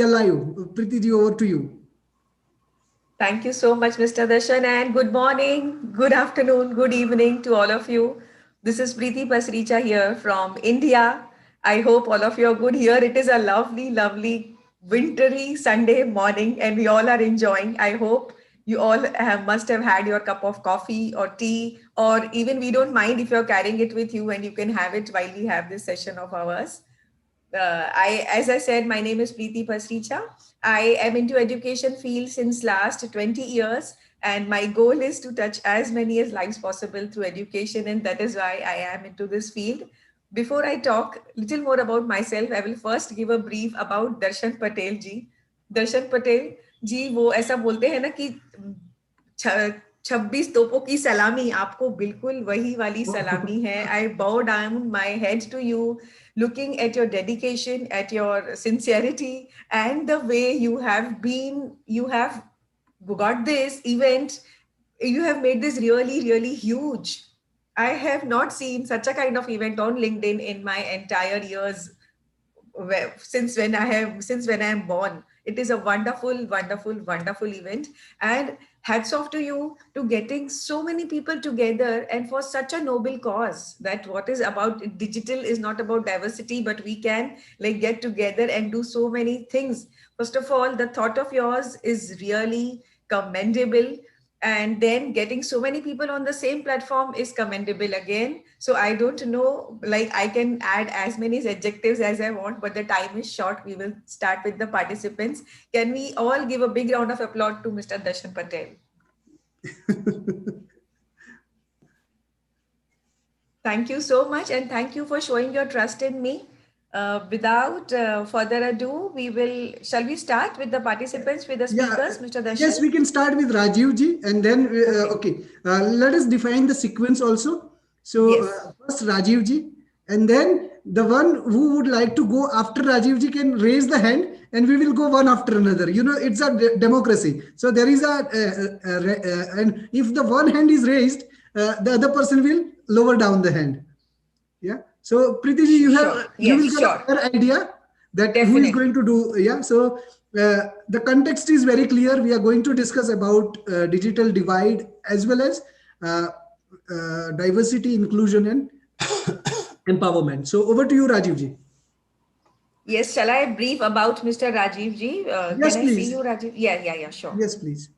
Alive. Preeti ji, over to you. Thank you so much, Mr. Darshan, and good morning, good afternoon, good evening to all of you. This is Preeti Pasricha here from India. I hope all of you are good here. It is a lovely, lovely wintry Sunday morning, and we all are enjoying. I hope you all must have had your cup of coffee or tea, or even we don't mind if you're carrying it with you and you can have it while we have this session of ours. As I said, my name is Preeti Pasricha. I am into education field since last 20 years, and my goal is to touch as many as lives possible through education, and that is why I am into this field. Before I talk little more about myself, I will first give a brief about Darshan Patel ji. दर्शन पटेल जी वो ऐसा बोलते हैं ना कि 26 तोपों की सलामी आपको बिल्कुल वही वाली सलामी है. आई bow down my head to you, looking at your dedication, at your sincerity, and the way you have got this event, you have made this really, really huge. I have not seen such a kind of event on LinkedIn in my entire years since when I am born. It is a wonderful, wonderful, wonderful event. And hats off to you to getting so many people together and for such a noble cause. That what is about digital is not about diversity, but we can like get together and do so many things. First of all, the thought of yours is really commendable, and then getting so many people on the same platform is commendable again. So I don't know, like I can add as many adjectives as I want, but the time is short. We will start with the participants. Can we all give a big round of applause to Mr. Darshan Patel? Thank you so much, and thank you for showing your trust in me. Without further ado, shall we start with the participants, with the Yeah, speakers, Mr. yes, Darshan? we can start with Rajiv ji, and then Okay. okay. Let us define the sequence also. So Yes. first Rajiv ji, and then the one who would like to go after Rajiv ji can raise the hand, and we will go one after another. You know, it's a democracy. So there is and if the one hand is raised, the other person will lower down the hand. Yeah. So Preeti ji, Sure. you will Yes, get a sure. fair idea that who is going Definitely. to do. Yeah. So the context is very clear. We are going to discuss about digital divide as well as uh, diversity, inclusion, and empowerment. So over to you, Rajiv ji. Yes, shall I brief about Mr. Rajiv ji? Can Yes, I see please. you, Rajiv? Yeah, yeah, yeah, sure. Yes, please.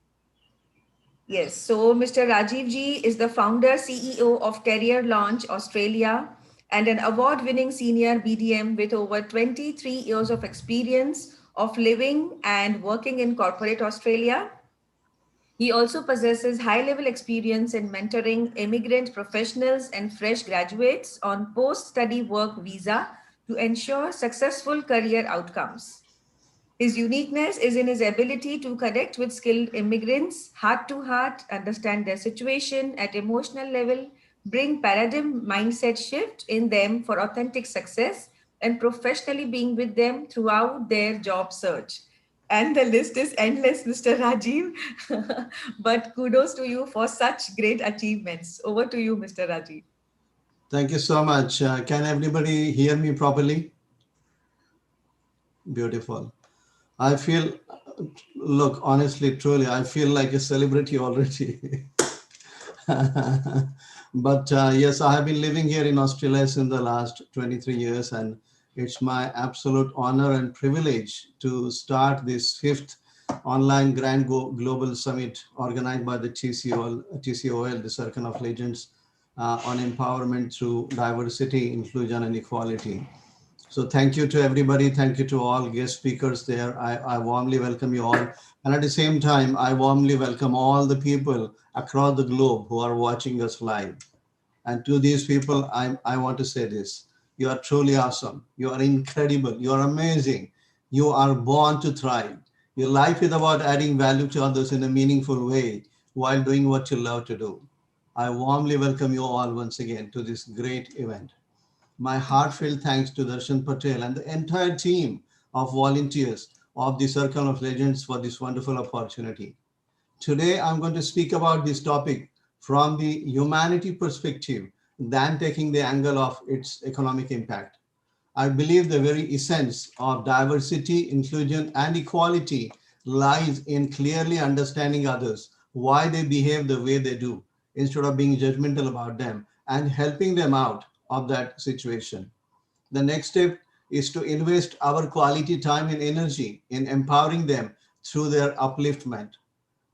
Yes, so Mr. Rajiv ji is the founder CEO of Career Launch Australia and an award-winning senior BDM with over 23 years of experience of living and working in corporate Australia. He also possesses high-level experience in mentoring immigrant professionals and fresh graduates on post-study work visa to ensure successful career outcomes. His uniqueness is in his ability to connect with skilled immigrants heart to heart, understand their situation at emotional level, bring paradigm mindset shift in them for authentic success, and professionally being with them throughout their job search. And the list is endless, Mr. Rajiv. But kudos to you for such great achievements. Over to you, Mr. Rajiv. Thank you so much. Can everybody hear me properly? Beautiful. I feel, look, honestly, truly, I feel like a celebrity already. But yes, I have been living here in Australia since the last 23 years, and it's my absolute honor and privilege to start this fifth online Grand Global Summit organized by the TCOL, the Circle of Legends, on empowerment through diversity, inclusion, and equality. So thank you to everybody. Thank you to all guest speakers there. I warmly welcome you all. And at the same time, I warmly welcome all the people across the globe who are watching us live. And to these people, I want to say this. You are truly awesome. You are incredible. You are amazing. You are born to thrive. Your life is about adding value to others in a meaningful way while doing what you love to do. I warmly welcome you all once again to this great event. My heartfelt thanks to Darshan Patel and the entire team of volunteers of the Circle of Legends for this wonderful opportunity. Today, I'm going to speak about this topic from the humanity perspective than taking the angle of its economic impact. I believe the very essence of diversity, inclusion, and equality lies in clearly understanding others, why they behave the way they do, instead of being judgmental about them and helping them out of that situation. The next step is to invest our quality time and energy in empowering them through their upliftment.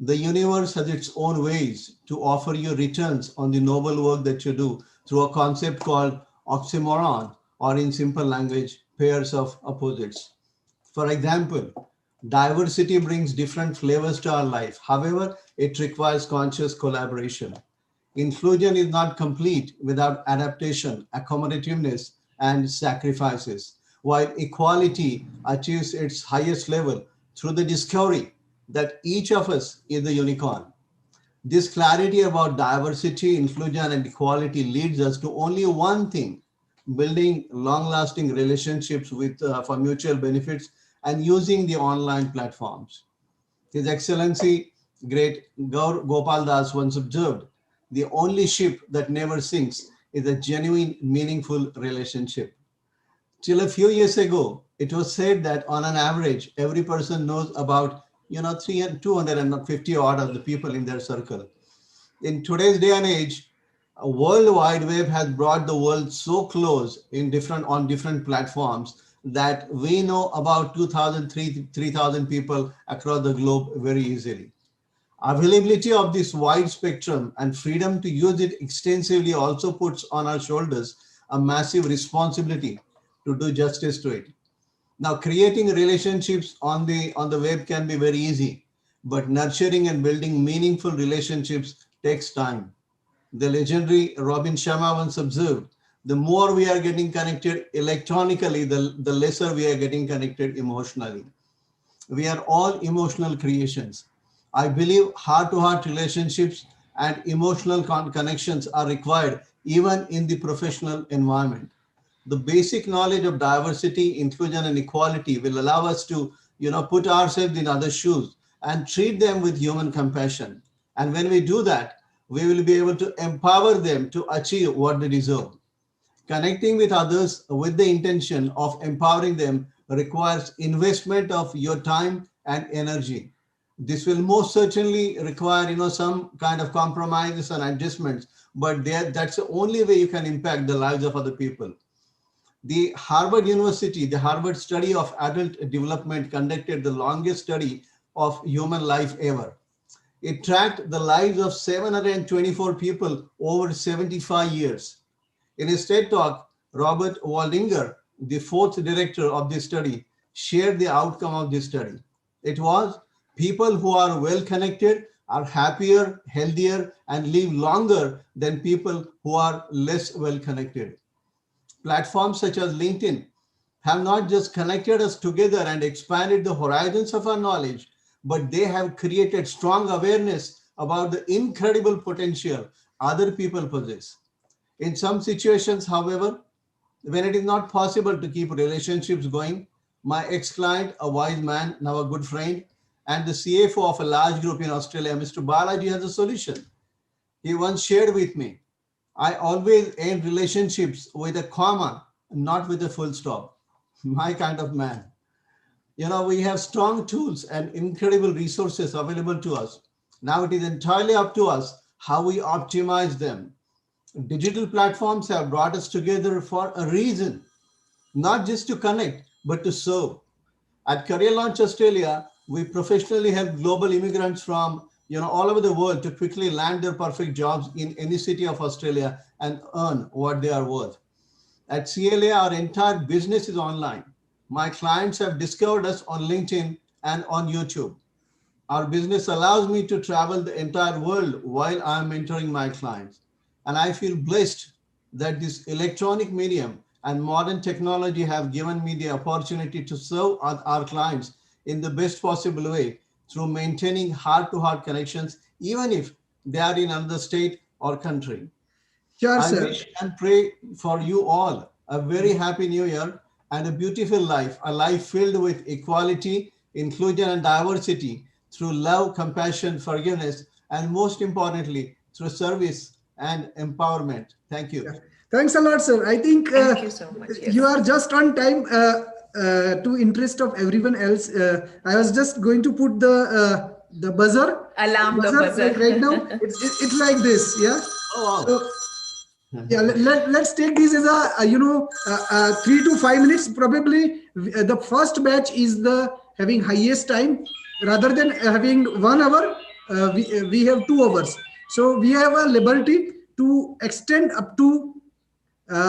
The universe has its own ways to offer you returns on the noble work that you do through a concept called oxymoron, or in simple language, pairs of opposites. For example, diversity brings different flavors to our life. However, it requires conscious collaboration. Inclusion is not complete without adaptation, accommodativeness, and sacrifices, while equality achieves its highest level through the discovery that each of us is a unicorn. This clarity about diversity, inclusion, and equality leads us to only one thing: building long lasting relationships for mutual benefits and using the online platforms. His Excellency, great Gaur Gopal Das, once observed, the only ship that never sinks is a genuine, meaningful relationship. Till a few years ago, it was said that on an average, every person knows about 250 odd of the people in their circle. In today's day and age, a world wide web has brought the world so close on different platforms that we know about 2000, 3000 people across the globe very easily. Availability of this wide spectrum and freedom to use it extensively also puts on our shoulders a massive responsibility to do justice to it. Now, creating relationships on the web can be very easy, but nurturing and building meaningful relationships takes time. The legendary Robin Sharma once observed, the more we are getting connected electronically, the lesser we are getting connected emotionally. We are all emotional creations. I believe heart to heart relationships and emotional connections are required even in the professional environment. The basic knowledge of diversity, inclusion, and equality will allow us to, put ourselves in other shoes and treat them with human compassion. And when we do that, we will be able to empower them to achieve what they deserve. Connecting with others with the intention of empowering them requires investment of your time and energy. This will most certainly require, some kind of compromises and adjustments, but that's the only way you can impact the lives of other people. The Harvard Study of Adult Development conducted the longest study of human life ever. It tracked the lives of 724 people over 75 years. In his TED Talk, Robert Waldinger, the fourth director of this study, shared the outcome of this study. It was: people who are well connected are happier, healthier, and live longer than people who are less well connected. Platforms such as LinkedIn have not just connected us together and expanded the horizons of our knowledge, but they have created strong awareness about the incredible potential other people possess. In some situations, however, when it is not possible to keep relationships going, my ex client, a wise man, now a good friend, and the CFO of a large group in Australia, Mr. Balaji, has a solution. He once shared with me, I always end relationships with a comma, not with a full stop. My kind of man. We have strong tools and incredible resources available to us. Now it is entirely up to us how we optimize them. Digital platforms have brought us together for a reason, not just to connect, but to serve. At Career Launch Australia, we professionally help global immigrants from all over the world to quickly land their perfect jobs in any city of Australia and earn what they are worth. At CLA, our entire business is online. My clients have discovered us on LinkedIn and on YouTube. Our business allows me to travel the entire world while I'm mentoring my clients. And I feel blessed that this electronic medium and modern technology have given me the opportunity to serve our clients in the best possible way through maintaining heart to heart connections, even if they are in another state or country. Sure, I sir. wish and pray for you all a very happy new year and a beautiful life, a life filled with equality, inclusion, and diversity through love, compassion, forgiveness, and most importantly, through service and empowerment. Thank you. Yeah. Thanks a lot, sir. I think Thank you so much. you Yes. are just on time to interest of everyone else. I was just going to put the buzzer. Alarm the Buzzer like right now. buzzer. It's like this. Yeah. Oh, So yeah, let's take this as a 3 to 5 minutes. Probably the first batch is the having highest time rather than having 1 hour. We have 2 hours. So we have a liberty to extend up to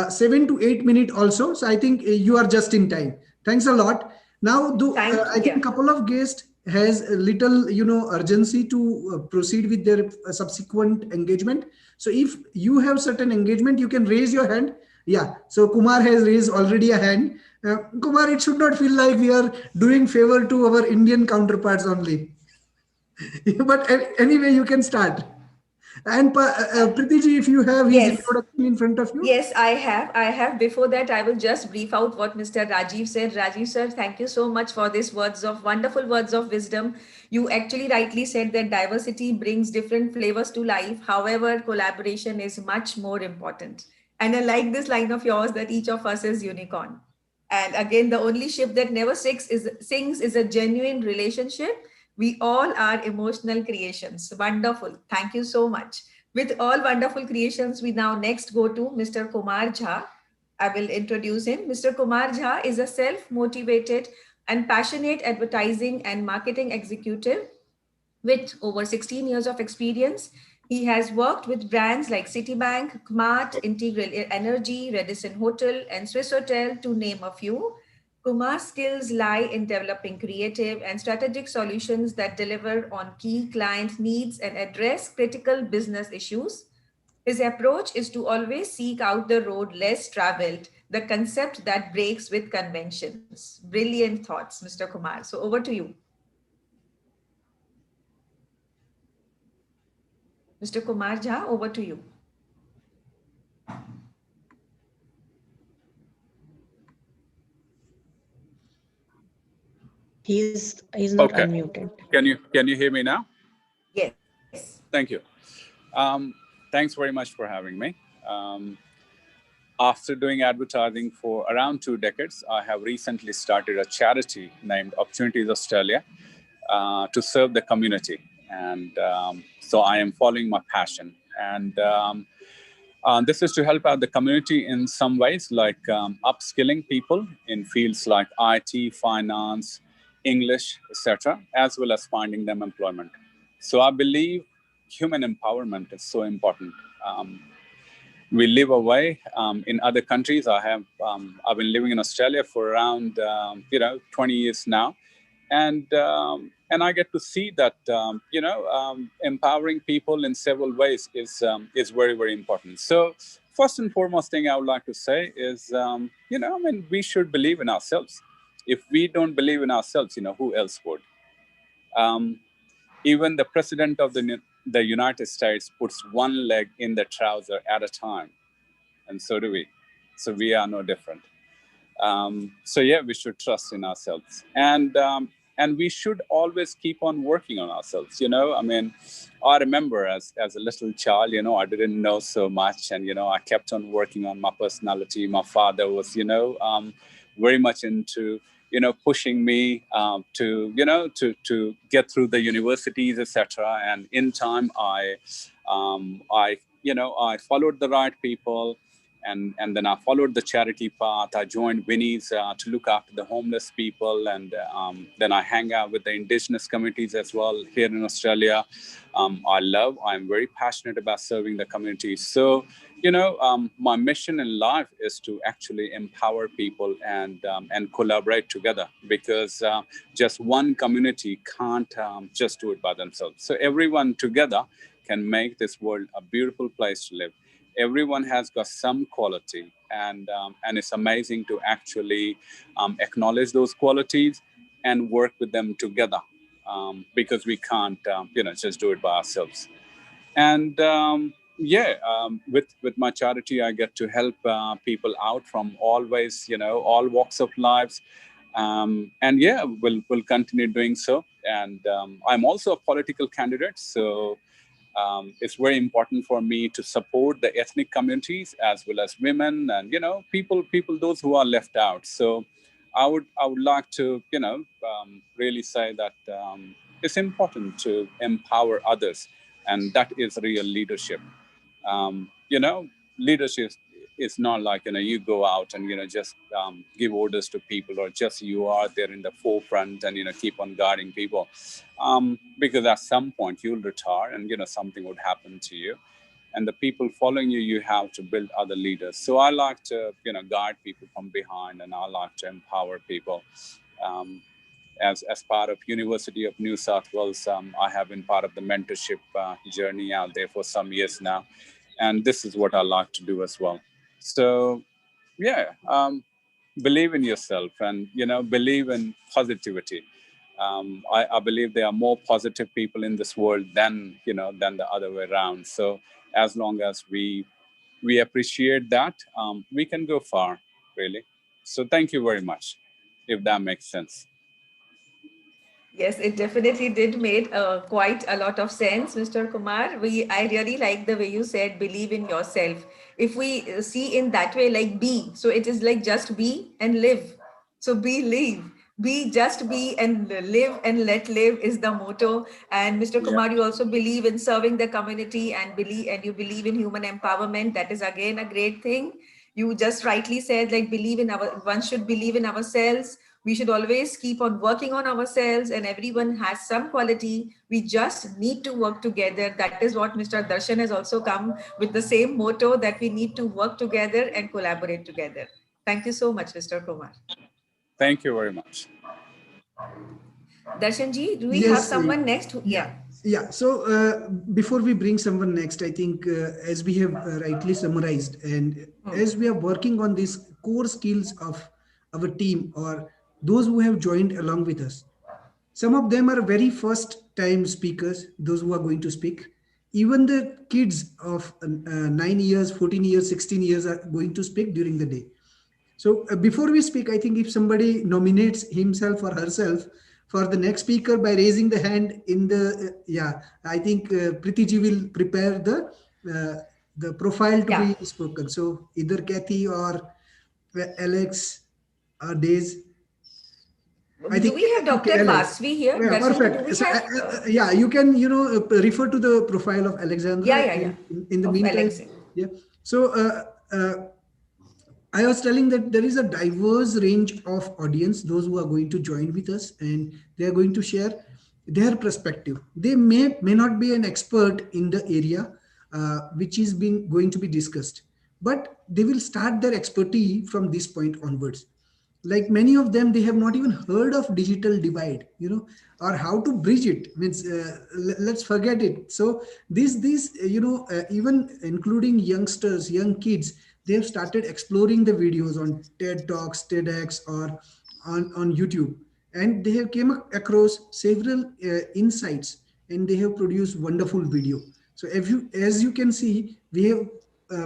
7 to 8 minutes also. So I think you are just in time. Thanks a lot. Now, Thank I you. think Yeah. couple of guests has a little urgency to proceed with their subsequent engagement. So if you have certain engagement, you can raise your hand. Yeah. So Kumar has raised already a hand. Kumar, it should not feel like we are doing favor to our Indian counterparts only. But anyway, you can start. And Preeti ji, if you have his Yes. introduction in front of you. Yes, I have. I have. Before that, I will just brief out what Mr. Rajiv said. Rajiv sir, thank you so much for this words of wonderful words of wisdom. You actually rightly said that diversity brings different flavors to life. However, collaboration is much more important. And I like this line of yours that each of us is unicorn. And again, the only ship that never sings is a genuine relationship. We all are emotional creations. Wonderful. Thank you so much. With all wonderful creations, we now next go to Mr. Kumar Jha. I will introduce him. Mr. Kumar Jha is a self motivated and passionate advertising and marketing executive with over 16 years of experience. He has worked with brands like Citibank, Kmart, Integral Energy, Radisson Hotel, and Swiss Hotel, to name a few. Kumar's skills lie in developing creative and strategic solutions that deliver on key client needs and address critical business issues. His approach is to always seek out the road less traveled, the concept that breaks with conventions. Brilliant thoughts, Mr. Kumar. So over to you. Mr. Kumar Jha, over to you. He's not Okay. unmuted. Can you hear me now? Yes. Thank you. Um, Thanks very much for having me. Um, After doing advertising for around 2 decades, I have recently started a charity named Opportunities Australia to serve the community, and so I am following my passion. And this is to help out the community in some ways, like upskilling people in fields like IT, finance, English, etc., as well as finding them employment. So I believe human empowerment is so important. We live away in other countries. I've been living in Australia for around 20 years now, and I get to see that empowering people in several ways is very, very important. So first and foremost thing I would like to say is we should believe in ourselves. If we don't believe in ourselves, who else would? Um, Even the president of the United States puts one leg in the trouser at a time, and so do we. So we are no different. So yeah, we should trust in ourselves, and we should always keep on working on ourselves. I remember as a little child, I didn't know so much, and I kept on working on my personality. My father was, very much into pushing me to get through the universities, etc. And in time, I followed the right people, and then I followed the charity path. I joined Winnie's to look after the homeless people, and then I hang out with the indigenous communities as well here in Australia. I'm very passionate about serving the community. So, my mission in life is to actually empower people and collaborate together, because just one community can't just do it by themselves. So everyone together can make this world a beautiful place to live. Everyone has got some quality, and it's amazing to actually acknowledge those qualities and work with them together, because we can't just do it by ourselves. And with my charity, I get to help people out from always, all walks of lives. And yeah, we'll continue doing so. And I'm also a political candidate, so It's very important for me to support the ethnic communities as well as women and people those who are left out. So I would like to really say that it's important to empower others, and that is real leadership. Leadership is not like you go out and just give orders to people, or just you are there in the forefront and keep on guiding people, because at some point you'll retire and something would happen to you, and the people following you, you have to build other leaders. So I like to guide people from behind, and I like to empower people. um, as part of University of New South Wales, I have been part of the mentorship journey out there for some years now, and this is what I like to do as well. So yeah, believe in yourself, and believe in positivity. I believe there are more positive people in this world than the other way around. So as long as we appreciate that, we can go far, really. So thank you very much, if that makes sense. Yes, it definitely did made quite a lot of sense, Mr. Kumar. I really like the way you said believe in yourself. If we see in that way, like be, so it is like just be and live. So be, just be and live and let live is the motto. And Mr. Yeah. Kumar, you also believe in serving the community and you believe in human empowerment. That is again a great thing. You just rightly said, like, one should believe in ourselves. We should always keep on working on ourselves, and everyone has some quality. We just need to work together. That is what Mr. Darshan has also come with, the same motto, that we need to work together and collaborate together. Thank you so much, Mr. Kumar. Thank you very much. Darshanji, do we have Yes. someone next? Yeah. Yeah. So before we bring someone next, I think as we have rightly summarized, and as we are working on these core skills of our team, or those who have joined along with us, some of them are very first time speakers, those who are going to speak. Even the kids of 9 years, 14 years, 16 years are going to speak during the day. So before we speak, I think if somebody nominates himself or herself for the next speaker by raising the hand in the yeah, I think Priti ji will prepare the profile to Yeah. be spoken. So either Kathy or Alex or Days. I Do think we have okay, Dr. Alex. Vasvi here? Yeah, Darshanji, do perfect. we So have? yeah, you can refer to the profile of Yeah, Alexandra, yeah, yeah. and in the Of meantime, Alex. yeah. So I was telling that there is a diverse range of audience, those who are going to join with us, and they are going to share their perspective. They may not be an expert in the area which is being going to be discussed, but they will start their expertise from this point onwards. Like many of them, they have not even heard of digital divide, or how to bridge it. Means let's forget it. So these even including youngsters, young kids, they have started exploring the videos on TED Talks, TEDx, or on YouTube, and they have came across several insights, and they have produced wonderful video. So if you as you can see, we have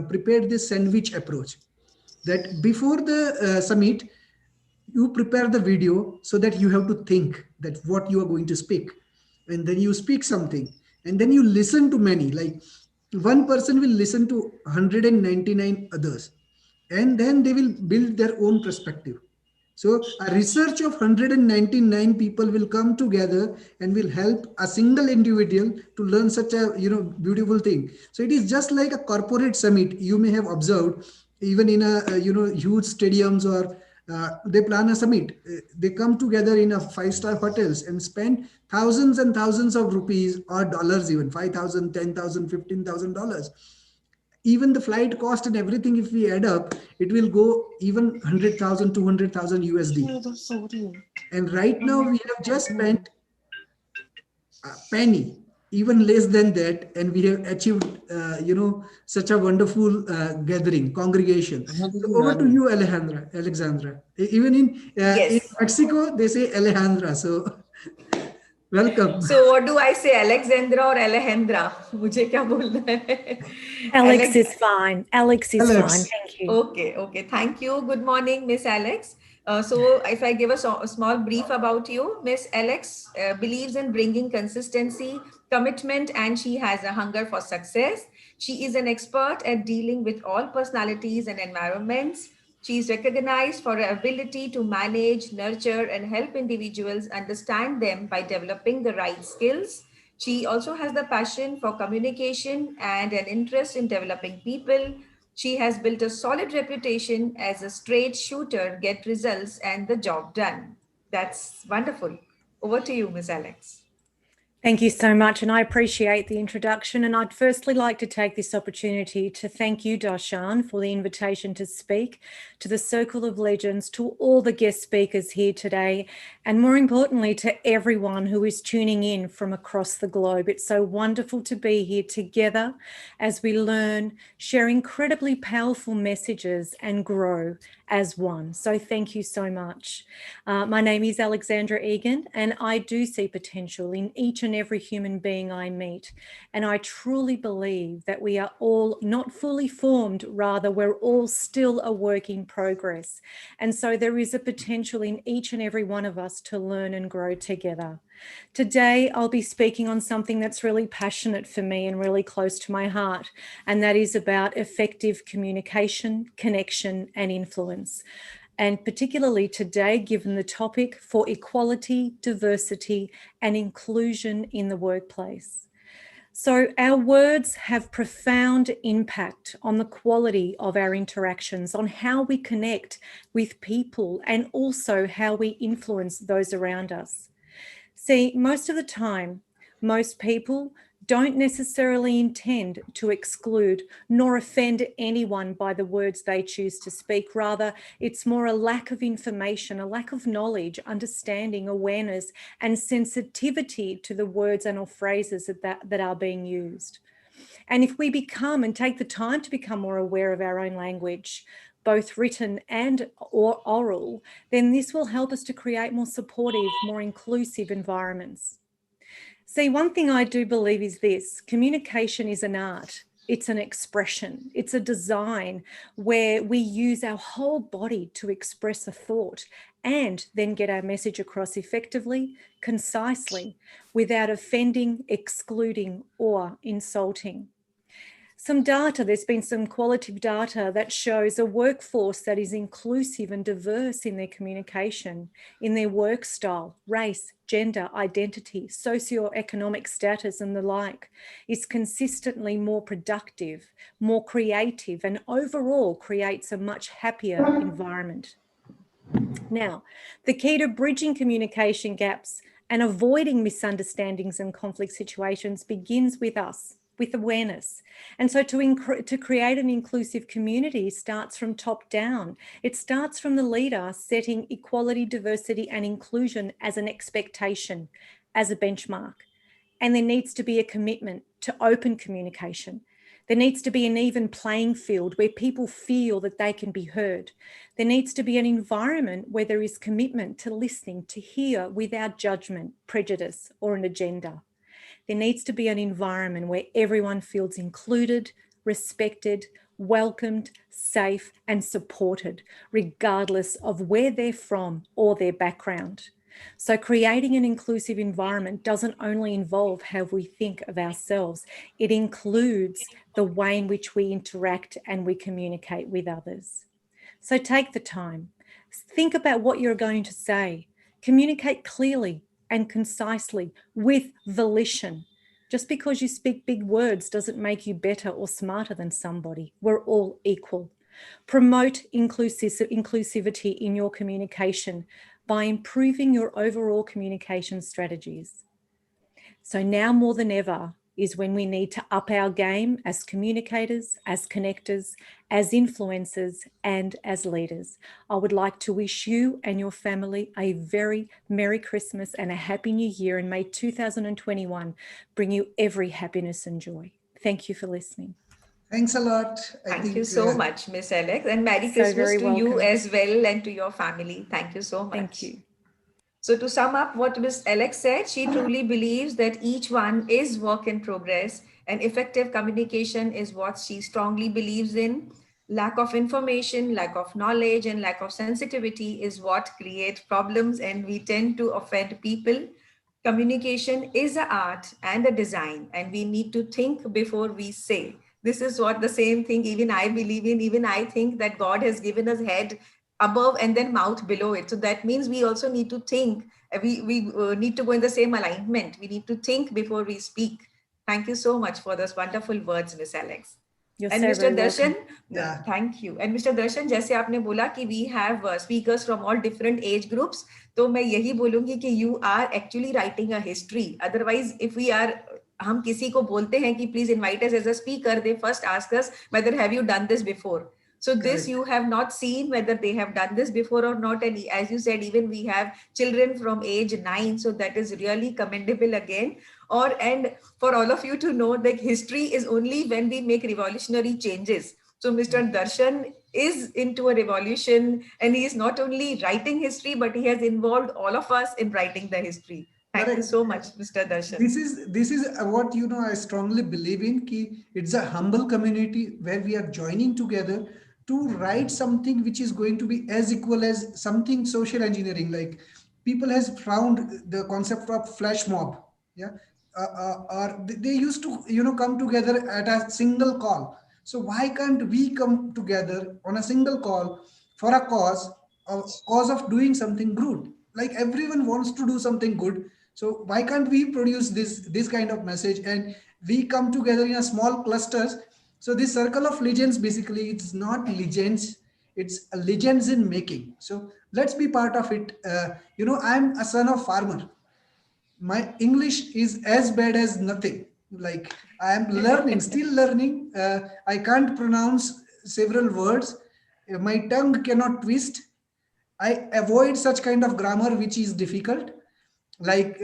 prepared this sandwich approach, that before the summit, you prepare the video so that you have to think that what you are going to speak, and then you speak something, and then you listen to many, like one person will listen to 199 others, and then they will build their own perspective. So a research of 199 people will come together and will help a single individual to learn such a beautiful thing. So it is just like a corporate summit. You may have observed, even in a huge stadiums, or they plan a summit. They come together in a five-star hotels and spend thousands and thousands of rupees or dollars, even 5,000, 10,000, $15,000. Even the flight cost and everything, if we add up, it will go even 100,000, 200,000 USD. And right now we have just spent a penny, even less than that, and we have achieved such a wonderful gathering, congregation. So over to you, Alexandra. Even in Yes. Mexico they say Alejandra, so welcome. So what do I say, Alexandra or Alejandra? मुझे क्या बोलना है? Alex Alex. is fine. Alex is fine. Alex. Thank you. Okay, okay. Thank you. Good morning, Miss Alex. So if I give a small brief about you, Miss Alex believes in bringing consistency, commitment, and she has a hunger for success. She is an expert at dealing with all personalities and environments. She is recognized for her ability to manage, nurture, and help individuals understand them by developing the right skills. She also has the passion for communication and an interest in developing people. She has built a solid reputation as a straight shooter, get results, and the job done. That's wonderful. Over to you, Miss Alex. Thank you so much, and I appreciate the introduction. And I'd firstly like to take this opportunity to thank you, Darshan, for the invitation to speak to the Circle of Legends, to all the guest speakers here today, and more importantly, to everyone who is tuning in from across the globe. It's so wonderful to be here together as we learn, share incredibly powerful messages, and grow as one. So thank you so much. My name is Alexandra Egan, and I do see potential in each and every human being I meet. And I truly believe that we are all not fully formed, rather, we're all still a work in progress. And so there is a potential in each and every one of us to learn and grow together. Today, I'll be speaking on something that's really passionate for me and really close to my heart, and that is about effective communication, connection, and influence. And particularly today, given the topic for equality, diversity, and inclusion in the workplace. So our words have profound impact on the quality of our interactions, on how we connect with people, and also how we influence those around us. See, most of the time, most people don't necessarily intend to exclude nor offend anyone by the words they choose to speak. Rather, it's more a lack of information, a lack of knowledge, understanding, awareness, and sensitivity to the words and or phrases that are being used. And if we become and take the time to become more aware of our own language, both written and or oral, then this will help us to create more supportive, more inclusive environments. See, one thing I do believe is this: communication is an art. It's an expression. It's a design where we use our whole body to express a thought and then get our message across effectively, concisely, without offending, excluding, or insulting. Some data, there's been some qualitative data that shows a workforce that is inclusive and diverse in their communication, in their work style, race, gender, identity, socioeconomic status, and the like, is consistently more productive, more creative, and overall creates a much happier environment. Now, the key to bridging communication gaps and avoiding misunderstandings and conflict situations begins with us, with awareness. And so to create an inclusive community starts from top down. It starts from the leader setting equality, diversity, and inclusion as an expectation, as a benchmark. And there needs to be a commitment to open communication. There needs to be an even playing field where people feel that they can be heard. There needs to be an environment where there is commitment to listening, to hear without judgment, prejudice, or an agenda. There needs to be an environment where everyone feels included, respected, welcomed, safe, and supported, regardless of where they're from or their background. So creating an inclusive environment doesn't only involve how we think of ourselves, it includes the way in which we interact and we communicate with others. So take the time, think about what you're going to say, communicate clearly and concisely with volition. Just because you speak big words doesn't make you better or smarter than somebody. We're all equal. Promote inclusivity in your communication by improving your overall communication strategies. So now more than ever is when we need to up our game as communicators, as connectors, as influencers, and as leaders. I would like to wish you and your family a very Merry Christmas and a Happy New Year, and may 2021 bring you every happiness and joy. Thank you for listening. Thanks a lot. Thank you so much, Miss Alex, and Merry So Christmas very to you welcome. as well and to your family. Thank you so much. Thank you. So to sum up what Miss Alex said, she truly believes that each one is work in progress and effective communication is what she strongly believes in. Lack of information, lack of knowledge, and lack of sensitivity is what create problems, and we tend to offend people. Communication is an art and a design, and we need to think before we say. This is what the same thing even I believe in. Even I think that God has given us head above and then mouth below it. So that means we also need to think. We need to go in the same alignment. We need to think before we speak. Thank you so much for those wonderful words, Miss Alex. You're And so Mr. very Darshan, welcome. Yeah, thank you. And Mr. Darshan, जैसे आपने बोला कि we have speakers from all different age groups, तो मैं यही बोलूंगी कि you are actually writing a history. Otherwise, if we are हम किसी को बोलते हैं कि please invite us as a speaker, they first ask us whether have you done this before. So this correct. you have not seen whether they have done this before or not. And as you said, even we have children from age 9. So that is really commendable again. Or and for all of you to know that history is only when we make revolutionary changes. So Mr. Darshan is into a revolution, and he is not only writing history, but he has involved all of us in writing the history. Thank you Correct. so much, Mr. Darshan. This is what I strongly believe in. Ki it's a humble community where we are joining together to write something which is going to be as equal as something social engineering. Like people has found the concept of flash mob. Yeah, or they used to come together at a single call. So why can't we come together on a single call for a cause of doing something good? Like everyone wants to do something good, so why can't we produce this kind of message and we come together in a small clusters? So this circle of legends, basically it's not legends, it's a legends in making. So let's be part of it. I'm a son of farmer. My English is as bad as nothing. Like I am learning, still learning. I can't pronounce several words. My tongue cannot twist. I avoid such kind of grammar which is difficult. Like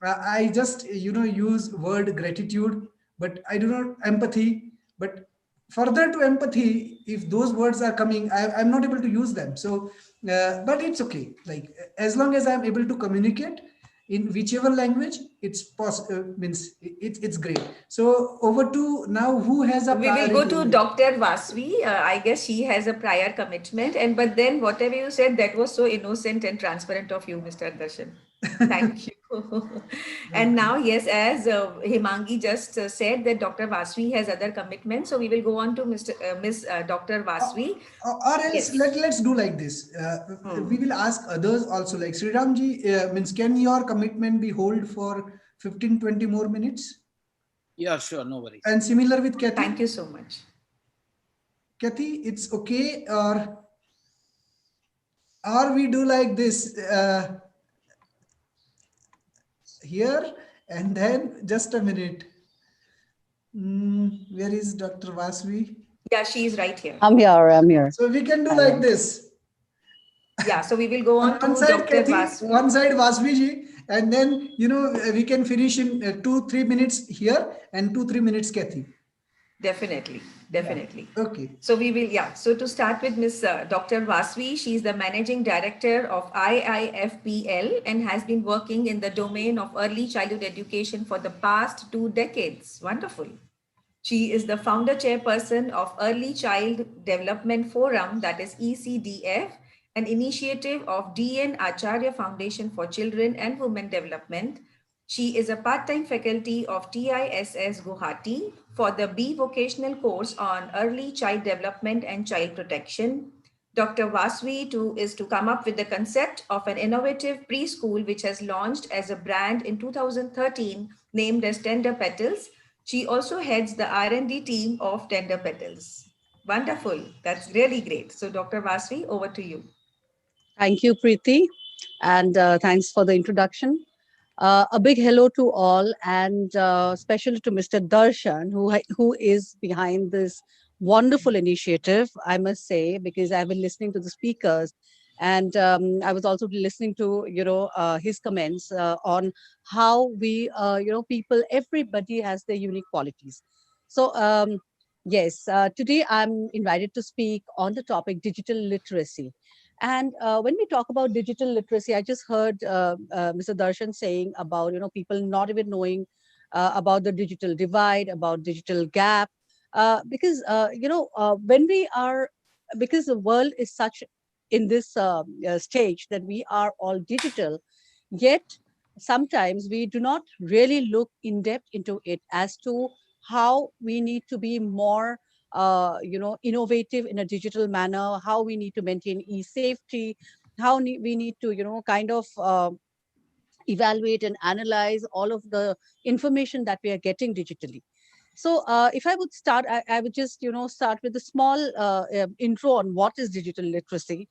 I just use word gratitude, but I do not empathy. But further to empathy, if those words are coming, I'm not able to use them. So but it's okay. Like as long as I'm able to communicate in whichever language, means it's great. So over to now, who has a We will prior go to engagement? Dr. Vasvi. I guess she has a prior commitment. And but then whatever you said, that was so innocent and transparent of you, Mr. Darshan. Thank you. And now, Welcome. yes, as Himangi just said that Dr. Vasvi has other commitments. So we will go on to Miss Dr. Uh, Vasvi. or else Yes. let's do like this. We Hmm. will ask others also. Like Sriramji, means can your commitment be hold for 15-20 more minutes? Yeah, sure, no worries. And similar with Thank Kathy. you so much. Kathy, it's okay, or we do like this here, and then just a minute. Where is Dr. Vasvi? Yeah, she is right here. I'm here. I'm here. So we can do I like am. this. Yeah, so we will go On on one to side, Dr. Kathy, Vasvi. one side Vasvi ji, and then we can finish in 2-3 minutes here and 2-3 minutes, Kathy. Definitely, Yeah. definitely. Okay. So we will, yeah. So to start with Miss Dr. Vasvi, she is the managing director of IIFPL and has been working in the domain of early childhood education for the past 2 decades. Wonderful. She is the founder chairperson of Early Child Development Forum, that is ECDF, an initiative of DN Acharya Foundation for Children and Women Development. She is a part-time faculty of TISS Guwahati for the B vocational course on early child development and child protection. Dr. Vasvi is to come up with the concept of an innovative preschool which has launched as a brand in 2013 named as Tender Petals. She also heads the R&D team of Tender Petals. Wonderful. That's really great. So Dr. Vasvi, over to you. Thank you, Preeti, and thanks for the introduction. A big hello to all, and especially to Mr. Darshan, who is behind this wonderful initiative. I must say, because I've been listening to the speakers, and I was also listening to his comments on how we people, everybody has their unique qualities. So yes, today I'm invited to speak on the topic digital literacy. And when we talk about digital literacy, I just heard Mr. Darshan saying about people not even knowing about the digital divide, about digital gap. Because when we are, because the world is such in this stage that we are all digital, yet sometimes we do not really look in depth into it as to how we need to be more innovative in a digital manner, how we need to maintain e-safety, how we need to kind of evaluate and analyze all of the information that we are getting digitally. So if I would start, I would just start with a small intro on what is digital literacy,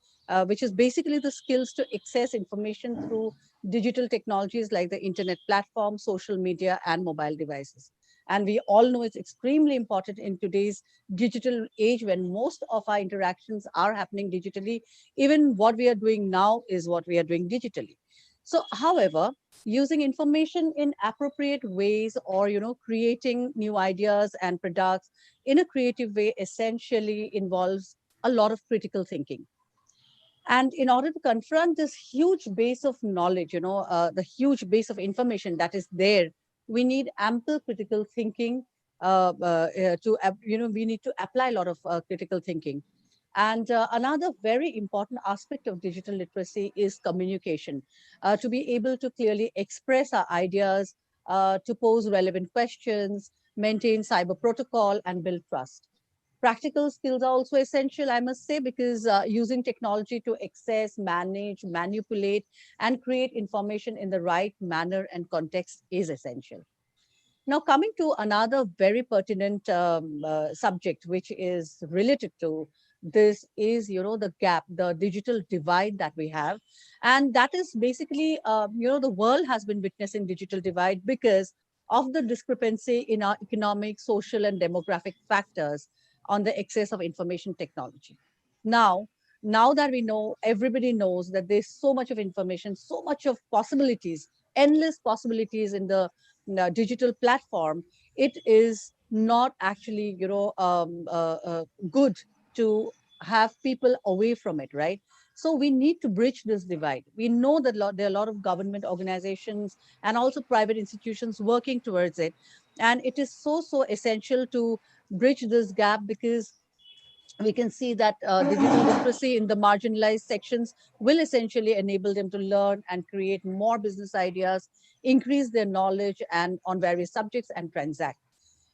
which is basically the skills to access information through digital technologies like the internet platform, social media, and mobile devices. And we all know it's extremely important in today's digital age when most of our interactions are happening digitally. Even what we are doing now is what we are doing digitally. So, however, using information in appropriate ways, or creating new ideas and products in a creative way, essentially involves a lot of critical thinking. And in order to confront this huge base of knowledge, the huge base of information that is there, we need ample critical thinking. We need to apply a lot of critical thinking. And another very important aspect of digital literacy is communication, to be able to clearly express our ideas, to pose relevant questions, maintain cyber protocol, and build trust. Practical skills are also essential, I must say, because using technology to access, manage, manipulate, and create information in the right manner and context is essential. Now, coming to another very pertinent subject, which is related to this, is the gap, the digital divide that we have, and that is basically the world has been witnessing digital divide because of the discrepancy in our economic, social, and demographic factors on the access of information technology. Now, now that we know, everybody knows that there's so much of information, so much of possibilities, endless possibilities in the digital platform, it is not actually good to have people away from it, right? So we need to bridge this divide. We know that there are a lot of government organizations and also private institutions working towards it, and it is so essential to bridge this gap, because we can see that digital literacy in the marginalized sections will essentially enable them to learn and create more business ideas, increase their knowledge and on various subjects, and transact.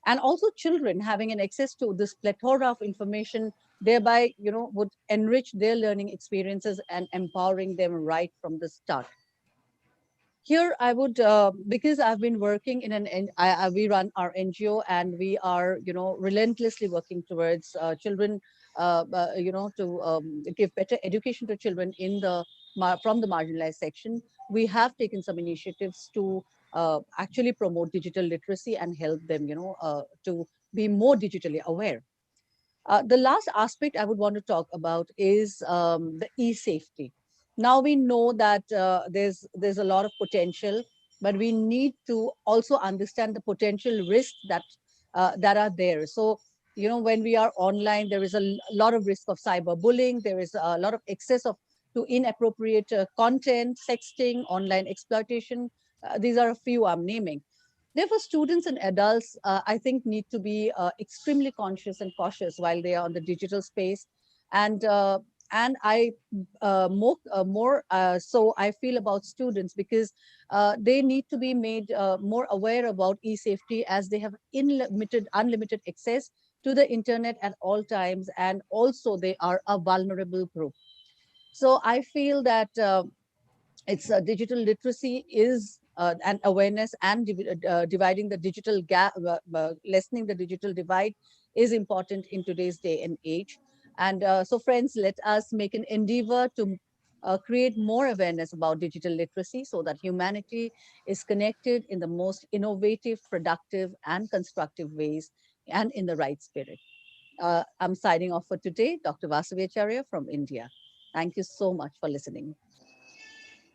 And also children having an access to this plethora of information, thereby would enrich their learning experiences and empowering them right from the start. Here, I would, because I've been working in we run our NGO, and we are, relentlessly working towards children, to give better education to children in from the marginalized section. We have taken some initiatives to actually promote digital literacy and help them, to be more digitally aware. The last aspect I would want to talk about is the e-safety. Now we know that there's a lot of potential, but we need to also understand the potential risks that are there. So when we are online, there is a lot of risk of cyberbullying. There is a lot of excess of to inappropriate content, sexting, online exploitation. These are a few I'm naming. Therefore, students and adults, I think, need to be extremely conscious and cautious while they are on the digital space. And I more so I feel about students, because they need to be made more aware about e-safety, as they have unlimited access to the internet at all times, and also they are a vulnerable group. So I feel that it's digital literacy is and awareness and dividing the digital gap, lessening the digital divide is important in today's day and age. And so, friends, let us make an endeavor to create more awareness about digital literacy, so that humanity is connected in the most innovative, productive, and constructive ways, and in the right spirit. I'm signing off for today, Dr. Vasavacharya from India. Thank you so much for listening.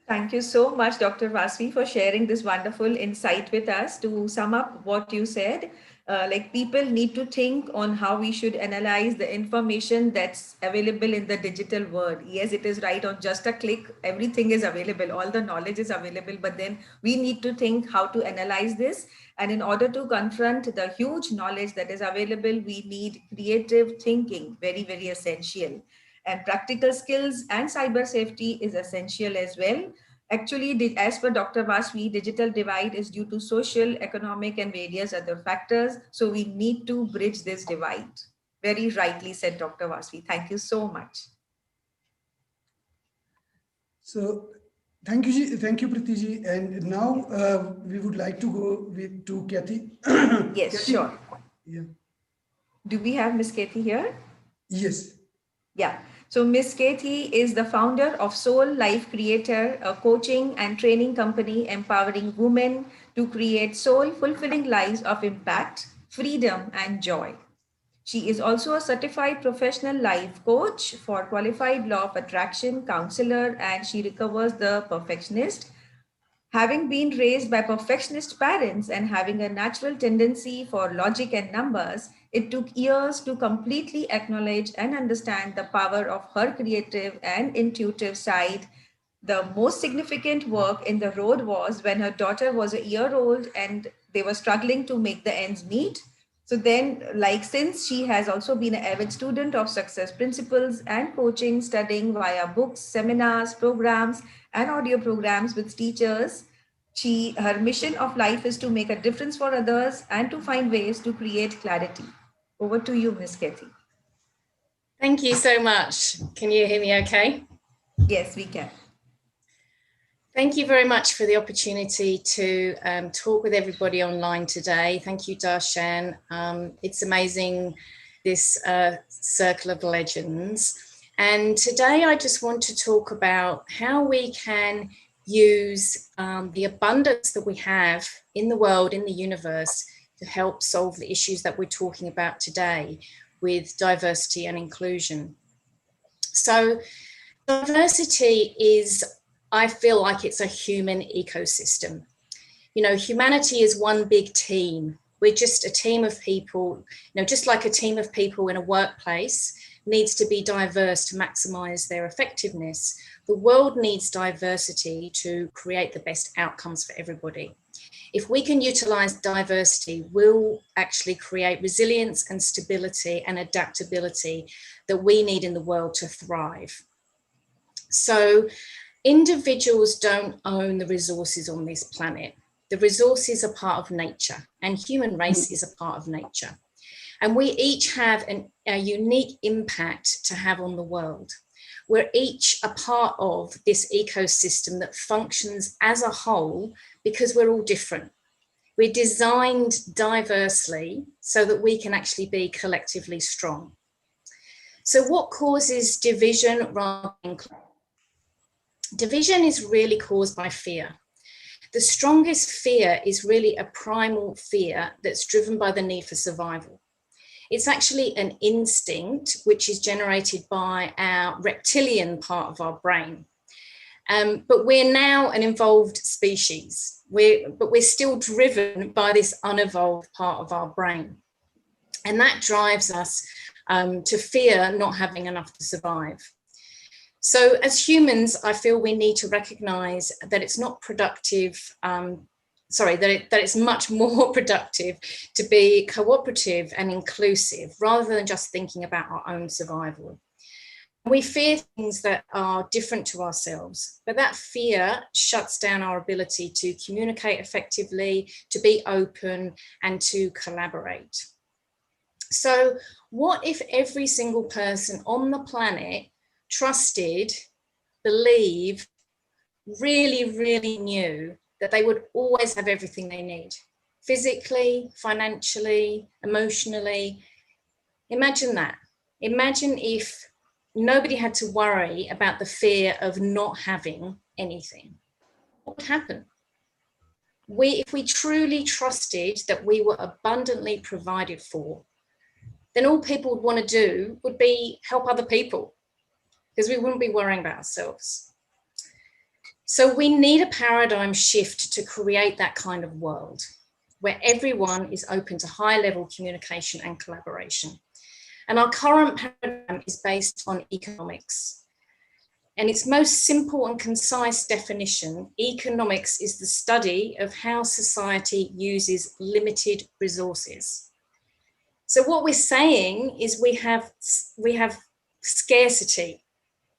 Thank you so much, Dr. Vasvi, for sharing this wonderful insight with us. To sum up what you said, like people need to think on how we should analyze the information that's available in the digital world. Yes, it is right, on just a click everything is available, all the knowledge is available, but then we need to think how to analyze this. And in order to confront the huge knowledge that is available, we need creative thinking, very, very essential. And practical skills and cyber safety is essential as well. Actually, as per Dr. Vasvi, digital divide is due to social, economic, and various other factors. So we need to bridge this divide. Very rightly said, Dr. Vasvi. Thank you so much. So thank you, Priti ji. And now we would like to go to Kathy. Yes, Kathy, sure. yeah. Do we have Miss Kathy here? Yes. Yeah. So Miss Kathy is the founder of Soul Life Creator, a coaching and training company empowering women to create soul fulfilling lives of impact, freedom, and joy. She is also a certified professional life coach for qualified law of attraction counselor, and she recovers the perfectionist. Having been raised by perfectionist parents and having a natural tendency for logic and numbers, it took years to completely acknowledge and understand the power of her creative and intuitive side. The most significant work in the road was when her daughter was a year old and they were struggling to make the ends meet. So then, like, since she has also been an avid student of success principles and coaching, studying via books, seminars, programs, and audio programs with teachers, her mission of life is to make a difference for others and to find ways to create clarity. Over to you, Miss Kathy. Thank you so much. Can you hear me okay? Yes, we can. Thank you very much for the opportunity to talk with everybody online today. Thank you, Darshan. It's amazing, this Circle of Legends. And today I just want to talk about how we can use the abundance that we have in the world, in the universe, to help solve the issues that we're talking about today with diversity and inclusion. So diversity is, I feel like it's a human ecosystem. You know, humanity is one big team. We're just a team of people, you know, just like a team of people in a workplace needs to be diverse to maximize their effectiveness. The world needs diversity to create the best outcomes for everybody. If we can utilize diversity, we'll actually create resilience and stability and adaptability that we need in the world to thrive. So individuals don't own the resources on this planet. The resources are part of nature, and human race is a part of nature. And we each have a unique impact to have on the world. We're each a part of this ecosystem that functions as a whole because we're all different. We're designed diversely so that we can actually be collectively strong. So what causes division rather than inclusion? Division is really caused by fear. The strongest fear is really a primal fear that's driven by the need for survival. It's actually an instinct which is generated by our reptilian part of our brain. But we're now an evolved species, but we're still driven by this unevolved part of our brain. And that drives us to fear not having enough to survive. So as humans, I feel we need to recognize that it's not productive, that it's much more productive to be cooperative and inclusive rather than just thinking about our own survival. We fear things that are different to ourselves, but that fear shuts down our ability to communicate effectively, to be open, and to collaborate. So what if every single person on the planet trusted, believed, really, really knew that they would always have everything they need, physically, financially, emotionally? Imagine that. Imagine if nobody had to worry about the fear of not having anything. What would happen? If we truly trusted that we were abundantly provided for, then all people would want to do would be help other people, because we wouldn't be worrying about ourselves. So we need a paradigm shift to create that kind of world. where everyone is open to high-level communication and collaboration. And our current paradigm is based on economics. In its most simple and concise definition, economics is the study of how society uses limited resources. So what we're saying is we have scarcity,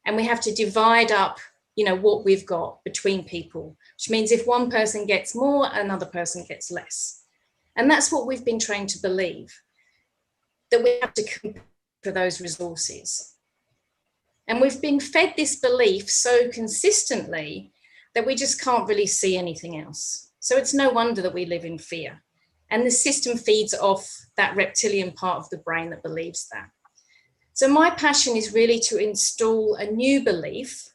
and we have to divide up, what we've got between people, which means if one person gets more, another person gets less. And that's what we've been trained to believe, that we have to compete for those resources. And we've been fed this belief so consistently that we just can't really see anything else. So it's no wonder that we live in fear. And the system feeds off that reptilian part of the brain that believes that. So my passion is really to install a new belief,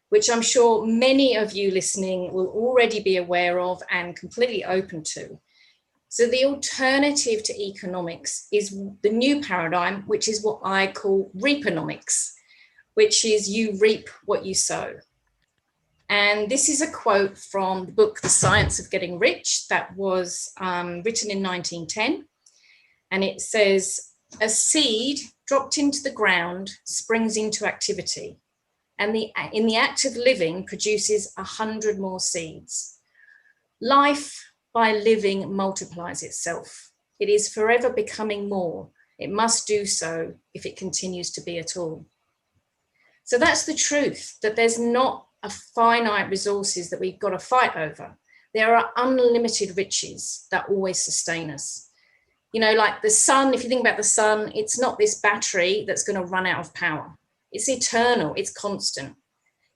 which I'm sure many of you listening will already be aware of and completely open to. So the alternative to economics is the new paradigm, which is what I call reaponomics, which is you reap what you sow. And this is a quote from the book, The Science of Getting Rich, that was written in 1910. And it says, a seed dropped into the ground springs into activity, and in the act of living produces 100 more seeds. Life, by living, multiplies itself. It is forever becoming more. It must do so if it continues to be at all. So that's the truth, that there's not a finite resources that we've got to fight over. There are unlimited riches that always sustain us. Like the sun, if you think about the sun, it's not this battery that's going to run out of power. It's eternal, it's constant.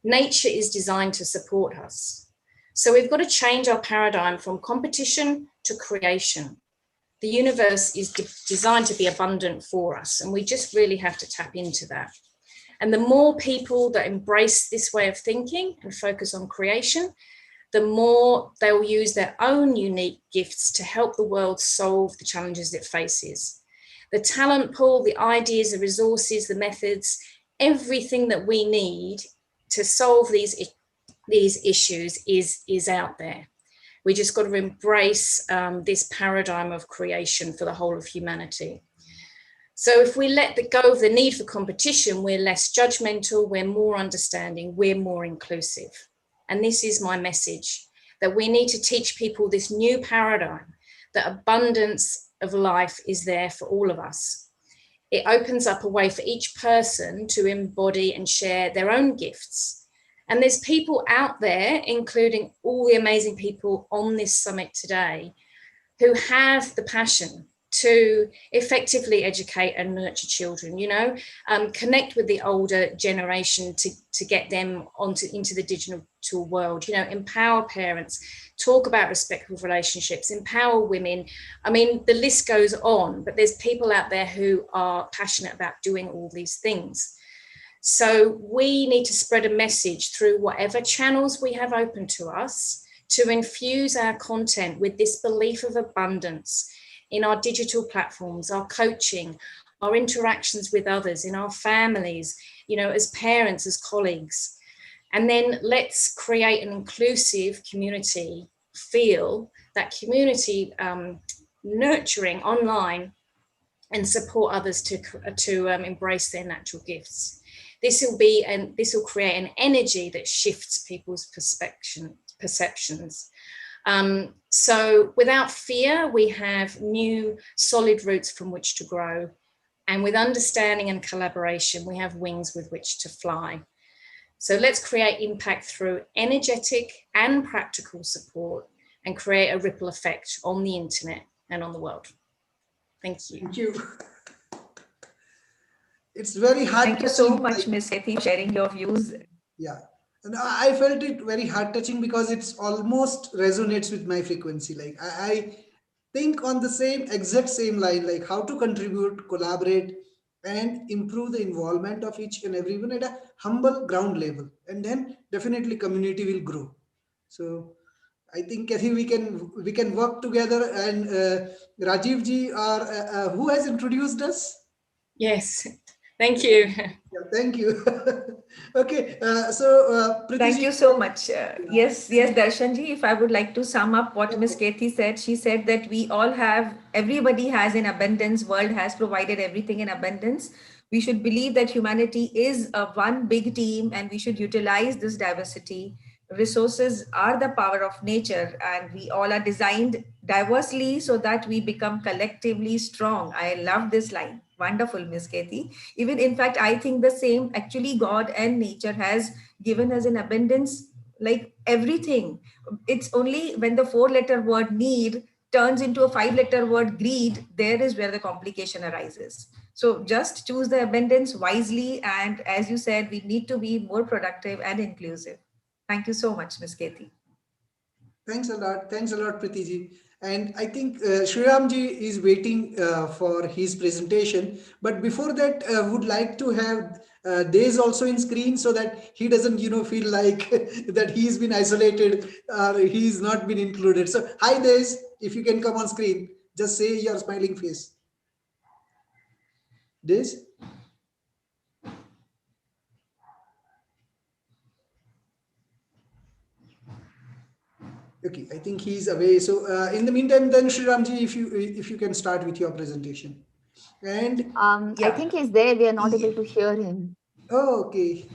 Nature is designed to support us. So we've got to change our paradigm from competition to creation. The universe is designed to be abundant for us, and we just really have to tap into that. And the more people that embrace this way of thinking and focus on creation, the more they'll use their own unique gifts to help the world solve the challenges it faces. The talent pool, the ideas, the resources, the methods, everything that we need to solve these issues is out there. We just got to embrace this paradigm of creation for the whole of humanity. So if we let go of the need for competition, we're less judgmental, we're more understanding, we're more inclusive. And this is my message, that we need to teach people this new paradigm, that abundance of life is there for all of us. It opens up a way for each person to embody and share their own gifts. And there's people out there, including all the amazing people on this summit today, who have the passion to effectively educate and nurture children, connect with the older generation to get them into the digital world, empower parents, talk about respectful relationships, empower women. I mean, the list goes on, but there's people out there who are passionate about doing all these things. So we need to spread a message through whatever channels we have open to us to infuse our content with this belief of abundance in our digital platforms, our coaching, our interactions with others, in our families, as parents, as colleagues. And then let's create an inclusive community feel, that community nurturing online, and support others to embrace their natural gifts. This will create an energy that shifts people's perceptions. So without fear, we have new solid roots from which to grow. And with understanding and collaboration, we have wings with which to fly. So let's create impact through energetic and practical support and create a ripple effect on the internet and on the world. Thank you. Thank you. It's very hard. Thank you so much, Ms. Sethi, for sharing your views. Yeah. And I felt it very heart touching because it's almost resonates with my frequency. Like I think on the exact same line, like how to contribute, collaborate, and improve the involvement of each and everyone at a humble ground level. And then definitely community will grow. So I think Kathy, we can work together. And Rajiv ji, who has introduced us? Yes, Thank you. Yeah, thank you. Okay, Preeti Thank ji, you so much. Yes, Darshanji, if I would like to sum up what Ms. Kethi said, she said that we all have, everybody has in abundance, world has provided everything in abundance. We should believe that humanity is a one big team and we should utilize this diversity. Resources are the power of nature and we all are designed diversely so that we become collectively strong. I love this line. Wonderful, Miss Kathy. Even in fact, I think the same, actually God and nature has given us in abundance, like everything. It's only when the 4-letter word need turns into a 5-letter word greed, there is where the complication arises. So just choose the abundance wisely. And as you said, we need to be more productive and inclusive. Thank you so much, Ms. Katie. thanks a lot. Thanks a lot, Preeti ji. And I think Shriram ji is waiting for his presentation. But before that, would like to have Days also in screen so that he doesn't, feel like that he's been isolated or he's not been included. So, hi Days, if you can come on screen, just say your smiling face. Days? Okay, I think he's away. So in the meantime, then Shriramji, if you can start with your presentation. And Yeah. I think he's there. We are not able to hear him. oh, okay.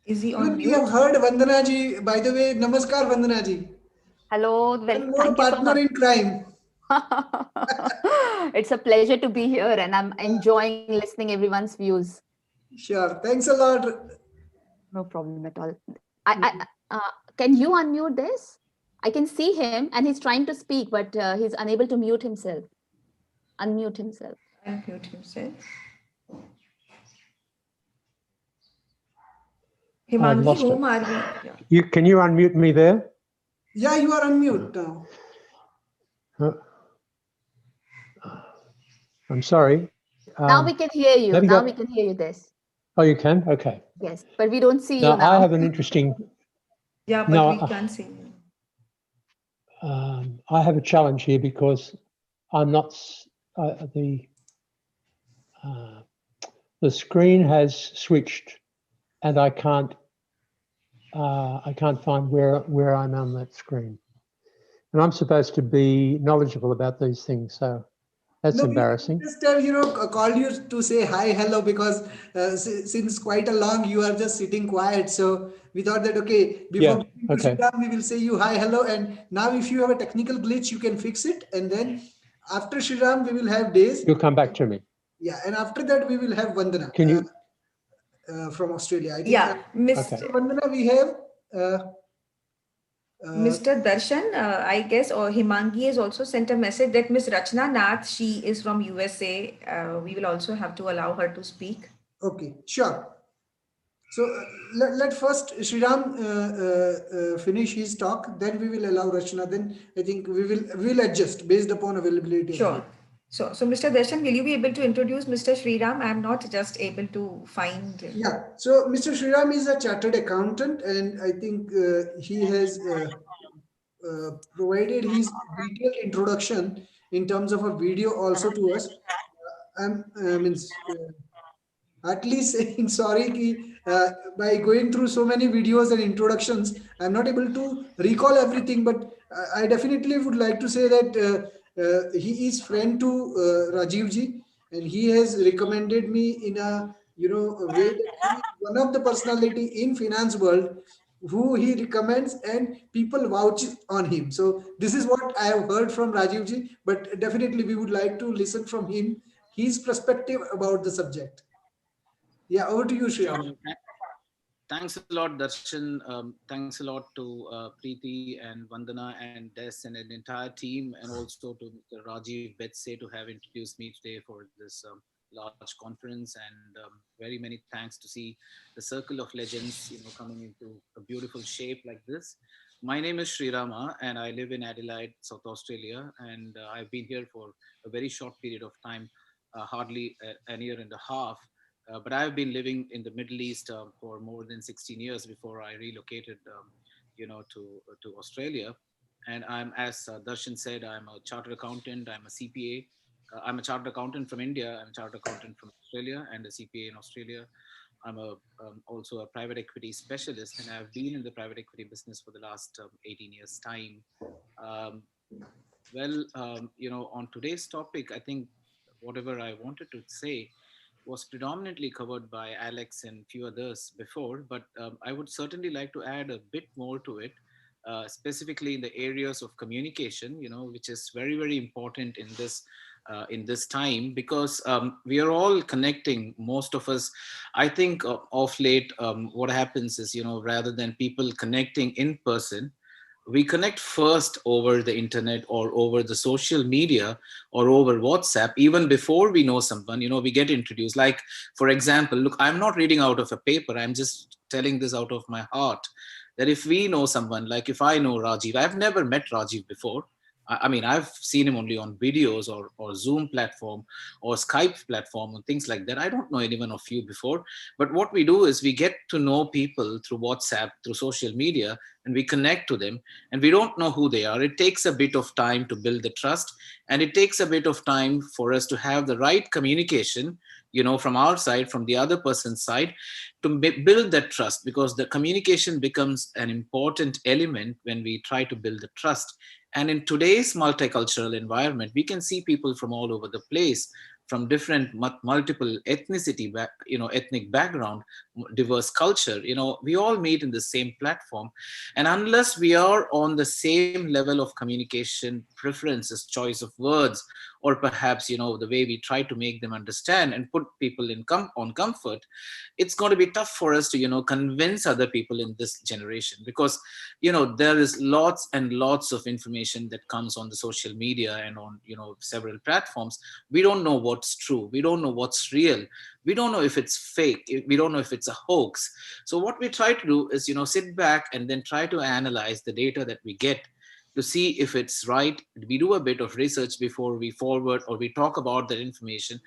Is he Even on we have mute? heard Vandana ji. By the way, Namaskar Vandana ji. Hello, One more thank you so partner much. in crime. It's a pleasure to be here, and I'm enjoying listening everyone's views. Sure. Thanks a lot. No problem at all. Can you unmute this? I can see him, and he's trying to speak, but he's unable to mute himself. Unmute himself. Unmute himself. I've Himangi, lost it. whom are we? Yeah. Can you unmute me there? Yeah, you are on mute now. I'm sorry. Now we can hear you. Maybe Now we can hear you this. Oh, you can? Okay. Yes, but we don't see you Now, I now. have an interesting. Yeah, but No, we can't see you. I have a challenge here because I'm not the screen has switched, and I can't find where I'm on that screen, and I'm supposed to be knowledgeable about these things, so that's No, we embarrassing. just have, called you to say hi, hello, because since quite a long you are just sitting quiet. So we thought that, okay, before Yeah. going to Okay. Shriram, we will say you hi, hello. And now if you have a technical glitch, you can fix it. And then after Shriram, we will have Days. You'll come back to me. Yeah. And after that, we will have Vandana Can you? from Australia. I think Yeah, Okay. Vandana, we have Mr. Darshan, I guess, or Himangi has also sent a message that Miss Rachna Nath, she is from USA. We will also have to allow her to speak. okay, sure. So let first Shriram finish his talk, then we will allow Rachna. Then I think we'll adjust based upon availability of Sure. both. So Mr. Darshan, will you be able to introduce Mr. Sriram? I'm not just able to find. Yeah. So Mr. Shriram is a chartered accountant, and I think he has provided his detailed introduction in terms of a video also to us. Means at least saying sorry ki, by going through so many videos and introductions, I'm not able to recall everything, but I definitely would like to say that he is friend to Rajiv ji, and he has recommended me in a way that he is one of the personality in finance world who he recommends and people vouch on him. So this is what I have heard from Rajiv ji, but definitely we would like to listen from him his perspective about the subject. Yeah, over to you, Sure. Sriram. Thanks a lot, Darshan. Thanks a lot to Preeti and Vandana and Des and an entire team, and also to Mr. Rajiv Betse to have introduced me today for this large conference. And very many thanks to see the circle of legends, coming into a beautiful shape like this. My name is Srirama, and I live in Adelaide, South Australia, and I've been here for a very short period of time, hardly an year and a half. But I've been living in the Middle East for more than 16 years before I relocated, to Australia. And I'm, as Darshan said, I'm a chartered accountant. I'm a CPA. I'm a chartered accountant from India. I'm a chartered accountant from Australia and a CPA in Australia. I'm also a private equity specialist, and I've been in the private equity business for the last 18 years' time. Um, on today's topic, I think whatever I wanted to say was predominantly covered by Alex and few others before, but I would certainly like to add a bit more to it, specifically in the areas of communication, which is very, very important in this time, because we are all connecting. Most of us, I think, of late, what happens is, rather than people connecting in person, we connect first over the internet or over the social media or over WhatsApp. Even before we know someone, we get introduced. Like, for example, look, I'm not reading out of a paper, I'm just telling this out of my heart, that if we know someone, like if I know Rajiv, I've never met Rajiv before. I mean, I've seen him only on videos or Zoom platform or Skype platform and things like that. I don't know anyone of you before. But what we do is we get to know people through WhatsApp, through social media, and we connect to them, and we don't know who they are. It takes a bit of time to build the trust, and it takes a bit of time for us to have the right communication, from our side, from the other person's side, to build that trust, because the communication becomes an important element when we try to build the trust. And in today's multicultural environment, we can see people from all over the place, from different multiple ethnic background, diverse culture. We all meet in the same platform, and unless we are on the same level of communication, preferences, choice of words, or perhaps the way we try to make them understand and put people on comfort, it's going to be tough for us to convince other people in this generation, because there is lots and lots of information that comes on the social media and on several platforms. We don't know what's true, we don't know what's real, we don't know if it's fake, we don't know if it's a hoax. So what we try to do is sit back and then try to analyze the data that we get to see if it's right. We do a bit of research before we forward or we talk about that information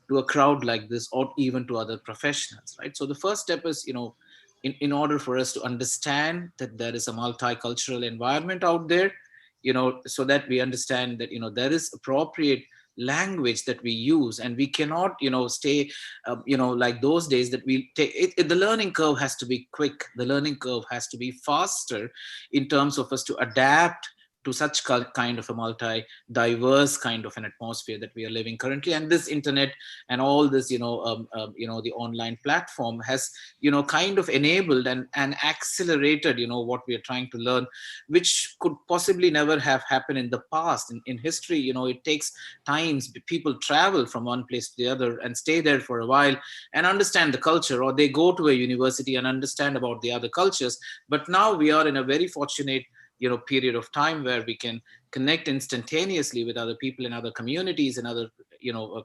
to a crowd like this, or even to other professionals, right? So the first step is, in order for us to understand that there is a multicultural environment out there, so that we understand that, there is appropriate language that we use, and we cannot, stay, like those days that we take the learning curve has to be quick. The learning curve has to be faster in terms of us to adapt to such kind of a multi-diverse kind of an atmosphere that we are living currently. And this internet and all this, the online platform has, kind of enabled and accelerated, what we are trying to learn, which could possibly never have happened in the past. In history, it takes times people travel from one place to the other and stay there for a while and understand the culture, or they go to a university and understand about the other cultures. But now we are in a very fortunate period of time where we can connect instantaneously with other people in other communities and other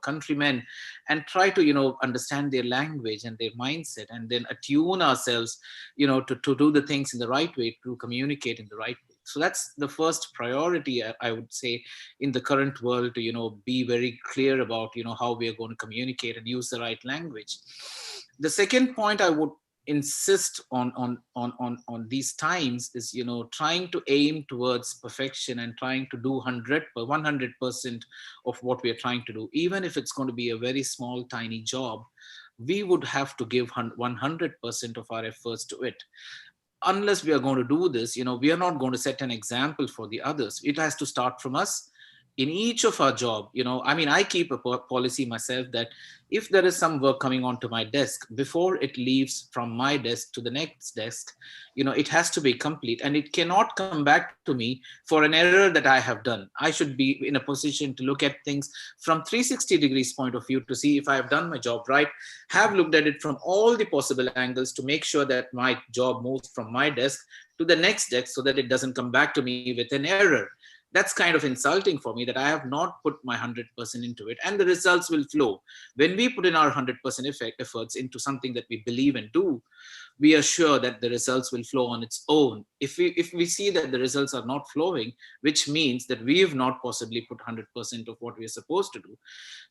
countrymen, and try to understand their language and their mindset, and then attune ourselves to do the things in the right way, to communicate in the right way. So that's the first priority, I would say, in the current world, to be very clear about how we are going to communicate and use the right language. The second point I would insist on these times is trying to aim towards perfection and trying to do 100% of what we are trying to do. Even if it's going to be a very small tiny job, we would have to give 100% of our efforts to it. Unless we are going to do this, we are not going to set an example for the others. It has to start from us in each of our job. I mean, I keep a policy myself that if there is some work coming onto my desk, before it leaves from my desk to the next desk, it has to be complete, and it cannot come back to me for an error that I have done. I should be in a position to look at things from 360 degrees point of view to see if I have done my job right, have looked at it from all the possible angles to make sure that my job moves from my desk to the next desk, so that it doesn't come back to me with an error. That's kind of insulting for me, that I have not put my 100% into it, and the results will flow. When we put in our 100% efforts into something that we believe and do, we are sure that the results will flow on its own. if we see that the results are not flowing, which means that we have not possibly put 100% of what we are supposed to do.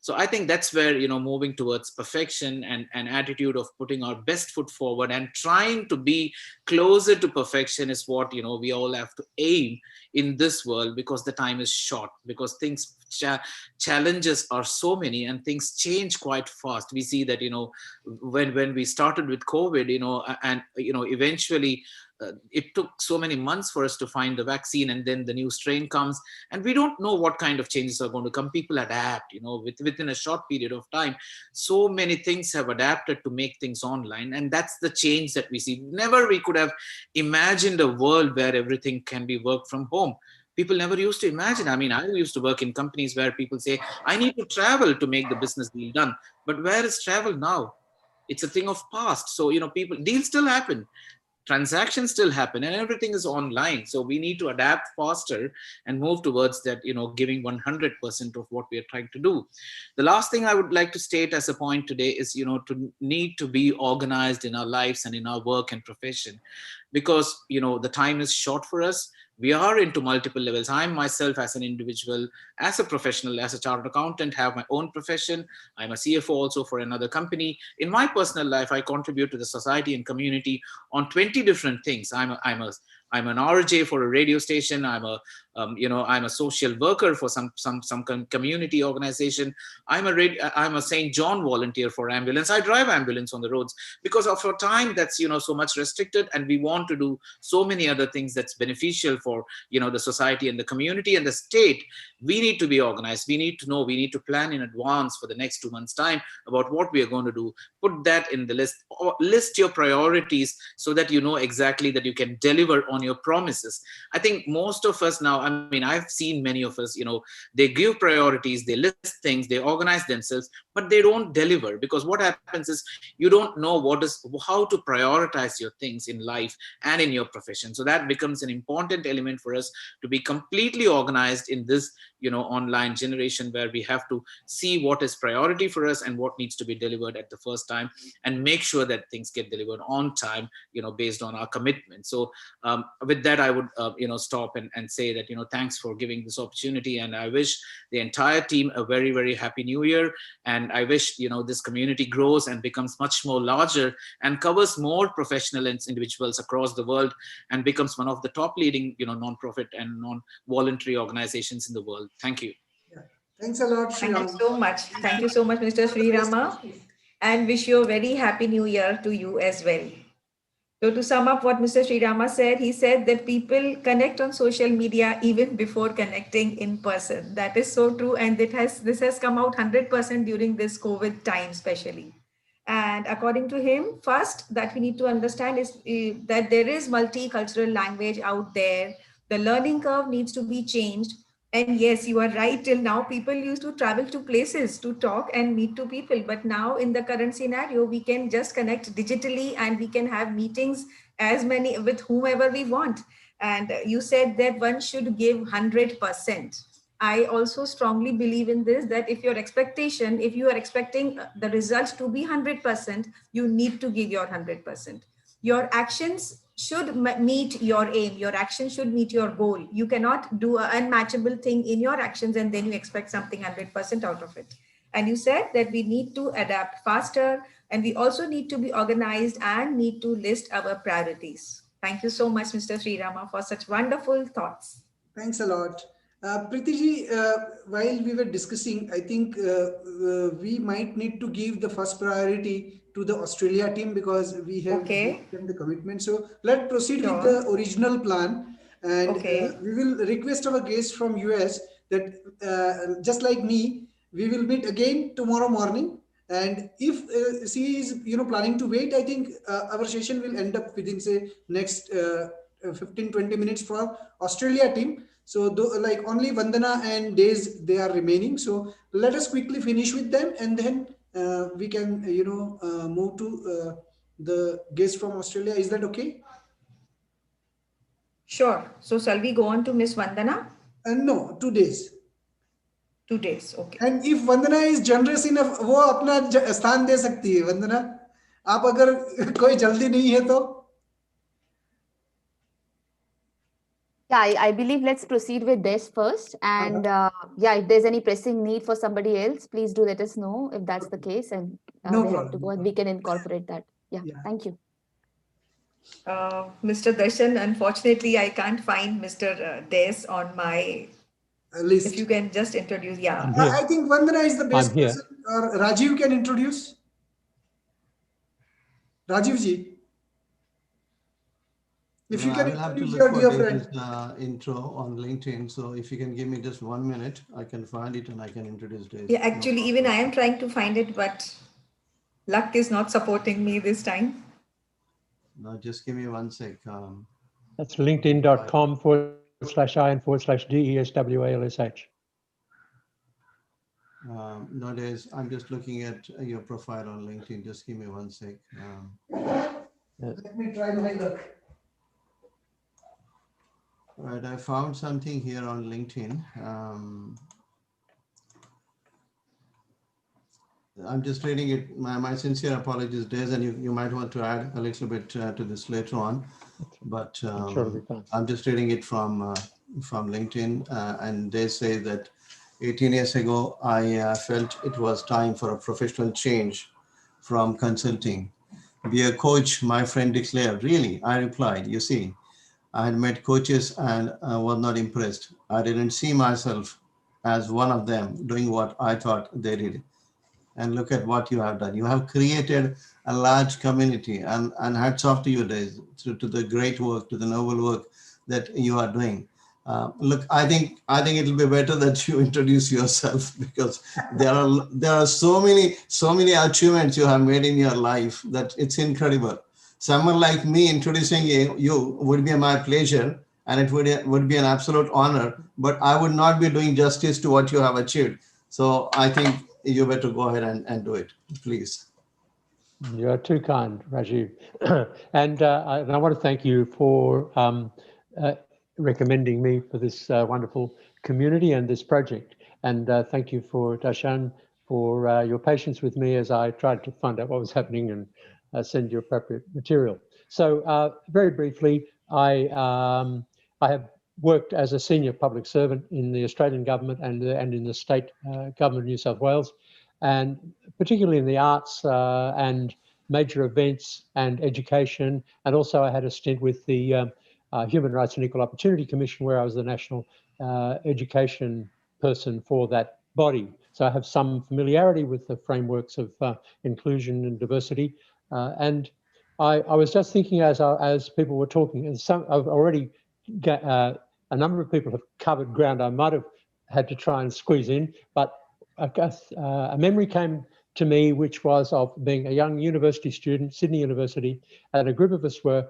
So I think that's where, moving towards perfection and an attitude of putting our best foot forward and trying to be closer to perfection is what, we all have to aim in this world, because the time is short, because things challenges are so many and things change quite fast. We see that, when we started with COVID, and eventually it took so many months for us to find the vaccine, and then the new strain comes, and we don't know what kind of changes are going to come. People adapt, within a short period of time. So many things have adapted to make things online, and that's the change that we see. Never we could have imagined a world where everything can be worked from home. People never used to imagine. I mean, I used to work in companies where people say, I need to travel to make the business deal done. But where is travel now? It's a thing of past. So, people, deals still happen, transactions still happen, and everything is online. So we need to adapt faster and move towards that, giving 100% of what we are trying to do. The last thing I would like to state as a point today is, to need to be organized in our lives and in our work and profession, because the time is short for us. We are into multiple levels. I myself, as an individual, as a professional, as a chartered accountant, have my own profession. I'm a CFO also for another company. In my personal life, I contribute to the society and community on 20 different things. I'm an RJ for a radio station. I'm a social worker for some community organization. I'm a St. John volunteer for ambulance. I drive ambulance on the roads because of our time that's so much restricted, and we want to do so many other things that's beneficial for the society and the community and the state. We need to be organized. We need to know. We need to plan in advance for the next 2 months' time about what we are going to do. Put that in the list, or list your priorities so that you know exactly that you can deliver on your promises. I think most of us now, I mean, I've seen many of us, they give priorities, they list things, they organize themselves, but they don't deliver, because what happens is you don't know how to prioritize your things in life and in your profession. So that becomes an important element for us to be completely organized in this online generation, where we have to see what is priority for us and what needs to be delivered at the first time, and make sure that things get delivered on time, based on our commitment. So with that, I would stop and say that thanks for giving this opportunity, and I wish the entire team a very, very happy new year. And I wish this community grows and becomes much more larger and covers more professional individuals across the world, and becomes one of the top leading non-profit and non-voluntary organizations in the world. Thank you. Yeah. Thanks a lot, Thank you Sriram. so much. Thank you so much, Mr. Sri Rama, and wish you a very happy new year to you as well. So to sum up what Mr. Sri Rama said, he said that people connect on social media even before connecting in person. That is so true, and this has come out 100% during this COVID time, especially. And according to him, first that we need to understand is that there is multicultural language out there. The learning curve needs to be changed. And yes, you are right. Till now, people used to travel to places to talk and meet to people. But now, in the current scenario, we can just connect digitally, and we can have meetings as many with whomever we want. And you said that one should give 100%. I also strongly believe in this, that if you are expecting the results to be 100%, you need to give your 100%. Your actions should meet your aim. Your action should meet your goal. You cannot do an unmatchable thing in your actions and then you expect something 100% out of it. And you said that we need to adapt faster, and we also need to be organized and need to list our priorities. Thank you so much, Mr. Sri Rama, for such wonderful thoughts. Thanks a lot. Preeti ji, while we were discussing, I think we might need to give the first priority to the Australia team because we have Okay. given the commitment. So let's proceed with Sure. the original plan. And Okay. we will request our guest from US that just like me, we will meet again tomorrow morning. And if she is planning to wait, I think our session will end up within say next 15-20 minutes for Australia team. So like only Vandana and Days they are remaining. So let us quickly finish with them, and then we can move to the guest from Australia. Is that okay? Sure. So shall we go on to Miss Vandana? No, 2 days. 2 days. Okay. And if Vandana is generous enough, वो अपना स्थान दे सकती है वंदना. आप अगर कोई जल्दी नहीं है तो Yeah, I believe let's proceed with this first. And yeah, if there's any pressing need for somebody else, please do let us know if that's the case. And No they have to problem. go and we can incorporate that. Yeah, Yeah. thank you. Mr. Darshan, unfortunately, I can't find Mr. Des on my. If you List. can just introduce, yeah. I'm here. I think Vandana is the I'm best here. person, or Rajiv can introduce. Rajiv ji, if you No, I can will have to introduce look your for dear David's friend. intro on LinkedIn. So if you can give me just 1 minute, I can find it and I can introduce Dave. Yeah, No actually, even problem. I am trying to find it, but luck is not supporting me this time. No, just give me 1 sec. That's linkedin.com/in/DESWALSH. Nowadays, I'm just looking at your profile on LinkedIn. Just give me 1 sec. Let me try my luck. Right, I found something here on LinkedIn. I'm just reading it. My sincere apologies, Des, and you might want to add a little bit to this later on. But I'm sure it'll be fine. I'm just reading it from LinkedIn, and they say that 18 years ago, I felt it was time for a professional change from consulting. Be a coach, my friend declared. Really? I replied, you see, I had met coaches and was not impressed. I didn't see myself as one of them doing what I thought they did. And look at what you have done. You have created a large community, and hats off to you, Days, to the great work, to the noble work that you are doing. Look, I think it'll be better that you introduce yourself because there are so many achievements you have made in your life that it's incredible. Someone like me introducing you would be my pleasure, and it would be an absolute honor. But I would not be doing justice to what you have achieved. So I think you better go ahead and do it, please. You are too kind, Rajiv. And I want to thank you for recommending me for this wonderful community and this project. And thank you for Darshan for your patience with me as I tried to find out what was happening and send you appropriate material. So very briefly, I have worked as a senior public servant in the Australian government and in the state government of New South Wales, and particularly in the arts and major events and education. And also I had a stint with the Human Rights and Equal Opportunity Commission, where I was the national education person for that body. So I have some familiarity with the frameworks of inclusion and diversity. And I was just thinking as people were talking, and I've already got, a number of people have covered ground I might have had to try and squeeze in, but a memory came to me, which was of being a young university student, Sydney University, and a group of us were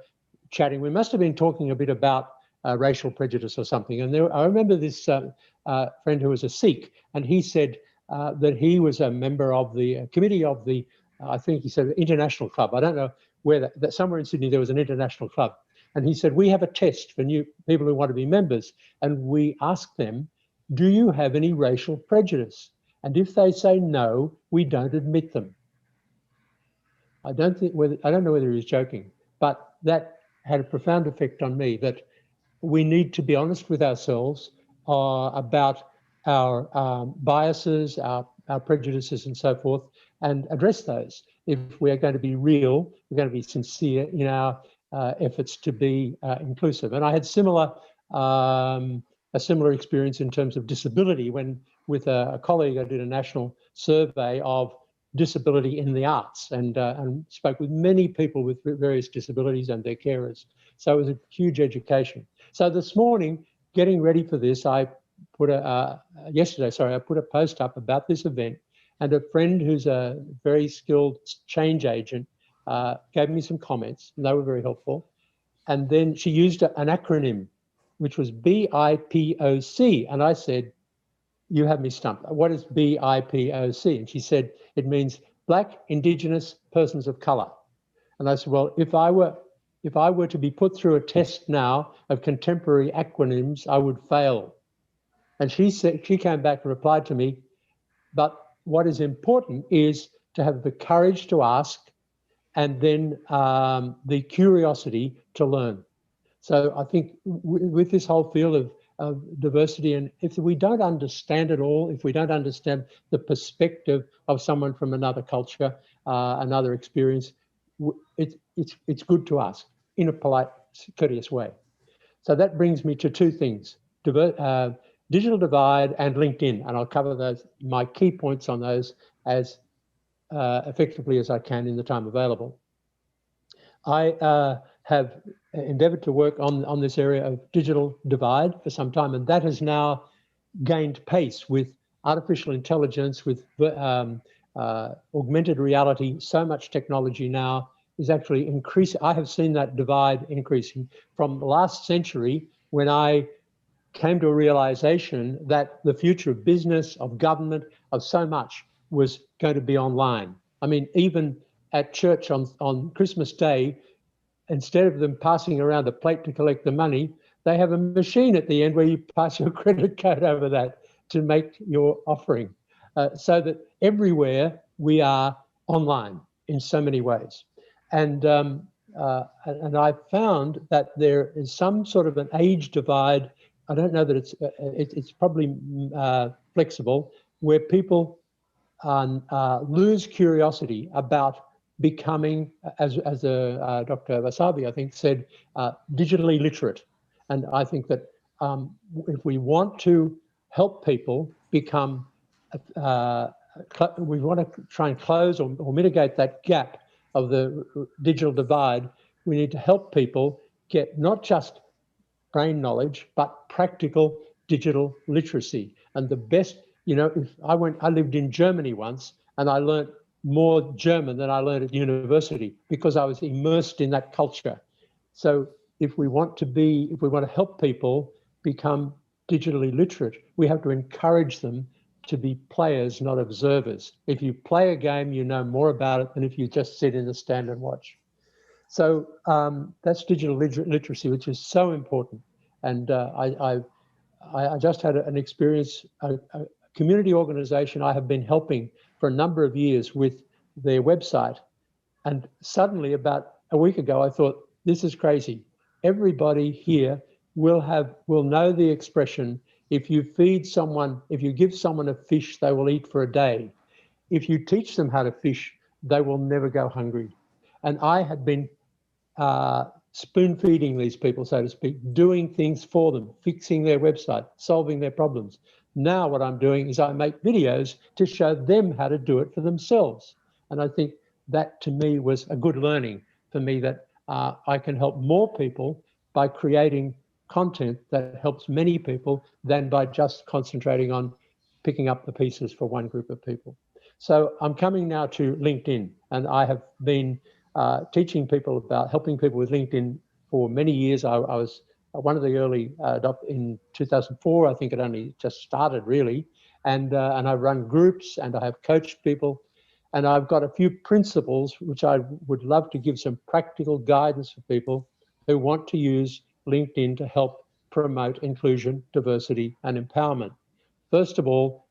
chatting. We must have been talking a bit about racial prejudice or something. And I remember this friend who was a Sikh, and he said that he was a member of the committee of the, I think he said, International Club. I don't know where that somewhere in Sydney there was an international club. And he said, we have a test for new people who want to be members. And we ask them, do you have any racial prejudice? And if they say no, we don't admit them. I don't know whether he was joking, but that had a profound effect on me, that we need to be honest with ourselves about our biases, our prejudices and so forth, and address those. If we are going to be real, we're going to be sincere in our efforts to be inclusive. And I had a similar experience in terms of disability when with a colleague I did a national survey of disability in the arts and spoke with many people with various disabilities and their carers. So it was a huge education. So this morning, getting ready for this, I put I put a post up about this event, and a friend who's a very skilled change agent gave me some comments, and they were very helpful. And then she used an acronym, which was BIPOC, and I said, you have me stumped. What is BIPOC? And she said, it means Black, Indigenous, Persons of Colour. And I said, well, if I were to be put through a test now of contemporary acronyms, I would fail. And she came back and replied to me, but what is important is to have the courage to ask and then the curiosity to learn. So I think with this whole field of diversity, and if we don't understand it all, if we don't understand the perspective of someone from another culture, another experience, it's good to ask in a polite, courteous way. So that brings me to two things: digital divide and LinkedIn, and I'll cover those, my key points on those as effectively as I can in the time available. I have endeavored to work on this area of digital divide for some time, and that has now gained pace with artificial intelligence, with augmented reality. So much technology now is actually increasing. I have seen that divide increasing from the last century, when I came to a realization that the future of business, of government, of so much was going to be online. I mean, even at church on Christmas Day, instead of them passing around a plate to collect the money, they have a machine at the end where you pass your credit card over that to make your offering. So that everywhere we are online in so many ways. And I found that there is some sort of an age divide. I don't know that it's probably flexible, where people lose curiosity about becoming, as Dr. Wasabi, I think, said, digitally literate. And I think that if we want to help people become, we want to try and close or mitigate that gap of the digital divide, we need to help people get not just brain knowledge, but practical digital literacy. And the best, you know, if I lived in Germany once, and I learned more German than I learned at university because I was immersed in that culture. So if we want to help people become digitally literate, we have to encourage them to be players, not observers. If you play a game, you know more about it than if you just sit in the stand and watch. So that's digital literacy, which is so important. And I just had an experience, a community organization I have been helping for a number of years with their website. And suddenly, about a week ago, I thought, this is crazy. Everybody here will know the expression, if you give someone a fish, they will eat for a day. If you teach them how to fish, they will never go hungry. And I had been spoon feeding these people, so to speak, doing things for them, fixing their website, solving their problems. Now what I'm doing is I make videos to show them how to do it for themselves. And I think that to me was a good learning for me, that I can help more people by creating content that helps many people than by just concentrating on picking up the pieces for one group of people. So I'm coming now to LinkedIn, and I have been teaching people about helping people with LinkedIn for many years. I was one of the early in 2004. I think it only just started really, and I run groups and I have coached people, and I've got a few principles which I would love to give some practical guidance for people who want to use LinkedIn to help promote inclusion, diversity, and empowerment. First of all,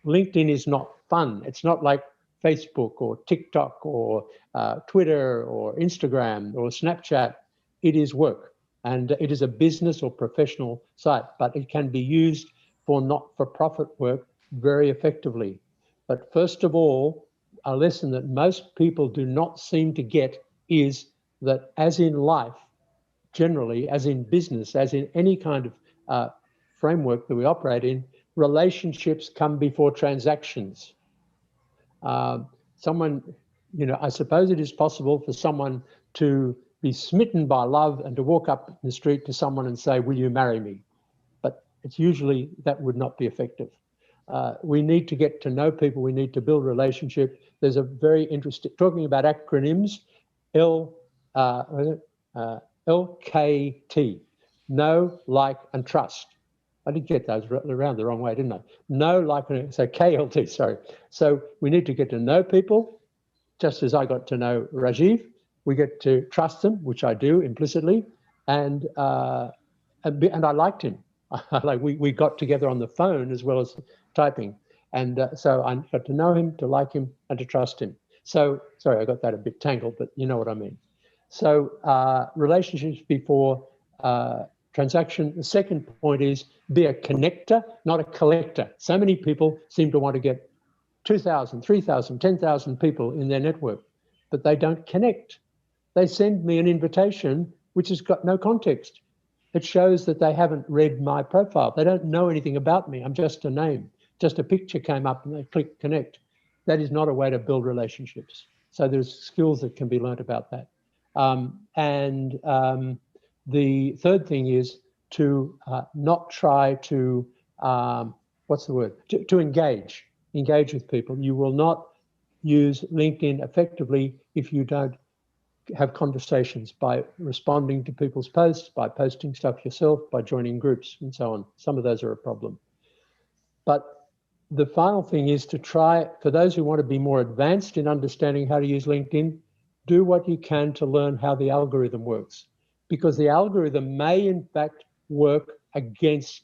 LinkedIn is not fun. It's not like Facebook or TikTok or Twitter or Instagram or Snapchat. It is work, and it is a business or professional site, but it can be used for not-for-profit work very effectively. But first of all, a lesson that most people do not seem to get is that, as in life, generally, as in business, as in any kind of framework that we operate in, relationships come before transactions. I suppose it is possible for someone to be smitten by love and to walk up the street to someone and say, will you marry me? But it's usually that would not be effective. We need to get to know people. We need to build relationship. There's a very interesting, talking about acronyms, LKT, know, like, and trust. I did get those around the wrong way, didn't I? Know, like, so KLT, sorry. So we need to get to know people, just as I got to know Rajiv. We get to trust them, which I do implicitly, and I liked him. Like we got together on the phone as well as typing, and so I got to know him, to like him, and to trust him. So sorry, I got that a bit tangled, but you know what I mean. So relationships before transaction. The second point is be a connector, not a collector. So many people seem to want to get 2,000, 3,000, 10,000 people in their network, but they don't connect. They send me an invitation which has got no context. It shows that they haven't read my profile. They don't know anything about me. I'm just a name. Just a picture came up and they click connect. That is not a way to build relationships. So there's skills that can be learnt about that. The third thing is to not try to, what's the word? To engage with people. You will not use LinkedIn effectively if you don't have conversations by responding to people's posts, by posting stuff yourself, by joining groups and so on. Some of those are a problem. But the final thing is to try, for those who want to be more advanced in understanding how to use LinkedIn, do what you can to learn how the algorithm works, because the algorithm may in fact work against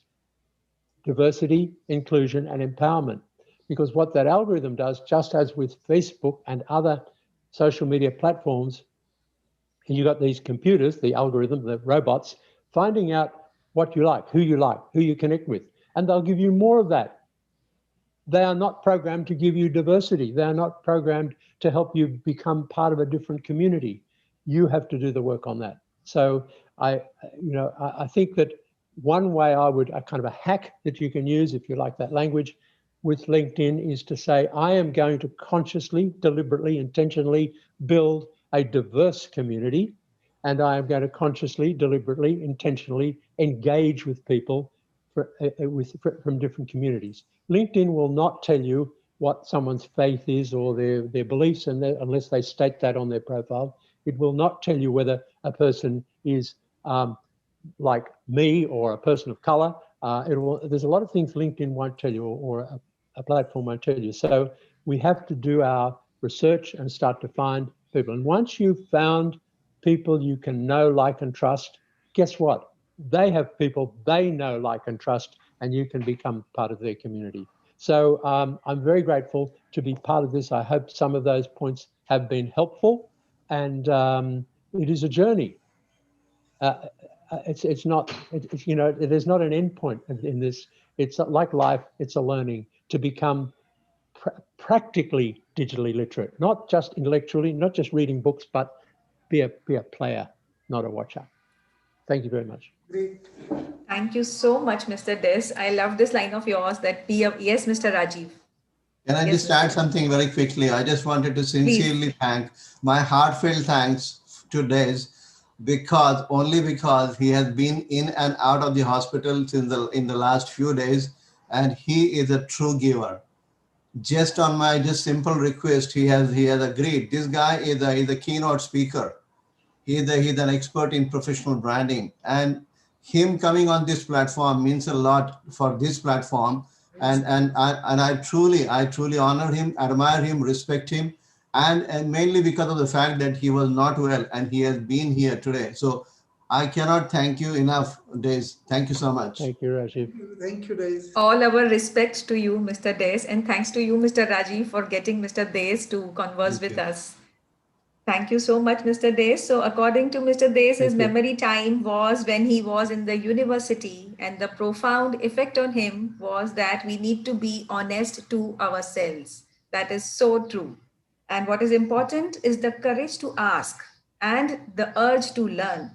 diversity, inclusion, and empowerment. Because what that algorithm does, just as with Facebook and other social media platforms, you got these computers, the algorithm, the robots, finding out what you like, who you connect with, and they'll give you more of that. They are not programmed to give you diversity. They are not programmed to help you become part of a different community. You have to do the work on that. So I think that one way a kind of a hack that you can use, if you like that language, with LinkedIn is to say, I am going to consciously, deliberately, intentionally build a diverse community, and I am going to consciously, deliberately, intentionally engage with people from different communities. LinkedIn will not tell you what someone's faith is or their beliefs, unless they state that on their profile. It will not tell you whether a person is like me or a person of color. There's a lot of things LinkedIn won't tell you, or a platform won't tell you. So we have to do our research and start to find people. And once you've found people you can know, like, and trust, guess what? They have people they know, like, and trust, and you can become part of their community. So I'm very grateful to be part of this. I hope some of those points have been helpful, and it is a journey. There's not an end point in this. It's like life, it's a learning to become practically digitally literate, not just intellectually, not just reading books, but be a player, not a watcher. Thank you very much. Great. Thank you so much, Mr. Des. I love this line of yours that yes, Mr. Rajiv. Can I Yes, just add something very quickly? I just wanted to sincerely thank my heartfelt thanks to Des, only because he has been in and out of the hospital in the last few days, and he is a true giver. Just on my simple request, he has agreed. This guy is a keynote speaker. He's an expert in professional branding, and him coming on this platform means a lot for this platform. And I truly honor him, admire him, respect him, and mainly because of the fact that he was not well and he has been here today. So I cannot thank you enough, Des. Thank you so much. Thank you, Rajiv. Thank you, Des. All our respect to you, Mr. Des, and thanks to you, Mr. Rajiv, for getting Mr. Des to converse with us. Thank you so much, Mr. Des. So according to Mr. Des, his memory time was when he was in the university, and the profound effect on him was that we need to be honest to ourselves. That is so true. And what is important is the courage to ask and the urge to learn.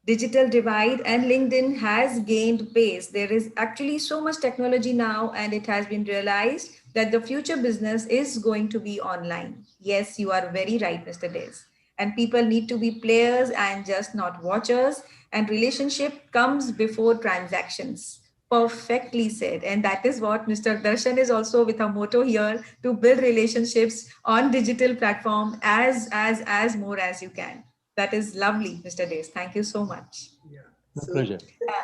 Digital divide and LinkedIn has gained pace. There is actually so much technology now, and it has been realized that the future business is going to be online. Yes, you are very right, Mr. Des. And people need to be players and just not watchers. And relationship comes before transactions. Perfectly said. And that is what Mr. Darshan is also with a motto here, to build relationships on digital platform as more as you can. That is lovely, Mr. Des. Thank you so much. Yeah. So, pleasure.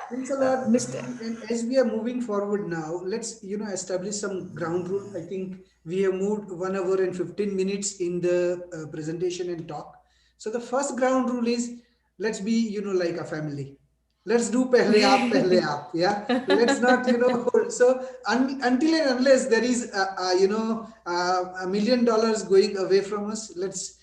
Thanks a lot, Mr. And as we are moving forward now, let's establish some ground rule. I think we have moved 1 hour and 15 minutes in the presentation and talk. So the first ground rule is, let's be like a family. Let's do pehle aap, yeah. Let's not hold. So until and unless there is $1 million going away from us, let's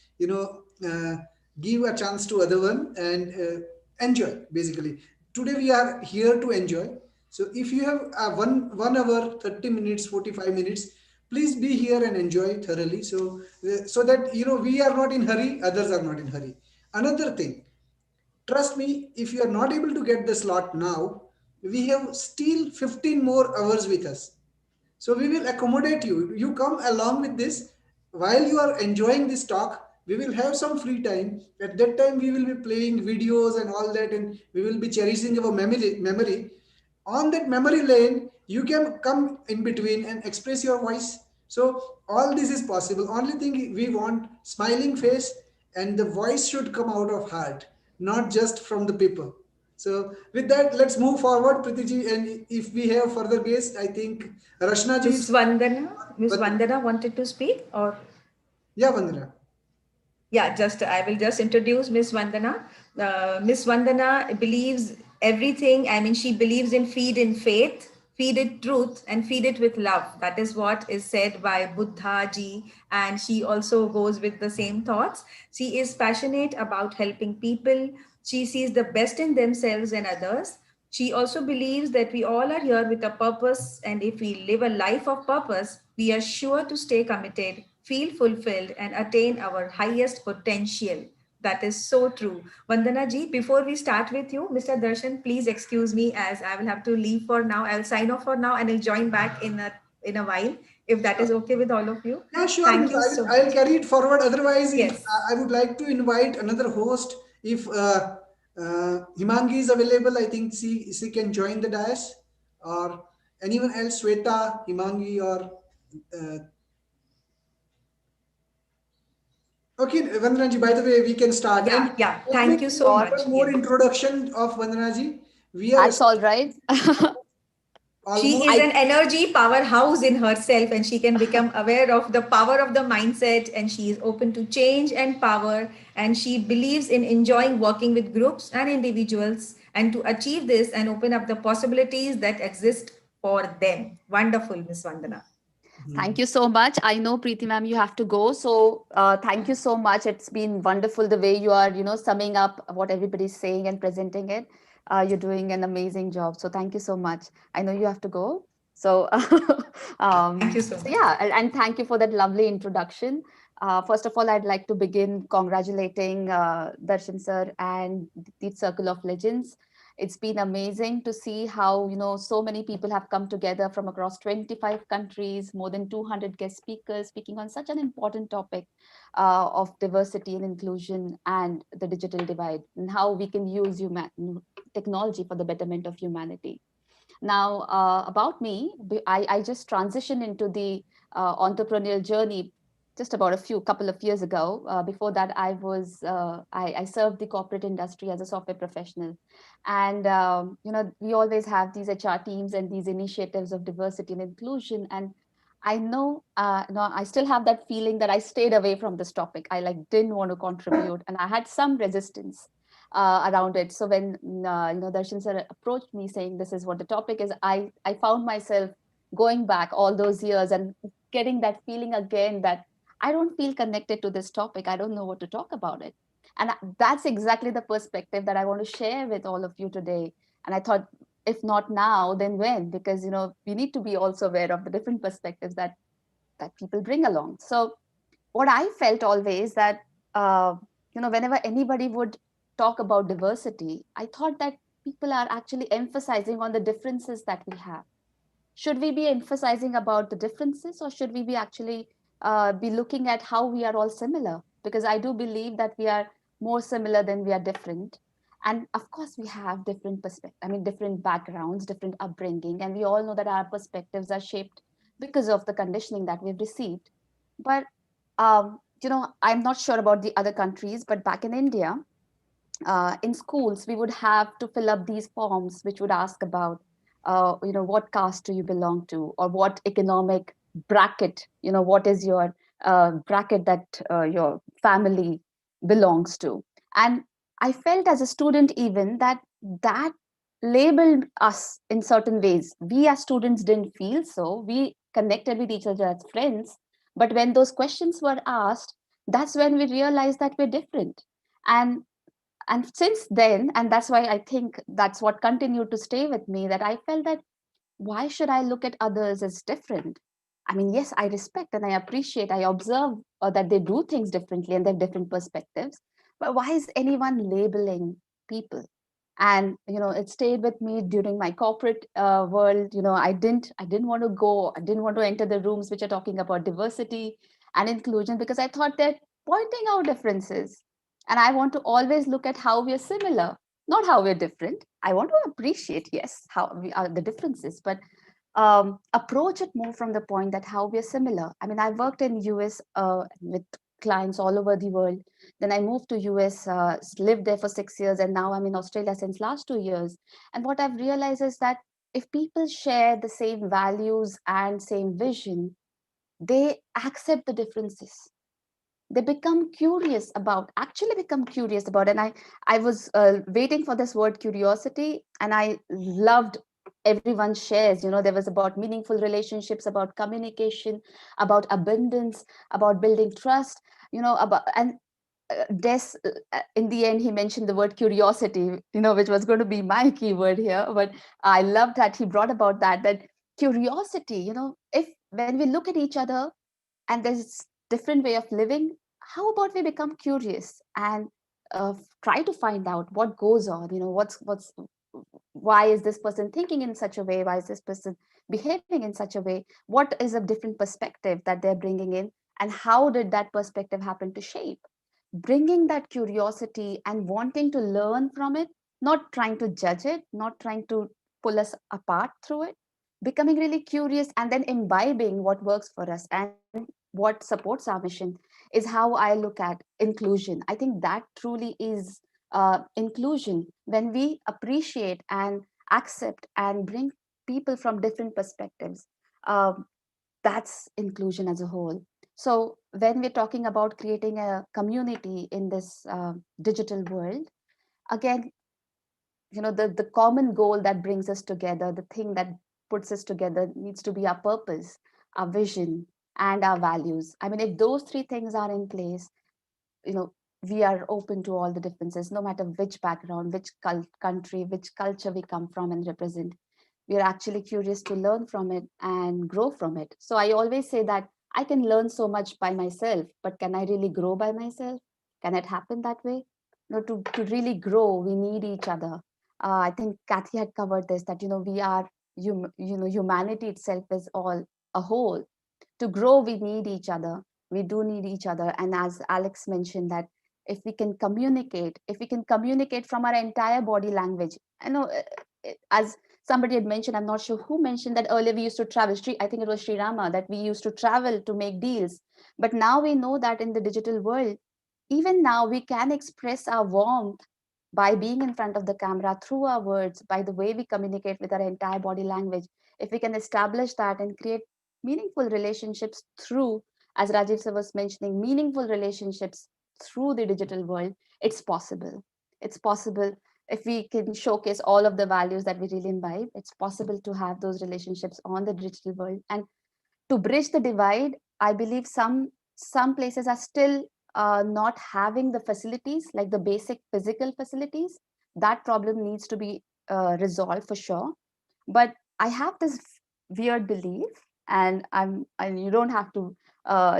give a chance to other one, and enjoy. Basically, today we are here to enjoy. So if you have 1 hour 30 minutes 45 minutes, please be here and enjoy thoroughly. So so that we are not in hurry, others are not in hurry. Another thing, trust me, if you are not able to get the slot now, we have still 15 more hours with us. So we will accommodate you. You come along with this. While you are enjoying this talk, we will have some free time. At that time, we will be playing videos and all that, and we will be cherishing our memory. On that memory lane, you can come in between and express your voice. So all this is possible. Only thing we want, smiling face, and the voice should come out of heart, not just from the people. So with that, let's move forward, Pritiji. And if we have further guests, I think Rashna ji. Miss Vandana wanted to speak, or Yeah, Vandana. yeah, I will just introduce Miss Vandana. Miss Vandana believes everything. I mean, she believes in feed in faith, feed it truth, and feed it with love. That is what is said by Buddha ji, and she also goes with the same thoughts. She is passionate about helping people. She sees the best in themselves and others. She also believes that we all are here with a purpose, and if we live a life of purpose, we are sure to stay committed, feel fulfilled, and attain our highest potential. That is so true. Vandana ji, before we start with you, Mr. Darshan, please excuse me as I will have to leave for now. I will sign off for now and I'll join back in a while, if that is Sure. okay with all of you. Yeah, sure, Thank miss. you so I'll much. carry it forward. Otherwise, if Yes. I would like to invite another host, if Himangi is available, I think she can join the dais, or anyone else, Sweta, Himangi, or okay, Vandanaji. By the way, we can start. And Yeah. let me Thank you give so Sure. much. one more Yeah. introduction of Vandanaji. We are That's all right. She almost. is I an energy powerhouse in herself, and she can become aware of the power of the mindset, and she is open to change and power, and she believes in enjoying working with groups and individuals and to achieve this and open up the possibilities that exist for them. Wonderful, Miss Vandana. Thank you so much. I know, Preeti ma'am, you have to go. So thank you so much. It's been wonderful the way you are, summing up what everybody's saying and presenting it. You're doing an amazing job. So thank you so much. I know you have to go. So, Thank you so so much. yeah, and thank you for that lovely introduction. First of all, I'd like to begin congratulating Darshan sir and the Circle of Legends. It's been amazing to see how so many people have come together from across 25 countries, more than 200 guest speakers speaking on such an important topic of diversity and inclusion and the digital divide, and how we can use technology for the betterment of humanity. Now, about me, I just transitioned into the entrepreneurial journey just about a couple of years ago. Before that, I served the corporate industry as a software professional, and we always have these HR teams and these initiatives of diversity and inclusion. And I know, I still have that feeling that I stayed away from this topic. I didn't want to contribute, and I had some resistance around it. So when Darshan sir approached me saying this is what the topic is, I found myself going back all those years and getting that feeling again that I don't feel connected to this topic. I don't know what to talk about it. And that's exactly the perspective that I want to share with all of you today. And I thought, if not now, then when? Because we need to be also aware of the different perspectives that people bring along. So what I felt always that whenever anybody would talk about diversity, I thought that people are actually emphasizing on the differences that we have. Should we be emphasizing about the differences, or should we be actually be looking at how we are all similar? Because I do believe that we are more similar than we are different. And of course, we have different perspectives, I mean, different backgrounds, different upbringing. And we all know that our perspectives are shaped because of the conditioning that we've received. But, I'm not sure about the other countries, but back in India, in schools, we would have to fill up these forms, which would ask about, what caste do you belong to, or what economic bracket, what is your bracket that your family belongs to. And I felt as a student even that labeled us in certain ways. We as students didn't feel so. We connected with each other as friends. But when those questions were asked, that's when we realized that we're different. And And since then, and that's why I think that's what continued to stay with me, that I felt that why should I look at others as different? I mean, yes, I respect and I appreciate, I observe that they do things differently and they have different perspectives. But why is anyone labeling people? And it stayed with me during my corporate world. I didn't want to go. I didn't want to enter the rooms which are talking about diversity and inclusion, because I thought they're pointing out differences, and I want to always look at how we are similar, not how we're different. I want to appreciate, yes, how we are the differences, but approach it more from the point that how we are similar. I mean, I worked in US with clients all over the world. Then I moved to US, lived there for 6 years, and now I'm in Australia since last 2 years. And what I've realized is that if people share the same values and same vision, they accept the differences. They become curious about. And I was waiting for this word curiosity, and I loved everyone shares. There was about meaningful relationships, about communication, about abundance, about building trust, about, and Des, in the end, he mentioned the word curiosity, which was going to be my keyword here. But I love that he brought about that curiosity, if when we look at each other and there's different way of living, how about we become curious and try to find out what goes on, what's why is this person thinking in such a way, why is this person behaving in such a way, what is a different perspective that they're bringing in, and how did that perspective happen to shape, bringing that curiosity and wanting to learn from it, not trying to judge it, not trying to pull us apart through it, becoming really curious and then imbibing what works for us and what supports our mission, is how I look at inclusion. I think that truly is inclusion, when we appreciate and accept and bring people from different perspectives. Um, that's inclusion as a whole. So when we're talking about creating a community in this digital world, again, the common goal that brings us together, the thing that puts us together, needs to be our purpose, our vision, and our values. I mean, if those three things are in place, you know we are open to all the differences, no matter which background, which country, which culture we come from and represent. We are actually curious to learn from it and grow from it. So I always say that I can learn so much by myself, but can I really grow by myself? Can it happen that way? No, to really grow, we need each other. I think Kathy had covered this, that we are humanity itself is all a whole. To grow, we need each other. We do need each other. And as Alex mentioned, that if we can communicate from our entire body language. I know, as somebody had mentioned, I'm not sure who mentioned that earlier, we used to travel. I think it was Sri Rama, that we used to travel to make deals. But now we know that in the digital world, even now we can express our warmth by being in front of the camera, through our words, by the way we communicate with our entire body language. If we can establish that and create meaningful relationships through, as Rajiv sir was mentioning, meaningful relationships through the digital world, it's possible. It's possible. If we can showcase all of the values that we really imbibe, it's possible to have those relationships on the digital world. And to bridge the divide, I believe some places are still not having the facilities, like the basic physical facilities. That problem needs to be resolved for sure. But I have this weird belief, and you don't have to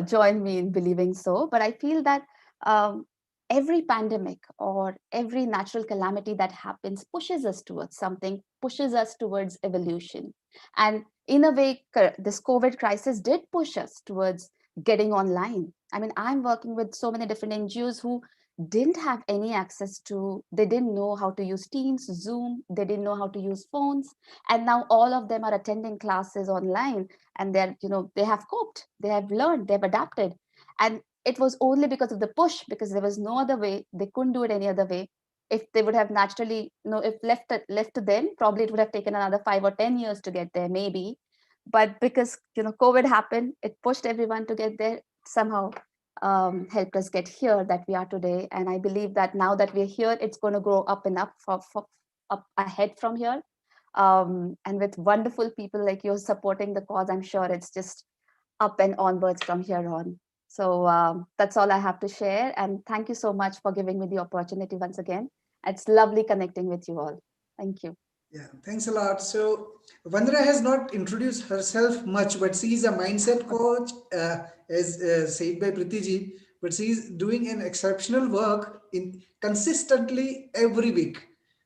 join me in believing so, but I feel that um, every pandemic or every natural calamity that happens pushes us towards something, pushes us towards evolution. And in a way, this COVID crisis did push us towards getting online. I mean, I'm working with so many different NGOs who didn't have any access to, they didn't know how to use Teams, Zoom, they didn't know how to use phones. And now all of them are attending classes online, and they have coped, they have learned, they've adapted. And it was only because of the push, because there was no other way, they couldn't do it any other way. If they would have naturally, if left to them, probably it would have taken another 5 or 10 years to get there, maybe. But because COVID happened, it pushed everyone to get there somehow. Helped us get here that we are today. And I believe that now that we're here, it's going to grow up and up, up ahead from here. And with wonderful people like you supporting the cause, I'm sure it's just up and onwards from here on. So that's all I have to share. And thank you so much for giving me the opportunity once again. It's lovely connecting with you all. Thank you. Yeah, thanks a lot. So Vandana has not introduced herself much, but she is a mindset coach, as said by Pritiji. But she is doing an exceptional work in consistently every week.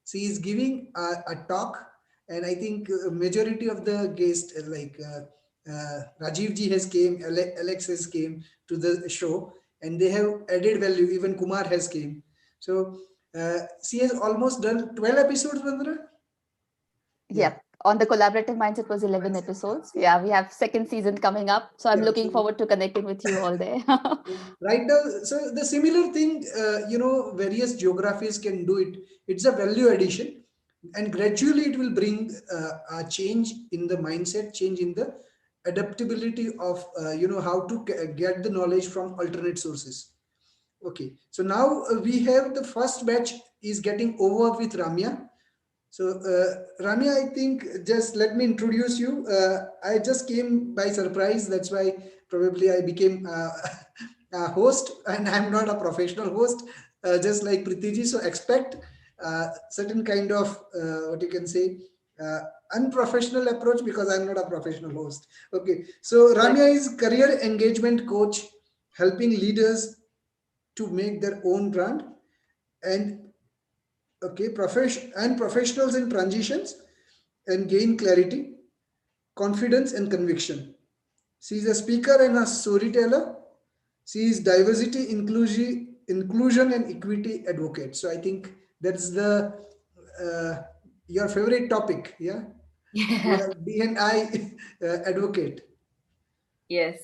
She is giving a talk, and I think majority of the guests Rajiv ji has came, Alex has came to the show, and they have added value. Even Kumar has came. So she has almost done 12 episodes, Vandana. Yeah. Yep. On the collaborative mindset was 11 episodes. Yeah, we have second season coming up. So I'm Yeah. looking forward to connecting with you all there. Right now, so the similar thing, various geographies can do it. It's a value addition, and gradually it will bring a change in the mindset, change in the adaptability of, how to get the knowledge from alternate sources. Okay. So now we have the first batch is getting over with Ramya. So, Ramya, I think just let me introduce you. I just came by surprise. That's why probably I became a host, and I'm not a professional host, just like Pritiji. So, expect certain kind of what you can say unprofessional approach because I'm not a professional host. Okay. So, Ramya is career engagement coach, helping leaders to make their own brand and okay professionals in transitions and gain clarity, confidence, and conviction. She is a speaker and a storyteller. She is diversity, inclusion, and equity advocate. So I think that's the your favorite topic, yeah. You Yeah. are D&I advocate. Yes.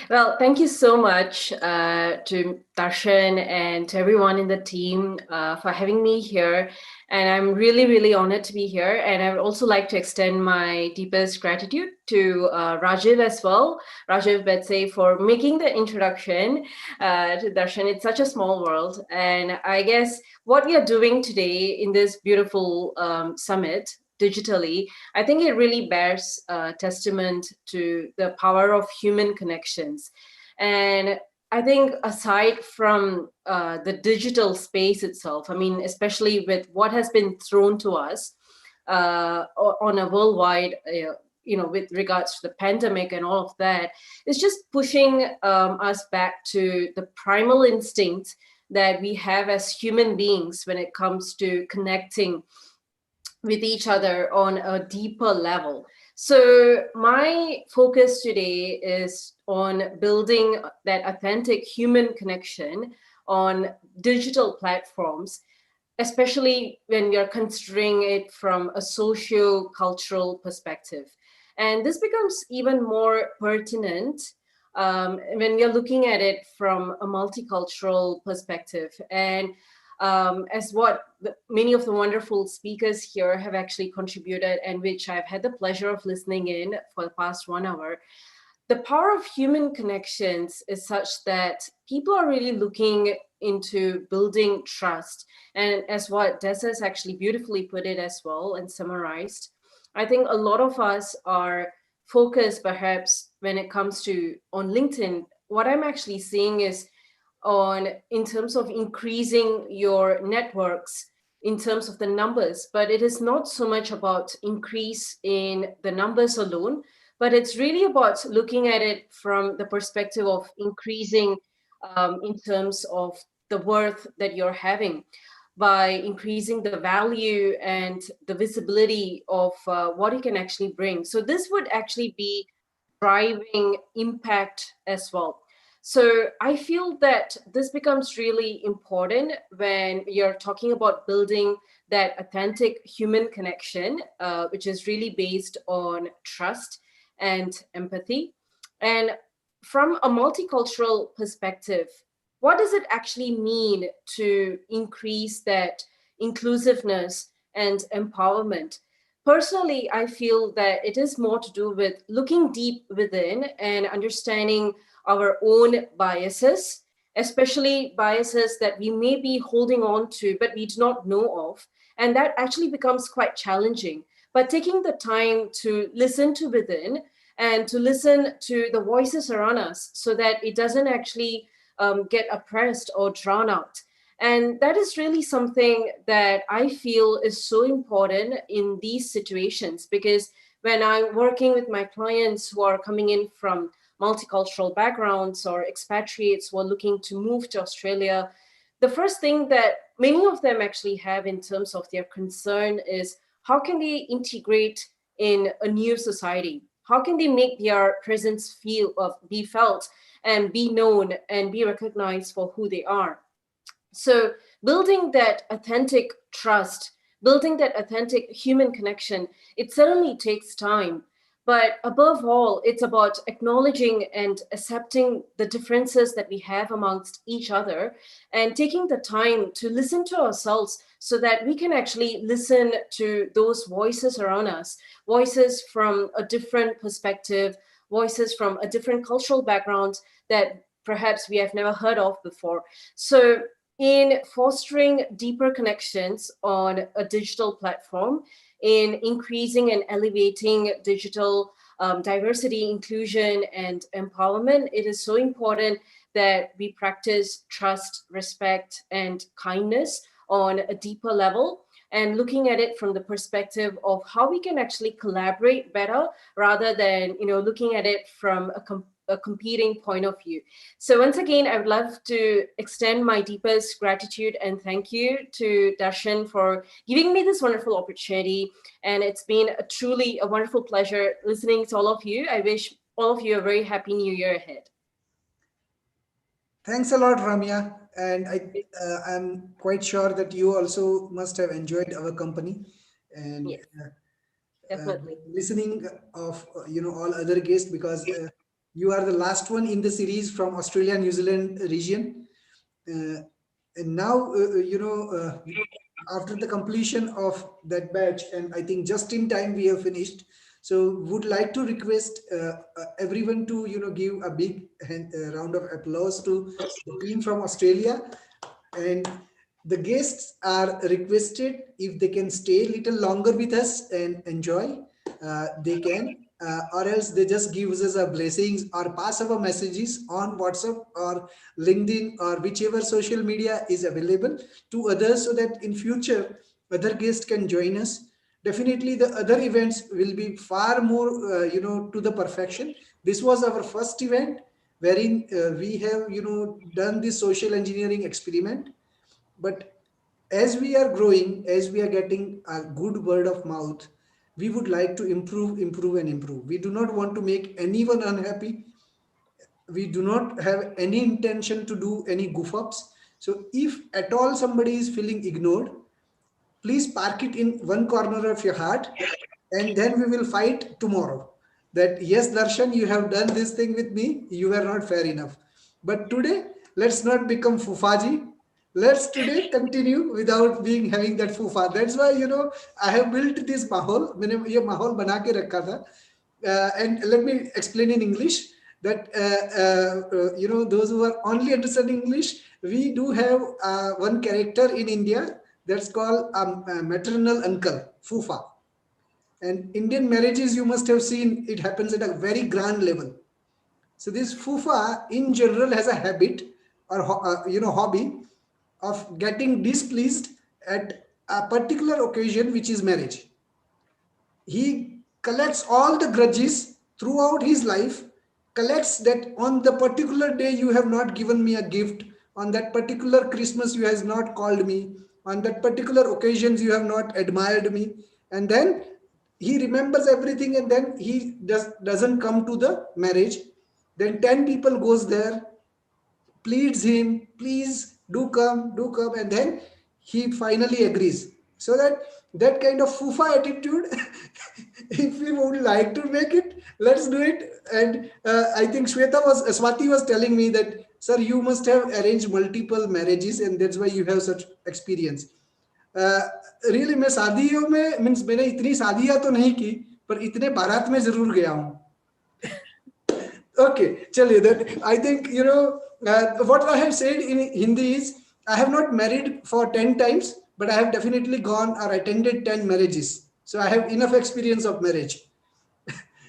Well, thank you so much to Darshan and to everyone in the team for having me here. And I'm really, really honored to be here. And I would also like to extend my deepest gratitude to Rajiv as well, Rajiv Betse, for making the introduction to Darshan. It's such a small world. And I guess what we are doing today in this beautiful summit digitally, I think it really bears testament to the power of human connections. And I think aside from the digital space itself, I mean, especially with what has been thrown to us on a worldwide, with regards to the pandemic and all of that, it's just pushing us back to the primal instinct that we have as human beings when it comes to connecting with each other on a deeper level. So my focus today is on building that authentic human connection on digital platforms, especially when we are considering it from a socio-cultural perspective. And this becomes even more pertinent when we are looking at it from a multicultural perspective. And as what many of the wonderful speakers here have actually contributed, and which I've had the pleasure of listening in for the past 1 hour, the power of human connections is such that people are really looking into building trust. And as what Des has actually beautifully put it as well and summarized, I think a lot of us are focused perhaps when it comes to on LinkedIn. What I'm actually seeing is on in terms of increasing your networks in terms of the numbers, but it is not so much about increase in the numbers alone, but it's really about looking at it from the perspective of increasing in terms of the worth that you're having by increasing the value and the visibility of what it can actually bring. So this would actually be driving impact as well. So I feel that this becomes really important when you're talking about building that authentic human connection, which is really based on trust and empathy. And from a multicultural perspective, what does it actually mean to increase that inclusiveness and empowerment? Personally, I feel that it is more to do with looking deep within and understanding our own biases, especially biases that we may be holding on to, but we do not know of. And that actually becomes quite challenging. But taking the time to listen to within and to listen to the voices around us so that it doesn't actually get oppressed or drown out. And that is really something that I feel is so important in these situations, because when I'm working with my clients who are coming in from multicultural backgrounds or expatriates who are looking to move to Australia, the first thing that many of them actually have in terms of their concern is how can they integrate in a new society? How can they make their presence be felt and be known and be recognized for who they are? So building that authentic trust, building that authentic human connection, it certainly takes time. But above all, it's about acknowledging and accepting the differences that we have amongst each other and taking the time to listen to ourselves so that we can actually listen to those voices around us, voices from a different perspective, voices from a different cultural background that perhaps we have never heard of before. So in fostering deeper connections on a digital platform, in increasing and elevating digital diversity, inclusion, and empowerment, it is so important that we practice trust, respect, and kindness on a deeper level, and looking at it from the perspective of how we can actually collaborate better rather than looking at it from a competing point of view. So once again, I would love to extend my deepest gratitude and thank you to Darshan for giving me this wonderful opportunity. And it's been truly a wonderful pleasure listening to all of you. I wish all of you a very happy new year ahead. Thanks a lot, Ramya. And I'm quite sure that you also must have enjoyed our company and Yes, definitely. listening of all other guests, because you are the last one in the series from Australia New Zealand region. And now after the completion of that batch, and I think just in time we have finished, so would like to request everyone to give a big round of applause to the team from Australia. And the guests are requested, if they can stay a little longer with us and enjoy, they can, or else they just give us a blessings or pass our messages on WhatsApp or LinkedIn or whichever social media is available to others, so that in future other guests can join us. Definitely the other events will be far more to the perfection. This was our first event wherein we have done this social engineering experiment. But as we are growing, as we are getting a good word of mouth, we would like to improve and improve. We do not want to make anyone unhappy. We do not have any intention to do any goof ups. So if at all somebody is feeling ignored, please park it in one corner of your heart, and then we will fight tomorrow. That yes, Darshan, you have done this thing with me, you were not fair enough. But today, let's not become fufaji. Let's today continue without being having that fufa. That's why I have built this mahol. मैंने ये माहौल बना के रखा था. And let me explain in English that those who are only understanding English, we do have one character in India that's called a maternal uncle, fufa. And Indian marriages, you must have seen, it happens at a very grand level. So this fufa in general has a habit or hobby of getting displeased at a particular occasion, which is marriage. He collects all the grudges throughout his life, collects that on the particular day you have not given me a gift, on that particular Christmas you has not called me, on that particular occasions you have not admired me, and then he remembers everything, and then he doesn't come to the marriage. Then 10 people goes there, pleads him, please do come, and then he finally agrees. So that kind of fufa attitude, if we would like to make it, let's do it. And I think Swati was telling me that, sir, you must have arranged multiple marriages, and that's why you have such experience. Really, मैं शादियों में means मैंने इतनी शादियां तो नहीं की, पर इतने बारात में जरूर गया हूँ. Okay, chaliye, that I think what I have said in Hindi is, I have not married for 10 times, but I have definitely gone or attended 10 marriages. So I have enough experience of marriage.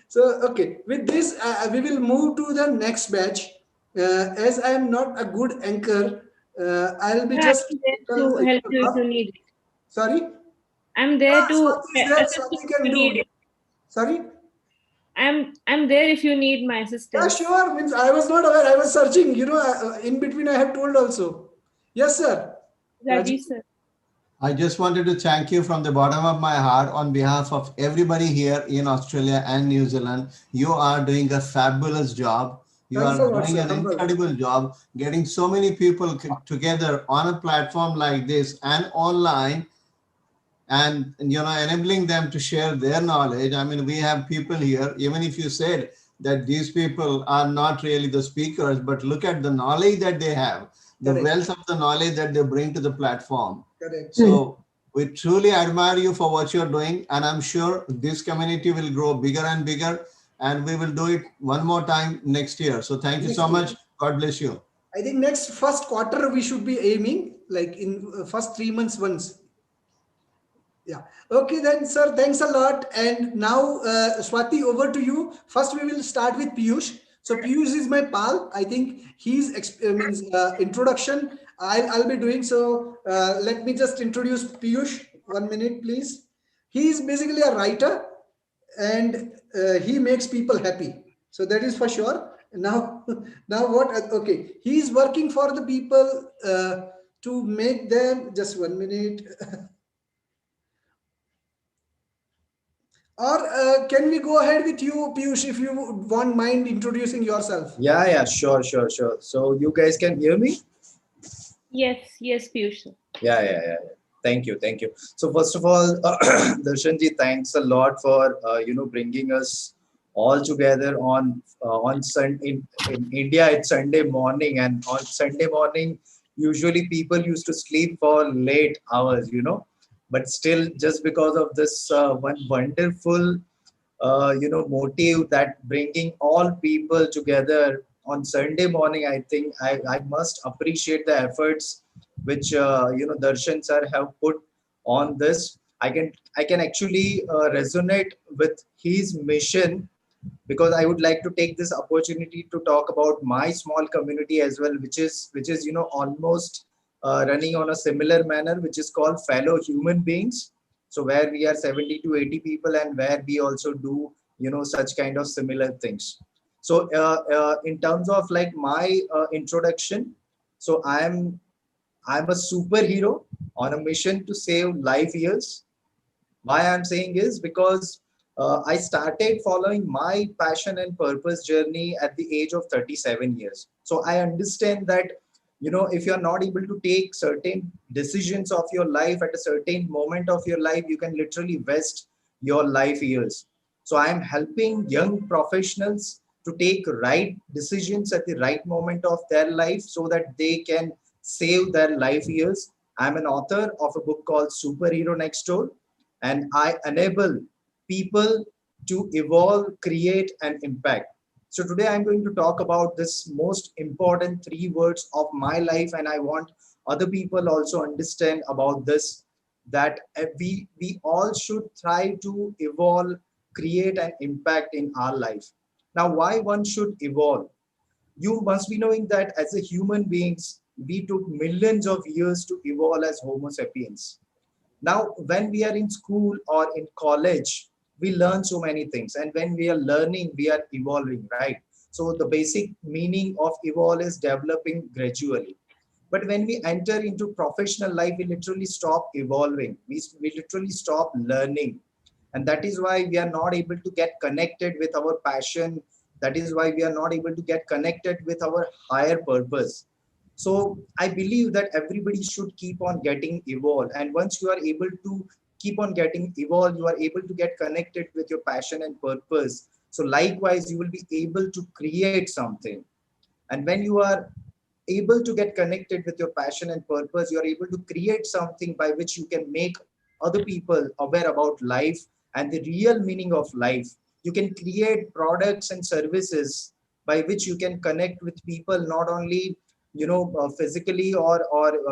So, okay, with this, we will move to the next batch. As I am not a good anchor, I'll be Yeah, just I'm there to help you if you need it. sorry. I'm there Ah, to Swati is there. assist you Swati if can you need do. it. Sorry. I'm there if you need my Yeah, assistance. sure. Means I was not aware. I was searching. In between, I have told also. Yes, sir. Rajiv. Rajiv sir. I just wanted to thank you from the bottom of my heart on behalf of everybody here in Australia and New Zealand. You are doing a fabulous job. You Thanks are a lot, doing sir. an Humble. incredible job getting so many people together on a platform like this and online, and enabling them to share their knowledge. I mean, we have people here, even if you said that these people are not really the speakers, but look at the knowledge that they have, the Correct. wealth of the knowledge that they bring to the platform. Correct. So we truly admire you for what you're doing, and I'm sure this community will grow bigger and bigger, and we will do it one more time next year. So thank you so Next year. much. God bless you. I think next first quarter we should be aiming like in first 3 months once. Yeah. Okay then, sir. Thanks a lot. And now, Swati, over to you. First, we will start with Piyush. So Piyush is my pal. I think he's means introduction. I'll be doing so. Let me just introduce Piyush. 1 minute, please. He is basically a writer, and he makes people happy. So that is for sure. Now, now what? Okay, he is working for the people to make them. Just 1 minute. Or can we go ahead with you, Piyush, if you want mind introducing yourself? Yeah, sure. So you guys can hear me? Yes, Piyush sir. Yeah. Thank you. So first of all, Darshanji, thanks a lot for bringing us all together on in India. It's Sunday morning, and on Sunday morning, usually people used to sleep for late hours, but still, just because of this one wonderful motive that bringing all people together on Sunday morning, I think I must appreciate the efforts which Darshan sir have put on this. I can actually resonate with his mission, because I would like to take this opportunity to talk about my small community as well, which is almost running on a similar manner, which is called Fellow Human Beings. So where we are 70 to 80 people, and where we also do such kind of similar things. So in terms of like my introduction, so I'm a superhero on a mission to save life years. Why I'm saying is because I started following my passion and purpose journey at the age of 37 years. So I understand that if you're not able to take certain decisions of your life at a certain moment of your life, you can literally waste your life years. So I'm helping young professionals to take right decisions at the right moment of their life so that they can save their life years. I'm an author of a book called Superhero Next Door, and I enable people to evolve, create, and impact. So today I'm going to talk about this most important three words of my life, and I want other people also understand about this, that we all should try to evolve, create, and impact in our life. Now, why one should evolve? You must be knowing that as a human beings, we took millions of years to evolve as Homo sapiens. Now, when we are in school or in college, we learn so many things. And when we are learning, we are evolving, right? So the basic meaning of evolve is developing gradually. But when we enter into professional life, we literally stop evolving. We literally stop learning. And that is why we are not able to get connected with our passion. That is why we are not able to get connected with our higher purpose. So I believe that everybody should keep on getting evolved. And once you are able to keep on getting evolved, you are able to get connected with your passion and purpose. So likewise, you will be able to create something. And when you are able to get connected with your passion and purpose, you are able to create something by which you can make other people aware about life and the real meaning of life. You can create products and services by which you can connect with people, not only physically, or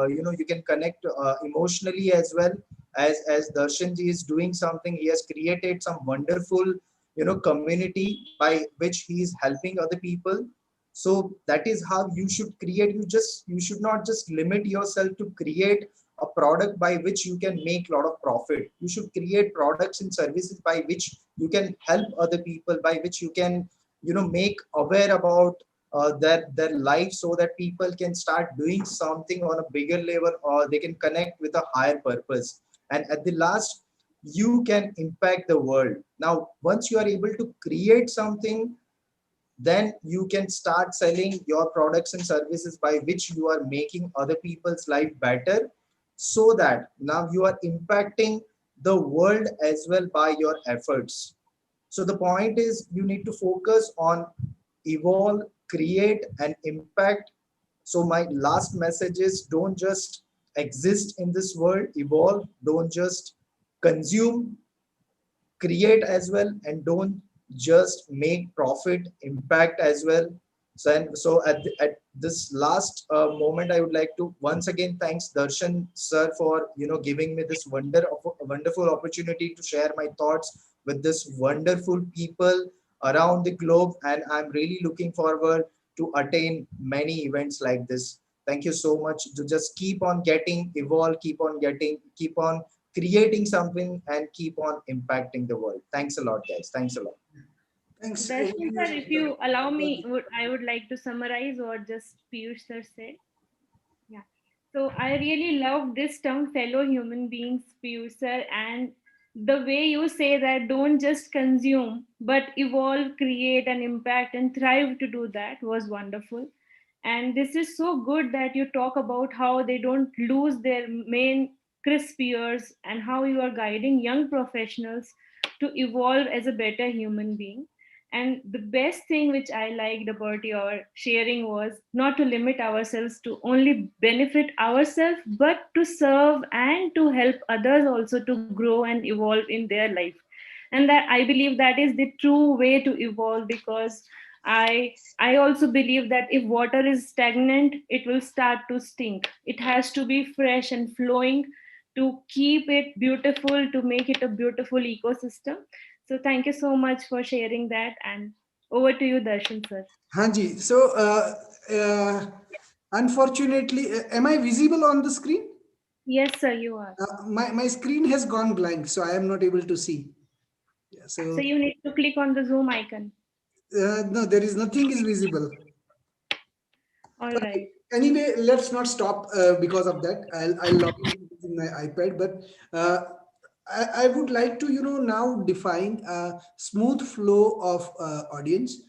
you can connect emotionally as well. As Darshanji is doing something, he has created some wonderful community by which he is helping other people. So that is how you should create. You should not just limit yourself to create a product by which you can make a lot of profit. You should create products and services by which you can help other people, by which you can make aware about their life, so that people can start doing something on a bigger level, or they can connect with a higher purpose. And at the last, you can impact the world. Now once you are able to create something, then you can start selling your products and services by which you are making other people's life better, so that now you are impacting the world as well by your efforts. So the point is, you need to focus on evolve, create, and impact. So my last message is, don't just exist in this world, evolve. Don't just consume, create as well. And don't just make profit, impact as well. So at this last moment, I would like to once again thanks Darshan sir for giving me this wonderful opportunity to share my thoughts with this wonderful people around the globe. And I'm really looking forward to attain many events like this. Thank you so much. To just keep on getting evolve, keep on creating something, and keep on impacting the world. Thanks a lot, guys. Thanks a lot. Thanks. Darshan sir, if you allow me, I would like to summarize what just Piyush sir said. Yeah. So I really love this term, fellow human beings, Piyush sir, and the way you say that don't just consume, but evolve, create, and impact, and thrive to do that was wonderful. And this is so good that you talk about how they don't lose their main crisp ears and how you are guiding young professionals to evolve as a better human being. And the best thing which I liked about your sharing was not to limit ourselves to only benefit ourselves, but to serve and to help others also to grow and evolve in their life. And that I believe that is the true way to evolve, because I also believe that if water is stagnant, it will start to stink. It has to be fresh and flowing to keep it beautiful, to make it a beautiful ecosystem. So thank you so much for sharing that, and over to you, Darshan sir. Hanji. So, unfortunately, am I visible on the screen? Yes, sir, you are. My screen has gone blank, so I am not able to see. Yeah, So you need to click on the Zoom icon. No, there is nothing is visible. All right. Anyway, let's not stop because of that. I'll log in using my iPad, but I would like to now define a smooth flow of audience,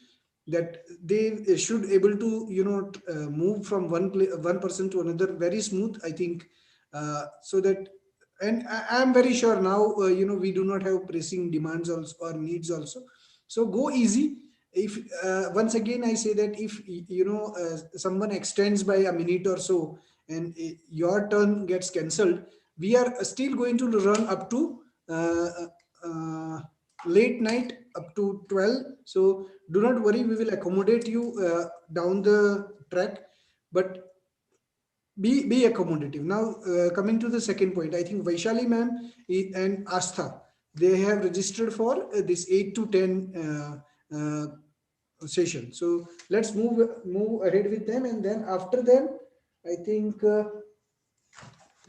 that they should able to move from one person to another very smooth. I think so that, and I am very sure now we do not have pressing demands also or needs also. So go easy. If once again I say that if someone extends by a minute or so, and your turn gets cancelled, we are still going to run up to uh, uh, late night, up to 12. So do not worry, we will accommodate you down the track, but be accommodative. Now coming to the second point, I think Vaishali ma'am and Astha, they have registered for this 8 to 10 session. So let's move ahead with them, and then after them I think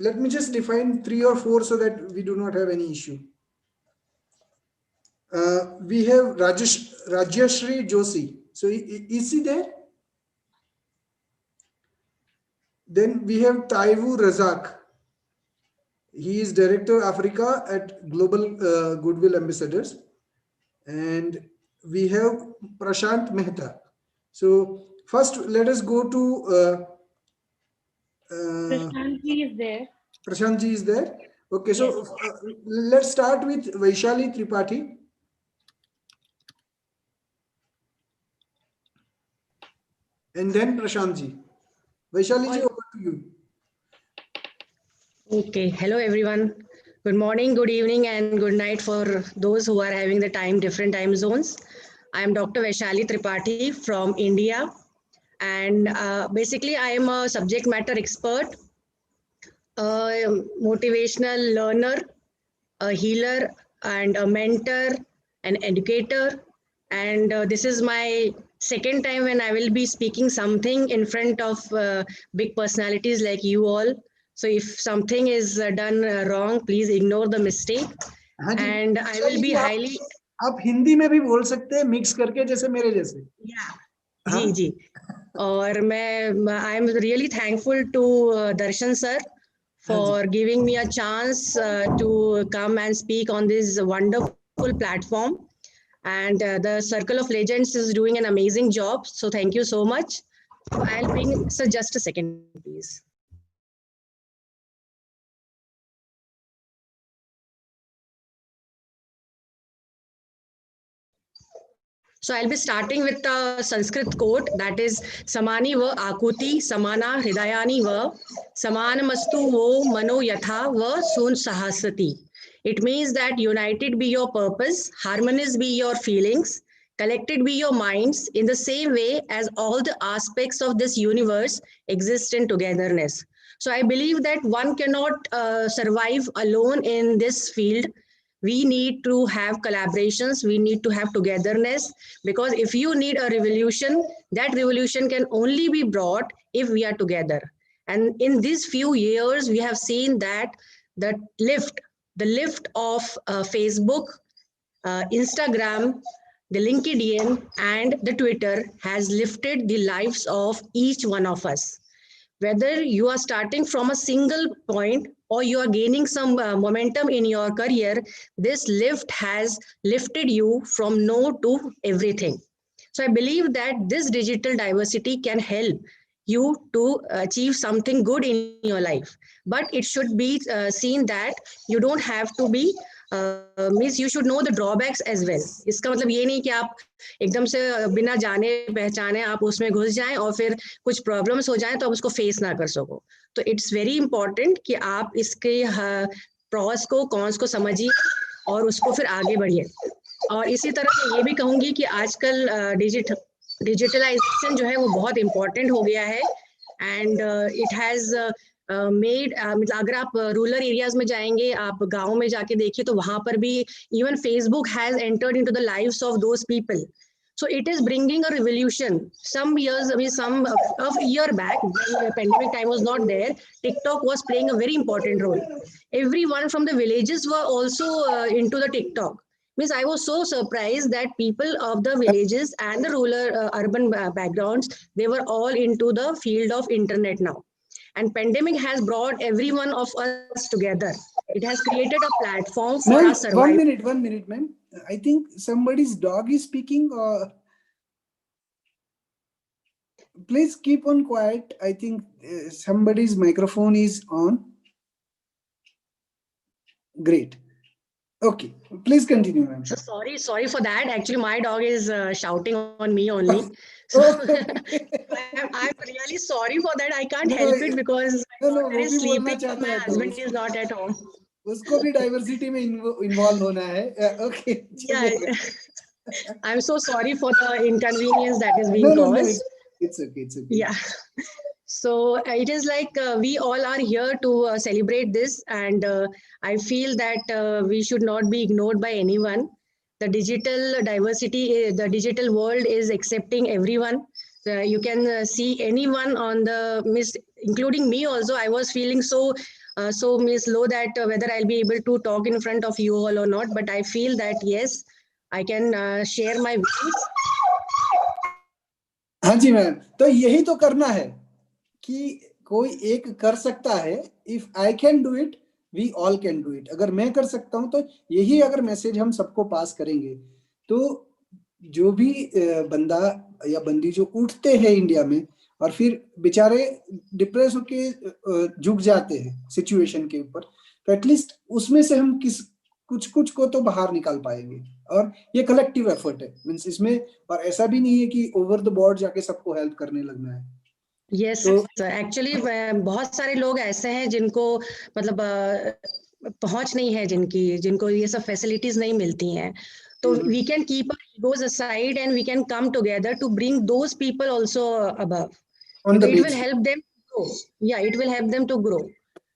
let me just define 3 or 4 so that we do not have any issue. We have Rajyashri Joshi. So is he there? Then we have Taivu Razak. He is Director Africa at Global Goodwill Ambassadors. And we have Prashant Mehta. So first, let us go to Prashant ji is there. Prashant ji is there. Okay, Yes. so let's start with Vaishali Tripathi. And then Prashant ji. Vaishali ji, over to you. Okay, hello everyone. Good morning, good evening, and good night for those who are having the different time zones. I am Dr. Vaishali Tripathi from India, and basically I am a subject matter expert, a motivational learner, a healer, and a mentor, an educator, and this is my second time when I will be speaking something in front of big personalities like you all. So if something is done wrong, please ignore the mistake. And I will be highly. आप हिंदी में भी बोल सकते हैं mix करके जैसे मेरे जैसे. जी जी. और मैं I am really thankful to Darshan sir for giving me a chance to come and speak on this wonderful platform. And the Circle of Legends is doing an amazing job. So thank you so much. I'll bring, so just a second, please. So I'll be starting with the Sanskrit quote, that is Samani va akuti samana hridayani va samanamastu vo mano yatha va sun sahasati. It means that united be your purpose, harmonious be your feelings, collected be your minds in the same way as all the aspects of this universe exist in togetherness. So I believe that one cannot survive alone in this field. We need to have collaborations, we need to have togetherness, because if you need a revolution, that revolution can only be brought if we are together. And in these few years, we have seen that the lift of Facebook, Instagram, the LinkedIn, and the Twitter has lifted the lives of each one of us. Whether you are starting from a single point or you are gaining some momentum in your career, this lift has lifted you from no to everything. So I believe that this digital diversity can help you to achieve something good in your life. But it should be seen that you don't have to be means you should know the drawbacks as well. इसका मतलब ये नहीं कि आप एकदम से बिना जाने पहचाने आप उसमें घुस जाएं और फिर कुछ प्रॉब्लम्स हो जाएं तो आप उसको फेस ना कर सको. तो इट्स वेरी इंपॉर्टेंट कि आप इसके प्रॉस को कॉन्स को समझिए और उसको फिर आगे बढ़िए. और इसी तरह मैं ये भी कहूंगी कि आजकल डिजिटलाइजेशन जो है वो बहुत इम्पोर्टेंट हो गया है. एंड इट हैज मेड, मतलब अगर आप रूरल एरियाज में जाएंगे, आप गाँव में जाके देखिए तो वहां पर भी even Facebook has entered into the lives of those people. So it is bringing a revolution. Some years, I mean, some of year back, when the pandemic time was not there, TikTok was playing a very important role. Everyone from the villages were also into the TikTok. Means I was so surprised that people of the villages and the rural urban backgrounds, they were all into the field of internet now. And pandemic has brought every one of us together. It has created a platform for Ma'am, our survival. 1 minute, ma'am. I think somebody's dog is speaking. Please keep on quiet. I think somebody's microphone is on. Great. Okay, please continue, ma'am. So sorry for that. Actually, my dog is shouting on me only. So I'm really sorry for that. I can't help it because my daughter is sleeping and my husband is not at home. उसको भी diversity में involve होना है. Okay. Yeah. I'm so sorry for the inconvenience that is being caused. No, it's okay. Yeah. So it is like we all are here to celebrate this, and I feel that we should not be ignored by anyone. The digital diversity, the digital world is accepting everyone. You can see anyone on the including me also. I was feeling so low that whether I'll be able to talk in front of you all or not. But I feel that yes, I can share my views. हाँ जी ma'am, तो यही तो करना है कि कोई एक कर सकता है. If I can do it, we all can do it. अगर मैं कर सकता हूं तो यही अगर मैसेज हम सबको पास करेंगे तो जो भी बंदा या बंदी जो उठते हैं इंडिया में और फिर बेचारे डिप्रेस होके झुक जाते हैं सिचुएशन के ऊपर, तो एटलीस्ट उसमें से हम कुछ को तो बाहर निकाल पाएंगे. और ये कलेक्टिव एफर्ट है. मींस इसमें और ऐसा भी नहीं है कि ओवर द बोर्ड जाके सबको हेल्प करने लगना है. यस एक्चुअली बहुत सारे लोग ऐसे हैं जिनको मतलब पहुंच नहीं है, जिनको ये सब फैसिलिटीज नहीं मिलती हैं. तो we can keep our egos aside and we can come together to bring those people also above. It will help them grow. Yeah, it will help them to grow.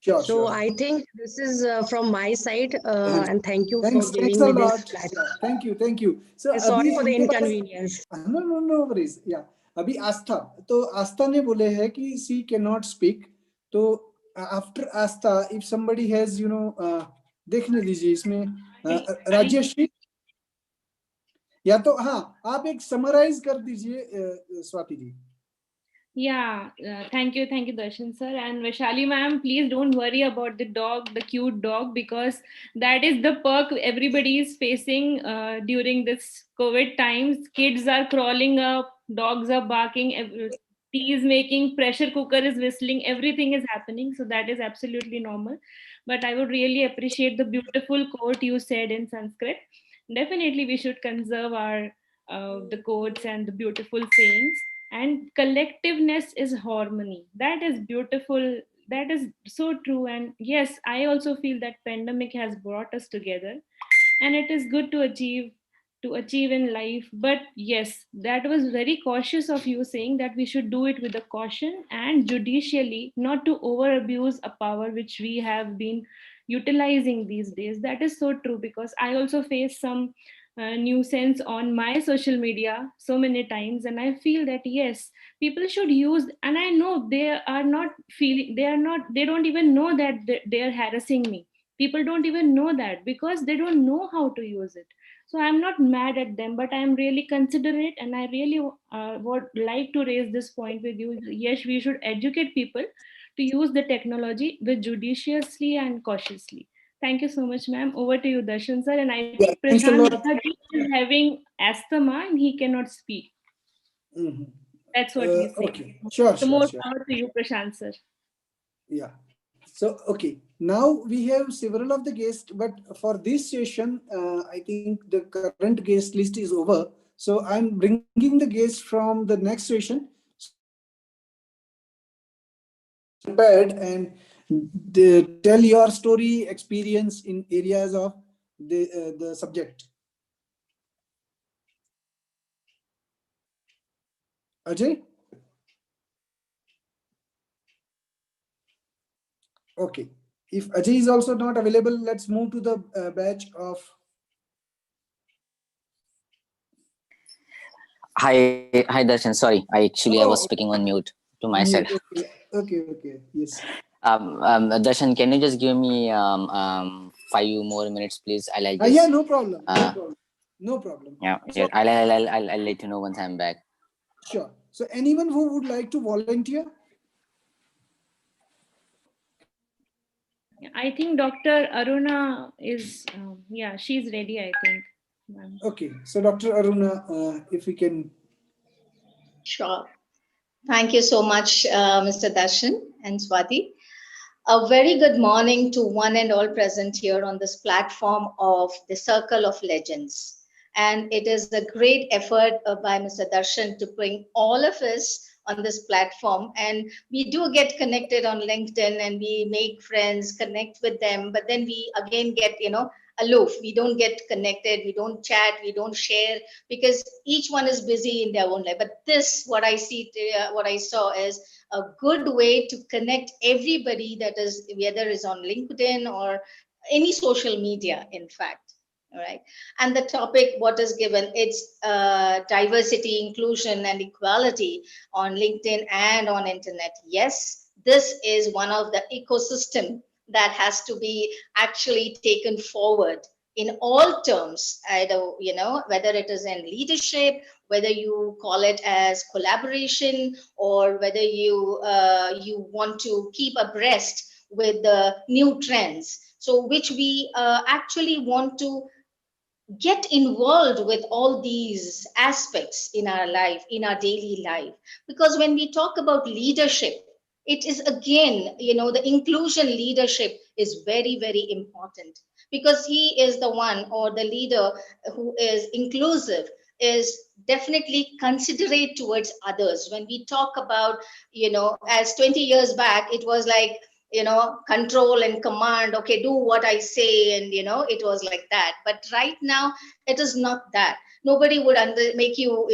Sure, So sure. I think this is from my side, and thank you for Thanks giving a me this lot. platform. Yeah, thank you. So Sorry अभी for the उनके पास inconvenience. no worries. Yeah, अभी आस्था, तो आस्था ने बोले है कि she cannot speak. तो after Aastha, if somebody has देखने दीजिए इसमें राजेश्री, या तो हाँ आप एक समराइज कर दीजिए Swati ji. Yeah, thank you, Darshan sir. And Vaishali ma'am, please don't worry about the dog, the cute dog, because that is the perk everybody is facing during this COVID times. Kids are crawling up, dogs are barking, tea is making, pressure cooker is whistling, everything is happening. So that is absolutely normal. But I would really appreciate the beautiful quote you said in Sanskrit. Definitely, we should conserve our the quotes and the beautiful sayings. And collectiveness is harmony. That is beautiful. That is so true. And yes, I also feel that pandemic has brought us together, and it is good to achieve in life. But yes, that was very cautious of you, saying that we should do it with a caution and judicially, not to over abuse a power which we have been utilizing these days. That is so true, because I also face some nuisance on my social media so many times, and I feel that yes, people should use, and I know they are not feeling, they don't even know that they are harassing me. People don't even know that because they don't know how to use it. So I'm not mad at them, but I'm really considerate, and I really would like to raise this point with you. Yes, we should educate people to use the technology with judiciously and cautiously. Thank you so much, ma'am. Over to you, Darshan sir. And I Yeah, think thanks a Prashant lot. Mukherjee is having asthma and he cannot speak. Mhm. That's what he's saying. Okay, sure, So sure, more sure. power to you, Prashant sir. Yeah. So, okay, now we have several of the guests, but for this session, I think the current guest list is over. So I'm bringing the guests from the next session. So prepared and tell your story, experience in areas of the subject. Ajay? Okay. If Ajay is also not available, let's move to the batch of. Hi, Darshan. Sorry, I was Oh, speaking on mute to myself. mute. Okay. Yes. Darshan, can you just give me 5 more minutes, please? I'll Yeah, just no problem. No problem. yeah. So, I'll let you know once I'm back. sure. So anyone who would like to volunteer? I think Dr. Aruna is, yeah, she's ready, I think. Okay. So Dr. Aruna, if we can. Sure. Thank you so much, Mr. Darshan and Swati. A very good morning to one and all present here on this platform of the Circle of Legends. And it is a great effort by Mr. Darshan to bring all of us on this platform. And we do get connected on LinkedIn and we make friends, connect with them, but then we again get, aloof. We don't get connected, we don't chat, we don't share because each one is busy in their own life. But this, what I saw is a good way to connect everybody, that is whether it's on LinkedIn or any social media, in fact. All right. And the topic, what is given, it's diversity, inclusion, and equality on LinkedIn and on internet. Yes, this is one of the ecosystem that has to be actually taken forward in all terms, either, whether it is in leadership, whether you call it as collaboration, or whether you want to keep abreast with the new trends. So which we actually want to get involved with all these aspects in our life, in our daily life. Because when we talk about leadership, it is again, the inclusion leadership is very, very important, because he is the one, or the leader who is inclusive is definitely considerate towards others. When we talk about, as 20 years back, it was like, control and command, okay, do what I say, and it was like that. But right now it is not that. Nobody would make you,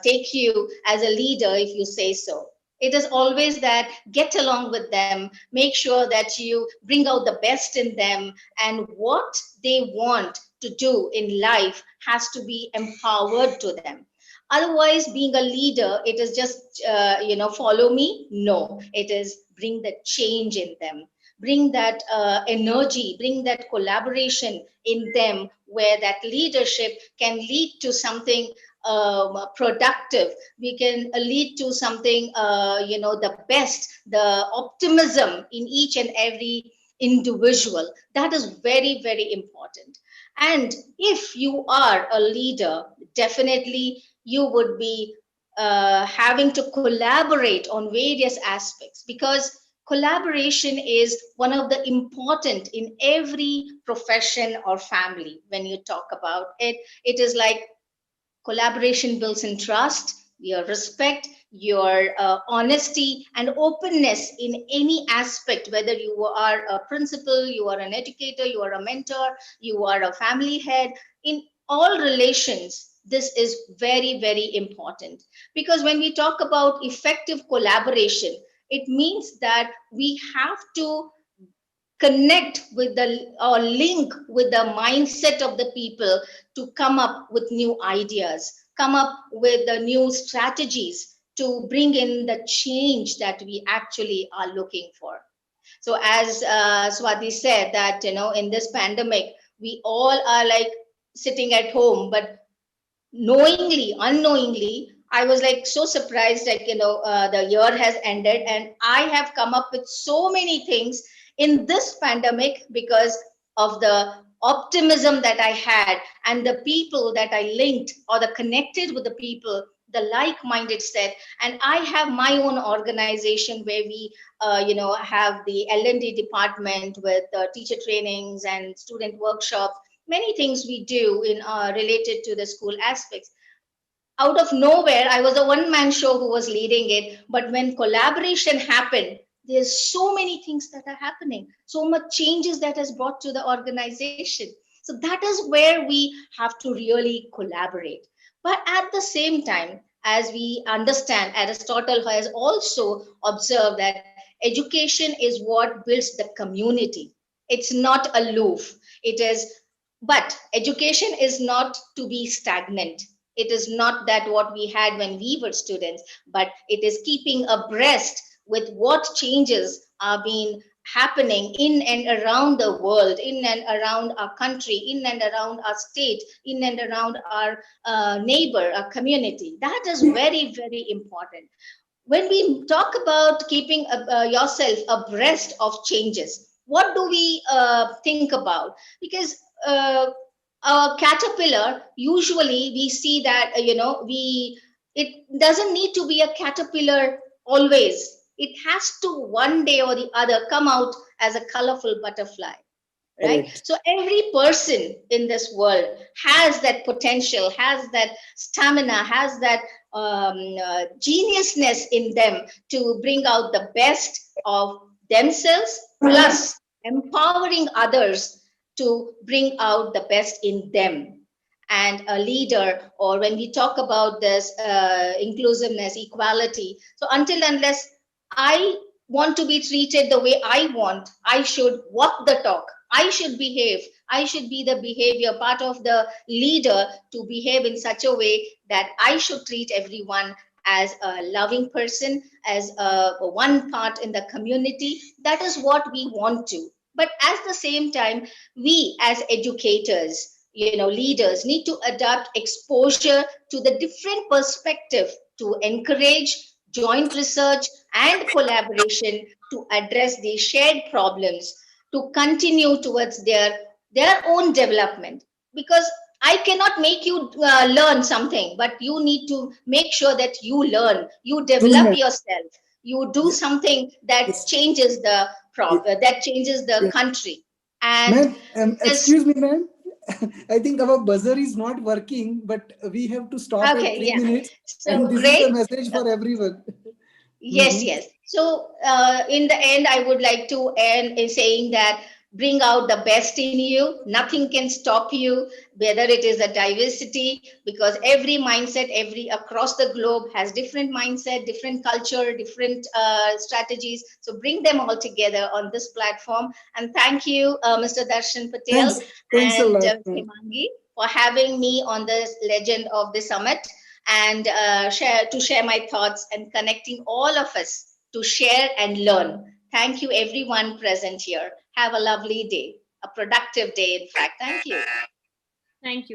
take you as a leader if you say so. It is always that get along with them, make sure that you bring out the best in them, and what they want to do in life has to be empowered to them. Otherwise, being a leader, it is just, follow me. No, it is bring the change in them, bring that energy, bring that collaboration in them, where that leadership can lead to something productive. We can lead to something, the best, the optimism in each and every individual. That is very, very important. And if you are a leader, definitely you would be having to collaborate on various aspects, because collaboration is one of the important in every profession or family. When you talk about it, it is like collaboration builds in trust, your respect, your honesty, and openness in any aspect, whether you are a principal, you are an educator, you are a mentor, you are a family head. In all relations, this is very, very important. Because when we talk about effective collaboration, it means that we have to connect with the, or link with the mindset of the people to come up with new ideas, come up with the new strategies to bring in the change that we actually are looking for. So as Swati said, that in this pandemic we all are like sitting at home, but knowingly, unknowingly, I was like so surprised, like, the year has ended and I have come up with so many things in this pandemic because of the optimism that I had, and the people that I linked or the connected with the people, the like-minded set. And I have my own organization where we have the L&D department with teacher trainings and student workshops, many things we do in related to the school aspects. Out of nowhere, I was a one-man show who was leading it, but when collaboration happened, there's so many things that are happening, so much changes that has brought to the organization. So that is where we have to really collaborate. But at the same time, as we understand, Aristotle has also observed that education is what builds the community. It's not aloof. It is, but education is not to be stagnant. It is not that what we had when we were students, but it is keeping abreast with what changes are being happening in and around the world, in and around our country, in and around our state, in and around our neighbor, our community. That is very, very important. When we talk about keeping yourself abreast of changes, what do we think about? Because uh, a caterpillar, usually we see that we, it doesn't need to be a caterpillar always. It has to one day or the other come out as a colorful butterfly, right? Correct. So every person in this world has that potential, has that stamina, has that geniusness in them to bring out the best of themselves, plus empowering others to bring out the best in them. And a leader, or when we talk about this inclusiveness, equality, so until unless I want to be treated the way I want, I should walk the talk, I should behave, I should be the behavior part of the leader to behave in such a way that I should treat everyone as a loving person, as a one part in the community. That is what we want to. But at the same time, we as educators, leaders, need to adapt exposure to the different perspective to encourage joint research and collaboration to address these shared problems, to continue towards their own development. Because I cannot make you learn something, but you need to make sure that you learn, you True, develop ma'am. yourself, you do Yes. something that Yes. changes the that changes the Yes. country. And Ma'am, this, excuse me, ma'am. I think our buzzer is not working, but we have to stop at okay, 3 minutes. so And this is a great. message for everyone. Yes, Mhm. yes. So, in the end, I would like to end in saying that bring out the best in you. Nothing can stop you, whether it is a diversity, because every mindset, every across the globe has different mindset, different culture, different strategies. So bring them all together on this platform. And thank you, Mr. Darshan Patel Thanks a and lot. Himangi, for having me on the legend of the summit, and share my thoughts and connecting all of us to share and learn. Thank you, everyone present here. Have a lovely day, a productive day, in fact. Thank you. Thank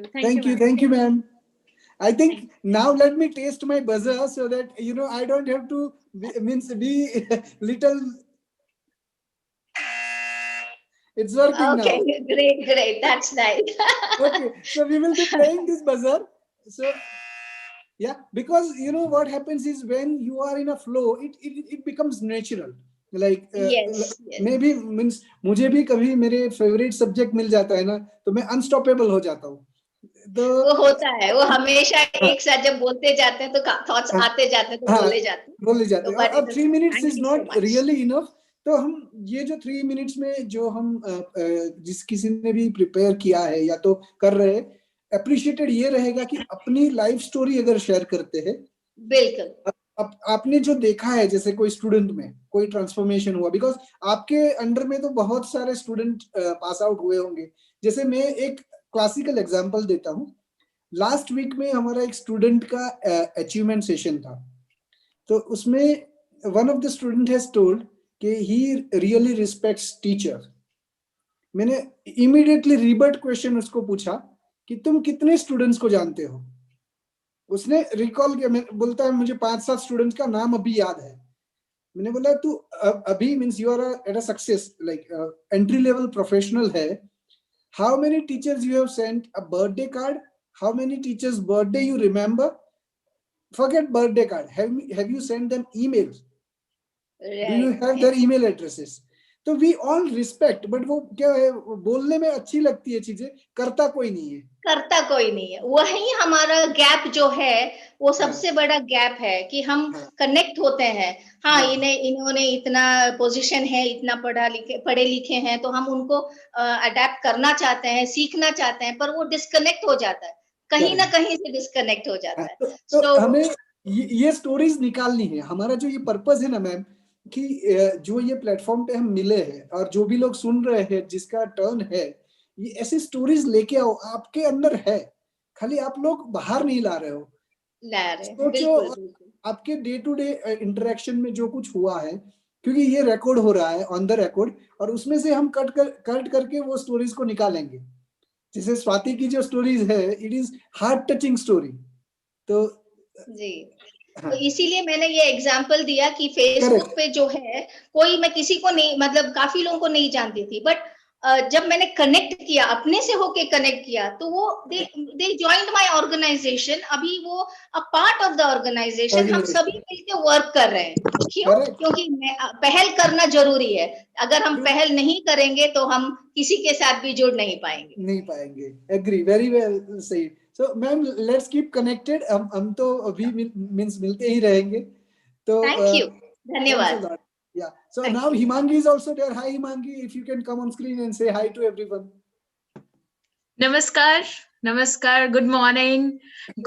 you. Thank you, ma'am. I think now let me taste my buzzer so that I don't have to be little. It's working now. Okay, great, great. That's nice. Okay, so we will be playing this buzzer. So yeah, because what happens is when you are in a flow, it becomes natural. Like Yes, yes. maybe means मुझे भी कभी मेरे favorite subject मिल जाता है ना, तो मैं unstoppable हो जाता हूँ. वो होता है, वो हमेशा हाँ, एक साथ जब बोलते जाते हैं तो थॉट्स हाँ, आते जाते हैं तो हाँ, बोले जाते हैं. बोले जाते तो हैं. बट और it 3 minutes thank is you so not much. Really enough. तो हम ये जो 3 minutes में जो हम जिस किसी ने भी प्रिपेयर किया है या तो कर रहे हैं, अप्रिशिएटेड ये रहेगा कि अपनी लाइफ स्टोरी अगर शेयर करते हैं. बिल्कुल. आपने जो देखा है, जैसे कोई स्टूडेंट में कोई ट्रांसफॉर्मेशन हुआ, बिकॉज आपके अंडर में तो बहुत सारे स्टूडेंट पास आउट हुए होंगे. जैसे मैं एक क्लासिकल एग्जांपल देता हूँ. लास्ट वीक में हमारा एक स्टूडेंट का अचीवमेंट सेशन था. तो उसमें one of the student has told कि ही रियली रिस्पेक्ट्स टीचर. मैंने इमीडिएटली रिबर्ट क्वेश्चन उसको पूछा कि तुम कितने स्टूडेंट्स को जानते हो. उसने रिकॉल किया. मैं बोलता है मुझे 5-7 स्टूडेंट्स का नाम अभी याद है. मैंने बोला तू अभी means you are at a success like entry level professional है. How many teachers you have sent a birthday card? How many teachers birthday you remember? Forget birthday card. Have you sent them emails? Do you have their email addresses? तो we all respect, but वो क्या है, बोलने में अच्छी लगती है चीजें, करता कोई नहीं है. करता कोई नहीं है. वही हमारा गैप जो है, वो सबसे बड़ा गैप है कि हम कनेक्ट होते हैं. हाँ, इन्होंने इतना पोजीशन है, इतना पढ़े लिखे हैं, तो हम उनको अडेप्ट करना चाहते हैं, सीखना चाहते हैं, पर वो डिस्कनेक्ट हो जाता है. कहीं ना कहीं से डिस्कनेक्ट हो जाता है. तो हमें ये स्टोरीज निकालनी है. हमारा जो ये पर्पस है ना मैम, कि जो ये प्लेटफॉर्म पे हम मिले हैं और जो भी लोग सुन रहे हैं, जिसका टर्न है, ये ऐसी स्टोरीज लेके आओ. आपके अंदर है, खाली आप लोग बाहर नहीं ला रहे हो. सोचो आपके डे टू डे इंटरेक्शन में जो कुछ हुआ है, क्योंकि ये रिकॉर्ड हो रहा है ऑन द रिकॉर्ड, और उसमें से हम कट करके वो स्टोरीज को निकालेंगे. जैसे स्वाति की जो स्टोरीज है, it is heart touching story. तो जी, तो इसीलिए मैंने ये एग्जाम्पल दिया कि फेसबुक पे जो है, कोई मैं किसी को नहीं, मतलब काफी लोगों को नहीं जानती थी, बट जब मैंने कनेक्ट किया, अपने से होके कनेक्ट किया, तो वो दे जॉइंड माय ऑर्गेनाइजेशन. अभी वो a part of the organization. हम सभी मिलकर वर्क कर रहे हैं. क्यों? क्योंकि पहल करना जरूरी है. अगर हम पहल नहीं करेंगे तो हम किसी के साथ भी जुड़ नहीं पाएंगे. Agree, very well said. So, ma'am, let's keep connected. हम तो अभी मिलते ही रहेंगे. तो थैंक यू, धन्यवाद. Yeah. So now Himangi is also there. Hi Himangi, if you can come on screen and say hi to everyone. Namaskar, namaskar. Good morning,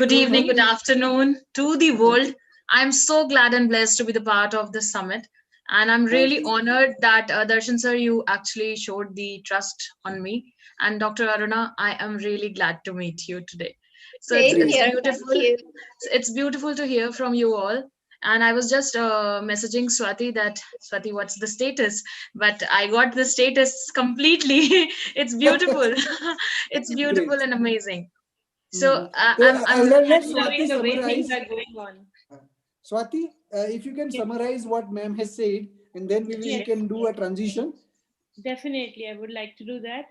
good evening, good afternoon to the world. I'm so glad and blessed to be the part of this summit. And I'm really honored that Darshan sir, you actually showed the trust on me. And Dr. Aruna, I am really glad to meet you today. So it's beautiful. It's beautiful to hear from you all. And I was just messaging Swati that, Swati, what's the status? But I got the status completely. It's beautiful. It's beautiful and amazing. So I'm loving the way things are going on. Swati, if you can summarize what ma'am has said, and then we can do a transition. Definitely, I would like to do that.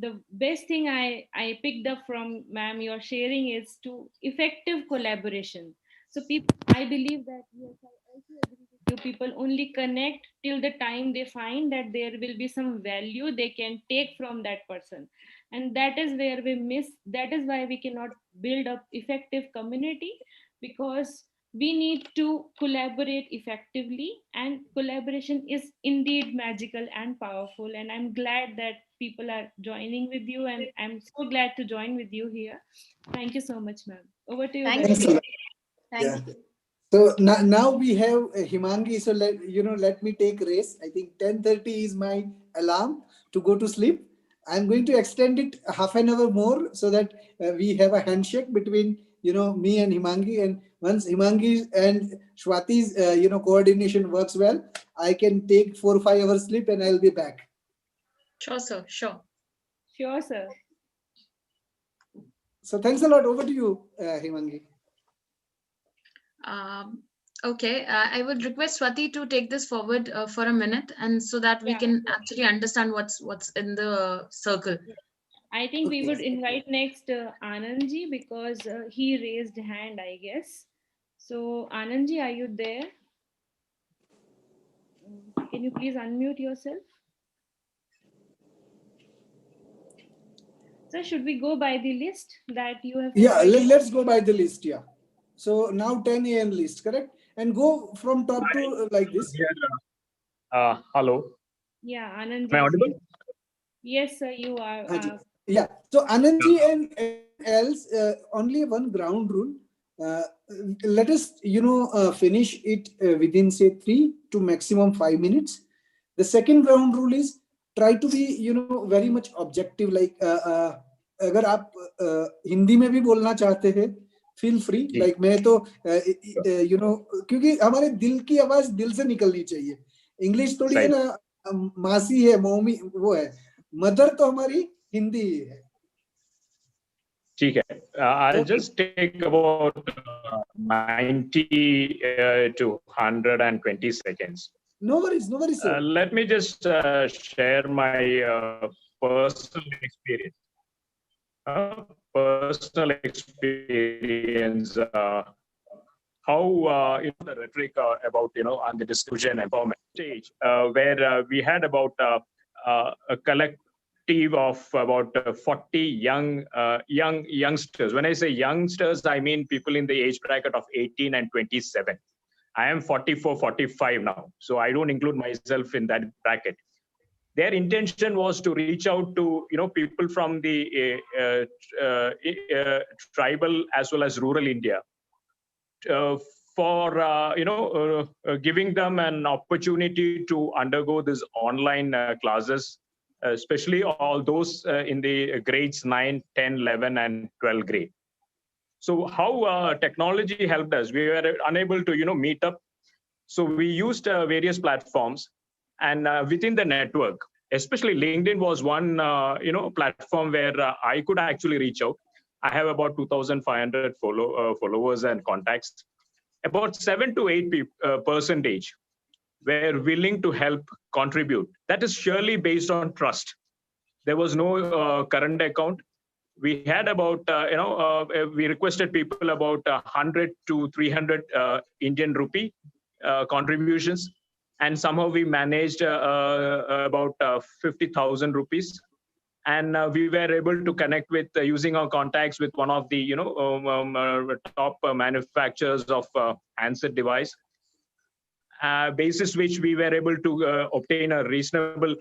The best thing I picked up from ma'am your sharing is to effective collaboration. So I believe that, yes, I also agree with you. People only connect till the time they find that there will be some value they can take from that person, and that is where we miss. That is why we cannot build up effective community, because we need to collaborate effectively, and collaboration is indeed magical and powerful. And I'm glad that people are joining with you, and I'm so glad to join with you here. Thank you so much, ma'am. Over to you, Thank Thanks a Darshan. lot. you. Yeah. Thank you. So now we have Himangi. So let me take race. I think 10:30 is my alarm to go to sleep. I'm going to extend it half an hour more so that we have a handshake between me and Himangi. And once Himangi and Shwati's coordination works well, I can take 4 or 5 hours sleep and I'll be back. Sure, sir. Sure. Sure, sir. So thanks a lot. Over to you, Himangi. Okay, I would request Swati to take this forward for a minute, and so that we can actually understand what's in the circle. I think we Okay. would invite next Anandji, because he raised hand, I guess. So Anandji, are you there? Can you please unmute yourself? So should we go by the list that you have Yeah, provided? let's go by the list. Yeah. So now 10 a.m. list, correct? And go from top to like this. Hello. Yeah, Am I Anandji is audible? here. Yes, sir, you are. Haji. Yeah. So Anandji and everyone else, only one ground rule. Uh, Let us, finish it within say 3 to maximum 5 minutes. The second ground rule is try to be, very much objective. Like, अगर आप हिंदी में भी बोलना चाहते हैं, feel free. Like मैं तो, क्योंकि हमारे दिल की आवाज दिल से निकलनी चाहिए. इंग्लिश थोड़ी है ना, मासी है, मम्मी वो है. मदर तो हमारी हिंदी ही है. ठीक है. I'll just take about 90 to 120 seconds. No worries, sir. Let me just share my personal experience. How the rhetoric about on the discussion empowerment stage where we had about a collective of about 40 youngsters. When I say youngsters, I mean people in the age bracket of 18 and 27. I am 44, 45 now, so I don't include myself in that bracket. Their intention was to reach out to people from the tribal as well as rural India for giving them an opportunity to undergo these online classes, especially all those in the grades 9, 10, 11, and 12 grade. So how technology helped us? We were unable to meet up, so we used various platforms, and within the network, especially LinkedIn was one platform where I could actually reach out. I have about 2,500 followers and contacts. About 7 to 8 percentage were willing to help contribute. That is surely based on trust. There was no current account. We had about we requested people about 100 to 300 Indian rupee contributions, and somehow we managed about 50,000 rupees. And we were able to connect with using our contacts with one of the top manufacturers of handset device, basis which we were able to obtain a reasonable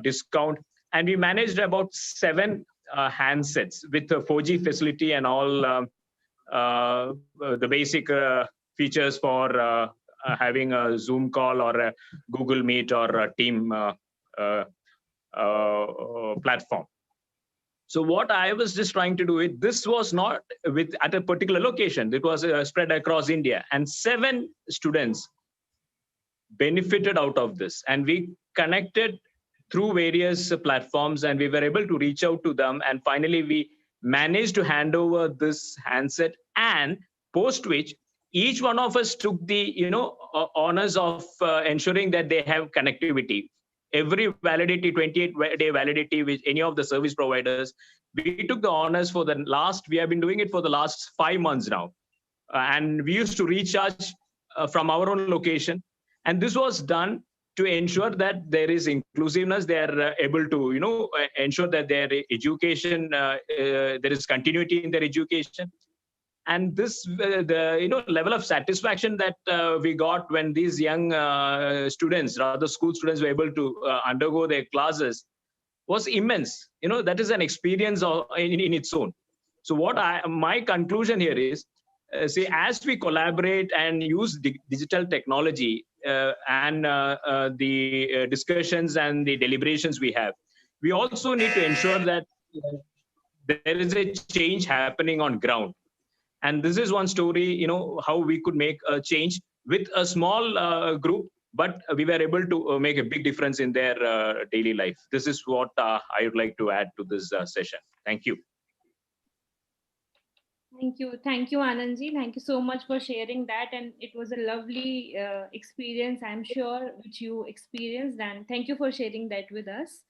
discount, and we managed about 7 handsets with a 4G facility and all the basic features for having a Zoom call or a Google Meet or a Team platform. So what I was just trying to do it, this was not with at a particular location. It was spread across India, and 7 students benefited out of this, and we connected through various platforms, and we were able to reach out to them, and finally we managed to hand over this handset, and post which each one of us took the honors of ensuring that they have connectivity. Every validity, 28-day validity with any of the service providers, we took the honors for the last, we have been doing it for the last 5 months now. And we used to recharge from our own location. And this was done to ensure that there is inclusiveness. They are able to, ensure that their education, there is continuity in their education. And this, the level of satisfaction that we got when these young students, rather school students, were able to undergo their classes was immense. That is an experience in its own. So my conclusion here is, see, as we collaborate and use digital technology and the discussions and the deliberations we have, we also need to ensure that there is a change happening on ground. And this is one story, how we could make a change with a small group, but we were able to make a big difference in their daily life. This is what I would like to add to this session. Thank you. Thank you, Anandji. Thank you so much for sharing that. And it was a lovely experience, I'm sure, which you experienced. And thank you for sharing that with us.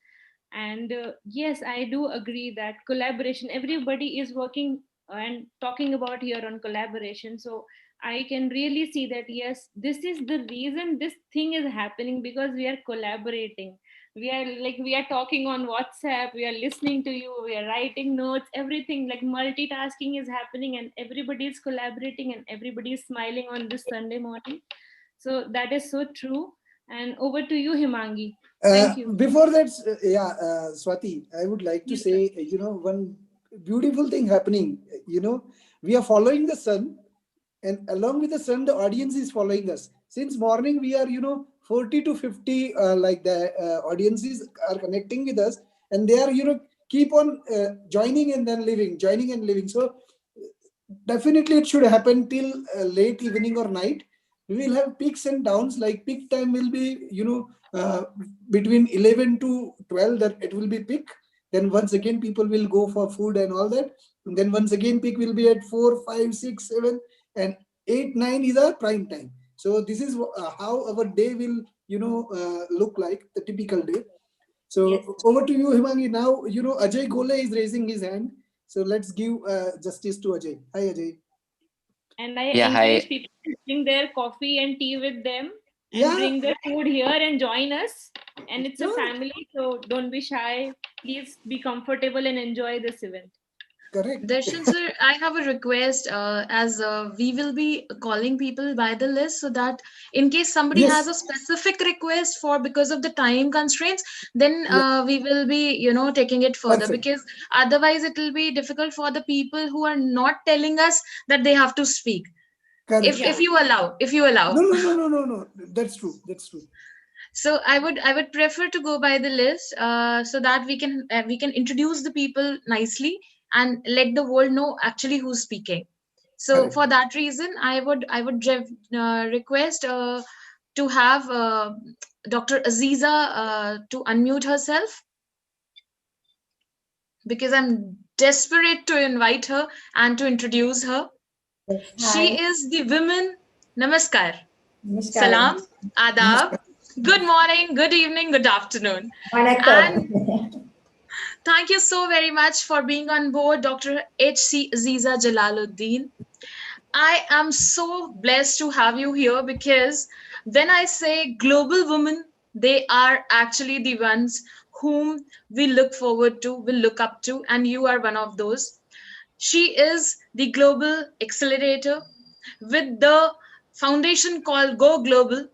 And yes, I do agree that collaboration, everybody is working and talking about here on collaboration. So I can really see that, yes, this is the reason this thing is happening, because we are collaborating. We are talking on WhatsApp, we are listening to you, we are writing notes, everything, like multitasking is happening, and everybody is collaborating and everybody is smiling on this Sunday morning. So that is so true. And over to you, Himangi. Thank you. Before that, Swati, I would like to say, one beautiful thing happening. We are following the sun, and along with the sun, the audience is following us. Since morning, we are, 40 to 50, like the audiences are connecting with us, and they are, keep on joining and then leaving, joining and leaving. So definitely it should happen till late evening or night. We will have peaks and downs. Like peak time will be, between 11 to 12, that it will be peak. Then once again, people will go for food and all that. And then once again, peak will be at 4, 5, 6, 7, and 8, 9 is our prime time. So this is how our day will, look like, the typical day. So yes. Over to you, Himangi. Now, Ajay Gole is raising his hand. So let's give justice to Ajay. Hi, Ajay. And I encourage people to bring their coffee and tea with them and bring their food here and join us. And it's a family, so don't be shy. Please be comfortable and enjoy this event. Correct. Darshan sir, I have a request, as we will be calling people by the list, so that in case somebody has a specific request for, because of the time constraints, then we will be, taking it further. Perfect. Because otherwise it will be difficult for the people who are not telling us that they have to speak. Correct. If you allow. No. That's true. So I would prefer to go by the list, so that we can introduce the people nicely and let the world know actually who's speaking. So correct. For that reason, I would request to have Dr. Aziza to unmute herself, because I'm desperate to invite her and to introduce her. Hi. She is the woman. Namaskar. Salam, adab, good morning, good evening, good afternoon. And thank you so very much for being on board, Dr. H.C. Aziza Jalaluddin. I am so blessed to have you here, because when I say global women, they are actually the ones whom we look forward to, we look up to, and you are one of those. She is the global accelerator with the foundation called Go Global.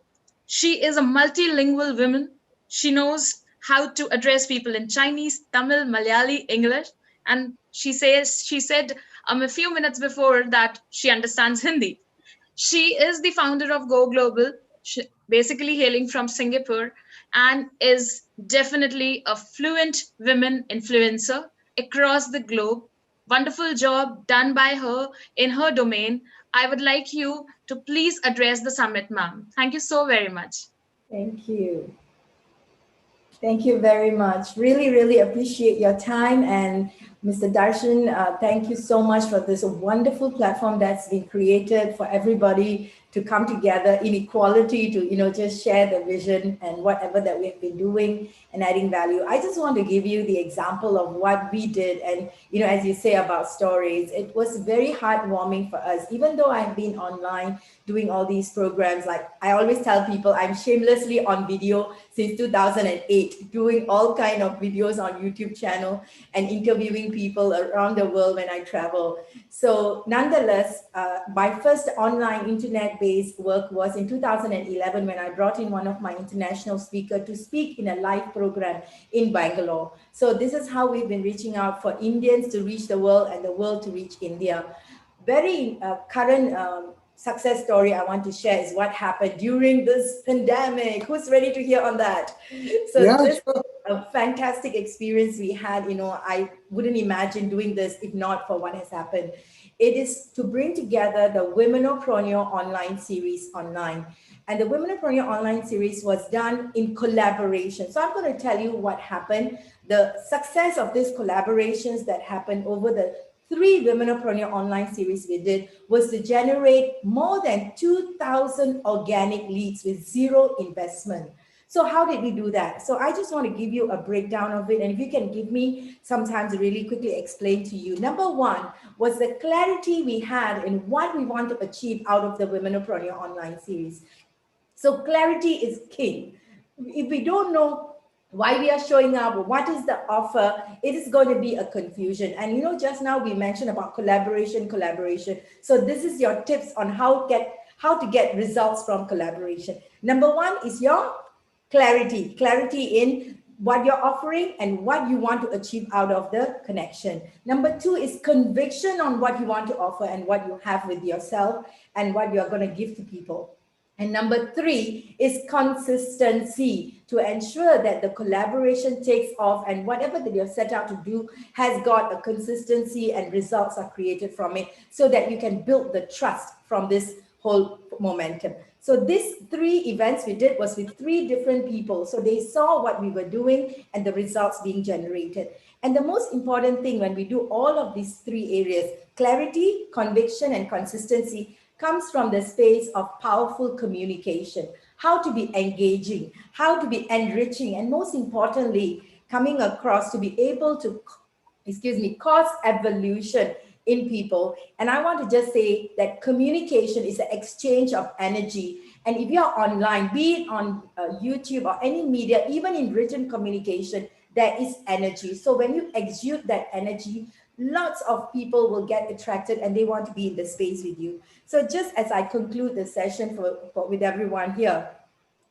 She is a multilingual woman. She knows how to address people in Chinese, Tamil, Malayali, English, and she said a few minutes before that she understands Hindi. She is the founder of Go Global, basically hailing from Singapore, and is definitely a fluent women influencer across the globe. Wonderful job done by her in her domain. I would like you to please address the summit, ma'am. Thank you so very much. Thank you. Thank you very much. Really, really appreciate your time. And Mr. Darshan, thank you so much for this wonderful platform that's been created for everybody to come together in equality to, just share the vision and whatever that we have been doing and adding value. I just want to give you the example of what we did. And, as you say about stories, it was very heartwarming for us, even though I've been online doing all these programs. Like I always tell people, I'm shamelessly on video since 2008, doing all kind of videos on YouTube channel and interviewing people around the world when I travel. So nonetheless, my first online internet-based work was in 2011 when I brought in one of my international speakers to speak in a live program in Bangalore. So this is how we've been reaching out for Indians to reach the world and the world to reach India. Very current success story I want to share is what happened during this pandemic. Who's ready to hear on that? So Yeah, this sure. a fantastic experience we had. I wouldn't imagine doing this if not for what has happened. It is to bring together the Womenopreneur online series online. And the Womenopreneur online series was done in collaboration. So I'm going to tell you what happened. The success of these collaborations that happened over the 3 Womenopreneur online series we did was to generate more than 2,000 organic leads with zero investment. So how did we do that? So I just want to give you a breakdown of it. And if you can give me some time to really quickly explain to you. Number one was the clarity we had in what we want to achieve out of the Womenopreneur online series. So clarity is king. If we don't know why we are showing up, what is the offer, it is going to be a confusion. And just now we mentioned about collaboration. So this is your tips on how to get results from collaboration. Number one is your clarity in what you're offering and what you want to achieve out of the connection. Number two is conviction on what you want to offer and what you have with yourself and what you're going to give to people. And number three is consistency, to ensure that the collaboration takes off and whatever that you're set out to do has got a consistency and results are created from it, so that you can build the trust from this whole momentum. So these 3 events we did was with 3 different people. So they saw what we were doing and the results being generated. And the most important thing when we do all of these 3 areas, clarity, conviction, and consistency, comes from the space of powerful communication, how to be engaging, how to be enriching, and most importantly, coming across to be able to, cause evolution in people. And I want to just say that communication is an exchange of energy. And if you're online, be it on YouTube or any media, even in written communication, there is energy. So when you exude that energy, lots of people will get attracted and they want to be in the space with you. So just as I conclude the session with everyone here,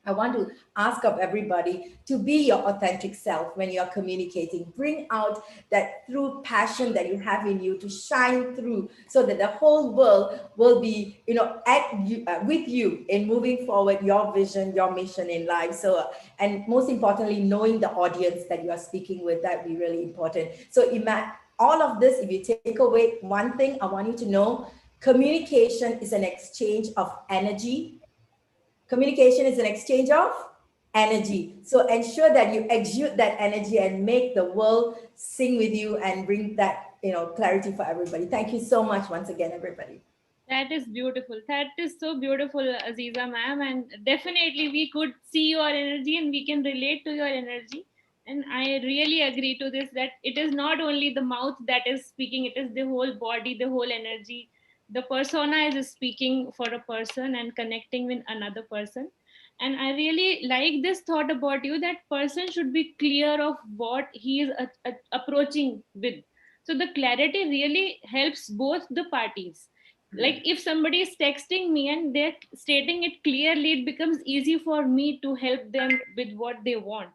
I want to ask of everybody to be your authentic self when you're communicating. Bring out that true passion that you have in you to shine through, so that the whole world will be, with you in moving forward your vision, your mission in life. So, and most importantly, knowing the audience that you are speaking with, that be really important. So all of this, if you take away one thing, I want you to know, communication is an exchange of energy. Communication is an exchange of energy. So ensure that you exude that energy and make the world sing with you and bring that, clarity for everybody. Thank you so much once again, everybody. That is beautiful. That is so beautiful, Aziza ma'am. And definitely we could see your energy and we can relate to your energy. And I really agree to this, that it is not only the mouth that is speaking, it is the whole body, the whole energy. The persona is speaking for a person and connecting with another person. And I really like this thought about you, that person should be clear of what he is approaching with. So the clarity really helps both the parties. Like if somebody is texting me and they're stating it clearly, it becomes easy for me to help them with what they want.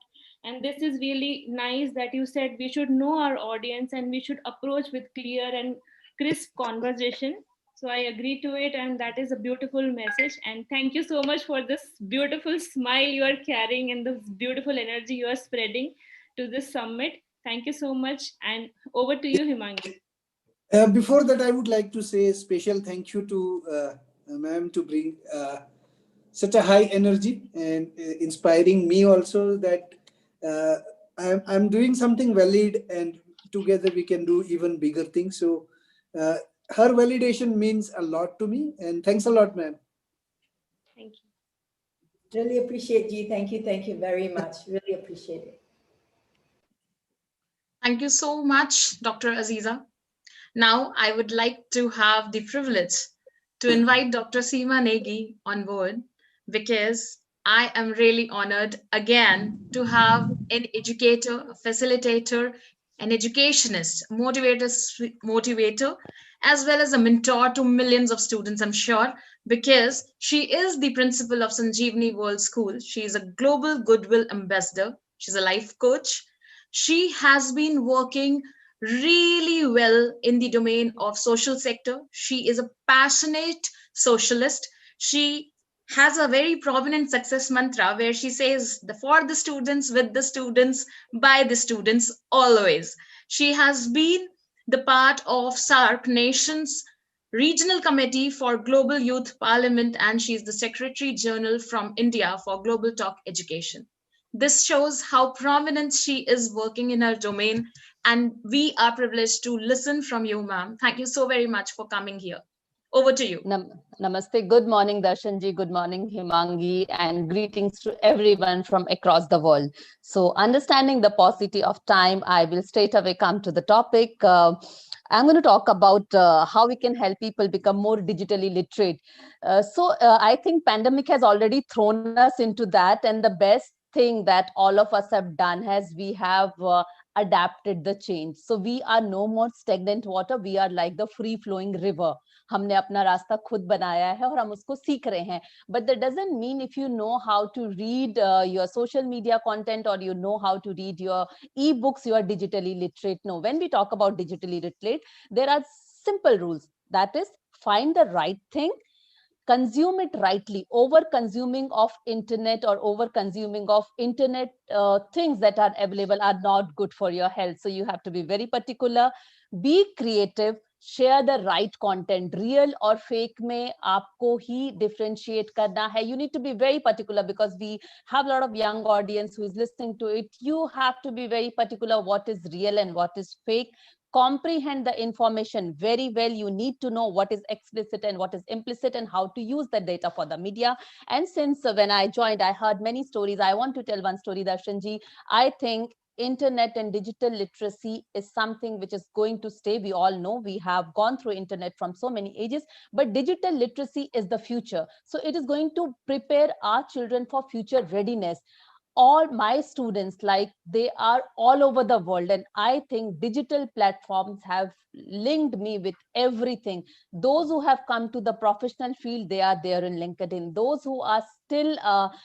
And this is really nice that you said we should know our audience and we should approach with clear and crisp conversation. So I agree to it, and that is a beautiful message. And thank you so much for this beautiful smile you are carrying and this beautiful energy you are spreading to this summit. Thank you so much, and over to you, Himangi. Before that, I would like to say a special thank you to ma'am to bring such a high energy and inspiring me also, that I'm doing something valid, and together we can do even bigger things. So her validation means a lot to me, and thanks a lot, ma'am. Thank you. Really appreciate you. Thank you. Thank you very much. Really appreciate it. Thank you so much, Dr. Aziza. Now, I would like to have the privilege to invite Dr. Seema Negi on board because I am really honored again to have an educator, a facilitator, an educationist, motivator, as well as a mentor to millions of students, I'm sure, because she is the principal of Sanjeevani World School. She is a global goodwill ambassador. She's a life coach. She has been working really well in the domain of social sector. She is a passionate socialist. She has a very prominent success mantra where she says the for the students, with the students, by the students, always. She has been the part of SARC Nations Regional Committee for Global Youth Parliament, and she is the Secretary General from India for Global Talk Education. This shows how prominent she is working in her domain, and we are privileged to listen from you, ma'am. Thank you so very much for coming here. Over to you. Namaste. Good morning, Darshanji. Good morning, Himangi, and greetings to everyone from across the world. So, understanding the paucity of time, I will straight away come to the topic. I'm going to talk about how we can help people become more digitally literate. I think pandemic has already thrown us into that, and the best thing that all of us have done has we have adapted the change. So we are no more stagnant water. We are like the free flowing river. हमने अपना रास्ता खुद बनाया है और हम उसको सीख रहे हैं. But that doesn't mean if you know how to read your social media content or you know how to read your e-books, you are digitally literate. No, when we talk about digitally literate, there are simple rules. That is, find the right thing, consume it rightly. Over consuming of internet or over consuming of internet things that are available are not good for your health. So you have to be very particular, be creative, share the right content. Real or fake में आपको ही differentiate करना है. You need to be very particular because we have a lot of young audience who is listening to it. You have to be very particular what is real and what is fake. Comprehend the information very well. You need to know what is explicit and what is implicit and how to use the data for the media. And since when I joined, I heard many stories. I want to tell one story, Darshanji. I think internet and digital literacy is something which is going to stay. We all know we have gone through internet from so many ages, but digital literacy is the future. So it is going to prepare our children for future readiness. All my students, like, they are all over the world, and I think digital platforms have linked me with everything. Those who have come to the professional field, they are there in LinkedIn. Those who are still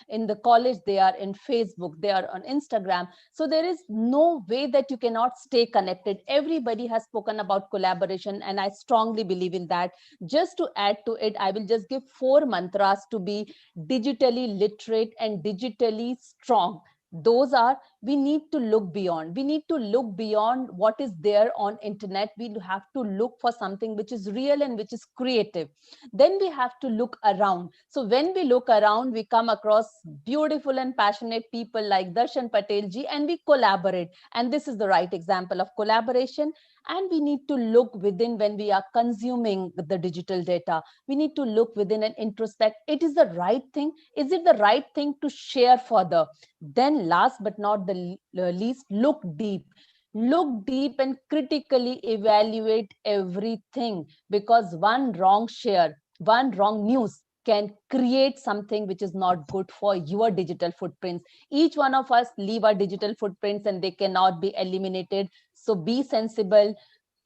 in the college, they are in Facebook, they are on Instagram. So there is no way that you cannot stay connected. Everybody has spoken about collaboration, and I strongly believe in that. Just to add to it, I will just give 4 mantras to be digitally literate and digitally strong. Those are, we need to look beyond. We need to look beyond what is there on internet. We have to look for something which is real and which is creative. Then we have to look around. So when we look around, we come across beautiful and passionate people like Darshan Patel ji, and we collaborate. And this is the right example of collaboration. And we need to look within when we are consuming the digital data. We need to look within and introspect. It is the right thing. Is it the right thing to share further? Then last but not the least, look deep. Look deep and critically evaluate everything, because one wrong share, one wrong news can create something which is not good for your digital footprints. Each one of us leave our digital footprints and they cannot be eliminated. So be sensible,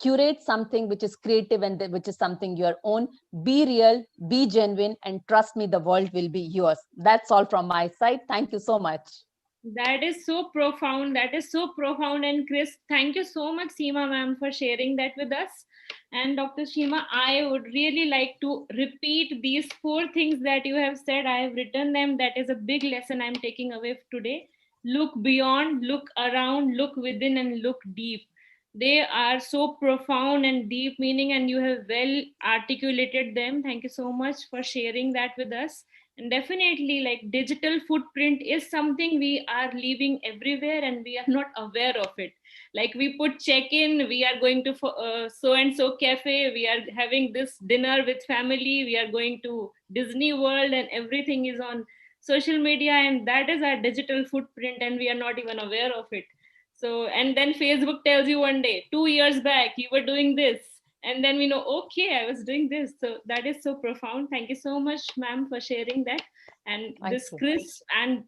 curate something which is creative and which is something your own. Be real, be genuine, and trust me, the world will be yours. That's all from my side. Thank you so much. That is so profound. That is so profound and crisp. Thank you so much, Seema ma'am, for sharing that with us. And Dr. Seema, I would really like to repeat these 4 things that you have said. I have written them. That is a big lesson I'm taking away today. Look beyond, look around, look within, and look deep. They are so profound and deep meaning, and you have well articulated them. Thank you so much for sharing that with us. And definitely, like, digital footprint is something we are leaving everywhere and we are not aware of it. Like, we put check in, we are going to so and so cafe, we are having this dinner with family, we are going to Disney World, and everything is on social media, and that is our digital footprint, and we are not even aware of it. So, and then Facebook tells you one day, 2 years back, you were doing this. And then we know, okay, I was doing this. So that is so profound. Thank you so much, ma'am, for sharing that. And this crisp and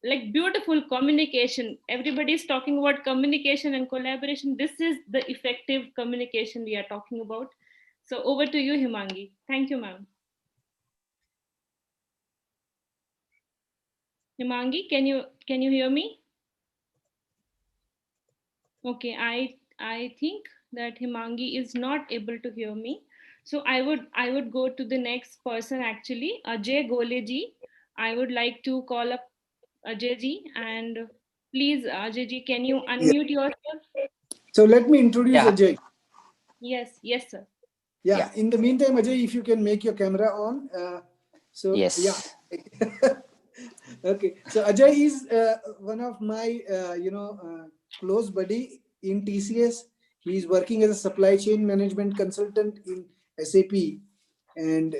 like beautiful communication. Everybody is talking about communication and collaboration. This is the effective communication we are talking about. So over to you, Himangi. Thank you, ma'am. Himangi, can you hear me? Okay, I think that Himangi is not able to hear me. So I would go to the next person actually, Ajay Goleji. I would like to call up Ajay ji, and please Ajay ji, can you Yeah. unmute yourself? So let me introduce Yeah. Ajay. Yes, sir. Yeah. In the meantime, Ajay, if you can make your camera on. Yes. Okay. So Ajay is one of my close buddy in TCS. He is working as a supply chain management consultant in SAP, and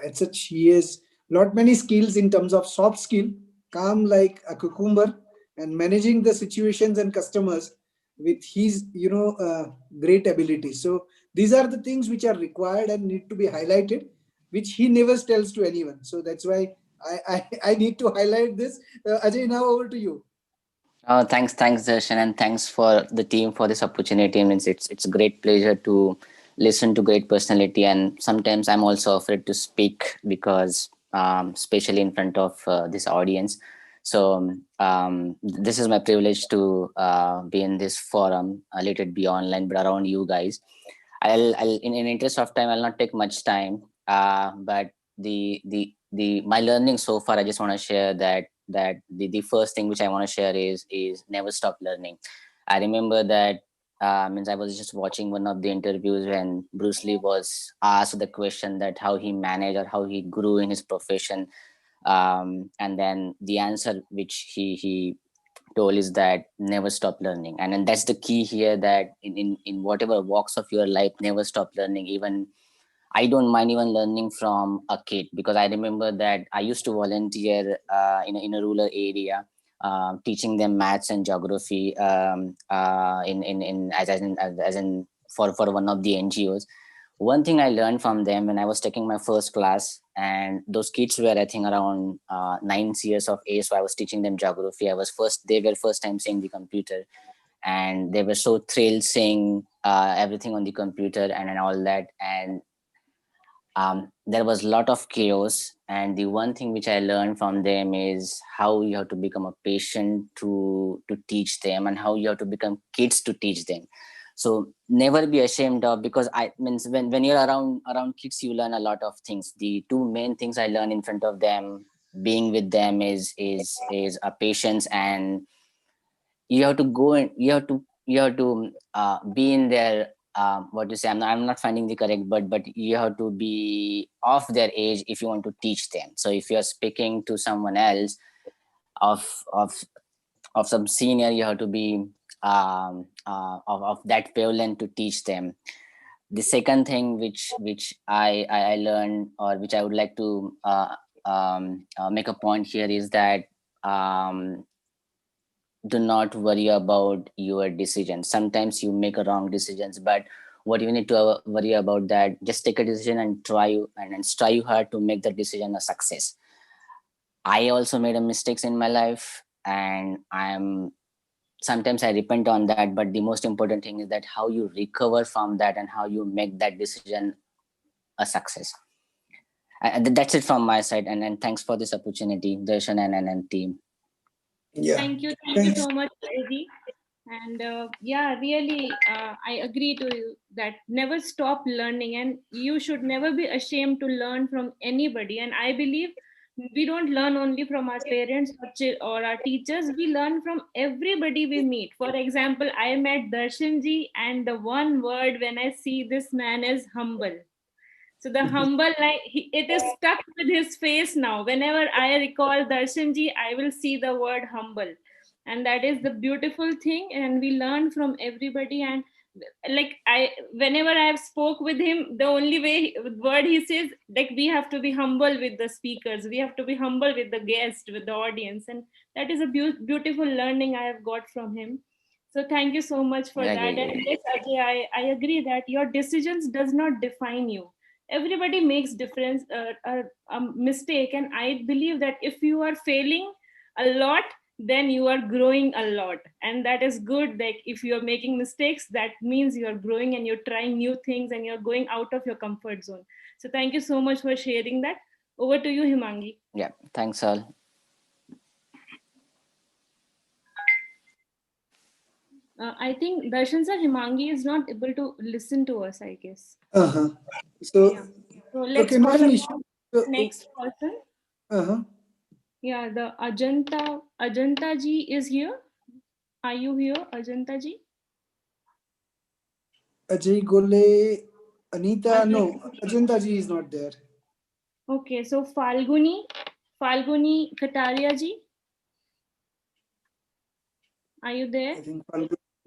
as such, he has lot many skills in terms of soft skill, calm like a cucumber, and managing the situations and customers with his great ability. So these are the things which are required and need to be highlighted, which he never tells to anyone. So that's why I need to highlight this. Ajay, now over to you. Thanks, Darshan, and thanks for the team for this opportunity. I mean, it's a great pleasure to listen to great personality, and sometimes I'm also afraid to speak because, especially in front of this audience. So this is my privilege to be in this forum. Let it be online, but around you guys. I'll in interest of time, I'll not take much time. But the my learning so far, I just want to share that the first thing which I want to share is never stop learning. I remember that means I was just watching one of the interviews when Bruce Lee was asked the question that how he managed or how he grew in his profession, and then the answer which he told is that never stop learning. And that's the key here, that in whatever walks of your life, never stop learning. Even I don't mind even learning from a kid, because I remember that I used to volunteer in a rural area, teaching them maths and geography, in as in for one of the NGOs. One thing I learned from them when I was taking my first class, and those kids were I think around 9 years of age. So I was teaching them geography. They were first time seeing the computer, and they were so thrilled seeing everything on the computer and all that. And there was a lot of chaos, and the one thing which I learned from them is how you have to become a patient to teach them, and how you have to become kids to teach them. So never be ashamed of, because I means when you're around kids, you learn a lot of things. The two main things I learn in front of them, being with them, is a patience, and you have to go and you have to be in their what to say, I'm not finding the correct, but you have to be of their age if you want to teach them. So if you're speaking to someone else of of of some senior, you have to be of that prevalent to teach them. The second thing which I learned, or which I would like to make a point here, is that um, do not worry about your decisions. Sometimes you make a wrong decisions, but what you need to worry about, that just take a decision and and strive hard to make the decision a success. I also made a mistakes in my life, and sometimes I repent on that, but the most important thing is that how you recover from that and how you make that decision a success. And that's it from my side, and thanks for this opportunity, Darshan and team. Yeah. Thank you so much, Eddie. And yeah, really, I agree to you that never stop learning, and you should never be ashamed to learn from anybody. And I believe we don't learn only from our parents or our teachers. We learn from everybody we meet. For example, I met Darshanji, and the one word when I see this man is humble. So the humble, like it is stuck with his face now. Whenever I recall Darshanji, I will see the word humble, and that is the beautiful thing. And we learn from everybody. And like whenever I have spoke with him, the only word he says, like, we have to be humble with the speakers. We have to be humble with the guest, with the audience, and that is a beautiful learning I have got from him. So thank you so much for that. And yes, Ajay, I agree that your decisions does not define you. Everybody makes difference, a mistake, and I believe that if you are failing a lot, then you are growing a lot, and that is good. Like if you are making mistakes, that means you are growing and you're trying new things and you're going out of your comfort zone. So thank you so much for sharing that. Over to you, Himangi. Yeah, thanks all. I think Darshan sir, Himangi is not able to listen to us, I guess. So, Yeah. So let's okay, not call an up issue. the next person. Yeah, the Ajanta ji is here. Are you here, Ajanta ji? Ajay Gole, Anita, no, Ajanta ji is not there. Okay, so Falguni Kataria ji, are you there? I think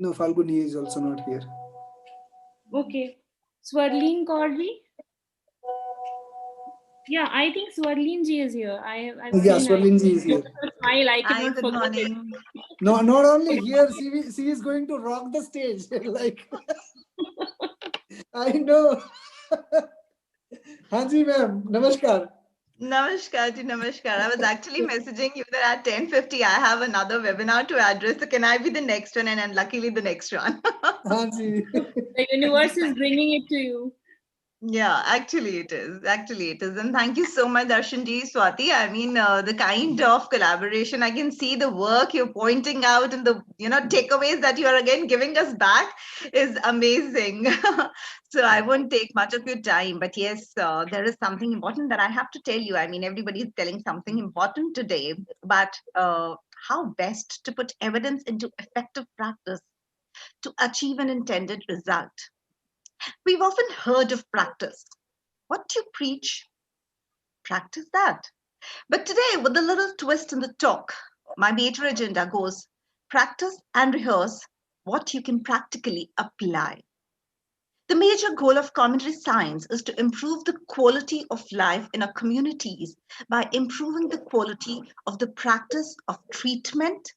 Falguni is also not here. Okay, Swarleen Kauri. Yeah, I think Swarleen ji is here. I've Yeah, seen. Swarleen ji is here. Smile, I Hi, cannot good forget morning. it. No, not only here, she is going to rock the stage. Like, I know. Hanji ma'am, namaskar. Namaskar, ji, namaskar. I was actually messaging you that at 10:50 I have another webinar to address. So can I be the next one? And luckily the next one. Hanji. The universe is bringing it to you. Yeah, actually it is. Actually it is. And thank you so much, Darshan ji, Swati. I mean, the kind of collaboration, I can see the work you're pointing out and the, takeaways that you are again giving us back is amazing. So I won't take much of your time, but yes, there is something important that I have to tell you. I mean, everybody is telling something important today, but how best to put evidence into effective practice to achieve an intended result. We've often heard of practice. What you preach, practice that. But today, with a little twist in the talk, my major agenda goes practice and rehearse what you can practically apply. The major goal of community science is to improve the quality of life in our communities by improving the quality of the practice of treatment,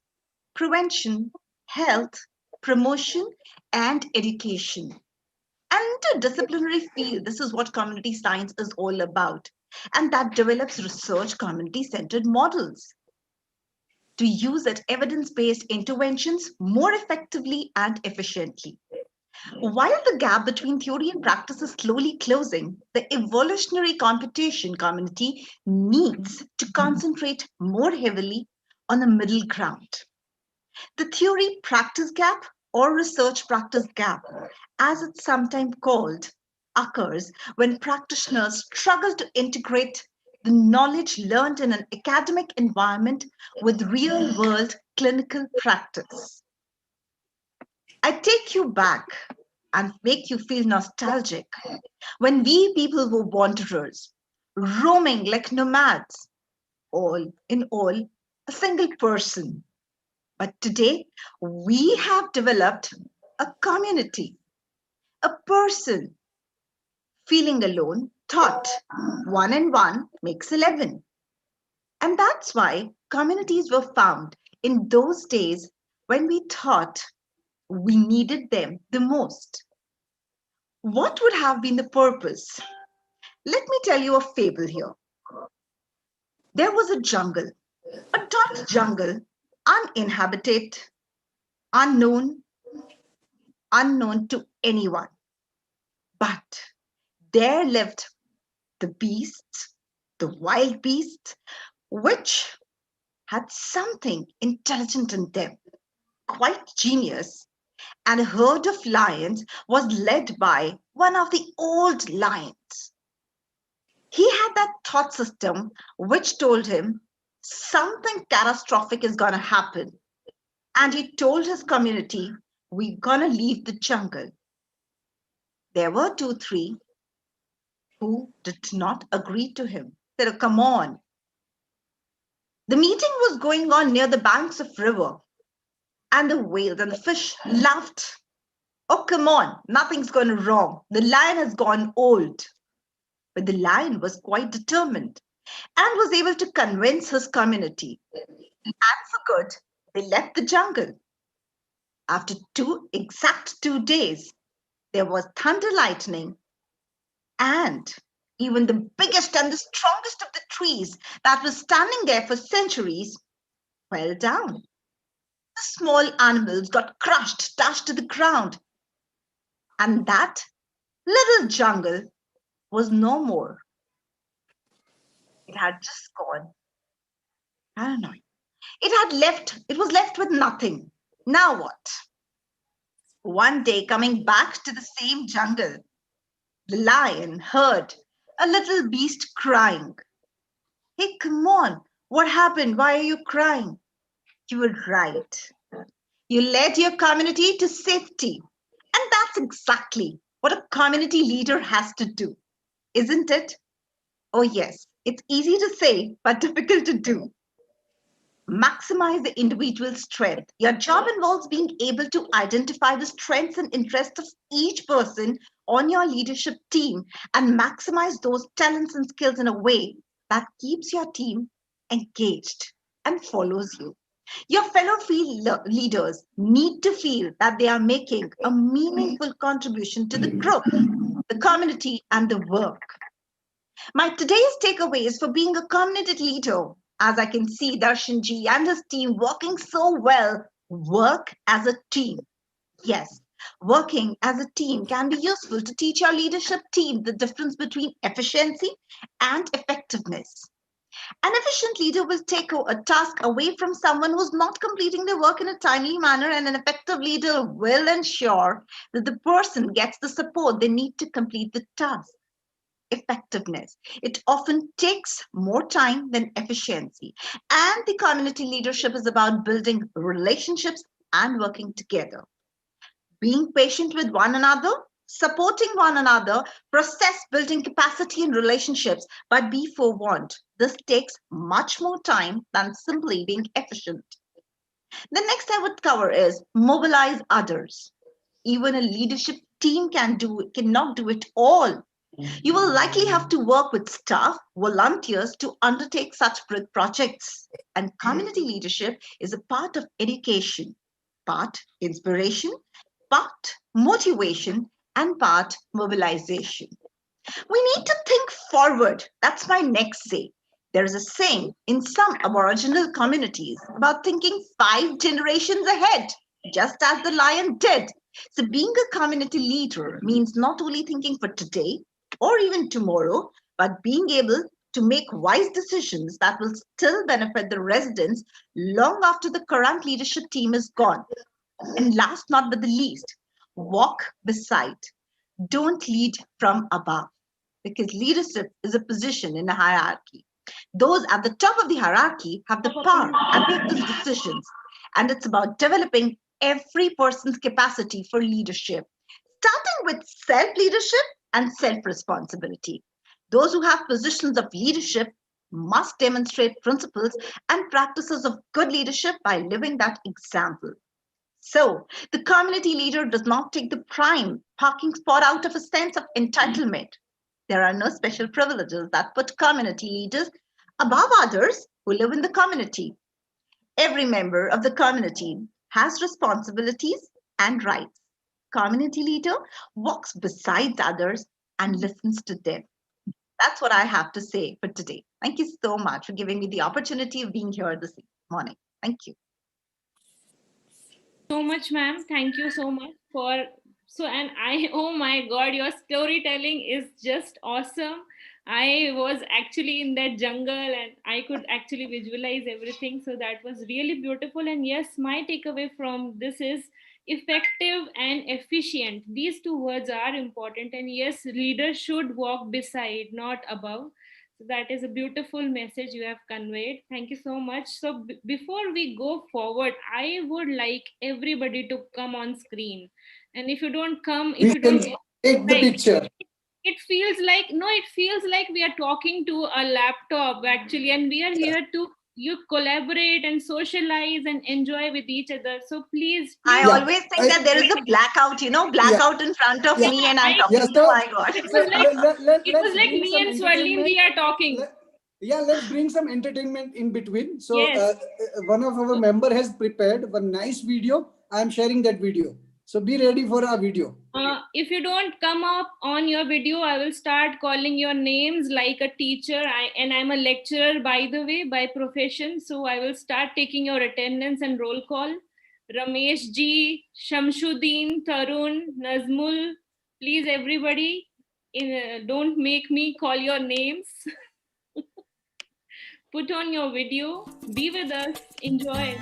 prevention, health, promotion, and education. And interdisciplinary field, this is what community science is all about. And that develops research community-centered models to use at evidence-based interventions more effectively and efficiently. While the gap between theory and practice is slowly closing, the evolutionary computation community needs to concentrate more heavily on a middle ground. The theory practice gap or research practice gap, as it's sometimes called, occurs when practitioners struggle to integrate the knowledge learned in an academic environment with real world clinical practice. I take you back and make you feel nostalgic when we people were wanderers, roaming like nomads, all in all, a single person. But today, we have developed a community, a person feeling alone thought 1 and 1 makes 11. And that's why communities were found in those days when we thought we needed them the most. What would have been the purpose? Let me tell you a fable here. There was a jungle, a dark jungle, uninhabited, unknown, unknown to anyone. But there lived the beasts, the wild beasts, which had something intelligent in them, quite genius, and a herd of lions was led by one of the old lions. He had that thought system which told him something catastrophic is going to happen. And he told his community, we're going to leave the jungle. There were 2, 3. who did not agree to him. Said, "Oh, come on." The meeting was going on near the banks of river, and the whales and the fish laughed. "Oh, come on, nothing's gone wrong. The lion has gone old." But the lion was quite determined and was able to convince his community. And for good, they left the jungle. After exact 2 days, there was thunder lightning, and even the biggest and the strongest of the trees that was standing there for centuries fell down. The small animals got crushed, dashed to the ground, and that little jungle was no more. It had just gone. I don't know. It was left with nothing. Now what? One day, coming back to the same jungle, the lion heard a little beast crying. "Hey, come on. What happened? Why are you crying?" "You were right. You led your community to safety." And that's exactly what a community leader has to do, isn't it? Oh, yes, it's easy to say, but difficult to do. Maximize the individual strength. Your job involves being able to identify the strengths and interests of each person on your leadership team and maximize those talents and skills in a way that keeps your team engaged and follows you. Your fellow field leaders need to feel that they are making a meaningful contribution to the group, the community, and the work. My today's takeaways for being a community leader, as I can see Darshanji and his team working so well, work as a team. Yes, working as a team can be useful to teach your leadership team the difference between efficiency and effectiveness. An efficient leader will take a task away from someone who's not completing their work in a timely manner, and an effective leader will ensure that the person gets the support they need to complete the task. Effectiveness. It often takes more time than efficiency. And the community leadership is about building relationships and working together. Being patient with one another, supporting one another, process building capacity in relationships, but be forewarned. This takes much more time than simply being efficient. The next I would cover is mobilize others. Even a leadership team cannot do it all. You will likely have to work with staff, volunteers to undertake such projects. And community leadership is a part of education, part inspiration, part motivation, and part mobilization. We need to think forward. That's my next say. There is a saying in some Aboriginal communities about thinking 5 generations ahead, just as the lion did. So, being a community leader means not only thinking for today or even tomorrow, but being able to make wise decisions that will still benefit the residents long after the current leadership team is gone. And last not but the least, walk beside. Don't lead from above, because leadership is a position in a hierarchy. Those at the top of the hierarchy have the power and make those decisions. And it's about developing every person's capacity for leadership, starting with self leadership and self responsibility. Those who have positions of leadership must demonstrate principles and practices of good leadership by living that example. So, the community leader does not take the prime parking spot out of a sense of entitlement. There are no special privileges that put community leaders above others who live in the community. Every member of the community has responsibilities and rights. Community leader walks beside others and listens to them. That's what I have to say for today. Thank you so much for giving me the opportunity of being here this morning. Thank you. So much, ma'am. Thank you so much for and I oh my god, your storytelling is just awesome. I was actually in that jungle and I could actually visualize everything. So that was really beautiful. And yes, my takeaway from this is effective and efficient. These two words are important. And yes, leaders should walk beside, not above. So that is a beautiful message you have conveyed. Thank you so much. So before we go forward, I would like everybody to come on screen. And if you don't come, if We you don't can take the right, picture. it feels like, no, it feels like we are talking to a laptop actually, and we are here to collaborate and socialize and enjoy with each other. So please, I please. always think that there is a blackout, blackout in front of me and I'm talking to my God. It was like, it was like bring me some and Swarleen ji are talking. Let's bring some entertainment in between. So Yes. one of our member has prepared one nice video. I am sharing that video. So be ready for our video. If you don't come up on your video, I will start calling your names like a teacher. And I'm a lecturer, by the way, by profession. So I will start taking your attendance and roll call. Ramesh ji, Shamshuddin, Tarun, Nazmul, please everybody, don't make me call your names. Put on your video, be with us, enjoy.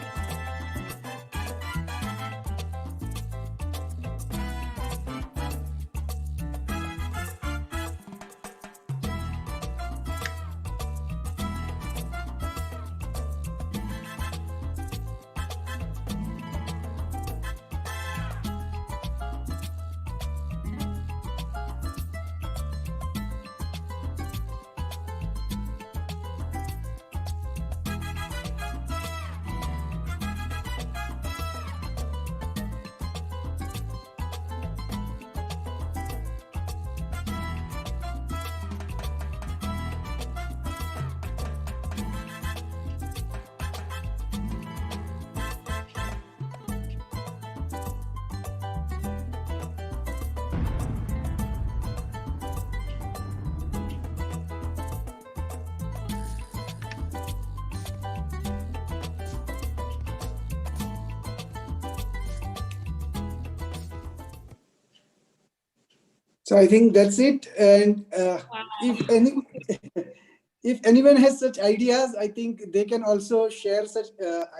So I think that's it. And if any, if anyone has such ideas, I think they can also share such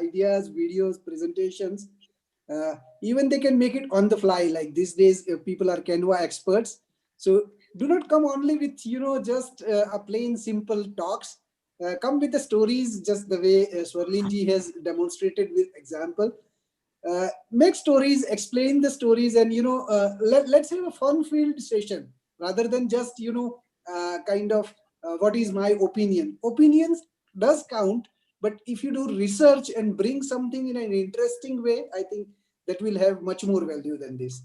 ideas, videos, presentations. Even they can make it on the fly. Like these days, people are Canva experts. So do not come only with just a plain simple talks. Come with the stories, just the way Swarleen ji has demonstrated with example. Make stories, explain the stories, and let's have a fun-filled session rather than just kind of what is my opinion. Opinions does count, but if you do research and bring something in an interesting way, I think that will have much more value than this.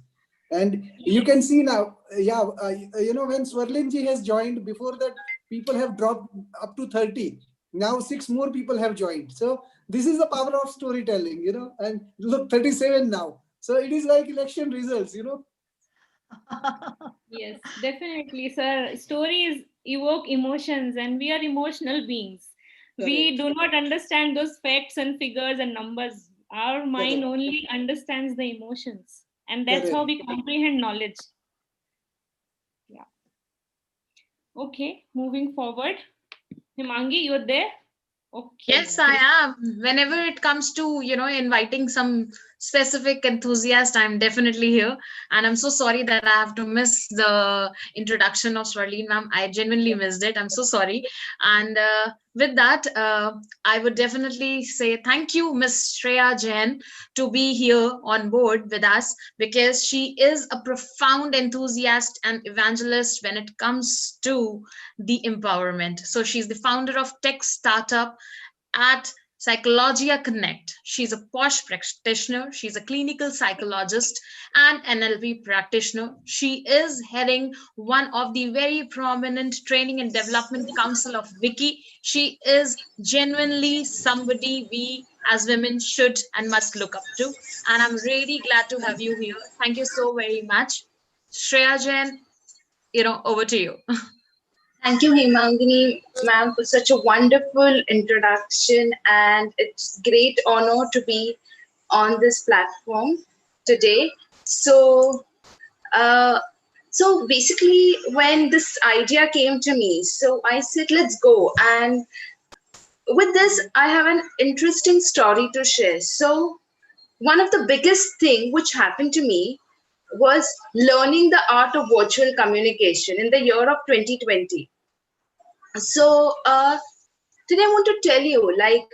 And you can see now, when Swarleen ji has joined, before that people have dropped up to 30. Now 6 more people have joined. So this is the power of storytelling, and look, 37 now. So it is like election results. Yes, definitely, sir. Stories evoke emotions, and we are emotional beings. We do not understand those facts and figures and numbers. Our mind only understands the emotions, and that's how we comprehend knowledge. Yeah. Okay, moving forward. Himangi, you're there? Okay. Yes, I am. Whenever it comes to, inviting some specific enthusiast, I'm definitely here. And I'm so sorry that I have to miss the introduction of Swarleen ma'am. I genuinely missed it. I'm so sorry. And with that, I would definitely say thank you, Miss Shreya Jain, to be here on board with us, because she is a profound enthusiast and evangelist when it comes to the empowerment. So she's the founder of tech startup at Psychologia Connect. She's a posh practitioner, she's a clinical psychologist and NLP practitioner. She is heading one of the very prominent training and development council of Wiki. She is genuinely somebody we as women should and must look up to. And I'm really glad to have you here. Thank you so very much. Shreya Jain, over to you. Thank you, Hemangini ma'am, for such a wonderful introduction, and it's great honor to be on this platform today. So, so basically, when this idea came to me, so I said, let's go. And with this, I have an interesting story to share. So, one of the biggest thing which happened to me was learning the art of virtual communication in the year of 2020. So today I want to tell you, like,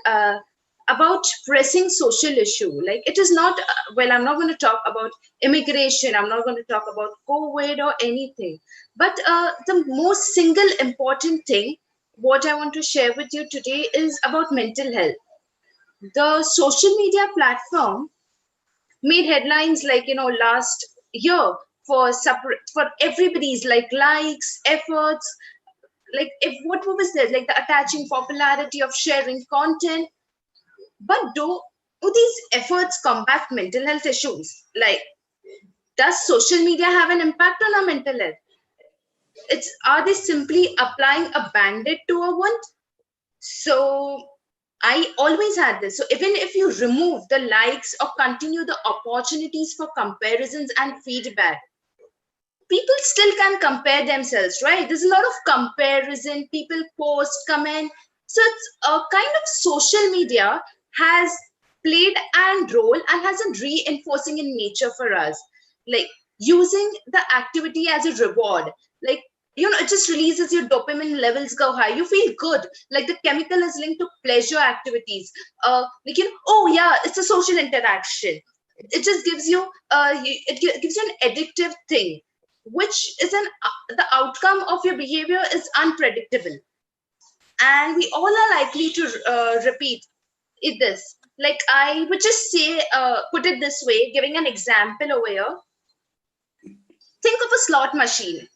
about pressing social issue. Like it is not, well, I'm not going to talk about immigration. I'm not going to talk about COVID or anything. But the most single important thing, what I want to share with you today is about mental health. The social media platform made headlines like, last year for for everybody's like likes, efforts, like if what was there, like the attaching popularity of sharing content. But do these efforts combat mental health issues? Like, does social media have an impact on our mental health? Are they simply applying a band-aid to a wound? So I always had this. So even if you remove the likes or continue the opportunities for comparisons and feedback, people still can compare themselves, right? There's a lot of comparison. People post, comment. So it's a kind of social media has played and role and has a reinforcing in nature for us, like using the activity as a reward. Like, it just releases your dopamine levels go high. You feel good. Like the chemical is linked to pleasure activities. Like, oh yeah, it's a social interaction. It just gives you, gives you an addictive thing, which is the outcome of your behavior is unpredictable, and we all are likely to repeat this. Like I would just say, put it this way, giving an example over here. Think of a slot machine.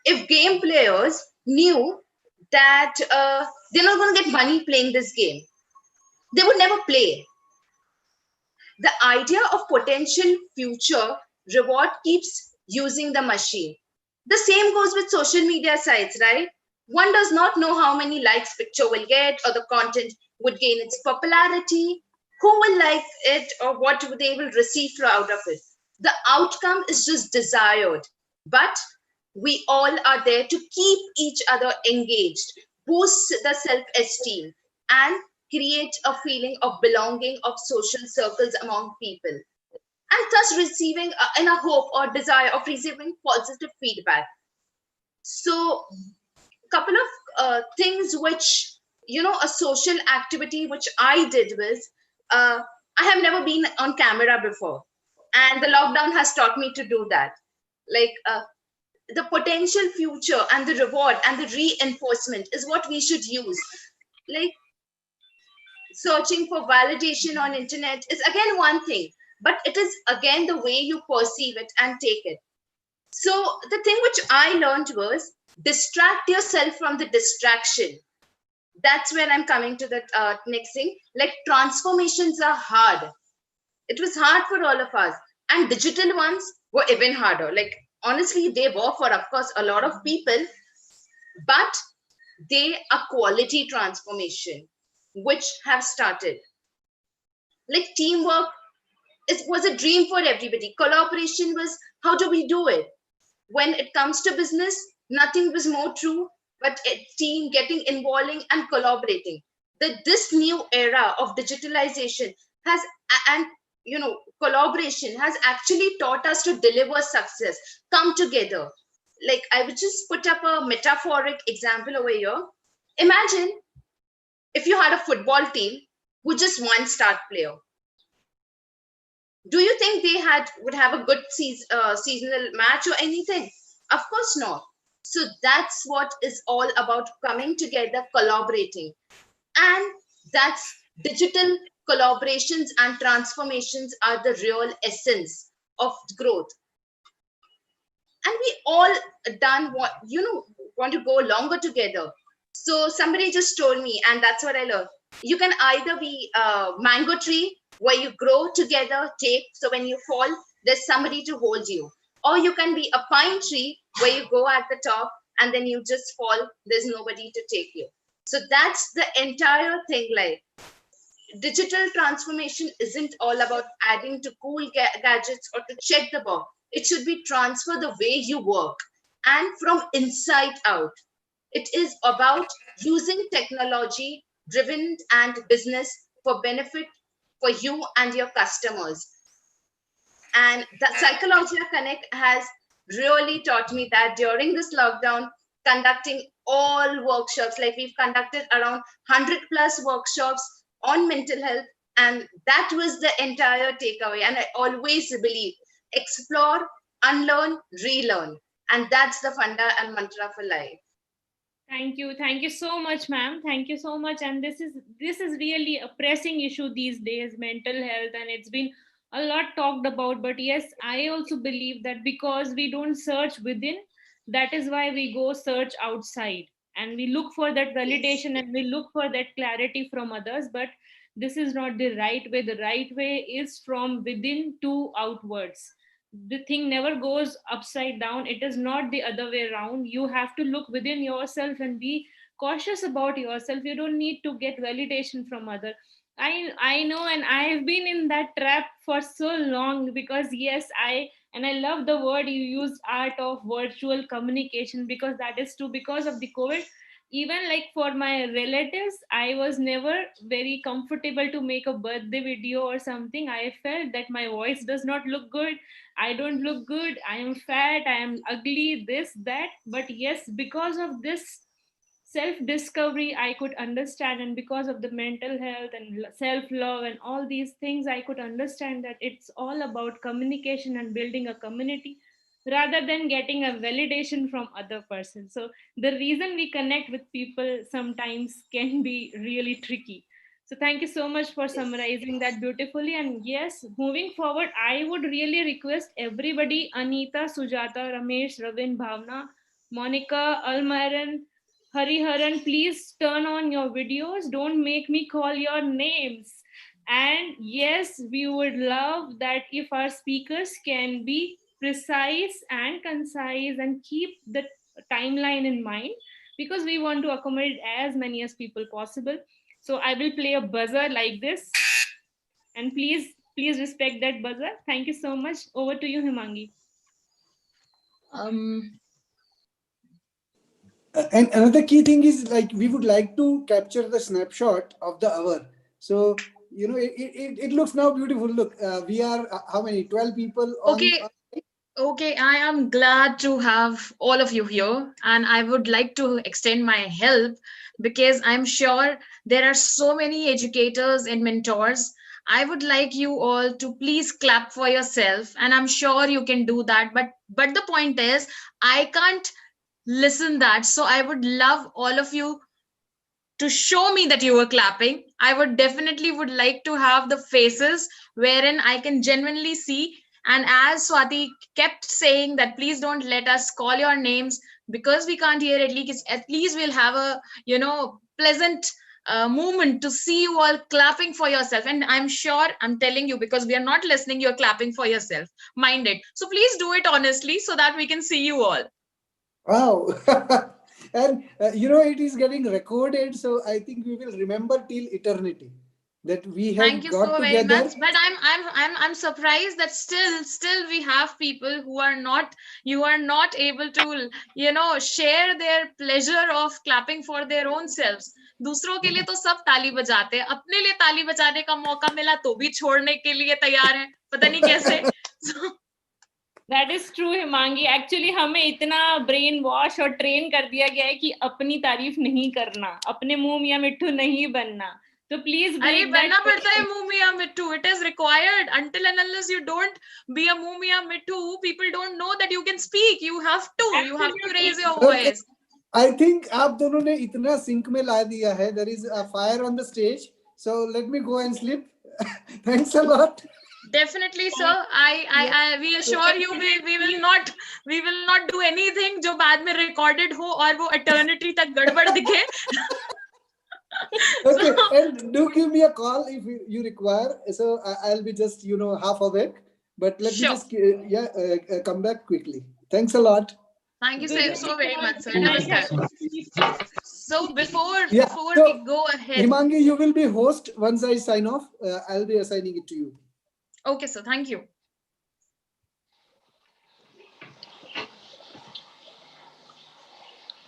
If game players knew that they're not going to get money playing this game, they would never play. The idea of potential future reward keeps using the machine. The same goes with social media sites, right? One does not know how many likes picture will get or the content would gain its popularity, who will like it or what they will receive out of it. The outcome is just desired, but we all are there to keep each other engaged, boost the self-esteem, and create a feeling of belonging of social circles among people, and thus receiving in a hope or desire of receiving positive feedback. So couple of things which, a social activity which I did was, I have never been on camera before, and the lockdown has taught me to do that. Like the potential future and the reward and the reinforcement is what we should use. Like searching for validation on internet is again one thing, but it is again the way you perceive it and take it. So the thing which I learned was distract yourself from the distraction. That's where I'm coming to the next thing. Like transformations are hard. It was hard for all of us, and digital ones were even harder. Like honestly, they were for, of course, a lot of people, but they are quality transformation which have started. Like teamwork, it was a dream for everybody. Collaboration was, how do we do it? When it comes to business, nothing was more true, but a team getting involving and collaborating. This new era of digitalization has, and collaboration has actually taught us to deliver success, come together. Like I would just put up a metaphoric example over here. Imagine if you had a football team with just one start player. Do you think they would have a good seasonal match or anything? Of course not. So that's what is all about, coming together, collaborating. And that's digital collaborations and transformations are the real essence of growth. And we all done what, want to go longer together. So somebody just told me, and that's what I learned. You can either be a mango tree where you grow together, take, so when you fall, there's somebody to hold you. Or you can be a pine tree where you go at the top and then you just fall, there's nobody to take you. So that's the entire thing. Like digital transformation isn't all about adding to cool gadgets or to check the box. It should be transfer the way you work and from inside out. It is about using technology driven and business for benefit for you and your customers. And the Psychologia Connect has really taught me that during this lockdown, conducting all workshops, like we've conducted around 100 plus workshops on mental health, And that was the entire takeaway. And I always believe explore, unlearn, relearn. And that's the funda and mantra for life. Thank you so much, ma'am. Thank you so much. And this is really a pressing issue these days, mental health, and it's been a lot talked about. But yes, I also believe that because we don't search within, that is why we go search outside, and we look for that validation and we look for that clarity from others. But this is not the right way. The right way is from within to outwards. The thing never goes upside down. It is not the other way around. You have to look within yourself and be cautious about yourself. You don't need to get validation from other. I know, and I have been in that trap for so long, because yes, I love the word you use, art of virtual communication, because that is true. Because of the COVID, even like for my relatives, I was never very comfortable to make a birthday video or something. I felt that my voice does not look good, I don't look good, I am fat, I am ugly, this, that. But yes, because of this self discovery, I could understand, and because of the mental health and self love and all these things, I could understand that it's all about communication and building a community rather than getting a validation from other person. So the reason we connect with people sometimes can be really tricky. So thank you so much for summarizing that beautifully. And yes, moving forward, I would really request everybody, Anita, Sujata, Ramesh, Ravin, Bhavna, Monica, Almaran, Hariharan, please turn on your videos. Don't make me call your names. And yes, we would love that if our speakers can be precise and concise and keep the timeline in mind, because we want to accommodate as many as people possible. So I will play a buzzer like this, and please respect that buzzer. Thank you so much. Over to you, Himangi. And another key thing is, like, we would like to capture the snapshot of the hour. So it looks now beautiful. Look, we are how many, 12 people on. Okay, I am glad to have all of you here, and I would like to extend my help because I'm sure there are so many educators and mentors. I would like you all to please clap for yourself, and I'm sure you can do that. But the point is, I can't listen that, so I would love all of you to show me that you were clapping. I would definitely would like to have the faces wherein I can genuinely see. And as Swati kept saying that please don't let us call your names because we can't hear, at least we'll have a pleasant moment to see you all clapping for yourself. And I'm sure, I'm telling you, because we are not listening, you're clapping for yourself. Mind it. So please do it honestly so that we can see you all. Wow. And it is getting recorded, so I think we will remember till eternity that we have Thank you got so very together. much. But I'm surprised that still we have people who are not, you are not able to share their pleasure of clapping for their own selves. दूसरों के लिए तो सब ताली बजाते हैं, अपने लिए ताली बजाने का मौका मिला तो भी छोड़ने के लिए तैयार हैं, पता नहीं कैसे. That is true, Himangi. Actually, हमें इतना ब्रेन वॉश और ट्रेन कर दिया गया है कि अपनी तारीफ नहीं करना, अपने मुंह मियां मिट्ठू नहीं बनना. So please अरे break बनना that. पड़ता है मुंह मियां मिट्ठू. It is required. Until and unless you don't be a मुंह मियां मिट्ठू, people don't know that you can speak. You have to raise your voice. I think आप दोनों ने इतना सिंक में ला दिया है. There is a fire on the stage. So let me go and sleep. Thanks a lot. Definitely, sir. We assure you, we will not do anything जो बाद में recorded हो और वो eternity तक गड़बड़ दिखे. Okay, and do give me a call if you require. So I'll be just half awake, but let me just come back quickly. Thanks a lot. Thank you so very much, sir. Namaskar. So before so, we go ahead, Himangi, you will be host once I sign off. I'll be assigning it to you. Okay, sir. Thank you.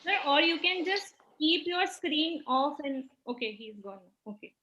Sir, or you can just keep your screen off and okay, he's gone. Okay.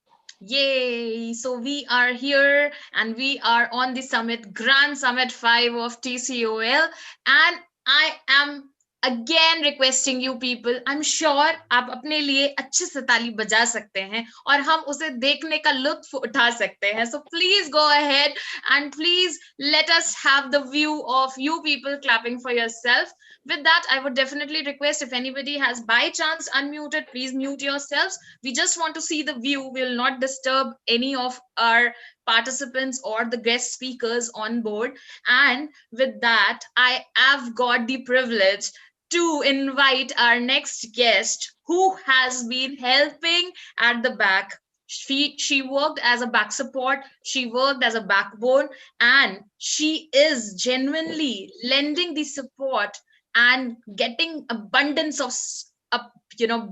Yay! So we are here and we are on the summit, Grand Summit 5 of TCOL, and I am again requesting you people, I am sure आप अपने लिए अच्छे से ताली बजा सकते हैं और हम उसे देखने का लुत्फ उठा सकते हैं. So please go ahead and please let us have the view of you people clapping for yourself. With that, I would definitely request if anybody has by chance unmuted, please mute yourselves. We just want to see the view. We will not disturb any of our participants or the guest speakers on board. And with that, I have got the privilege to invite our next guest who has been helping at the back. She worked as a back support, she worked as a backbone, and she is genuinely lending the support and getting abundance of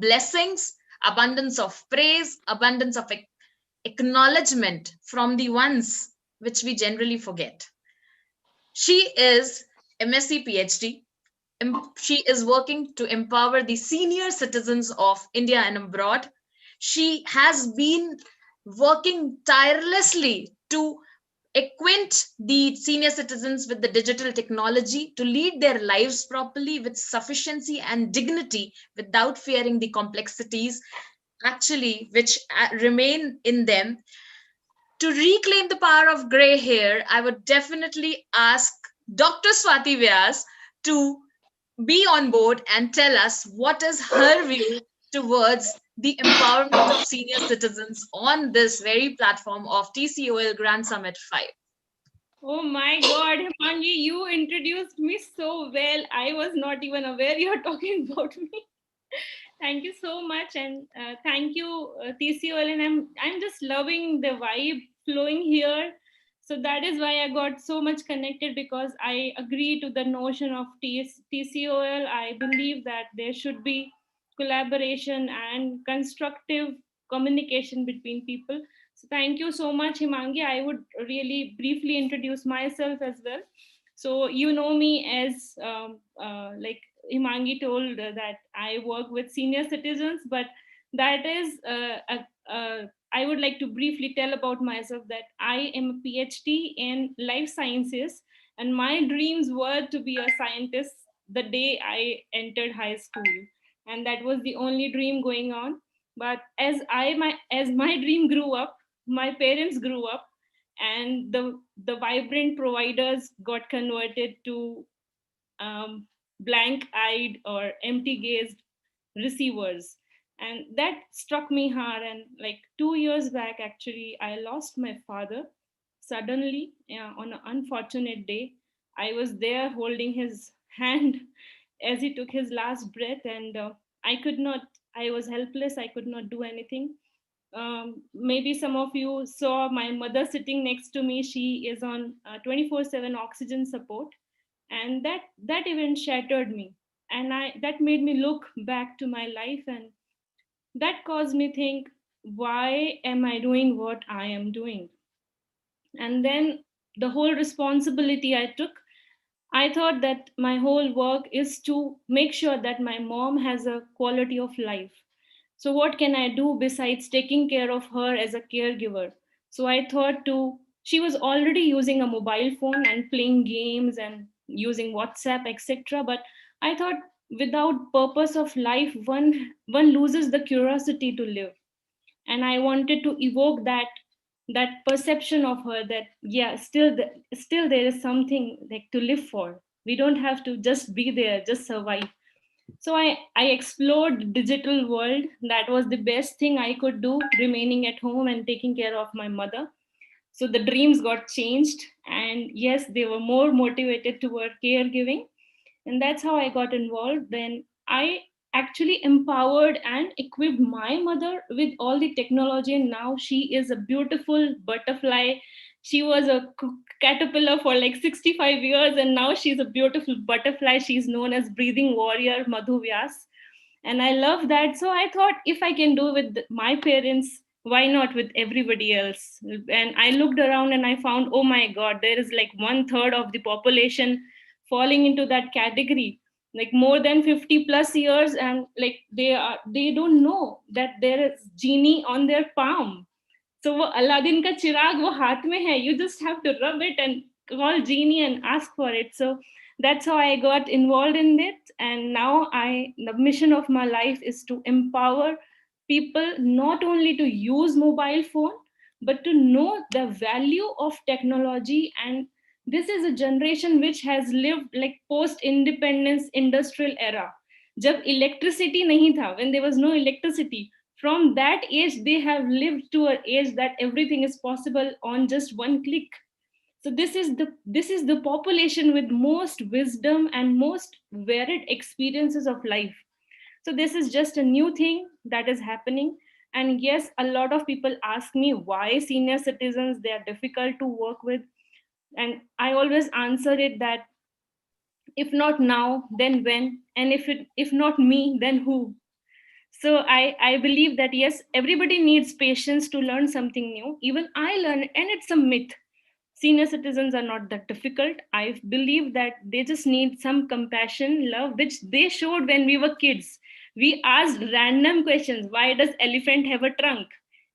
blessings, abundance of praise, abundance of acknowledgement from the ones which we generally forget. She is MSc PhD. She is working to empower the senior citizens of India and abroad. She has been working tirelessly to acquaint the senior citizens with the digital technology to lead their lives properly with sufficiency and dignity without fearing the complexities actually which remain in them. To reclaim the power of gray hair, I would definitely ask Dr. Swati Vyas to be on board and tell us what is her view towards the empowerment of senior citizens on this very platform of TCOL Grand Summit 5. Oh my God, Himangi, you introduced me so well. I was not even aware you're talking about me. Thank you so much, and thank you, TCOL. And I'm just loving the vibe flowing here. So that is why I got so much connected, because I agree to the notion of TCOL. I believe that there should be collaboration and constructive communication between people. So thank you so much, Himangi. I would really briefly introduce myself as well. So you know me as like Himangi told, that I work with senior citizens, but that is I would like to briefly tell about myself that I am a PhD in life sciences, and my dreams were to be a scientist the day I entered high school, and that was the only dream going on. But as my dream grew up, my parents grew up, and the vibrant providers got converted to blank-eyed or empty-gazed receivers, and that struck me hard. And like 2 years back, actually, I lost my father suddenly, on an unfortunate day. I was there holding his hand as he took his last breath, and I could not. I was helpless. I could not do anything. Maybe some of you saw my mother sitting next to me. She is on 24/7 oxygen support, and that event shattered me, and I that made me look back to my life, and that caused me think, why am I doing what I am doing? And then the whole responsibility I took, I thought that my whole work is to make sure that my mom has a quality of life. So, what can I do besides taking care of her as a caregiver? So, I thought to, she was already using a mobile phone and playing games and using WhatsApp, etc. But I thought, without purpose of life, one loses the curiosity to live. And I wanted to evoke that perception of her, that yeah, still there is something like to live for. We don't have to just be there, just survive. So I explored digital world. That was the best thing I could do, remaining at home and taking care of my mother. So the dreams got changed, and yes, they were more motivated toward caregiving, and that's how I got involved. Then I actually empowered and equipped my mother with all the technology, and now she is a beautiful butterfly. She was a caterpillar for like 65 years, and now she's a beautiful butterfly. She's known as breathing warrior Madhu Vyas, and I love that. So I thought, if I can do with my parents, why not with everybody else? And I looked around and I found, oh my God, there is like 1/3 of the population falling into that category, like more than 50 plus years, and like they don't know that there is genie on their palm. So वो Aladdin का चिराग वो हाथ में है, you just have to rub it and call genie and ask for it. So that's how I got involved in it. And now the mission of my life is to empower people not only to use mobile phone, but to know the value of technology. And this is a generation which has lived like post independence industrial era, jab electricity nahi tha, when there was no electricity. From that age they have lived to an age that everything is possible on just one click. So this is the population with most wisdom and most varied experiences of life. So this is just a new thing that is happening. And yes, a lot of people ask me why senior citizens, they are difficult to work with. And I always answer it that if not now, then when? And if not me, then who? So I believe that yes, everybody needs patience to learn something new. Even I learn, and it's a myth. Senior citizens are not that difficult. I believe that they just need some compassion, love, which they showed when we were kids. We asked random questions. Why does elephant have a trunk?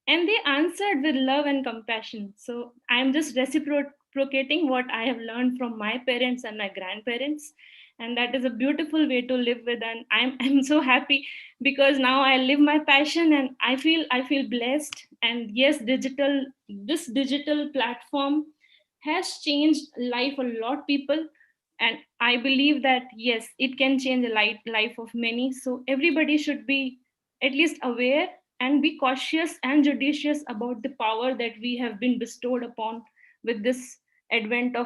And they answered with love and compassion. So I'm just reciprocating what I have learned from my parents and my grandparents. And that is a beautiful way to live with. And I'm so happy because now I live my passion, and I feel blessed. And yes, this digital platform has changed life a lot people. And I believe that yes, it can change the life of many. So everybody should be at least aware and be cautious and judicious about the power that we have been bestowed upon with this advent of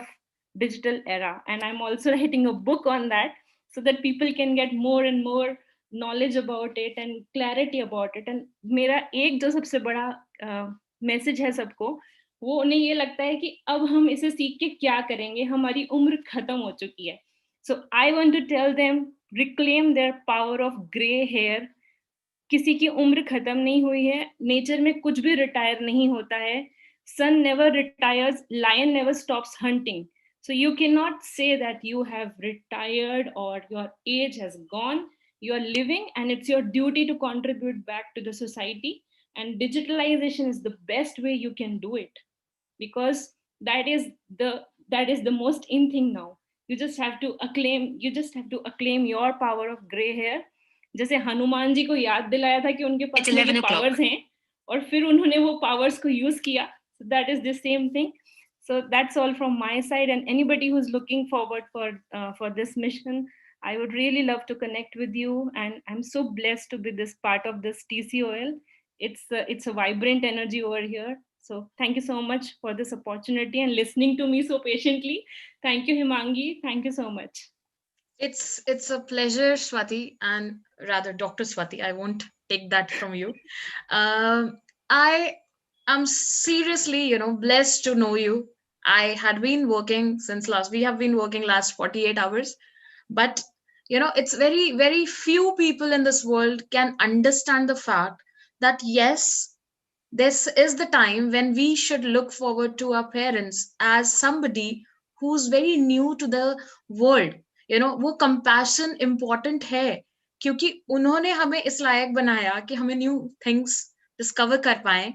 digital era. And I'm also writing a book on that, so that people can get more and more knowledge about it and clarity about it. And मेरा एक जो सबसे बड़ा message है सबको, वो उन्हें ये लगता है कि अब हम इसे सीख के क्या करेंगे, हमारी उम्र खत्म हो चुकी है. So I want to tell them, reclaim their power of gray hair. किसी की उम्र खत्म नहीं हुई है, नेचर में कुछ भी रिटायर नहीं होता है. Sun never retires, lion never stops hunting. So you cannot say that you have retired or your age has gone. You are living, and it's your duty to contribute back to the society. And digitalization is the best way you can do it, because that is the most in thing now. You just have to acclaim your power of gray hair. जैसे हनुमान जी को याद दिलाया था कि उनके पास में ये powers हैं, और फिर उन्होंने वो पावर्स को यूज किया. So that is the same thing. So that's all from my side. And anybody who's looking forward for this mission, I would really love to connect with you. And I'm so blessed to be this part of this TCOL. It's a vibrant energy over here. So thank you so much for this opportunity and listening to me so patiently. Thank you, Himangi. Thank you so much. It's a pleasure, Swati, and rather Dr. Swati. I won't take that from you. I am seriously, blessed to know you. I had been working since we have been working last 48 hours, but it's very, very few people in this world can understand the fact that yes, this is the time when we should look forward to our parents as somebody who's very new to the world. वो compassion important है, क्योंकि उन्होंने हमें इस लायक बनाया कि हमें new things discover कर पाए.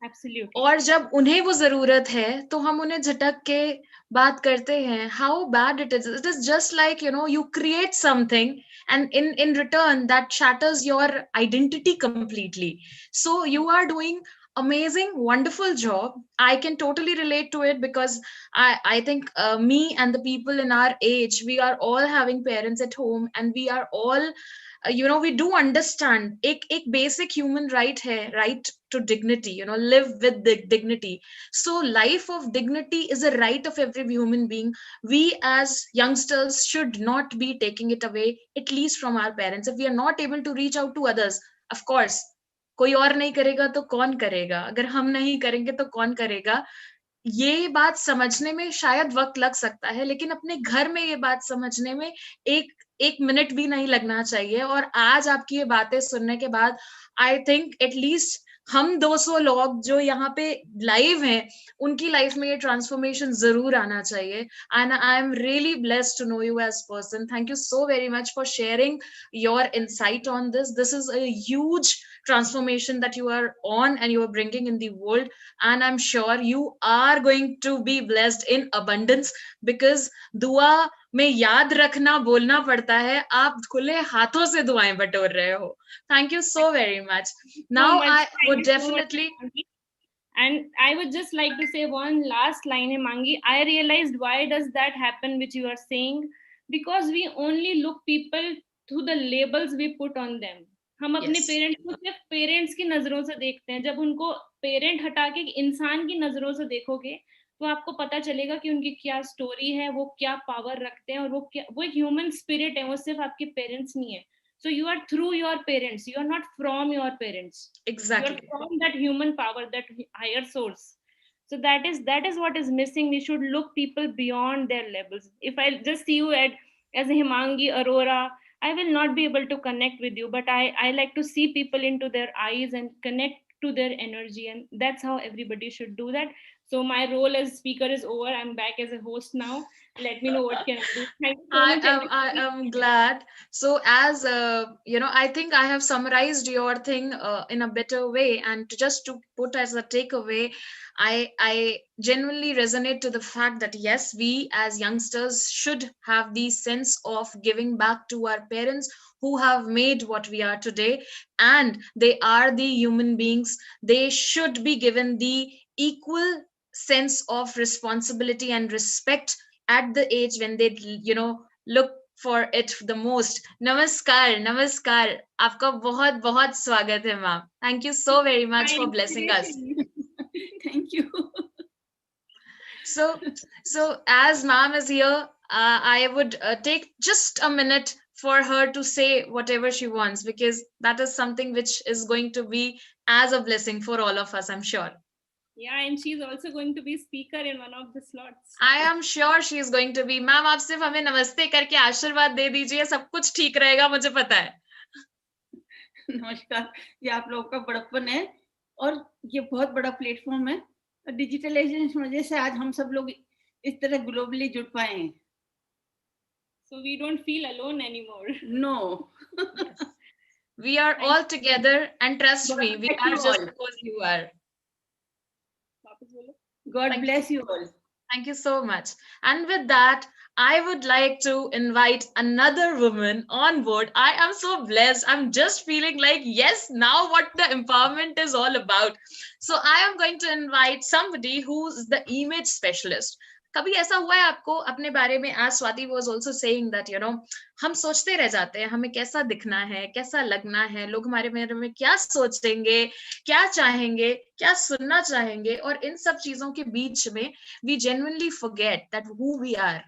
Absolutely. और जब उन्हें वो जरूरत है तो हम उन्हें झटक के बात करते हैं. How bad it is just like you create something, and in return that shatters your identity completely. So you are doing amazing, wonderful job. I can totally relate to it, because I think me and the people in our age, we are all having parents at home, and we are all we do understand एक basic human right है, right to dignity, live with the dignity. So life of dignity is a right of every human being. We as youngsters should not be taking it away, at least from our parents. If we are not able to reach out to others, of course कोई और नहीं करेगा तो कौन करेगा, अगर हम नहीं करेंगे तो कौन करेगा. ये बात समझने में शायद वक्त लग सकता है, लेकिन अपने घर में ये बात समझने में एक मिनट भी नहीं लगना चाहिए. और आज आपकी ये बातें सुनने के बाद आई थिंक एटलीस्ट हम 200 लोग जो यहाँ पे लाइव हैं, उनकी लाइफ में ये ट्रांसफॉर्मेशन जरूर आना चाहिए. And I am really blessed to know you as person. Thank you so very much for sharing your insight on this. This is a huge transformation that you are on and you are bringing in the world. And I'm sure you are going to be blessed in abundance, because dua में याद रखना बोलना पड़ता है, आप खुले हाथों से दुआएं बटोर रहे हो. Thank you so very much. Now I would definitely. And I would just like to say one last line, Himangi. I realized why does that happen, which you are saying, because we only look people through the labels we put on them. हम अपने parents को सिर्फ parents की नजरों से देखते हैं. जब उनको पेरेंट हटा के इंसान की नजरों से देखोगे तो आपको पता चलेगा कि उनकी क्या स्टोरी है, वो क्या पावर रखते हैं, और वो एक ह्यूमन स्पिरिट है, वो सिर्फ आपके पेरेंट्स नहीं है. So you are through your parents. You are not from your parents. Exactly. You are from that human power, that higher source. So that is what is missing. We should look people beyond their levels. If I just see you as a Himangi, Aurora, I will not be able to connect with you. But I like to see people into their eyes and connect to their energy, and that's how everybody should do that. So my role as speaker is over. I'm back as a host now. Let me know what can I do. Thank you so much. I am glad. So as I think I have summarized your thing in a better way, and to put as a takeaway, I genuinely resonate to the fact that yes, we as youngsters should have the sense of giving back to our parents who have made what we are today, and they are the human beings. They should be given the equal sense of responsibility and respect at the age when they look for it the most. Namaskar, आपका बहुत बहुत स्वागत है ma'am. Thank you so very much for blessing us. Thank you. So as ma'am is here, I would take just a minute for her to say whatever she wants, because that is something which is going to be as a blessing for all of us, I'm sure. Yeah, and she's also going to be speaker in one of the slots. I am sure she is going to be. Ma'am आप सिर्फ हमें नमस्ते करके आशीर्वाद दे दीजिए, सब कुछ ठीक रहेगा, मुझे पता है. नमस्कार, ये आप लोगों का बड़प्पन है और ये बहुत बड़ा प्लेटफॉर्म है. डिजिटलाइजेशन की वजह से आज हम सब लोग इस तरह ग्लोबली जुड़ पाए हैं. So we don't feel alone anymore. No. Yes. We are all together, and trust me, we are just because you are. God bless you all. Thank you so much. And with that, I would like to invite another woman on board. I am so blessed. I'm just feeling like, yes, now what the empowerment is all about. So I am going to invite somebody who's the image specialist. कभी ऐसा हुआ है आपको अपने बारे में, as Swati was also saying that, हम सोचते रह जाते हैं हमें कैसा दिखना है, कैसा लगना है, लोग हमारे बारे में क्या सोचेंगे, क्या चाहेंगे, क्या सुनना चाहेंगे, और इन सब चीजों के बीच में we genuinely forget that who we are.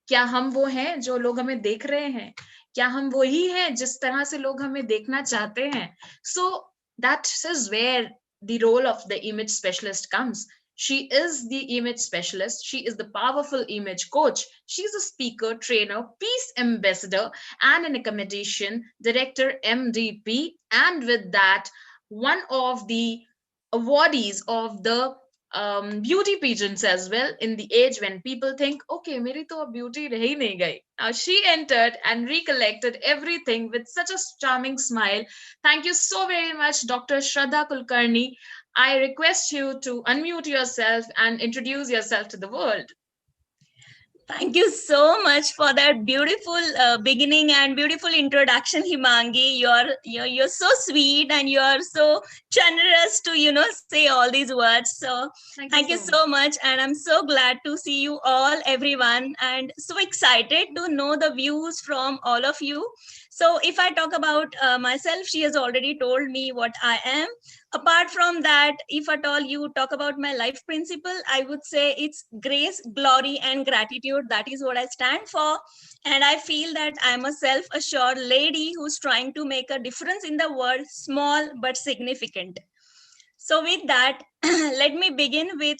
क्या हम वो हैं जो लोग हमें देख रहे हैं? क्या हम वही हैं जिस तरह से लोग हमें देखना चाहते हैं? So that is where the role of the image specialist comes. She is the image specialist. She is the powerful image coach. She's a speaker, trainer, peace ambassador, and an accommodation director, MDP. And with that, one of the awardees of the beauty pageants as well, in the age when people think, okay, meri to ab beauty rahi nahi gayi. Now she entered and recollected everything with such a charming smile. Thank you so very much, Dr. Shraddha Kulkarni. I request you to unmute yourself and introduce yourself to the world. Thank you so much for that beautiful beginning and beautiful introduction, Himangi. You're so sweet and you're so generous to say all these words. So thank you so much, and I'm so glad to see you all, everyone, and so excited to know the views from all of you. So if I talk about myself, she has already told me what I am. Apart from that, if at all you talk about my life principle, I would say it's grace, glory, and gratitude. That is what I stand for. And I feel that I'm a self-assured lady who's trying to make a difference in the world, small but significant. So with that, let me begin with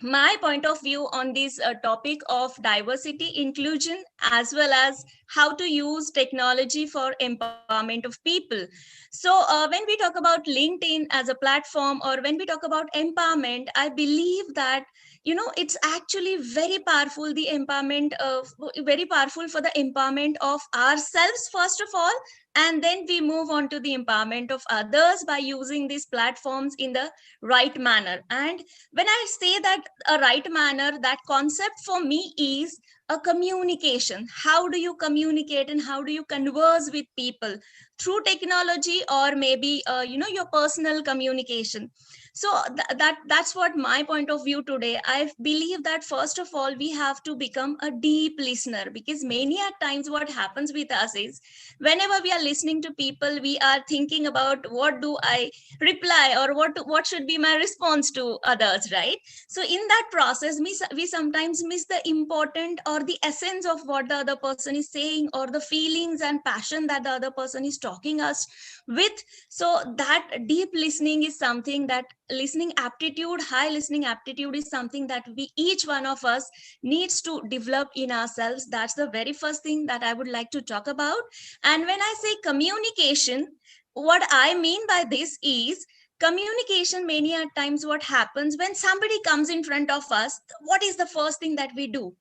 my point of view on this topic of diversity, inclusion, as well as how to use technology for empowerment of people. So when we talk about LinkedIn as a platform, or when we talk about empowerment, I believe that it's actually very powerful, very powerful for the empowerment of ourselves, first of all, and then we move on to the empowerment of others by using these platforms in the right manner. And when I say that a right manner, that concept for me is a communication. How do you communicate and how do you converse with people through technology, or maybe your personal communication? So that's what my point of view today. I believe that first of all we have to become a deep listener, because many at times what happens with us is, whenever we are listening to people, we are thinking about what do I reply, or what should be my response to others, right? So in that process we sometimes miss the important or the essence of what the other person is saying, or the feelings and passion that the other person is talking us with. So that deep listening is something that high listening aptitude is something that we, each one of us, needs to develop in ourselves. That's the very first thing that I would like to talk about. And when I say communication, what I mean by this is, communication, many at times what happens when somebody comes in front of us, what is the first thing that we do?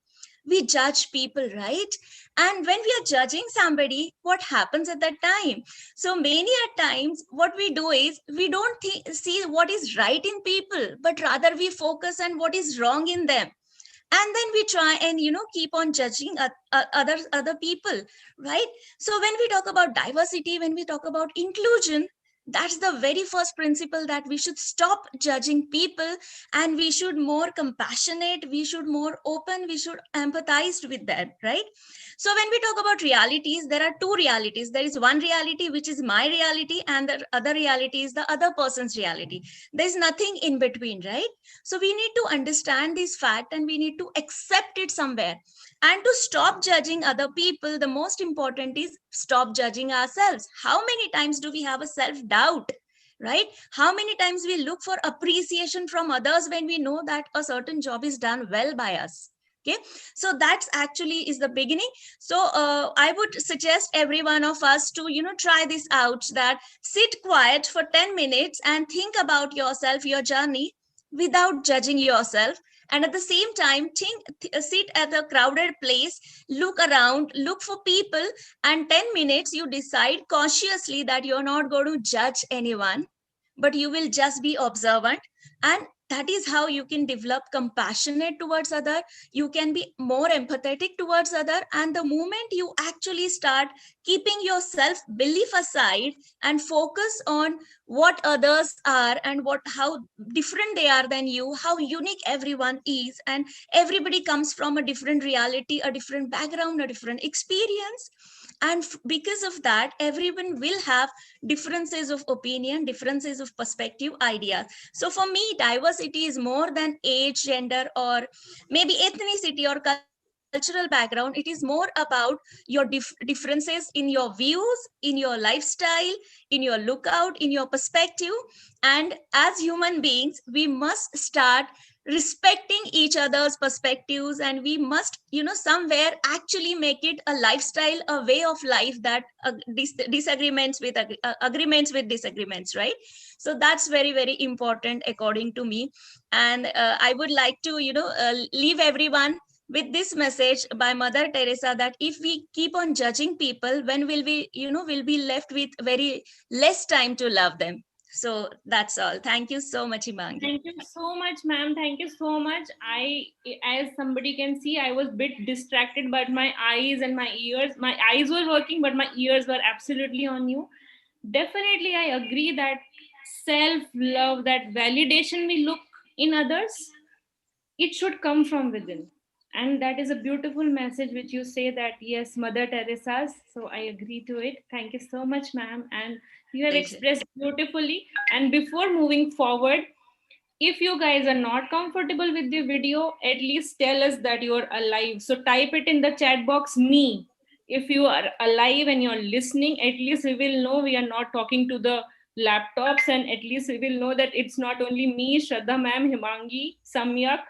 We judge people, right? And when we are judging somebody, what happens at that time? So many at times what we do is, we don't see what is right in people, but rather we focus on what is wrong in them, and then we try and keep on judging other people, right? So when we talk about diversity, when we talk about inclusion, that's the very first principle, that we should stop judging people, and we should more compassionate, we should more open, we should empathize with them, right? So when we talk about realities, there are two realities. There is one reality which is my reality, and the other reality is the other person's reality. There's nothing in between, right? So we need to understand this fact, and we need to accept it somewhere. And to stop judging other people, the most important is stop judging ourselves. How many times do we have a self-doubt, right? How many times we look for appreciation from others when we know that a certain job is done well by us? Okay, so that's actually is the beginning. So I would suggest every one of us to try this out, that sit quiet for 10 minutes and think about yourself, your journey, without judging yourself. And at the same time, sit at a crowded place, look around, look for people, and 10 minutes you decide consciously that you're not going to judge anyone, but you will just be observant. And that is how you can develop compassionate towards other, you can be more empathetic towards other. And the moment you actually start keeping your self belief aside and focus on what others are, and how different they are than you, how unique everyone is, and everybody comes from a different reality, a different background, a different experience. And because of that, everyone will have differences of opinion, differences of perspective, ideas. So for me, diversity is more than age, gender, or maybe ethnicity or cultural background. It is more about your differences in your views, in your lifestyle, in your lookout, in your perspective. And as human beings, we must start respecting each other's perspectives, and we must somewhere actually make it a lifestyle, a way of life, that disagreements with agreements with disagreements, right? So that's very, very important according to me. And I would like to leave everyone with this message by Mother Teresa, that if we keep on judging people, when will we will be left with very less time to love them. So that's all. Thank you so much, Imangi. Thank you so much, ma'am. Thank you so much. As somebody can see, I was a bit distracted, but my eyes and my ears, my eyes were working, but my ears were absolutely on you. Definitely, I agree that self-love, that validation we look in others, it should come from within. And that is a beautiful message which you say, that yes, Mother Teresa's. So I agree to it. Thank you so much, ma'am. And you have expressed beautifully. And before moving forward, if you guys are not comfortable with the video, at least tell us that you are alive. So type it in the chat box, me. If you are alive and you're listening, at least we will know we are not talking to the laptops, and at least we will know that it's not only me, Shraddha ma'am, Himangi, Samyak,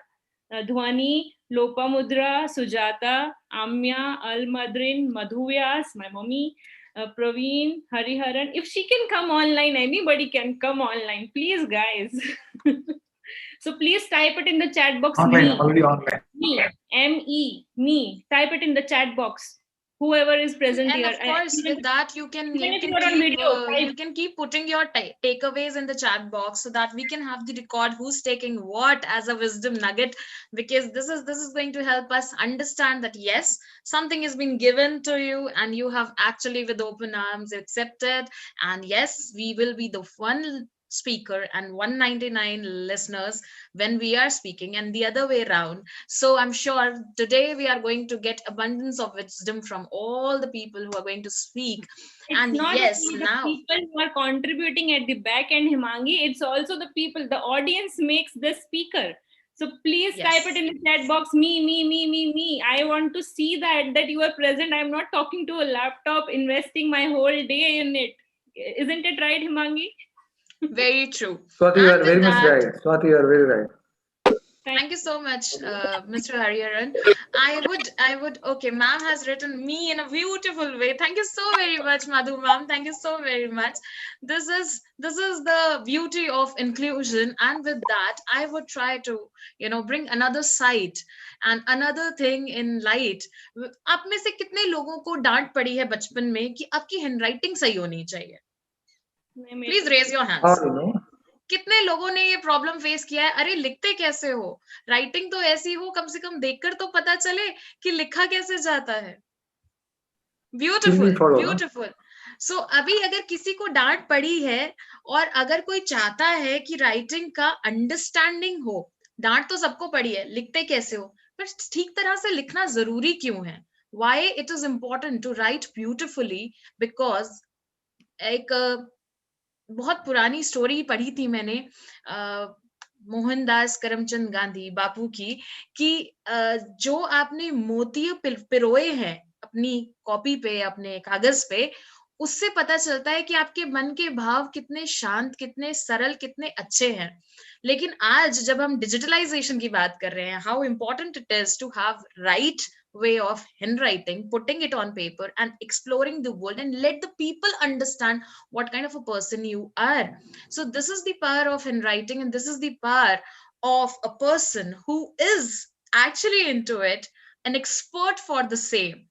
Dhwani, Lopamudra, Sujata, Amya, Almadrin, Madhuvyas, my mommy, Praveen, Hariharan. If she can come online, anybody can come online. Please, guys. So please type it in the chat box. Online, Me. already online. Me. M-E. Me. Type it in the chat box. whoever is present And here. of course, Even with that, you even if you're on video, can keep putting your takeaways in the chat box so that we can have the record who's taking what as a wisdom nugget, because this is going to help us understand that yes, something has been given to you and you have actually with open arms accepted, and yes, we will be the one speaker and 199 listeners when we are speaking, and the other way around. So I'm sure today we are going to get abundance of wisdom from all the people who are going to speak. it's And not yes, only the now people who are contributing at the back end, Himangi, it's also the people, the audience makes the speaker. So please type it in the chat box, me. I want to see that you are present. I'm not talking to a laptop, investing my whole day in it. Isn't it right, Himangi? very true. Swati, you And are with very much that, right. Swati, you are very right. thank you so much, Mr. Hariharan. I would. Okay, ma'am has written me in a beautiful way. Thank you so very much, Madhu, ma'am. Thank you so very much. This is the beauty of inclusion, and with that, I would try to bring another side and another thing in light. आप में से कितने लोगों को डांट पड़ी है बचपन में कि आपकी हैंडराइटिंग सही होनी चाहिए? Please raise your How hands. you know? कितने लोगों ने ये प्रॉब्लम फेस किया है? अरे लिखते कैसे हो? राइटिंग तो ऐसी हो, कम से कम देखकर तो पता चले कि लिखा कैसे जाता है. ब्यूटीफुल follow, ना? ब्यूटीफुल. सो अभी अगर किसी को डांट पड़ी है और अगर कोई चाहता है कि राइटिंग का अंडरस्टैंडिंग हो, डांट तो सबको पड़ी है, लिखते कैसे हो, पर ठीक तरह से लिखना जरूरी क्यों है? Why it is important to write beautifully? Because एक बहुत पुरानी स्टोरी पढ़ी थी मैंने मोहनदास करमचंद गांधी बापू की, कि जो आपने मोती पिरोए हैं अपनी कॉपी पे, अपने कागज पे, उससे पता चलता है कि आपके मन के भाव कितने शांत, कितने सरल, कितने अच्छे हैं. लेकिन आज जब हम डिजिटलाइजेशन की बात कर रहे हैं, how important it is to have right way of handwriting, putting it on paper and exploring the world and let the people understand what kind of a person you are. So this is the power of handwriting, and this is the power of a person who is actually into it, an expert for the same.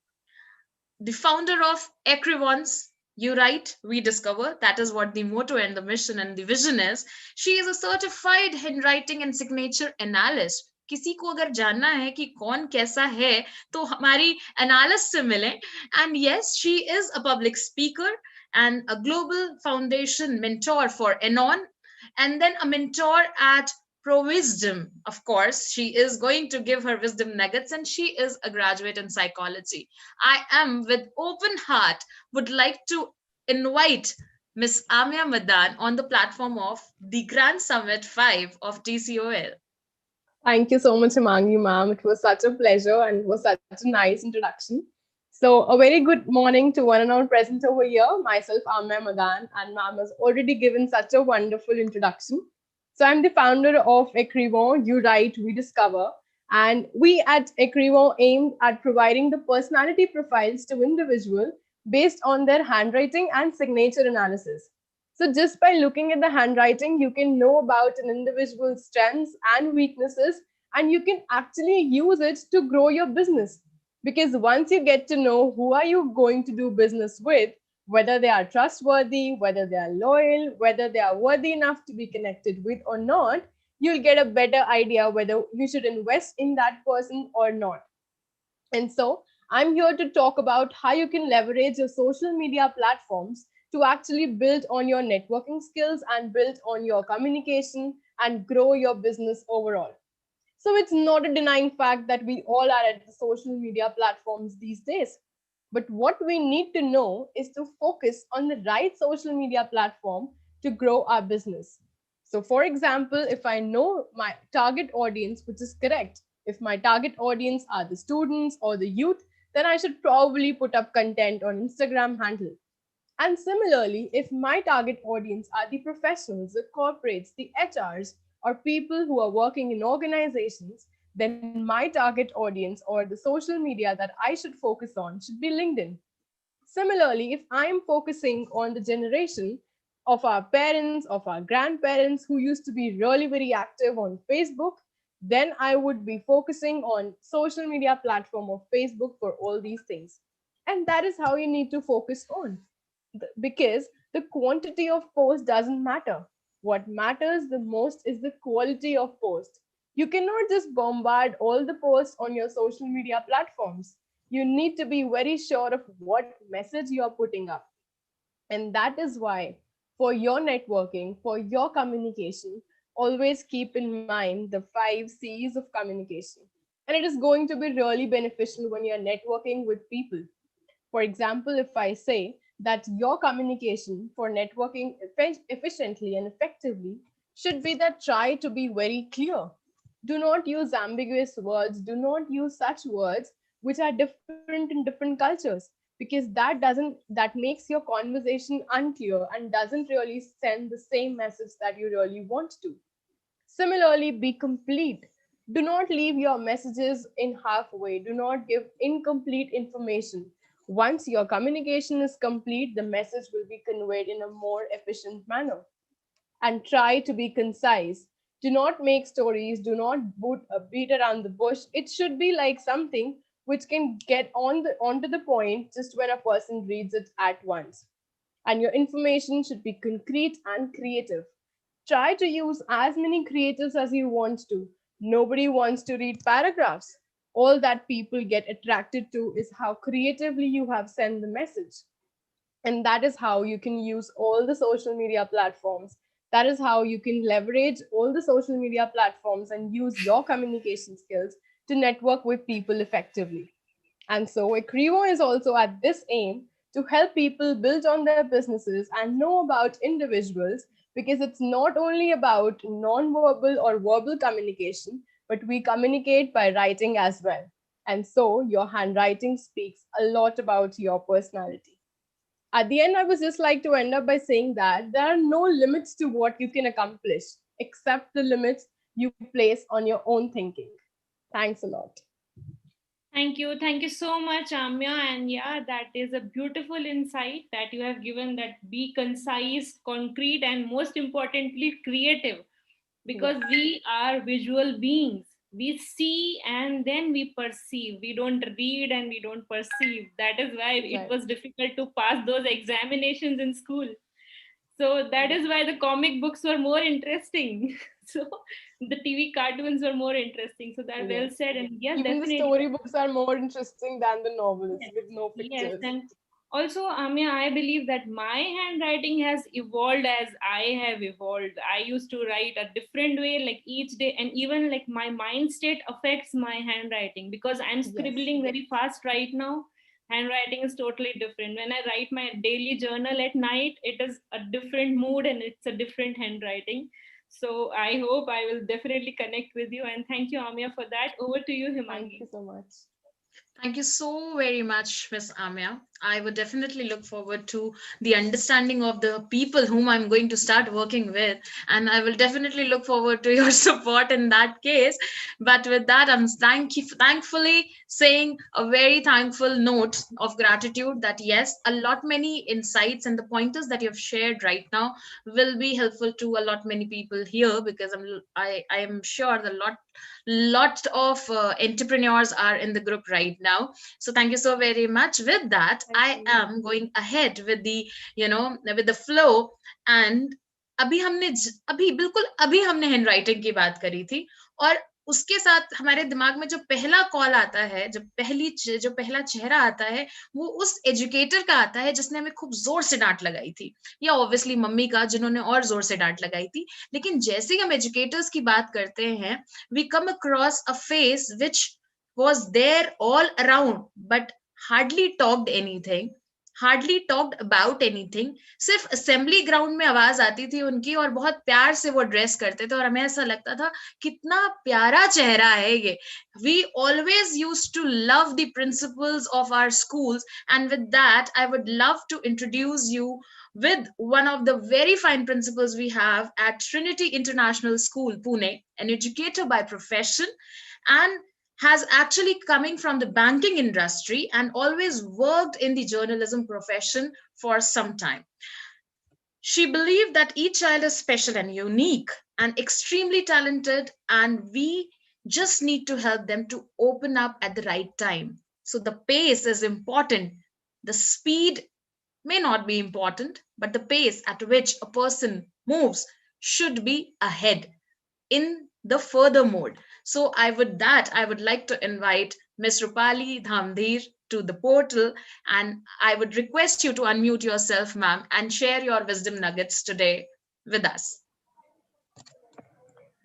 The founder of Ecrivons, you write, we discover. That is what the motto and the mission and the vision is. She is a certified handwriting and signature analyst. किसी को अगर जानना है कि कौन कैसा है तो हमारी एनालिस्ट से मिलें. And yes, she is a public speaker and a global foundation mentor for Enon, and then a mentor at Prowisdom. Of course, she is going to give her wisdom nuggets, and she is a graduate in psychology. I am, with open heart, would like to invite Miss Amia Madan on the platform of the Grand Summit 5 of TCOL. Thank you so much, Himangi ma'am. It was such a pleasure and it was such a nice introduction. So a very good morning to one and all present over here. Myself, Amya Madan, and ma'am has already given such a wonderful introduction. So I'm the founder of Ecrivon, You Write, We Discover. And we at Ecrivon aim at providing the personality profiles to individuals based on their handwriting and signature analysis. So just by looking at the handwriting, you can know about an individual's strengths and weaknesses, and you can actually use it to grow your business. Because once you get to know who are you going to do business with, whether they are trustworthy, whether they are loyal, whether they are worthy enough to be connected with or not, you'll get a better idea whether you should invest in that person or not. And so I'm here to talk about how you can leverage your social media platforms to actually build on your networking skills and build on your communication and grow your business overall. So it's not a denying fact that we all are at the social media platforms these days. But what we need to know is to focus on the right social media platform to grow our business. So for example, if I know my target audience, which is correct, if my target audience are the students or the youth, then I should probably put up content on Instagram handle. And similarly, if my target audience are the professionals, the corporates, the HRs, or people who are working in organizations, then my target audience or the social media that I should focus on should be LinkedIn. Similarly, if I am focusing on the generation of our parents, of our grandparents who used to be really very active on Facebook, then I would be focusing on social media platform of Facebook for all these things. And that is how you need to focus on. Because the quantity of posts doesn't matter. What matters the most is the quality of posts. You cannot just bombard all the posts on your social media platforms. You need to be very sure of what message you are putting up. And that is why, for your networking, for your communication, always keep in mind the 5 C's of communication. And it is going to be really beneficial when you're networking with people. For example, if I say that your communication for networking efficiently and effectively should be that try to be very clear. Do not use ambiguous words. Do not use such words which are different in different cultures, because that makes your conversation unclear and doesn't really send the same message that you really want to. Similarly, be complete. Do not leave your messages in halfway. Do not give incomplete information. Once your communication is complete, the message will be conveyed in a more efficient manner. And try to be concise. Do not make stories. Do not beat around the bush. It should be like something which can get onto the point just when a person reads it at once. And your information should be concrete and creative. Try to use as many creatives as you want to. Nobody wants to read paragraphs. All that people get attracted to is how creatively you have sent the message. And that is how you can use all the social media platforms. That is how you can leverage all the social media platforms and use your communication skills to network with people effectively. And so Ecrivo is also at this aim to help people build on their businesses and know about individuals, because it's not only about non-verbal or verbal communication, but we communicate by writing as well. And so your handwriting speaks a lot about your personality. At the end, I would just like to end up by saying that there are no limits to what you can accomplish except the limits you place on your own thinking. Thanks a lot. Thank you. Thank you so much, Amya. And yeah, that is a beautiful insight that you have given, that be concise, concrete, and most importantly, creative. Because we are visual beings. We see and then we perceive. We don't read and we don't perceive. That is why it was difficult to pass those examinations in school. So that is why the comic books were more interesting. So the TV cartoons were more interesting. So that well said. And yeah, Even the definitely. storybooks are more interesting than the novels with no Yes, pictures. and also, Amya, I believe that my handwriting has evolved as I have evolved. I used to write a different way, like each day, and even like my mind state affects my handwriting because I'm scribbling very fast right now. Handwriting is totally different. When I write my daily journal at night, it is a different mood and it's a different handwriting. So I hope I will definitely connect with you. And thank you, Amya, for that. Over to you, Himangi. Thank you so much. Thank you so very much, Miss Amya. I would definitely look forward to the understanding of the people whom I'm going to start working with, and I will definitely look forward to your support in that case. But with that, I'm thankfully saying a very thankful note of gratitude that yes, a lot many insights and the pointers that you've shared right now will be helpful to a lot many people here, because I am sure the lot of entrepreneurs are in the group right now. So thank you so very much. With that, I am going ahead with the with the flow. And अभी हमने handwriting की बात करी थी, और उसके साथ हमारे दिमाग में जो पहला कॉल आता है, जो पहला चेहरा आता है, वो उस एजुकेटर का आता है जिसने हमें खूब जोर से डांट लगाई थी, या ऑब्वियसली मम्मी का जिन्होंने और जोर से डांट लगाई थी. लेकिन जैसे ही हम एजुकेटर्स की बात करते हैं, we come across a phase which was there all around but hardly talked anything, hardly talked about anything. सिर्फ असेंबली ग्राउंड में आवाज आती थी उनकी, और बहुत प्यार से वो ड्रेस करते थे, और हमें ऐसा लगता था कितना प्यारा चेहरा है ये. We always used to love the principles of our schools, and with that I would love to introduce you with one of the very fine principals we have at Trinity International School, Pune, an educator by profession, and has actually coming from the banking industry and always worked in the journalism profession for some time. She believed that each child is special and unique and extremely talented, and we just need to help them to open up at the right time. So the pace is important. The speed may not be important, but the pace at which a person moves should be ahead in the further mode. So I would like to invite Ms. Rupali Dhamdhir to the portal, and I would request you to unmute yourself, ma'am, and share your wisdom nuggets today with us.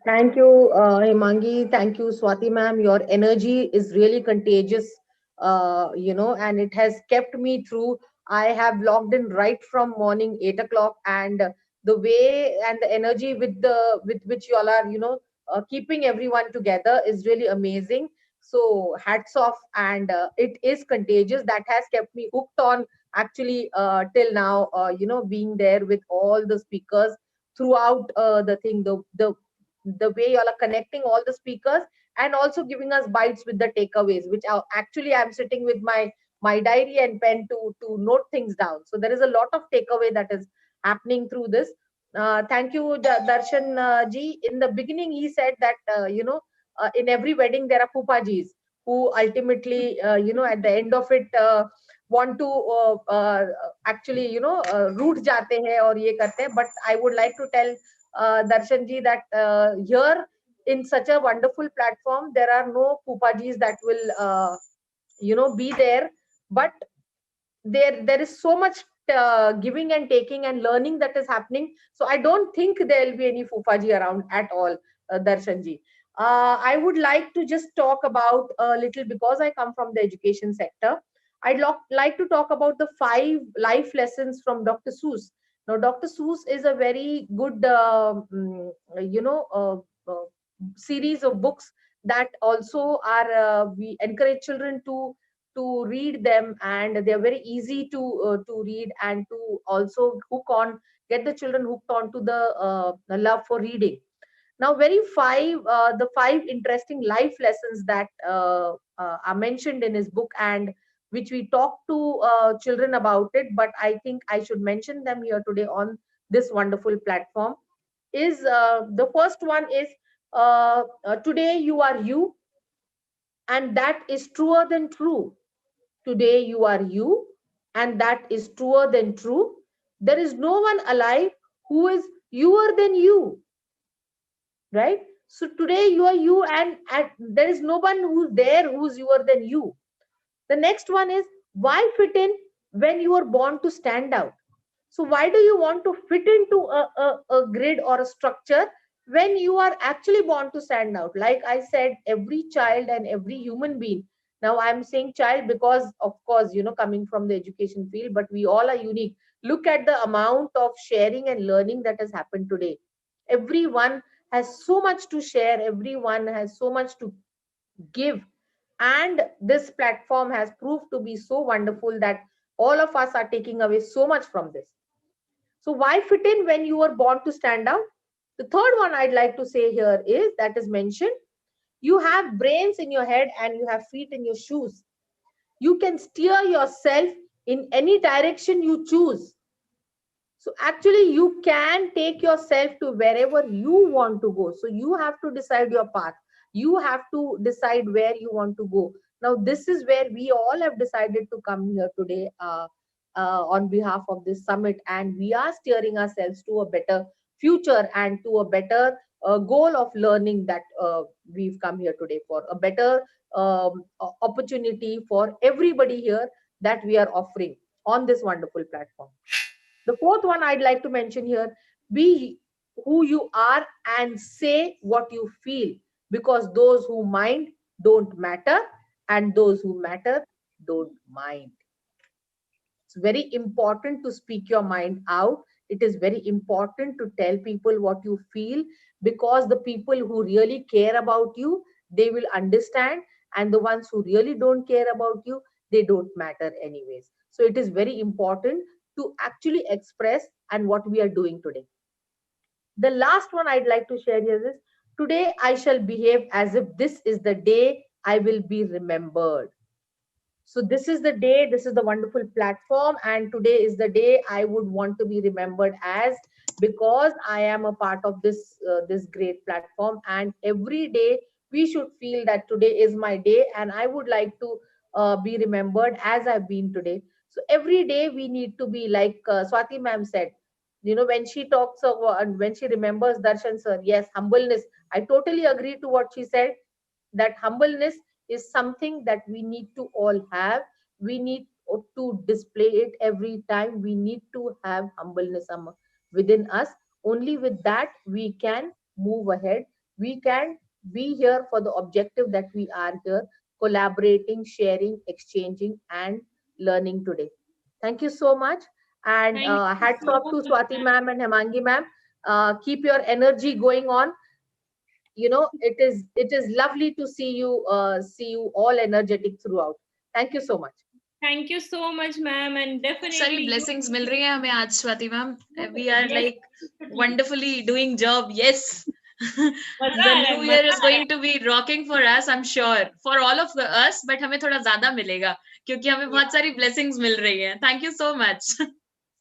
Thank you, Himangi. Thank you, Swati ma'am. Your energy is really contagious, and it has kept me through. I have logged in right from morning 8 o'clock, and the way and the energy with which you all are, keeping everyone together is really amazing. So hats off, and it is contagious. That has kept me hooked on actually till now. Being there with all the speakers throughout the thing, the way you all are connecting all the speakers and also giving us bites with the takeaways, which are actually I'm sitting with my diary and pen to note things down. So there is a lot of takeaway that is happening through this. Thank you, Darshan ji. In the beginning, he said that in every wedding there are pupajis who ultimately at the end of it want to actually root jate hain aur ye karte hain. But I would like to tell Darshan ji that here in such a wonderful platform there are no pupajis that will be there, but there is so much giving and taking and learning that is happening. So I don't think there will be any fufaji around at all, Darshan ji. I would like to just talk about a little, because I come from the education sector. Like to talk about the 5 life lessons from Dr. Seuss. Now, Dr. Seuss is a very good, series of books that also are we encourage children to read them, and they are very easy to read and to also get the children hooked on to the love for reading. Now, the 5 interesting life lessons that are mentioned in his book, and which we talk to children about it, but I think I should mention them here today on this wonderful platform. Is the first one is today you are you, and that is truer than true. Today you are you, and that is truer than true. There is no one alive who is youer than you, right? So today you are you, and there is no one who's there who's youer than you. The next one is, why fit in when you are born to stand out? So why do you want to fit into a grid or a structure when you are actually born to stand out? Like I said, every child and every human being. Now I'm saying child because, of course, coming from the education field, but we all are unique. Look at the amount of sharing and learning that has happened today. Everyone has so much to share. Everyone has so much to give. And this platform has proved to be so wonderful that all of us are taking away so much from this. So why fit in when you were born to stand out? The third one I'd like to say here is, that is mentioned, you have brains in your head and you have feet in your shoes. You can steer yourself in any direction you choose. So actually you can take yourself to wherever you want to go. So you have to decide your path. You have to decide where you want to go. Now this is where we all have decided to come here today on behalf of this summit, and we are steering ourselves to a better future and to a better goal of learning that we've come here today for, a better opportunity for everybody here that we are offering on this wonderful platform. The fourth one I'd like to mention here, be who you are and say what you feel, because those who mind don't matter, and those who matter don't mind. It's very important to speak your mind out. It is very important to tell people what you feel, because the people who really care about you, they will understand, and the ones who really don't care about you, they don't matter anyways. So it is very important to actually express, and what we are doing today. The last one I'd like to share here is, today I shall behave as if this is the day I will be remembered. So this is the day, this is the wonderful platform, and today is the day I would want to be remembered as, because I am a part of this great platform, and every day we should feel that today is my day and I would like to be remembered as I've been today. So every day we need to be like Swati ma'am said, when she talks of, and when she remembers Darshan sir, yes, humbleness, I totally agree to what she said, that humbleness is something that we need to all have. We need to display it every time. We need to have humbleness within us. Only with that we can move ahead. We can be here for the objective that we are here, collaborating, sharing, exchanging, and learning today. Thank you so much. And Thank you hats so off to much, Swati ma'am. ma'am and Hemangi ma'am. Keep your energy going on. It is lovely to see you all energetic throughout. Thank you so much. Thank you so much, ma'am, and बहुत सारी definitely you. blessings मिल रही हैं हमें आज Swati ma'am. We are Yes, like definitely. wonderfully doing job. Yes. मजा The आ रहा new है, year मजा is आ रहा going to be rocking for us, I'm sure. For all of us, but हमें थोड़ा ज्यादा मिलेगा क्योंकि हमें है. बहुत सारी blessings मिल रही हैं. Thank you so much.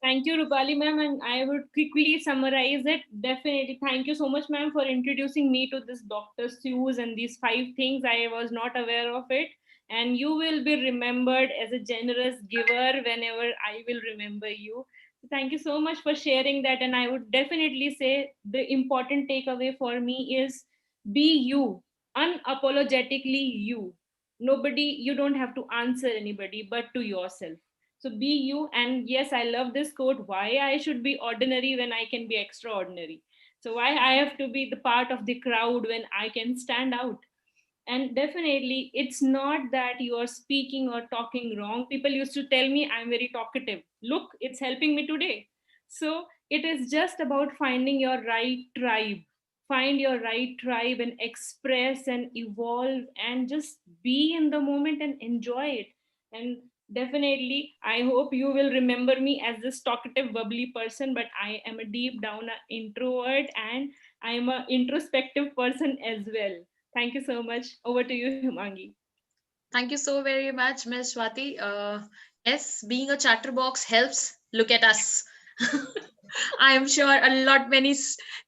Thank you, Rupali ma'am, and I would quickly summarize it. Definitely, thank you so much, ma'am, for introducing me to this Dr. Seuss and these 5 things. I was not aware of it, and you will be remembered as a generous giver whenever I will remember you. So thank you so much for sharing that, and I would definitely say the important takeaway for me is be you, unapologetically you. Nobody, you don't have to answer anybody but to yourself. So be you. And yes, I love this quote, why I should be ordinary when I can be extraordinary. So why I have to be the part of the crowd when I can stand out. And definitely it's not that you are speaking or talking wrong. People used to tell me I'm very talkative. Look, it's helping me today. So it is just about finding your right tribe. Find your right tribe and express and evolve and just be in the moment and enjoy it. And definitely I hope you will remember me as this talkative bubbly person, but I am a deep down introvert, and I am an introspective person as well. Thank you so much. Over to you, Himangi. Thank you so very much, Ms. Swati. Yes, being a chatterbox helps. Look at us. I am sure a lot many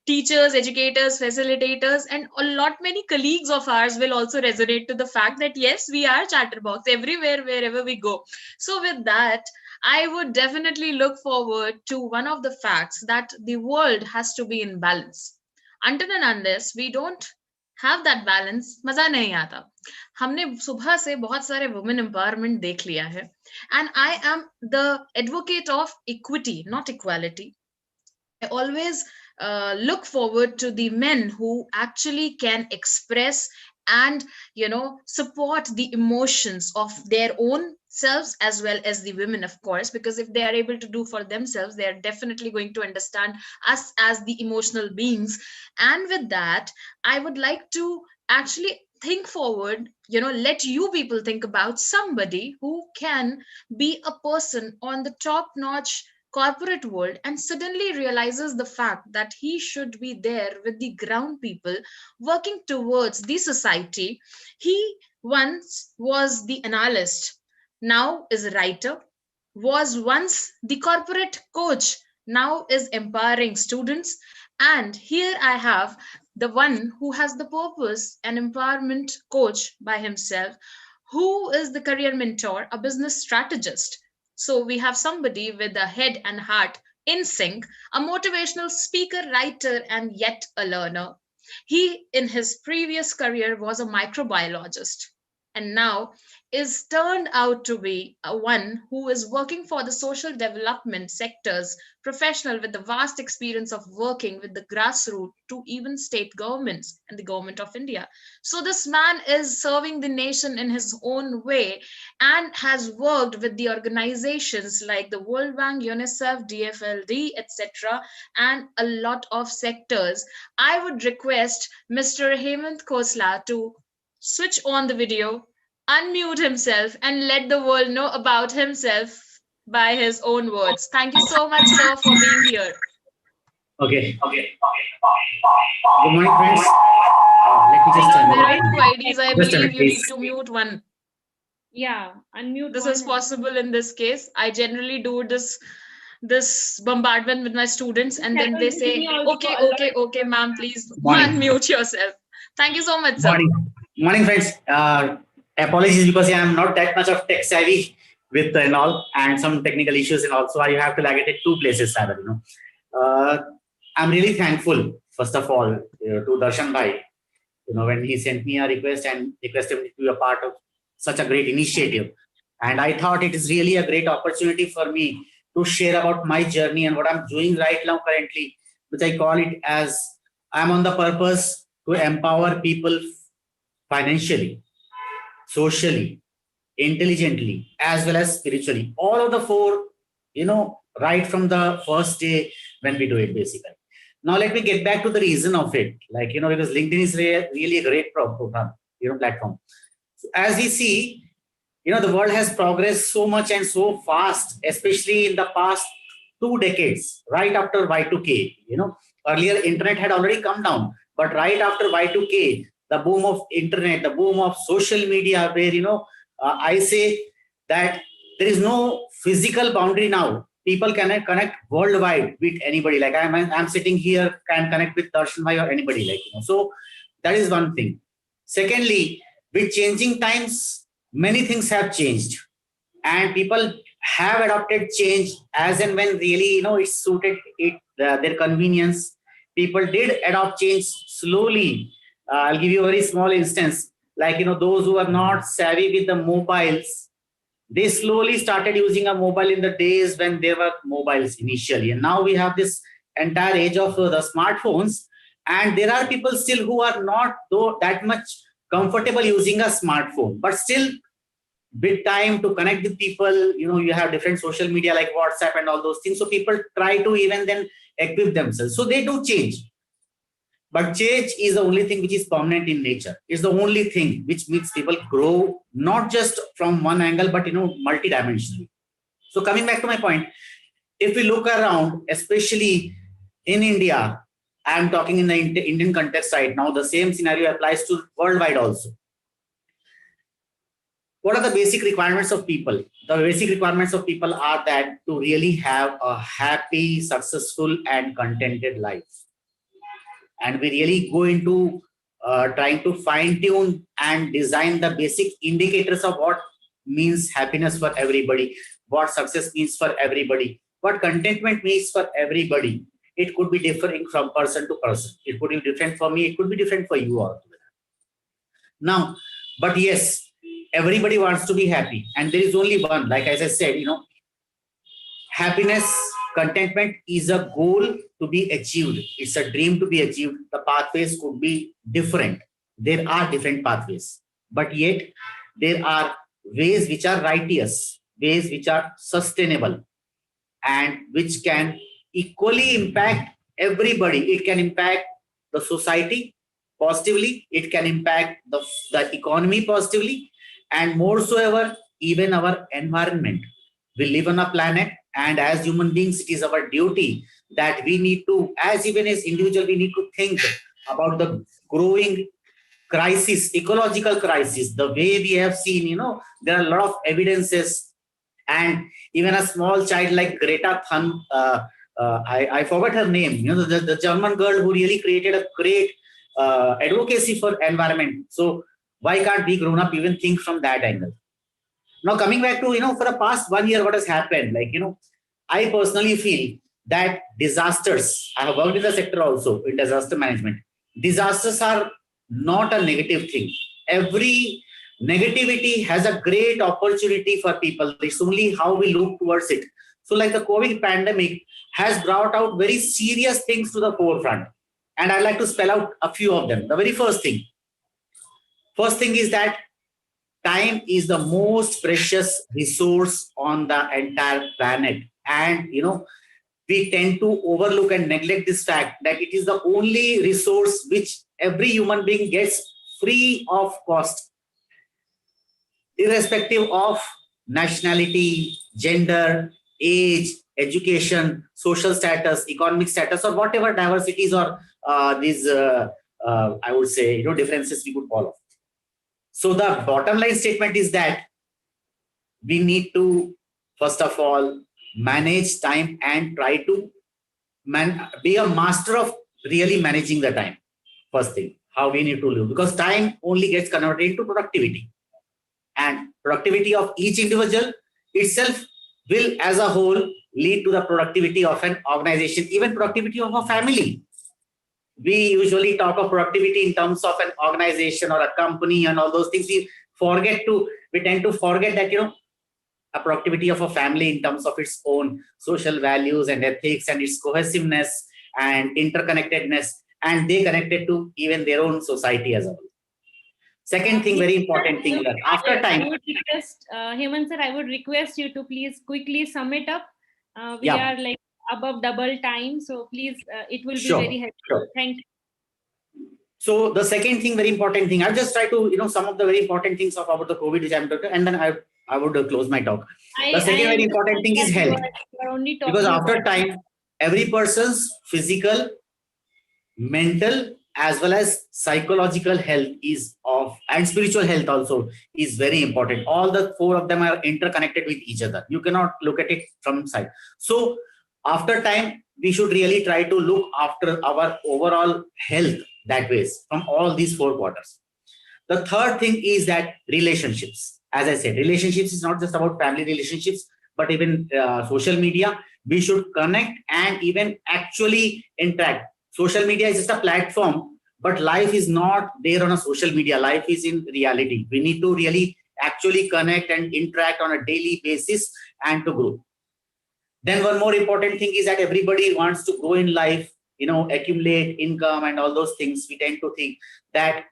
teachers, educators, facilitators, and a lot many colleagues of ours will also resonate to the fact that yes, we are chatterbox everywhere, wherever we go. So with that, I would definitely look forward to one of the facts that the world has to be in balance. Until and unless we don't have that balance, मजा नहीं आता. हमने सुबह से बहुत सारे women empowerment देख लिया है, and I am the advocate of equity not equality. I always look forward to the men who actually can express and support the emotions of their own selves as well as the women, of course, because if they are able to do for themselves, they are definitely going to understand us as the emotional beings. And with that, I would like to actually think forward, let you people think about somebody who can be a person on the top notch corporate world and suddenly realizes the fact that he should be there with the ground people working towards the society. He once was the analyst, now is a writer, was once the corporate coach, now is empowering students. And here I have the one who has the purpose and empowerment coach by himself, who is the career mentor, a business strategist. So we have somebody with a head and heart in sync, a motivational speaker, writer, and yet a learner. He, in his previous career, was a microbiologist and now is turned out to be one who is working for the social development sectors, professional with the vast experience of working with the grassroots to even state governments and the government of India. So this man is serving the nation in his own way and has worked with the organizations like the World Bank, UNICEF, DFLD, etc., and a lot of sectors. I would request Mr. Hemant Khosla to switch on the video, unmute himself, and let the world know about himself by his own words. Thank you so much, sir, for being here. Okay. Good morning, friends. Let me just There are two IDs. I just a believe minute, you need please. to mute one. Yeah, unmute. This is possible in this case. I generally do this bombardment with my students, and then they say, okay, okay, okay, ma'am, please Morning. unmute yourself. Thank you so much, sir. Morning, friends. Apologies because I am not that much of tech savvy, with and all, and some technical issues and also I have to lag it at two places rather, I'm really thankful, first of all, to Darshan Bhai, when he sent me a request and requested me to be a part of such a great initiative. And I thought it is really a great opportunity for me to share about my journey and what I'm doing right now currently, which I call it as I'm on the purpose to empower people financially, socially, intelligently, as well as spiritually. All of the four, right from the first day when we do it, basically. Now, let me get back to the reason of it. Because LinkedIn is really a great program, platform. So as we see, the world has progressed so much and so fast, especially in the past 2 decades, right after Y2K. Earlier internet had already come down, but right after Y2K, the boom of internet, the boom of social media, where, I say that there is no physical boundary now. People can connect worldwide with anybody. Like I'm sitting here, can connect with Darshan Bhai or anybody. So that is one thing. Secondly, with changing times, many things have changed, and people have adopted change as and when really it suited their convenience. People did adopt change slowly. I'll give you a very small instance. Those who are not savvy with the mobiles, they slowly started using a mobile in the days when there were mobiles initially, and now we have this entire age of the smartphones, and there are people still who are not though that much comfortable using a smartphone, but still with time to connect with people, you have different social media like WhatsApp and all those things, so people try to even then equip themselves, so they do change. But change is the only thing which is permanent in nature. It's the only thing which makes people grow, not just from one angle, but multidimensionally. So coming back to my point, if we look around, especially in India, I'm talking in the Indian context right now, the same scenario applies to worldwide also. What are the basic requirements of people? The basic requirements of people are that to really have a happy, successful, and contented life. And we really go into trying to fine tune and design the basic indicators of what means happiness for everybody, what success means for everybody, what contentment means for everybody. It could be differing from person to person. It could be different for me. It could be different for you all. Now, but yes, everybody wants to be happy. And there is only one, like as I said, happiness, contentment is a goal to be achieved. It's a dream to be achieved. The pathways could be different. There are different pathways, but yet there are ways which are righteous, ways which are sustainable, and which can equally impact everybody. It can impact the society positively. It can impact the economy positively, and more so ever, even our environment. We live on a planet, and as human beings, it is our duty that we need to, as even as individual, we need to think about the growing crisis, ecological crisis. The way we have seen, there are a lot of evidences, and even a small child like Greta I forgot her name, the German girl who really created a great advocacy for environment. So why can't we grown up even think from that angle? Now coming back to, for the past 1 year, what has happened? I personally feel that disasters, I have worked in the sector also in disaster management. Disasters are not a negative thing. Every negativity has a great opportunity for people. It's only how we look towards it. So like the COVID pandemic has brought out very serious things to the forefront. And I'd like to spell out a few of them. The very first thing is that time is the most precious resource on the entire planet. And, we tend to overlook and neglect this fact that it is the only resource which every human being gets free of cost, irrespective of nationality, gender, age, education, social status, economic status, or whatever diversities or these, I would say, differences we could follow. So the bottom line statement is that we need to, first of all, manage time and try to be a master of really managing the time. First thing, how we need to live, because time only gets converted into productivity, and productivity of each individual itself will as a whole lead to the productivity of an organization, even productivity of a family. We usually talk of productivity in terms of an organization or a company and all those things. We tend to forget that, a productivity of a family in terms of its own social values and ethics and its cohesiveness and interconnectedness, and they connected to even their own society as a whole. Second thing, very important thing, that after time. I would request, Hemant sir, I would request you to please quickly sum it up. We Yeah. are like above double time, so please, it will be Sure, very helpful. sure. Thank you. So the second thing, very important thing, I'll just try to, some of the very important things about the COVID which I'm talking, and then I would close my talk. The second very important thing is health. You are only Because talking after about time, every person's physical, mental, as well as psychological health is of, and spiritual health also is very important. All the four of them are interconnected with each other. You cannot look at it from side. So after time, we should really try to look after our overall health that ways from all these four quarters. The third thing is that relationships. As I said, relationships is not just about family relationships, but even social media. We should connect and even actually interact. Social media is just a platform, but life is not there on a social media. Life is in reality. We need to really actually connect and interact on a daily basis and to grow. Then one more important thing is that everybody wants to grow in life, accumulate income and all those things. We tend to think that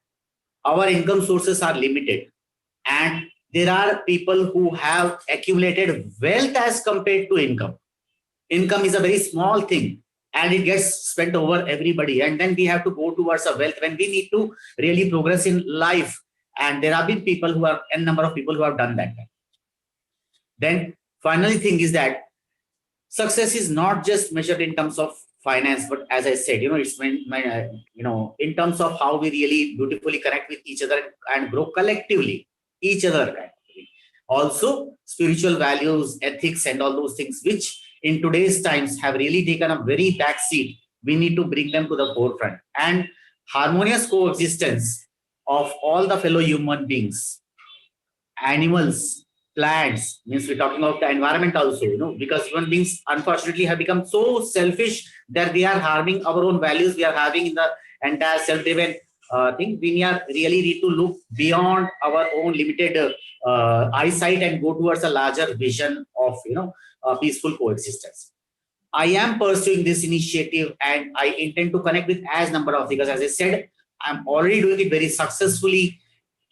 our income sources are limited, and there are people who have accumulated wealth as compared to income. Income is a very small thing and it gets spent over everybody, and then we have to go towards a wealth when we need to really progress in life. And there have been people who are, a number of people who have done that. Then finally thing is that success is not just measured in terms of finance, but as I said, it's in terms of how we really beautifully connect with each other and grow collectively, each other. Also, spiritual values, ethics, and all those things, which in today's times have really taken a very back seat. We need to bring them to the forefront, and harmonious coexistence of all the fellow human beings, animals, plants, means we're talking about the environment also, because human beings unfortunately have become so selfish that they are harming our own values we are having in the entire self-driven thing. We really need to look beyond our own limited eyesight and go towards a larger vision of peaceful coexistence. I am pursuing this initiative and I intend to connect with as number of, because as I said, I'm already doing it very successfully,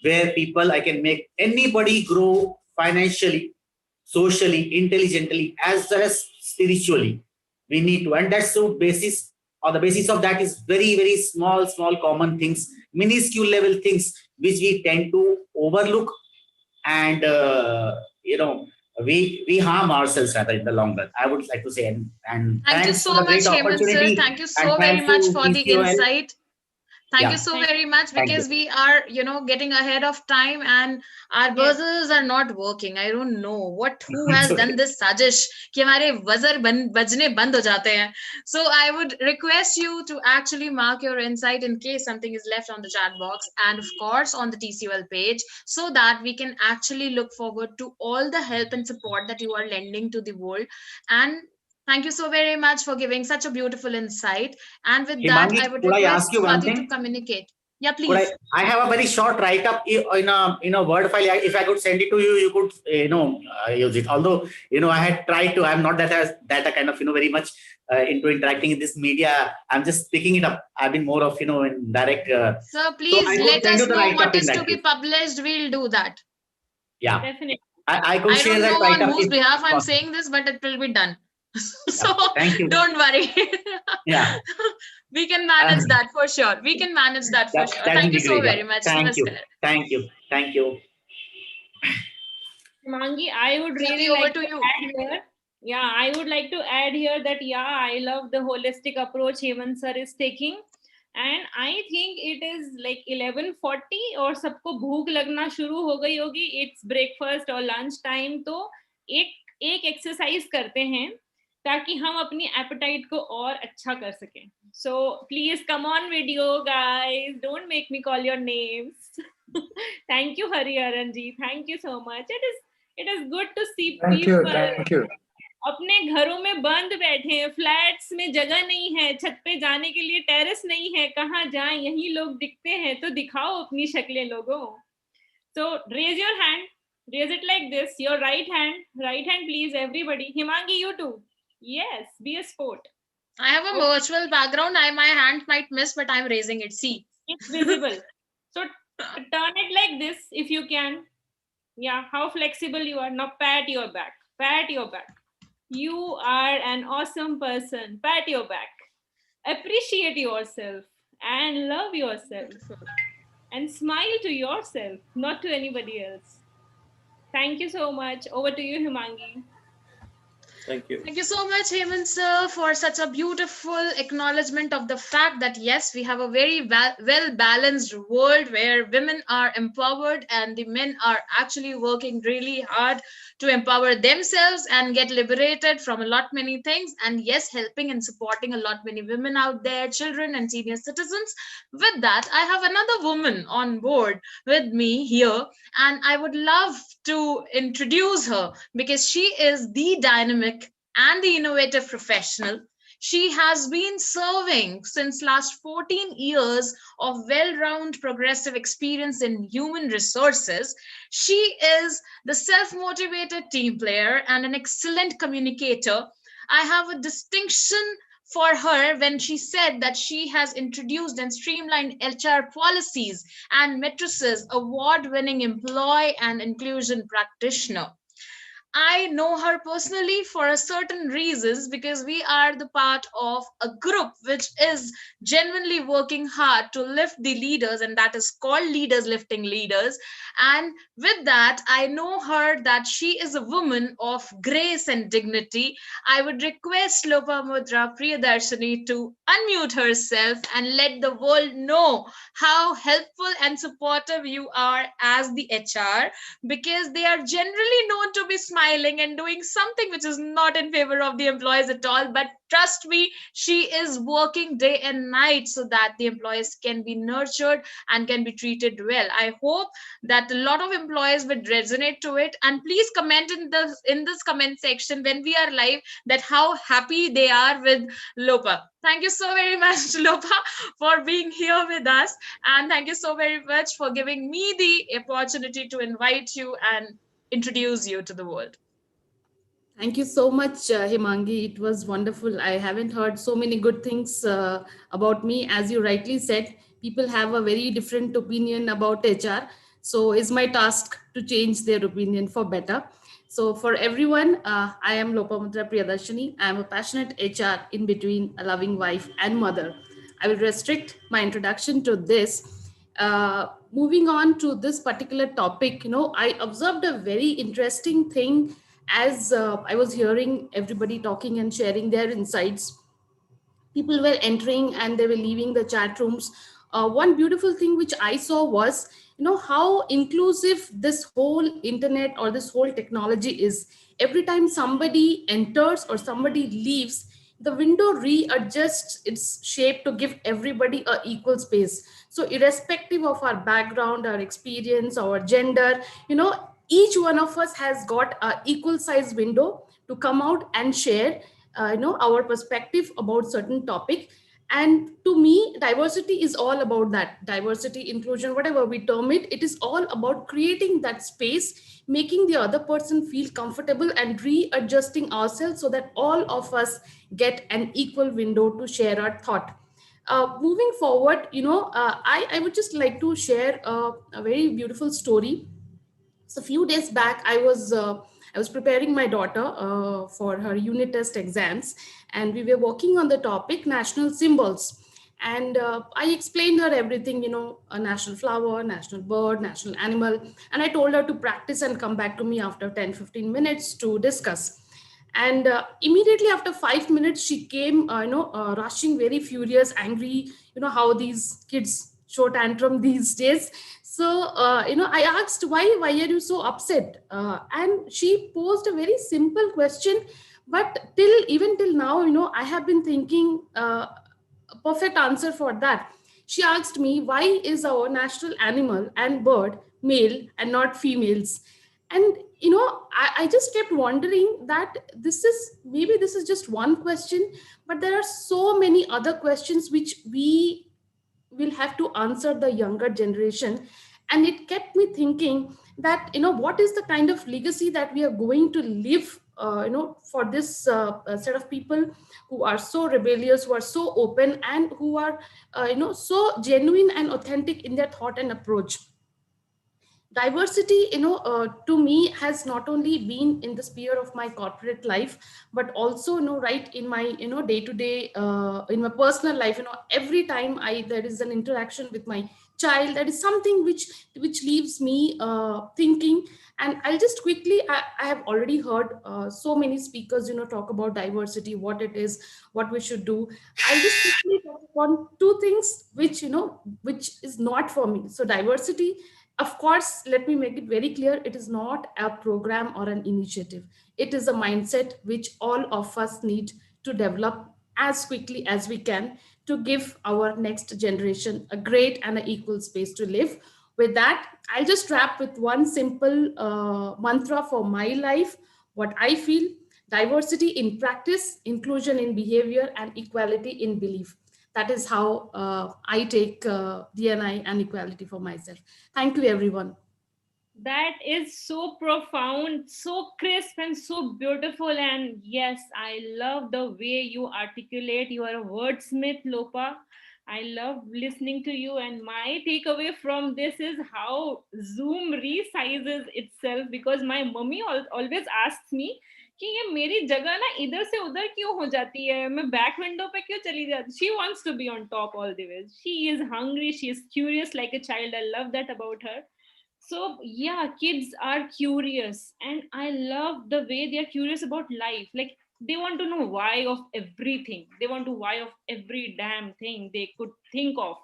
where I can make anybody grow financially, socially, intelligently, as well as spiritually. We need to, and that's the basis of that is very, very small common things, minuscule level things, which we tend to overlook, and we harm ourselves rather in the long run, I would like to say. And Thank you thanks so for the much, great Hemant sir. opportunity, Thank you and so very thanks much to for the TCOL. insight. Thank Yeah. you so very much, Thank because you. we are, getting ahead of time and our buzzers are not working. I don't know who has done this sajish कि हमारे buzzer बजने बंद हो जाते हैं. So I would request you to actually mark your insight in case something is left on the chat box, and of course on the TCOL page, so that we can actually look forward to all the help and support that you are lending to the world. And thank you so very much for giving such a beautiful insight. And with that, Himangi, I would could I request ask you one Swati to thing? communicate. Yeah, Could please. I have a very short write-up in a Word file. If I could send it to you, you could use it. Although I had tried to. I'm not that a kind of very much into interacting in this media. I'm just picking it up. I've been more of in direct. So please let us know what is to be case. published. We'll do that. Yeah, definitely. I could I share don't that know on write-up. whose behalf I'm saying this, but it will be done. So thank you. Don't worry. Yeah. We can manage that for sure. We can manage that for sure. Thank you so very much. Thank you. Namaskar. Thank you. Thank you. Mangi, I would really over like to to you. add here. Yeah, I would like to add here that I love the holistic approach Hemant sir is taking, and I think it is like 11:40 और सबको भूख लगना शुरू हो गई होगी. It's breakfast or lunch time, तो एक एक्सरसाइज करते हैं ताकि हम अपनी एपेटाइट को और अच्छा कर सकें. So please come on video, guys. Don't make me call your names. Thank you, Hariharan ji. Thank you so much. It is good to see Thank you. people Thank you. अपने घरों में बंद बैठे हैं, फ्लैट्स में जगह नहीं है, छत पे जाने के लिए टेरेस नहीं है, कहाँ जाएं, यही लोग दिखते हैं, तो दिखाओ अपनी शक्लें लोगों. So raise your hand, raise it like this, your right hand please, everybody. Himangi, you too. Yes, be a sport. I have a virtual background. My hand might miss, but I'm raising it. See. It's visible. So turn it like this if you can. Yeah, how flexible you are. Now pat your back. Pat your back. You are an awesome person. Pat your back. Appreciate yourself and love yourself. And smile to yourself, not to anybody else. Thank you so much. Over to you, Himangi. Thank you. Thank you so much, Hemant sir, for such a beautiful acknowledgement of the fact that yes, we have a very well-balanced world where women are empowered and the men are actually working really hard to empower themselves and get liberated from a lot many things. And yes, helping and supporting a lot many women out there, children and senior citizens. With that, I have another woman on board with me here, and I would love to introduce her because she is the dynamic and the innovative professional. She has been serving since last 14 years of well-rounded progressive experience in human resources. She is the self-motivated team player and an excellent communicator. I have a distinction for her when she said that she has introduced and streamlined HR policies and matrices, award-winning employee and inclusion practitioner. I know her personally for a certain reasons because we are the part of a group which is genuinely working hard to lift the leaders, and that is called Leaders Lifting Leaders. And with that, I know her that she is a woman of grace and dignity. I would request Lopamudra Priyadarshini to unmute herself and let the world know how helpful and supportive you are as the HR, because they are generally known to be smiling and doing something which is not in favor of the employees at all. But trust me, she is working day and night so that the employees can be nurtured and can be treated well. I hope that a lot of employees would resonate to it, and please comment in this comment section when we are live that how happy they are with Lopa. Thank you so very much, Lopa, for being here with us, and thank you so very much for giving me the opportunity to invite you and introduce you to the world. Thank you so much, Himangi. It was wonderful. I haven't heard so many good things about me. As you rightly said, people have a very different opinion about HR. So it's my task to change their opinion for better. So for everyone, I am Lopamudra Priyadarshini. I am a passionate HR in between a loving wife and mother. I will restrict my introduction to this. Moving on to this particular topic, I observed a very interesting thing as I was hearing everybody talking and sharing their insights. People were entering and they were leaving the chat rooms. One beautiful thing which I saw was, how inclusive this whole internet or this whole technology is. Every time somebody enters or somebody leaves, the window readjusts its shape to give everybody a equal space. So irrespective of our background, our experience, our gender, each one of us has got a equal size window to come out and share our perspective about certain topic. And to me, diversity is all about that. Diversity, inclusion, whatever we term it, it is all about creating that space, making the other person feel comfortable and readjusting ourselves so that all of get an equal window to share our thought. Moving forward, I would just like to share a very beautiful story. So a few days back, I was preparing my daughter for her unit test exams, and we were working on the topic national symbols. And I explained her everything, a national flower, national bird, national animal. And I told her to practice and come back to me after 10-15 minutes to discuss. And immediately after 5 minutes, she came, rushing, very furious, angry, how these kids show tantrum these days. So, I asked, why are you so upset? And she posed a very simple question, but even till now, I have been thinking a perfect answer for that. She asked me, why is our national animal and bird male and not females? And I just kept wondering that this is just one question, but there are so many other questions which we will have to answer the younger generation. And it kept me thinking that what is the kind of legacy that we are going to leave for this set of people who are so rebellious, who are so open, and who are so genuine and authentic in their thought and approach. Diversity to me has not only been in the sphere of my corporate life, but also right in my day to day, in my personal life. Every time I there is an interaction with my child, that is something which leaves me thinking. And I'll just quickly, I have already heard so many speakers talk about diversity, what it is, what we should do. I'll just quickly talk upon two things which is not for me. So diversity, of course, let me make it very clear, it is not a program or an initiative. It is a mindset which all of us need to develop as quickly as we can, to give our next generation a great and an equal space to live. With that, I'll just wrap with one simple mantra for my life. What I feel: diversity in practice, inclusion in behavior, and equality in belief. That is how I take DNI and equality for myself. Thank you, everyone. That is so profound, so crisp, and so beautiful. And yes, I love the way you articulate. You are a wordsmith, Lopa. I love listening to you. And my takeaway from this is how Zoom resizes itself, because my mummy always asks me कि ये मेरी जगह ना इधर से उधर क्यों हो जाती है, मैं बैक विंडो पे क्यों चली जाती. She wants to be on top all the way. She is hungry, she is curious like a child. I love that about her. So yeah, kids are curious, and I love the way they are curious about life. Like, they want to know why of everything, they want to why of every damn thing they could think of,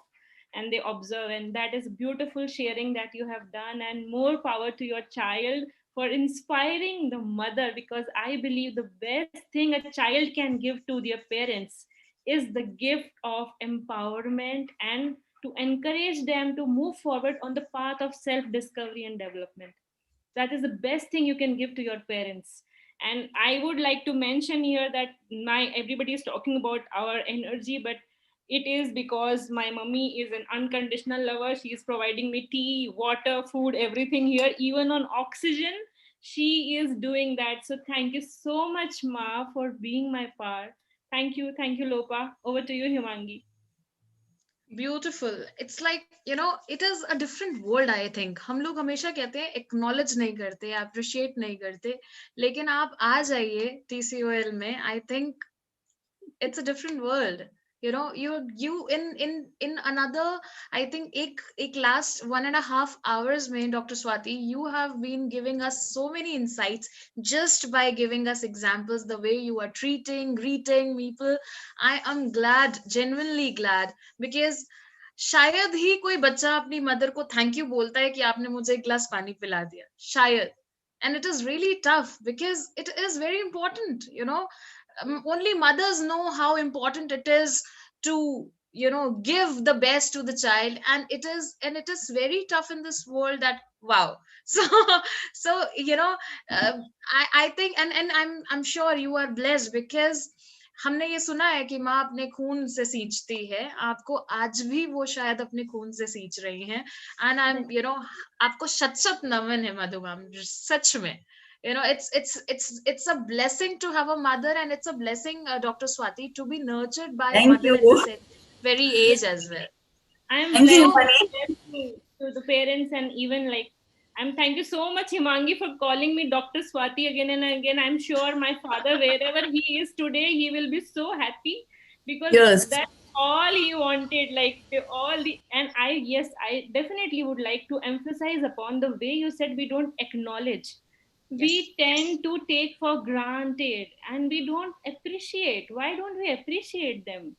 and they observe. And that is beautiful sharing that you have done. And more power to your child for inspiring the mother, because I believe the best thing a child can give to their parents is the gift of empowerment, and to encourage them to move forward on the path of self discovery and development. That is the best thing you can give to your parents. And I would like to mention here that my everybody is talking about our energy, but it is because my mummy is an unconditional lover. She is providing me tea, water, food, everything here, even on oxygen. She is doing that. So thank you so much, Ma, for being my part. Thank you, Lopa. Over to you, Himangi. Beautiful. It's like it is a different world. I think हम लोग हमेशा कहते हैं acknowledge नहीं करते, appreciate नहीं करते, लेकिन आप आ जाइए TCOL में. I think it's a different world. You in another, I think ek last 1.5 hours mein, Dr. Swati, you have been giving us so many insights just by giving us examples, the way you are greeting people. I am glad, genuinely glad, because शायद ही कोई बच्चा अपनी mother को thank you बोलता है कि आपने मुझे एक ग्लास पानी पिला दिया, शायद. And it is really tough because it is very important. Only mothers know how important it is to give the best to the child, and it is very tough in this world. That wow. So I think, and I'm sure you are blessed, because हमने ये सुना है कि माँ अपने खून से सींचती है. आपको आज भी वो शायद अपने खून से सींच रही हैं. एंड आई एम आपको शत शत नमन है मधु मैम, सच में. It's a blessing to have a mother, and it's a blessing, Dr. Swati, to be nurtured by a Thank mother you. at this very age as well. I am Thank you, blessed Himani. to the parents, and even like thank you so much, Himangi, for calling me Dr. Swati again and again. I'm sure my father, wherever he is today, he will be so happy, because Yes. that's all he wanted. Like all the, and yes, I definitely would like to emphasize upon the way you said we don't acknowledge. We tend to take for granted, and we don't appreciate. Why don't we appreciate them?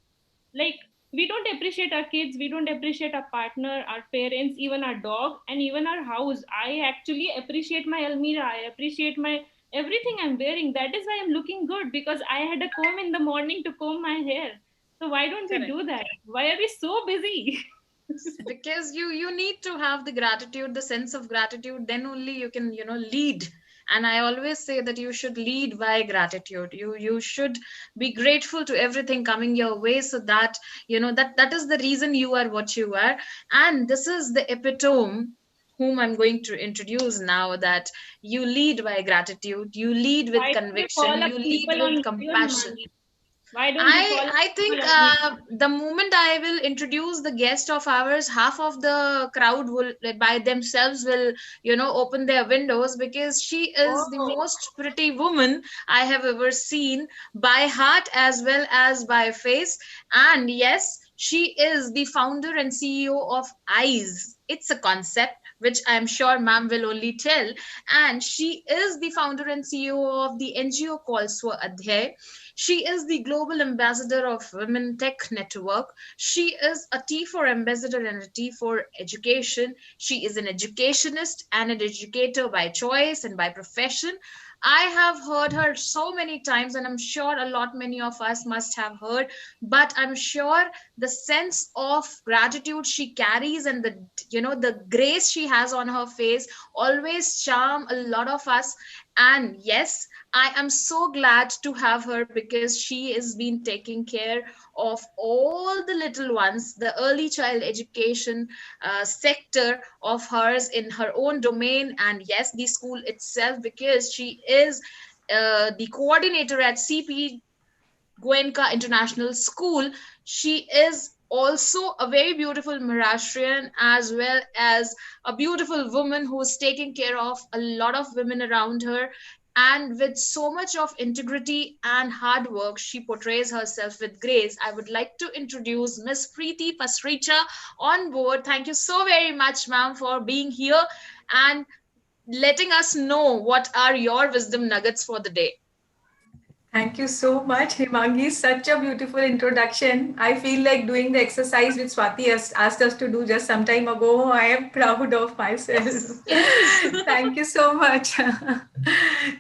Like, we don't appreciate our kids, we don't appreciate our partner, our parents, even our dog, and even our house. I actually appreciate my Almira, I appreciate my everything I'm wearing. That is why I'm looking good, because I had a comb in the morning to comb my hair. So why don't we Correct. do that? Why are we so busy? Because you need to have the gratitude, the sense of gratitude, then only you can, lead. And I always say that you should lead by gratitude. You should be grateful to everything coming your way, so that that is the reason you are what you are. And this is the epitome whom I'm going to introduce now, that you lead by gratitude, you lead with Why don't you conviction, call up you lead people with on video, compassion. Himangi? Why don't you call up I think people on video? the moment I will introduce the guest of ours, half of the crowd will by themselves will open their windows, because she is the Oh, most pretty woman I have ever seen, by heart as well as by face. And yes, she is the founder and CEO of Eyes. It's a concept which I'm sure ma'am will only tell. And she is the founder and CEO of the NGO called Swadhyay. She is the global ambassador of Women Tech Network. She is a T4 ambassador and a T4 education. She is an educationist and an educator by choice and by profession. I have heard her so many times, and I'm sure a lot many of us must have heard. But I'm sure the sense of gratitude she carries, and the grace she has on her face, always charm a lot of us. And yes, I am so glad to have her, because she has been taking care of all the little ones, the early child education sector of hers in her own domain, and yes, the school itself, because she is the coordinator at CP Goenka International School. She is also a very beautiful Maharashtrian, as well as a beautiful woman who is taking care of a lot of women around her. And with so much of integrity and hard work, she portrays herself with grace. I would like to introduce Miss Preeti Pasricha on board. Thank you so very much, ma'am, for being here and letting us know what are your wisdom nuggets for the day. Thank you so much, Himangi. Such a beautiful introduction. I feel like doing the exercise which Swati has asked us to do just some time ago. I am proud of myself. Thank you so much.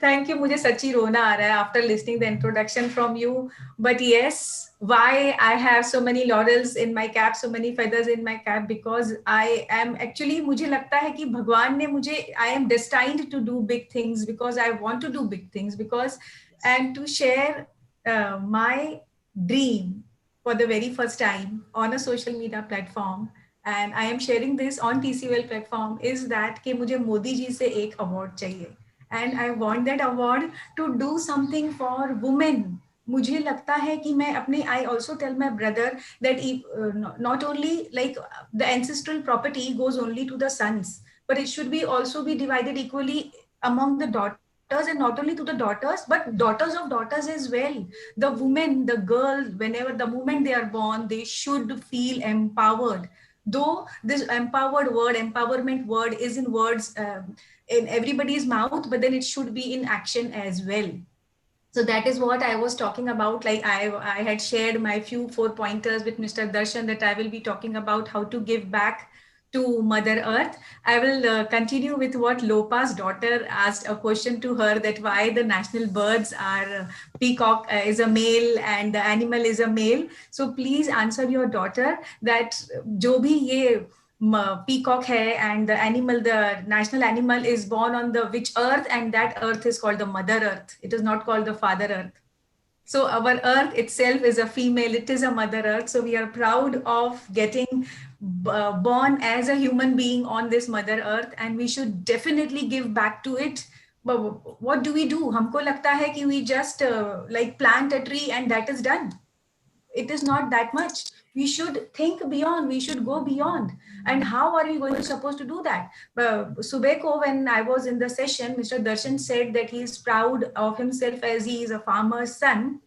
Thank you. मुझे सच्ची रोना आ रहा है after listening the introduction from you. But yes, why I have so many laurels in my cap, so many feathers in my cap, because I am actually, मुझे लगता है कि भगवान ने मुझे, I am destined to do big things because I want to do big things, because and to share my dream for the very first time on a social media platform, and I am sharing this on TCOL platform, is that कि मुझे मोदी जी से एक award चाहिए, and I want that award to do something for women. मुझे लगता है कि मैं अपने, I also tell my brother that if, not only like the ancestral property goes only to the sons, but it should be also be divided equally among the daughters, and not only to the daughters but daughters of daughters as well. The women, the girl, whenever the moment they are born, they should feel empowered. Though this empowered word, empowerment word is in words, in everybody's mouth, but then it should be in action as well. So that is what I was talking about. Like I had shared my few 4 pointers with Mr. Darshan, that I will be talking about how to give back to Mother Earth. I will continue with what Lopa's daughter asked a question to her, that why the national birds are peacock is a male and the animal is a male. So please answer your daughter that जो भी ये peacock hai, and the animal, the national animal is born on the which earth, and that earth is called the Mother Earth. It is not called the Father Earth. So our earth itself is a female, it is a Mother Earth. So we are proud of getting born as a human being on this Mother Earth, and we should definitely give back to it. But what do we do? हमको लगता है कि we just like plant a tree and that is done. It is not that much. We should think beyond, we should go beyond. And how are we going to supposed to do that? Subeko, when I was in the session, Mr. Darshan said that he is proud of himself as he is a farmer's son.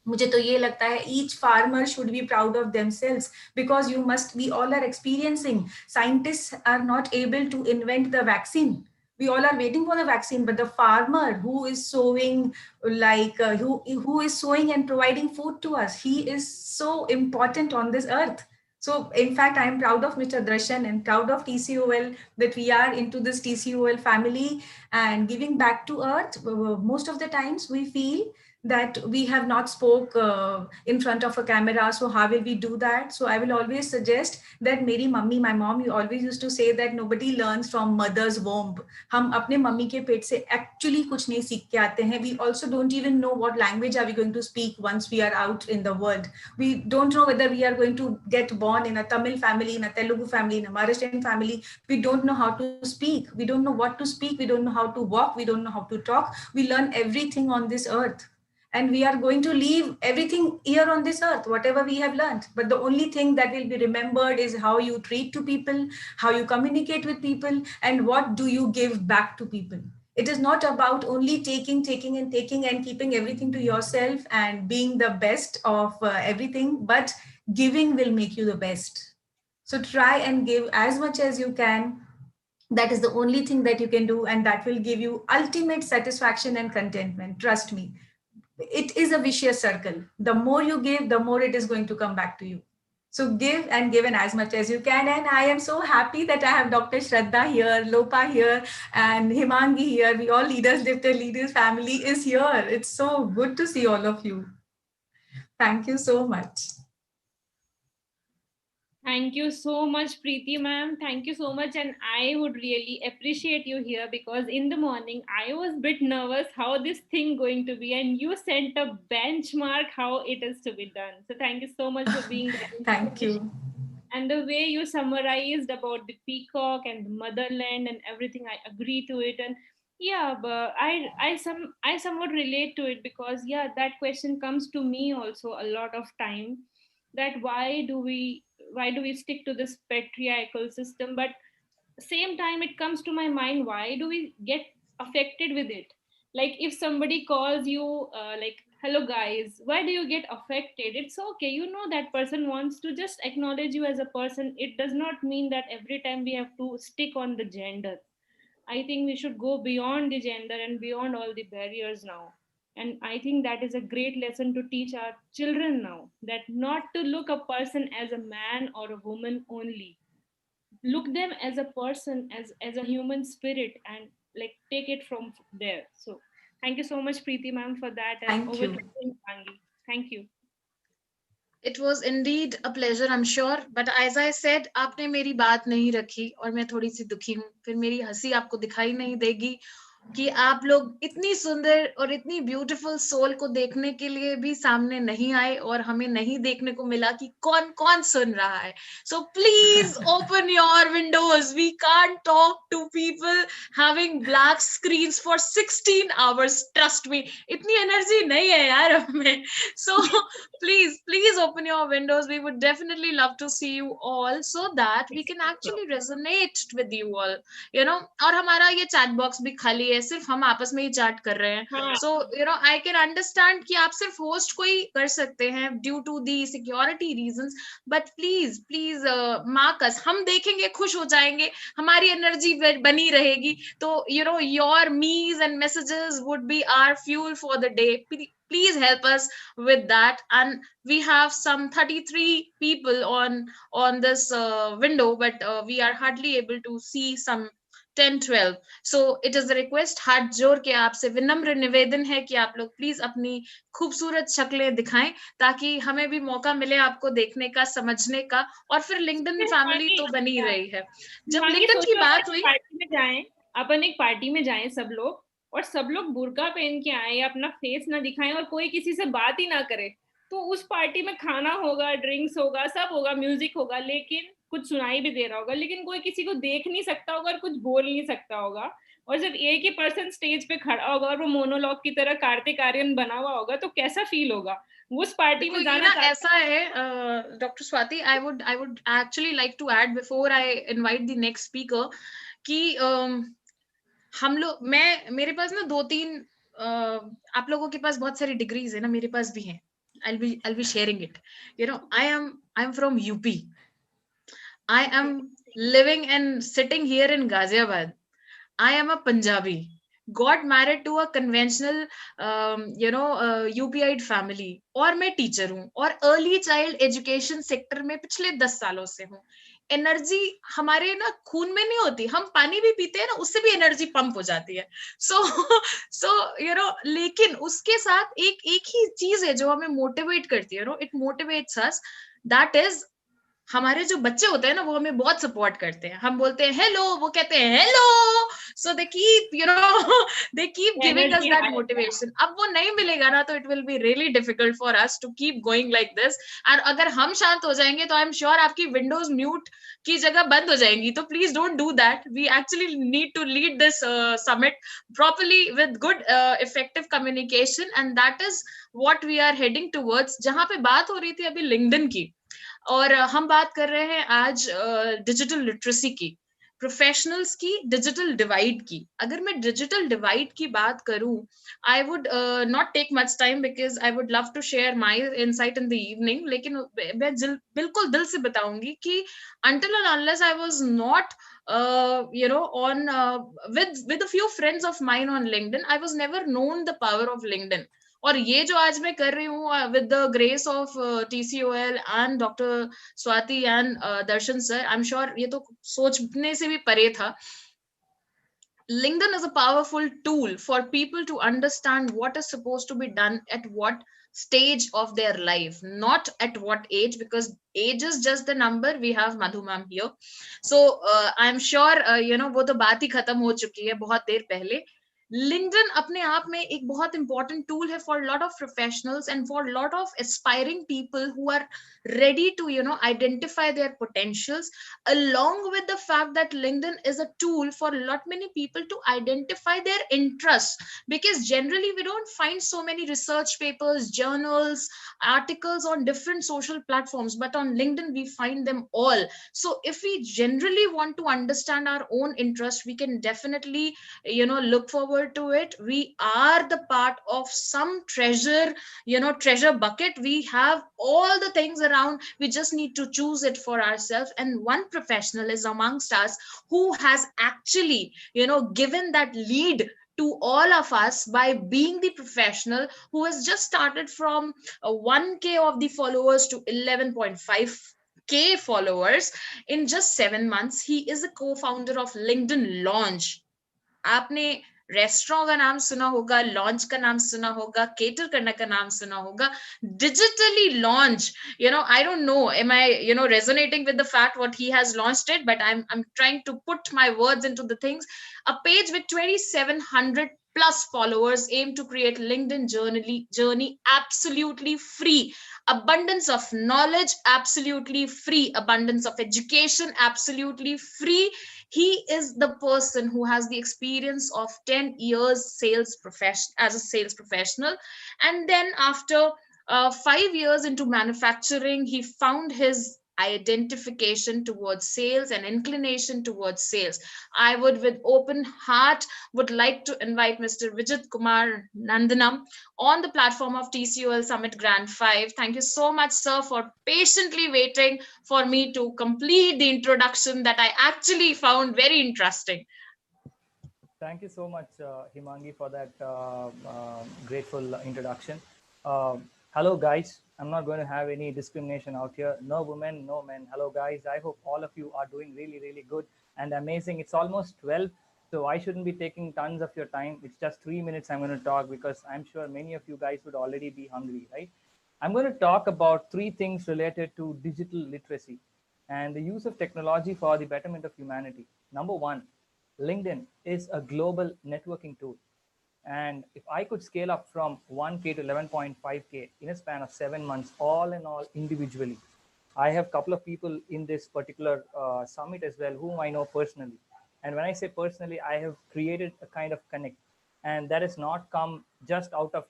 मुझे तो ये लगता है each farmer should be proud of themselves, because you must, we all are experiencing, scientists are not able to invent the vaccine. We all are waiting for the vaccine, but the farmer who is sowing, like who is sowing and providing food to us, he is so important on this earth. So in fact, I am proud of Mr. Darshan and proud of TCOL, that we are into this TCOL family and giving back to earth. Most of the times we feel that we have not spoke in front of a camera, so how will we do that? So I will always suggest that मेरी mummy, my mom, you always used to say that nobody learns from mother's womb. हम अपने mummy के पेट से actually कुछ नहीं सीख के आते हैं. We also don't even know what language are we going to speak once we are out in the world. We don't know whether we are going to get born in a Tamil family, in a Telugu family, in a Maharashtrian family. We don't know how to speak. We don't know what to speak. We don't know how to walk. We don't know how to talk. We learn everything on this earth. And we are going to leave everything here on this earth, whatever we have learned. But the only thing that will be remembered is how you treat to people, how you communicate with people, and what do you give back to people. It is not about only taking and taking and keeping everything to yourself and being the best of everything, but giving will make you the best. So try and give as much as you can. That is the only thing that you can do, and that will give you ultimate satisfaction and contentment. Trust me, it is a vicious circle. The more you give, the more it is going to come back to you. So give and give and as much as you can. And I am so happy that I have Dr. Shraddha here, Lopa here, and Himangi here. We all leaders, lifter leaders family is here. It's so good to see all of you. Thank you so much. Thank you so much, Preeti ma'am. Thank you so much. And I would really appreciate you here, because in the morning I was a bit nervous how this thing going to be, and you sent a benchmark how it is to be done. So thank you so much for being there. Thank you. And the way you summarized about the peacock and the motherland and everything, I agree to it. And yeah, but I somewhat relate to it, because yeah, that question comes to me also a lot of time, that why do we stick to this patriarchal system? But same time it comes to my mind, why do we get affected with it? Like if somebody calls you like, hello guys, why do you get affected? It's okay, you know, that person wants to just acknowledge you as a person. It does not mean that every time we have to stick on the gender. I think we should go beyond the gender and beyond all the barriers now. And I think that is a great lesson to teach our children now, that not to look a person as a man or a woman only. Look them as a person, as a human spirit, and like take it from there. So thank you so much, Preeti ma'am, for that. And Thank over you. to you, Angi. Thank you. It was indeed a pleasure, I'm sure. But as I said, आपने मेरी बात नहीं रखी और मैं थोड़ी सी दुखी हूँ. फिर मेरी हंसी आपको दिखाई नहीं देगी कि आप लोग इतनी सुंदर और इतनी ब्यूटीफुल सोल को देखने के लिए भी सामने नहीं आए और हमें नहीं देखने को मिला कि कौन कौन सुन रहा है. So please open your windows. We can't talk to people having black screens for 16 hours. Trust me, इतनी एनर्जी नहीं है यार हमें. So please open your windows. We would definitely love to see you all, so that we can actually resonate with you all, you know. और हमारा ये chat box भी खाली है, सिर्फ हम आपस में ही chat कर रहे हैं. So you know, I can understand कि आप सिर्फ host को ही कर सकते हैं due to the security reasons, but please mark us. हम देखेंगे, खुश हो जाएंगे, हमारी energy बनी रहेगी. तो you know, your me's and messages would be our fuel for the day. Please help us with that. And we have some 33 people on this window, but we are hardly able to see some 10-12. So it is a request, हाथ जोड़ के आपसे विनम्र निवेदन है कि आप लोग प्लीज अपनी खूबसूरत शक्लें दिखाएं, ताकि हमें भी मौका मिले आपको देखने का, समझने का. और फिर लिंक्डइन फैमिली तो बनी रही है. जब लिंक्डइन की बात हुई, पार्टी में जाएं, अपन एक पार्टी में जाएं सब लोग, और सब लोग बुर्का पहन के आए, अपना फेस ना दिखाएं और कोई किसी से बात ही ना करे. तो उस पार्टी में खाना होगा, ड्रिंक्स होगा, सब होगा, म्यूजिक होगा, लेकिन कुछ सुनाई भी दे रहा होगा, लेकिन कोई किसी को देख नहीं सकता होगा और कुछ बोल नहीं सकता होगा. और जब एक ही पर्सन स्टेज पे खड़ा होगा और वो मोनोलॉग की तरह कार्तिक आर्यन बना हुआ होगा, तो कैसा फील होगा? उस पार्टी में जाना ऐसा है doctor Swati, I would actually like to add before I invite the next speaker कि हम लोग, मेरे पास ना 2-3 आप लोगों के पास बहुत सारी डिग्रीज है ना, मेरे पास भी हैं. I'll be sharing it. You know, I'm from UP. I am living and sitting here in Ghaziabad. I am a Punjabi. Got married to a conventional, UPI family. और मैं टीचर हूँ और अर्ली चाइल्ड एजुकेशन सेक्टर में पिछले 10 सालों से हूँ. Energy हमारे ना खून में नहीं होती, हम पानी भी पीते हैं ना, उससे भी एनर्जी पंप हो जाती है. सो सो लेकिन उसके साथ एक एक ही चीज है जो हमें मोटिवेट करती है, it motivates us, that is हमारे जो बच्चे होते हैं ना, वो हमें बहुत सपोर्ट करते हैं. हम बोलते हैं हेलो, वो कहते हैं hello. So they keep they keep giving us that motivation. अब वो नहीं मिलेगा ना, तो it will be really difficult for us to keep going like this. And अगर हम शांत हो जाएंगे तो आई एम श्योर आपकी विंडोज म्यूट की जगह बंद हो जाएंगी. तो please don't do that. We actually need to lead this summit properly with good effective communication, and that is what we are heading towards. जहां पे बात हो रही थी अभी लिंक्डइन की, और हम बात कर रहे हैं आज डिजिटल लिटरेसी की, प्रोफेशनल्स की डिजिटल डिवाइड की. अगर मैं डिजिटल डिवाइड की बात करूं, I would not take much time because I would love to share my insight in the evening. लेकिन मैं बिल्कुल दिल से बताऊंगी कि until and unless I was not on with a few friends of mine on LinkedIn, I was never known the power of LinkedIn. और ये जो आज मैं कर रही हूँ with the grace of TCOL and doctor Swati and Darshan sir, I am sure ये तो सोचने से भी परे था. LinkedIn is a powerful tool for people to understand what is supposed to be done at what stage of their life, not at what age, because age is just the number. We have Madhu ma'am here, so I'm sure वो तो बात ही खत्म हो चुकी है बहुत देर पहले. LinkedIn अपने आप में एक बहुत important tool है for a lot of professionals and for a lot of aspiring people who are ready to identify their potentials, along with the fact that LinkedIn is a tool for a lot many people to identify their interests, because generally we don't find so many research papers, journals, articles on different social platforms, but on LinkedIn we find them all. So if we generally want to understand our own interest, we can definitely look forward to it. We are the part of some treasure bucket. We have all the things around, we just need to choose it for ourselves. And one professional is amongst us who has actually given that lead to all of us by being the professional who has just started from 1K of the followers to 11.5K followers in just 7 months. He is a co-founder of LinkedIn Launch. आपने restaurant का नाम सुना होगा, launch का नाम सुना होगा, cater करने का नाम सुना होगा, digitally launch. I don't know, am I resonating with the fact what he has launched it, but I'm trying to put my words into the things. A page with 2700 plus followers aim to create LinkedIn journey absolutely free. Abundance of knowledge absolutely free. Abundance of education absolutely free. He is the person who has the experience of 10 years as a sales professional, and then after 5 years into manufacturing, he found his identification towards sales and inclination towards sales. I would, with open heart, would like to invite Mr. Vijit Kumar Nandanam on the platform of TCOL Summit Grand 5. Thank you so much, sir, for patiently waiting for me to complete the introduction that I actually found very interesting. Thank you so much, Himangi, for that grateful introduction. Hello, guys. I'm not going to have any discrimination out here. No women, no men. Hello, guys. I hope all of you are doing really, really good and amazing. It's almost 12, so I shouldn't be taking tons of your time. It's just 3 minutes I'm going to talk, because I'm sure many of you guys would already be hungry, right? I'm going to talk about 3 things related to digital literacy and the use of technology for the betterment of humanity. Number 1, LinkedIn is a global networking tool. And if I could scale up from 1K to 11.5K in a span of 7 months, all in all individually, I have a couple of people in this particular summit as well whom I know personally. And when I say personally, I have created a kind of connect. And that has not come just out of,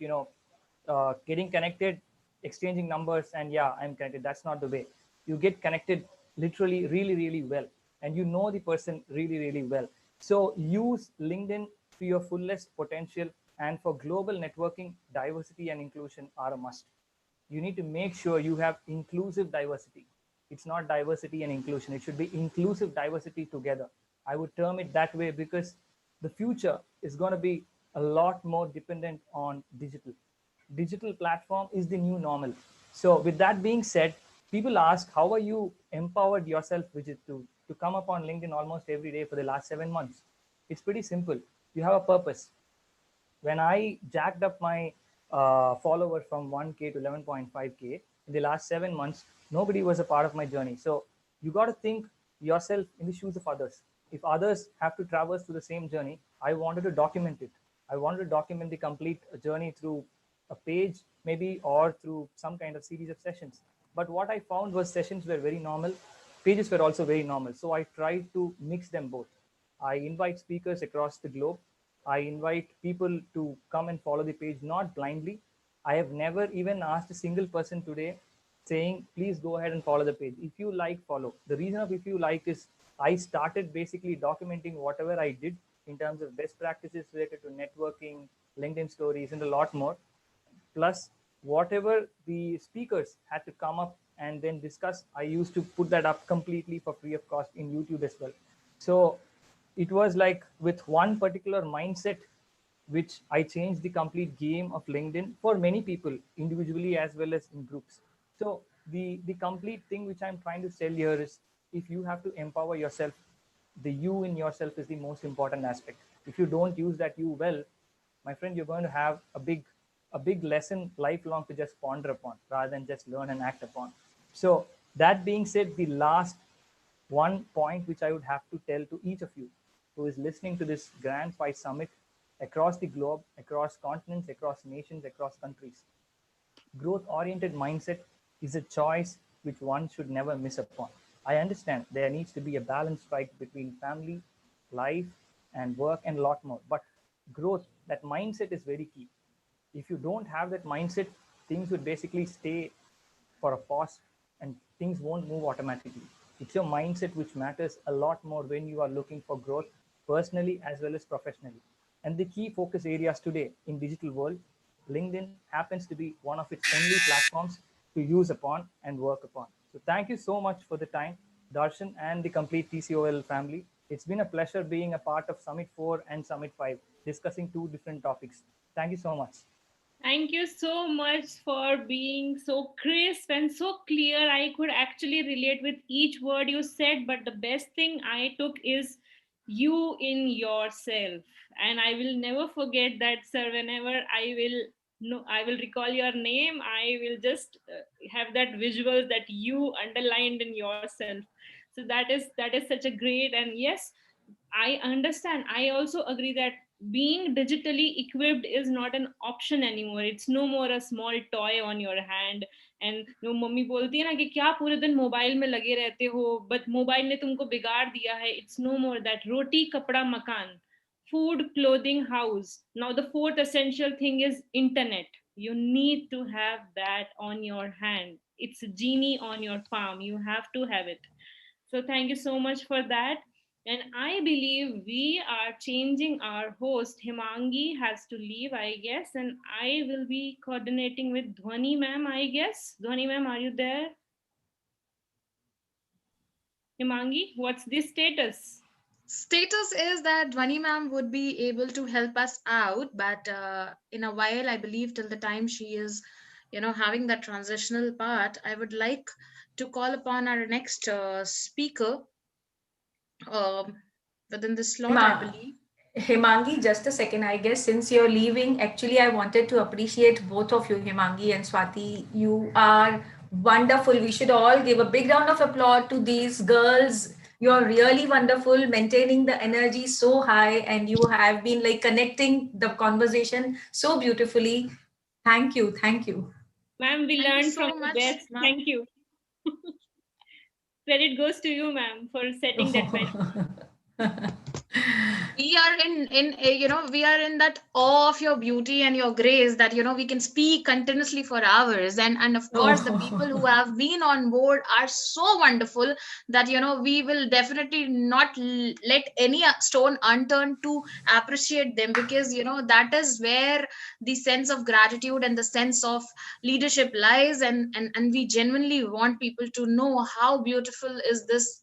getting connected, exchanging numbers, and yeah, I'm connected. That's not the way. You get connected literally really, really well. And you know the person really, really well. So use LinkedIn to your fullest potential. And for global networking, diversity and inclusion are a must. You need to make sure you have inclusive diversity. It's not diversity and inclusion. It should be inclusive diversity together. I would term it that way, because the future is going to be a lot more dependent on digital. Digital platform is the new normal. So with that being said, People ask, how are you empowered yourself, Vijit, to come up on LinkedIn almost every day for the last 7 months? It's pretty simple. You have a purpose. When I jacked up my followers from 1K to 11.5K in the last 7 months, nobody was a part of my journey. So you got to think yourself in the shoes of others. If others have to traverse through the same journey, I wanted to document it. I wanted to document the complete journey through a page, maybe, or through some kind of series of sessions. But what I found was sessions were very normal, pages were also very normal. So I tried to mix them both. I invite speakers across the globe. I invite people to come and follow the page, not blindly. I have never even asked a single person today saying, please go ahead and follow the page. If you like, follow. The reason of if you like is I started basically documenting whatever I did in terms of best practices related to networking, LinkedIn stories, and a lot more. Plus, whatever the speakers had to come up and then discuss, I used to put that up completely for free of cost in YouTube as well. So it was like with one particular mindset, which I changed the complete game of LinkedIn for many people, individually as well as in groups. So the complete thing which I'm trying to sell here is, if you have to empower yourself, the you in yourself is the most important aspect. If you don't use that you well, my friend, you're going to have a big lesson lifelong to just ponder upon rather than just learn and act upon. So that being said, the last one point which I would have to tell to each of you who is listening to this Grand Five Summit across the globe, across continents, across nations, across countries, growth-oriented mindset is a choice which one should never miss upon. I understand there needs to be a balance strike between family, life, and work, and a lot more. But growth, that mindset is very key. If you don't have that mindset, things would basically stay for a pause and things won't move automatically. It's your mindset which matters a lot more when you are looking for growth personally as well as professionally. And the key focus areas today in digital world, LinkedIn happens to be one of its only platforms to use upon and work upon. So thank you so much for the time, Darshan and the complete TCOL family. It's been a pleasure being a part of Summit 4 and Summit 5, discussing two different topics. Thank you so much. Thank you so much for being so crisp and so clear. I could actually relate with each word you said, but the best thing I took is you in yourself. And I will never forget that, sir. Whenever I will recall your name, I will just have that visual that you underlined in yourself. So that is such a great, and yes, I understand. I also agree that being digitally equipped is not an option anymore. It's no more a small toy on your hand. And जो mummy बोलती है ना कि क्या पूरे दिन mobile में लगे रहते हो, but मोबाइल ने तुमको बिगाड़ दिया है. It's no more that. रोटी कपड़ा मकान, food, clothing, house. Now the fourth essential thing is internet. You need to have that on your hand. It's a genie on your palm. You have to have it. So thank you so much for that. And I believe we are changing our host. Himangi has to leave, I guess, and I will be coordinating with Dhwani ma'am, I guess. Dhwani ma'am, are you there? Himangi, what's the status? Status is that Dwani ma'am would be able to help us out, but in a while, I believe till the time she is, having that transitional part, I would like to call upon our next speaker um, within this slot, I believe. Himangi, just a second. I guess since you're leaving, actually, I wanted to appreciate both of you, Himangi and Swati. You are wonderful. We should all give a big round of applause to these girls. You're really wonderful, maintaining the energy so high, and you have been like connecting the conversation so beautifully. Thank you. Thank you. Ma'am, we Thank you learned so from the much, best. ma'am. Thank you. Credit goes to you, ma'am, for setting that benchmark. We are we are in that awe of your beauty and your grace that we can speak continuously for hours, and of course the people who have been on board are so wonderful that we will definitely not let any stone unturned to appreciate them, because that is where the sense of gratitude and the sense of leadership lies, and we genuinely want people to know how beautiful is this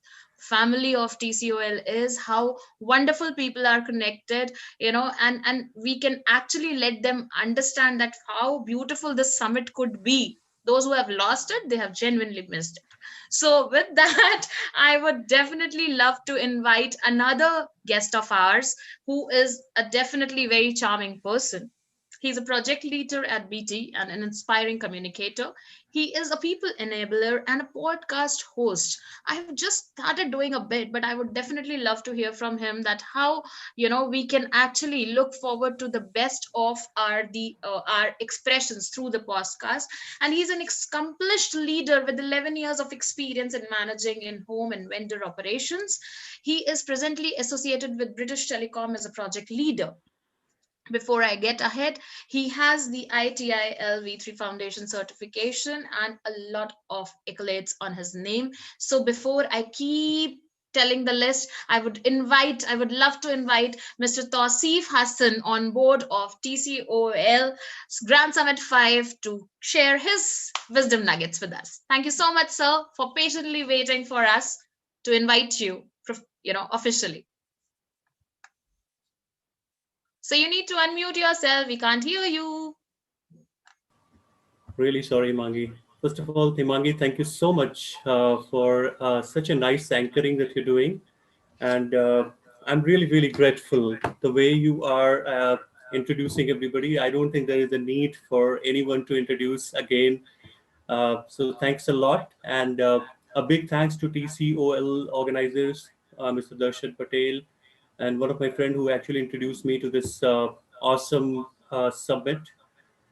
family of TCOL is, how wonderful people are connected, and we can actually let them understand that how beautiful this summit could be. Those who have lost it, they have genuinely missed it. So with that, I would definitely love to invite another guest of ours who is a definitely very charming person. He's a project leader at BT and an inspiring communicator. He is a people enabler and a podcast host. I have just started doing a bit, but I would definitely love to hear from him that how we can actually look forward to the best of our expressions through the podcast. And he's an accomplished leader with 11 years of experience in managing in home and vendor operations. He is presently associated with British Telecom as a project leader. Before I get ahead, he has the ITIL V3 Foundation certification and a lot of accolades on his name. So before I keep telling the list, I would love to invite Mr. Tausif Hassan on board of TCOL Grand Summit 5 to share his wisdom nuggets with us. Thank you so much, sir, for patiently waiting for us to invite you, officially. So you need to unmute yourself. We can't hear you. Really sorry, Mangi. First of all, Himangi, thank you so much for such a nice anchoring that you're doing. And I'm really, really grateful the way you are introducing everybody. I don't think there is a need for anyone to introduce again. So thanks a lot. And a big thanks to TCOL organizers, Mr. Darshan Patel, and one of my friend who actually introduced me to this awesome summit.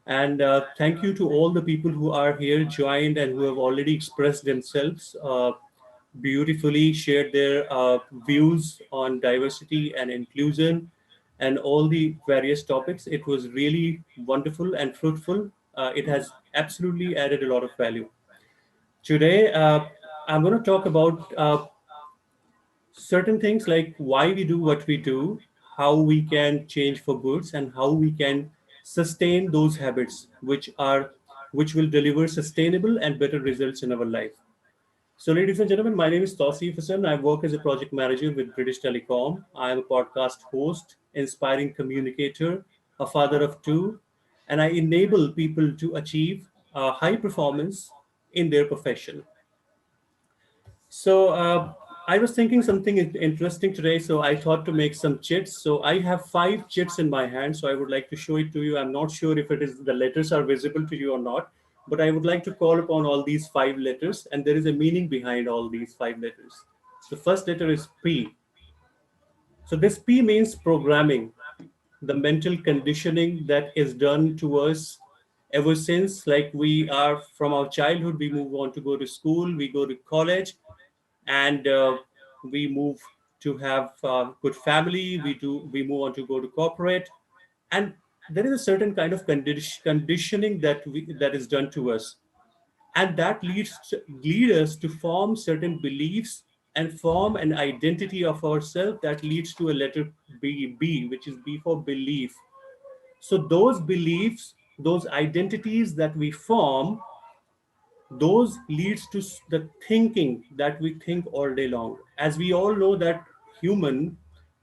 And thank you to all the people who are here joined and who have already expressed themselves beautifully, shared their views on diversity and inclusion and all the various topics. It was really wonderful and fruitful. It has absolutely added a lot of value. Today, I'm going to talk about certain things like why we do what we do, how we can change for goods, and how we can sustain those habits which will deliver sustainable and better results in our life. So, ladies and gentlemen, my name is Tausif Hassan. I work as a project manager with British Telecom. I am a podcast host, inspiring communicator, a father of two, and I enable people to achieve high performance in their profession. So I was thinking something interesting today. So I thought to make some chits. So I have 5 chits in my hand. So I would like to show it to you. I'm not sure if it is the letters are visible to you or not, but I would like to call upon all these 5 letters, and there is a meaning behind all these 5 letters. The first letter is P. So this P means programming, the mental conditioning that is done to us ever since, like we are from our childhood, we move on to go to school, we go to college, and we move to have good family. We move on to go to corporate, and there is a certain kind of conditioning that is done to us, and that lead us to form certain beliefs and form an identity of ourselves that leads to a letter B, which is B for belief. So those beliefs, those identities that we form, those leads to the thinking that we think all day long. As we all know that human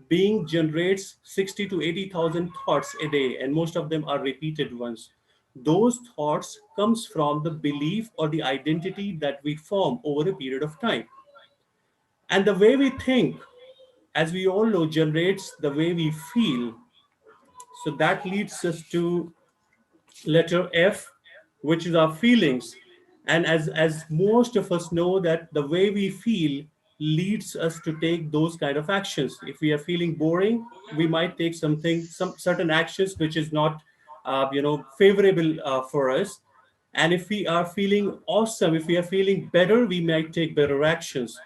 being generates 60 to 80,000 thoughts a day, and most of them are repeated ones. Those thoughts comes from the belief or the identity that we form over a period of time. And the way we think, as we all know, generates the way we feel. So that leads us to letter F, which is our feelings. And as most of us know that the way we feel leads us to take those kind of actions. If we are feeling boring, we might take some certain actions which is not favorable for us. And if we are feeling awesome, if we are feeling better, we might take better actions.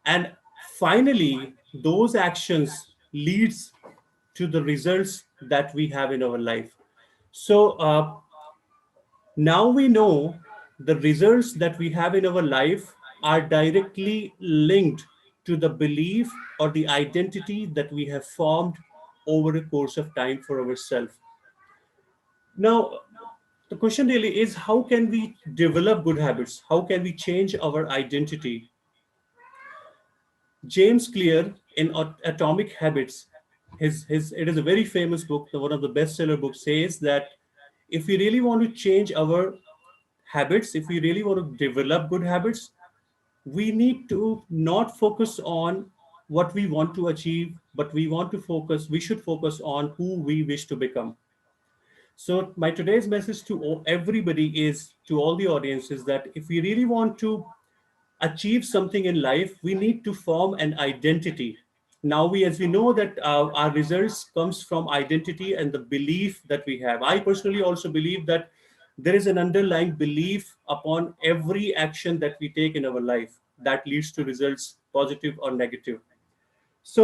And finally, those actions leads to the results that we have in our life. So now we know the results that we have in our life are directly linked to the belief or the identity that we have formed over the course of time for ourselves. Now, the question really is, how can we develop good habits? How can we change our identity? James Clear in Atomic Habits, it is a very famous book, one of the bestseller books, says that if we really want to change our habits, if we really want to develop good habits, we need to not focus on what we want to achieve, but we should focus on who we wish to become. So my today's message to everybody is, to all the audience, is that if we really want to achieve something in life, we need to form an identity. Now, as we know that our results comes from identity and the belief that we have. I personally also believe that there is an underlying belief upon every action that we take in our life that leads to results, positive or negative. So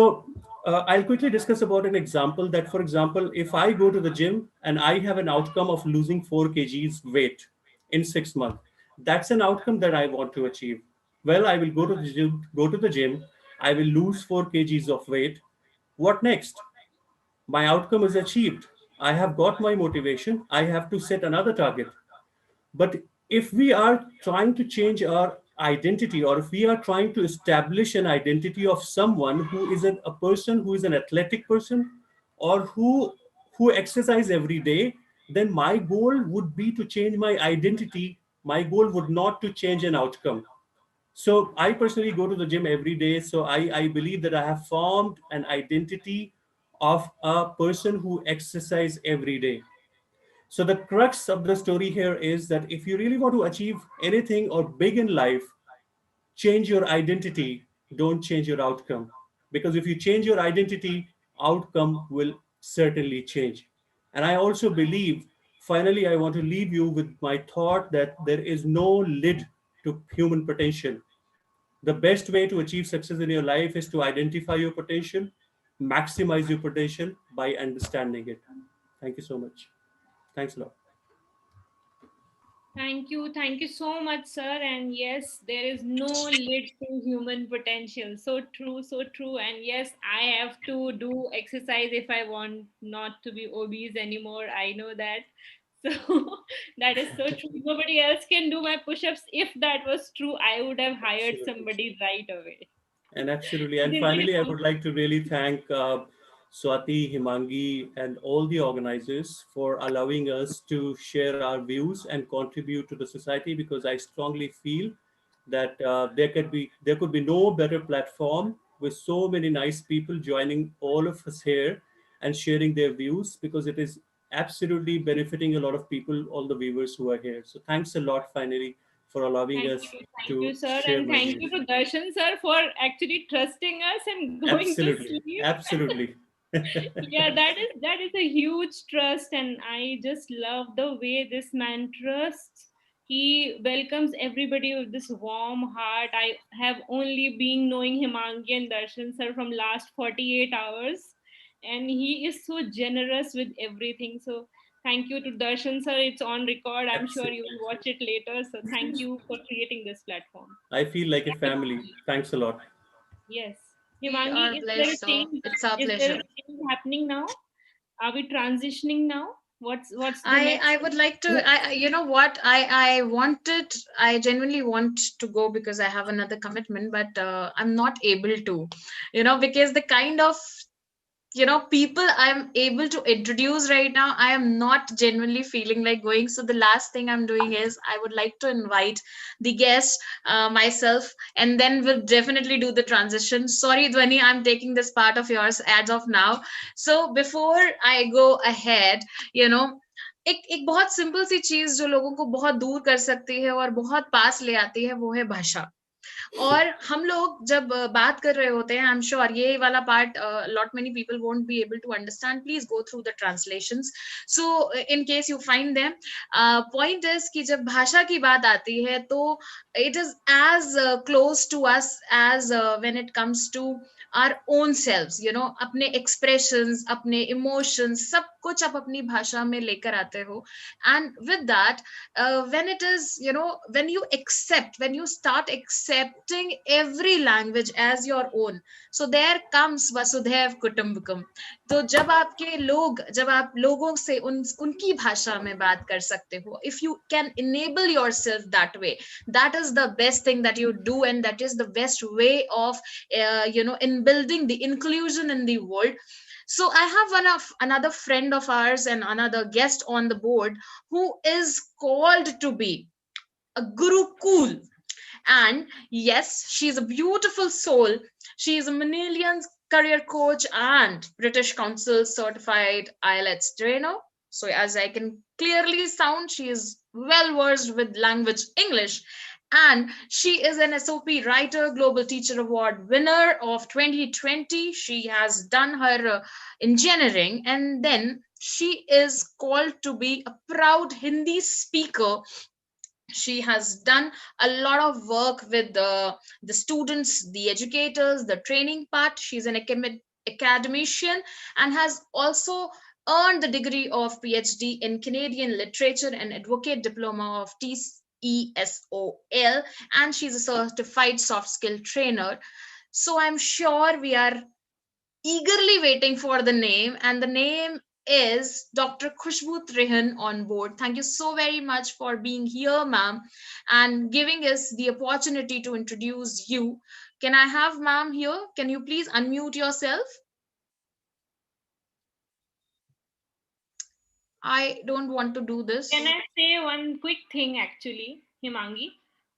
I'll quickly discuss about an example that, for example, if I go to the gym and I have an outcome of losing 4 kgs weight in 6 months, that's an outcome that I want to achieve. Well, I will go to the gym, I will lose 4 kgs of weight. What next? My outcome is achieved. I have got my motivation. I have to set another target. But if we are trying to change our identity, or if we are trying to establish an identity of someone who is a person who is an athletic person, or who exercise every day, then my goal would be to change my identity. My goal would not to change an outcome. So I personally go to the gym every day. So I believe that I have formed an identity of a person who exercise every day. So the crux of the story here is that if you really want to achieve anything or big in life, change your identity, don't change your outcome. Because if you change your identity, outcome will certainly change. And I also believe, finally, I want to leave you with my thought that there is no lid to human potential. The best way to achieve success in your life is to identify your potential, maximize your potential by understanding it. Thank you so much. Thanks a lot. Thank you so much, sir. And yes, there is no lid to human potential. So true, so true. And yes, I have to do exercise if I want not to be obese anymore. I know that. So that is so true. Nobody else can do my push ups. If that was true, I would have hired Absolutely. somebody right away. And absolutely. It And is very finally, I would possible. like to really thank Swati, Himangi, and all the organizers for allowing us to share our views and contribute to the society, because I strongly feel that there could be no better platform with so many nice people joining all of us here and sharing their views, because it is absolutely benefiting a lot of people, all the viewers who are here. So thanks a lot, finally, for allowing us Thank you, to sir. share And my thank views. you to Darshan, sir, for actually trusting us and going to Absolutely. sleep. Absolutely. Yeah, that is a huge trust, and I just love the way this man trusts. He welcomes everybody with this warm heart. I have only been knowing Himangi and Darshan sir from last 48 hours, and he is so generous with everything. So thank you to Darshan sir. It's on record. I'm sure you will watch it later. So thank you for creating this platform. I feel like a family. Thanks a lot. Yes. We are Himangi, is there a blessed, sir. change? It's our Is there a pleasure. change happening now? Are we transitioning now? What's the I next? would like to. You know what? I wanted. I genuinely want to go because I have another commitment, but I'm not able to. Because the kind of people I'm able to introduce right now, I am not genuinely feeling like going. So the last thing I'm doing is I would like to invite the guest, myself, and then we'll definitely do the transition. Sorry, Dhwani, I'm taking this part of yours as of now. So before I go ahead, you know एक एक बहुत simple सी चीज जो लोगों को बहुत दूर कर सकती है और बहुत पास ले आती है, वो है भाषा. और हम लोग जब बात कर रहे होते हैं, आई एम श्योर ये वाला part lot many people won't be able to understand. Please go through the translations so in case you find them. Point is कि जब भाषा की बात आती है तो it is as close to us as when it comes to our own selves. अपने expressions, अपने emotions, सब कुछ आप अपनी भाषा में लेकर आते हो. And with that, when it is, when you accept, when you start accepting every language as your own, so there comes vasudhaiv kutumbakam. तो जब आप लोगों से उनकी भाषा में बात कर सकते हो, if you can enable yourself that way, that is the best thing that you do, and that is the best way of in building the inclusion in the world. So I have another friend of ours and another guest on the board who is called to be a Gurukul. And yes, she's a beautiful soul. She is a Manilian career coach and British Council certified IELTS trainer. So as I can clearly sound, she is well versed with language English. And she is an SOP writer, Global Teacher Award winner of 2020. She has done her engineering, and then she is called to be a proud Hindi speaker. She has done a lot of work with the students, the educators, the training part. She's an academician and has also earned the degree of PhD in Canadian literature and advocate diploma of TCOL, and she's a certified soft skill trainer. So I'm sure we are eagerly waiting for the name, and the name is Dr. Khushbu Trehan on board. Thank you so very much for being here, ma'am, and giving us the opportunity to introduce you. Can I have ma'am here? Can you please unmute yourself? I don't want to do this. Can I say one quick thing actually, Himangi?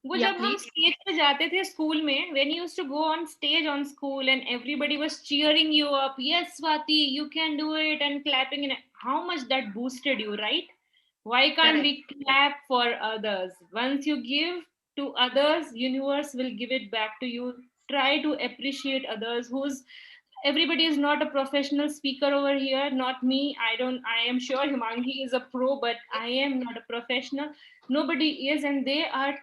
वो Yeah, जब हम please. Stage पे जाते थे school में, when you used to go on stage on school and everybody was cheering you up, yes Swati, you can do it, and clapping, and how much that boosted you, right? Why can't we clap for others? Once you give to others, universe will give it back to you. Try to appreciate others. Who's Everybody is not a professional speaker over here, not me. I am sure Himangi is a pro, but I am not a professional. Nobody is, and they are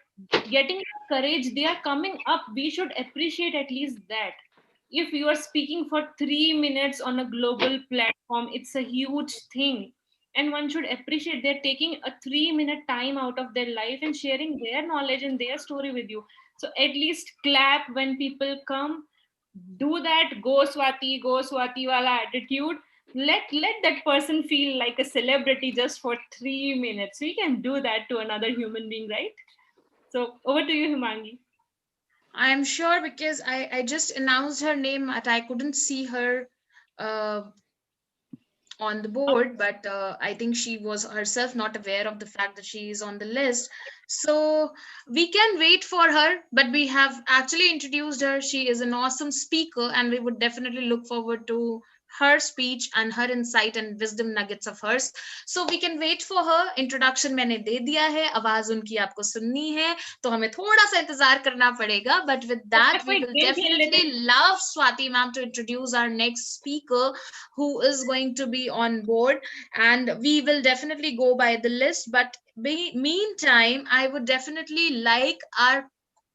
getting courage. They are coming up. We should appreciate at least that. If you are speaking for 3 minutes on a global platform, it's a huge thing, and one should appreciate they're taking a 3-minute time out of their life and sharing their knowledge and their story with you. So at least clap when people come. Do that. Go Swati wala attitude. Let that person feel like a celebrity just for 3 minutes. We can do that to another human being, right? So over to you, Himangi. I'm sure, because I just announced her name and I couldn't see her uh, on the board, but I think she was herself not aware of the fact that she is on the list. So we can wait for her, but we have actually introduced her. She is an awesome speaker, and we would definitely look forward to her speech and her insight and wisdom nuggets of hers. So we can wait for her. Introduction मैंने दे दिया है, आवाज उनकी आपको सुननी है, तो हमें थोड़ा सा इंतजार करना पड़ेगा. But with that, we will definitely love Swati ma'am to introduce our next speaker, who is going to be on board, and we will definitely go by the list. But meantime, I would definitely like our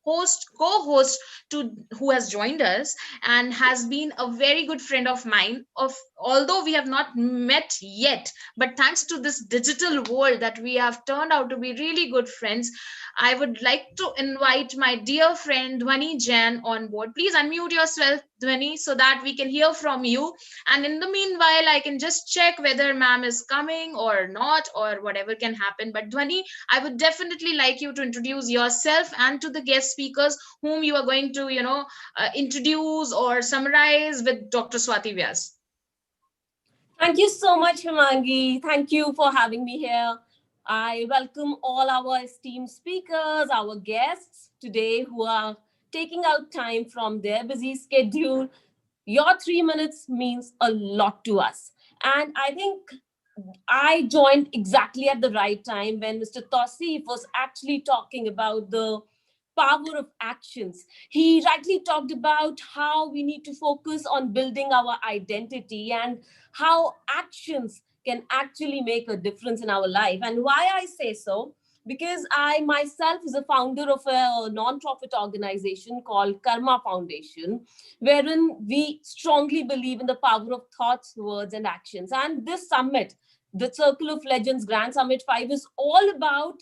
co-host to who has joined us and has been a very good friend of mine, of although we have not met yet, but thanks to this digital world that we have turned out to be really good friends. I would like to invite my dear friend Dhwani Jain on board. Please unmute yourself, Dhwani, so that we can hear from you. And in the meanwhile, I can just check whether ma'am is coming or not, or whatever can happen. But Dhwani, I would definitely like you to introduce yourself and to the guest speakers whom you are going to, introduce or summarize with Dr. Swati Vyas. Thank you so much, Himangi. Thank you for having me here. I welcome all our esteemed speakers, our guests today who are taking out time from their busy schedule. Your 3 minutes means a lot to us. And I think I joined exactly at the right time when Mr. Tausif was actually talking about the power of actions. He rightly talked about how we need to focus on building our identity and how actions can actually make a difference in our life. And why I say so, because I myself is a founder of a non-profit organization called Karma Foundation, wherein we strongly believe in the power of thoughts, words, and actions. And this summit, the Circle of Legends Grand Summit 5, is all about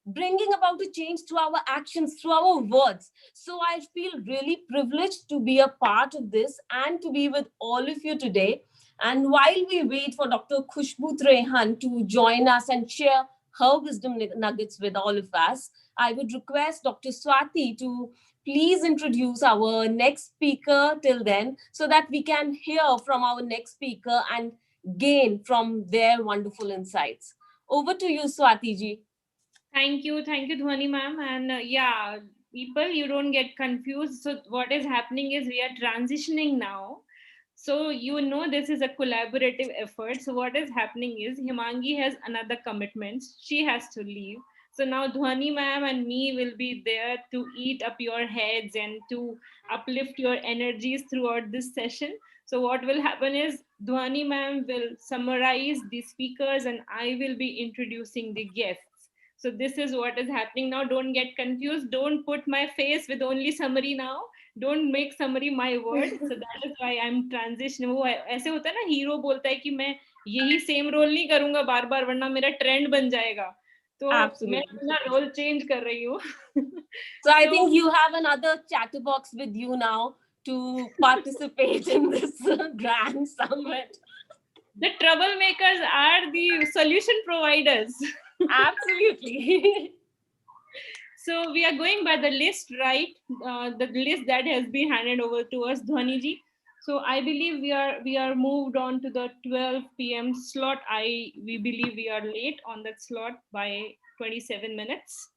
bringing about a change through our actions, through our words. So I feel really privileged to be a part of this and to be with all of you today. And while we wait for Dr. Khushbu Trehan to join us and share her wisdom nuggets with all of us, I would request Dr. Swati to please introduce our next speaker till then, so that we can hear from our next speaker and gain from their wonderful insights. Over to you, Swati ji. Thank you, Dhwani ma'am. And yeah, people, you don't get confused. So what is happening is we are transitioning now. So you know this is a collaborative effort. So what is happening is Himangi has another commitment. She has to leave. So now Dhwani ma'am and me will be there to eat up your heads and to uplift your energies throughout this session. So what will happen is Dhwani ma'am will summarize the speakers and I will be introducing the guests. So this is what is happening now. Don't get confused. Don't put my face with only summary now. Don't make summary my word. So that is why I'm transition. वो ऐसे होता है ना, hero बोलता है कि मैं यही सेम रोल नहीं करूंगा बार बार वरना मेरा ट्रेंड बन जाएगा. तो मैं अपना रोल चेंज कर रही हूँ. So I think you have another chatterbox with you now to participate in this grand summit. The troublemakers are the solution providers. Absolutely. So we are going by the list, right? The list that has been handed over to us, Dhwani ji. So I believe we are moved on to the 12 p.m. slot. We believe we are late on that slot by 27 minutes,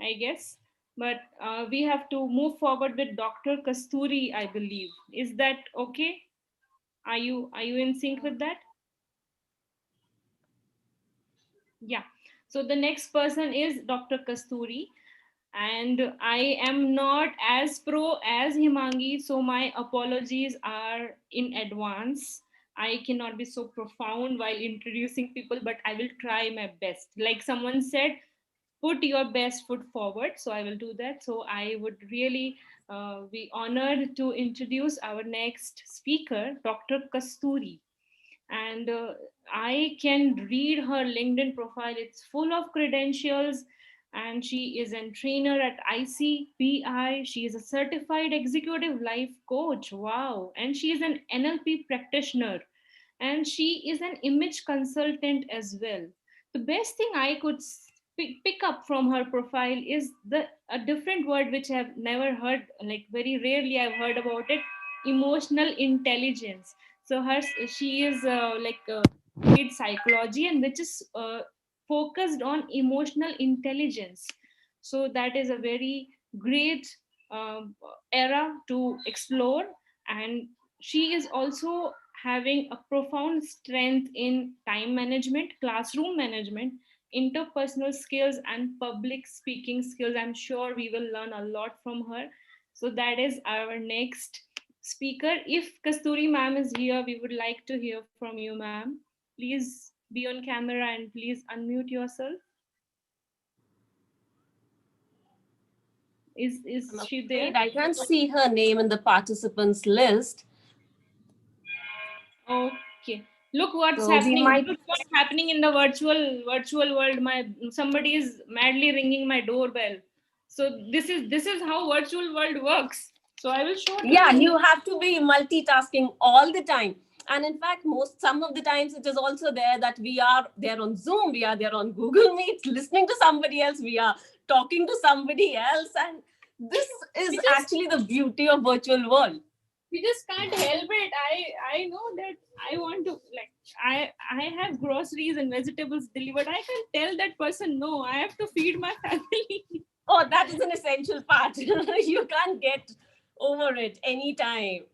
I guess. But we have to move forward with Dr. Kasturi, I believe. Is that okay? Are you in sync with that? Yeah. So the next person is Dr. Kasturi. And I am not as pro as Himangi, so my apologies are in advance. I cannot be so profound while introducing people, but I will try my best. Like someone said, put your best foot forward. So I will do that. So I would really be honored to introduce our next speaker, Dr. Kasturi. And I can read her LinkedIn profile. It's full of credentials, and she is a trainer at ICPI. She is a certified executive life coach. Wow. And she is an NLP practitioner, and she is an image consultant as well. The best thing I could pick up from her profile is a different word which I've never heard, like very rarely I've heard about it: emotional intelligence. So she is paid psychology, and which is focused on emotional intelligence. So that is a very great era to explore. And she is also having a profound strength in time management, classroom management, interpersonal skills, and public speaking skills. I'm sure we will learn a lot from her. So that is our next speaker. If Kasturi ma'am is here, we would like to hear from you, ma'am. Please be on camera and please unmute yourself. Is she there? I can't see her name in the participants list. Okay. Look what's happening. Look what's happening in the virtual world. Somebody is madly ringing my doorbell. So this is how virtual world works. So I will show you. Yeah, you have to be multitasking all the time. And in fact, some of the times it is also there that we are there on Zoom, we are there on Google Meet, listening to somebody else, we are talking to somebody else. And this is actually the beauty of virtual world. We just can't help it. I know that I want to, like, I have groceries and vegetables delivered. I can't tell that person no, I have to feed my family. Oh, that is an essential part. You can't get over it anytime.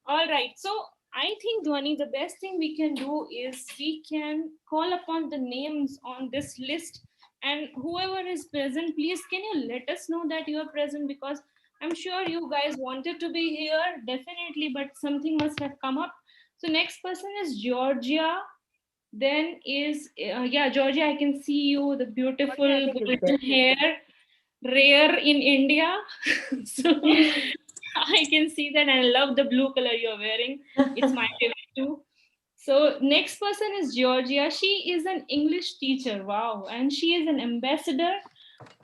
All right. So I think, Dhwani, the best thing we can do is we can call upon the names on this list, and whoever is present, please can you let us know that you are present, because I'm sure you guys wanted to be here, definitely, but something must have come up. So next person is Georgia. Then is, Georgia, I can see you, the beautiful golden hair, rare in India. So I can see that, and I love the blue color you're wearing. It's my favorite too. So next person is Georgia. She is an English teacher. Wow. And she is an ambassador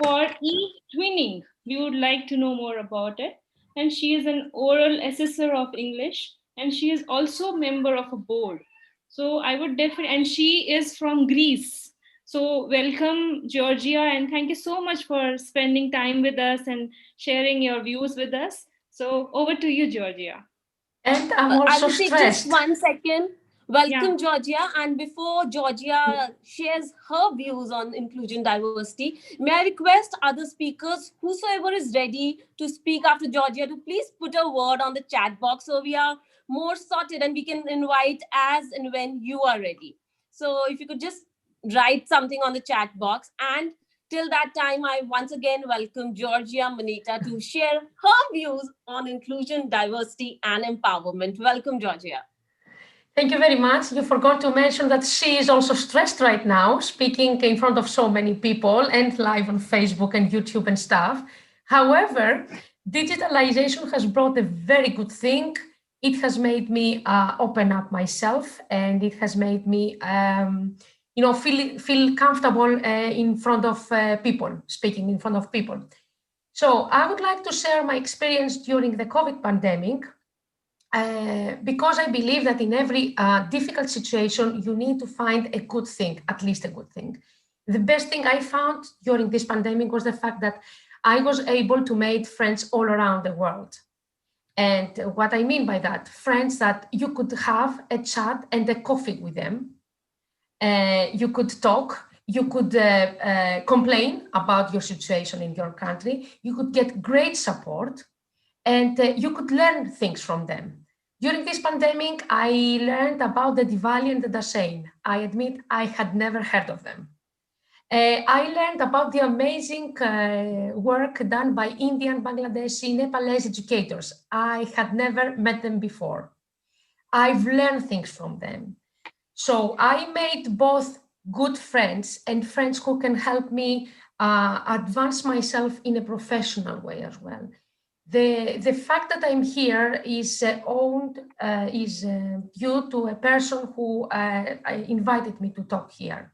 for e-twinning. We would like to know more about it. And she is an oral assessor of English. And she is also a member of a board. So I would definitely, and she is from Greece. So welcome, Georgia, and thank you so much for spending time with us and sharing your views with us. So over to you, Georgia. And I'm also Aditi, stressed. just 1 second. Welcome, Georgia. And before Georgia shares her views on inclusion diversity, may I request other speakers, whosoever is ready to speak after Georgia, to please put a word on the chat box so we are more sorted and we can invite as and when you are ready. So if you could just write something on the chat box. And till that time, I once again welcome Georgia Manita to share her views on inclusion, diversity, and empowerment. Welcome, Georgia. Thank you very much. You forgot to mention that she is also stressed right now, speaking in front of so many people and live on Facebook and YouTube and stuff. However, digitalization has brought a very good thing. It has made me open up myself, and it has made me, feel comfortable in front of people, speaking in front of people. So I would like to share my experience during the COVID pandemic. Because I believe that in every difficult situation, you need to find a good thing, at least a good thing. The best thing I found during this pandemic was the fact that I was able to make friends all around the world. And what I mean by that, friends that you could have a chat and a coffee with them. You could talk, you could complain about your situation in your country, you could get great support, and you could learn things from them. During this pandemic, I learned about the Diwali and the Dashain. I admit I had never heard of them. I learned about the amazing work done by Indian, Bangladeshi, Nepalese educators. I had never met them before. I've learned things from them. So I made both good friends and friends who can help me advance myself in a professional way as well. The fact that I'm here is due to a person who invited me to talk here,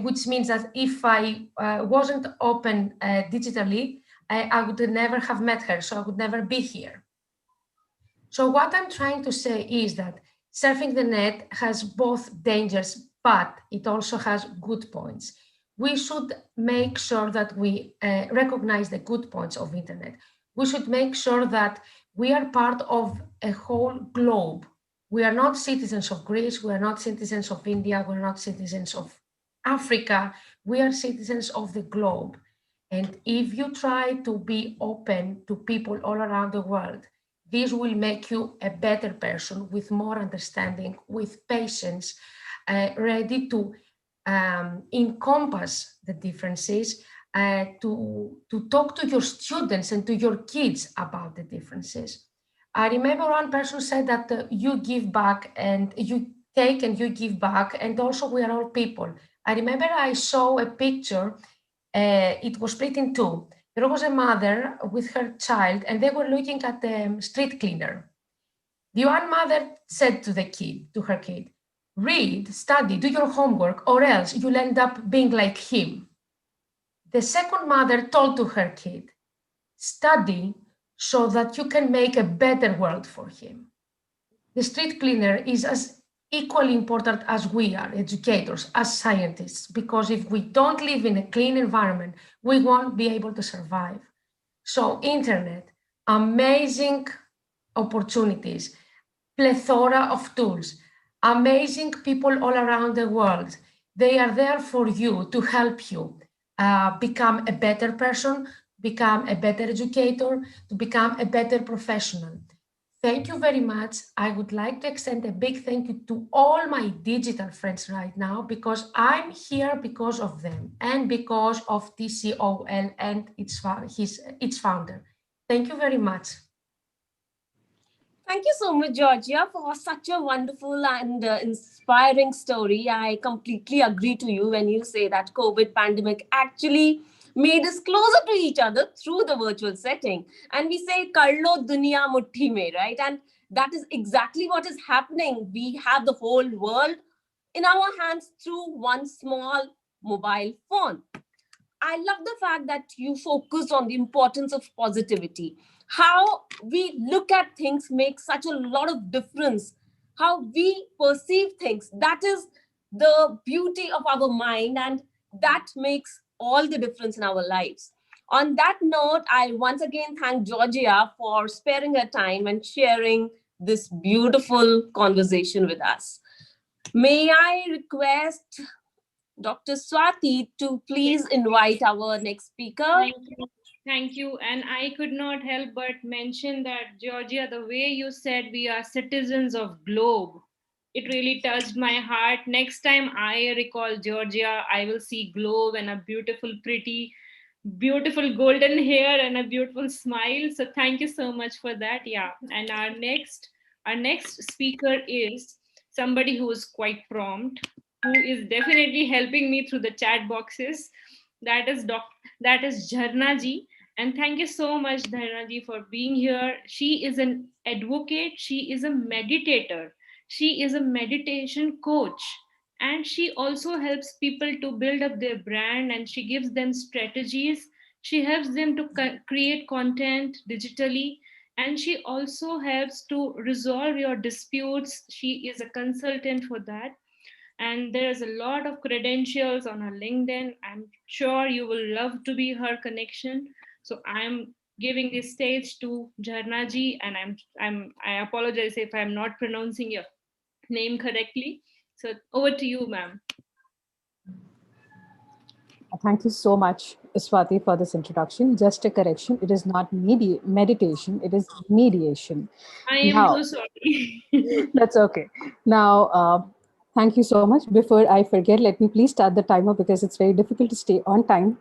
which means that if I wasn't open digitally, I would never have met her, so I would never be here. So what I'm trying to say is that surfing the net has both dangers, but it also has good points. We should make sure that we recognize the good points of internet. We should make sure that we are part of a whole globe. We are not citizens of Greece, we are not citizens of India, we're not citizens of Africa, we are citizens of the globe. And if you try to be open to people all around the world, this will make you a better person with more understanding, with patience, ready to encompass the differences, to talk to your students and to your kids about the differences. I remember one person said that you give back and you take and you give back, and also we are all people. I remember I saw a picture, it was split in two. There was a mother with her child and they were looking at the street cleaner. The one mother said to her kid, read, study, do your homework, or else you'll end up being like him. The second mother told to her kid, study so that you can make a better world for him. The street cleaner is as equally important as we are, educators, as scientists, because if we don't live in a clean environment, we won't be able to survive. So internet, amazing opportunities, plethora of tools, amazing people all around the world. They are there for you to help you become a better person, become a better educator, to become a better professional. Thank you very much. I would like to extend a big thank you to all my digital friends right now, because I'm here because of them and because of TCOL and its founder. Thank you very much. Thank you so much, Georgia, for such a wonderful and inspiring story. I completely agree to you when you say that COVID pandemic actually made us closer to each other through the virtual setting. And we say, Karlo Duniya Mutti Mein, right? And that is exactly what is happening. We have the whole world in our hands through one small mobile phone. I love the fact that you focus on the importance of positivity. How we look at things makes such a lot of difference. How we perceive things, that is the beauty of our mind, and that makes all the difference in our lives. On that note, I once again thank Georgia for sparing her time and sharing this beautiful conversation with us. May I request Dr. Swati to please invite our next speaker? Thank you. Thank you. And I could not help but mention that, Georgia, the way you said we are citizens of globe, it really touched my heart. Next time I recall Georgia, I will see globe and a beautiful, pretty, beautiful golden hair and a beautiful smile. So thank you so much for that. Yeah. And our next speaker is somebody who is quite prompt, who is definitely helping me through the chat boxes. That is Jharna ji. And thank you so much, Dharna ji, for being here. She is an advocate, she is a meditator, she is a meditation coach, and she also helps people to build up their brand, and she gives them strategies. She helps them to create content digitally, and she also helps to resolve your disputes. She is a consultant for that, and there's a lot of credentials on her LinkedIn. I'm sure you will love to be her connection. So I'm giving the stage to Jharna ji, and I apologize if I'm not pronouncing your name correctly. So over to you, ma'am. Thank you so much, Swati, for this introduction. Just a correction, it is not meditation, it is mediation. I am so sorry. That's okay. Now, thank you so much. Before I forget, let me please start the timer because it's very difficult to stay on time.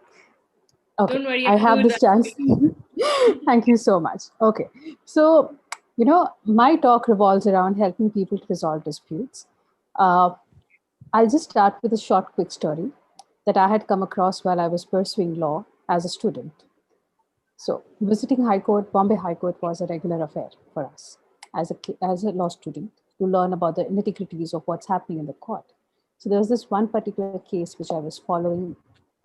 Okay, Don't worry, I I'll have do this that. chance. Thank you so much. Okay, so, my talk revolves around helping people to resolve disputes. I'll just start with a short, quick story that I had come across while I was pursuing law as a student. So, visiting High Court, Bombay High Court was a regular affair for us as a law student to learn about the nitty-gritties of what's happening in the court. So, there was this one particular case which I was following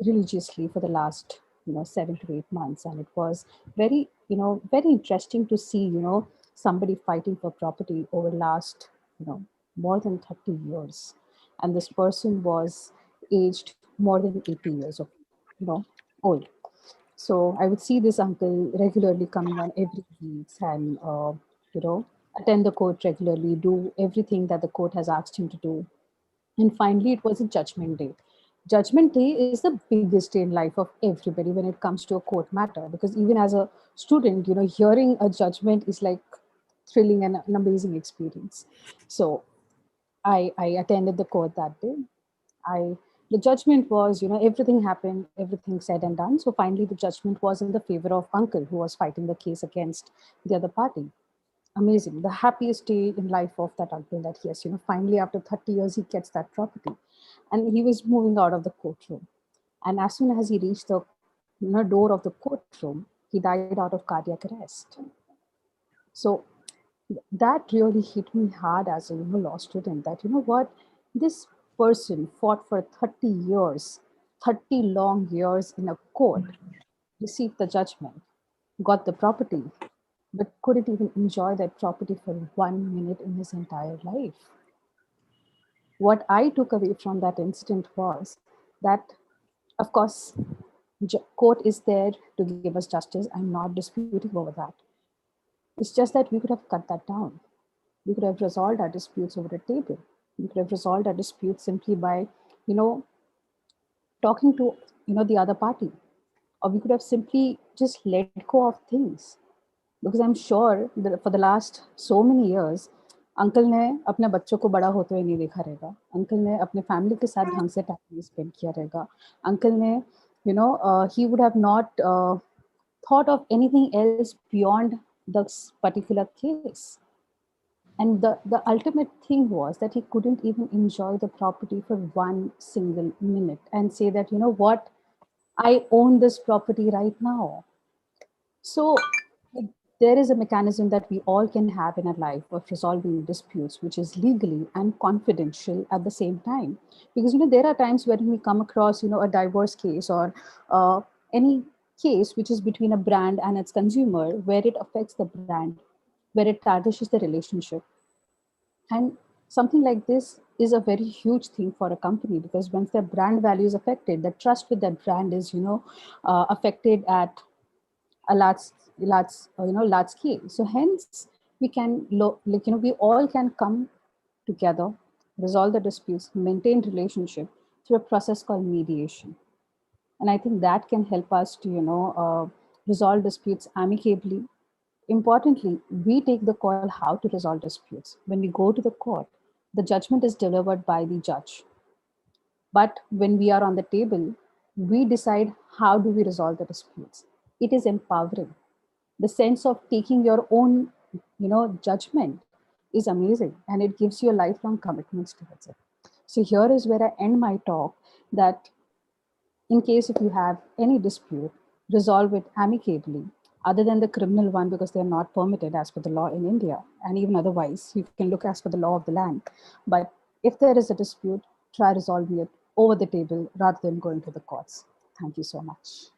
religiously for the last 7 to 8 months, and it was very interesting to see somebody fighting for property over last more than 30 years, and this person was aged more than 80 years of old. So I would see this uncle regularly coming on every week and, attend the court regularly, do everything that the court has asked him to do. And finally, it was a judgment day. Judgment day is the biggest day in life of everybody when it comes to a court matter, because even as a student, hearing a judgment is like thrilling and an amazing experience. So I attended the court that day. The judgment was, everything happened, everything said and done. So finally, the judgment was in the favor of uncle who was fighting the case against the other party. Amazing. The happiest day in life of that uncle, that yes, finally after 30 years, he gets that property. And he was moving out of the courtroom. And as soon as he reached the door of the courtroom, he died out of cardiac arrest. So that really hit me hard as a law student, that what, this person fought for 30 years, 30 long years in a court, received the judgment, got the property, but couldn't even enjoy that property for 1 minute in his entire life. What I took away from that incident was that, of course, court is there to give us justice. I'm not disputing over that. It's just that we could have cut that down. We could have resolved our disputes over a table. We could have resolved our disputes simply by, talking to, the other party. Or we could have simply just let go of things. Because I'm sure that for the last so many years, uncle ने अपने बच्चों को बड़ा होते हुए नहीं देखा रहेगा. अंकल ने अपने फैमिली के साथ ढंग से टाइम स्पेंड किया रहेगा. अंकल ने, he would have not thought of anything else beyond this particular case. And the ultimate thing was that he couldn't even enjoy the property for 1 single minute and say that, what, I own this property right now. So there is a mechanism that we all can have in our life of resolving disputes, which is legally and confidential at the same time. Because, there are times when we come across, a divorce case or any case which is between a brand and its consumer, where it affects the brand, where it tarnishes the relationship. And something like this is a very huge thing for a company, because once their brand value is affected, the trust with that brand is, affected at a large scale. So hence we can we all can come together, resolve the disputes, maintain relationship through a process called mediation. And I think that can help us to, resolve disputes amicably. Importantly, we take the call how to resolve disputes. When we go to the court, the judgment is delivered by the judge. But when we are on the table, we decide how do we resolve the disputes. It is empowering. The sense of taking your own, judgment is amazing, and it gives you a lifelong commitments towards it. So here is where I end my talk, that in case if you have any dispute, resolve it amicably, other than the criminal one, because they're not permitted as per the law in India. And even otherwise, you can look as per the law of the land. But if there is a dispute, try resolving it over the table rather than going to the courts. Thank you so much.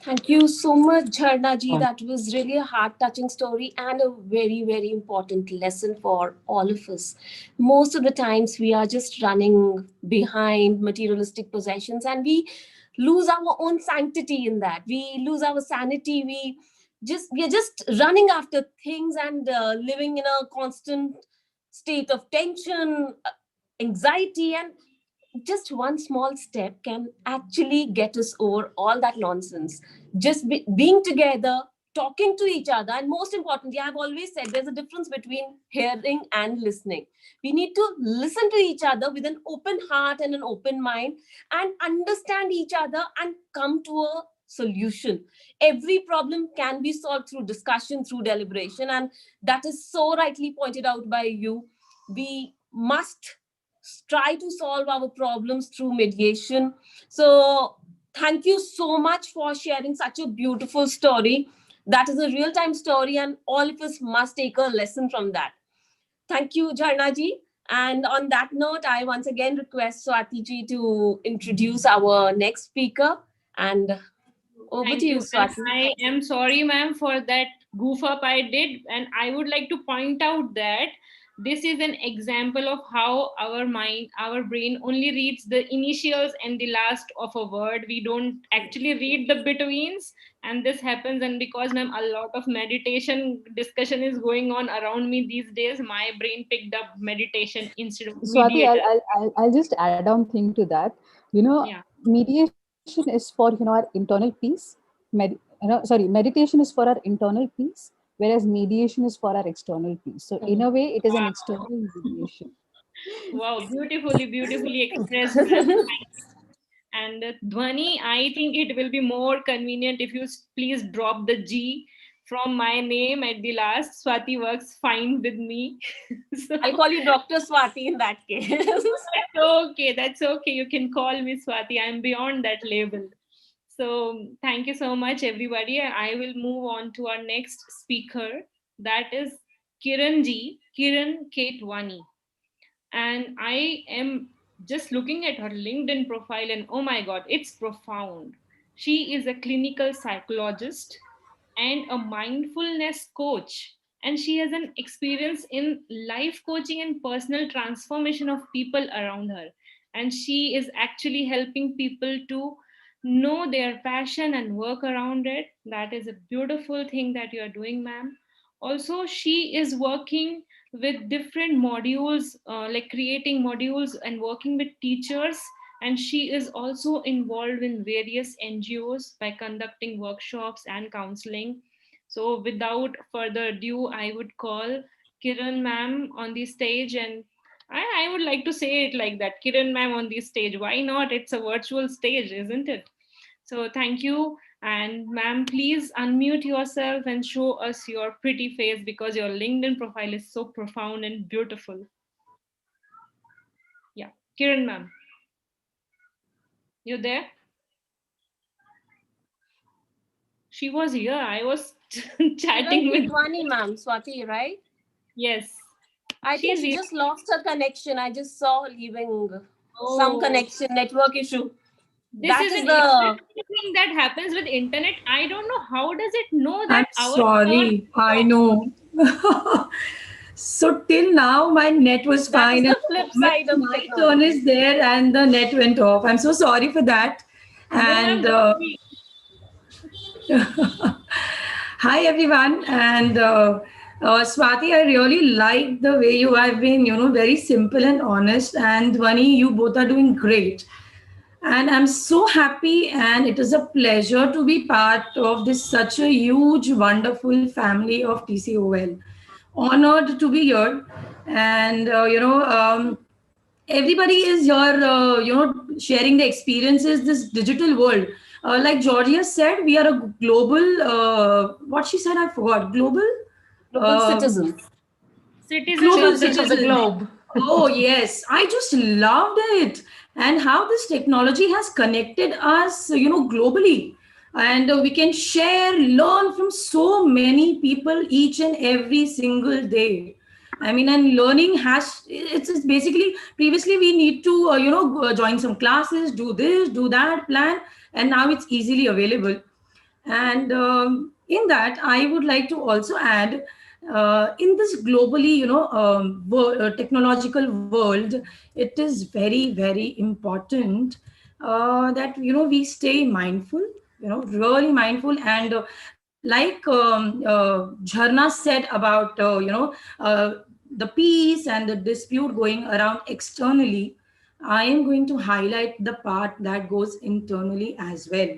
Thank you so much, Jharna ji. That was really a heart-touching story and a very, very important lesson for all of us. Most of the times we are just running behind materialistic possessions and we lose our own sanctity in that. We lose our sanity. We are just running after things and living in a constant state of tension, anxiety, and just one small step can actually get us over all that nonsense. Just being together, talking to each other, and most importantly, I've always said there's a difference between hearing and listening. We need to listen to each other with an open heart and an open mind and understand each other and come to a solution. Every problem can be solved through discussion, through deliberation, and that is so rightly pointed out by you. We must try to solve our problems through mediation. So thank you so much for sharing such a beautiful story. That is a real-time story, and all of us must take a lesson from that. Thank you, Jharna ji. And on that note, I once again request Swati ji to introduce our next speaker. And over Thank to you, you. And Swati. I am sorry, ma'am, for that goof up I did. And I would like to point out that this is an example of how our mind, our brain only reads the initials and the last of a word. We don't actually read the betweens. And this happens. And because, ma'am, a lot of meditation discussion is going on around me these days, my brain picked up meditation instead of Swati, mediator. I'll just add on thing to that. Yeah. Mediation is for our internal peace. Meditation is for our internal peace, whereas mediation is for our external peace. So in a way, it is an external mediation. Wow, beautifully expressed, ma'am. And Dhwani, I think it will be more convenient if you please drop the G from my name at the last. Swati works fine with me. So, I'll call you Dr. Swati in that case. That's okay. You can call me Swati. I'm beyond that label. So thank you so much, everybody. I will move on to our next speaker. That is Kiran ji, Kiran Ketwani. And I am just looking at her LinkedIn profile, and oh my God, it's profound. She is a clinical psychologist and a mindfulness coach, and she has an experience in life coaching and personal transformation of people around her. And she is actually helping people to know their passion and work around it. That is a beautiful thing that you are doing, ma'am. Also, she is working with different modules, like creating modules and working with teachers. And she is also involved in various NGOs by conducting workshops and counseling. So without further ado, I would call Kiran ma'am on the stage. And I would like to say it like that, Kiran ma'am on the stage. Why not? It's a virtual stage, isn't it? So thank you. And ma'am, please unmute yourself and show us your pretty face, because your LinkedIn profile is so profound and beautiful. Yeah, Kiran ma'am. You there? She was here. I was chatting with Kitwani ma'am, Swati, right? Yes. I think She's she here. just lost her connection. I just saw her leaving some Oh. connection, network issue. This is an interesting thing that happens with internet. I don't know, how does it know that I'm sorry, I know. So till now my net was That is fine, and the flip my side of my turn technology. is there and the net went off. I'm so sorry for that. And hi everyone, and Swati, I really like the way you have been, very simple and honest. And Dhwani, you both are doing great. And I'm so happy, and it is a pleasure to be part of this such a huge, wonderful family of TCOL. Honored to be here, and everybody is here, sharing the experiences this digital world. Like Georgia said, we are a global. What she said, I forgot. Global. Global Uh, citizens. Citizens Global of the Citizens of the citizen. globe. Oh, yes. I just loved it. And how this technology has connected us, globally. And we can share, learn from so many people each and every single day. I mean, and learning it's basically, previously we need to, join some classes, do this, do that, plan. And now it's easily available. And in that, I would like to also add, in this globally, technological world, it is very, very important that we stay mindful, really mindful, and like Jharna said about, the peace and the dispute going around externally. I am going to highlight the part that goes internally as well.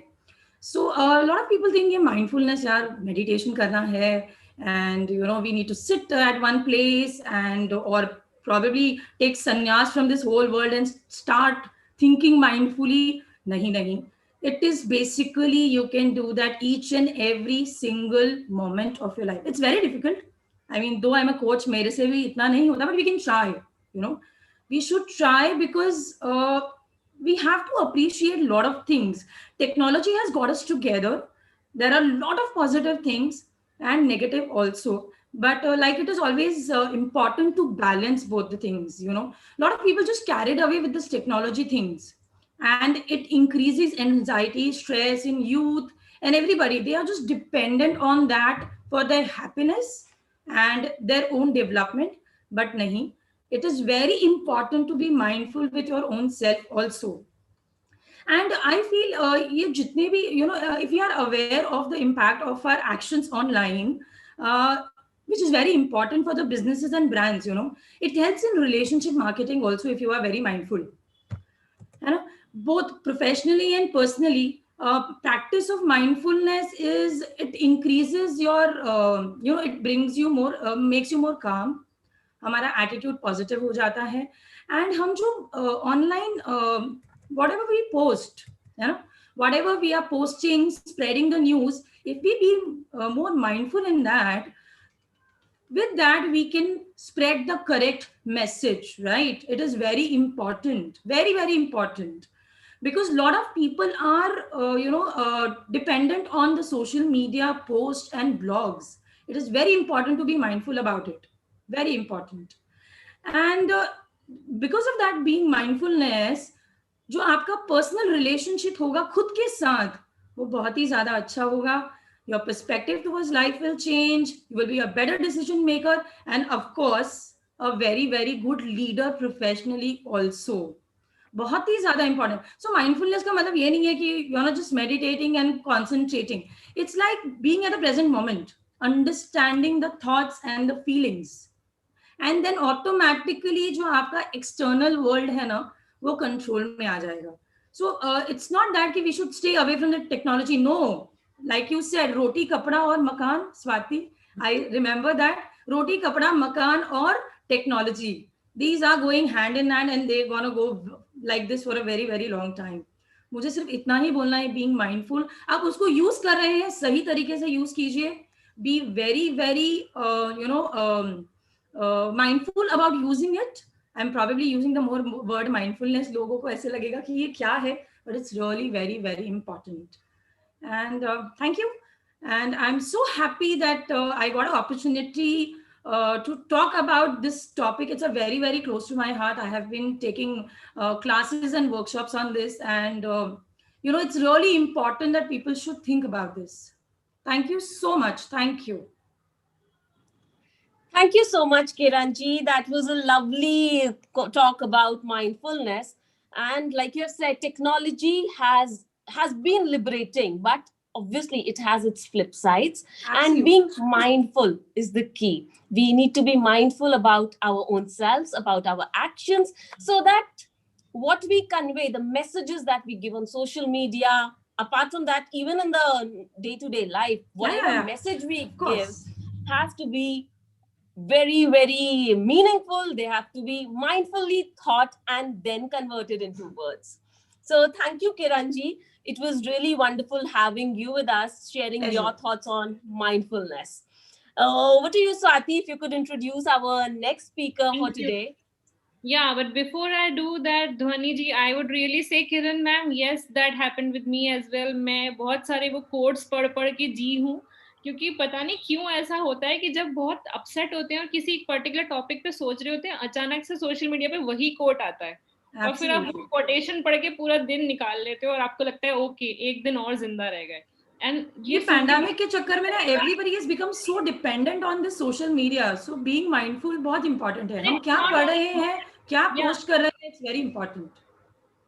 So a lot of people think ये mindfulness यार meditation करना है, and we need to sit at one place and or probably take sannyas from this whole world and start thinking mindfully. नहीं नहीं. It is basically you can do that each and every single moment of your life. It's very difficult. I mean, though I'm a coach, मेरे से भी इतना नहीं होता, but we can try. You know, we should try because we have to appreciate a lot of things. Technology has got us together. There are a lot of positive things and negative also. But like it is always important to balance both the things. A lot of people just carried away with this technology things, and it increases anxiety, stress in youth and everybody. They are just dependent on that for their happiness and their own development. But nahi, it is very important to be mindful with your own self also. And I feel ये जितने भी if we are aware of the impact of our actions online, which is very important for the businesses and brands. It helps in relationship marketing also if you are very mindful. Both professionally and personally, practice of mindfulness is it increases your it brings you more, makes you more calm. हमारा attitude positive हो जाता है, and हम जो online whatever we post, whatever we are posting, spreading the news, if we be more mindful in that, with that we can spread the correct message, right? It is very important, very, very important, because a lot of people are dependent on the social media posts and blogs. It is very important to be mindful about it, very important. And because of that, being mindfulness, जो आपका personal relationship होगा खुद के साथ, वो बहुत ही ज्यादा अच्छा होगा. Your perspective towards life will change. You will be a better decision maker, and of course a very, very good leader professionally also. बहुत ही ज्यादा इंपॉर्टेंट. सो माइंडफुलनेस का मतलब ये नहीं है कि you are not just meditating and concentrating. It's like being at the present moment, understanding the thoughts and the feelings, and then automatically जो आपका एक्सटर्नल वर्ल्ड है ना, वो कंट्रोल में आ जाएगा. सो इट्स नॉट दैट कि we should stay away from the technology. No, like you said, roti kapda or makan, Swati, I remember that. Roti kapda, makan or technology, these are going hand in hand, and they're gonna go like this for a very, very long time. मुझे सिर्फ इतना ही बोलना है, being mindful. आप उसको use कर रहे हैं, सही तरीके से यूज कीजिए. Be very, very mindful about using it. I'm probably using the more word mindfulness. लोगों को ऐसे लगेगा कि ये क्या है, but it's really very, very important. And thank you. And I'm so happy that I got an opportunity to talk about this topic. It's a very, very close to my heart. I have been taking classes and workshops on this, and it's really important that people should think about this. Thank you so much. Thank you. Thank you so much, Kiranji. That was a lovely talk about mindfulness. And like you have said, technology has been liberating, but obviously it has its flip sides. Absolutely. And being mindful is the key. We need to be mindful about our own selves, about our actions, so that what we convey, the messages that we give on social media, apart from that, even in the day-to-day life, whatever yeah. message we Of give course. has to be very, very meaningful. They have to be mindfully thought and then converted into words. So thank you, Kiranji. It was really wonderful having you with us, sharing Pleasure. your thoughts on mindfulness. Over to you, Swati, if you could introduce our next speaker for Thank you. today. Yeah, but before I do that, Dhwani ji, I would really say, Kiran ma'am, yes, that happened with me as well. मैं बहुत सारे वो quotes पढ़ पढ़ के जी हूँ, क्योंकि पता नहीं क्यों ऐसा होता है कि जब बहुत अपसेट होते हैं और किसी पर्टिकुलर टॉपिक पे सोच रहे होते हैं, अचानक से सोशल मीडिया पे वही कोट आता है और फिर आप वो कोटेशन पढ़ के पूरा दिन निकाल लेते हो और आपको लगता है ओके एक दिन और जिंदा रह गए. एंड ये पैंडेमिक के चक्कर में ना everybody has become so dependent on this social media, so being mindful बहुत इंपॉर्टेंट है. हम क्या पढ़ रहे हैं, क्या पोस्ट कर रहे हैं, it's very important.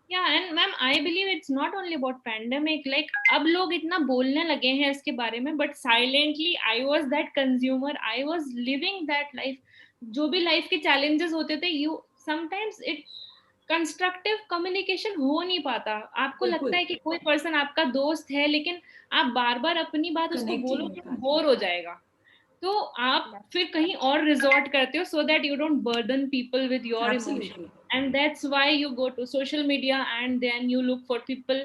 Yeah, and ma'am, I believe it's not only about pandemic. Like, अब लोग इतना बोलने लगे हैं इसके बारे में, but silently I was that consumer. I was living that life. जो भी life के challenges होते थे, you sometimes it constructive communication हो नहीं पाता. आपको लगता है कि कोई पर्सन आपका दोस्त है, लेकिन आप बार बार अपनी बात उसको बोलोगे तो बोर हो जाएगा, तो आप फिर कहीं और रिजॉर्ट करते हो so that you don't burden people with your emotion. And that's why you go to social media and then you look for people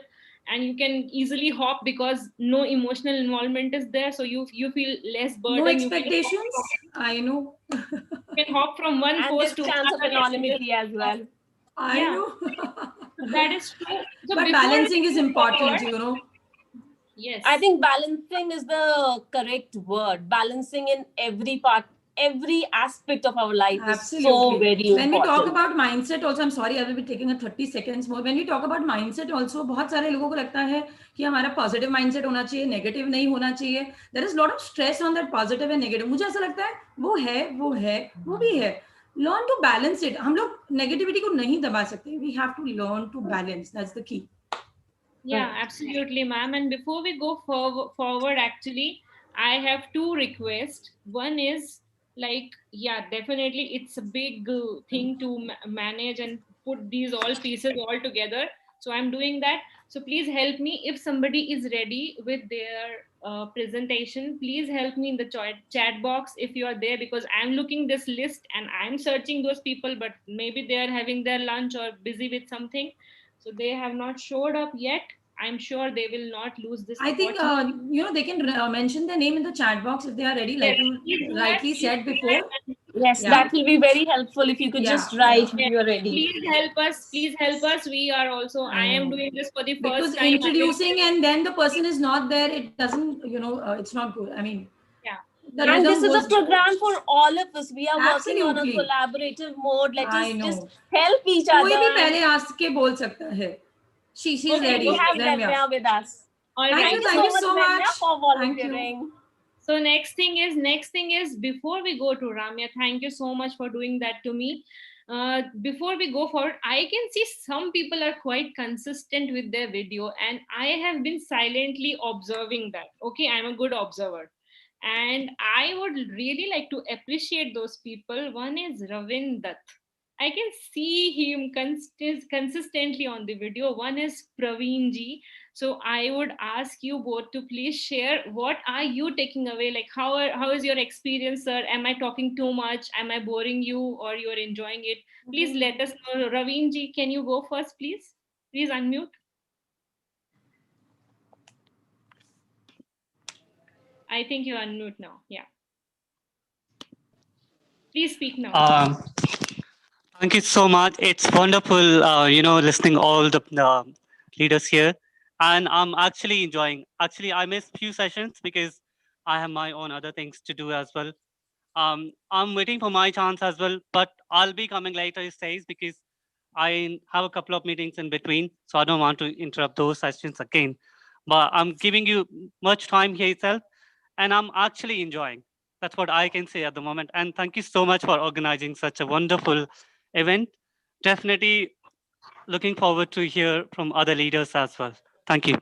and you can easily hop because no emotional involvement is there, so you feel less burden. No expectations. I know. You can hop from one and post to chance of anonymity as well. I know. That is true. So but balancing is important, you know. Yes, I think balancing is the correct word. Balancing in every part, every aspect of our life Absolutely. is so very important. When we talk about mindset also, I'm sorry, I will be taking a 30 seconds more. When we talk about mindset also, बहुत सारे लोगों को लगता है कि हमारा positive mindset होना चाहिए, negative नहीं होना चाहिए. There is a lot of stress on that positive and negative. मुझे ऐसा लगता है वो भी है. Learn to balance it. हम लोग negativity को नहीं दबा सकते. We have to learn to balance. That's the key. Yeah, absolutely, ma'am. And before we go forward, actually, I have two requests. One is like, yeah, definitely it's a big thing to manage and put these all pieces all together. So I'm doing that. So please help me. If somebody is ready with their presentation, please help me in the chat box if you are there, because I'm looking this list and I'm searching those people, but maybe they are having their lunch or busy with something. So they have not showed up yet. I'm sure they will not lose this. I think they can mention their name in the chat box if they are ready, like you rightly said before. Yes, that will be very helpful if you could just write if you're ready. Please help us. Please help us. We are also. I am doing this for the first because time. Introducing and then the person is not there, it doesn't. It's not good. I mean. Yeah. And this is a program for all of us. We are working on a Absolutely. collaborative mode. Let I us know. just help each other. कोई भी पहले ask के बोल सकता है. She's ready. We have Renya with us. All Thank right. you so Renya, much for volunteering. So next thing is before we go to Ramya, thank you so much for doing that to me. Before we go forward, I can see some people are quite consistent with their video, and I have been silently observing that. Okay, I'm a good observer, and I would really like to appreciate those people. One is Ravin Dutt. I can see him consistently on the video. One is Praveen ji. So I would ask you both to please share what are you taking away? Like how is your experience, sir? Am I talking too much? Am I boring you, or you're enjoying it? Please let us know. Raveen ji, can you go first, please? Please unmute. I think you unmute now. Yeah. Please speak now. Thank you so much. It's wonderful, listening all the leaders here, and I'm actually enjoying. Actually, I missed few sessions because I have my own other things to do as well. I'm waiting for my chance as well, but I'll be coming later these days because I have a couple of meetings in between, so I don't want to interrupt those sessions again. But I'm giving you much time here itself, and I'm actually enjoying. That's what I can say at the moment. And thank you so much for organizing such a wonderful event. Definitely looking forward to hear from other leaders as well. Thank you.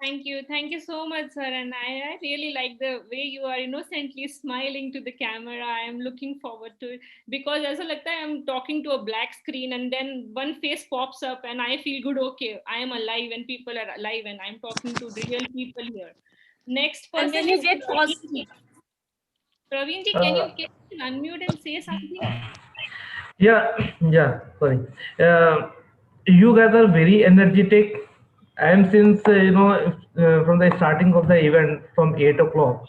Thank you so much, sir. And I really like the way you are innocently smiling to the camera. I am looking forward to it because ऐसा लगता है I'm talking to a black screen and then one face pops up and I feel good. Okay, I am alive and people are alive and I'm talking to real people here. Next And person when you is get Praveen ji. Praveen ji, can you unmute and say something? Yeah, sorry. You guys are very energetic. And since, from the starting of the event from 8 o'clock.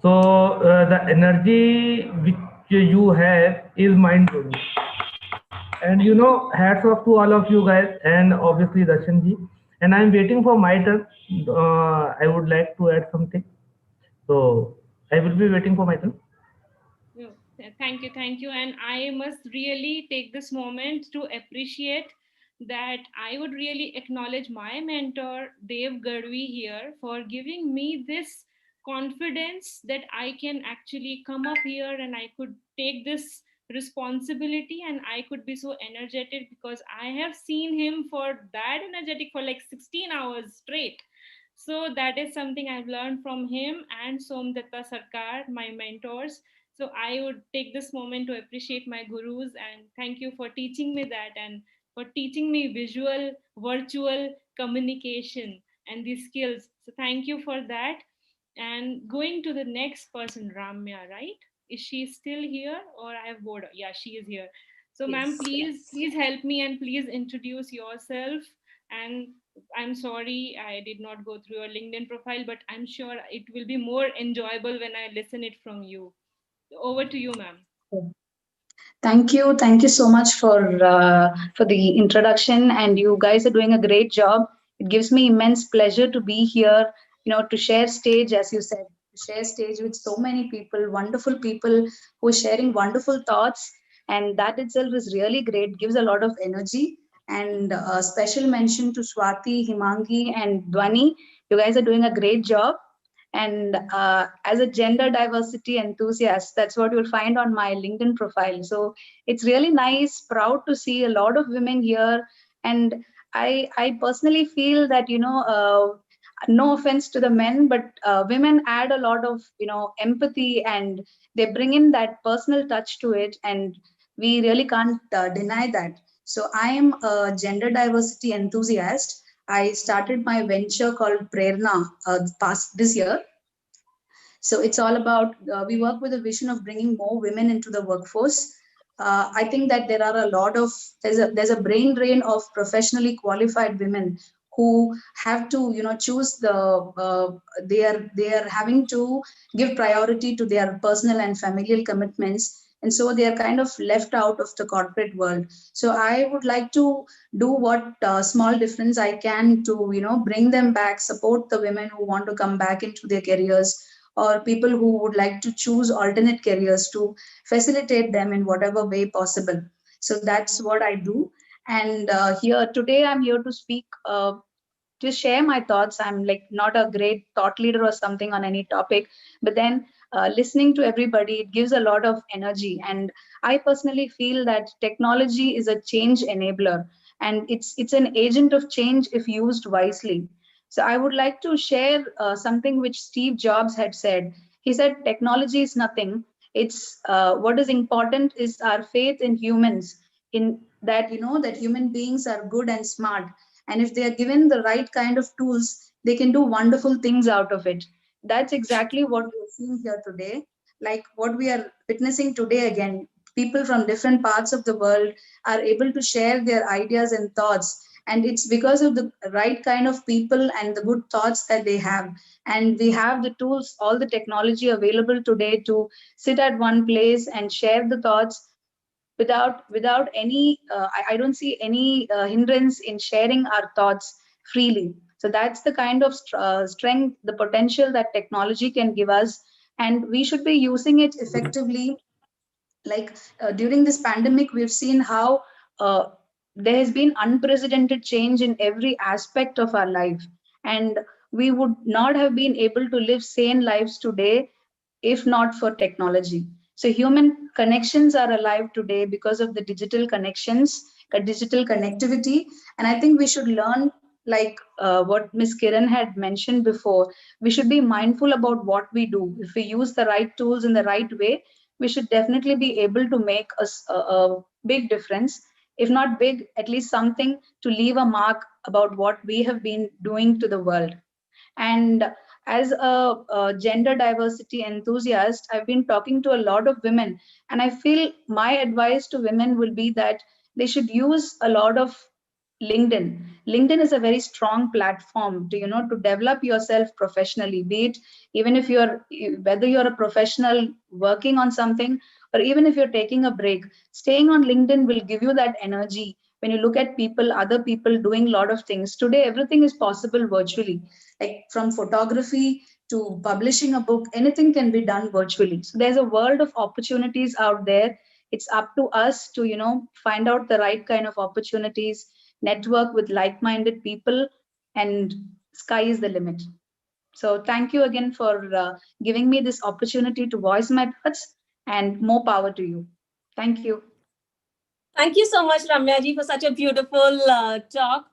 So the energy which you have is mind blowing. And, hats off to all of you guys and obviously Darshan ji. And I'm waiting for my turn. I would like to add something. So I will be waiting for my turn. No, thank you. And I must really take this moment to appreciate that I would really acknowledge my mentor, Dev Garvi, here for giving me this confidence that I can actually come up here and I could take this responsibility and I could be so energetic because I have seen him for that energetic for like 16 hours straight. So that is something I've learned from him and Somdatta Sarkar, my mentors. So I would take this moment to appreciate my gurus and thank you for teaching me that and for teaching me visual, virtual communication and these skills. So thank you for that. And going to the next person, Ramya, right? Is she still here or I have bored her? Yeah, she is here. So ma'am, please help me and please introduce yourself. And I'm sorry I did not go through your LinkedIn profile, but I'm sure it will be more enjoyable when I listen it from you. Over to you, ma'am. Thank you so much for the introduction, and you guys are doing a great job. It gives me immense pleasure to be here, to share stage, as you said, to share stage with so many people, wonderful people who are sharing wonderful thoughts, and that itself is really great. Gives a lot of energy. And a special mention to Swati, Himangi, and Dwani. You guys are doing a great job, and as a gender diversity enthusiast, that's what you'll find on my LinkedIn profile. So it's really nice, proud to see a lot of women here. And I personally feel that, no offense to the men, but women add a lot of, empathy, and they bring in that personal touch to it. And we really can't deny that. So I am a gender diversity enthusiast. I started my venture called Prerna past this year. So it's all about, we work with a vision of bringing more women into the workforce. I think that there are a lot of, there's a brain drain of professionally qualified women who have to, choose they are having to give priority to their personal and familial commitments. And so they are kind of left out of the corporate world. So I would like to do what small difference I can to, bring them back, support the women who want to come back into their careers, or people who would like to choose alternate careers, to facilitate them in whatever way possible. So that's what I do. And here today, I'm here to speak, to share my thoughts. I'm like not a great thought leader or something on any topic, but then listening to everybody, it gives a lot of energy. And I personally feel that technology is a change enabler, and it's an agent of change if used wisely. So I would like to share something which Steve Jobs had said. He said, technology is nothing. It's what is important is our faith in humans, in that, that human beings are good and smart. And if they are given the right kind of tools, they can do wonderful things out of it. That's exactly what we're seeing here today. Like what we are witnessing today again, people from different parts of the world are able to share their ideas and thoughts, and it's because of the right kind of people and the good thoughts that they have. And we have the tools, all the technology available today to sit at one place and share the thoughts without any I don't see any hindrance in sharing our thoughts freely. So that's the kind of strength, the potential that technology can give us, and we should be using it effectively. Like during this pandemic, we've seen how there has been unprecedented change in every aspect of our life, and we would not have been able to live sane lives today if not for technology. So human connections are alive today because of the digital connections, digital connectivity. And I think we should learn like what Miss Kiran had mentioned before, we should be mindful about what we do. If we use the right tools in the right way, we should definitely be able to make a big difference. If not big, at least something to leave a mark about what we have been doing to the world. And as a gender diversity enthusiast, I've been talking to a lot of women, and I feel my advice to women will be that they should use a lot of LinkedIn. LinkedIn is a very strong platform to, to develop yourself professionally, be it even if whether you're a professional working on something, or even if you're taking a break, staying on LinkedIn will give you that energy. When you look at people, other people doing a lot of things today, everything is possible virtually, like from photography to publishing a book, anything can be done virtually. So there's a world of opportunities out there. It's up to us to, find out the right kind of opportunities, network with like-minded people, and sky is the limit. So thank you again for giving me this opportunity to voice my thoughts, and more power to you. Thank you. Thank you so much, Ramya ji, for such a beautiful talk.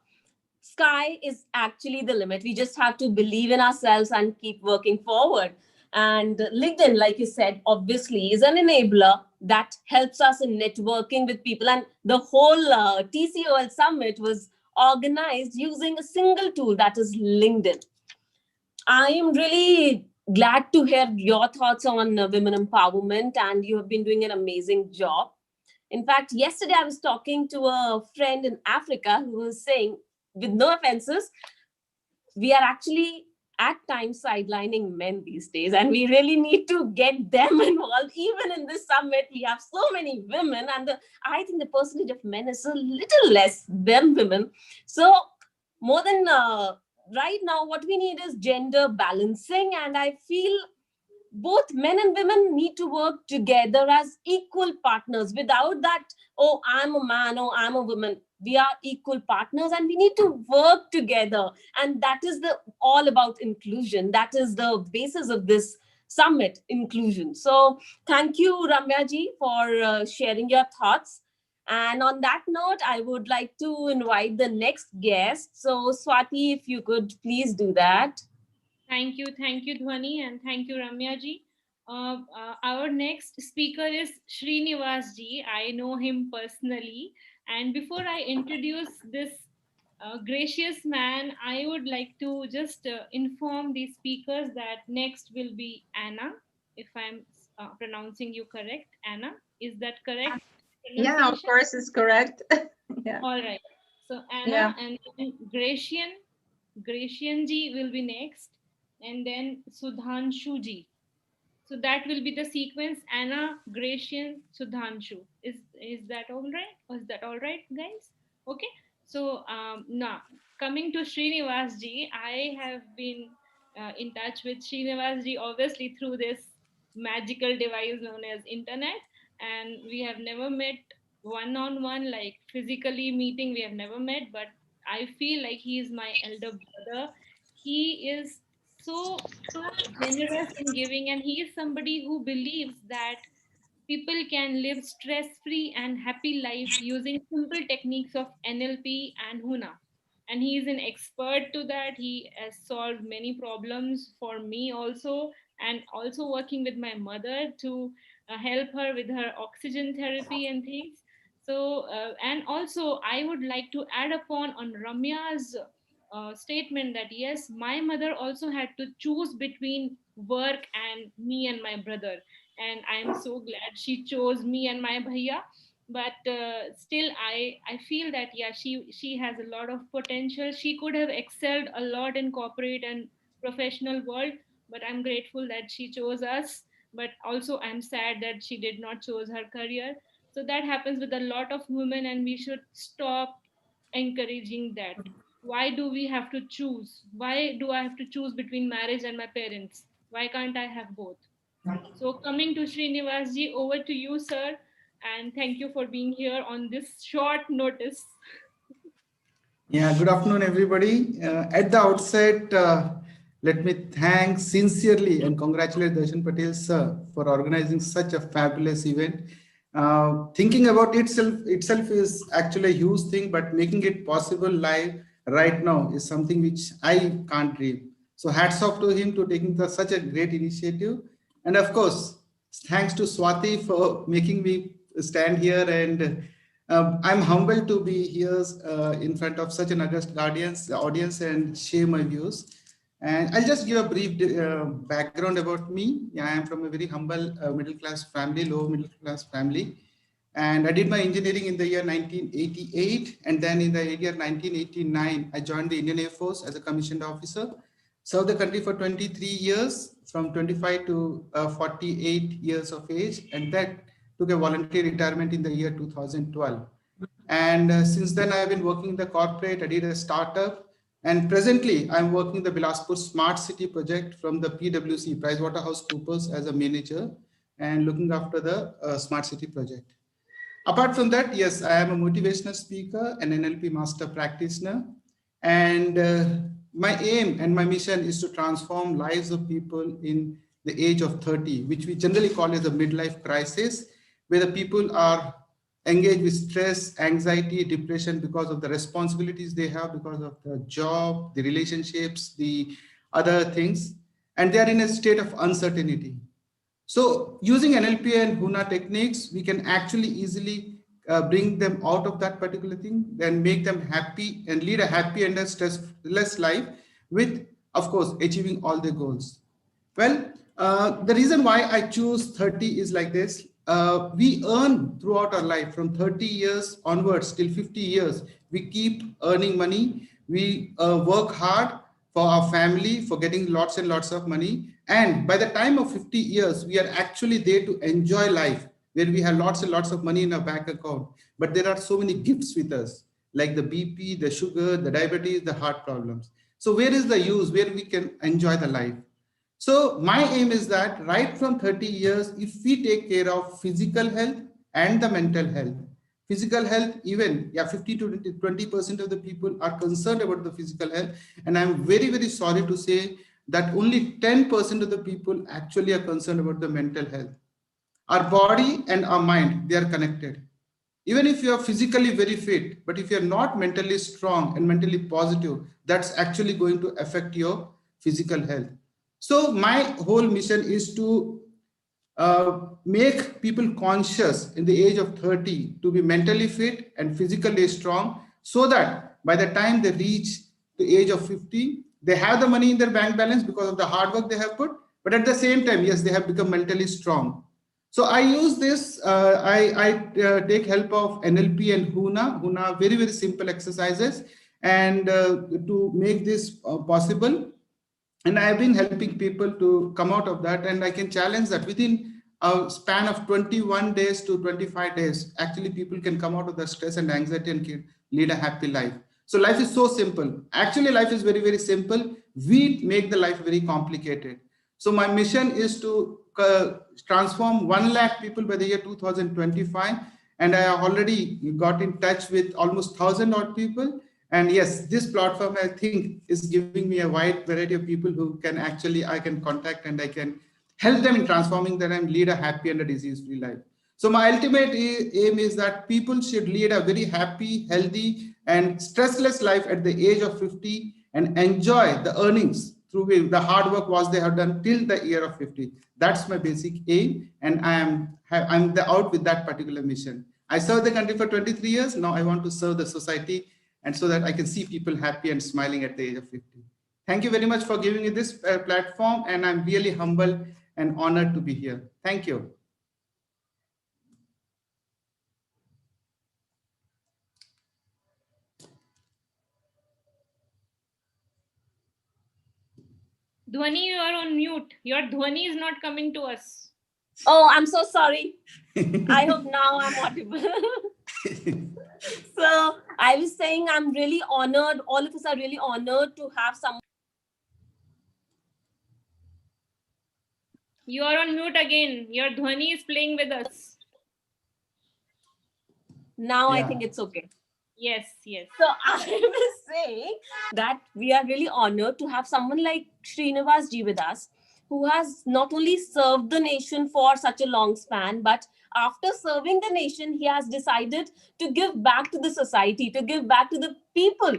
Sky is actually the limit. We just have to believe in ourselves and keep working forward. And LinkedIn, like you said, obviously is an enabler that helps us in networking with people. And the whole TCOL summit was organized using a single tool, that is LinkedIn. I am really glad to hear your thoughts on women empowerment, and you have been doing an amazing job. In fact, yesterday I was talking to a friend in Africa who was saying, with no offenses, we are actually at times sidelining men these days, and we really need to get them involved. Even in this summit, we have so many women, and I think the percentage of men is a little less than women. So more than right now, what we need is gender balancing, and I feel both men and women need to work together as equal partners. Without that, oh, I'm a man, oh, I'm a woman, we are equal partners, and we need to work together. And that is all about inclusion. That is the basis of this summit, inclusion. So thank you, Ramya ji, for sharing your thoughts. And on that note, I would like to invite the next guest. So Swati, if you could please do that. Thank you, Dhwani, and thank you, Ramya ji. Our next speaker is Srinivas ji. I know him personally, and before I introduce this gracious man, I would like to just inform the speakers that next will be Anna, if I'm pronouncing you correct. Anna, is that correct? Yeah, of course, it's correct. Yeah. All right. So Anna, Yeah. and then Gracian ji will be next, and then Sudhanshu ji. So that will be the sequence: Anna, Gracian, Sudhanshu. Is that all right? Is that all right, guys? Okay. So now coming to Srinivas ji, I have been in touch with Srinivas ji obviously through this magical device known as internet, and we have never met one on one, like physically meeting. We have never met, but I feel like he is my elder brother. He is so generous in giving, and he is somebody who believes that people can live stress free and happy life using simple techniques of NLP and Huna. And he is an expert to that. He has solved many problems for me also, and also working with my mother to help her with her oxygen therapy and things. So and also I would like to add upon on Ramya's statement that yes, my mother also had to choose between work and me and my brother, and I am so glad she chose me and my bhaiya. But still I feel that yeah, she has a lot of potential. She could have excelled a lot in corporate and professional world, but I'm grateful that she chose us. But also I'm sad that she did not choose her career. So that happens with a lot of women, and we should stop encouraging that. Why do we have to choose? Why do I have to choose between marriage and my parents? Why can't I have both? So coming to Srinivas ji, over to you, sir, and thank you for being here on this short notice. Yeah, good afternoon, everybody. At the outset, let me thank sincerely and congratulate Darshan Patel, sir, for organizing such a fabulous event. Thinking about itself is actually a huge thing, but making it possible live right now is something which I can't dream. So hats off to him to taking such a great initiative. And of course, thanks to Swati for making me stand here, and I'm humbled to be here in front of such an august audience and share my views. And I'll just give a brief background about me. Yeah, I am from a very humble middle class family, low middle class family. And I did my engineering in the year 1988. And then in the year 1989, I joined the Indian Air Force as a commissioned officer. Served the country for 23 years, from 25 to 48 years of age. And that took a voluntary retirement in the year 2012. And since then, I've been working in the corporate. I did a startup. And presently, I'm working the Bilaspur Smart City project from the PwC, PricewaterhouseCoopers, as a manager and looking after the Smart City project. Apart from that, yes, I am a motivational speaker and NLP master practitioner. And my aim and my mission is to transform lives of people in the age of 30, which we generally call as a midlife crisis, where the people are engaged with stress, anxiety, depression because of the responsibilities they have, because of the job, the relationships, the other things, and they are in a state of uncertainty. So using NLP and HUNA techniques, we can actually easily bring them out of that particular thing and make them happy and lead a happy and a stressless life with, of course, achieving all their goals. Well, the reason why I choose 30 is like this. We earn throughout our life from 30 years onwards till 50 years. We keep earning money. We work hard for our family, for getting lots and lots of money. And by the time of 50 years, we are actually there to enjoy life, where we have lots and lots of money in our bank account. But there are so many gifts with us, like the BP, the sugar, the diabetes, the heart problems. So where is the use where we can enjoy the life? So my aim is that right from 30 years, if we take care of physical health and the mental health, physical health, even 50 to 20% of the people are concerned about the physical health. And I'm very, very sorry to say that only 10% of the people actually are concerned about the mental health. Our body and our mind, they are connected. Even if you are physically very fit, but if you're not mentally strong and mentally positive, that's actually going to affect your physical health. So my whole mission is to make people conscious in the age of 30 to be mentally fit and physically strong, so that by the time they reach the age of 50, they have the money in their bank balance because of the hard work they have put, but at the same time, yes, they have become mentally strong. So I use this, I take help of NLP and HUNA, very, very simple exercises, and to make this possible. And I've been helping people to come out of that. And I can challenge that within a span of 21 days to 25 days, actually people can come out of the stress and anxiety and can lead a happy life. So life is so simple. Actually, life is very, very simple. We make the life very complicated. So my mission is to transform 1 lakh people by the year 2025. And I have already got in touch with almost 1,000 odd people. And yes, this platform, I think, is giving me a wide variety of people who can actually, I can contact and I can help them in transforming them and lead a happy and a disease-free life. So my ultimate aim is that people should lead a very happy, healthy, and stressless life at the age of 50 and enjoy the earnings through the hard work was they have done till the year of 50. That's my basic aim, and I'm out with that particular mission. I served the country for 23 years. Now I want to serve the society, and so that I can see people happy and smiling at the age of 50. Thank you very much for giving me this platform, and I'm really humbled and honored to be here. Thank you. Dhwani, you are on mute. Your Dhwani is not coming to us. Oh, I'm so sorry. I hope now I'm audible. So I was saying I'm really honored. All of us are really honored to have someone. You are on mute again. Your Dhwani is playing with us. Now I think it's okay. Yes, yes. So I was saying that we are really honored to have someone like Srinivas ji with us, who has not only served the nation for such a long span, but after serving the nation, he has decided to give back to the society, to give back to the people.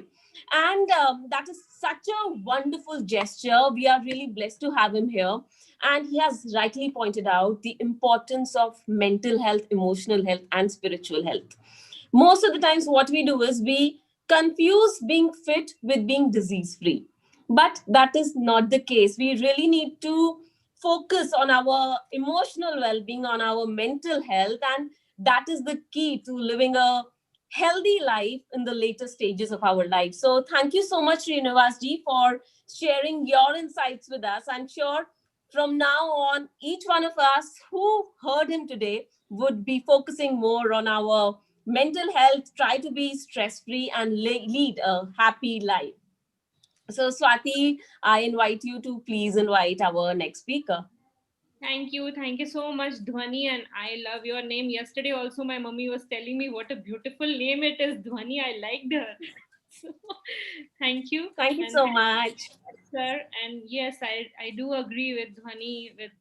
And that is such a wonderful gesture. We are really blessed to have him here. And he has rightly pointed out the importance of mental health, emotional health, and spiritual health. Most of the times, what we do is we confuse being fit with being disease free. But that is not the case. We really need to focus on our emotional well being, on our mental health. And that is the key to living a healthy life in the later stages of our life. So thank you so much, Srinivas ji, for sharing your insights with us. I'm sure from now on, each one of us who heard him today would be focusing more on our mental health, try to be stress free, and lead a happy life. So, Swati, I invite you to please invite our next speaker. Thank you so much, Dhwani, and I love your name. Yesterday also my mummy was telling me what a beautiful name it is, Dhwani. I liked her. So, thank you. Thank you so much, sir. And yes, I do agree with Dhwani. With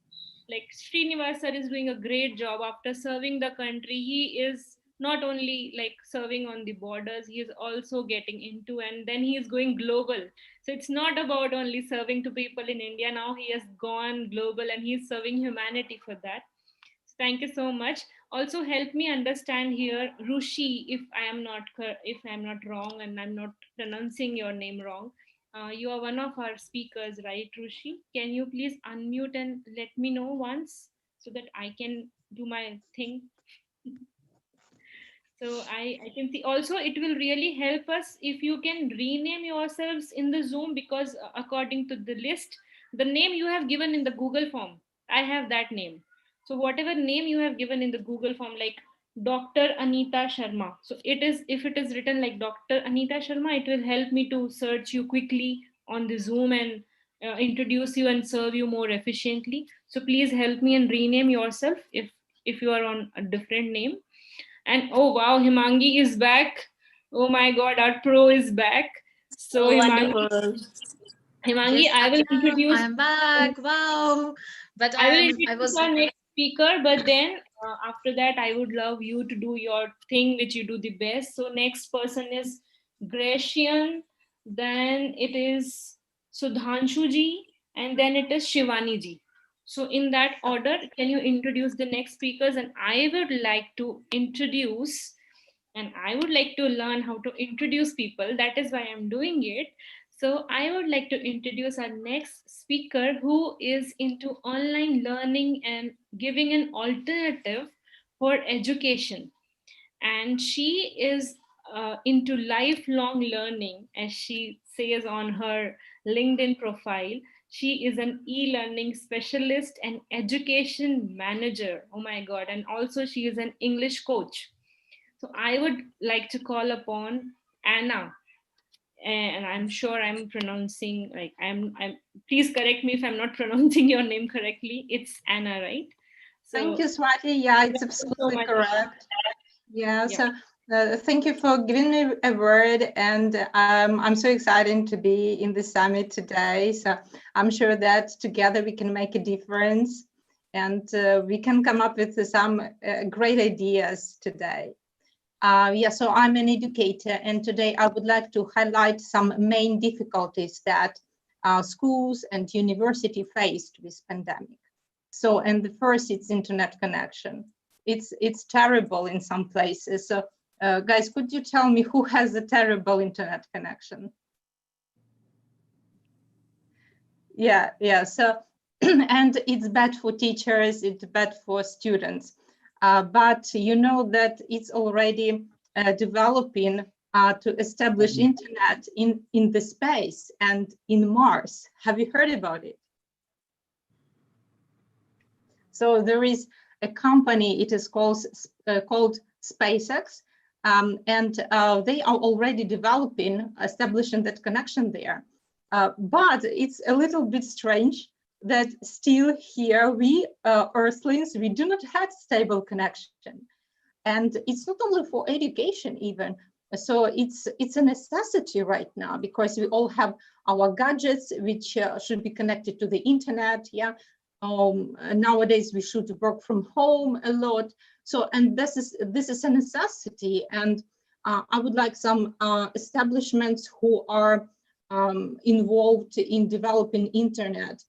like Srinivas sir is doing a great job after serving the country. He is not only like serving on the borders, he is also getting into, and then he is going global. So it's not about only serving to people in India. Now he has gone global and he's serving humanity for that. So thank you so much. Also help me understand here, Rushi, if I am not wrong and I'm not pronouncing your name wrong. You are one of our speakers, right, Rushi? Can you please unmute and let me know once so that I can do my thing? So I can see also it will really help us if you can rename yourselves in the Zoom, because according to the list, the name you have given in the Google form, I have that name. So whatever name you have given in the Google form, like Dr. Anita Sharma. So it is, if it is written like Dr. Anita Sharma, it will help me to search you quickly on the Zoom and introduce you and serve you more efficiently. So please help me and rename yourself if you are on a different name. And oh wow, Himangi is back. Oh my god, our pro is back. So wonderful. Himangi, Yes, I will introduce. I'm back. Wow. But I will I introduce was our next speaker, but then after that, I would love you to do your thing, which you do the best. So next person is Grecian, then it is Sudhanshu ji, and then it is Shivani ji. So in that order, can you introduce the next speakers? And I would like to introduce, and I would like to learn how to introduce people. That is why I'm doing it. So I would like to introduce our next speaker, who is into online learning and giving an alternative for education. And she is into lifelong learning, as she says on her LinkedIn profile. She is an e-learning specialist and education manager. Oh my God. And also she is an English coach. So I would like to call upon Anna, and I'm sure I'm pronouncing like I'm please correct me if I'm not pronouncing your name correctly. It's Anna, right? So thank you, Swati. Yeah, it's thank you so absolutely much. correct. Yeah, Yeah. so thank you for giving me a word, and I'm so excited to be in the summit today. So I'm sure that together we can make a difference, and we can come up with some great ideas today. Yeah, so I'm an educator, and today I would like to highlight some main difficulties that schools and university faced with pandemic. So, and the first, it's internet connection. It's terrible in some places. So, guys, could you tell me who has a terrible internet connection? Yeah. So, and it's bad for teachers, it's bad for students. But you know that it's already developing to establish internet in the space and in Mars. Have you heard about it? So there is a company, it is called SpaceX, and they are already developing, establishing that connection there. But it's a little bit strange that still here we Earthlings, we do not have stable connection. And it's not only for education even. So it's a necessity right now, because we all have our gadgets which should be connected to the internet. Yeah. Nowadays we should work from home a lot. So, and this is a necessity. And I would like some establishments who are involved in developing internet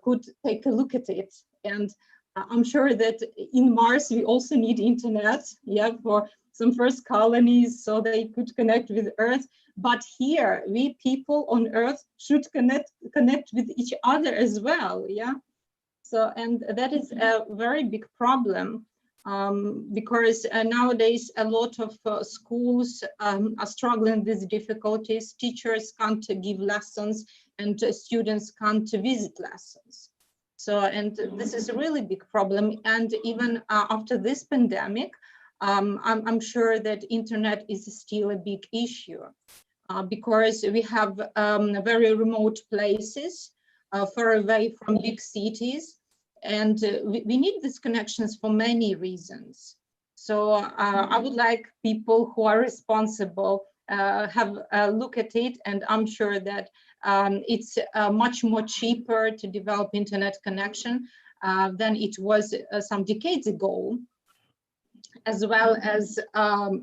could take a look at it. And I'm sure that in Mars, we also need internet, yeah, for some first colonies so they could connect with Earth. But here, we people on Earth should connect with each other as well, yeah. So, and that is a very big problem because nowadays a lot of schools are struggling with difficulties. Teachers can't give lessons and students can't visit lessons. So, and this is a really big problem. And even after this pandemic, I'm sure that internet is still a big issue because we have very remote places far away from big cities. And we need these connections for many reasons. So I would like people who are responsible have a look at it. And I'm sure that it's much more cheaper to develop internet connection than it was some decades ago, as well as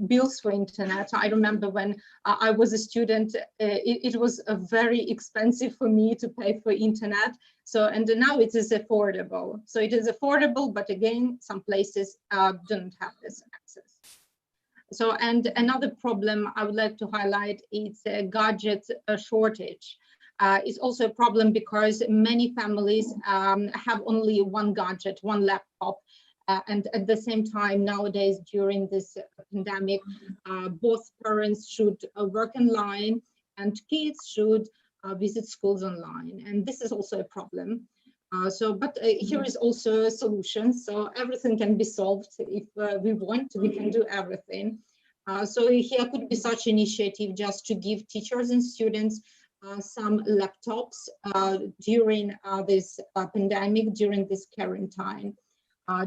bills for internet. I remember when I was a student, it was very expensive for me to pay for internet. So, and now it is affordable. So it is affordable, but again, some places don't have this access. So, and another problem I would like to highlight is a gadget shortage. It's also a problem because many families have only one gadget, one laptop. And at the same time, nowadays, during this pandemic, both parents should work online and kids should visit schools online. And this is also a problem. But here is also a solution. So everything can be solved. If we want, we can do everything. So here could be such initiative just to give teachers and students some laptops during this pandemic, during this quarantine.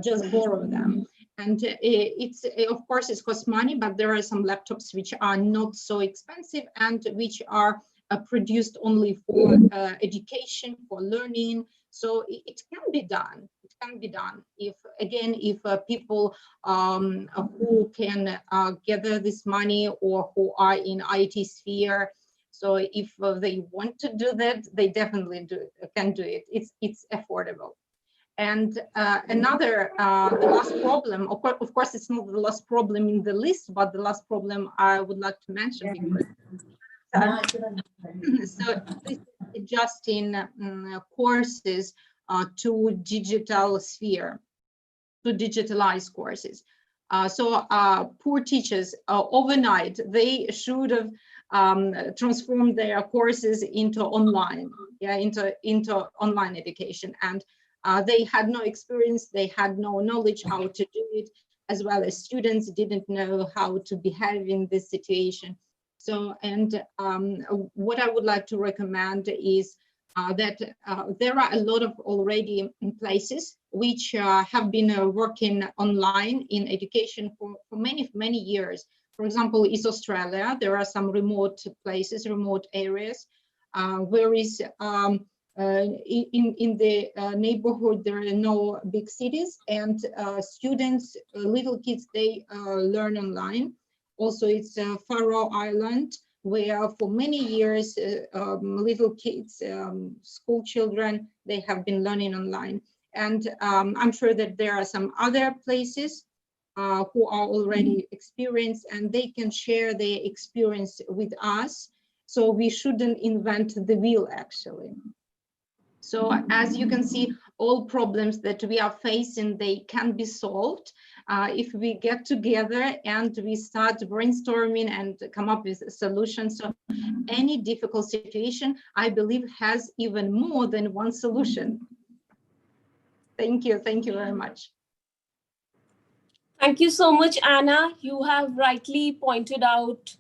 Just borrow them. And it's, of course, it costs money, but there are some laptops which are not so expensive and which are produced only for education, for learning. So it can be done. It can be done if, again, if people who can gather this money or who are in IT sphere. So if they want to do that, they definitely can do it. It's affordable. And another, the last problem, of course, it's not the last problem in the list, but the last problem I would like to mention because so this is adjusting courses to digital sphere, to digitalize courses. So poor teachers overnight, they should have transformed their courses into online, yeah, into online education. And they had no experience, they had no knowledge how to do it, as well as students didn't know how to behave in this situation. So, and what I would like to recommend is that there are a lot of already places which have been working online in education for many years. For example, is Australia. There are some remote places, remote areas, where is in the neighborhood, there are no big cities, and students, little kids, they learn online. Also, it's Faroe Island, where for many years, little kids, school children, they have been learning online. And I'm sure that there are some other places who are already experienced, and they can share their experience with us. So we shouldn't invent the wheel, actually. So as you can see, all problems that we are facing, they can be solved if we get together and we start brainstorming and come up with solutions. So any difficult situation, I believe, has even more than one solution. Thank you very much. Thank you so much, Anna. You have rightly pointed out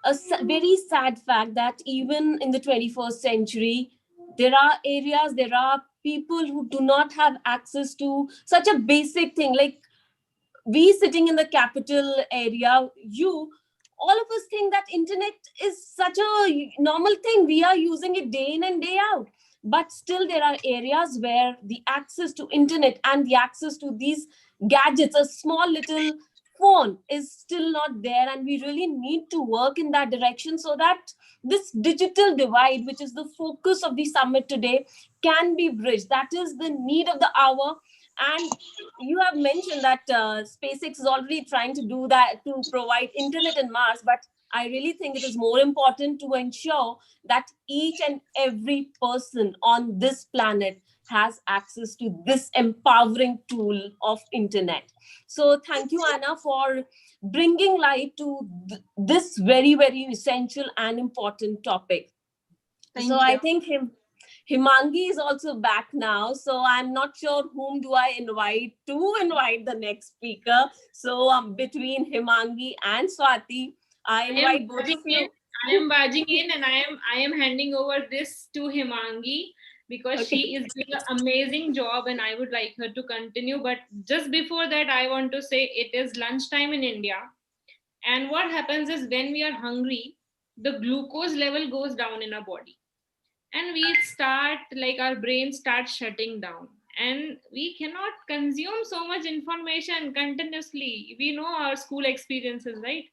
a very sad fact that even in the 21st century, there are areas, there are people who do not have access to such a basic thing. Like we sitting in the capital area, all of us think that internet is such a normal thing. We are using it day in and day out. But still there are areas where the access to internet and the access to these gadgets, a small little phone is still not there, and we really need to work in that direction so that this digital divide, which is the focus of the summit today, can be bridged. That is the need of the hour. And you have mentioned that SpaceX is already trying to do that, to provide internet in Mars, but I really think it is more important to ensure that each and every person on this planet has access to this empowering tool of internet. So thank you, Anna, for bringing light to this very, very essential and important topic. Thank so you. I think Himangi is also back now. So I'm not sure whom do I invite to invite the next speaker. So between Himangi and Swati, I invite both of you. I am barging in, and I am handing over this to Himangi because she is doing an amazing job, and I would like her to continue. But just before that, I want to say it is lunchtime in India, and what happens is when we are hungry, the glucose level goes down in our body, and we start, like, our brain starts shutting down, and we cannot consume so much information continuously. We know our school experiences, right?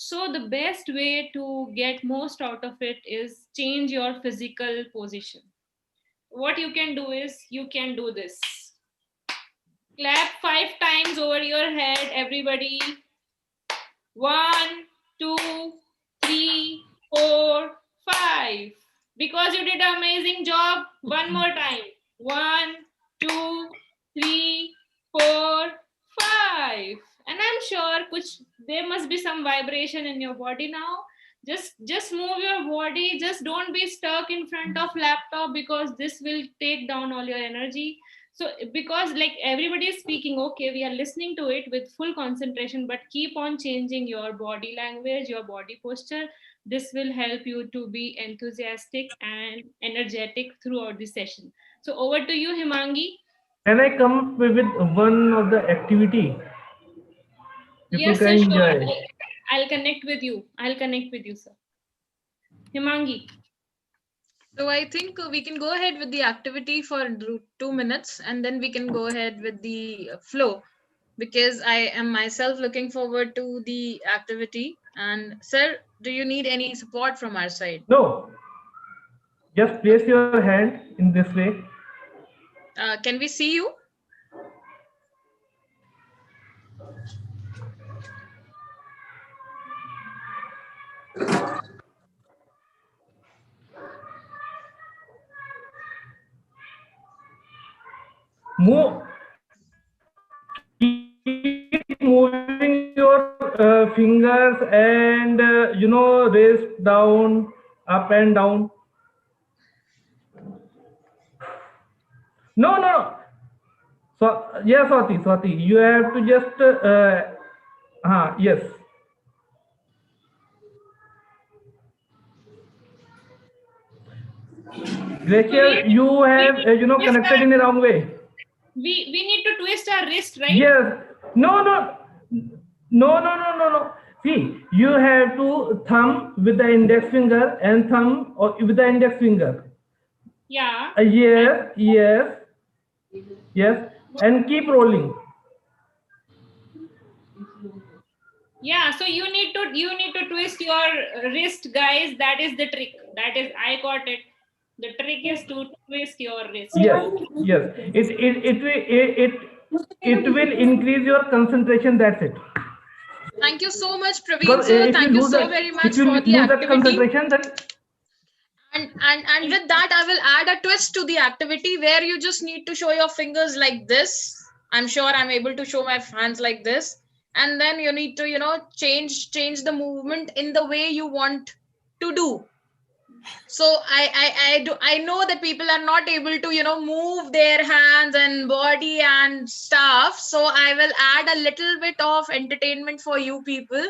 So the best way to get most out of it is change your physical position. What you can do is you can do this. Clap 5 times over your head, everybody. 1, 2, 3, 4, 5. Because you did an amazing job. One more time. 1, 2, 3, 4, 5. And I'm sure there must be some vibration in your body now. Just move your body. Just don't be stuck in front of laptop, because this will take down all your energy. So because, like, everybody is speaking, okay, we are listening to it with full concentration, but keep on changing your body language, your body posture. This will help you to be enthusiastic and energetic throughout the session. So over to you, Himangi. Can I come up with one of the activity? People Yes, can sir, sure. enjoy. I'll connect with you. Sir. Himangi. So I think we can go ahead with the activity for 2 minutes, and then we can go ahead with the flow, because I am myself looking forward to the activity. And sir, do you need any support from our side? No. Just place your hand in this way. Can we see you? Move. Keep moving your fingers and raise down, up and down. No. So yeah, Swati, you have to just yes. Glacier, you have connected in a wrong way. We need to twist our wrist, right? Yes. No. See, you have to thumb with the index finger and thumb with the index finger. Yeah. Yes, and keep rolling. Yeah, so you need to twist your wrist, guys. That is the trick. I got it. The trick is to twist your wrist. Yes. It will increase your concentration. That's it. Thank you so much, Praveen Because sir. Thank you so very much if you for the lose that activity. concentration, then And with that, I will add a twist to the activity where you just need to show your fingers like this. I'm sure I'm able to show my hands like this. And then you need to, change the movement in the way you want to do. So I know that people are not able to, move their hands and body and stuff. So I will add a little bit of entertainment for you people,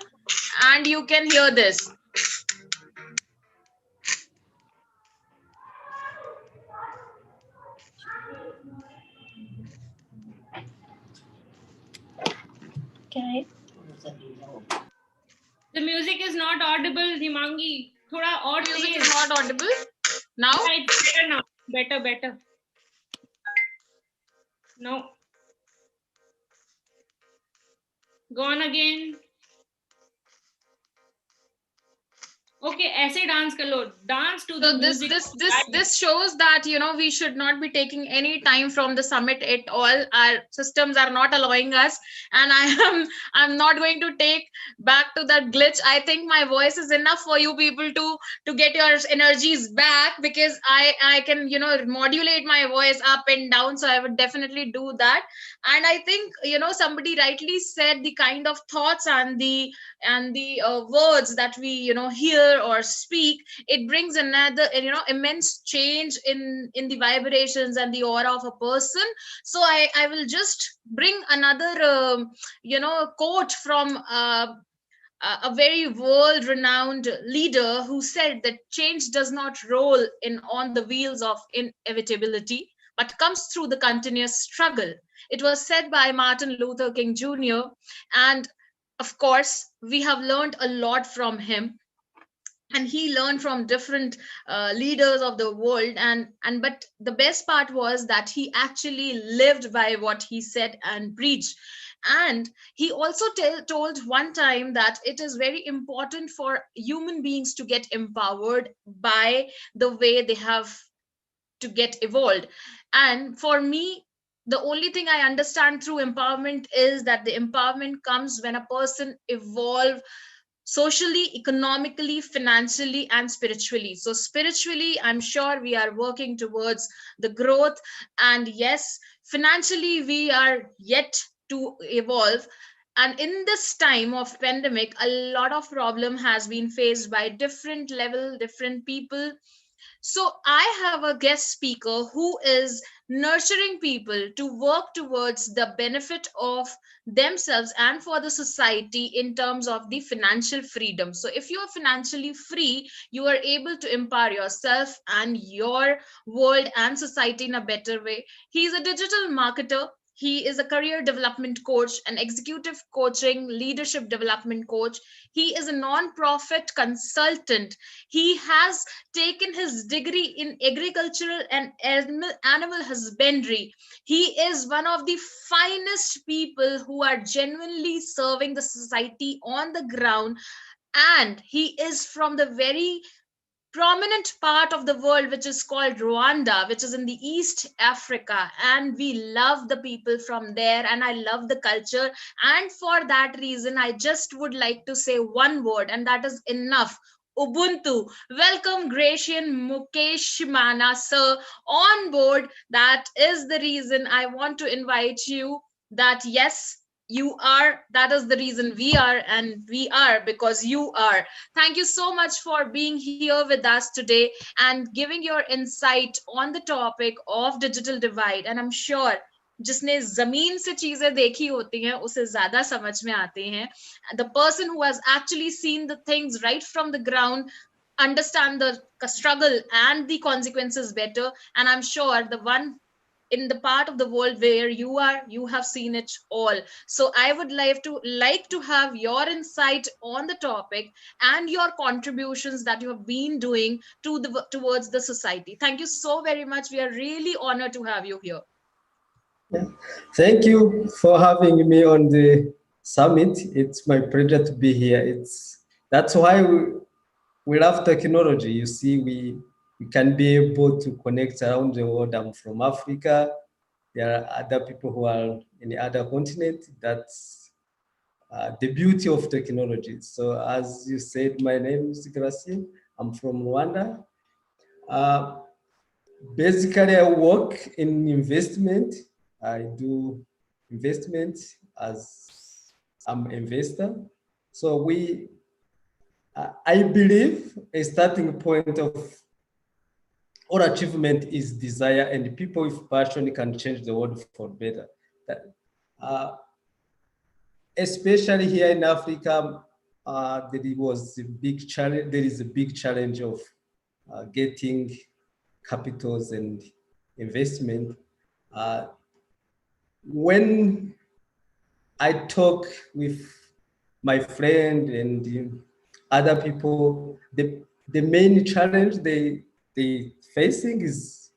and you can hear this. Okay. The music is not audible, Himangi. Thoda aur music is not audible now. Yeah, it's better now. Better. No. Gone again. Okay, ऐसे dance कर लो. Dance to the So this music this of this life. this shows that we should not be taking any time from the summit at all. Our systems are not allowing us, and I'm not going to take back to that glitch. I think my voice is enough for you people to get your energies back, because I can modulate my voice up and down. So I would definitely do that. And I think somebody rightly said the kind of thoughts and the words that we hear or speak, it brings another immense change in the vibrations and the aura of a person. So I will just bring another quote from a very world renowned leader who said that change does not roll in on the wheels of inevitability, but comes through the continuous struggle. It was said by Martin Luther King Jr., and of course we have learned a lot from him, and he learned from different leaders of the world. And but the best part was that he actually lived by what he said and preached. And he also told one time that it is very important for human beings to get empowered by the way they have to get evolved. And for me, the only thing I understand through empowerment is that the empowerment comes when a person evolve socially, economically, financially, and spiritually. So spiritually, I'm sure we are working towards the growth. And yes, financially we are yet to evolve. And in this time of pandemic, a lot of problem has been faced by different level, different people. So I have a guest speaker who is nurturing people to work towards the benefit of themselves and for the society in terms of the financial freedom. So if you are financially free, you are able to empower yourself and your world and society in a better way. He is a digital marketer. He is a career development coach, an executive coaching leadership development coach. He is a non-profit consultant. He has taken his degree in agricultural and animal husbandry. He is one of the finest people who are genuinely serving the society on the ground. And he is from the very prominent part of the world which is called Rwanda, which is in the East Africa. And we love the people from there, and I love the culture. And for that reason, I just would like to say one word, and that is enough. Ubuntu. Welcome, Gracian Mukesh Mana, sir, on board. That is the reason I want to invite you. That yes, you are. That is the reason we are, and we are because you are. Thank you so much for being here with us today and giving your insight on the topic of digital divide. And I'm sure जिसने जमीन से चीजें देखी होती हैं उसे ज्यादा समझ में आते हैं. The person who has actually seen the things right from the ground understand the struggle and the consequences better. And I'm sure the one in the part of the world where you are, you have seen it all. So I would like to have your insight on the topic and your contributions that you have been doing towards the society. Thank you so very much. We are really honored to have you here. Thank you for having me on the summit. It's my pleasure to be here. That's why we love technology. You see, we can be able to connect around the world. I'm from Africa. There are other people who are in the other continent. That's the beauty of technology. So as you said, my name is Gracie. I'm from Rwanda. Uh, Basically, I work in investment. I do investment as I'm an investor. So I believe a starting point of all achievement is desire, and people with passion can change the world for better. Uh, Especially here in Africa, there was a big challenge. There is a big challenge of getting capitals and investment. When I talk with my friend and other people, the main challenge they facing is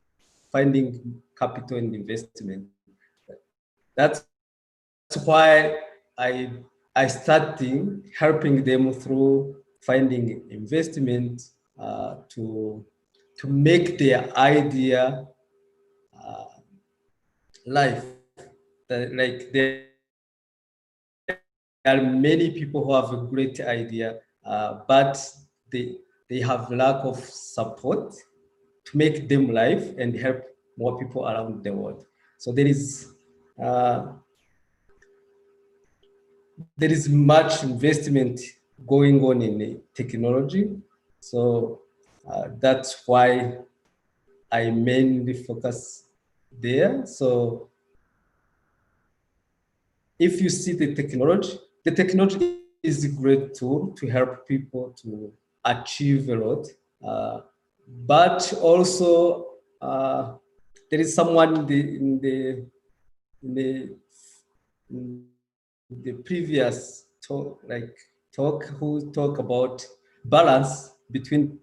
finding capital and investment. That's why I I started helping them through finding investment to make their idea life. Like there are many people who have a great idea, but they have lack of support to make them live and help more people around the world. So uh, there is much investment going on in the technology. So that's why I mainly focus there. So if you see the technology is a great tool to help people to achieve a lot. But also, there is someone in the previous talk who talk about balance between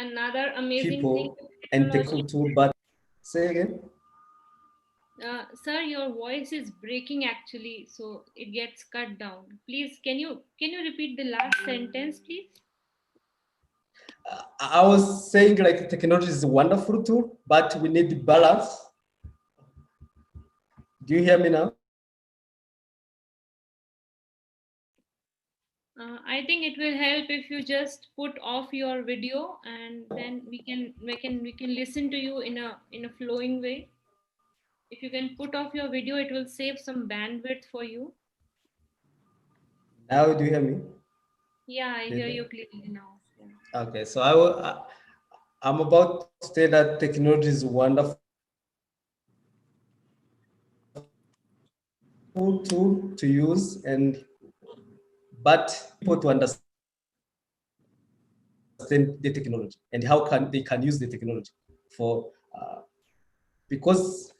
Another amazing thing people with and technology. technical tool. But say again. Sir, your voice is breaking actually, so it gets cut down. Please, can you repeat the last sentence, please? I was saying like technology is a wonderful tool, but we need balance. Do you hear me now? I think it will help if you just put off your video, and then we can listen to you in a flowing way. If you can put off your video, it will save some bandwidth for you. Now do you hear me? Yeah, I hear you clearly now. Yeah. Okay, so I'm about to say that technology is a wonderful tool to use, but people to understand the technology and how can they can use the technology for because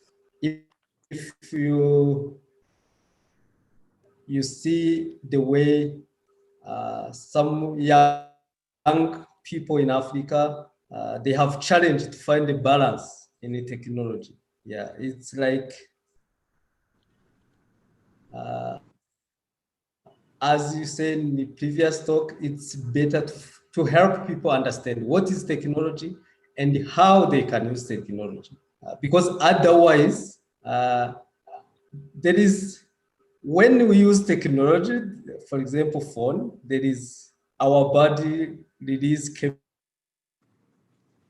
if you see the way some young people in Africa they have challenged to find a balance in the technology. Yeah, it's like as you said in the previous talk, it's better to help people understand what is technology and how they can use technology. Because otherwise, there is, when we use technology, for example, phone, there is our body release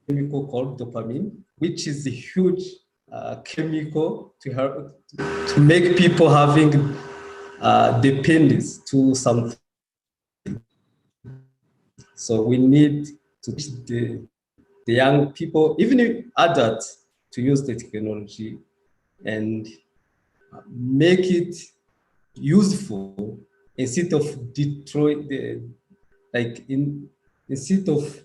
chemical called dopamine, which is a huge chemical to help to make people having dependence to something. So we need to teach the young people, even if adults, to use the technology and make it useful instead of destroy the instead of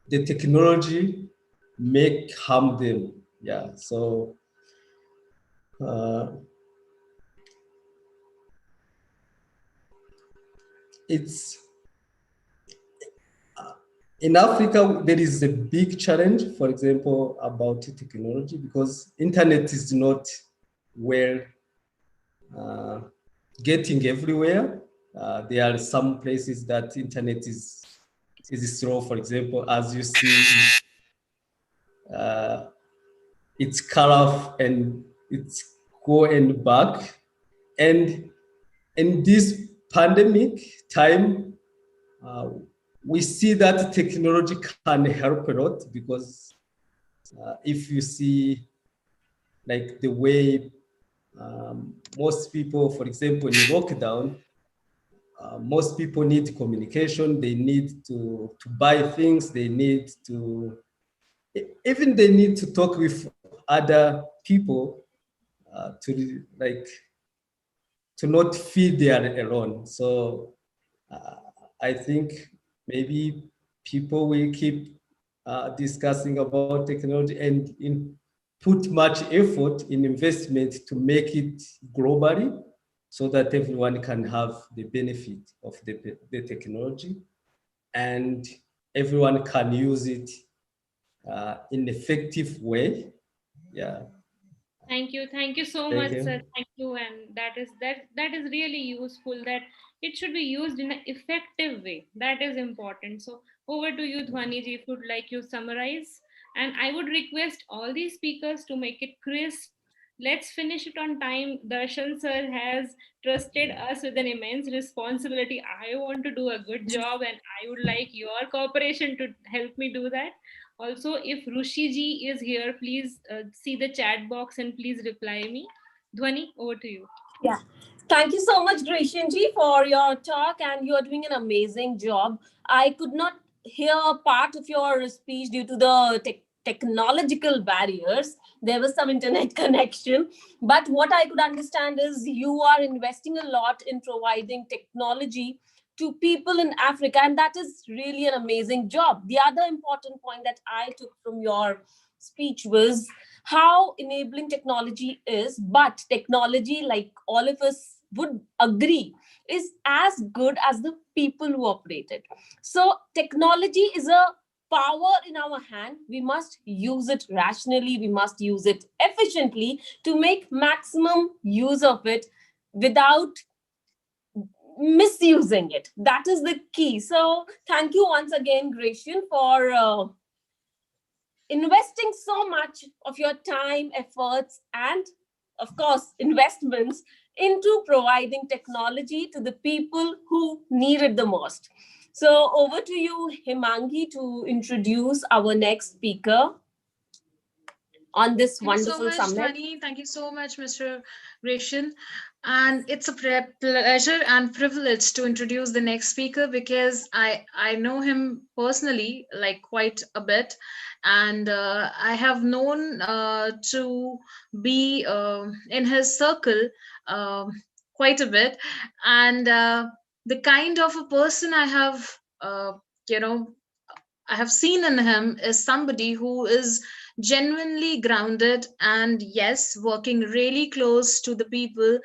the technology make harm them. Yeah. So it's in Africa, there is a big challenge, for example, about technology because internet is not well getting everywhere. There are some places that internet is slow. For example, as you see, it's cut off and it's go and back. And in this pandemic time, we see that technology can help a lot because if you see like the way most people, for example, in lockdown, most people need communication. They need to buy things. They need to, even they need to talk with other people to like to not feel they are alone. So I think maybe people will keep discussing about technology and put much effort in investment to make it globally so that everyone can have the benefit of the technology. and everyone can use it in effective way. Yeah. Thank you so Thank much, you. sir. Thank you, and that is really useful. That it should be used in an effective way. That is important. So over to you, Dhwaniji, if you'd like you summarize. And I would request all these speakers to make it crisp. Let's finish it on time. Darshan sir has trusted us with an immense responsibility. I want to do a good job, and I would like your cooperation to help me do that. Also, if Rushi ji is here, please see the chat box and please reply me. Dhwani, over to you. Yeah. Thank you so much, Greshanji, for your talk, and you're doing an amazing job. I could not hear part of your speech due to the technological barriers. There was some internet connection. But what I could understand is you are investing a lot in providing technology to people in Africa, and that is really an amazing job. The other important point that I took from your speech was how enabling technology is, but technology, like all of us would agree, is as good as the people who operate it. So technology is a power in our hand. We must use it rationally, we must use it efficiently to make maximum use of it without misusing it. That is the key. So thank you once again, Gracian, for investing so much of your time, efforts, and of course, investments into providing technology to the people who need it the most. So, over to you, Himangi, to introduce our next speaker on this Thank you so wonderful much, summit. Dhwani. Thank you so much, Mr. Roshan. And it's a pleasure and privilege to introduce the next speaker because I know him personally, like quite a bit, and I have known to be in his circle quite a bit, and the kind of a person you know, I have seen in him is somebody who is genuinely grounded and yes, working really close to the people,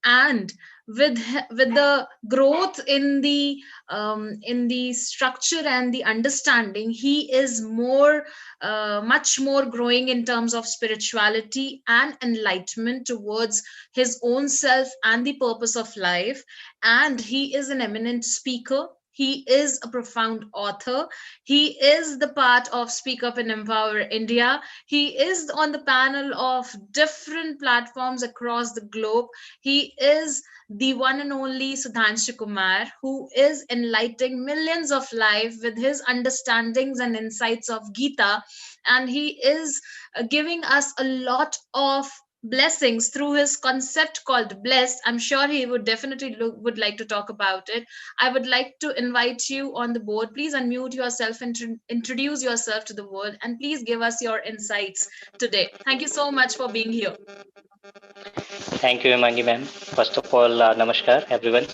and with the growth in the structure and the understanding, he is more much more growing in terms of spirituality and enlightenment towards his own self and the purpose of life. And he is an eminent speaker, he is a profound author, he is the part of Speak Up and Empower India. He is on the panel of different platforms across the globe. He is the one and only Sudhanshu Kumar, who is enlightening millions of lives with his understandings and insights of Gita. And he is giving us a lot of blessings through his concept called blessed. I'm sure he would definitely would like to talk about it. I would like to invite you on the board. Please unmute yourself and introduce yourself to the world, and please give us your insights today. Thank you so much for being here. Thank you, Himangi ma'am. First of all, namaskar everyone.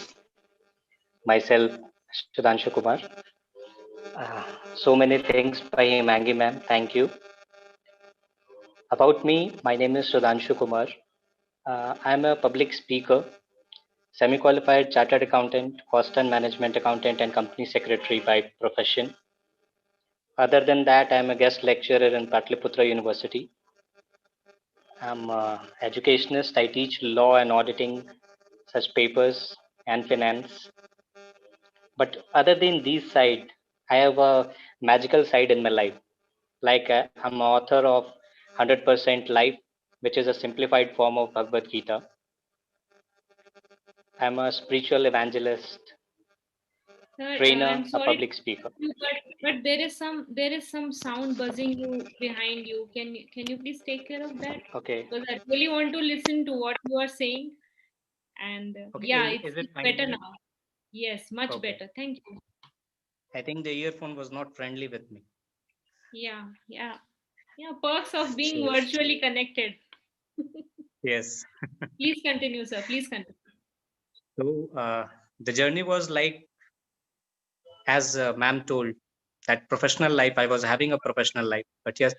Myself, Sudhanshu Kumar. So many things by Himangi ma'am. Thank you. About me, my name is Sudhanshu Kumar. I am a public speaker, semi-qualified chartered accountant, cost and management accountant, and company secretary by profession. Other than that, I am a guest lecturer in Patliputra University. I'm an educationist. I teach law and auditing, such papers, and finance. But other than these side, I have a magical side in my life. Like I'm an author of 100% Life, which is a simplified form of Bhagavad Gita. I'm a spiritual evangelist, Sir, trainer, I'm a sorry, public speaker. but there is some sound buzzing you behind you. Can you please take care of that? Okay. Because I really want to listen to what you are saying. And Okay. yeah, Is it it's fine better now? now. Yes, much Okay. better. Thank you. I think the earphone was not friendly with me. Yeah, yeah, yeah. Perks of being Yes. virtually connected. Yes. Please continue, sir. Please continue. So the journey was like, as ma'am told, that professional life, I was having a professional life, but yes,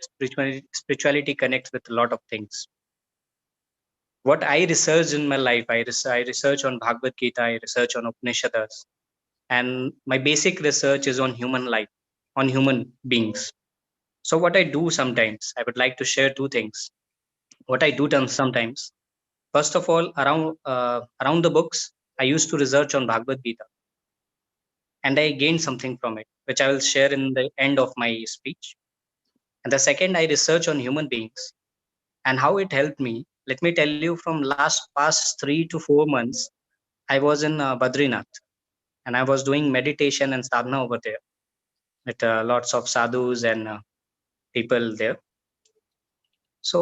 spirituality connects with a lot of things. What I research in my life, I research on Bhagavad Gita, I research on Upanishads, and my basic research is on human life, on human beings. So what I do sometimes, I would like to share two things. What I do sometimes, first of all, around the books, I used to research on Bhagavad Gita, and I gained something from it, which I will share in the end of my speech. And the second, I research on human beings and how it helped me. Let me tell you, from past 3 to 4 months, I was in Badrinath, and I was doing meditation and sadhana over there with lots of sadhus and people there. So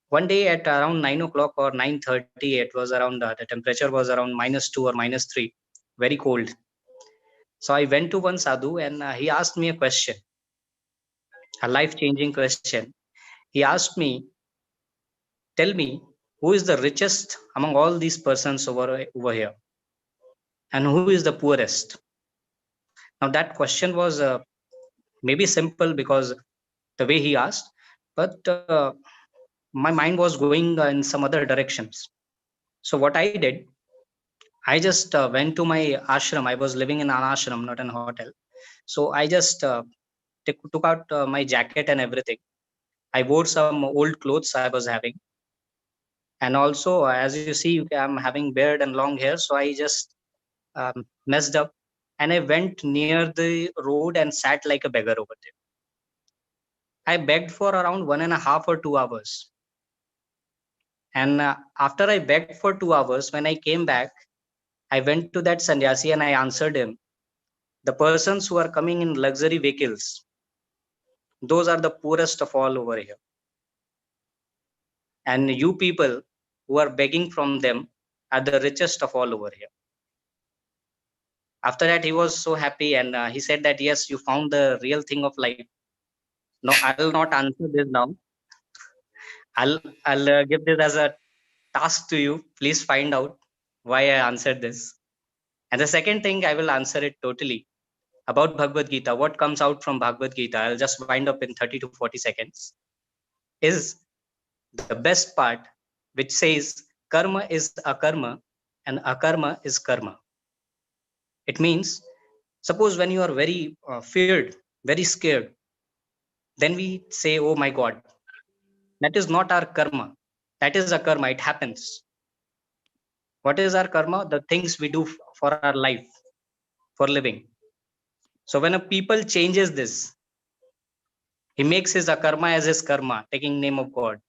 one day at around 9 o'clock or 9:30, it was around the temperature was around -2 or -3, very cold. So I went to one sadhu, and he asked me a question, a life-changing question. He asked me, "Tell me, who is the richest among all these persons over here, and who is the poorest?" Now that question was maybe simple because the way he asked, but my mind was going in some other directions. So what I did, I just went to my ashram. I was living in an ashram, not an hotel. So I just took out my jacket and everything. I wore some old clothes I was having, and also as you see, I'm having beard and long hair. So I just messed up, and I went near the road and sat like a beggar over there. I begged for around 1.5 or 2 hours. And after I begged for 2 hours, when I came back, I went to that sannyasi and I answered him, "The persons who are coming in luxury vehicles, those are the poorest of all over here. And you people who are begging from them are the richest of all over here." After that, he was so happy, and he said that, "Yes, you found the real thing of life." No, I'll not answer this now. I'll give this as a task to you. Please find out why I answered this. And the second thing, I will answer it totally about Bhagavad Gita. What comes out from Bhagavad Gita, I'll just wind up in 30 to 40 seconds, is the best part, which says karma is akarma and akarma is karma. It means, suppose when you are very feared, very scared, then we say, "Oh my God," that is not our karma. That is a karma. It happens. What is our karma? The things we do for our life, for living. So when a people changes this, he makes his akarma as his karma, taking name of God,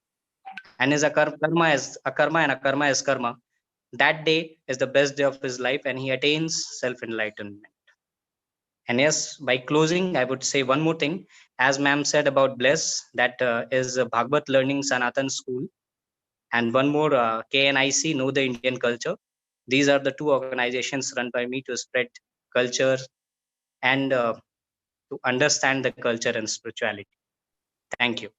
and his karma as akarma and akarma as karma. That day is the best day of his life, and he attains self-enlightenment. And yes, by closing, I would say one more thing. As ma'am said about Bless, that is Bhagavad Learning Sanatan School, and one more KNIC, Know the Indian Culture. These are the two organizations run by me to spread culture and to understand the culture and spirituality. Thank you.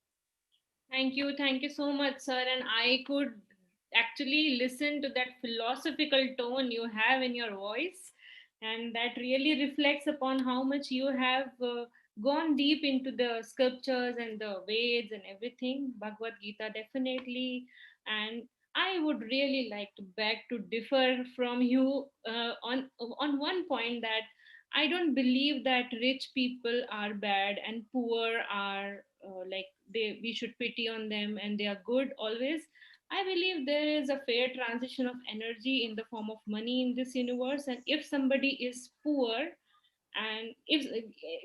Thank you so much, sir. And I could actually listen to that philosophical tone you have in your voice, and that really reflects upon how much you have gone deep into the scriptures and the Veds and everything. Bhagavad Gita, definitely. And I would really like to beg to differ from you on one point, that I don't believe that rich people are bad and poor are like we should pity on them and they are good always. I believe there is a fair transition of energy in the form of money in this universe, and if somebody is poor, and if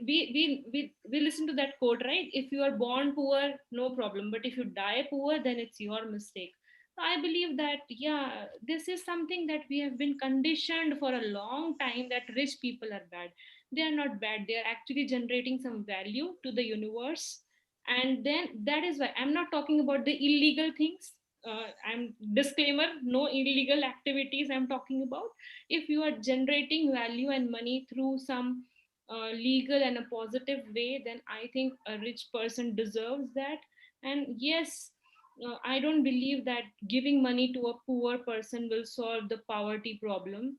we listen to that quote, right? If you are born poor, no problem, but if you die poor, then it's your mistake. So I believe that, yeah, this is something that we have been conditioned for a long time, that rich people are bad. They are not bad, they are actually generating some value to the universe. And then that is why I'm not talking about the illegal things. I'm disclaimer, no illegal activities I'm talking about. If you are generating value and money through some legal and a positive way, then I think a rich person deserves that. And yes, I don't believe that giving money to a poor person will solve the poverty problem.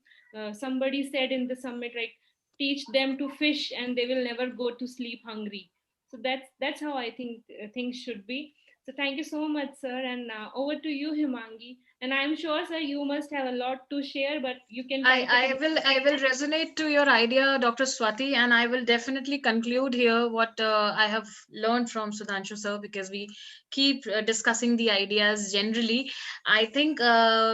Somebody said in the summit, like, teach them to fish and they will never go to sleep hungry. So that's how I think things should be. So thank you so much, sir. And over to you, Himangi. And I'm sure, sir, you must have a lot to share, but you can type it in. I will resonate to your idea, Dr. Swati, and I will definitely conclude here what I have learned from Sudhanshu sir, because we keep discussing the ideas generally. I think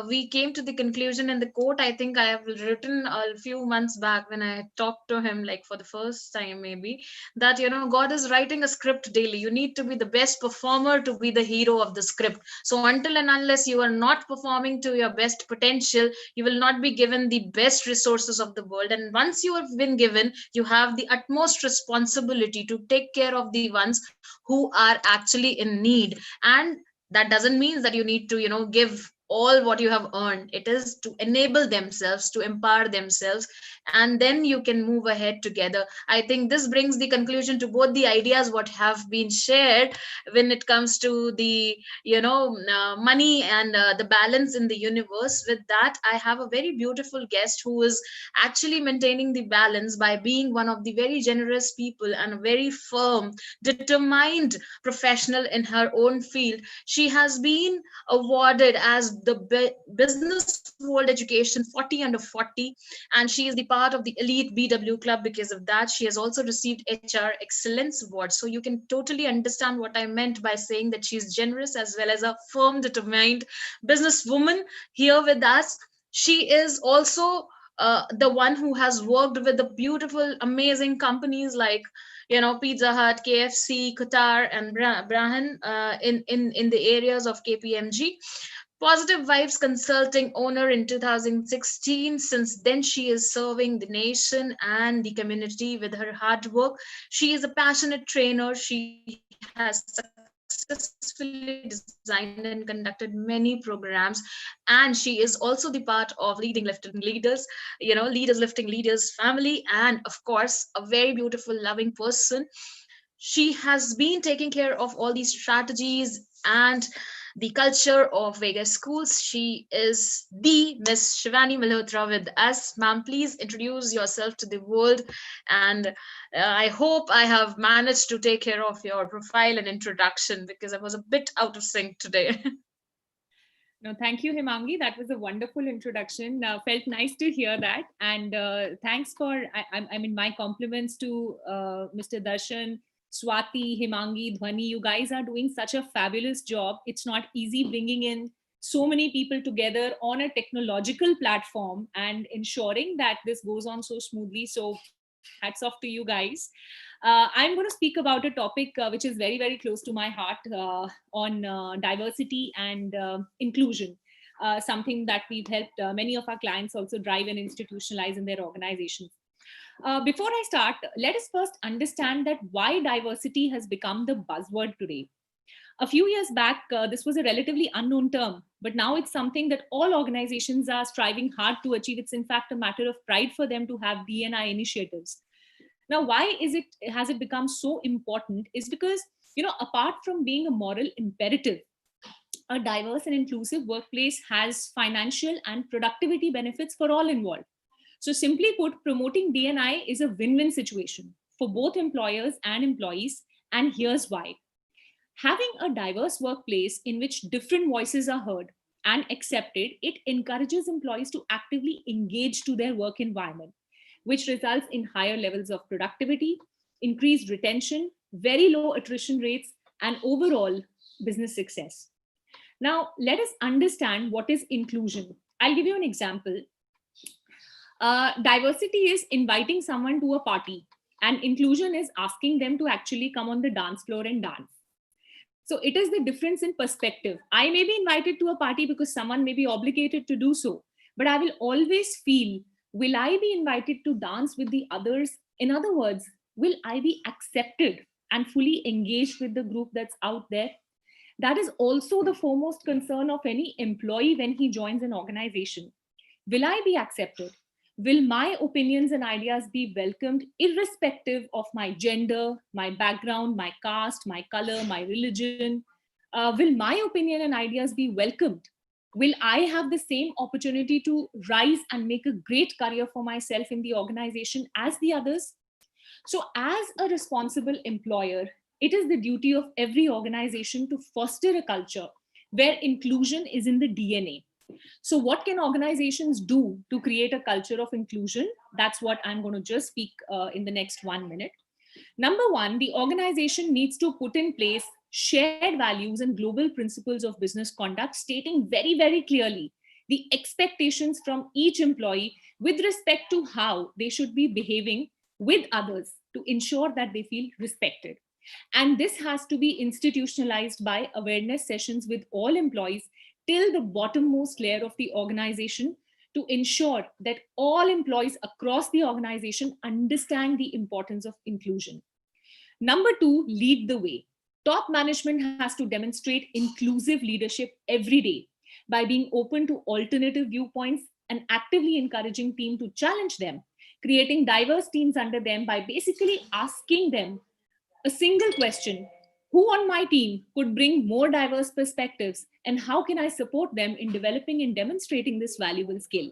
we came to the conclusion in the quote. I think I have written a few months back when I talked to him, like for the first time, maybe, that God is writing a script daily. You need to be the best performer to be the hero of the script. So until and unless you are not performing to your best potential, you will not be given the best resources of the world. And once you have been given, you have the utmost responsibility to take care of the ones who are actually in need. And that doesn't mean that you need to give all what you have earned. It is to enable themselves, to empower themselves, and then you can move ahead together. I think this brings the conclusion to both the ideas what have been shared when it comes to the money and the balance in the universe. With that, I have a very beautiful guest who is actually maintaining the balance by being one of the very generous people and a very firm, determined professional in her own field. She has been awarded as the Business World Education 40 under 40, and she is the part of the elite BW club. Because of that, she has also received HR Excellence Award. So you can totally understand what I meant by saying that she's generous as well as a firm, determined businesswoman here with us. She is also the one who has worked with the beautiful, amazing companies like Pizza Hut, KFC, Qatar, and Brahan in the areas of KPMG. Positive Vibes Consulting owner in 2016. Since then, she is serving the nation and the community with her hard work. She is a passionate trainer. She has successfully designed and conducted many programs, and she is also the part of Leaders Lifting Leaders family, and of course, a very beautiful, loving person. She has been taking care of all these strategies and the culture of Vegas schools. She is the Miss Shivani Malhotra with us. Ma'am, please introduce yourself to the world. And I hope I have managed to take care of your profile and introduction, because I was a bit out of sync today. No, thank you, Himangi. That was a wonderful introduction. Felt nice to hear that. And thanks for, I mean, my compliments to Mr. Darshan, Swati, Himangi, Dhwani. You guys are doing such a fabulous job. It's not easy bringing in so many people together on a technological platform and ensuring that this goes on so smoothly. So hats off to you guys. I'm going to speak about a topic which is very, very close to my heart on diversity and inclusion, something that we've helped many of our clients also drive and institutionalize in their organizations. Before I start, let us first understand that why diversity has become the buzzword today. A few years back, this was a relatively unknown term, but now it's something that all organizations are striving hard to achieve. It's in fact a matter of pride for them to have D&I initiatives. Now, why has it become so important is because, apart from being a moral imperative, a diverse and inclusive workplace has financial and productivity benefits for all involved. So simply put, promoting D&I is a win-win situation for both employers and employees. And here's why. Having a diverse workplace in which different voices are heard and accepted, it encourages employees to actively engage to their work environment, which results in higher levels of productivity, increased retention, very low attrition rates, and overall business success. Now, let us understand what is inclusion. I'll give you an example. Diversity is inviting someone to a party, and inclusion is asking them to actually come on the dance floor and dance. So it is the difference in perspective. I may be invited to a party because someone may be obligated to do so, but I will always feel, will I be invited to dance with the others? In other words, will I be accepted and fully engaged with the group that's out there? That is also the foremost concern of any employee when he joins an organization. Will I be accepted? Will my opinions and ideas be welcomed irrespective of my gender, my background, my caste, my color, my religion? Will my opinion and ideas be welcomed? Will I have the same opportunity to rise and make a great career for myself in the organization as the others? So as a responsible employer, it is the duty of every organization to foster a culture where inclusion is in the DNA. So, what can organizations do to create a culture of inclusion? That's what I'm going to just speak in the next 1 minute. Number one, the organization needs to put in place shared values and global principles of business conduct, stating very, very clearly the expectations from each employee with respect to how they should be behaving with others to ensure that they feel respected. And this has to be institutionalized by awareness sessions with all employees till the bottommost layer of the organization to ensure that all employees across the organization understand the importance of inclusion. Number two, lead the way. Top management has to demonstrate inclusive leadership every day by being open to alternative viewpoints and actively encouraging team to challenge them, creating diverse teams under them by basically asking them a single question: who on my team could bring more diverse perspectives, and how can I support them in developing and demonstrating this valuable skill?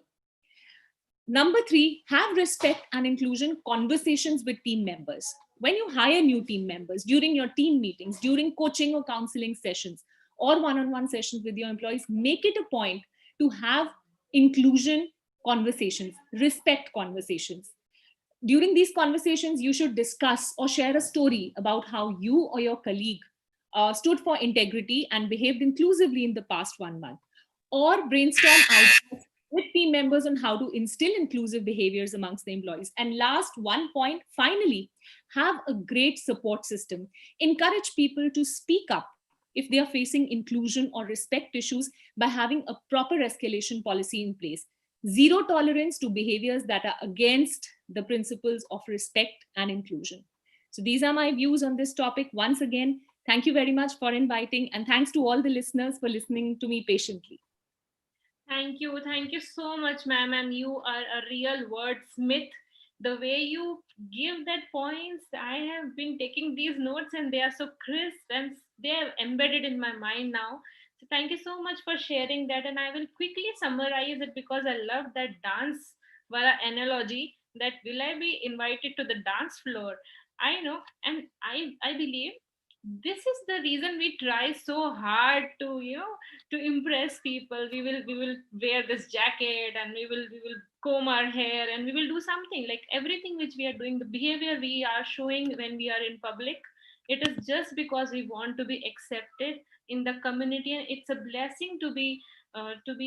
Number three, have respect and inclusion conversations with team members. When you hire new team members, during your team meetings, during coaching or counseling sessions, or one on one sessions with your employees, make it a point to have inclusion conversations, respect conversations. During these conversations, you should discuss or share a story about how you or your colleague stood for integrity and behaved inclusively in the past 1 month, or brainstorm ideas with team members on how to instill inclusive behaviors amongst the employees. And last one point, finally, have a great support system. Encourage people to speak up if they are facing inclusion or respect issues by having a proper escalation policy in place. Zero tolerance to behaviors that are against the principles of respect and inclusion. So these are my views on this topic. Once again, thank you very much for inviting, and thanks to all the listeners for listening to me patiently. Thank you. Thank you so much, ma'am. And you are a real wordsmith. The way you give that points, I have been taking these notes and they are so crisp and they are embedded in my mind now. So thank you so much for sharing that. And I will quickly summarize it because I love that dance via analogy. That will I be invited to the dance floor? I know, and I believe this is the reason we try so hard to to impress people. We will wear this jacket and we will comb our hair and we will do something like everything which we are doing, the behavior we are showing when we are in public, it is just because we want to be accepted in the community. And it's a blessing to be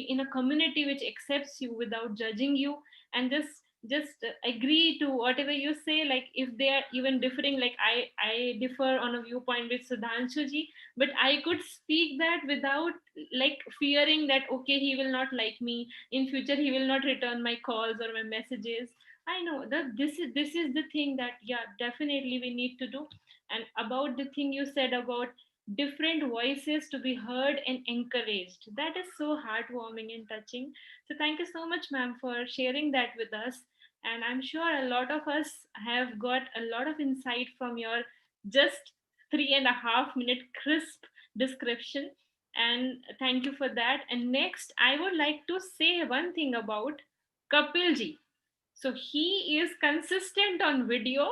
in a community which accepts you without judging you, and just agree to whatever you say. Like if they are even differing, like I differ on a viewpoint with Sudhanshu ji, but I could speak that without like fearing that okay, he will not like me in future, he will not return my calls or my messages. I know that this is the thing that yeah, definitely we need to do. And about the thing you said about different voices to be heard and encouraged, that is so heartwarming and touching. So thank you so much, ma'am, for sharing that with us. And I'm sure a lot of us have got a lot of insight from your just 3.5 minute crisp description. And thank you for that. And next, I would like to say one thing about Kapil ji. So he is consistent on video.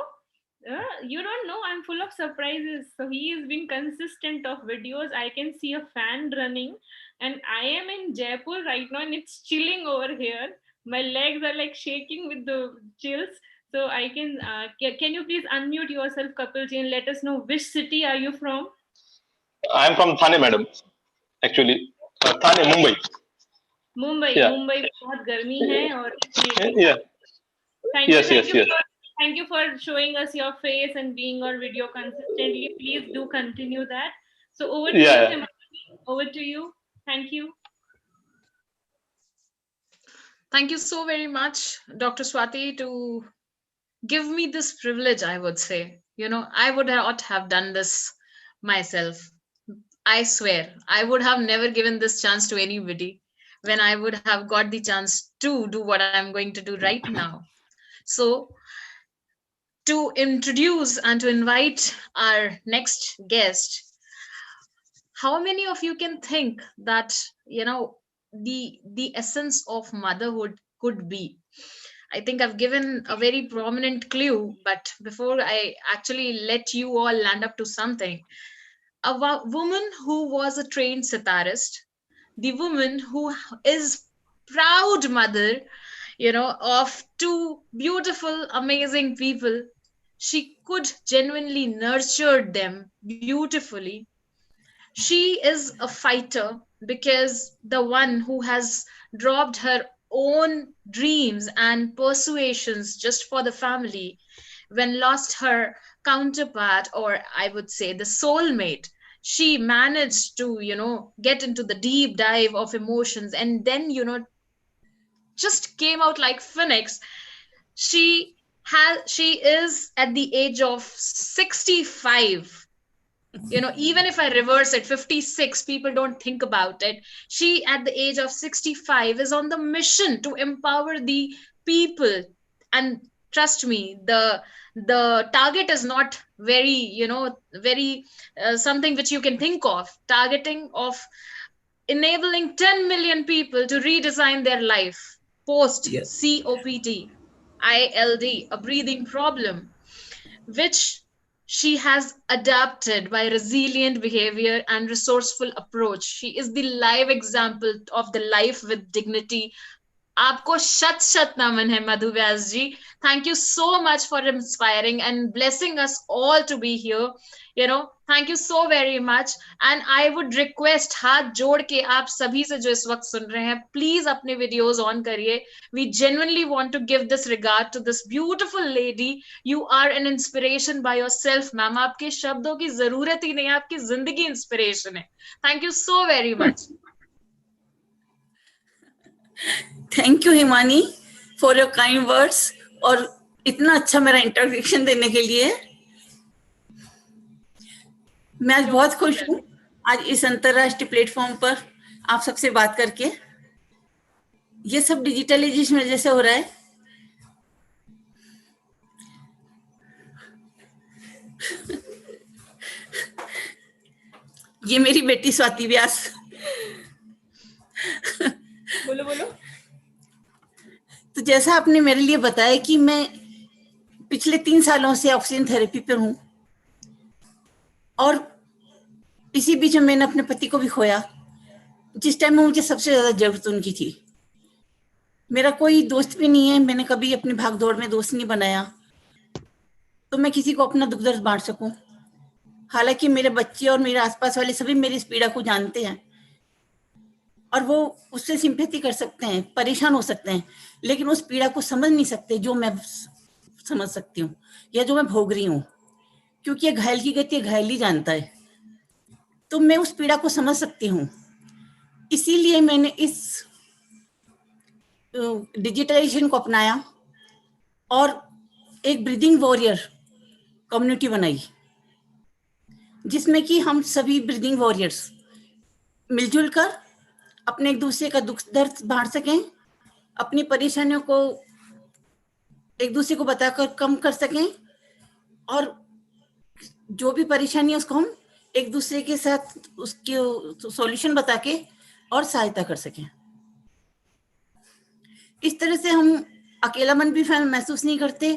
You don't know, I'm full of surprises. So he has been consistent of videos. I can see a fan running, and I am in Jaipur right now, and it's chilling over here. My legs are like shaking with the chills. So I can can you please unmute yourself, Kapilji, and let us know which city are you from? I'm from Thane, madam. Actually, Thane, Mumbai. Mumbai. Yeah. Mumbai में बहुत गर्मी है और Yeah. Thank Yes, you, yes, yes. thank you for showing us your face and being on video consistently. Please do continue that. So over to you, Yeah. Himani. Over to you. Thank you. Thank you so very much, Dr. Swati, to give me this privilege. I would say, I would not have done this myself. I swear, I would have never given this chance to anybody when I would have got the chance to do what I'm going to do right now. So, to introduce and to invite our next guest, how many of you can think that the essence of motherhood could be? I think I've given a very prominent clue, but before I actually let you all land up to something, a woman who was a trained sitarist, the woman who is proud mother, of two beautiful, amazing people, she could genuinely nurture them beautifully. She is a fighter because the one who has dropped her own dreams and persuasions just for the family, when lost her counterpart, or I would say the soulmate, she managed to get into the deep dive of emotions, and then just came out like phoenix. She is at the age of 65. Even if I reverse it, 56, people don't think about it. She at the age of 65 is on the mission to empower the people. And trust me, the target is not very something which you can think of. Targeting of enabling 10 million people to redesign their life post Yeah. COPD, ILD, a breathing problem, which she has adapted by resilient behavior and resourceful approach. She is the live example of the life with dignity. आपको शत शत नमन है मधु व्यास जी. Thank you so much for inspiring and blessing us all to be here. Thank you so very much. And I would request, हाथ जोड़ के आप सभी से जो इस वक्त सुन रहे हैं, please अपने videos on करिए. We genuinely want to give this regard to this beautiful lady. You are an inspiration by yourself, ma'am. आपके शब्दों की जरूरत ही नहीं है, आपकी जिंदगी inspiration है. Thank you so very much. Thank you Himani for your kind words और इतना अच्छा मेरा इंट्रोडक्शन देने के लिए. मैं आज बहुत खुश हूँ आज इस अंतरराष्ट्रीय प्लेटफॉर्म पर आप सबसे बात करके. ये सब डिजिटलाइजेशन वजह से हो रहा है. ये मेरी बेटी स्वाति व्यास. बोलो बोलो. तो जैसा आपने मेरे लिए बताया कि मैं पिछले 3 सालों से ऑक्सीजन थेरेपी पर हूँ और इसी बीच में मैंने अपने पति को भी खोया, जिस टाइम में मुझे सबसे ज्यादा जरूरत उनकी थी. मेरा कोई दोस्त भी नहीं है, मैंने कभी अपनी भागदौड़ में दोस्त नहीं बनाया तो मैं किसी को अपना दुख दर्द बांट सकूं. हालांकि मेरे बच्चे और मेरे आसपास वाले सभी मेरी इस पीड़ा को जानते हैं और वो उससे सिंपैथी कर सकते हैं, परेशान हो सकते हैं, लेकिन उस पीड़ा को समझ नहीं सकते जो मैं समझ सकती हूँ या जो मैं भोग रही हूँ, क्योंकि ये घायल की गति घायल ही जानता है. तो मैं उस पीड़ा को समझ सकती हूँ. इसीलिए मैंने इस डिजिटलाइजेशन को अपनाया और एक ब्रीदिंग वॉरियर कम्युनिटी बनाई, जिसमें कि हम सभी ब्रीदिंग वॉरियर्स मिलजुल कर अपने एक दूसरे का दुख दर्द बांट सकें, अपनी परेशानियों को एक दूसरे को बताकर कम कर सकें और जो भी परेशानी है उसको हम एक दूसरे के साथ उसके सॉल्यूशन बता के और सहायता कर सकें. इस तरह से हम अकेलापन भी महसूस नहीं करते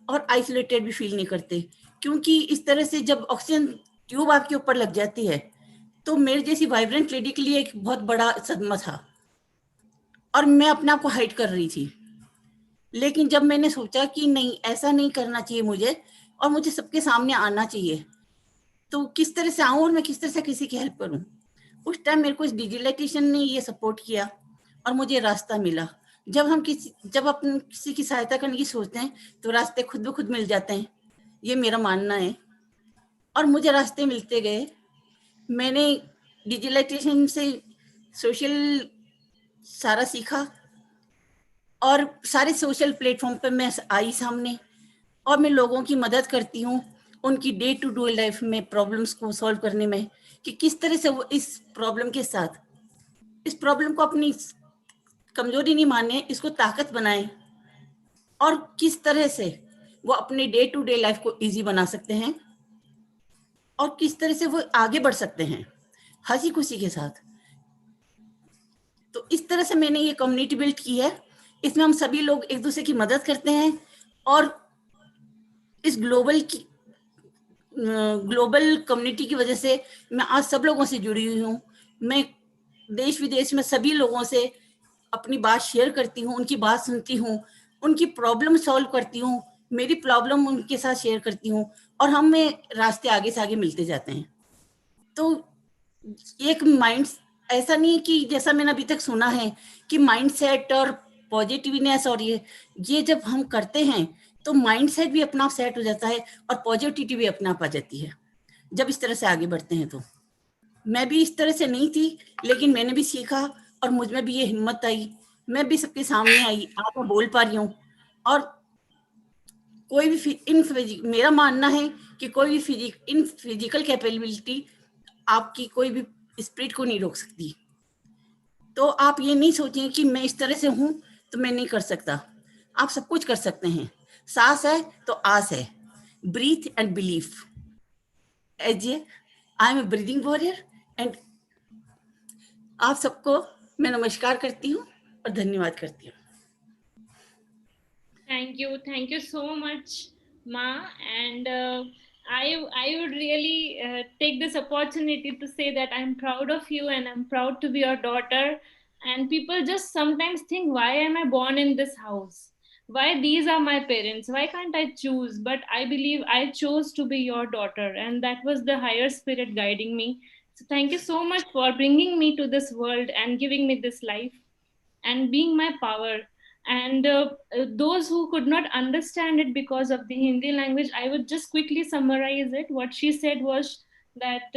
और आइसोलेटेड भी फील नहीं करते, क्योंकि इस तरह से जब ऑक्सीजन ट्यूब आपके ऊपर लग जाती है तो मेरे जैसी वाइब्रेंट लेडी के लिए एक बहुत बड़ा सदमा था और मैं अपने आप को हाइड कर रही थी. लेकिन जब मैंने सोचा कि नहीं, ऐसा नहीं करना चाहिए मुझे और मुझे सबके सामने आना चाहिए, तो किस तरह से आऊं और मैं किस तरह से किसी की हेल्प करूं, उस टाइम मेरे को इस डिजिटलाइजेशन ने ये सपोर्ट किया और मुझे रास्ता मिला. जब अपन किसी की सहायता करने की सोचते हैं तो रास्ते खुद ब खुद मिल जाते हैं, ये मेरा मानना है. और मुझे रास्ते मिलते गए. मैंने डिजिटलाइजेशन से सोशल सारा सीखा और सारे सोशल प्लेटफॉर्म पे मैं आई सामने और मैं लोगों की मदद करती हूँ उनकी डे टू डे लाइफ में प्रॉब्लम्स को सॉल्व करने में, कि किस तरह से वो इस प्रॉब्लम के साथ इस प्रॉब्लम को अपनी कमजोरी नहीं माने, इसको ताकत बनाएं और किस तरह से वो अपने डे टू डे लाइफ को इजी बना सकते हैं और किस तरह से वो आगे बढ़ सकते हैं हंसी खुशी के साथ. तो इस तरह से मैंने ये कम्युनिटी बिल्ड की है इसमें हम सभी लोग एक दूसरे की मदद करते हैं और इस ग्लोबल कम्युनिटी की वजह से मैं आज सब लोगों से जुड़ी हुई हूँ। मैं देश विदेश में सभी लोगों से अपनी बात शेयर करती हूँ, उनकी बात सुनती हूँ, उनकी प्रॉब्लम सॉल्व करती हूँ, मेरी प्रॉब्लम उनके साथ शेयर करती हूँ और हम में रास्ते आगे से आगे मिलते जाते हैं। तो एक माइंड ऐसा नहीं है कि जैसा मैंने अभी तक सुना है कि माइंडसेट और पॉजिटिवनेस और ये जब हम करते हैं तो माइंडसेट भी अपना आप सेट हो जाता है और पॉजिटिविटी भी अपना आप आ जाती है जब इस तरह से आगे बढ़ते हैं। तो मैं भी इस तरह से नहीं थी, लेकिन मैंने भी सीखा और मुझ में भी ये हिम्मत आई, मैं भी सबके सामने आई, आप मैं बोल पा रही हूँ। और कोई भी मेरा मानना है कि कोई भी इन फिजिकल कैपेबिलिटी आपकी कोई भी स्पिरिट को नहीं रोक सकती। तो आप ये नहीं सोचें कि मैं इस तरह से हूं तो मैं नहीं कर सकता। आप सब कुछ कर सकते हैं। सांस है तो आस है। Breathe and belief. As a I am a breathing warrior and आप सबको मैं नमस्कार करती हूँ और धन्यवाद करती हूँ। Thank you so much, Ma. And I would really take this opportunity to say that I'm proud of you and I'm proud to be your daughter. And people just sometimes think, why am I born in this house? Why these are my parents? Why can't I choose? But I believe I chose to be your daughter, and that was the higher spirit guiding me. So thank you so much for bringing me to this world and giving me this life and being my power. And those who could not understand it because of the Hindi language, I would just quickly summarize it. What she said was that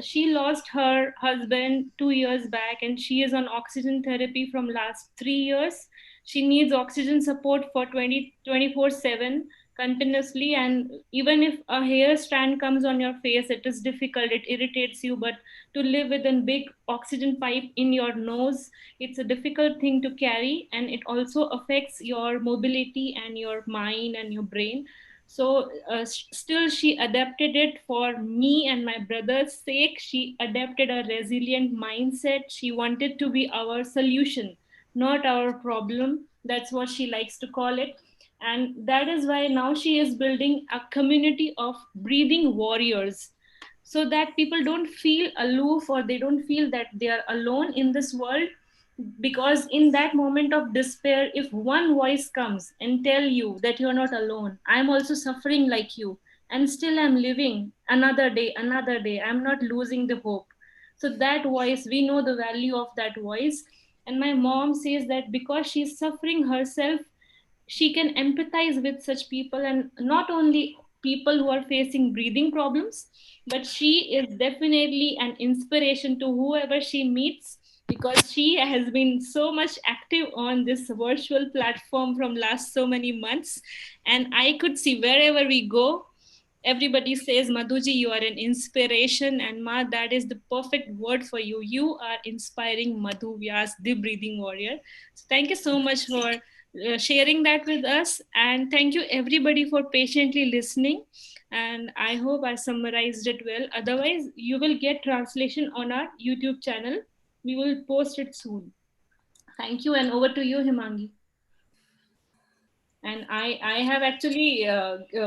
she lost her husband 2 years back and she is on oxygen therapy from last 3 years. She needs oxygen support for 24/7 continuously, and even if a hair strand comes on your face, it is difficult, it irritates you, but to live with a big oxygen pipe in your nose, it's a difficult thing to carry, and it also affects your mobility and your mind and your brain. So still she adapted it for me and my brother's sake. She adapted a resilient mindset. She wanted to be our solution, not our problem. That's what she likes to call it. And that is why now she is building a community of breathing warriors, so that people don't feel aloof or they don't feel that they are alone in this world. Because in that moment of despair, if one voice comes and tell you that you're not alone, I'm also suffering like you, and still I'm living another day, I'm not losing the hope. So that voice, we know the value of that voice. And my mom says that because she's suffering herself, she can empathize with such people, and not only people who are facing breathing problems, but she is definitely an inspiration to whoever she meets, because she has been so much active on this virtual platform from last so many months. And I could see wherever we go, everybody says, Madhuji, you are an inspiration. And Ma, that is the perfect word for you. You are inspiring Madhu Vyas, the breathing warrior. So thank you so much for sharing that with us. And thank you everybody for patiently listening. And I hope I summarized it well. Otherwise, you will get translation on our YouTube channel. We will post it soon. Thank you. And over to you, Himangi. And I have actually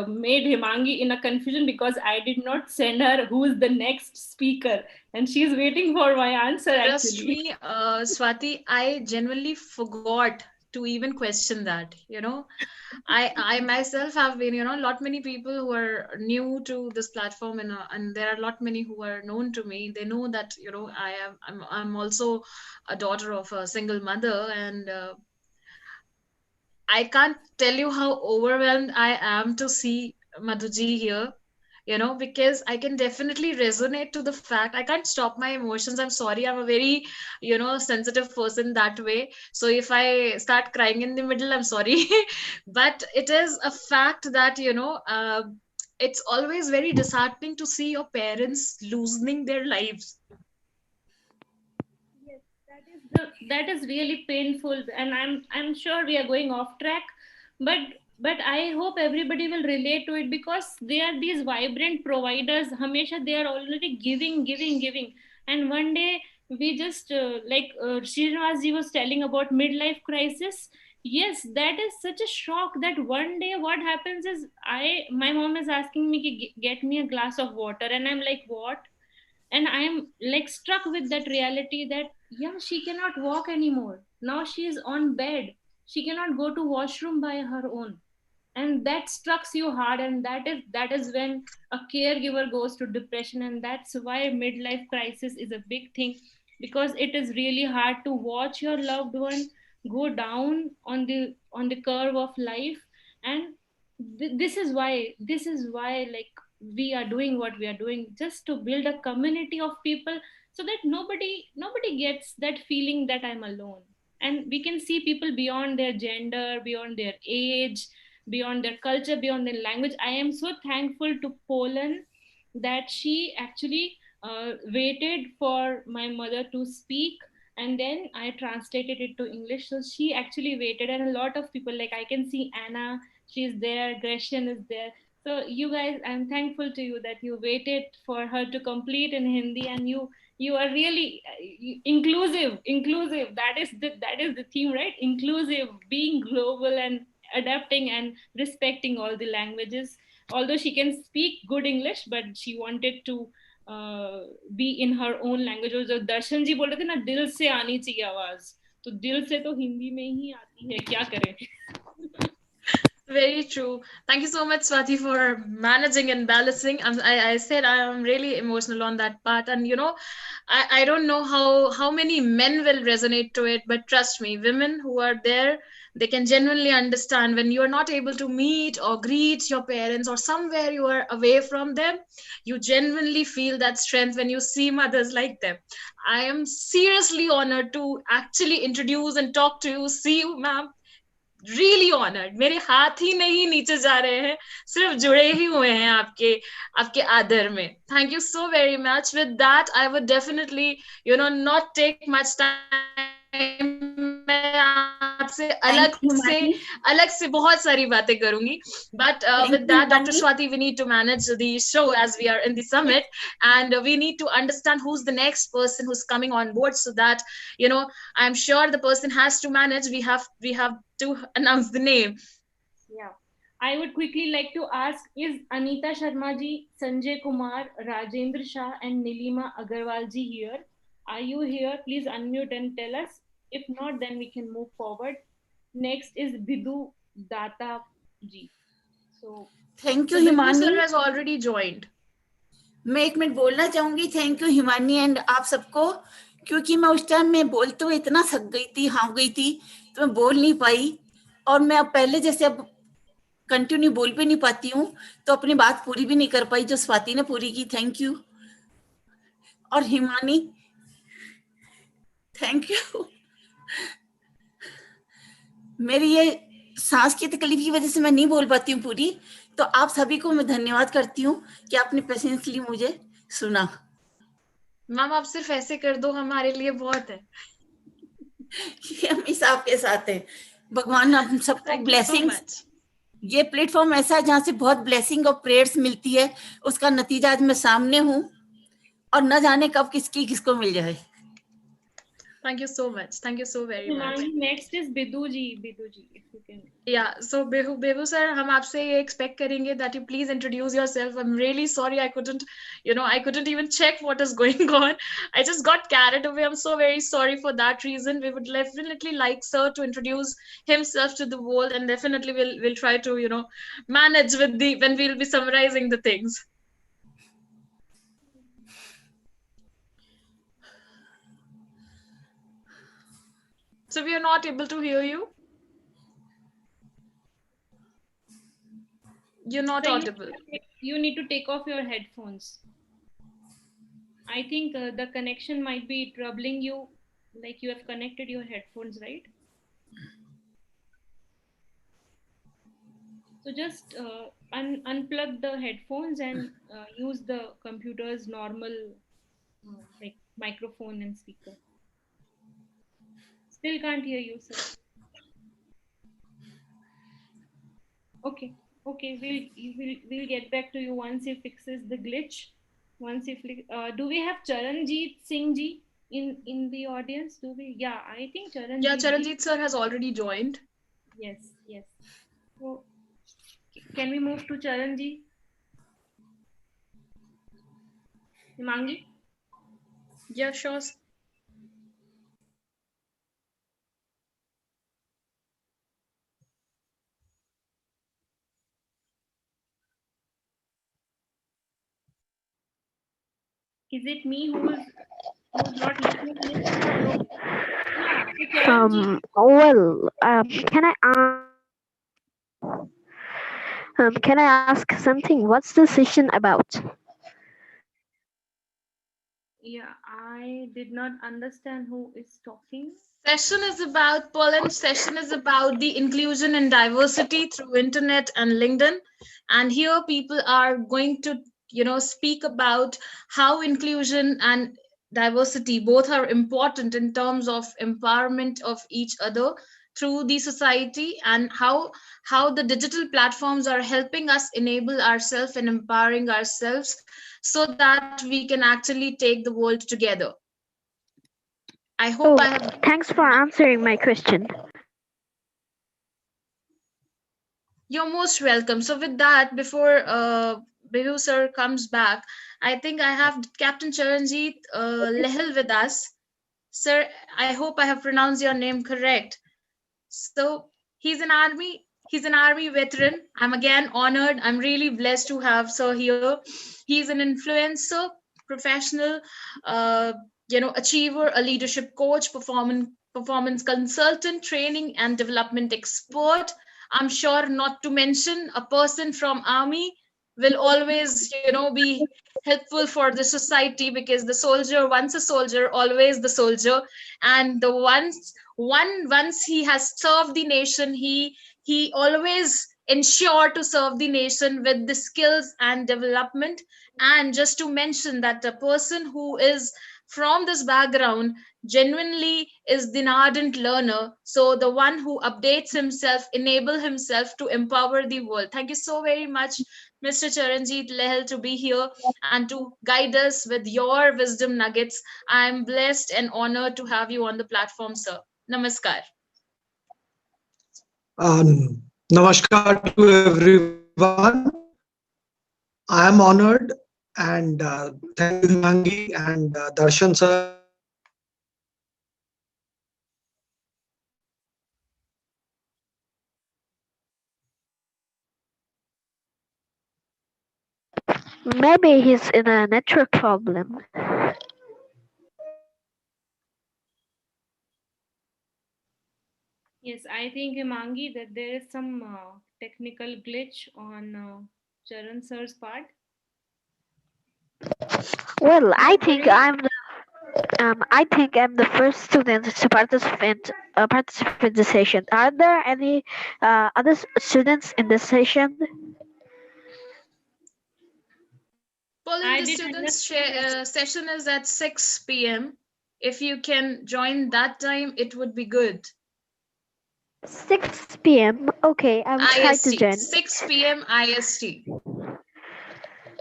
made Himangi in a confusion because I did not send her who is the next speaker, and she's waiting for my answer Trust actually. me, Swati, I genuinely forgot to even question that. I myself have been, lot many people who are new to this platform, and there are a lot many who are known to me. They know that, I'm also a daughter of a single mother, and I can't tell you how overwhelmed I am to see Madhuji here, because I can definitely resonate to the fact. I can't stop my emotions. I'm sorry. I'm a very, sensitive person that way. So if I start crying in the middle, I'm sorry. But it is a fact that, it's always very disheartening to see your parents losing their lives. Yes, that is really painful, and I'm sure we are going off track, but I hope everybody will relate to it, because they are these vibrant providers. Hamesha they are already giving, and one day we just Srinivas ji was telling about midlife crisis. yes, that is such a shock that one day what happens is my mom is asking me to get me a glass of water, and I'm like, what? And I am like struck with that reality that yeah, she cannot walk anymore. Now she is on bed. She cannot go to washroom by her own, and that strikes you hard, and that is when a caregiver goes to depression. And that's why midlife crisis is a big thing, because it is really hard to watch your loved one go down on the curve of life. And this is why like we are doing what we are doing, just to build a community of people, so that nobody gets that feeling that I'm alone. And we can see people beyond their gender, beyond their age, beyond their culture, beyond their language. I am so thankful to Poland that she actually waited for my mother to speak, and then I translated it to English. So she actually waited, and a lot of people, like I can see Anna, she's there, Grecian is there. So you guys, I'm thankful to you that you waited for her to complete in Hindi, and you are really inclusive. That is the theme, right? Inclusive, being global and adapting and respecting all the languages. Although she can speak good English, but she wanted to be in her own language. और जो दर्शन जी बोल रहे थे ना, दिल से आनी चाहिए आवाज, तो दिल से तो हिंदी में ही आती है, क्या करें. Very true. Thank you so much, Swati, for managing and balancing. I said I am really emotional on that part, and I don't know how many men will resonate to it, but trust me, women who are there, they can genuinely understand when you are not able to meet or greet your parents, or somewhere you are away from them. You genuinely feel that strength when you see mothers like them. I am seriously honored to actually introduce and talk to you. See you, ma'am. Really honored. मेरे हाथ ही नहीं नीचे जा रहे हैं, सिर्फ जुड़े ही हुए हैं आपके आपके आदर में. Thank you so very much. With that, I would definitely not take much time. मैं आपसे अलग से बहुत सारी बातें करूंगी, but with that, Dr. Swati, we need to manage the show as we are in the summit, and we need to understand who's the next person who's coming on board, so that I'm sure the person has to manage. We have to announce the name. Yeah, I would quickly like to ask, is Anita Sharma ji, Sanjay Kumar, Rajendra Shah, and Nilima Agarwal ji here? Are you here? Please unmute and tell us. If not, then we can move forward. Next is Bidu Data ji. So thank you Bidu Himani. sir has already joined. मैं एक minute बोलना चाहूंगी. Thank you Himani and आप सबको, क्योंकि मैं उस time में बोलते हुए इतना थक गई थी, हाँ गई थी, तो मैं बोल नहीं पाई. और मैं अब पहले जैसे अब कंटिन्यू बोल भी नहीं पाती हूँ, तो अपनी बात पूरी भी नहीं कर पाई जो स्वाति ने पूरी की. Thank you. और हिमानी, थैंक यू. मेरी ये सांस की तकलीफ की वजह से मैं नहीं बोल पाती हूँ पूरी, तो आप सभी को मैं धन्यवाद करती हूँ कि आपने पेशेंसली मुझे सुना. मैम, आप सिर्फ ऐसे कर दो, हमारे लिए बहुत है. हमेशा आपके साथ है. भगवान आप सबको ब्लेसिंग्स. ये प्लेटफॉर्म ऐसा है जहाँ से बहुत ब्लेसिंग और प्रेयर्स मिलती है. उसका नतीजा आज मैं सामने हूँ, और न जाने कब किसको मिल जाए. Thank you so much. Thank you so very much. Next is Bidu ji, if you can. Yeah, so Behu sir, हम आपसे ये expect करेंगे that you please introduce yourself. I'm really sorry I couldn't even check what is going on. I just got carried away. I'm so very sorry for that reason. We would definitely like sir to introduce himself to the world, and definitely we'll try to manage with when we'll be summarizing the things. So we are not able to hear you. You're not audible. You need to take off your headphones. I think the connection might be troubling you, like you have connected your headphones, right? So just unplug the headphones and use the computer's normal like microphone and speaker. Still can't hear you, sir. Okay, we'll get back to you once he fixes the glitch. Do we have Charanjit Singh ji in the audience? Do we? Yeah, I think Charanjit. Yeah, Charanjit sir has already joined. Yes, yes. So, can we move to Charanji? Himangi? Yeah, sure. Is it me who's not listening to him? So, yeah, so Charanji. Can I ask something? What's the session about? Yeah, I did not understand who is talking. Session is about the inclusion and diversity through internet and LinkedIn. And here people are going to, speak about how inclusion and diversity both are important in terms of empowerment of each other through the society, and how the digital platforms are helping us enable ourselves and empowering ourselves so that we can actually take the world together. I hope I Oh, have. thanks for answering my question. You're most welcome. So with that, before Bihu sir comes back, I think I have Captain Charanjit Lehel with us. Sir, I hope I have pronounced your name correct. So he's an army veteran. I'm again honored. I'm really blessed to have sir here. He's an influencer, professional, achiever, a leadership coach, performance consultant, training and development expert. I'm sure not to mention a person from army will always, be helpful for the society, because the soldier, once a soldier, always the soldier. And the once he has served the nation, he always ensure to serve the nation with the skills and development. And just to mention that a person who is from this background genuinely is the ardent learner, so the one who updates himself, enable himself to empower the world. Thank you so very much, Mr. Charanjit Lehel, to be here and to guide us with your wisdom nuggets. I'm blessed and honored to have you on the platform, sir. Namaskar. Namaskar to everyone. I am honored, and thank you, Himangi and Darshan sir, for giving me this opportunity. Maybe he's in a network problem. Yes, I think Himangi that there is some technical glitch on Charan sir's part. Well, No worries. I think I'm the first student to participate in the session. Are there any other students in the session? Pauline, I the did students' understand that. session is at 6 p.m. If you can join that time, it would be good. 6 p.m. Okay, I will try to IST. join. 6 p.m. IST.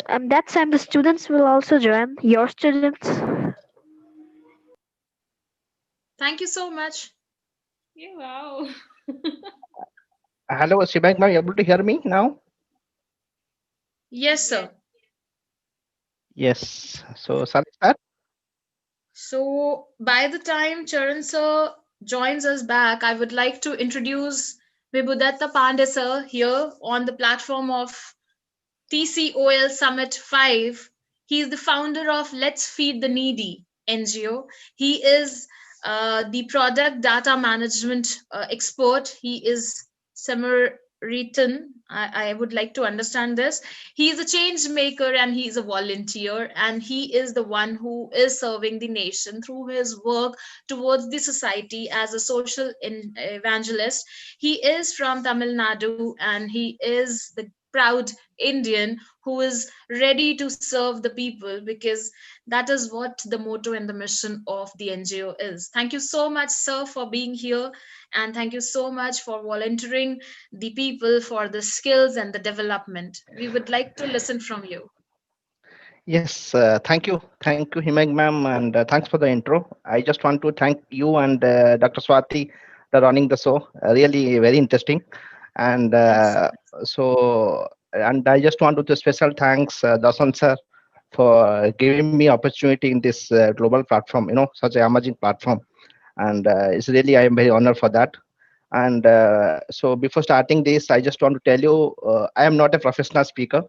That time the students will also join. Your students. Thank you so much. Yeah, wow. Hello, Sibang, are you able to hear me now? Yes, sir. Yes. So, shall we start? So, by the time Charan sir joins us back, I would like to introduce Vibhudatta Pandey sir here on the platform of TCOL Summit 5. He is the founder of Let's Feed the Needy NGO. He is the product data management expert. He is Samaritan. I would like to understand this. He is a change maker and he is a volunteer, and he is the one who is serving the nation through his work towards the society as a social evangelist. He is from Tamil Nadu and he is the proud Indian who is ready to serve the people, because that is what the motto and the mission of the NGO is. Thank you so much, sir, for being here, and thank you so much for volunteering the people for the skills and the development. We would like to listen from you. Yes, thank you. Thank you, Himag ma'am, and thanks for the intro. I just want to thank you and Dr. Swati the running the show. Really very interesting. And Thanks so much. and I just want to do special thanks, Dasan sir, for giving me opportunity in this global platform. Such an amazing platform, and it's really I am very honored for that. And so before starting this, I just want to tell you, I am not a professional speaker.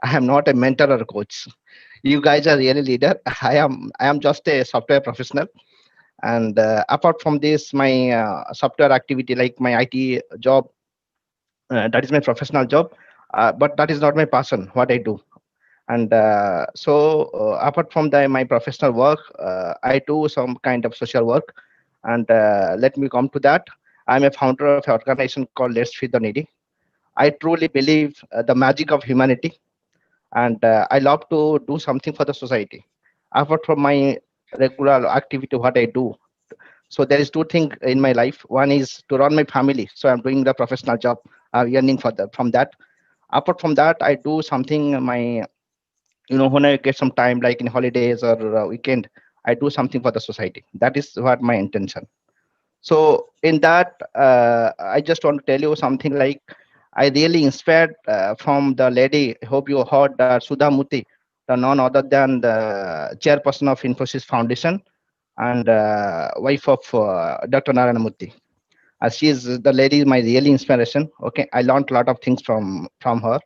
I am not a mentor or coach. You guys are really leader. I am just a software professional. And apart from this, my software activity, like my IT job, that is my professional job. But that is not my passion. What I do. And apart from my professional work, I do some kind of social work. And let me come to that. I'm a founder of an organization called Let's Feed the Needy. I truly believe the magic of humanity, and I love to do something for the society. Apart from my regular activity, what I do. So there is two things in my life. One is to run my family. So I'm doing the professional job, earning from that. Apart from that, I do something when I get some time, like in holidays or weekend, I do something for the society. That is what my intention. So in that, I just want to tell you something like I really inspired from the lady. Hope you heard Sudha Muti, the none other than the chairperson of Infosys Foundation and wife of Dr. Narayana Murthy. She is the lady is my really inspiration. Okay, I learned a lot of things from her.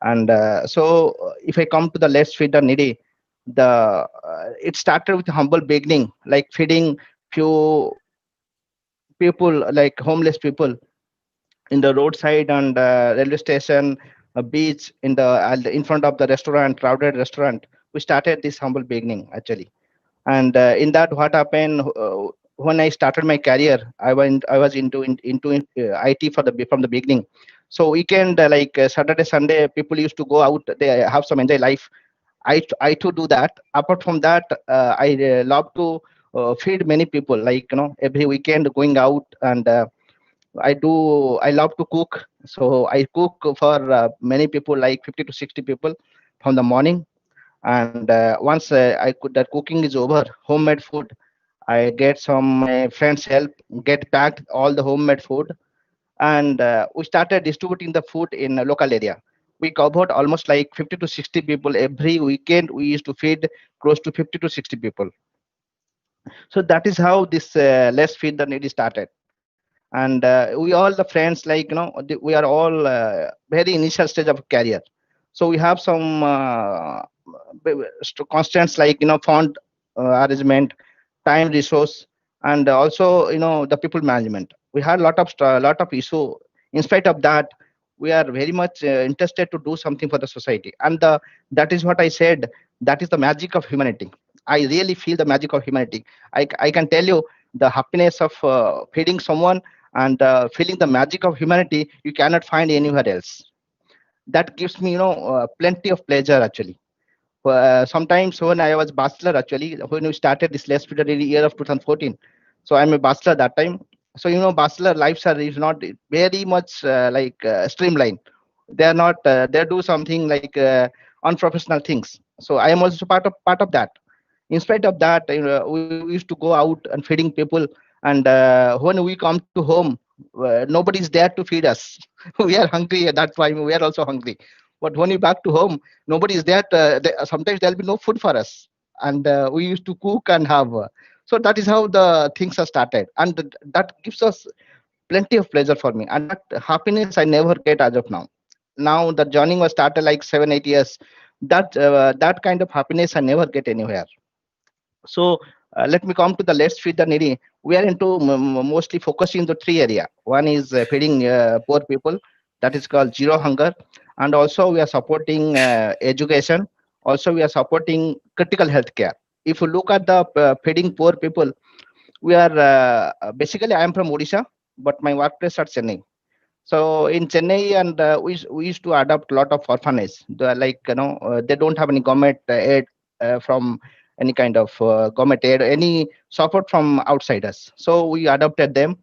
And if I come to the Let's Feed the Needy, it started with humble beginning, like feeding few people, like homeless people in the roadside and railway station, a beach, in front of the restaurant, crowded restaurant. We started this humble beginning actually. And in that, what happened when I started my career, I was into IT from the beginning. So weekend, Saturday, Sunday, people used to go out. They have some enjoy life. I to do that. Apart from that, I love to feed many people. Like every weekend going out, and I love to cook. So I cook for many people, like 50 to 60 people, from the morning. And once that cooking is over, homemade food, I get some my friends help get packed all the homemade food. And we started distributing the food in a local area. We covered almost like 50 to 60 people every weekend. We used to feed close to 50 to 60 people. So that is how this Let's Feed the Needy started. And we all the friends, we are all very initial stage of career. So we have some constants, like fund arrangement, time, resource, and also the people management. We had lot of issue. In spite of that, we are very much interested to do something for the society. And that is what I said, that is the magic of humanity. I really feel the magic of humanity. I can tell you the happiness of feeding someone, and feeling the magic of humanity, you cannot find anywhere else. That gives me plenty of pleasure actually. Sometimes when I was bachelor, actually, when we started this last period in the year of 2014, so I'm a bachelor that time. So bachelor lives are is not very much streamlined. They are not. They do something like unprofessional things. So I am also part of that. In spite of that, we used to go out and feeding people. And when we come to home, nobody is there to feed us. We are hungry at that time. We are also hungry. But when we back to home, nobody is there. Sometimes there'll be no food for us, and we used to cook and have. So that is how the things are started, and that gives us plenty of pleasure for me, and that happiness I never get as of now. Now the journey was started like 7 8 years. That kind of happiness I never get anywhere. So let me come to the Let's Feed the Needy. We are into mostly focusing the three area. One is feeding poor people, that is called zero hunger, and also we are supporting education. Also we are supporting critical health care. If you look at the feeding poor people, we are basically I am from Odisha, but my workplace at Chennai. So in Chennai, and we used to adopt a lot of orphanage. They don't have any government aid from any kind of government aid, any support from outsiders. So we adopted them.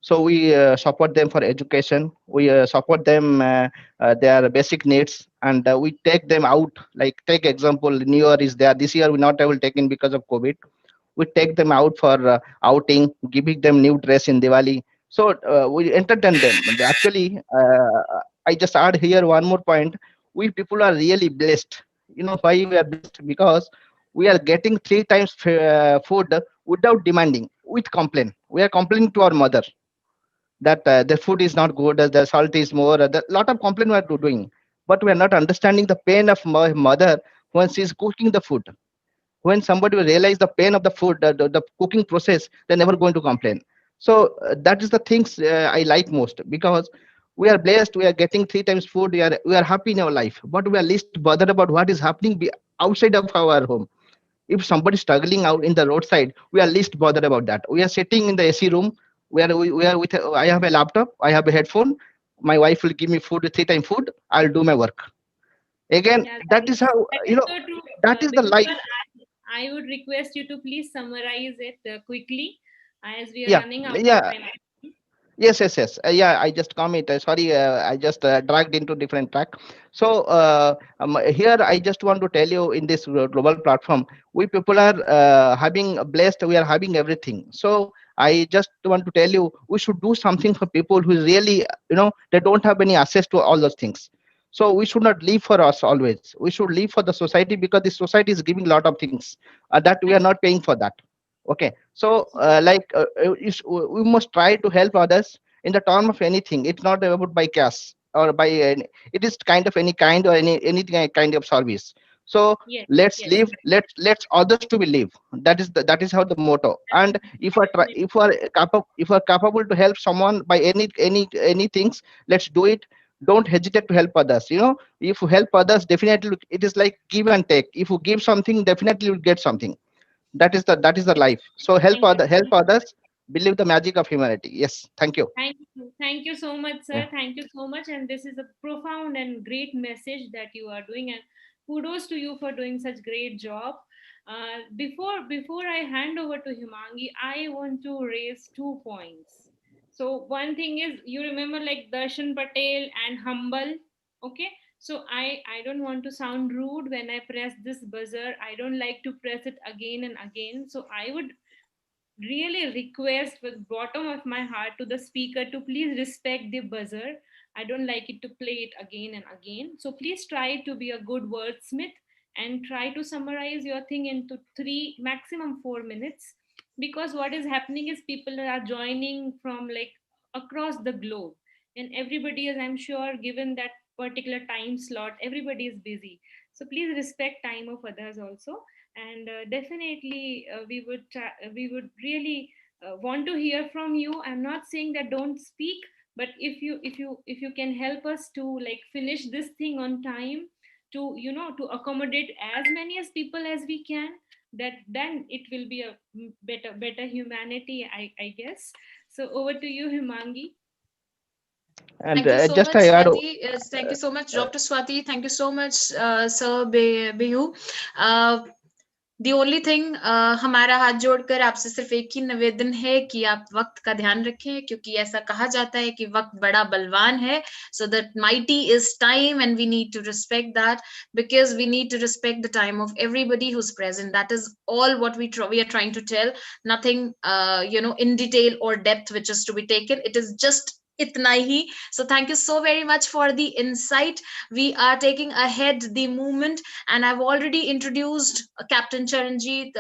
So we support them for education. We support them their basic needs, and we take them out. Like take example, New Year is there. This year we not able taken because of COVID. We take them out for outing, giving them new dress in Diwali. So we entertain them. And actually, I just add here one more point. We people are really blessed. You know why we are blessed? Because we are getting 3 times food without demanding, with complaint. We are complaining to our mother that the food is not good, the salt is more, the lot of complaint we are doing, but we are not understanding the pain of my mother when she is cooking the food. When somebody will realize the pain of the food, the cooking process, they're never going to complain. So that is the things I like most, because we are blessed, we are getting 3 times food, we are happy in our life, but we are least bothered about what is happening outside of our home. If somebody struggling out in the roadside, we are least bothered about that. We are sitting in the AC room, we are with I have a laptop, I have a headphone, my wife will give me food, 3 time food, I'll do my work again. Yeah, That is how, that you is know, so true. that is the Because life. sir, I would request you to please summarize it quickly, as we are Yeah, running out of yeah. time. Yes. Yeah, I just comment. Sorry, I just dragged into different track. So here I just want to tell you, in this global platform, we people are having blessed. We are having everything. So I just want to tell you, we should do something for people who really, they don't have any access to all those things. So we should not live for us always. We should live for the society, because the society is giving a lot of things that we are not paying for that. Okay, so we must try to help others in the term of anything. It's not about by cash or by it is kind of any kind or any kind of service. So Yes, let's yes, live, let's others to be live. That is how the motto. And if I try, if we are capable to help someone by any things, let's do it. Don't hesitate to help others. If you help others, definitely it is like give and take. If you give something, definitely you'll get something. That is the life. So thank you. help others, believe the magic of humanity. Yes, thank you. Thank you so much, Yeah. sir. Thank you so much. And this is a profound and great message that you are doing. And kudos to you for doing such great job. Before I hand over to Himangi, I want to raise 2 points. So one thing is, you remember like Darshan Patel and Humble. Okay. So I don't want to sound rude when I press this buzzer. I don't like to press it again and again. So I would really request with bottom of my heart to the speaker to please respect the buzzer. I don't like it to play it again and again. So please try to be a good wordsmith and try to summarize your thing into 3 maximum 4 minutes, because what is happening is people are joining from like across the globe, and everybody is, I'm sure, given that particular time slot, everybody is busy. So please respect time of others also. And definitely we would really want to hear from you. I'm not saying that don't speak, but if you can help us to like finish this thing on time, to to accommodate as many as people as we can, that then it will be a better humanity, I guess. So over to you, Himangi. And Thank you so just much, I add, Swati. Yes, thank you so much, Dr. Swati. Thank you so much, Sir Behu. Uh, the only thing, हमारा हाथ जोड़कर आपसे सिर्फ एक ही निवेदन है कि आप वक्त का ध्यान रखें, क्योंकि ऐसा कहा जाता है कि वक्त बड़ा बलवान है. So that mighty is time, and we need to respect that, because we need to respect the time of everybody who's present. That is all what we are trying to tell. Nothing, in detail or depth which is to be taken. It is just itna hi. So thank you so very much for the insight. We are taking ahead the movement, and I've already introduced Captain Charanjit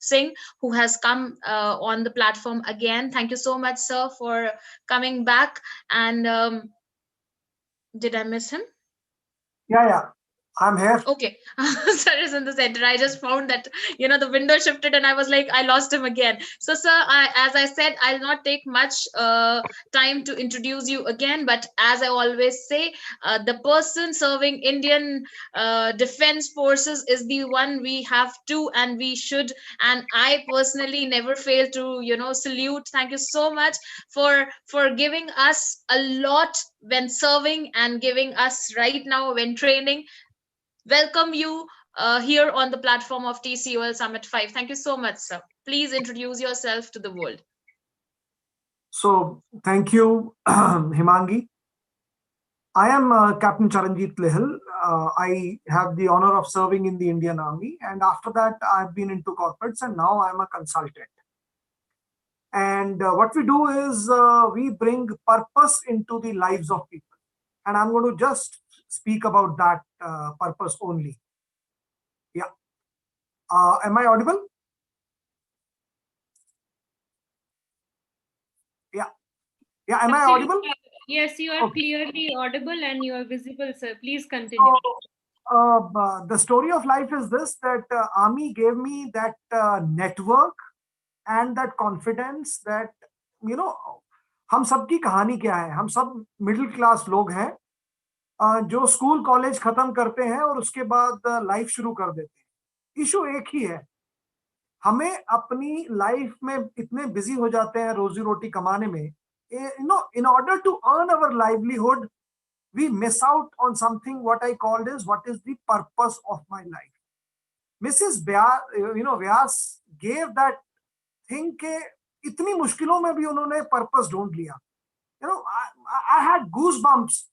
Singh, who has come on the platform again. Thank you so much, sir, for coming back. And did I miss him? Yeah, I'm here. Okay. Sir is in the center. I just found that, the window shifted and I was like, I lost him again. So, sir, as I said, I'll not take much time to introduce you again. But as I always say, the person serving Indian Defense Forces is the one we have to and we should. And I personally never fail to, salute. Thank you so much for giving us a lot when serving and giving us right now when training. Welcome you here on the platform of TCOL Summit 5. Thank you so much, sir. Please introduce yourself to the world. So, thank you, Himangi. I am Captain Charanjit Lehal. I have the honor of serving in the Indian Army, and after that, I've been into corporates, and now I'm a consultant. And And what we do is we bring purpose into the lives of people. And I'm going to just speak about that purpose only. Yeah. Am I audible? Yeah. Yeah. Am I audible? Yes, you are clearly audible and you are visible, sir. Please continue. The story of life is this, that Army gave me that network and that confidence that, you know, हम सबकी कहानी क्या है, हम सब middle class लोग हैं जो स्कूल कॉलेज खत्म करते हैं और उसके बाद लाइफ शुरू कर देते हैं। इशू एक ही है, हमें अपनी लाइफ में इतने बिजी हो जाते हैं रोजी रोटी कमाने में, in order to earn our livelihood we miss out on something what I called is what is the purpose of my life. Mrs. Vyas gave that thing के इतनी मुश्किलों में भी उन्होंने पर्पस ढूंढ लिया. I had goosebumps,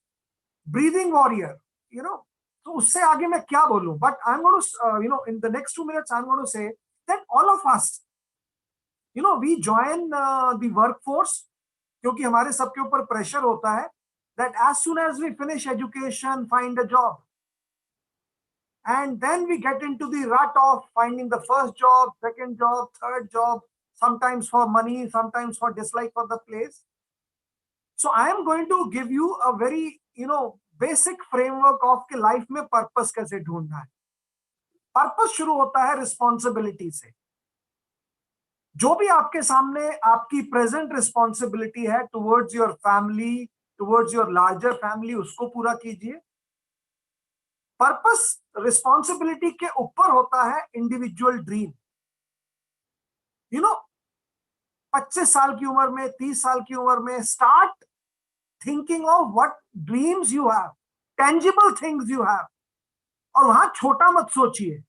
breathing warrior, तो उससे आगे मैं क्या बोलूं, but I'm going to in the next 2 minutes I'm going to say that all of us we join the workforce क्योंकि हमारे सबके ऊपर प्रेशर होता है that as soon as we finish education, find a job. And then we get into the rut of finding the first job, second job, third job, sometimes for money, sometimes for dislike for the place. So I am going to give you a very, basic framework of कि life में purpose कैसे ढूंढना है. Purpose शुरू होता है responsibility से. जो भी आपके सामने आपकी present responsibility है towards your family, towards your larger family, उसको पूरा कीजिए. Purpose responsibility के ऊपर होता है individual dream. 25 साल की उम्र में, 30 साल की उम्र में start thinking of what dreams you have, tangible things you have. और वहां छोटा मत सोचिए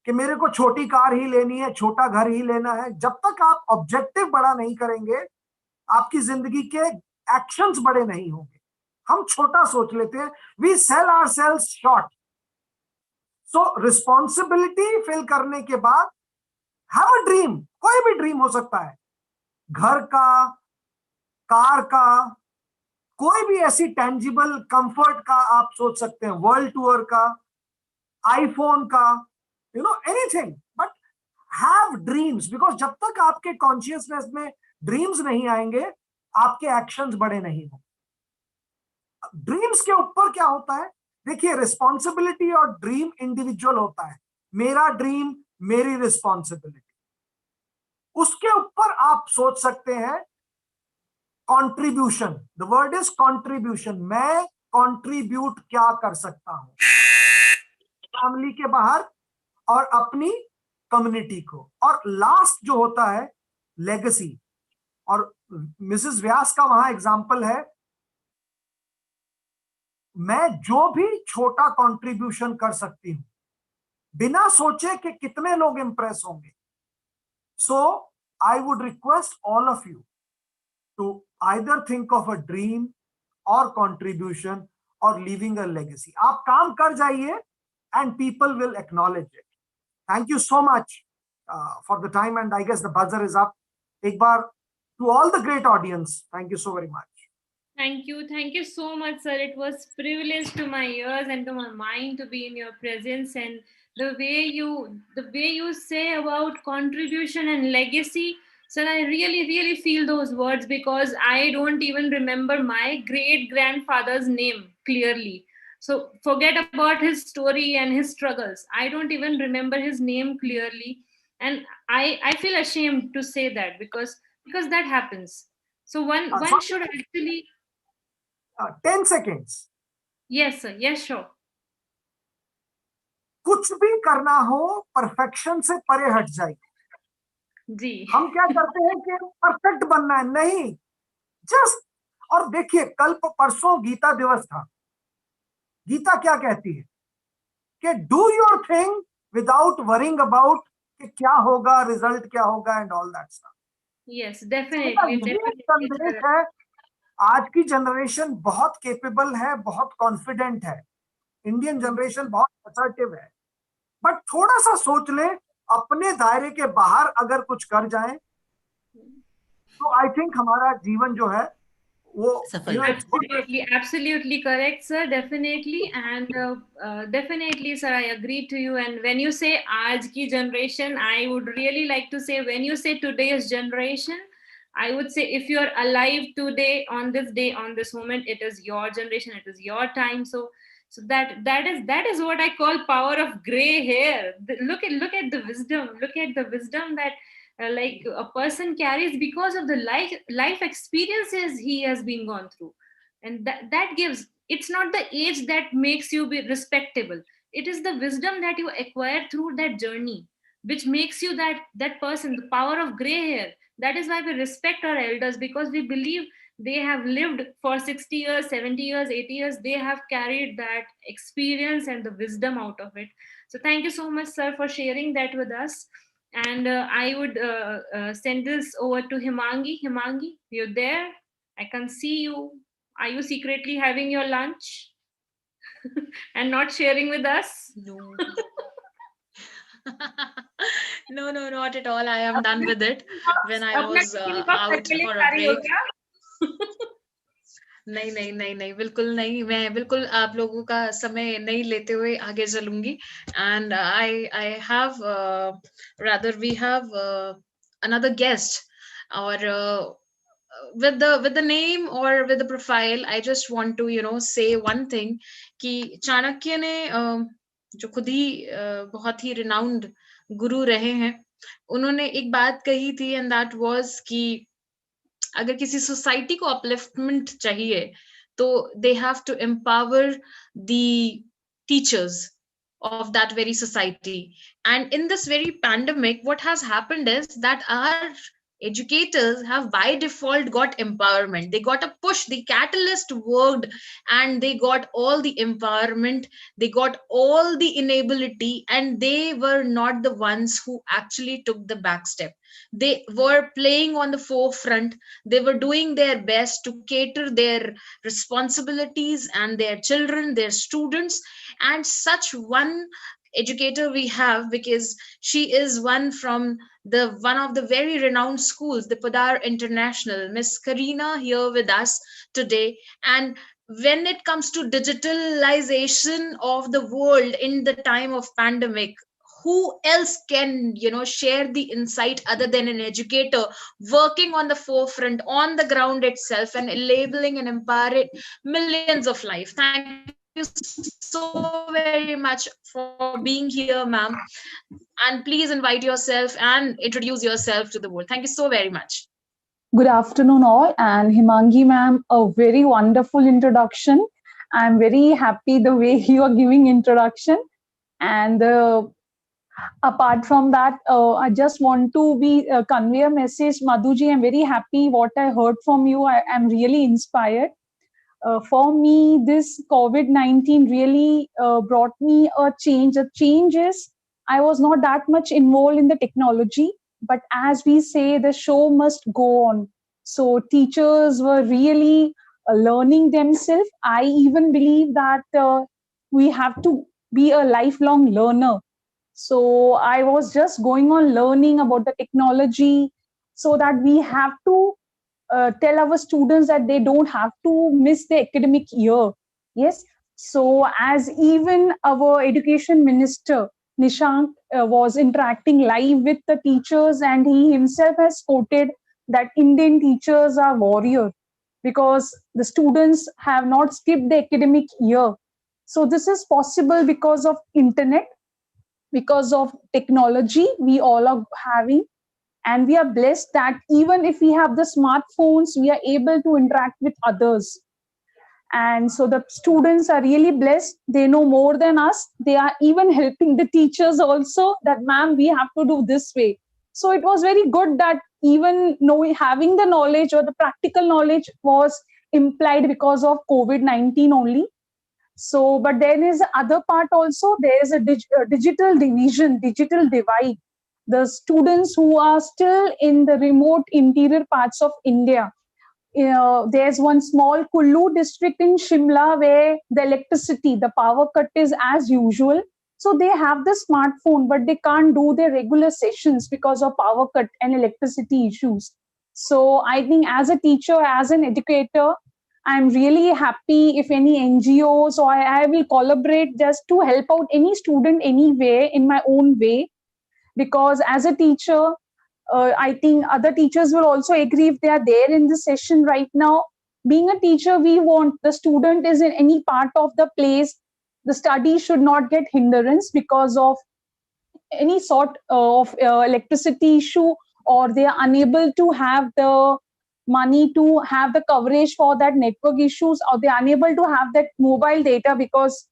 कि मेरे को छोटी कार ही लेनी है, छोटा घर ही लेना है. जब तक आप ऑब्जेक्टिव बड़ा नहीं करेंगे, आपकी जिंदगी के एक्शंस बड़े नहीं होंगे. हम छोटा सोच लेते हैं. We sell ourselves short. So responsibility fill करने के बाद have a dream. कोई भी ड्रीम हो सकता है, घर का, कार का, कोई भी ऐसी टेंजिबल कंफर्ट का आप सोच सकते हैं, वर्ल्ड टूर का, आईफोन का, anything, but have dreams. Because जब तक आपके कॉन्शियसनेस में ड्रीम्स नहीं आएंगे, आपके एक्शंस बड़े नहीं होंगे. ड्रीम्स के ऊपर क्या होता है, देखिए, रिस्पॉन्सिबिलिटी और ड्रीम इंडिविजुअल होता है. मेरा ड्रीम, मेरी रिस्पॉन्सिबिलिटी. उसके ऊपर आप सोच सकते हैं contribution. The word is contribution. मैं कंट्रीब्यूट क्या कर सकता हूं फैमिली के बाहर और अपनी कम्युनिटी को. और लास्ट जो होता है लेगेसी. और मिसेस व्यास का वहां एग्जांपल है, मैं जो भी छोटा कंट्रीब्यूशन कर सकती हूं बिना सोचे कि कितने लोग इंप्रेस होंगे. So I would request all of you to either think of a dream or contribution or leaving a legacy. आप काम कर जाइए and people will acknowledge it. Thank you so much for the time, and I guess the buzzer is up. एक बार to all the great audience, thank you so very much. Thank you so much, sir. It was privilege to my ears and to my mind to be in your presence, and the way you say about contribution and legacy. Sir, I really feel those words, because I don't even remember my great grandfather's name clearly. So forget about his story and his struggles. I don't even remember his name clearly, and I feel ashamed to say that, because that happens. So one should actually 10 seconds. Yes, sir. Yes, sure. कुछ भी करना हो, perfection से परे हट जाइए. जी. हम क्या करते हैं कि परफेक्ट बनना है. नहीं, जस्ट. और देखिए, कल परसों गीता दिवस था. गीता क्या कहती है कि do your thing without worrying about कि क्या होगा, रिजल्ट क्या होगा, and all that stuff. Yes, definitely. संदेश है. आज की जनरेशन बहुत केपेबल है, बहुत कॉन्फिडेंट है. इंडियन जनरेशन बहुत असर्टिव है, बट थोड़ा सा सोच ले, अपने दायरे के बाहर अगर कुछ कर जाएं तो आई थिंक हमारा जीवन जो है वो Absolutely correct, sir. Definitely, and definitely, sir, I agree to you. And when you say "aaj ki generation," I would really like to say, when you say today's generation, I would say if you are alive today, on this moment, it is your generation, it is your time. So that is what I call power of gray hair. Look at the wisdom. Look at the wisdom that like a person carries because of the life experiences he has been gone through, and that gives, it's not the age that makes you be respectable, it is the wisdom that you acquire through that journey which makes you that person, the power of gray hair. That is why we respect our elders, because we believe they have lived for 60 years, 70 years, 80 years. They have carried that experience and the wisdom out of it. So thank you so much, sir, for sharing that with us. And I would send this over to Himangi. Himangi, you're there? I can see you. Are you secretly having your lunch and not sharing with us? No. No, not at all. I am done with it when I was out for a break. नहीं, बिल्कुल नहीं, मैं बिल्कुल आप लोगों का समय नहीं लेते हुए आगे चलूंगी. And I have rather we have another guest, or with the name or with the profile, I just want to say one thing कि चाणक्य ने जो खुद ही बहुत ही renowned गुरु रहे हैं, उन्होंने एक बात कही थी, and that was कि अगर किसी सोसाइटी को अपलिफ्टमेंट चाहिए तो they have to empower the teachers of that very society. And in this very pandemic, what has happened is that our educators have by default got empowerment. They got a push, the catalyst worked, and they got all the empowerment, they got all the enability, and they were not the ones who actually took the back step. They were playing on the forefront. They were doing their best to cater their responsibilities and their children, their students. And such one educator we have, because she is one of the very renowned schools, the Padar International, Miss Karina, here with us today. And when it comes to digitalization of the world in the time of pandemic, who else can share the insight other than an educator working on the forefront, on the ground itself, and labeling and empowering millions of lives. Thank you so very much for being here, ma'am, and please invite yourself and introduce yourself to the world. Thank you so very much. Good afternoon, all. And Himangi, ma'am, a very wonderful introduction. I'm very happy the way you are giving introduction. And apart from that, I just want to convey a message. Madhuji, I'm very happy what I heard from you. I am really inspired. For me, this COVID-19 really brought me a change. The change is I was not that much involved in the technology, but as we say, the show must go on. So teachers were really learning themselves. I even believe that we have to be a lifelong learner. So I was just going on learning about the technology, so that we have to tell our students that they don't have to miss the academic year. Yes. So as even our education minister, Nishank, was interacting live with the teachers, and he himself has quoted that Indian teachers are warrior because the students have not skipped the academic year. So this is possible because of internet, because of technology we all are having. And we are blessed that even if we have the smartphones, we are able to interact with others. And so the students are really blessed. They know more than us. They are even helping the teachers also that, ma'am, we have to do this way. So it was very good that even knowing, having the knowledge or the practical knowledge was implied because of COVID-19 only. So, but there is other part also. There is a digital division, digital divide. The students who are still in the remote interior parts of India, there's one small Kullu district in Shimla where the electricity, the power cut is as usual. So they have the smartphone, but they can't do their regular sessions because of power cut and electricity issues. So I think as a teacher, as an educator, I'm really happy if any NGOs or I will collaborate just to help out any student anyway in my own way. Because as a teacher, I think other teachers will also agree if they are there in the session right now. Being a teacher, we want the student is in any part of the place. The study should not get hindrance because of any sort of electricity issue, or they are unable to have the money to have the coverage for that network issues, or they are unable to have that mobile data because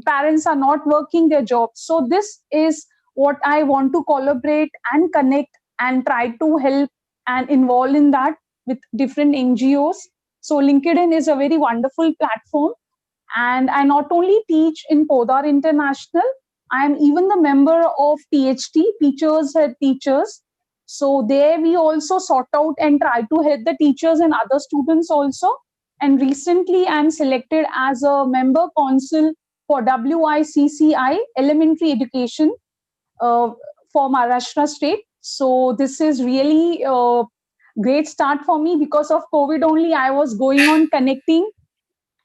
parents are not working their jobs. So this is what I want to collaborate and connect and try to help and involve in that with different NGOs. So LinkedIn is a very wonderful platform, and I not only teach in Podar International, I am even the member of THT, Teachers Help Teachers. So there we also sort out and try to help the teachers and other students also. And recently I'm selected as a member council for WICCI Elementary Education for Maharashtra State. So this is really a great start for me. Because of COVID only, I was going on connecting.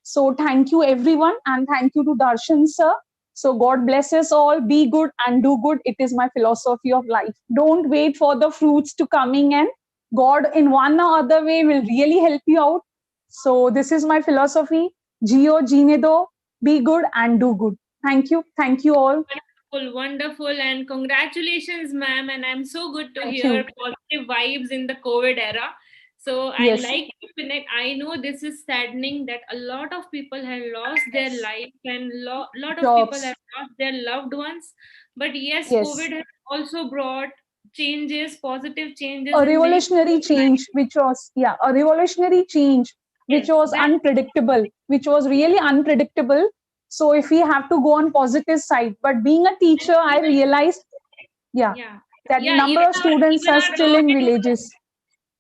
So thank you everyone, and thank you to Darshan sir. So God bless us all. Be good and do good. It is my philosophy of life. Don't wait for the fruits to coming, and God in one or other way will really help you out. So this is my philosophy. Gio Ginedo, be good and do good. Thank you. Thank you all. Wonderful, and congratulations, ma'am. And I'm so good to Thank hear you. positive vibes in the COVID era. So I Yes. like to connect. I know this is saddening that a lot of people have lost their life, and lot of people Jobs. have lost their loved ones. But yes, Yes. COVID has also brought changes, positive changes A in many revolutionary people's lives. change, which was, yeah, a revolutionary change, which Yes, was that unpredictable, which was really unpredictable. So if we have to go on positive side, but being a teacher, I realized, yeah, yeah, that yeah. number of students Even are our still in government. villages.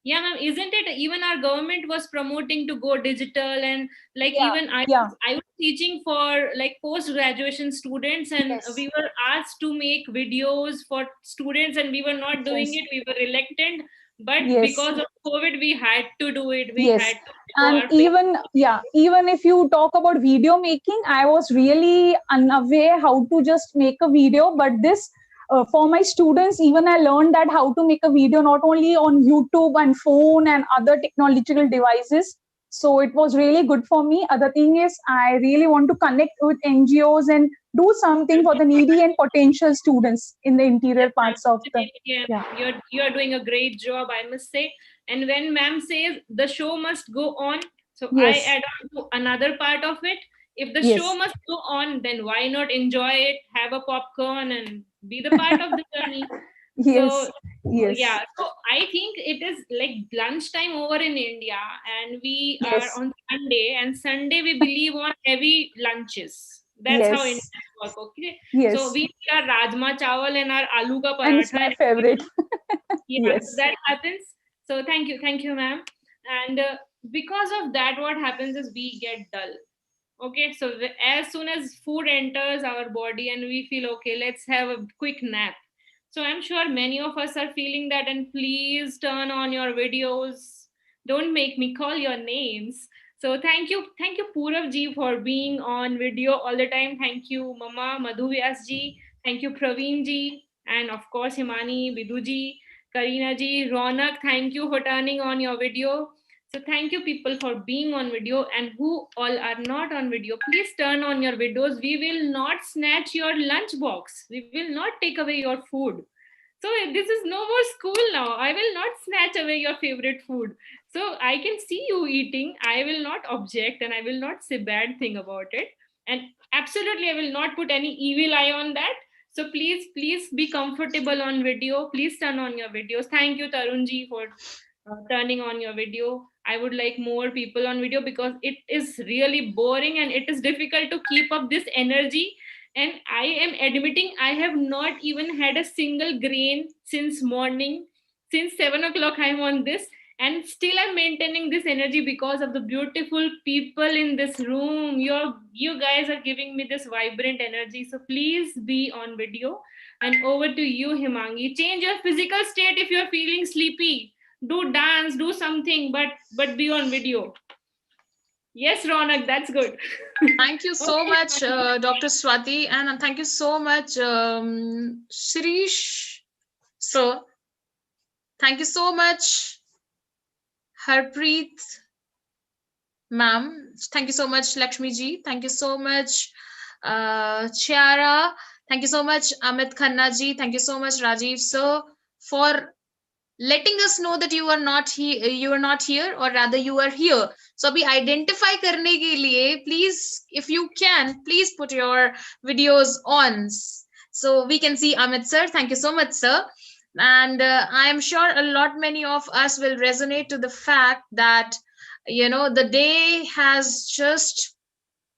Yeah, ma'am, isn't it even our government was promoting to go digital, and like Yeah, even yeah. I was teaching for like post graduation students, and Yes. we were asked to make videos for students, and we were not doing Yes. it. We were reluctant, but Yes. because of COVID, we had to do it. We Yes. had to show And our face. even if you talk about video making, I was really unaware how to just make a video. But this, for my students, even I learned that how to make a video not only on YouTube and phone and other technological devices. So it was really good for me. Other thing is, I really want to connect with NGOs and do something for the needy and potential students in the interior parts of the, yeah. You're doing a great job, I must say. And when ma'am says the show must go on, so I Yes. add on to another part of it. If the Yes. show must go on, then why not enjoy it, have a popcorn, and be the part of the journey? Yes. So Yes. yeah, so I think it is like lunchtime over in India, and we are Yes. on Sunday, and Sunday we believe on heavy lunches. That's how Yes. Indians work. Okay, so Yes. we eat our rajma chawal and our aloo ka And it's paratha, my and favorite. yeah, so Yes. that happens. So thank you, ma'am. And because of that, what happens is we get dull. Okay, so as soon as food enters our body and we feel okay, let's have a quick nap. So I'm sure many of us are feeling that, and please turn on your videos. Don't make me call your names. So thank you Purav ji for being on video all the time. Thank you Mama Madhu Vyas ji. Thank you Praveen ji, and of course Himani, Bidu ji, Karina ji, Ronak. Thank you for turning on your video. So thank you people for being on video, and who all are not on video, please turn on your videos. We will not snatch your lunch box. We will not take away your food. So this is no more school now. I will not snatch away your favorite food. So I can see you eating. I will not object, and I will not say bad thing about it. And absolutely, I will not put any evil eye on that. So please be comfortable on video. Please turn on your videos. Thank you, Tarunji, for turning on your video. I would like more people on video because it is really boring and it is difficult to keep up this energy. And I am admitting I have not even had a single grain since morning. Since 7 o'clock, I'm on this, and still I'm maintaining this energy because of the beautiful people in this room. You guys are giving me this vibrant energy. So please be on video. And over to you, Himangi. Change your physical state if you're feeling sleepy. do dance, do something, but be on video. Yes, Ronak, that's good. Thank you so much, Dr. Swati, and thank you so much, Shirish. So, thank you so much, Harpreet, ma'am. Thank you so much, Lakshmi ji. Thank you so much, Chiara. Thank you so much, Amit Khanna ji. Thank you so much, Rajiv sir, for letting us know that you are not here, or rather you are here. So abhi identify karne ke liye, please, if you can, please put your videos on, so we can see Amit sir. Thank you so much, sir. And I am sure a lot many of us will resonate to the fact that, you know, the day has just,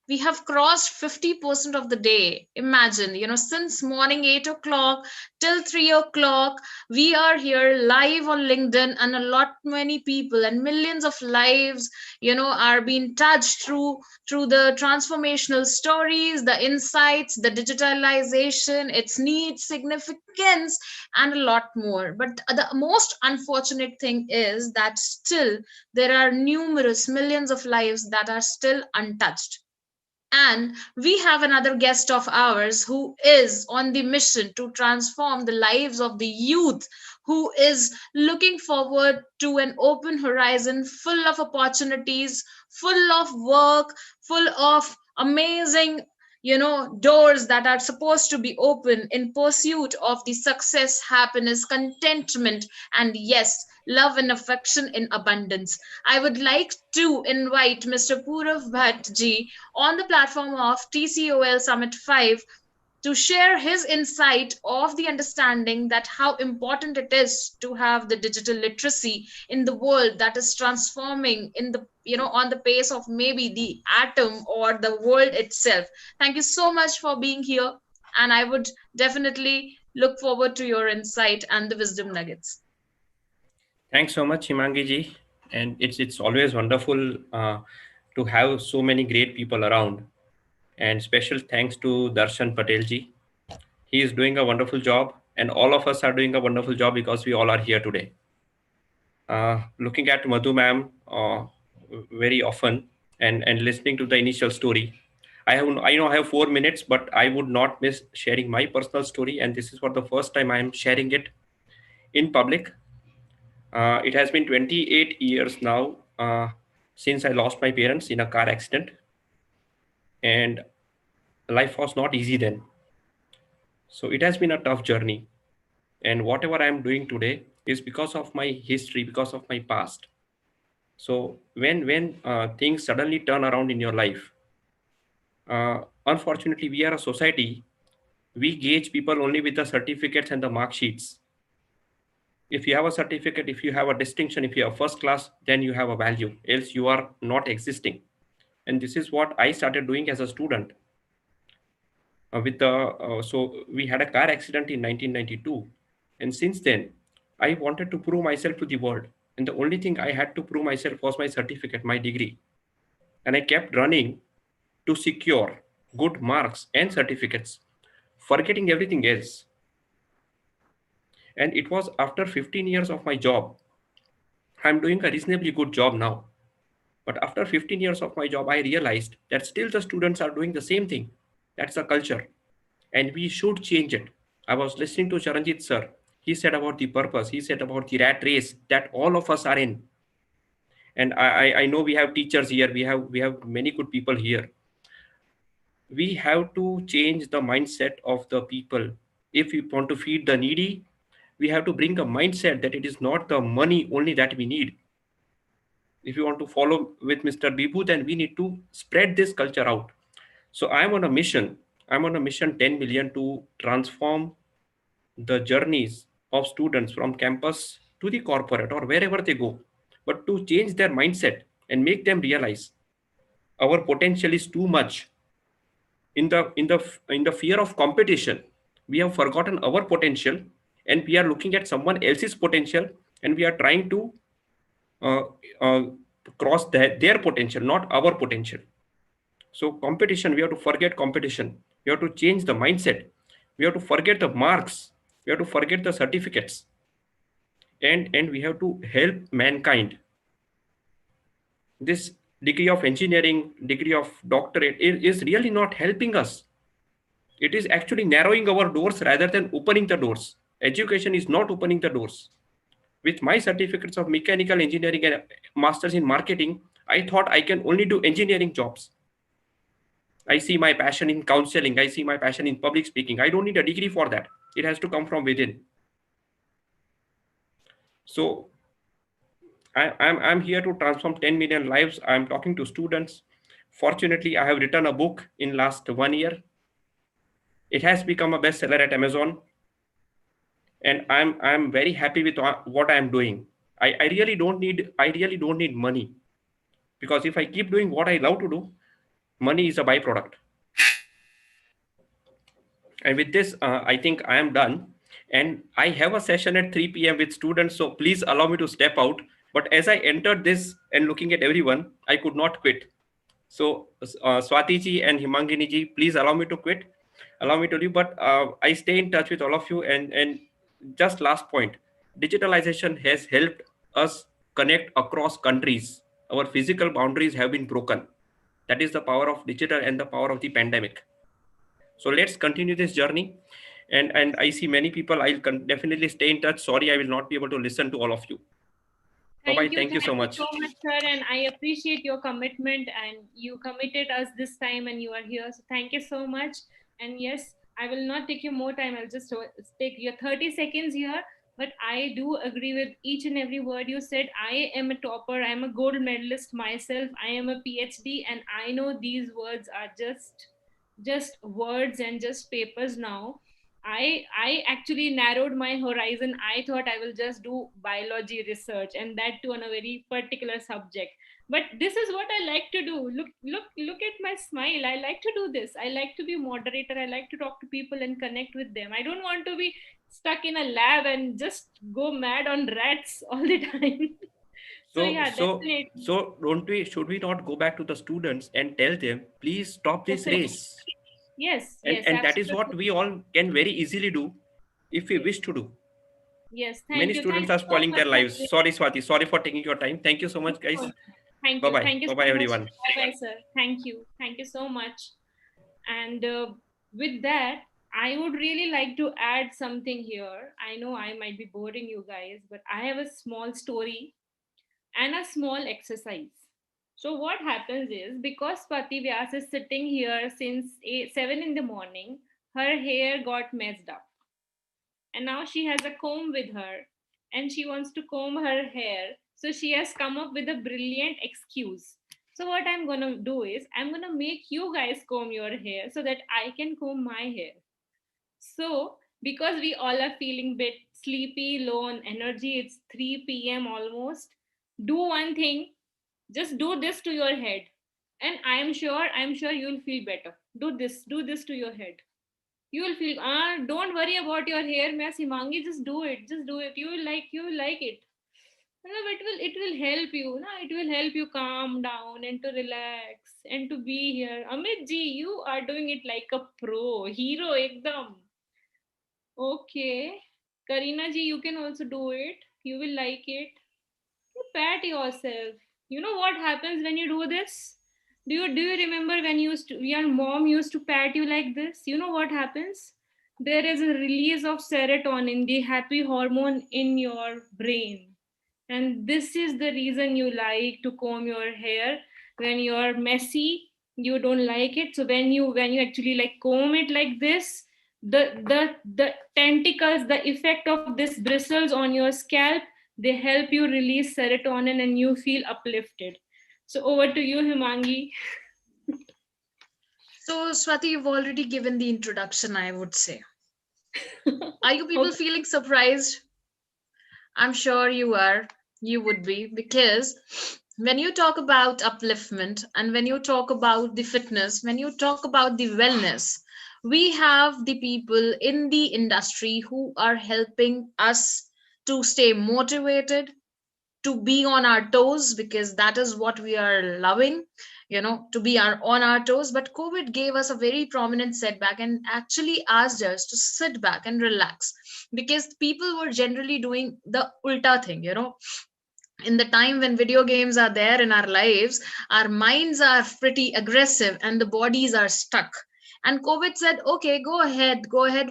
we have crossed 50% of the day. Imagine, you know, since morning 8 o'clock till 3 o'clock, we are here live on LinkedIn, and a lot many people and millions of lives, you know, are being touched through the transformational stories, the insights, the digitalization, its needs, significance, and a lot more. But the most unfortunate thing is that still there are numerous millions of lives that are still untouched. And we have another guest of ours who is on the mission to transform the lives of the youth, who is looking forward to an open horizon full of opportunities, full of work, full of amazing, you know, doors that are supposed to be open in pursuit of the success, happiness, contentment, and yes, love and affection in abundance. I would like to invite Mr. Purav Bhatt ji on the platform of TCOL Summit 5 to share his insight of the understanding that how important it is to have the digital literacy in the world that is transforming in the, you know, on the pace of maybe the atom or the world itself. Thank you so much for being here, and I would definitely look forward to your insight and the wisdom nuggets. Thanks so much, Himangi ji. And it's always wonderful to have so many great people around. And special thanks to Darshan Patel ji. He is doing a wonderful job, and all of us are doing a wonderful job because we all are here today. Looking at Madhu ma'am very often and listening to the initial story, I know I have 4 minutes, but I would not miss sharing my personal story, and this is for the first time I am sharing it in public. It has been 28 years now since I lost my parents in a car accident, and life was not easy then. So it has been a tough journey, and whatever I am doing today is because of my history, because of my past. So when things suddenly turn around in your life, unfortunately, we are a society. We gauge people only with the certificates and the mark sheets. If you have a certificate, if you have a distinction, if you are first class, then you have a value, else you are not existing. And this is what I started doing as a student. So we had a car accident in 1992, and since then I wanted to prove myself to the world, and the only thing I had to prove myself was my certificate, my degree. And I kept running to secure good marks and certificates, forgetting everything else. And it was after 15 years of my job. I'm doing a reasonably good job now. But after 15 years of my job, I realized that still the students are doing the same thing. That's the culture. And we should change it. I was listening to Charanjit sir. He said about the purpose. He said about the rat race that all of us are in. And I know we have teachers here. We have many good people here. We have to change the mindset of the people. If we want to feed the needy, we have to bring a mindset that it is not the money only that we need. If you want to follow with Mr. Bibu, then we need to spread this culture out. So I'm on a mission. I'm on a mission 10 million to transform the journeys of students from campus to the corporate or wherever they go, but to change their mindset and make them realize our potential is too much. In the fear of competition, we have forgotten our potential, and we are looking at someone else's potential, and we are trying to uh, uh, cross their potential, not our potential. So competition, we have to forget competition. We have to change the mindset. We have to forget the marks. We have to forget the certificates. and we have to help mankind. This degree of engineering, degree of doctorate is really not helping us. It is actually narrowing our doors rather than opening the doors. Education is not opening the doors. With my certificates of mechanical engineering and masters in marketing, I thought I can only do engineering jobs. I see my passion in counseling. I see my passion in public speaking. I don't need a degree for that. It has to come from within. So I'm here to transform 10 million lives. I'm talking to students. Fortunately, I have written a book in last 1 year. It has become a bestseller at Amazon. And I'm very happy with what I'm doing. I really don't need money, because if I keep doing what I love to do, money is a byproduct. And with this, I think I am done. And I have a session at 3 p.m. with students, so please allow me to step out. But as I entered this and looking at everyone, I could not quit. So Swati ji and Himangini ji, please allow me to quit, allow me to leave. But I stay in touch with all of you. And just last point, digitalization has helped us connect across countries. Our physical boundaries have been broken. That is the power of digital and the power of the pandemic. So let's continue this journey. And I see many people. I'll definitely stay in touch. Sorry, I will not be able to listen to all of you. Bye-bye. Thank you so much. Thank you so much, sir. And I appreciate your commitment, and you committed us this time and you are here. So thank you so much. And yes, I will not take you more time. I'll just take your 30 seconds here. But I do agree with each and every word you said. I am a topper. I'm a gold medalist myself. I am a PhD, and I know these words are just words and just papers now. I actually narrowed my horizon. I thought I will just do biology research, and that too on a very particular subject. But this is what I like to do. Look at my smile. I like to do this. I like to be a moderator. I like to talk to people and connect with them. I don't want to be stuck in a lab and just go mad on rats all the time. So yeah, definitely. So should we not go back to the students and tell them, please stop this Definitely. race? Yes, And that is what we all can very easily do if we wish to do. Yes, thank Many you. students Thank are you so spoiling much. their lives. Sorry, Swati. Sorry for taking your time. Thank you so much, guys. Thank you. Bye-bye. Thank you so Bye-bye, much. everyone. Bye-bye, sir. Thank you. Thank you so much. And with that, I would really like to add something here. I know I might be boring you guys, but I have a small story and a small exercise. So what happens is, because Swati Vyas is sitting here since 7 in the morning, her hair got messed up. And now she has a comb with her and she wants to comb her hair. So she has come up with a brilliant excuse. So what I'm going to do is I'm going to make you guys comb your hair so that I can comb my hair. So because we all are feeling bit sleepy, low on energy, it's 3 p.m. almost. Do one thing, just do this to your head. And I'm sure you'll feel better. Do this to your head. You will feel, don't worry about your hair mess, Himangi, just do it. You will like it. No, it will help you. No, it will help you calm down and to relax and to be here. Amit ji, you are doing it like a pro, hero ekdam. Okay. Karina ji, you can also do it. You will like it. You pat yourself. You know what happens when you do this? Do you remember when your mom used to pat you like this? You know what happens? There is a release of serotonin, the happy hormone in your brain. And this is the reason you like to comb your hair when you're messy. You don't like it. So when you actually like comb it like this, the tentacles, the effect of this bristles on your scalp, they help you release serotonin and you feel uplifted. So over to you, Himangi. So, Swati, you've already given the introduction, I would say. Are you people feeling surprised? I'm sure you are. You would be, because when you talk about upliftment and when you talk about the fitness, when you talk about the wellness, we have the people in the industry who are helping us to stay motivated, to be on our toes, because that is what we are loving, to be on our toes. But COVID gave us a very prominent setback and actually asked us to sit back and relax, because people were generally doing the ulta thing. In the time when video games are there in our lives, our minds are pretty aggressive and the bodies are stuck. And COVID said, okay, go ahead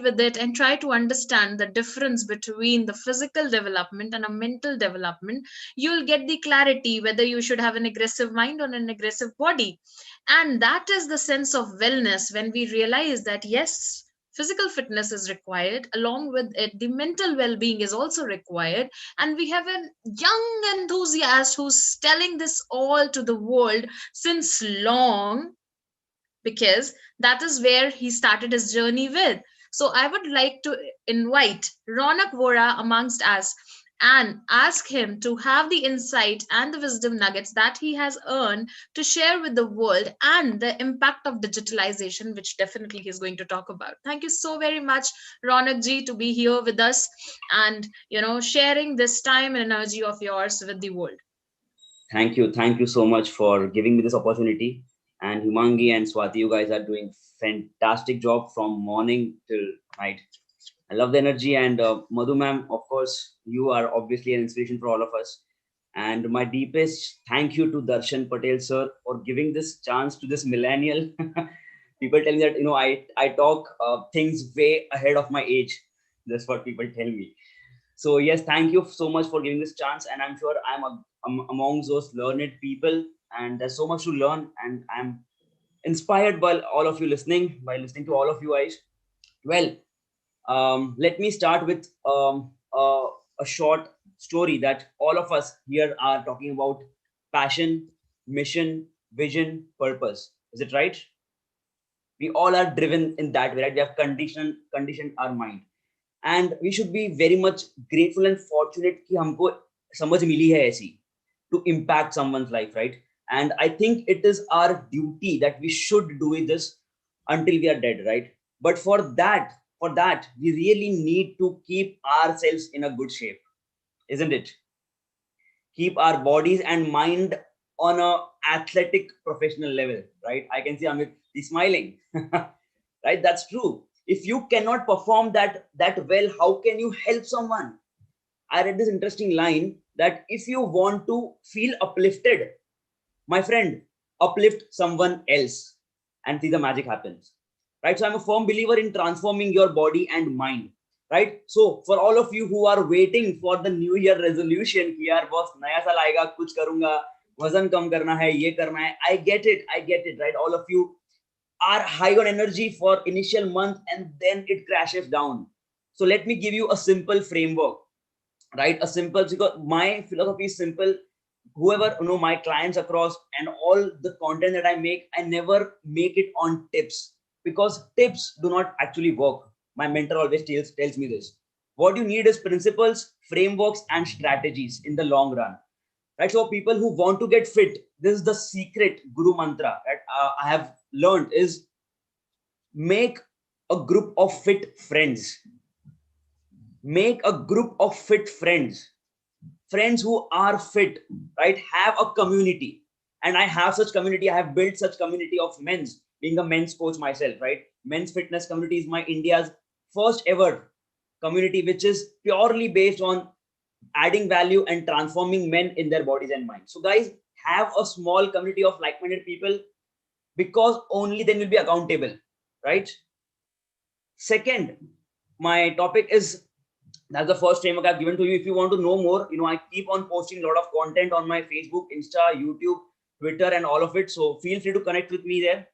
with it and try to understand the difference between the physical development and a mental development. You'll get the clarity whether you should have an aggressive mind or an aggressive body. And that is the sense of wellness, when we realize that yes, physical fitness is required, along with it the mental well-being is also required. And we have a young enthusiast who's telling this all to the world since long, because that is where he started his journey with. So I would like to invite Ronak Vora amongst us and ask him to have the insight and the wisdom nuggets that he has earned to share with the world, and the impact of digitalization, which definitely he's going to talk about. Thank you so very much, Ronak ji, to be here with us and sharing this time and energy of yours with the world. Thank you so much for giving me this opportunity. And Himangi and Swati, you guys are doing fantastic job from morning till night. I love the energy. And Madhu ma'am, of course, you are obviously an inspiration for all of us. And my deepest thank you to Darshan Patel sir for giving this chance to this millennial. People tell me that I talk things way ahead of my age. That's what people tell me. So yes, thank you so much for giving this chance, and I'm sure I'm amongst those learned people, and there's so much to learn, and I'm inspired by all of you listening, to all of you guys. Well, let me start with a short story that all of us here are talking about: passion, mission, vision, purpose. Is it right? We all are driven in that way, right? We have conditioned our mind, and we should be very much grateful and fortunate कि हमको समझ मिली है ऐसी to impact someone's life, right? And I think it is our duty that we should do this until we are dead, right? But for that we really need to keep ourselves in a good shape, isn't it? Keep our bodies and mind on a athletic professional level, right? I can see Amit is smiling. Right? That's true. If you cannot perform that well, how can you help someone? I read this interesting line that if you want to feel uplifted, my friend, uplift someone else and see the magic happens, right? So I'm a firm believer in transforming your body and mind, right? So for all of you who are waiting for the new year resolution, yaar boss naya saal aayega, kuch karunga, वजन कम करना है, ये करना है, I get it, right? All of you are high on energy for initial month and then it crashes down. So let me give you a simple framework, right? Because my philosophy is simple. Whoever my clients across and all the content that I make, I never make it on tips, because tips do not actually work. My mentor always tells me this. What you need is principles, frameworks, and strategies in the long run, right? So people who want to get fit, this is the secret guru mantra that I have learned is: make a group of fit friends. Make a group of fit friends who are fit, right? Have a community. And I have such community. I have built such community of men's, being a men's coach myself, right? Men's fitness community is my India's first ever community, which is purely based on adding value and transforming men in their bodies and minds. So guys, have a small community of like-minded people, because only then you'll be accountable, right? Second, my topic is, that's the first framework I've given to you. If you want to know more, I keep on posting a lot of content on my Facebook, Insta, YouTube, Twitter, and all of it. So feel free to connect with me there.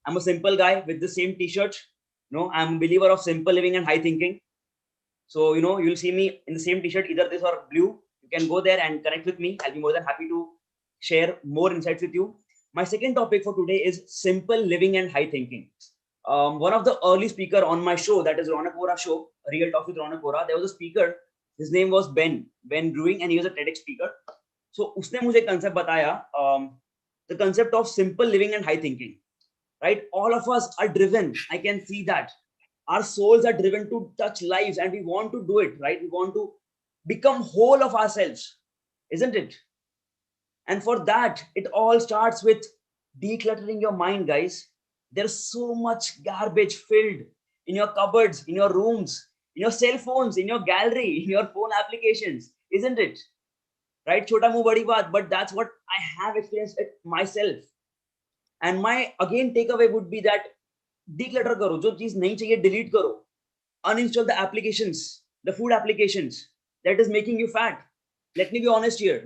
I'm a simple guy with the same t-shirt. I'm a believer of simple living and high thinking. So, you'll see me in the same t-shirt, either this or blue. You can go there and connect with me. I'll be more than happy to share more insights with you. My second topic for today is simple living and high thinking. One of the early speaker on my show, that is Ronak Vora show, Real Talk with Ronak Vora, there was a speaker. His name was Ben Brewing, and he was a TEDx speaker. So उसने मुझे concept बताया, the concept of simple living and high thinking, right? All of us are driven. I can see that our souls are driven to touch lives, and we want to do it, right? We want to become whole of ourselves. isn't it? And for that, it all starts with decluttering your mind, guys. There's so much garbage filled in your cupboards, in your rooms, in your cell phones, in your gallery, in your phone applications, isn't it? Right? Chota muh badi baat, but that's what I have experienced it myself. And my again takeaway would be that declutter karo, jo cheez nahi chahiye delete karo. Uninstall the applications, the food applications that is making you fat. Let me be honest here,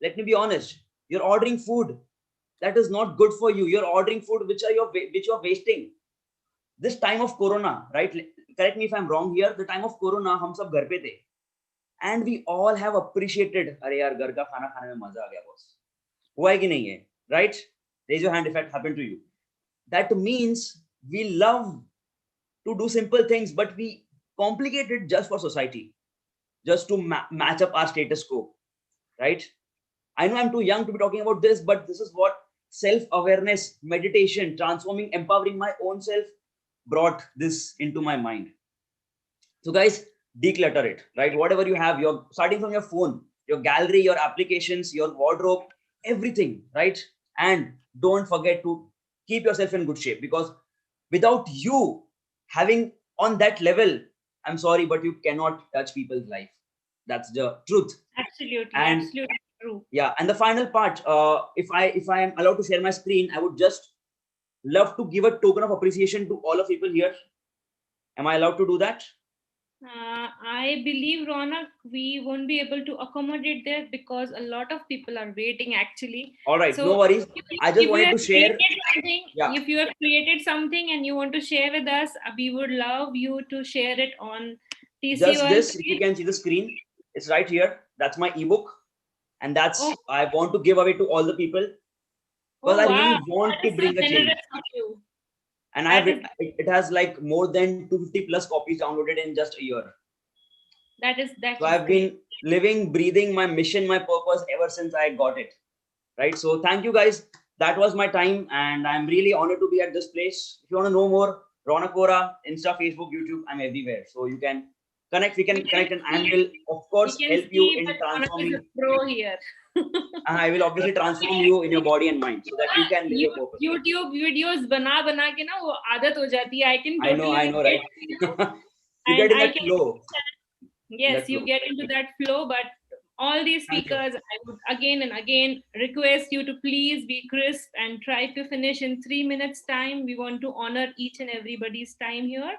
let me be honest. You're ordering food that is not good for you. You're ordering food which you're wasting. This time of corona, right? Correct me if I'm wrong here. The time of corona, hum sab ghar pe the, and we all have appreciated. Arey yaar, ghar ka khana khane mein maza aa gaya, boss. Hua hai ki nahi hai, right? Raise your hand if that happened to you. That means we love to do simple things, but we complicate it just for society, just to match up our status quo, right? I know I'm too young to be talking about this, but this is what self-awareness, meditation, transforming, empowering my own self brought this into my mind. So guys, declutter it, right? Whatever you have, you're starting from your phone, your gallery, your applications, your wardrobe, everything, right? And don't forget to keep yourself in good shape, because without you having on that level, I'm sorry, but you cannot touch people's life. That's the truth. Absolutely, And absolutely true. yeah, and the final part, if I am allowed to share my screen, I would just love to give a token of appreciation to all of people here. Am I allowed to do that? I believe, Ronak, we won't be able to accommodate this because a lot of people are waiting actually. All right, So no worries. I just wanted to share. If you have created something and you want to share with us, we would love you to share it on TCOL. Just this, if you can see the screen, it's right here. That's my ebook, and that's I want to give away to all the people because I really want to bring a change. And it has like more than 250 plus copies downloaded in just a year. So I've been living, breathing my mission, my purpose ever since I got it. Right. So thank you guys. That was my time, and I'm really honored to be at this place. If you want to know more, Ronak Vora, Insta, Facebook, YouTube, I'm everywhere. So you can connect. We can connect, and I will of course help you in transforming. Pro here. I will obviously transform you in your body and mind so that you can live your purpose. YouTube videos bana के ना वो आदत हो जाती है. I know, right? You get in that flow. Yes, you get into that flow, but all these speakers, I would again and again request you to please be crisp and try to finish in 3 minutes time. We want to honor each and everybody's time here.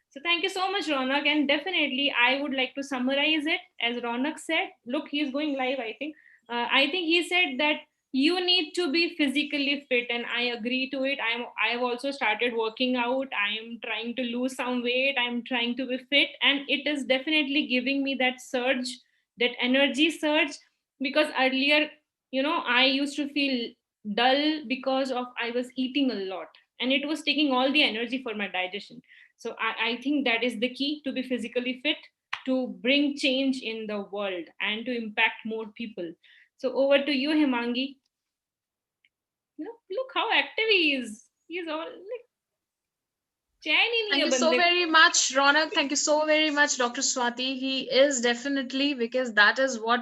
So thank you so much, Ronak. And definitely, I would like to summarize it. As Ronak said, look, he's going live, I think. I think he said that you need to be physically fit, and I agree to it. I've also started working out. I am trying to lose some weight. I'm trying to be fit, and it is definitely giving me that surge, that energy surge, because earlier, I used to feel dull because of I was eating a lot, and it was taking all the energy for my digestion. So I think that is the key, to be physically fit, to bring change in the world and to impact more people. So over to you, Himangi. Look how active he is. He's all like, thank you so very much, Ronak. Thank you so very much, Dr. Swati. He is definitely, because that is what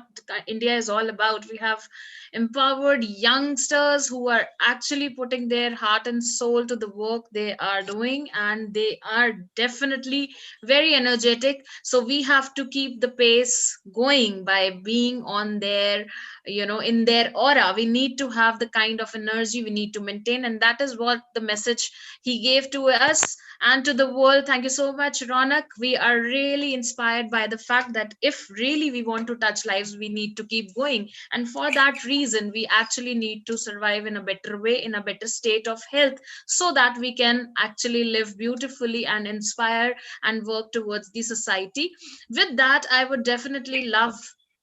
India is all about. We have empowered youngsters who are actually putting their heart and soul to the work they are doing, and they are definitely very energetic. So we have to keep the pace going by being on their, in their aura. We need to have the kind of energy we need to maintain, and that is what the message he gave to us and to the world. Thank you so much, Ronak. We are really inspired by the fact that if really we want to touch lives, we need to keep going. And for that reason, we actually need to survive in a better way, in a better state of health, so that we can actually live beautifully and inspire and work towards the society. With that, I would definitely love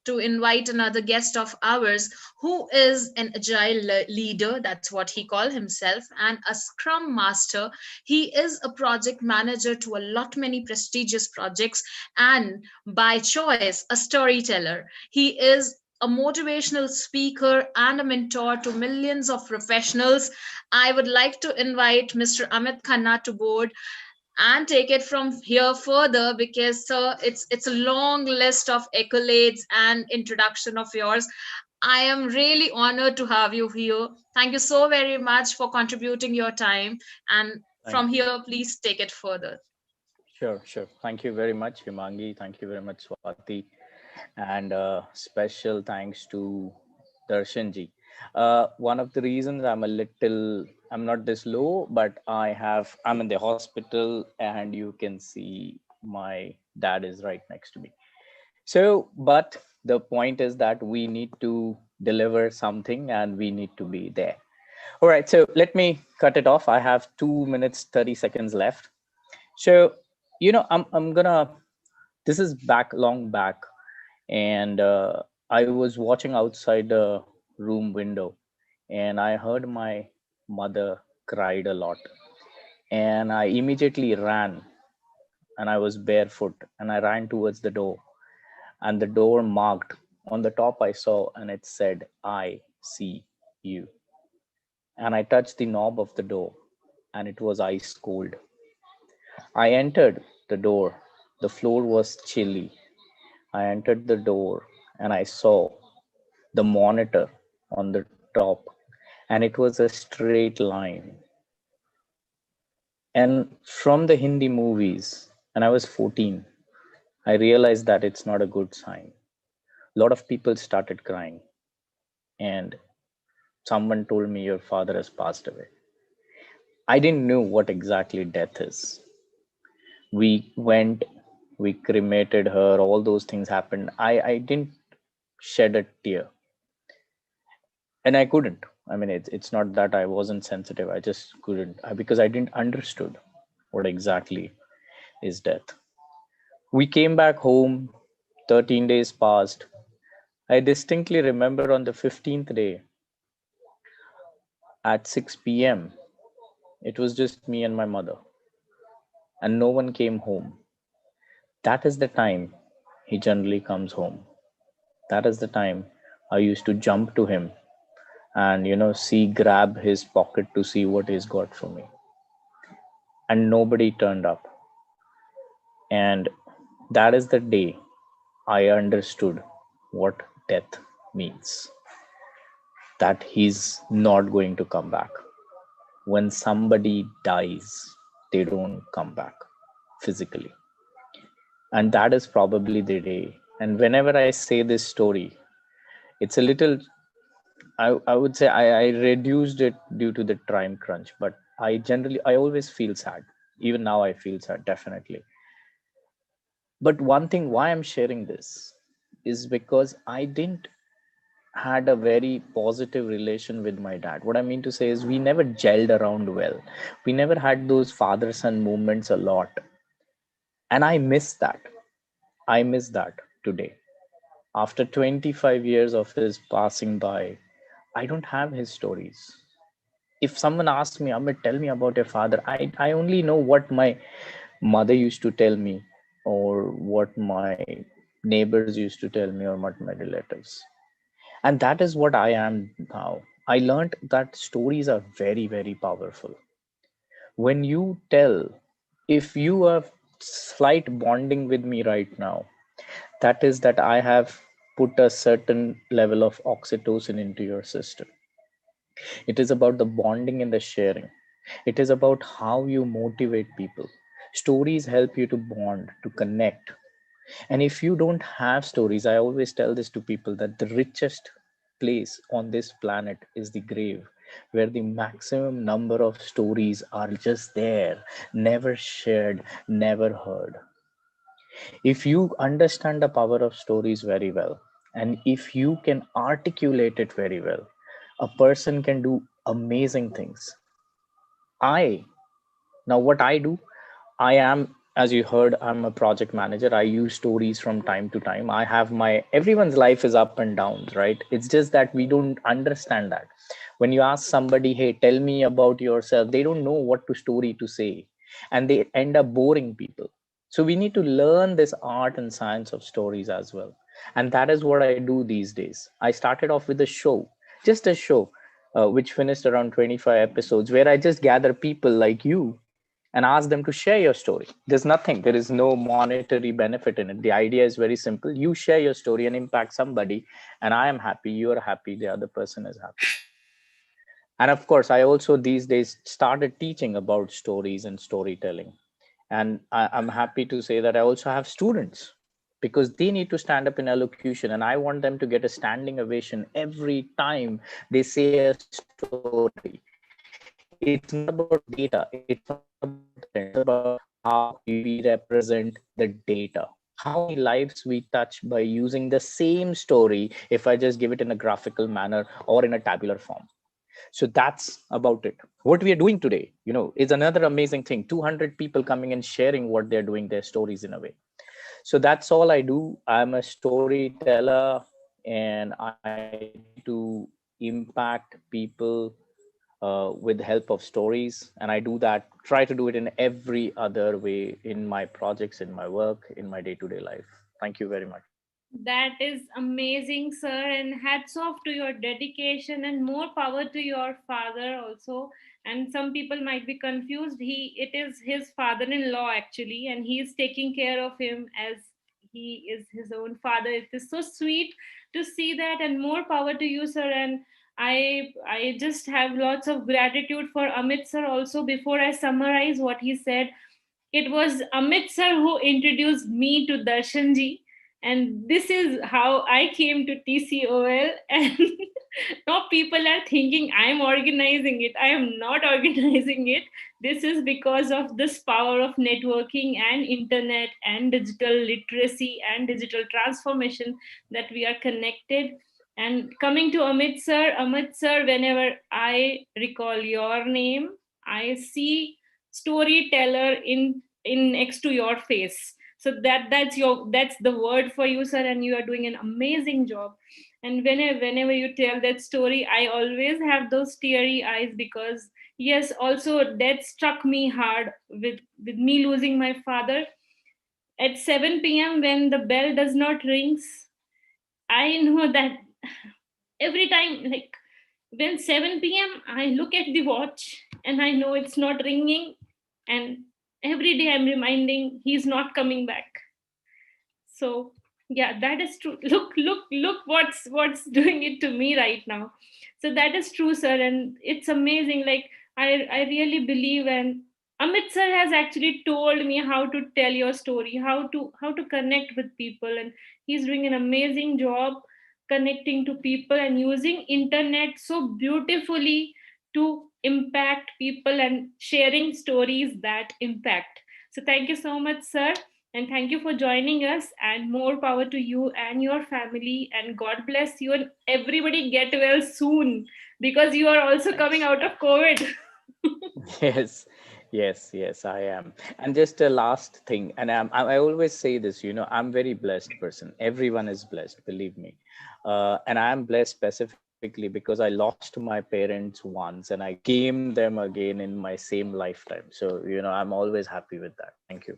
to invite another guest of ours who is an agile leader, that's what he called himself, and a scrum master. He is a project manager to a lot many prestigious projects, and by choice a storyteller. He is a motivational speaker and a mentor to millions of professionals. I would like to invite Mr. Amit Khanna to board. and take it from here further, because it's a long list of accolades and introduction of yours. I am really honored to have you here. Thank you so very much for contributing your time, and Thank from you. here please take it further. Sure, sure. Thank you very much, Himangi. Thank you very much, Swati. And special thanks to Darshanji. One of the reasons I'm not this low, but I'm in the hospital, and you can see my dad is right next to me. So, but the point is that we need to deliver something and we need to be there. All right, so let me cut it off. I have 2 minutes, 30 seconds left. So, I'm gonna, this is long back, and I was watching outside the room window, and I heard my mother cried a lot, and I immediately ran, and I was barefoot, and I ran towards the door, and the door marked on the top I saw, and it said, "I see you." And I touched the knob of the door, and it was ice cold. I entered the door. The floor was chilly. I entered the door and I saw the monitor on the top, and it was a straight line. And from the Hindi movies, and I was 14, I realized that it's not a good sign. A lot of people started crying, and someone told me, "Your father has passed away." I didn't know what exactly death is. We went, we cremated her, all those things happened. I didn't shed a tear, and I couldn't. I mean, it's not that I wasn't sensitive, I just couldn't, because I didn't understood what exactly is death. We came back home. 13 days passed. I distinctly remember on the 15th day at 6 p.m., it was just me and my mother, and no one came home. That is the time he generally comes home. That is the time I used to jump to him and, grab his pocket to see what he's got for me. And nobody turned up. And that is the day I understood what death means. That he's not going to come back. When somebody dies, they don't come back physically. And that is probably the day. And whenever I say this story, it's a little, I would say I reduced it due to the time crunch, but I always feel sad. Even now I feel sad, definitely. But one thing why I'm sharing this is because I didn't had a very positive relation with my dad. What I mean to say is we never gelled around well. We never had those father son moments a lot. And I miss that. I miss that today. After 25 years of his passing by, I don't have his stories. If someone asks me, Amit, tell me about your father, I only know what my mother used to tell me, or what my neighbors used to tell me, or what my relatives. And that is what I am now. I learned that stories are very, very powerful. When you tell, if you have slight bonding with me right now, that is that I have put a certain level of oxytocin into your system. It is about the bonding and the sharing. It is about how you motivate people. Stories help you to bond, to connect. And if you don't have stories, I always tell this to people that the richest place on this planet is the grave, where the maximum number of stories are just there, never shared, never heard. If you understand the power of stories very well, and if you can articulate it very well, a person can do amazing things. Now what I do, I am, as you heard, I'm a project manager. I use stories from time to time. I have everyone's life is up and downs, right? It's just that we don't understand that. When you ask somebody, hey, tell me about yourself, they don't know what story to say, and they end up boring people. So we need to learn this art and science of stories as well. And that is what I do these days. I started off with a show, just a show, which finished around 25 episodes, where I just gather people like you, and ask them to share your story. There's nothing, there is no monetary benefit in it. The idea is very simple. You share your story and impact somebody, and I am happy, you're happy, the other person is happy. And of course, I also these days started teaching about stories and storytelling. And I'm happy to say that I also have students, because they need to stand up in elocution, and I want them to get a standing ovation every time they say a story. It's not about data, it's not about trends, it's about how we represent the data, how many lives we touch by using the same story, if I just give it in a graphical manner or in a tabular form. So that's about it. What we are doing today, is another amazing thing. 200 people coming and sharing what they're doing, their stories in a way. So that's all I do. I'm a storyteller, and I to impact people with the help of stories. And I do that, try to do it in every other way, in my projects, in my work, in my day-to-day life. Thank you very much. That is amazing, sir, and hats off to your dedication, and more power to your father also. And some people might be confused. It is his father-in-law actually, and he is taking care of him as he is his own father. It is so sweet to see that, and more power to you, sir. And I just have lots of gratitude for Amit sir also. Before I summarize what he said, it was Amit sir who introduced me to Darshanji, and this is how I came to TCOL. And now people are thinking I'm organizing it. I am not organizing it. This is because of this power of networking and internet and digital literacy and digital transformation that we are connected. And coming to Amit sir, whenever I recall your name, I see storyteller in next to your face. So that's the word for you, sir, and you are doing an amazing job. And whenever you tell that story, I always have those teary eyes, because yes, also that struck me hard with me losing my father at 7 p.m. when the bell does not rings. I know that every time, like when 7 p.m. I look at the watch and I know it's not ringing, and every day I'm reminding he's not coming back. So yeah, that is true. Look what's doing it to me right now. So that is true, sir, and it's amazing. Like I really believe, and Amit sir has actually told me how to tell your story, how to connect with people, and he's doing an amazing job connecting to people and using internet so beautifully to impact people and sharing stories that impact. So thank you so much, sir, and thank you for joining us, and more power to you and your family, and God bless you, and everybody get well soon, because you are also coming out of COVID. Yes, yes, I am. And just a last thing, and I always say this, I'm very blessed person. Everyone is blessed, believe me. And I am blessed specifically because I lost my parents once and I came them again in my same lifetime. So, I'm always happy with that. Thank you.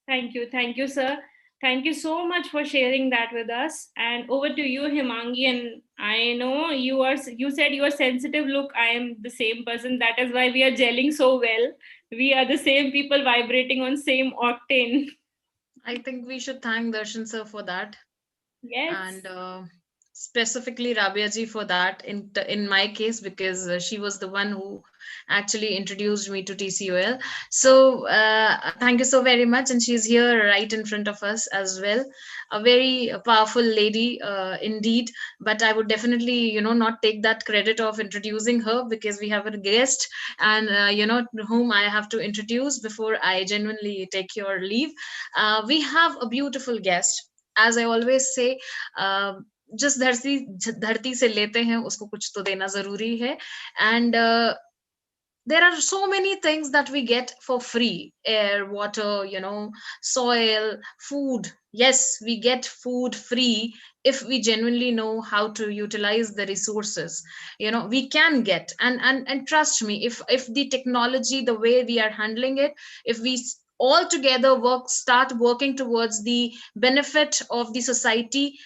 Thank you, sir. Thank you so much for sharing that with us. And over to you, Himangi. And I know you said you are sensitive. Look, I am the same person. That is why we are gelling so well. We are the same people vibrating on same octane. I think we should thank Darshan sir for that. Yes. And specifically Rabia ji for that in my case, because she was the one who actually introduced me to TCOL. So thank you so very much. And she's here right in front of us as well. A very powerful lady indeed. But I would definitely, not take that credit of introducing her, because we have a guest and, whom I have to introduce before I genuinely take your leave. We have a beautiful guest. As I always say, जिस धरती से लेते हैं उसको कुछ तो देना जरूरी है. And there are so many things that we get for free: air, water, soil, food. Yes, we get food free if we genuinely know how to utilize the resources. We can get, and trust me, if the technology, the way we are handling it, if we all together start working towards the benefit of the society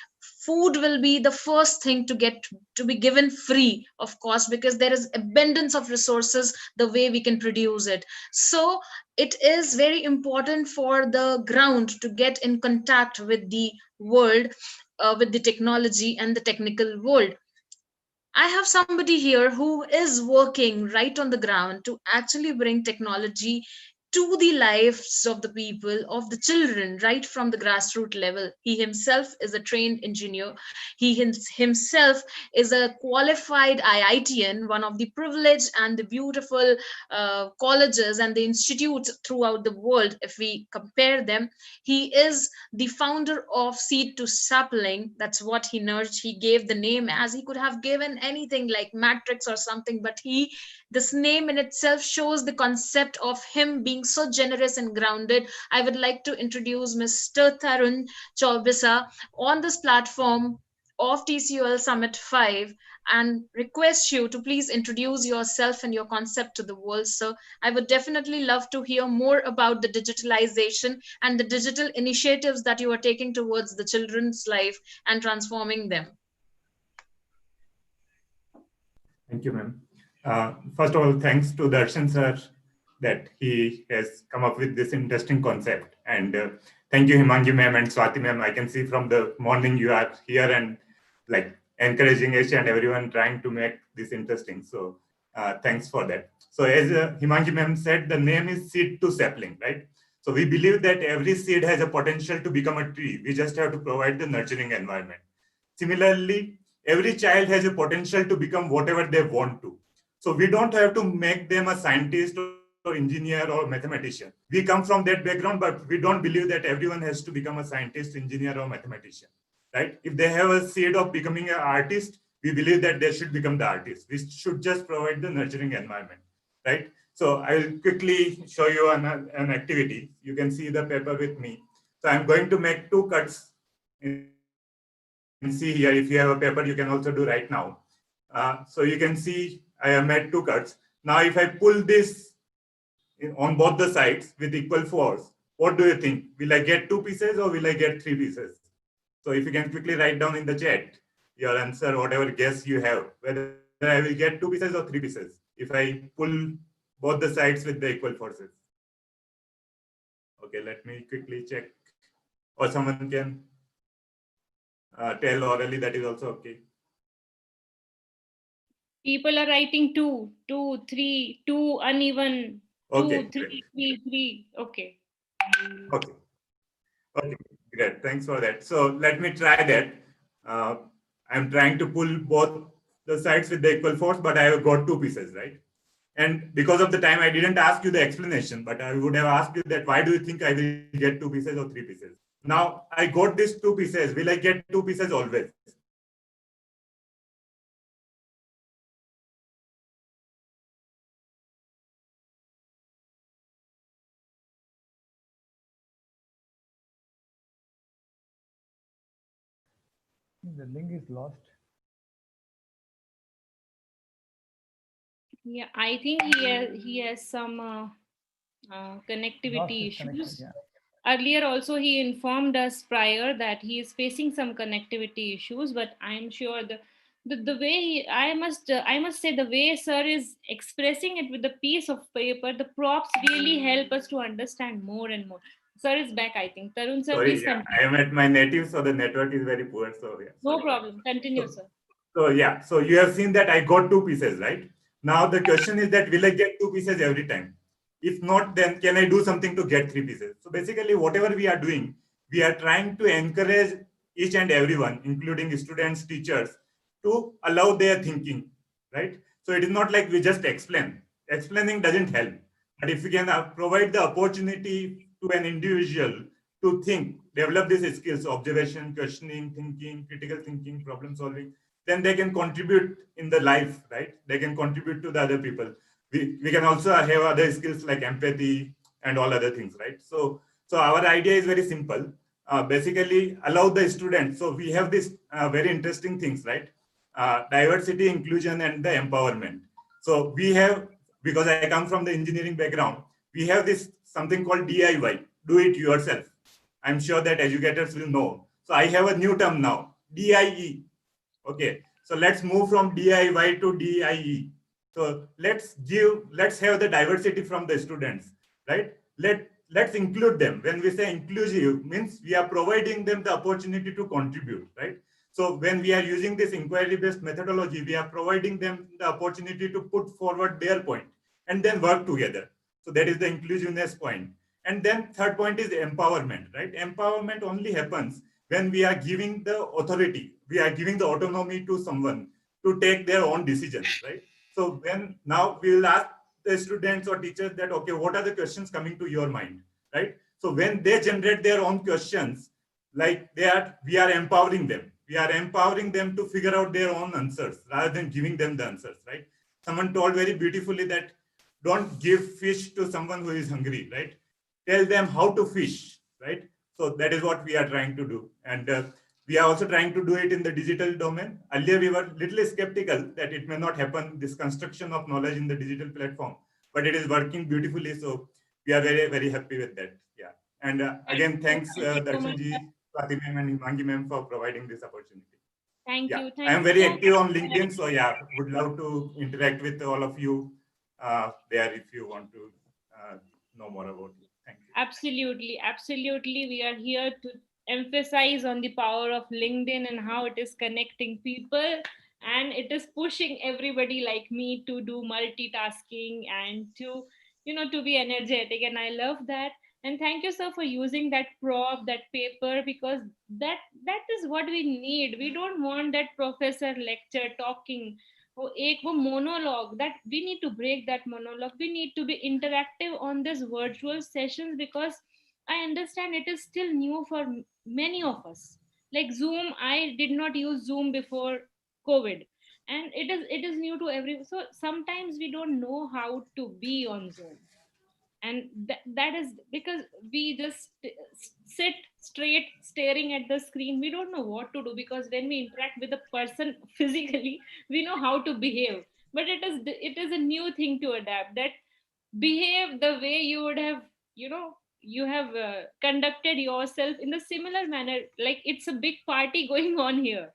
food will be the first thing to be given free, of course, because there is abundance of resources the way we can produce it. So it is very important for the ground to get in contact with the world, with the technology and the technical world. I have somebody here who is working right on the ground to actually bring technology to the lives of the people, of the children, right from the grassroots level. He himself is a trained engineer. Himself is a qualified IITian, one of the privileged and the beautiful colleges and the institutes throughout the world. If we compare them, he is the founder of Seed to Sapling. That's what he nurtured. He gave the name as he could have given anything like Matrix or something, but this name in itself shows the concept of him being so generous and grounded. I would like to introduce Mr. Tarun Chaubisa on this platform of TCOL Summit 5 and request you to please introduce yourself and your concept to the world. So I would definitely love to hear more about the digitalization and the digital initiatives that you are taking towards the children's life and transforming them. Thank you, ma'am. First of all, thanks to Darshan sir that he has come up with this interesting concept. And thank you, Himangi ma'am and Swati ma'am. I can see from the morning you are here and like encouraging each and everyone trying to make this interesting. So thanks for that. So as Himangi ma'am said, the name is Seed to Sapling, right? So we believe that every seed has a potential to become a tree. We just have to provide the nurturing environment. Similarly, every child has a potential to become whatever they want to. So we don't have to make them a scientist or engineer or mathematician. We come from that background, but we don't believe that everyone has to become a scientist, engineer, or mathematician, right? If they have a seed of becoming an artist, we believe that they should become the artist. We should just provide the nurturing environment, right? So I will quickly show you an activity. You can see the paper with me. So I'm going to make 2 cuts. See here, if you have a paper, you can also do right now. So you can see I have made 2 cuts. Now, if I pull this on both the sides with equal force, what do you think? Will I get 2 pieces or will I get 3 pieces? So if you can quickly write down in the chat your answer, whatever guess you have, whether I will get 2 pieces or 3 pieces if I pull both the sides with the equal forces. Okay, let me quickly check. Or someone can tell orally, that is also okay. People are writing 2, 2, 3, 2 uneven, 2, Okay, 3, 3, 3. Okay. Okay. Okay, great. Thanks for that. So let me try that. I'm trying to pull both the sides with the equal force, but I have got 2 pieces, right? And because of the time, I didn't ask you the explanation, but I would have asked you that why do you think I will get 2 pieces or 3 pieces? Now I got these 2 pieces. Will I get 2 pieces always? The link is lost. Yeah, I think he has some connectivity issues. Yeah. Earlier also he informed us prior that he is facing some connectivity issues, but I'm sure the way I must say the way sir is expressing it with the piece of paper, the props really help us to understand more and more. Sir is back, I think. Tarun sir, Sorry, please yeah, continue. I am at my native, so the network is very poor. So yeah. No problem. Continue, sir. So yeah, so you have seen that I got 2 pieces, right? Now the question is that will I get 2 pieces every time? If not, then can I do something to get 3 pieces? So basically, whatever we are doing, we are trying to encourage each and everyone, including students, teachers, to allow their thinking, right? So it is not like we just explain. Explaining doesn't help. But if we can provide the opportunity to an individual to think, develop these skills, observation, questioning, thinking, critical thinking, problem solving, then they can contribute in the life, right? They can contribute to the other people. We can also have other skills like empathy and all other things, right? So our idea is very simple. Basically, allow the students. So we have this very interesting things, right? Diversity, inclusion, and the empowerment. So we have, because I come from the engineering background, we have this something called DIY, do it yourself. I'm sure that educators will know. So I have a new term now, DIE. Okay, so let's move from DIY to DIE. So let's have the diversity from the students, right? Let's include them. When we say inclusive, means we are providing them the opportunity to contribute, right? So when we are using this inquiry-based methodology, we are providing them the opportunity to put forward their point and then work together. So that is the inclusiveness point. And then third point is empowerment, right? Empowerment only happens when we are giving the authority, we are giving the autonomy to someone to take their own decisions, right? So when now we will ask the students or teachers that, okay, what are the questions coming to your mind, right? So when they generate their own questions, like we are empowering them. We are empowering them to figure out their own answers rather than giving them the answers, right? Someone told very beautifully that don't give fish to someone who is hungry, right? Tell them how to fish, right? So that is what we are trying to do. And we are also trying to do it in the digital domain. Earlier, we were little skeptical that it may not happen, this construction of knowledge in the digital platform, but it is working beautifully. So we are very, very happy with that. Yeah. And again, thanks, Darshanji, Swati ma'am and Himangi ma'am for providing this opportunity. Thank Yeah, you. I am Thank very you. active on LinkedIn. So yeah, would love to interact with all of you there if you want to know more about it. Thank you. Absolutely, absolutely. We are here to emphasize on the power of LinkedIn and how it is connecting people, and it is pushing everybody like me to do multitasking and to, to be energetic. And I love that. And thank you, sir, for using that prop, that paper, because that is what we need. We don't want that professor lecture talking वो एक वो monologue, that we need to break that monologue. We need to be interactive on this virtual sessions, because I understand it is still new for many of us. Like Zoom, I did not use Zoom before COVID, and it is new to every. So sometimes we don't know how to be on Zoom, and that is because we just sit straight staring at the screen. We don't know what to do, because when we interact with a person physically, we know how to behave. But it is a new thing to adapt, that behave the way you would have, you have conducted yourself in the similar manner, like it's a big party going on here.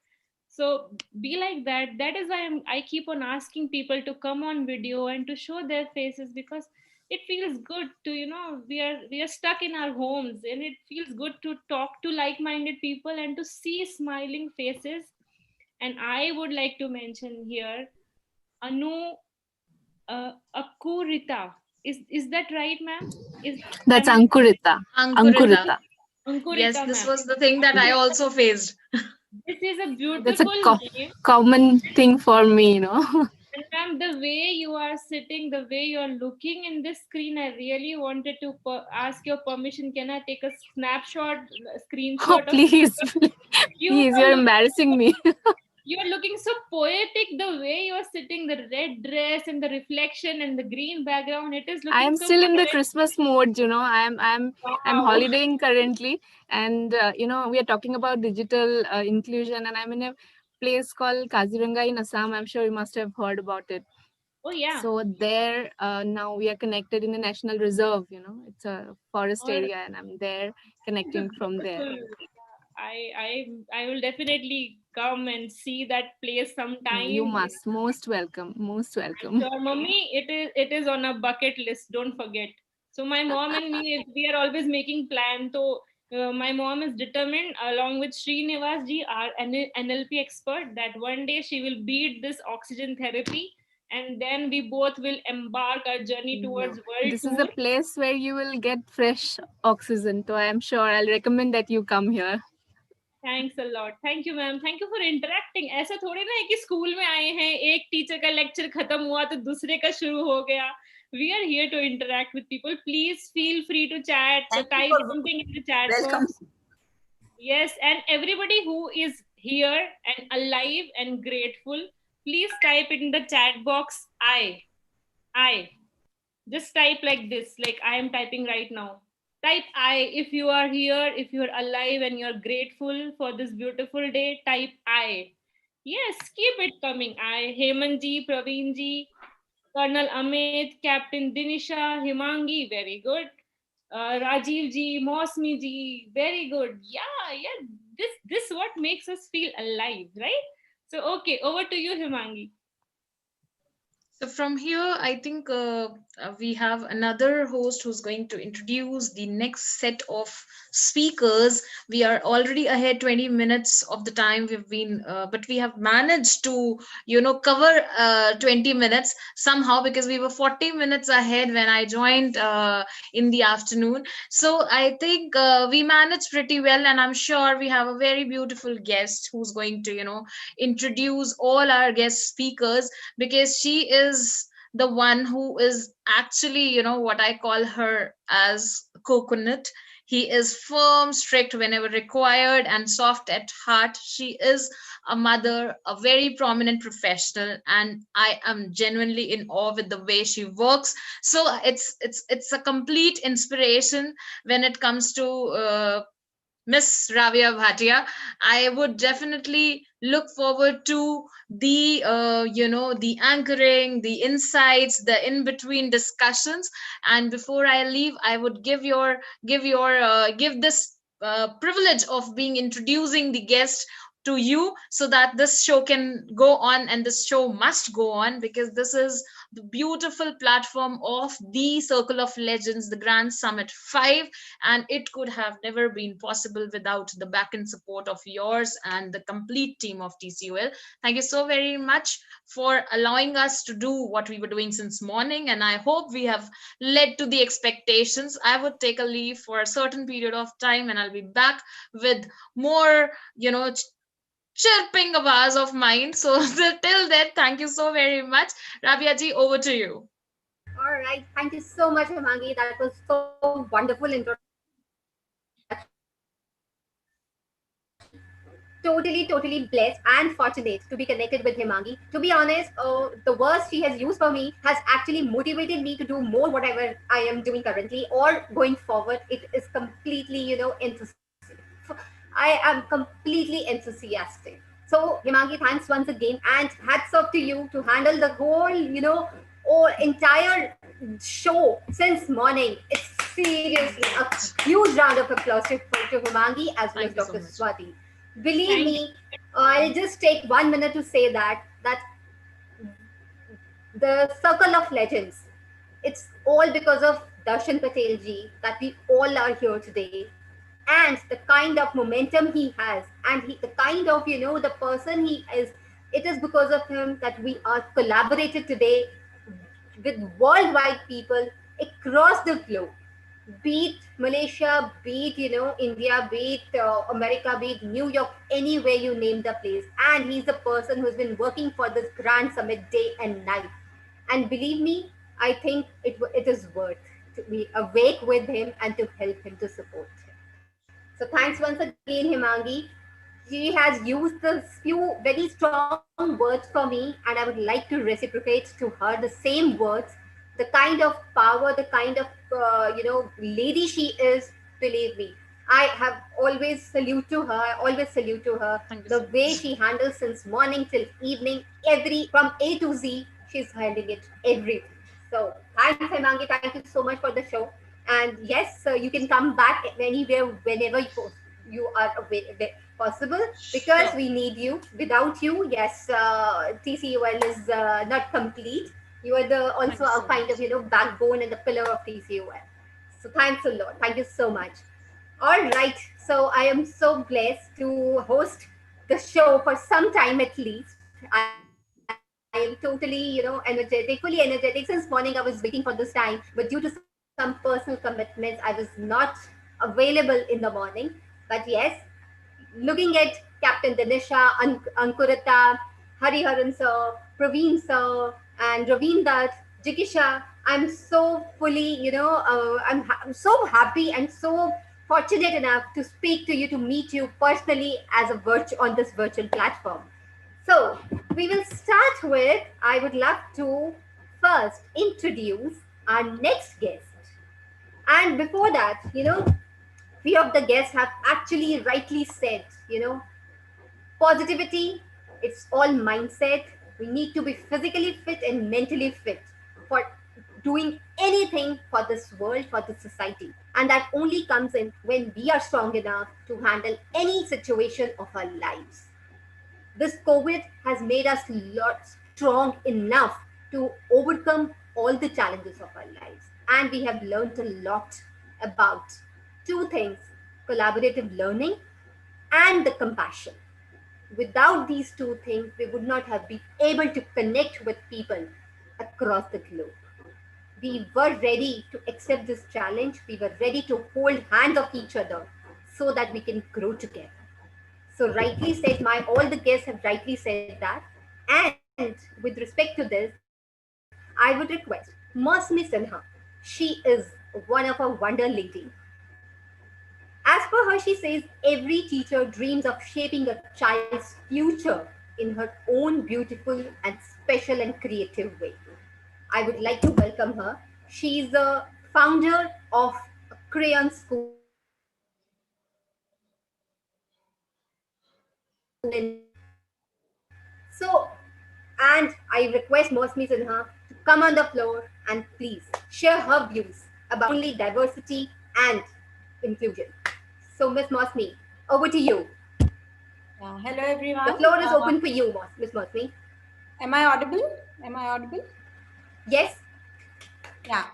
So be like that. That is why I keep on asking people to come on video and to show their faces, because it feels good to, we are stuck in our homes, and it feels good to talk to like-minded people and to see smiling faces. And I would like to mention here Anu Akurita. Is that right, ma'am? That's Am I Ankurita. Ankurita. Ankurita. Yes, Ankurita, this ma'am? was the thing that I also faced. This is a That's a beautiful name. common thing for me, And ma'am, the way you are sitting, the way you are looking in this screen, I really wanted to ask your permission. Can I take a snapshot, Oh, screenshot of please, you? please, you're embarrassing me. You are looking so poetic. The way you are sitting, the red dress and the reflection and the green background, it is I looking am so still in the poetic. Christmas mode, I'm Wow. holidaying currently, and we are talking about digital inclusion, and I'm in a place called Kaziranga in Assam. I'm sure you must have heard about it. Oh yeah. So there, now we are connected in a national reserve. It's a forest Oh, area, and I'm there connecting from there. beautiful. I will definitely come and see that place No, you sometime. must. Most welcome. Most welcome. Sure, mommy, it is on a bucket list. Don't forget. So my mom and me, we are always making plans. So my mom is determined, along with Srinivas ji, our NLP expert, that one day she will beat this oxygen therapy, and then we both will embark our journey towards No. world This is tour. a place where you will get fresh oxygen. So I'm sure I'll recommend that you come here. Thanks a lot. Thank you ma'am. Thank you for interacting. ऐसा थोड़ी ना है कि school में आए हैं, एक teacher का लेक्चर खत्म हुआ तो दूसरे का शुरू हो गया. We are here to interact with people. Please feel free to chat. So type something in the chat box. Yes, and everybody who is here and alive and grateful, please type in the chat box I. Just type like this, like I am typing right now. Type I if you are here, if you're alive and you're grateful for this beautiful day. Type I. Yes, keep it coming. I, Hemanji, Praveenji, Colonel Amit, Captain Dinisha, Himangi, very good. Rajiv ji, Mosmi ji, very good. Yeah. This what makes us feel alive, right? So okay, over to you, Himangi. So from here, I think we have another host who's going to introduce the next set of speakers. We are already ahead 20 minutes of the time we've been, but we have managed to, cover 20 minutes somehow because we were 40 minutes ahead when I joined in the afternoon. So I think we managed pretty well, and I'm sure we have a very beautiful guest who's going to, introduce all our guest speakers, because she is the one who is actually, what I call her as coconut. He is firm, strict whenever required, and soft at heart. She is a mother, a very prominent professional, and I am genuinely in awe with the way she works. So it's a complete inspiration when it comes to Miss Rabia Bhatia. I would definitely look forward to the the anchoring, the insights, the in between discussions. And before I leave, I would give this privilege of being introducing the guest to you, so that this show can go on, and this show must go on, because this is the beautiful platform of the Circle of Legends, the Grand Summit 5, and it could have never been possible without the back and support of yours and the complete team of TCOL. Thank you so very much for allowing us to do what we were doing since morning, and I hope we have led to the expectations. I would take a leave for a certain period of time, and I'll be back with more, chirping bars of mine. So till then, thank you so very much. Rabia ji, over to you. All right. Thank you so much, Himangi. That was so wonderful introduction. Totally blessed and fortunate to be connected with Himangi. To be honest, the words she has used for me has actually motivated me to do more whatever I am doing currently or going forward. It is completely, I am completely enthusiastic. So, Himangi, thanks once again, and hats off to you to handle the whole, entire show since morning. It's seriously a huge round of applause to Himangi as well as Dr. Swati. Believe me, I'll just take 1 minute to say that the Circle of Legends, it's all because of Darshan Patel ji that we all are here today, and the kind of momentum he has, and the kind of the person he is. It is because of him that we are collaborated today with worldwide people across the globe, be it Malaysia, be it India, be it America, be it New York, anywhere you name the place. And he's a person who's been working for this grand summit day and night. And believe me, I think it is worth to be awake with him and to help him to support him. So thanks once again, Himangi. She has used the few very strong words for me, and I would like to reciprocate to her the same words. The kind of power, the kind of lady she is. Believe me, I have always salute to her. I always salute to her. The way she handles since morning till evening, every from A to Z, she's handling it everything. So thanks, Himangi. Thank you so much for the show. And yes, you can come back anywhere whenever you are possible, because we need you. Without you, yes, TCOL is not complete. You are the also a kind of backbone and the pillar of TCOL. So thanks a lot. Thank you so much. All right. So I am so blessed to host the show for some time at least. I am totally, energetic, fully energetic. Since morning, I was waiting for this time, but due to some personal commitments, I was not available in the morning. But yes, looking at Captain Danisha, Ankurita, Hariharan sir, Praveen sir, and Raveen Dutt, Jikisha, I'm so fully, I'm so happy and so fortunate enough to speak to you, to meet you personally as a on this virtual platform. So we will start with, I would love to first introduce our next guest. And before that, few of the guests have actually rightly said, positivity, it's all mindset. We need to be physically fit and mentally fit for doing anything for this world, for this society. And that only comes in when we are strong enough to handle any situation of our lives. This COVID has made us lot strong enough to overcome all the challenges of our lives. And we have learned a lot about two things: collaborative learning and the compassion. Without these two things, we would not have been able to connect with people across the globe. We were ready to accept this challenge. We were ready to hold hands of each other so that we can grow together. So rightly said, all the guests have rightly said that. And with respect to this, I would request Mosmi Sinha. She is one of a wonder lady. As per her, she says every teacher dreams of shaping a child's future in her own beautiful and special and creative way. I would like to welcome her. She's a founder of a Crayon School in So, and I request Mosmi Sinha to come on the floor and please share her views about only diversity and inclusion. So, Miss Mosmi, over to you. Hello, everyone. The floor is open for you, Miss Mosmi. Am I audible? Am I audible? Yes. Yeah.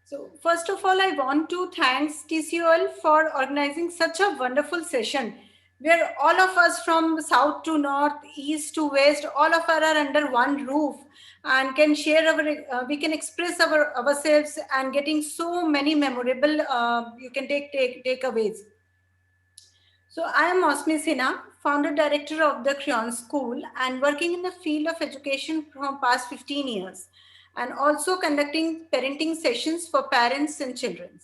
So first of all, I want to thank TCOL for organizing such a wonderful session where all of us from south to north, east to west, all of us are under one roof and can share we can express ourselves and getting so many memorable, you can take takeaways. So I am Mosmi Sinha, founder director of the Crayon School and working in the field of education from past 15 years and also conducting parenting sessions for parents and children.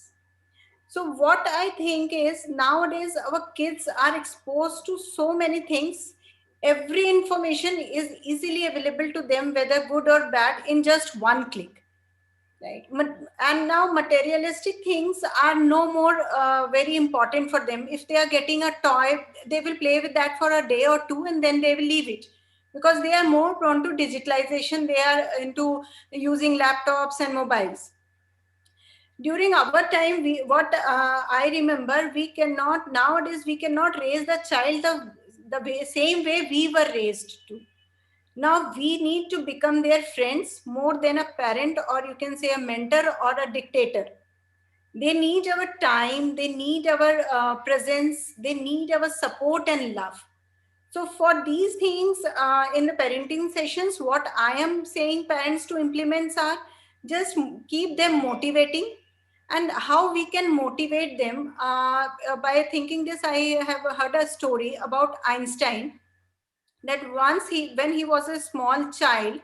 So what I think is nowadays our kids are exposed to so many things. Every information is easily available to them, whether good or bad, in just one click. Right. And now materialistic things are no more very important for them. If they are getting a toy, they will play with that for a day or two and then they will leave it because they are more prone to digitalization. They are into using laptops and mobiles. During our time, I remember, nowadays we cannot raise the child the same way we were raised to. Now we need to become their friends more than a parent, or you can say a mentor or a dictator. They need our time, they need our presence, they need our support and love. So for these things in the parenting sessions, what I am saying parents to implement are just keep them motivating. And how we can motivate them by thinking this, I have heard a story about Einstein that once when he was a small child,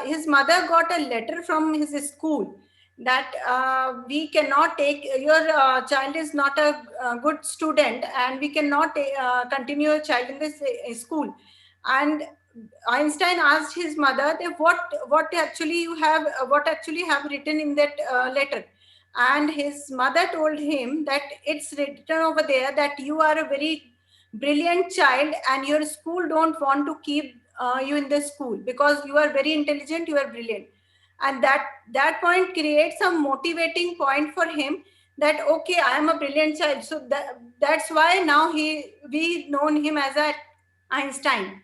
his mother got a letter from his school that we cannot take your child is not a good student and we cannot continue your child in this school. And Einstein asked his mother that what actually have written in that letter. And his mother told him that it's written over there that you are a very brilliant child and your school don't want to keep you in the school because you are very intelligent, you are brilliant. And that point creates a motivating point for him that okay, I am a brilliant child. So that's why now we known him as a Einstein.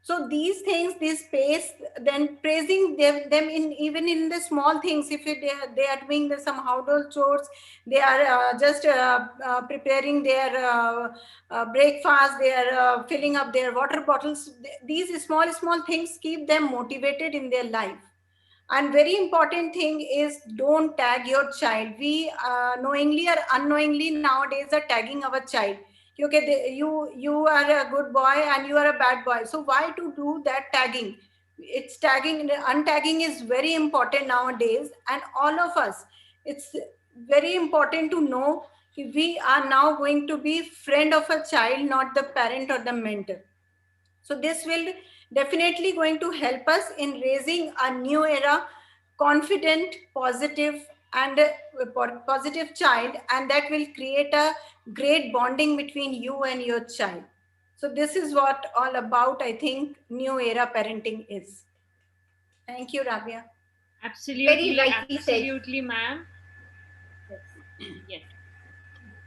So these things, this space, then praising them in even in the small things. If they are doing some household chores, they are just preparing their breakfast, they are filling up their water bottles. These small things keep them motivated in their life. And very important thing is don't tag your child. We knowingly or unknowingly nowadays are tagging our child. Okay, you are a good boy and you are a bad boy. So why to do that tagging? It's tagging, untagging is very important nowadays. And all of us, it's very important to know we are now going to be friend of a child, not the parent or the mentor. So this will definitely going to help us in raising a new era, confident, positive, and a positive child, and that will create a great bonding between you and your child. So this is what all about, I think, new era parenting is. Thank you, Rabia. Absolutely, Very rightly said. absolutely, ma'am. Yes.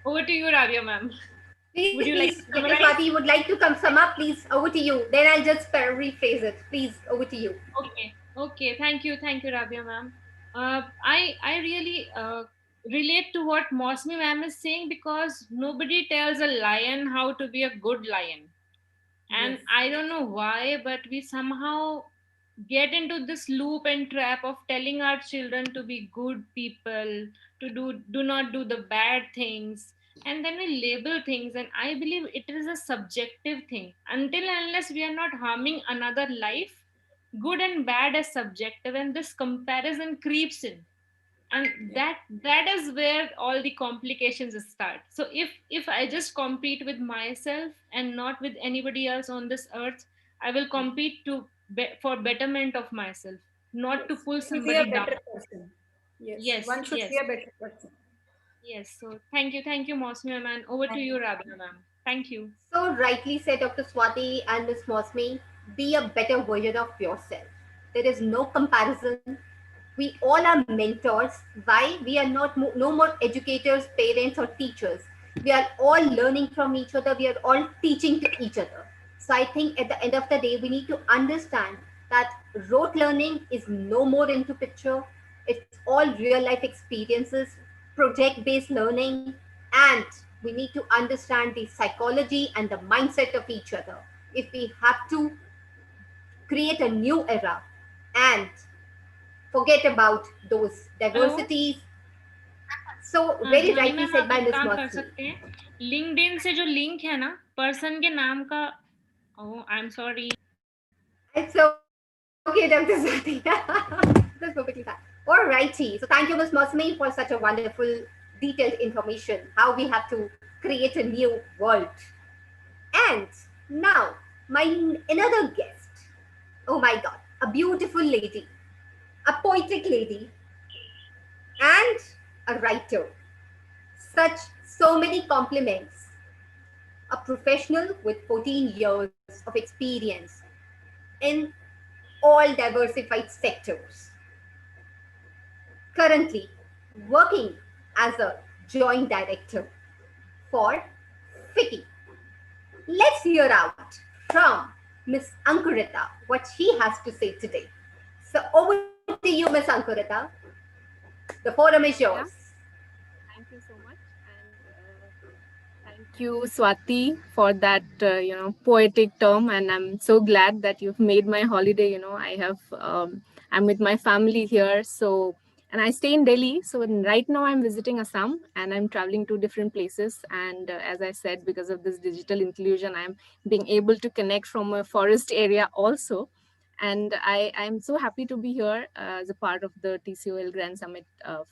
Over to you, Rabia, ma'am. Please, Would you like to please, if summarize? Swati would like to come sum up, please, over to you. Then I'll just rephrase it. Please, over to you. Okay, okay. Thank you, Rabia, ma'am. I really relate to what Mosmi ma'am is saying, because nobody tells a lion how to be a good lion. And Yes. I don't know why, but we somehow get into this loop and trap of telling our children to be good people, to do not do the bad things, and then we label things. And I believe it is a subjective thing. Until and unless we are not harming another life, good and bad is subjective, and this comparison creeps in. And that is where all the complications start. So if I just compete with myself and not with anybody else on this earth, I will compete for betterment of myself, not to Yes, pull to be a somebody down. better person. Yes, Yes, one should be yes, a better person. yes. So thank you, Mosmi ma'am. Over to you, Rabia ma'am. Thank you. So rightly said, Dr. Swati and Ms. Mosmi, be a better version of yourself. There is no comparison. We all are mentors. Why? We are not no more educators, parents, or teachers. We are all learning from each other. We are all teaching to each other. So I think at the end of the day, we need to understand that rote learning is no more into picture. It's all real life experiences, project based learning, and we need to understand the psychology and the mindset of each other if we have to create a new era and forget about those hello diversities. So very ध्वनि rightly ma'am, said आप by एक Miss काम कर Mosmi. सकते हैं, LinkedIn से जो link है ना पर्सन के नाम का, oh I am sorry. It's okay, Dr. Swati. That's perfectly fine. Alrighty. So thank you, Miss Mosmi, for such a wonderful, detailed information. How we have to create a new world. And now, my another guest. Oh my God, a beautiful lady, a poetic lady, and a writer. Such so many compliments. A professional with 14 years of experience in all diversified sectors. Currently working as a joint director for FICCI. Let's hear out from Miss Ankurita what she has to say today. So over to you, Miss Ankurita. The forum is yours. Yeah, thank you so much. And thank you, Swati, for that poetic term. And I'm so glad that you've made my holiday. I'm with my family here, and I stay in Delhi. So right now I'm visiting Assam, and I'm traveling to different places. And as I said, because of this digital inclusion, I'm being able to connect from a forest area also. And I'm so happy to be here as a part of the TCOL Grand Summit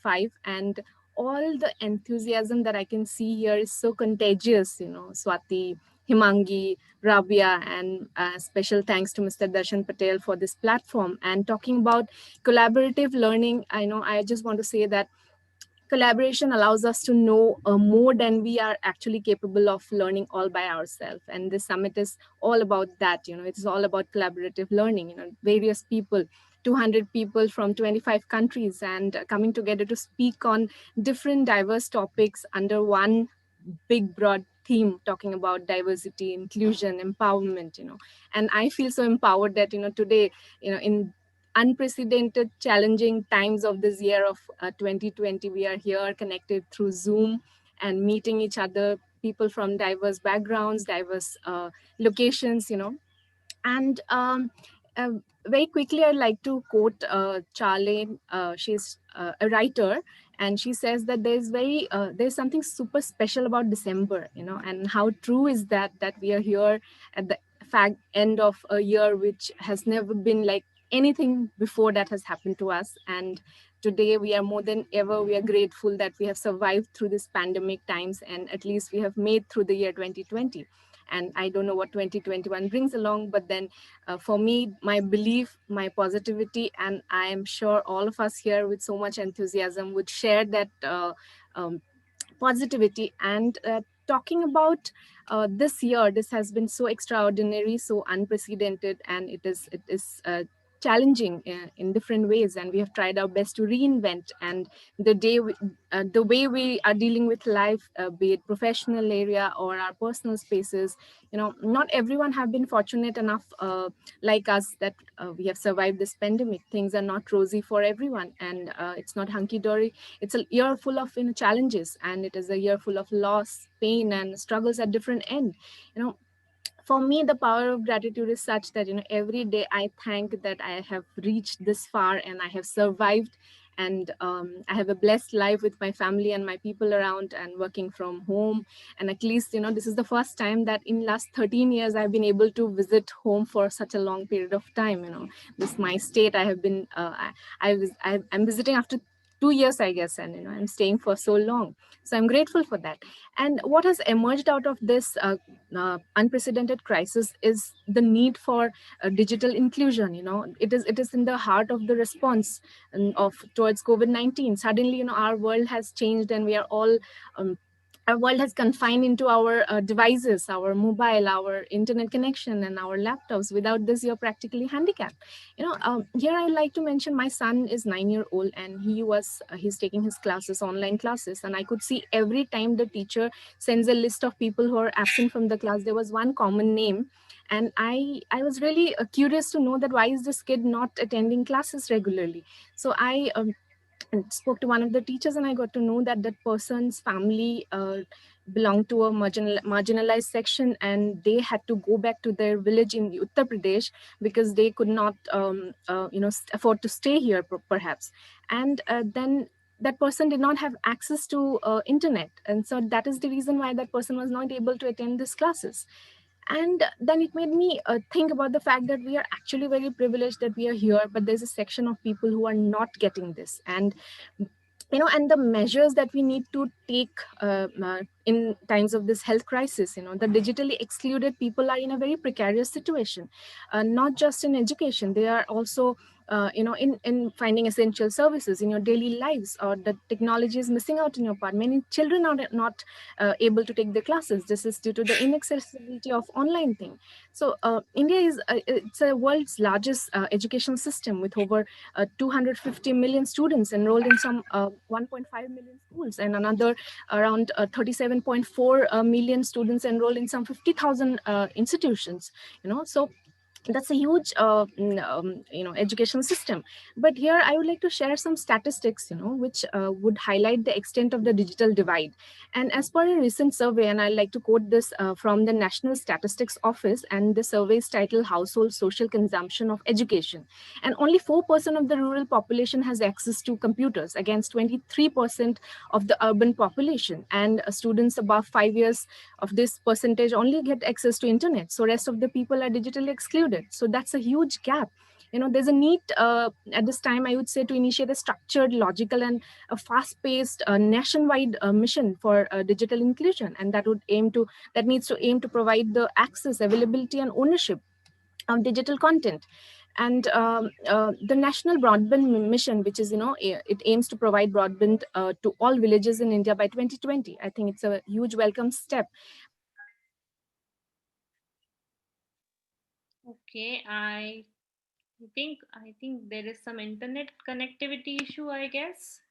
5. And all the enthusiasm that I can see here is so contagious, Swati, Himangi, Rabia, and special thanks to Mr. Darshan Patel for this platform. And talking about collaborative learning, I just want to say that collaboration allows us to know more than we are actually capable of learning all by ourselves. And this summit is all about that. It's all about collaborative learning. Various people, 200 people from 25 countries, and coming together to speak on different diverse topics under one big broad theme, talking about diversity, inclusion, empowerment. And I feel so empowered that today, in unprecedented challenging times of this year of 2020, we are here connected through Zoom and meeting each other, people from diverse backgrounds, diverse locations. And very quickly, I'd like to quote Charlene. She's a writer, and she says that there's something super special about December, and how true is that we are here at the end of a year which has never been like anything before that has happened to us. And today we are more than ever, we are grateful that we have survived through this pandemic times, and at least we have made through the year 2020. And I don't know what 2021 brings along, but then for me, my belief, my positivity, and I am sure all of us here with so much enthusiasm would share that um, positivity. And talking about this year, this has been so extraordinary, so unprecedented, and it is challenging in different ways, and we have tried our best to reinvent. And the way we are dealing with life, be it professional area or our personal spaces, not everyone have been fortunate enough like us, that we have survived this pandemic. Things are not rosy for everyone, and it's not hunky-dory. It's a year full of challenges, and it is a year full of loss, pain, and struggles at different end. For me, the power of gratitude is such that every day I thank that I have reached this far and I have survived, and I have a blessed life with my family and my people around, and working from home. And at least this is the first time that in last 13 years I've been able to visit home for such a long period of time. This my state, I have been I'm visiting after 2 years, I guess, and I'm staying for so long. So I'm grateful for that. And what has emerged out of this unprecedented crisis is the need for digital inclusion. It is in the heart of the response of towards COVID-19. Suddenly, our world has changed, and we are all our world has confined into our devices, our mobile, our internet connection, and our laptops. Without this, you're practically handicapped. Here I like to mention my son is 9 year old, and he's taking his classes, online classes, and I could see every time the teacher sends a list of people who are absent from the class, there was one common name. And I was really curious to know that why is this kid not attending classes regularly. So I and spoke to one of the teachers, and I got to know that that person's family belonged to a marginalized section, and they had to go back to their village in Uttar Pradesh because they could not afford to stay here perhaps. And then that person did not have access to internet, and so that is the reason why that person was not able to attend these classes. And then it made me think about the fact that we are actually very privileged that we are here, but there's a section of people who are not getting this. And and the measures that we need to take in times of this health crisis, the digitally excluded people are in a very precarious situation, not just in education. They are also in finding essential services in your daily lives, or the technology is missing out in your part. Many children are not able to take the classes. This is due to the inaccessibility of online thing. So India is it's a world's largest education system with over 250 million students enrolled in some 1.5 million schools, and another around 37.4 million students enrolled in some 50,000 institutions. So that's a huge education system. But here I would like to share some statistics which would highlight the extent of the digital divide. And as per a recent survey, and I like to quote this from the National Statistics Office, and the survey is titled Household Social Consumption of Education, and only 4% of the rural population has access to computers against 23% of the urban population. And students above 5 years of this percentage only get access to internet, so rest of the people are digitally excluded. So that's a huge gap. There's a need at this time, I would say, to initiate a structured, logical, and a fast-paced nationwide mission for digital inclusion, and that needs to aim to provide the access, availability, and ownership of digital content. And the National Broadband Mission, which is, it aims to provide broadband to all villages in India by 2020. I think it's a huge welcome step. Okay, I think there is some internet connectivity issue, I guess.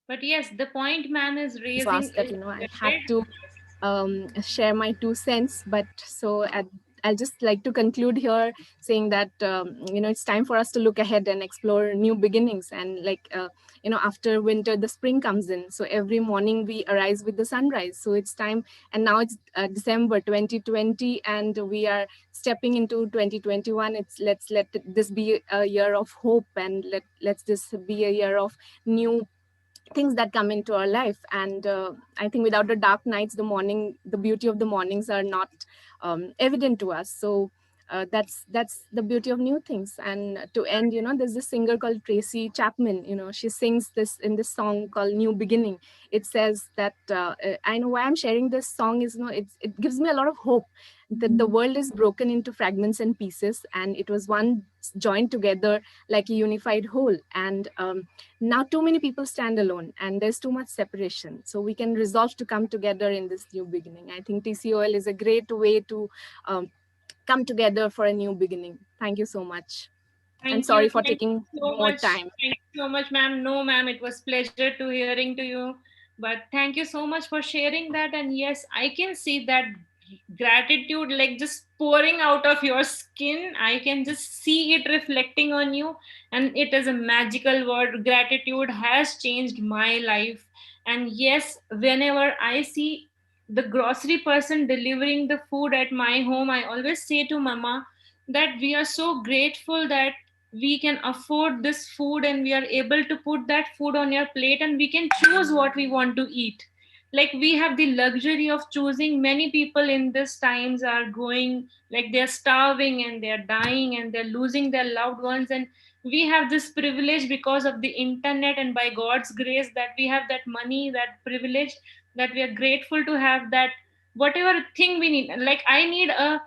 But yes, the point ma'am is raising Fast that is I had valid. to share my 2 cents. But I'll just like to conclude here saying that it's time for us to look ahead and explore new beginnings. And after winter, the spring comes in, so every morning we arise with the sunrise. So it's time, and now it's December 2020, and we are stepping into 2021. Let's let this be a year of hope, and let's this be a year of new things that come into our life. And I think without the dark nights, the beauty of the mornings are not evident to us. So that's the beauty of new things. And to end, there's this singer called Tracy Chapman. She sings this in this song called New Beginning. It says that I know why I'm sharing this song is, it gives me a lot of hope that the world is broken into fragments and pieces, and it was one joined together like a unified whole. And now too many people stand alone, and there's too much separation. So we can resolve to come together in this new beginning. I think TCOL is a great way to come together for a new beginning. Thank you so much. Thank you. sorry for Thank taking you so more much. time. Thank you so much, ma'am. No, ma'am, it was pleasure to hearing to you. But thank you so much for sharing that. And yes, I can see that gratitude like just pouring out of your skin. I can just see it reflecting on you. And it is a magical word. Gratitude has changed my life. And yes, whenever I see the grocery person delivering the food at my home, I always say to mama that we are so grateful that we can afford this food and we are able to put that food on your plate and we can choose what we want to eat. Like we have the luxury of choosing. Many people in this times are going like they're starving and they're dying and they're losing their loved ones, and we have this privilege because of the internet and by God's grace that we have that money, that privilege, that we are grateful to have that whatever thing we need. Like I need a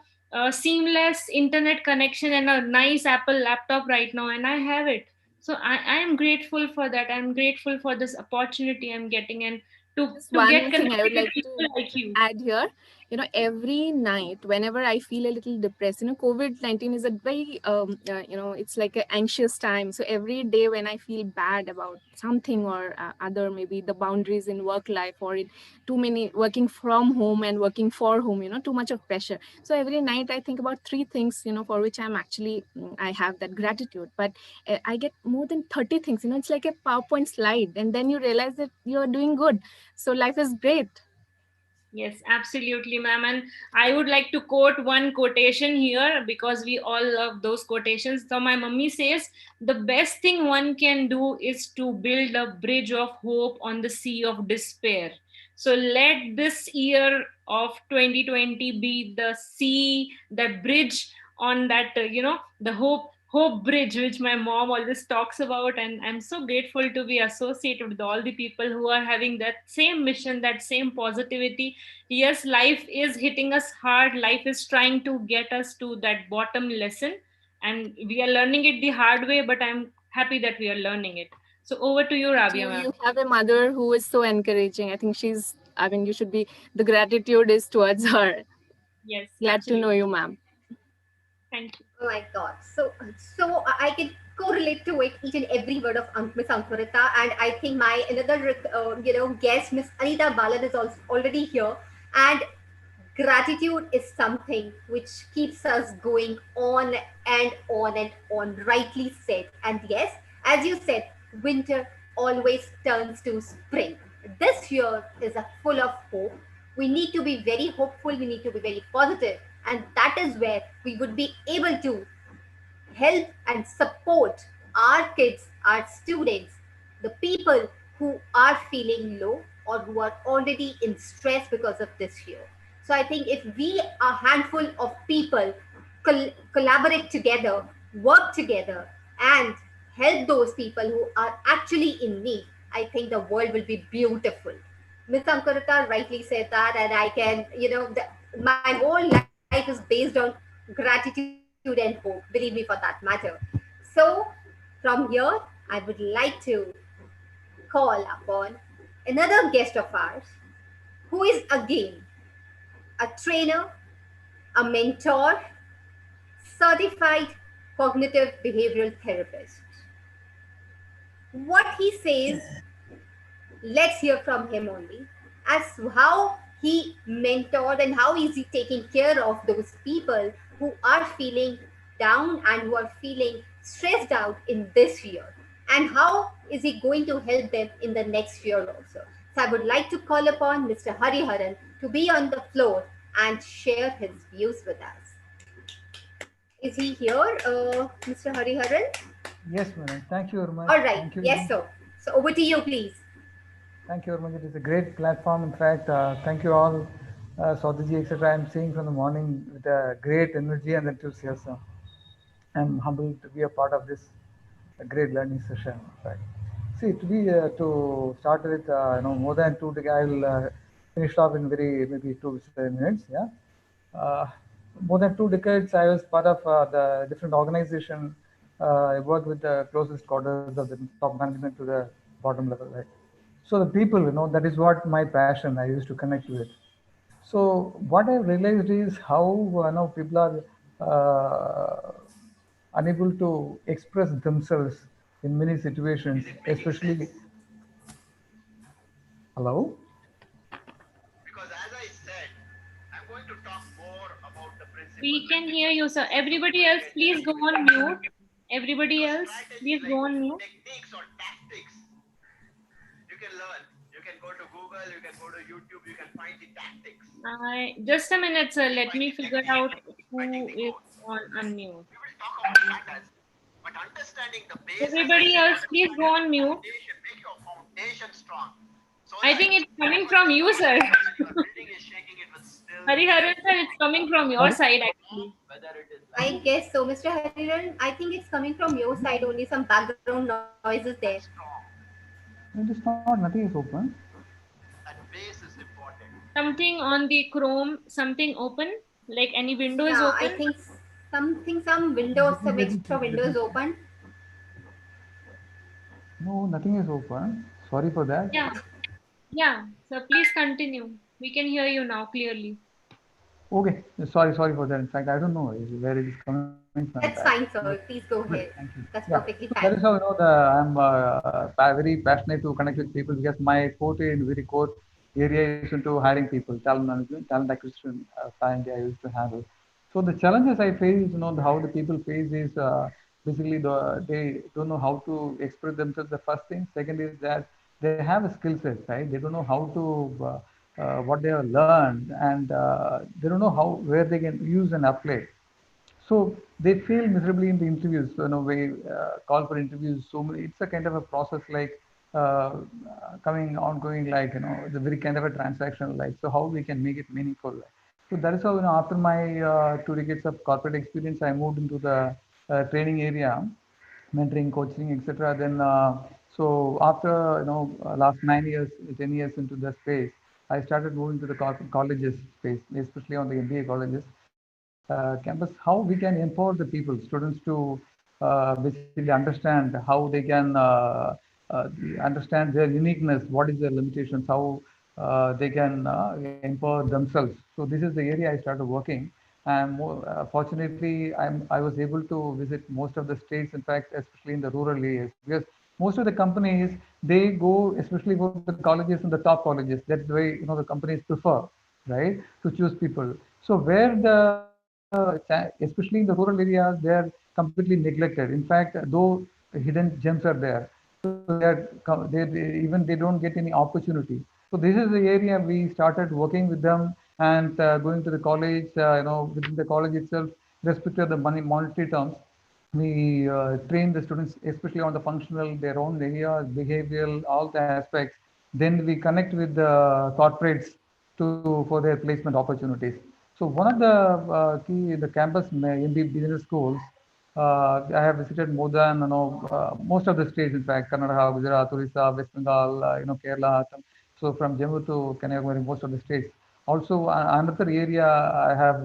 seamless internet connection and a nice Apple laptop right now, and I have it. So I am grateful for that. I'm grateful for this opportunity I'm getting, and Just to get one thing I connected would with like people to like you. add here, every night, whenever I feel a little depressed, COVID-19 is a very, it's like an anxious time. So every day when I feel bad about something or other, maybe the boundaries in work life or in too many working from home and working for home, too much of pressure. So every night I think about three things, for which I'm actually, I have that gratitude. But I get more than 30 things, it's like a PowerPoint slide. And then you realize that you're doing good. So life is great. Yes, absolutely, ma'am. And I would like to quote one quotation here because we all love those quotations. So, my mummy says, the best thing one can do is to build a bridge of hope on the sea of despair. So, let this year of 2020 be the sea, the bridge on that, the hope bridge which my mom always talks about. And I'm so grateful to be associated with all the people who are having that same mission, that same positivity. Yes, life is hitting us hard. Life is trying to get us to that bottom lesson, and we are learning it the hard way, but I'm happy that we are learning it. So over to you, Rabia, ma'am. You have a mother who is so encouraging. I think you should be, the gratitude is towards her. Yes, Glad to know absolutely. you, ma'am. Thank you. Oh my God. So I can correlate to it each and every word of Miss Ankurita, and I think my another guest, Miss Anita Balan, is also already here, and gratitude is something which keeps us going on and on and on. Rightly said, and yes, as you said, winter always turns to spring. This year is a full of hope. We need to be very hopeful, we need to be very positive, and that is where we would be able to help and support our kids, our students, the people who are feeling low or who are already in stress because of this year. So I think if we, a handful of people, collaborate together, work together, and help those people who are actually in need, I think the world will be beautiful. Ms. Ankurita rightly said that, and I can, my whole life is based on gratitude and hope, believe me, for that matter. So, from here, I would like to call upon another guest of ours who is again a trainer, a mentor, certified cognitive behavioral therapist. What he says, let's hear from him only as to how he mentored and how is he taking care of those people who are feeling down and who are feeling stressed out in this year, and how is he going to help them in the next year also. So I would like to call upon Mr. Hariharan to be on the floor and share his views with us. Is he here, Mr. Hariharan? Yes, madam. Thank you very much. All right. Thank you. Yes, sir. So over to you, please. Thank you very much. It is a great platform. In fact, thank you all, Saudiji, etc. I'm seeing from the morning with a great energy and enthusiasm. I'm humbled to be a part of this great learning session. In fact, see, to start with, more than 2 decades, I'll finish off in maybe 2 minutes. Yeah, more than 2 decades, I was part of the different organization. I worked with the closest quarters of the top management to the bottom level, right? So the people, that is what my passion. I used to connect with. So what I realized is how people are unable to express themselves in many situations, especially. Hello? We can hear you, sir. Everybody else, please go on mute. Everybody else, please go on mute. Just a minute, sir. Let me figure out who is on unmute. Everybody else, please go on mute. I think it's coming from you, sir. Hariharan, sir, it's coming from your side, actually. I guess so, Mr. Hariharan. I think it's coming from your side only. Some background noises there. It is not. Nothing is open. Something on the Chrome, something open, like any window is Yeah, open. I think some windows, some extra windows open. No, nothing is open. Sorry for that. Yeah, yeah. So please continue. We can hear you now clearly. Okay, sorry for that. In fact, I don't know where it is coming from. That's fine, sir. Please go Great, ahead. thank you. That's Yeah, perfectly so fine. that is how I'm very passionate to connect with people because my forte in very core area is into hiring people, talent management, talent acquisition, talent I used to handle. So the challenges I face, how the people face is basically they don't know how to express themselves. The first thing. Second is that they have a skill set, right? They don't know how to what they have learned, and they don't know how where they can use and apply. So they fail miserably in the interviews. So, we call for interviews. So it's a kind of a process like coming ongoing, like the very kind of a transaction. Like, so how we can make it meaningful. So that is how after my 2 decades of corporate experience, I moved into the training area, mentoring, coaching, etc. Then so after last 9 years, 10 years into the space, I started moving to the colleges space, especially on the MBA colleges campus. How we can empower the people, students to basically understand how they can understand their uniqueness, what is their limitations, how they can empower themselves. So this is the area I started working. And fortunately, I was able to visit most of the states, in fact, especially in the rural areas, because most of the companies, they go especially for the colleges and the top colleges. That's the way the companies prefer, right, to choose people. So where especially in the rural areas, they are completely neglected. In fact, though hidden gems are there, so even they don't get any opportunity. So this is the area we started working with them and going to the college, within the college itself, respect to the monetary terms. We train the students, especially on the functional, their own areas, behavioral, all the aspects. Then we connect with the corporates for their placement opportunities. So one of the key the campus MB business schools, I have visited more than most of the states. In fact, Karnataka, Gujarat, Orissa, West Bengal, Kerala. So from Jammu to Kanyakumari, most of the states. Also, another area I have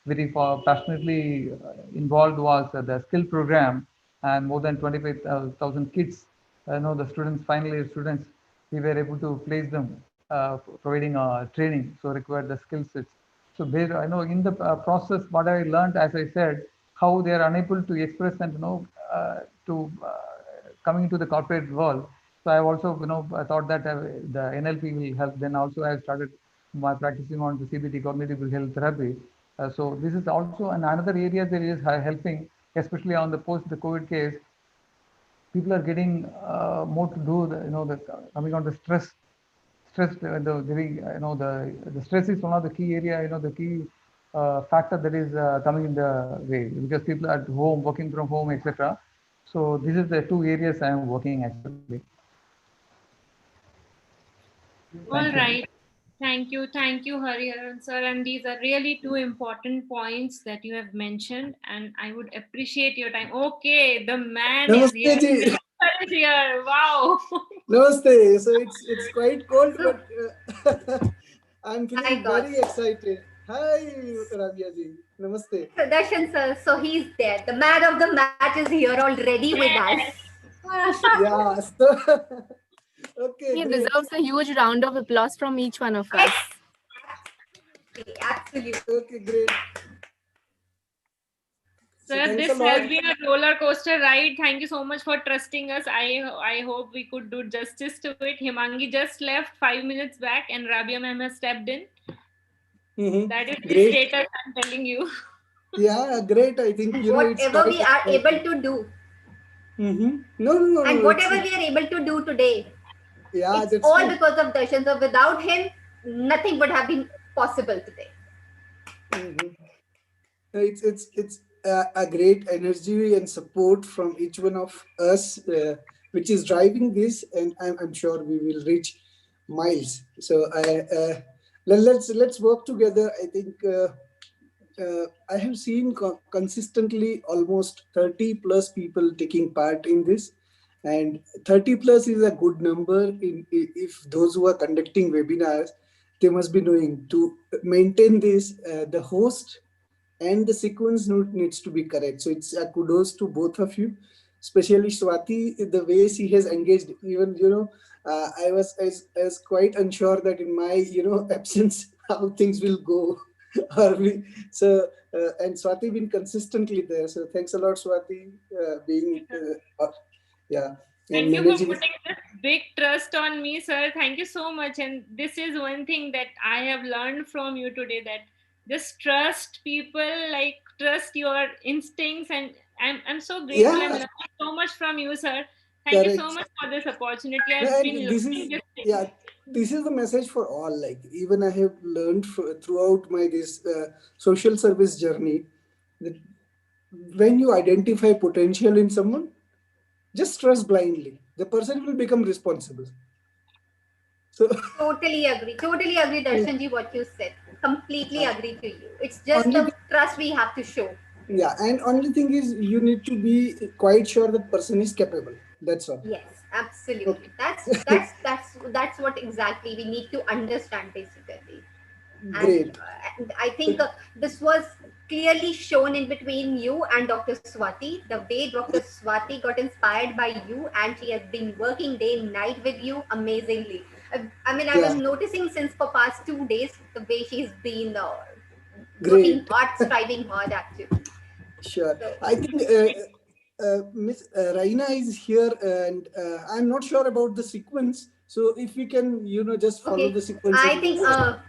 very passionately involved was the skill program, and more than 25,000 kids. The students, final year students, we were able to place them, providing training, so required the skill sets. So there, I know in the process, what I learned, as I said, how they are unable to express and to coming into the corporate world. So I also I thought that the NLP will help. Then also I started my practicing on the CBT, cognitive behavioral therapy. So this is also another area that is helping, especially on the post the COVID case. People are getting more to do the coming on the stress the stress is one of the key area, the key factor that is coming in the way, because people are at home, working from home, etc. So this is the two areas I am working actually. All right. Thank you, Hariharan sir. And these are really two important points that you have mentioned, and I would appreciate your time. Okay, the man is here. Namaste ji. Sir is here. Wow. Namaste. So it's quite cold, but I'm Hi, feeling God. very excited. Hi, Rabia ji. Namaste. Darshan sir, so he's there. The man of the match is here already with us. Yeah. So, okay, He great. deserves a huge round of applause from each one of us. Absolutely. Okay, great. Sir, thanks this a lot. has been a roller coaster ride. Thank you so much for trusting us. I hope we could do justice to it. Himangi just left 5 minutes back, and Rabia ma'am has stepped in. That is the Great. status I'm telling you. Yeah, great. I think And it's whatever quite we are able important. to do, No. and It's whatever we are able to do today, yeah, it's that's all true. because of Darshan. So without him, nothing would have been possible today. It's a great energy and support from each one of us, which is driving this, and I'm sure we will reach miles. So let's work together. I think I have seen consistently almost 30 plus people taking part in this, and 30 plus is a good number. If those who are conducting webinars, they must be knowing to maintain this. The host and the sequence needs to be correct. So it's a kudos to both of you, especially Swati, the way she has engaged. Even I was quite unsure that in my absence how things will go. Or we, so and Swati been consistently there. So thanks a lot, Swati, being yeah, and Thank you for managing. putting this big trust on me, sir. Thank you so much. And this is one thing that I have learned from you today, that just trust people, like trust your instincts. And I'm so grateful. I'm Yeah, learning so much from you, sir. Thank you so correct. much for this opportunity. No, I've been and this is learning this thing. yeah, this is the message for all. Like even I have learned throughout my this social service journey that when you identify potential in someone, just trust blindly. The person will become responsible. So Totally agree, Darshanji, what you said. Completely agree to you. It's just only the thing, trust we have to show. yeah, and only thing is you need to be quite sure that person is capable. That's all. Yes, absolutely. Okay. That's what exactly we need to understand basically. Great. And I think this was clearly shown in between you and Dr. Swati. The way Dr. Swati got inspired by you, and she has been working day and night with you amazingly. I mean, I was Yeah. noticing since for past 2 days the way she's been working Great. hard, striving hard actually. Sure. So, I think Miss Raina is here, and I'm not sure about the sequence. So if we can, just follow okay, the sequence I and think move on.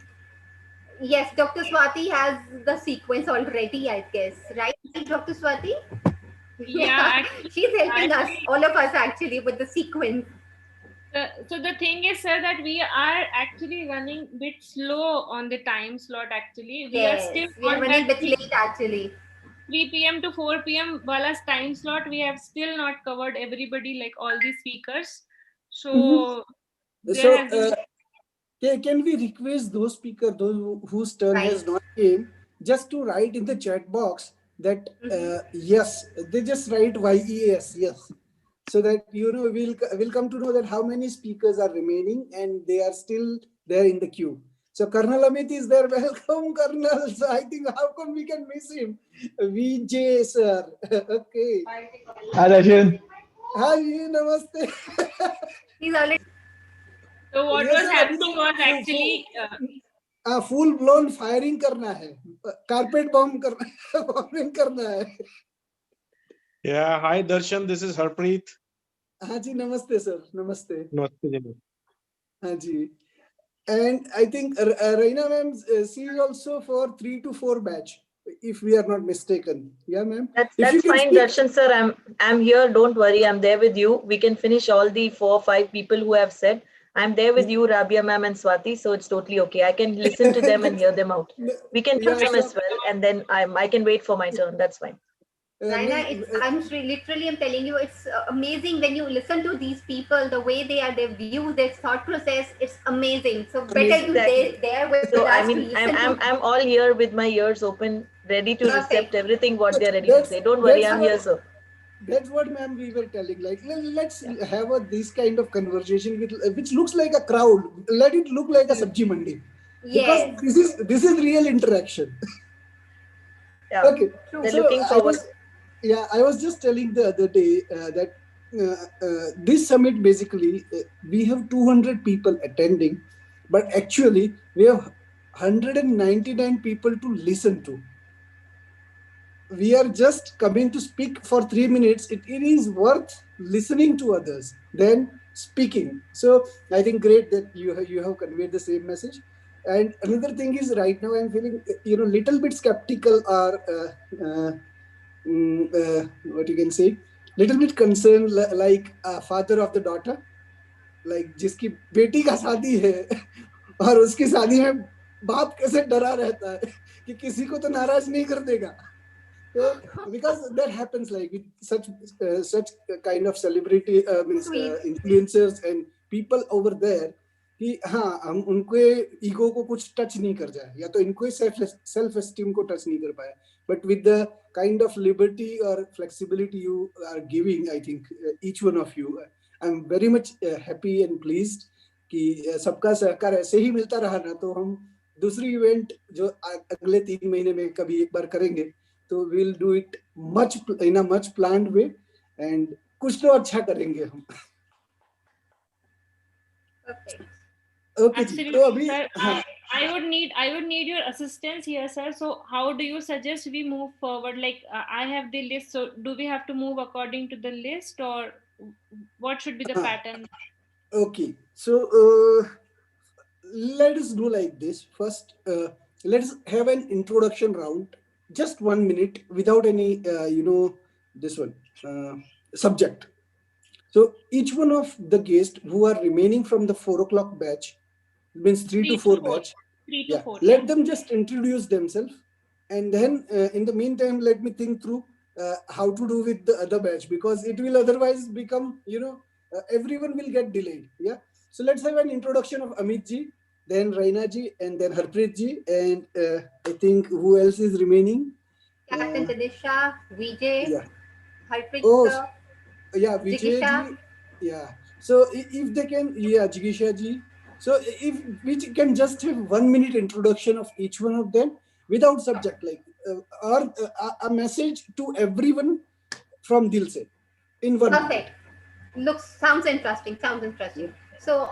yes, Dr. Swati has the sequence already, I guess, right, Dr. Swati? Yeah, Yeah, she's helping us, actually, all of us actually, with the sequence. so the thing is, sir, that we are actually running a bit slow on the time slot. Actually, we are Yes, still we are on running that a bit late actually. 3 p.m. to 4 p.m. Wala's time slot. We have still not covered everybody, like all the speakers. So there So has been. can we request those speakers, those whose turn has not came, just to write in the chat box that yes, they just write YES, yes, so that we'll come to know that how many speakers are remaining and they are still there in the queue. So Colonel Amit is there. Welcome, Colonel. So I think how come we can miss him? VJ sir. Okay. Hi, Darshan. Hi, namaste. He's already. So what Yes was sir. अभी happening was तो actually. Full blown firing करना है, carpet bomb करना bombing करना है. Yeah, hi Darshan, this is Harpreet. हाँ जी, नमस्ते sir, नमस्ते. नमस्ते जी. हाँ जी. And I think Raina ma'am, she is also for 3 to 4 batch, if we are not mistaken. Yeah, ma'am. That's fine, Darshan sir. I'm here. Don't worry. I'm there with you. We can finish all the 4 or 5 people who have said. I'm there with you, Rabia ma'am and Swati. So it's totally okay. I can listen to them and hear them out. We can do them as well, and then I can wait for my turn. That's fine. Raina, I'm telling you, it's amazing when you listen to these people, the way they are, their views, their thought process. It's amazing. So better you there with So us I mean, to listen I'm all here with my ears open, ready to Perfect. accept everything what they're ready to say. Don't worry, I'm here, sir. That's what, ma'am, we were telling. Like, let's have this kind of conversation which looks like a crowd. Let it look like a sabji mandi, because this is real interaction. Yeah. Okay. They're So looking forward. I was just telling the other day that this summit basically we have 200 people attending, but actually we have 199 people to listen to. we are just coming to speak for 3 minutes, it is worth listening to others than speaking. So I think great that you have conveyed the same message. And another thing is, right now I'm feeling little bit skeptical, or what you can say, little bit concerned, like a father of the daughter, like जिसकी बेटी का शादी है और उसकी शादी में बाप कैसे डरा रहता है कि किसी को तो नाराज नहीं कर देगा. So, because that happens like with such kind of celebrity means influencers and people over there, कि हाँ हम उनको ईगो को कुछ टच नहीं कर जाए, या तो इनको सेल्फ एस्टीम को टच नहीं कर पाए. But with the kind of liberty और flexibility you are giving, I think each one of you, I am very much happy and pleased कि सबका सहकार ऐसे ही मिलता रहा ना, तो हम दूसरी इवेंट जो अगले 3 महीने में कभी एक बार करेंगे, तो we'll do it in a much planned way, and कुछ तो अच्छा करेंगे हम. Okay जी, तो अभी sir, I would need your assistance here, sir. So how do you suggest we move forward? Like I have the list, so do we have to move according to the list, or what should be the pattern? Okay, so let us do like this. First, let's have an introduction round, just 1 minute, without any this one subject. So each one of the guests who are remaining from the 4 o'clock batch, means 3 to 4 batch, 3 to 4. let them just introduce themselves, and then in the meantime, let me think through how to do with the other batch, because it will otherwise become, everyone will get delayed. Yeah. So let's have an introduction of Amit ji, then Raina ji, and then Harpreet ji, and I think who else is remaining? Captain Tanisha, Vijay, Yeah. Harpreet Oh, sir, yeah, Vijay Jigisha. ji. Yeah. So if they can, yeah, Jigisha ji. So if we can just have 1 minute introduction of each one of them without subject, like or a message to everyone from Dil Se in 1 minute. Perfect. Looks sounds interesting. Sounds interesting. So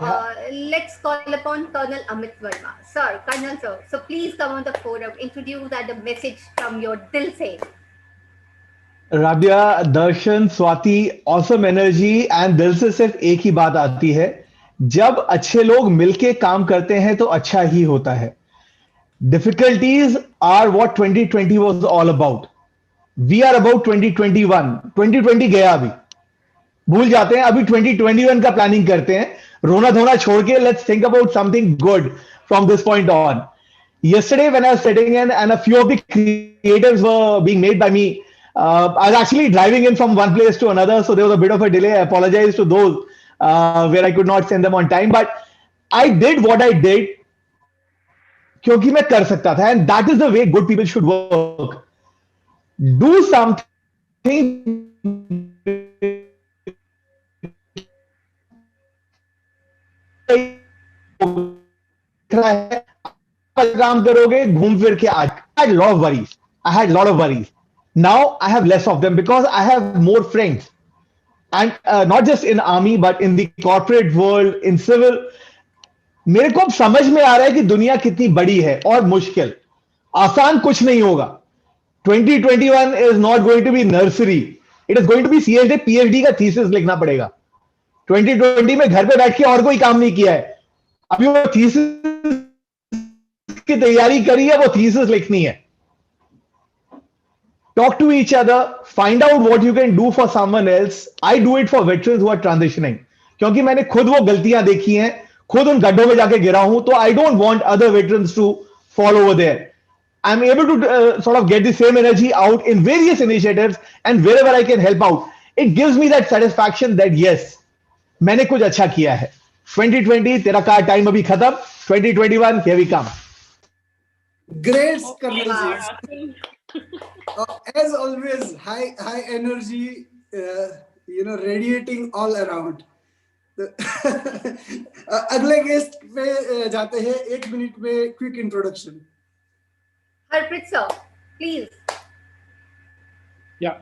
let's call upon Colonel Amit Verma. Sir, Colonel sir. So please come on the forum, introduce that the message from your Dil Se. Rabia, Darshan, Swati, awesome energy and दिल से सिर्फ एक ही बात आती है, जब अच्छे लोग मिलके काम करते हैं तो अच्छा ही होता है. Difficulties are what 2020 was all about. We are about 2021. 2020 गया, अभी भूल जाते हैं, अभी 2021 का प्लानिंग करते हैं. रोना धोना छोड़ के let's think about something good from this point on. Yesterday, when I was sitting in and a few of the creatives were being made by me, I was actually driving in from one place to another, so there was a bit of a delay. I apologize to those where I could not send them on time, but I did what I did क्योंकि मैं कर सकता था, and that is the way good people should work. Do something काम करोगे घूम फिर के आज. I had a lot of worries. I had a lot of worries. Now I have less of them because I have more friends. And not just in army, but in the corporate world, in civil. मेरे को अब समझ में आ रहा है कि दुनिया कितनी बड़ी है और मुश्किल. आसान कुछ नहीं होगा. 2021 is not going to be nursery. It is going to be CSD, PhD का thesis लिखना पड़ेगा. 2020 में घर पे बैठ के और कोई काम नहीं किया है. अभी वो thesis की तैयारी करी है, वो thesis लिखनी है. Talk to each other, find out what you can do for someone else. I do it for veterans who are transitioning. क्योंकि मैंने खुद वो गलतियां देखी हैं, खुद उन गड्ढों में जाके गिरा हूं, तो I don't want other veterans to fall over there. I'm able to sort of get the same energy out in various initiatives, and wherever I can help out, it gives me that satisfaction that yes, मैंने कुछ अच्छा किया है. 2020 तेरा का time अभी खत्म. 2021 here we come. Great, Colonel ji. As always, high energy, radiating all around. अगले गेस्ट पे जाते हैं. 1 मिनट में quick introduction. Harpreet sir, please. Yeah.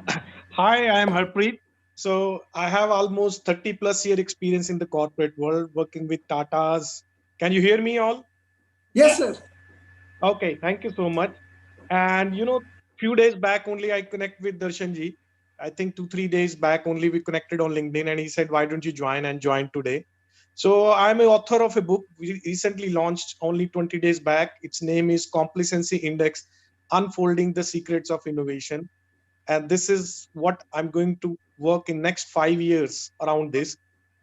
Hi, I am Harpreet. So I have almost 30 plus year experience in the corporate world, working with Tatas. Can you hear me all? Yes, sir. Okay, thank you so much. And few days back only I connect with Darshanji. I think 2-3 days back only we connected on LinkedIn, and he said, "Why don't you join?" And join today. So I'm an author of a book we recently launched only 20 days back. Its name is Complacency Index: Unfolding the Secrets of Innovation. And this is what I'm going to work in next 5 years around this,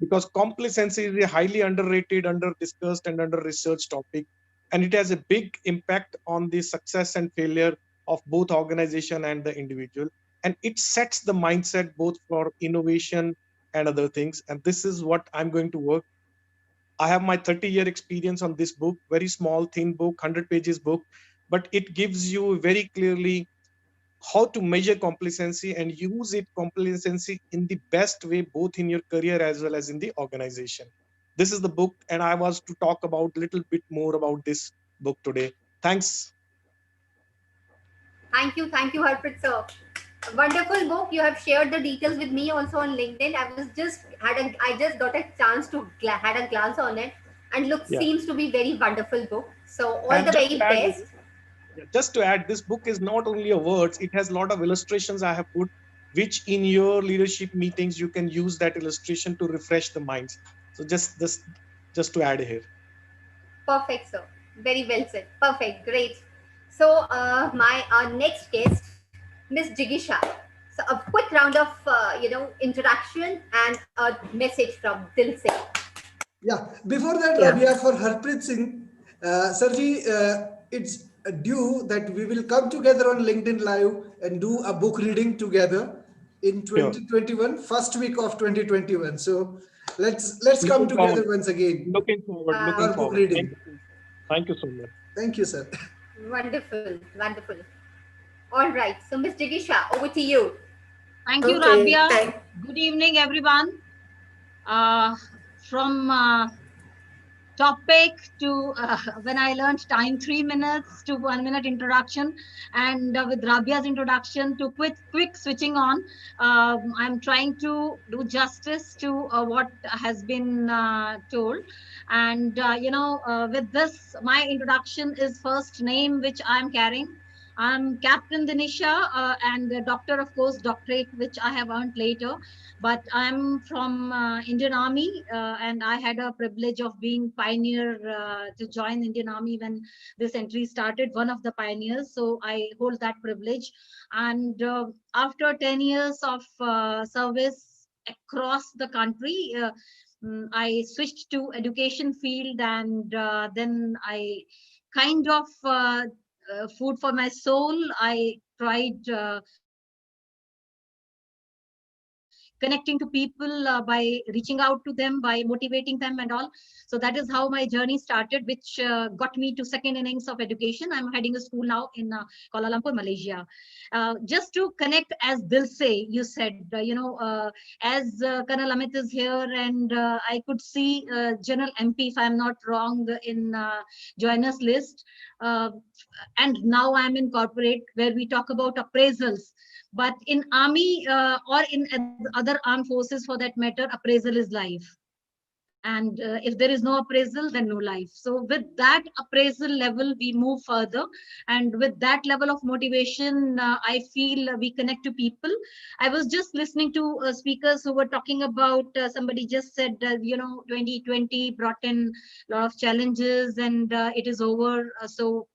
because complacency is a highly underrated, under discussed, and under researched topic, and it has a big impact on the success and failure of both organization and the individual, and it sets the mindset both for innovation and other things. And this is what I'm going to work. I have my 30-year experience on this book, very small thin book, 100 pages book, but it gives you very clearly how to measure complacency and use it complacency in the best way, both in your career as well as in the organization. This is the book, and I was to talk about a little bit more about this book today. Thanks. Thank you, Harpreet sir. A wonderful book. You have shared the details with me also on LinkedIn. I just got a chance to had a glance on it, and look, Yeah. seems to be very wonderful book. So all And the just very to add, best. just to add, this book is not only a words; it has a lot of illustrations I have put, which in your leadership meetings you can use that illustration to refresh the minds. So just to add here. Perfect, sir. Very well said. Perfect. Great. So, my next guest, Miss Jigisha. So, a quick round of introduction and a message from Dilse. Yeah. Before that, Rabia, for Harpreet Singh, Sarji, it's due that we will come together on LinkedIn Live and do a book reading together in 2021, first week of 2021. So let's come Looking together forward. once again Looking forward. Looking for book forward. reading. Thank you so much. Thank you, sir. Wonderful. Wonderful. All right. So, Miss Jigisha, over to you. Thank you, Okay, Rabia. Good evening, everyone. From topic to when I learned time, 3 minutes to 1 minute introduction, and with Rabia's introduction to quick switching on, I'm trying to do justice to what has been told. And with this, my introduction is first name which I'm carrying. I'm Captain Dinisha, and doctor, of course, doctorate, which I have earned later. But I'm from Indian Army, and I had a privilege of being pioneer to join Indian Army when this entry started, one of the pioneers. So I hold that privilege. And after 10 years of service across the country, I switched to education field, and then I kind of food for my soul. I tried connecting to people by reaching out to them, by motivating them and all. So that is how my journey started, which got me to second innings of education. I'm heading a school now in Kuala Lumpur, Malaysia. Just to connect, as Dilse, you said, as Colonel Amit is here, and I could see General MP, if I'm not wrong, in joiners list. And now I'm in corporate, where we talk about appraisals. But in army or in other armed forces, for that matter, appraisal is life. And if there is no appraisal, then no life. So with that appraisal level, we move further. And with that level of motivation, I feel we connect to people. I was just listening to speakers who were talking about, somebody just said, 2020 brought in a lot of challenges, and it is over. So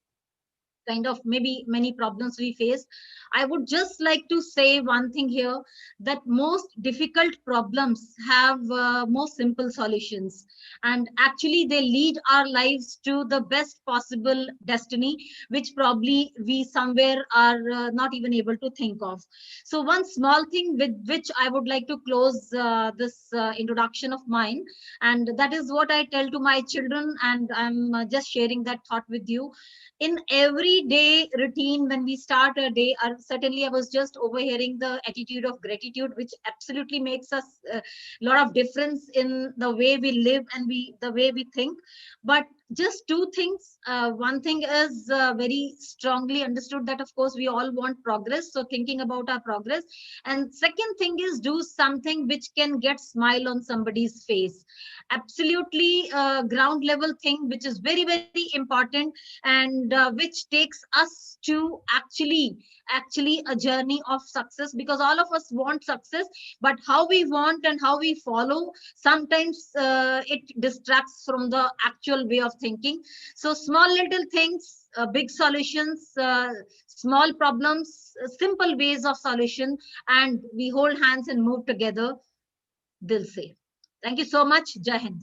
kind of maybe many problems we face. I would just like to say one thing here, that most difficult problems have most simple solutions, and actually they lead our lives to the best possible destiny, which probably we somewhere are not even able to think of. So one small thing with which I would like to close this introduction of mine, and that is what I tell to my children, and I'm just sharing that thought with you. In everyday routine, when we start a day, certainly I was just overhearing the attitude of gratitude, which absolutely makes us a lot of difference in the way we live and the way we think. But just two things. One thing is very strongly understood that, of course, we all want progress. So thinking about our progress. And second thing is do something which can get smile on somebody's face. Absolutely ground level thing, which is very, very important, and which takes us to actually a journey of success, because all of us want success, but how we want and how we follow, sometimes it distracts from the actual way of thinking. So small little things, big solutions, small problems, simple ways of solution, and we hold hands and move together. Dil se. Thank you so much. Jai Hind.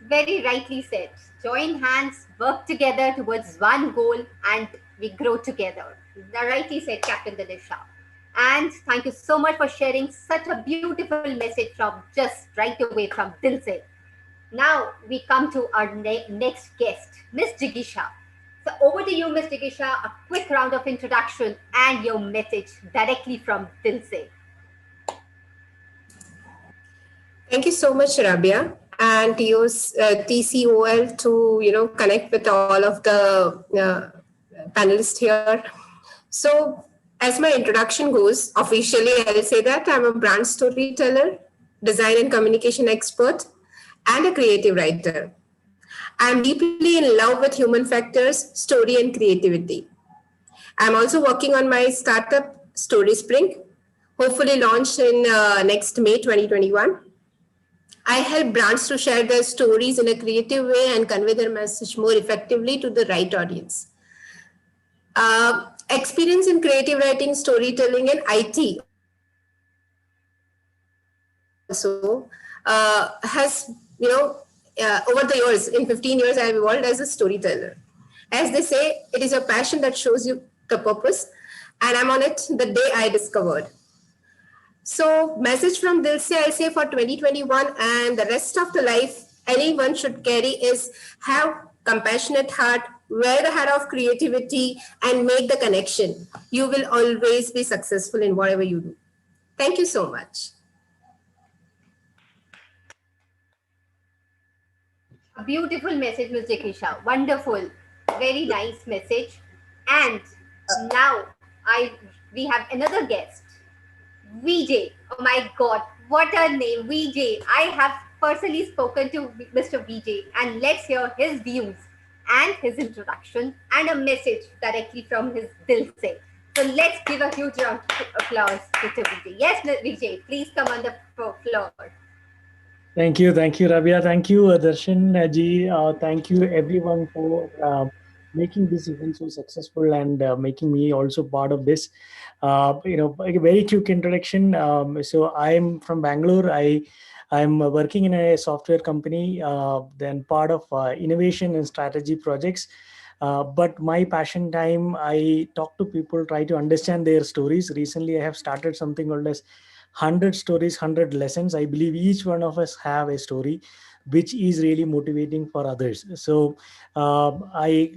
Very rightly said. Join hands, work together towards one goal, and we grow together. Rightly said, Captain Dinesh. And thank you so much for sharing such a beautiful message from just right away from Dilse. Now we come to our next guest, Miss Jigisha. So over to you, Miss Jigisha. A quick round of introduction and your message directly from Dilse. Thank you so much, Rabia, and to use TCOL to connect with all of the panelists here. So, as my introduction goes, officially I'll say that I'm a brand storyteller, design and communication expert, and a creative writer. I'm deeply in love with human factors, story, and creativity. I'm also working on my startup, Story Spring, hopefully launched in next May 2021. I help brands to share their stories in a creative way and convey their message more effectively to the right audience. Experience in creative writing, storytelling, and IT also has, over the years, in 15 years, I have evolved as a storyteller. As they say, it is a passion that shows you the purpose, and I'm on it the day I discovered. So, message from Dilse, I say for 2021 and the rest of the life, anyone should carry is have compassionate heart, wear the hat of creativity, and make the connection. You will always be successful in whatever you do. Thank you so much. A beautiful message, Ms. Jekisha. Wonderful. Very nice message. And now we have another guest. VJ. Oh my God, what a name, VJ. I have personally spoken to Mr. VJ, and let's hear his views and his introduction and a message directly from his dil se. So let's give a huge round of applause to VJ. Yes, VJ, please come on the floor. Thank you, Rabia. Thank you, Darshan ji. Thank you, everyone, for making this event so successful and making me also part of this. A very quick introduction. So I'm from Bangalore. I'm working in a software company, then part of innovation and strategy projects. But my passion time, I talk to people, try to understand their stories. Recently, I have started something called as 100 stories, 100 lessons. I believe each one of us have a story which is really motivating for others. So I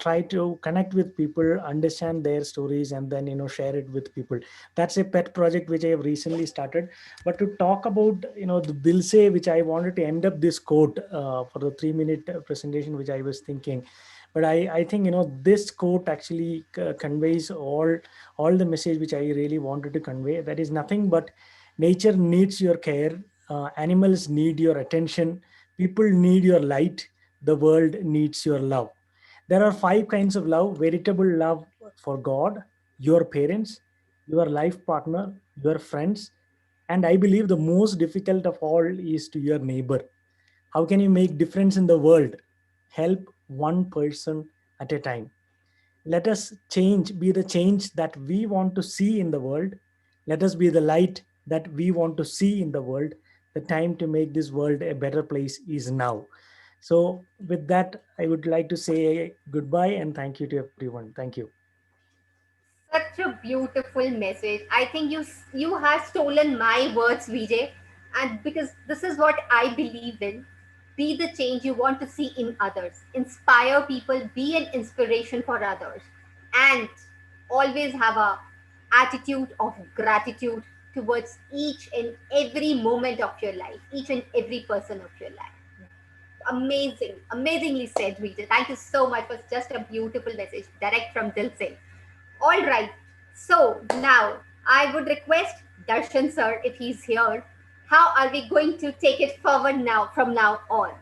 try to connect with people, understand their stories, and then share it with people. That's a pet project which I have recently started. But to talk about the Dilse, which I wanted to end up this quote for the 3-minute presentation which I was thinking. But I think this quote actually conveys all the message which I really wanted to convey. That is nothing but nature needs your care, animals need your attention, people need your light, the world needs your love. There are 5 kinds of love: veritable love for God, your parents, your life partner, your friends, and I believe the most difficult of all is to your neighbor. How can you make difference in the world? Help one person at a time. Let us be the change that we want to see in the world. Let us be the light that we want to see in the world. The time to make this world a better place is now. So with that, I would like to say goodbye and thank you to everyone. Thank you. Such a beautiful message. I think you have stolen my words, VJ, and because this is what I believe in. Be the change you want to see in others, inspire people, be an inspiration for others, and always have a attitude of gratitude towards each and every moment of your life, each and every person of your life. Amazing, amazingly said, Rita. Thank you so much for just a beautiful message, direct from Dil Se. All right. So now I would request Darshan sir, if he's here, how are we going to take it forward now from now on?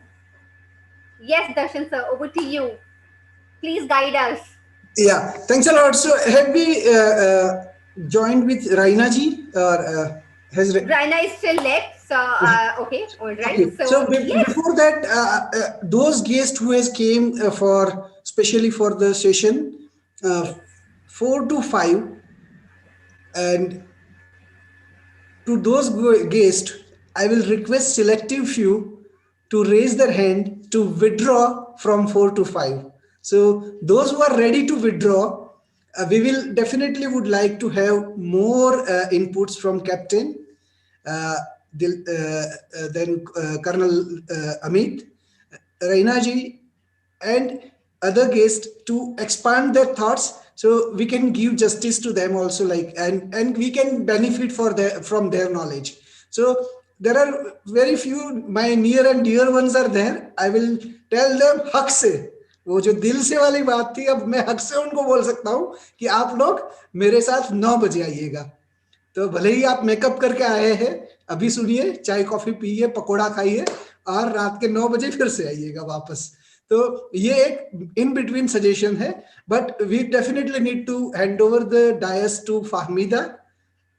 Yes, Darshan sir, over to you. Please guide us. Yeah, thanks a lot. So have we joined with Raina ji or has Raina is still left. So okay, all right. Okay, so So yes, before that, those guests who has came for specially for the session, uh, 4 to 5, and to those guests, I will request selective few to raise their hand to withdraw from 4 to 5. So those who are ready to withdraw, we will definitely would like to have more inputs from Captain, uh, then Colonel Amit, Raina ji, and other guests to expand their thoughts so we can give justice to them also, like, and we can benefit for their from their knowledge. So there are very few my near and dear ones are there. I will tell them हक से, वो जो दिल से वाली बात थी, अब मैं हक से उनको बोल सकता हूँ कि आप लोग मेरे साथ 9 बजे आइएगा। तो भले ही आप मेकअप करके आए हैं, अभी सुनिए, चाय कॉफी पिए, पकोड़ा खाइए और रात के 9 बजे फिर से आइएगा वापस। तो ये एक इन बिटवीन सजेशन है, but we definitely need to hand over the dais to Fahmida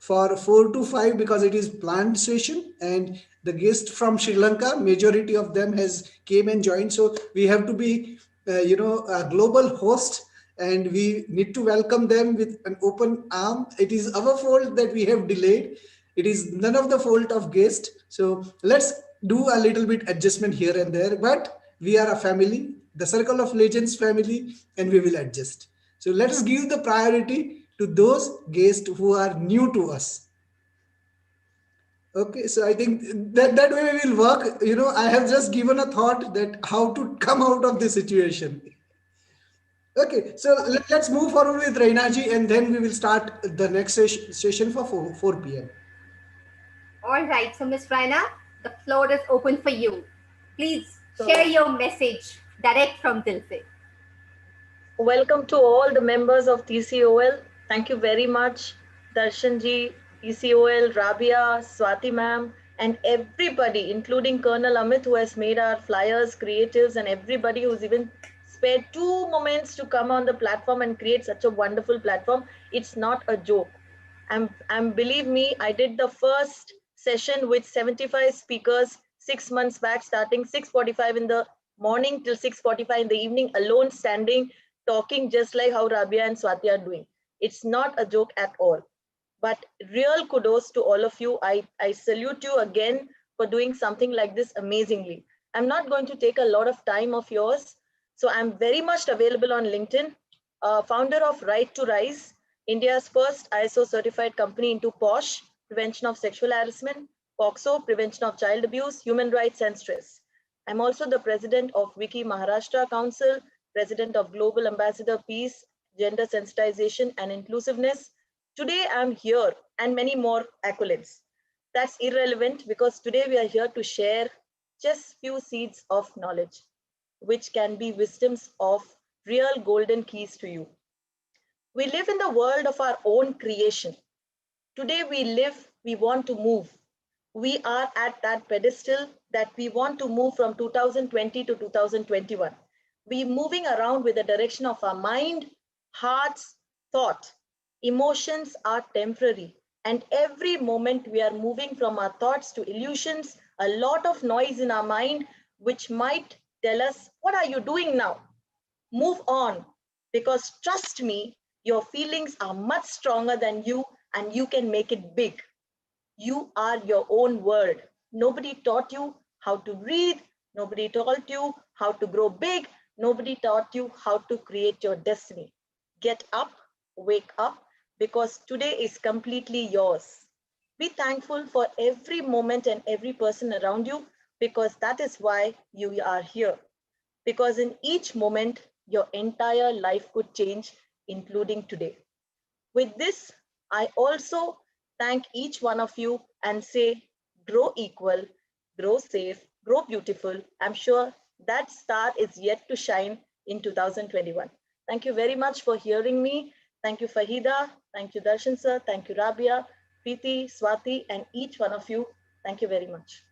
for 4 to 5 because it is planned session, and the guest from Sri Lanka, majority of them has came and joined. So we have to be, a global host, and we need to welcome them with an open arm. It is our fault that we have delayed. It is none of the fault of guest. So let's do a little bit adjustment here and there, but we are a family, the Circle of Legends family, and we will adjust. So let us give the priority to those guests who are new to us. Okay, so I think that way we will work. I have just given a thought that how to come out of this situation. Okay, so let's move forward with Rainaji, and then we will start the next session for 4 p.m. all right. So Miss Raina, the floor is open for you. Please So- share your message direct from Dil Se. Welcome to all the members of TCOL. Thank you very much, Darshan ji, TCOL, Rabia, Swati ma'am, and everybody, including Colonel Amit, who has made our flyers, creatives, and everybody who's even spared 2 moments to come on the platform and create such a wonderful platform. It's not a joke. And believe me, I did the first session with 75 speakers 6 months back, starting 6:45 in the morning till 6:45 in the evening, alone standing, talking just like how Rabia and Swati are doing. It's not a joke at all. But real kudos to all of you. I salute you again for doing something like this amazingly. I'm not going to take a lot of time of yours. So I'm very much available on LinkedIn, founder of Right to Rise, India's first ISO certified company into POSH, prevention of sexual harassment, POXO, prevention of child abuse, human rights and stress. I'm also the president of Wiki Maharashtra Council, president of Global Ambassador Peace, Gender Sensitization and Inclusiveness. Today I'm here and many more accolades. That's irrelevant because today we are here to share just few seeds of knowledge, which can be wisdoms of real golden keys to you. We live in the world of our own creation. Today we live, we want to move. We are at that pedestal that we want to move from 2020 to 2021. We're moving around with the direction of our mind, hearts, thought. Emotions are temporary, and every moment we are moving from our thoughts to illusions, a lot of noise in our mind, which might tell us, what are you doing now? Move on, because trust me, your feelings are much stronger than you, and you can make it big. You are your own world. Nobody taught you how to breathe. Nobody taught you how to grow big. Nobody taught you how to create your destiny. Get up, wake up, because today is completely yours. Be thankful for every moment and every person around you, because that is why you are here. Because in each moment, your entire life could change, including today. With this, I also thank each one of you and say, grow equal, grow safe, grow beautiful. I'm sure that star is yet to shine in 2021. Thank you very much for hearing me. Thank you, Fahida. Thank you, Darshan sir. Thank you, Rabia, Preeti, Swati, and each one of you. Thank you very much.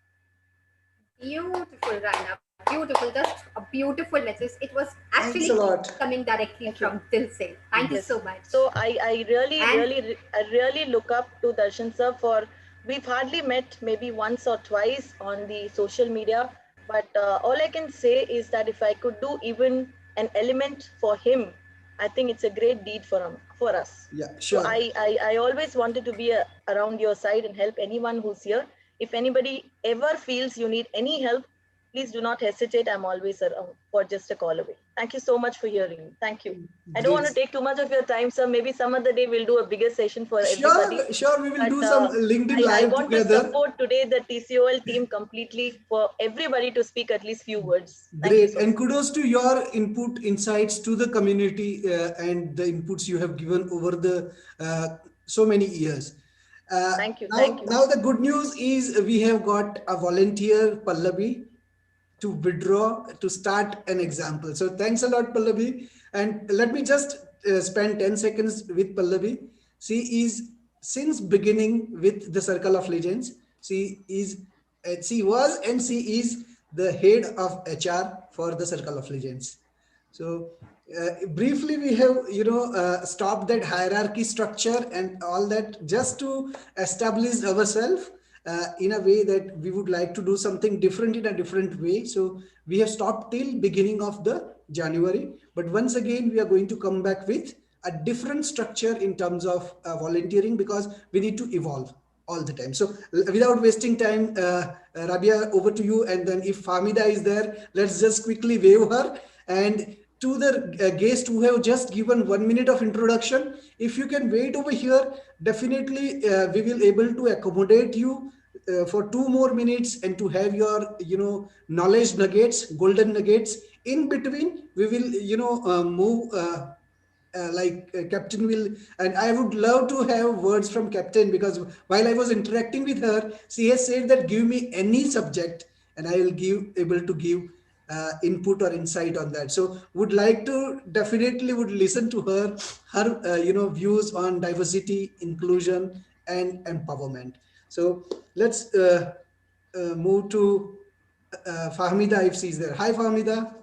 Beautiful, Raina. Beautiful. Just a beautiful message. It was Thanks actually a lot. coming directly from Dil Se. Thank you Yes. so much. So I And really look up to Darshan sir for, we've hardly met maybe once or twice on the social media, but all I can say is that if I could do even an element for him, I think it's a great deed for him, for us. Yeah, So sure. I always wanted to be around your side and help anyone who's here. If anybody ever feels you need any help, please do not hesitate. I'm always around for just a call away. Thank you so much for hearing me. Thank you. I don't want to Great. take too much of your time, sir. Maybe some other day we'll do a bigger session for everybody. Sure, we will But do some LinkedIn I Live want to together. support today the TCOL team completely for everybody to speak at least few words. Thank you Great. so And much. kudos to your input, insights to the community and the inputs you have given over the so many years. Thank you. Thank you. Now the good news is we have got a volunteer, Pallavi, to withdraw to start an example. So thanks a lot, Pallavi. And let me just spend 10 seconds with Pallavi. She is since beginning with the Circle of Legends. She was and she is the head of HR for the Circle of Legends. So briefly, we have stopped that hierarchy structure and all that just to establish ourselves in a way that we would like to do something different in a different way. So we have stopped till beginning of the January, but once again we are going to come back with a different structure in terms of volunteering, because we need to evolve all the time. So without wasting time, Rabia, over to you. And then if Famida is there, let's just quickly wave her. And to the guest who have just given 1 minute of introduction, if you can wait over here, definitely we will able to accommodate you for 2 more minutes and to have your knowledge nuggets, golden nuggets. In between we will move Captain will, and I would love to have words from Captain, because while I was interacting with her, she has said that give me any subject and I will give able to give input or insight on that. So would like to definitely would listen to her views on diversity, inclusion, and empowerment. So let's move to Fahmida if she's there. Hi, Fahmida.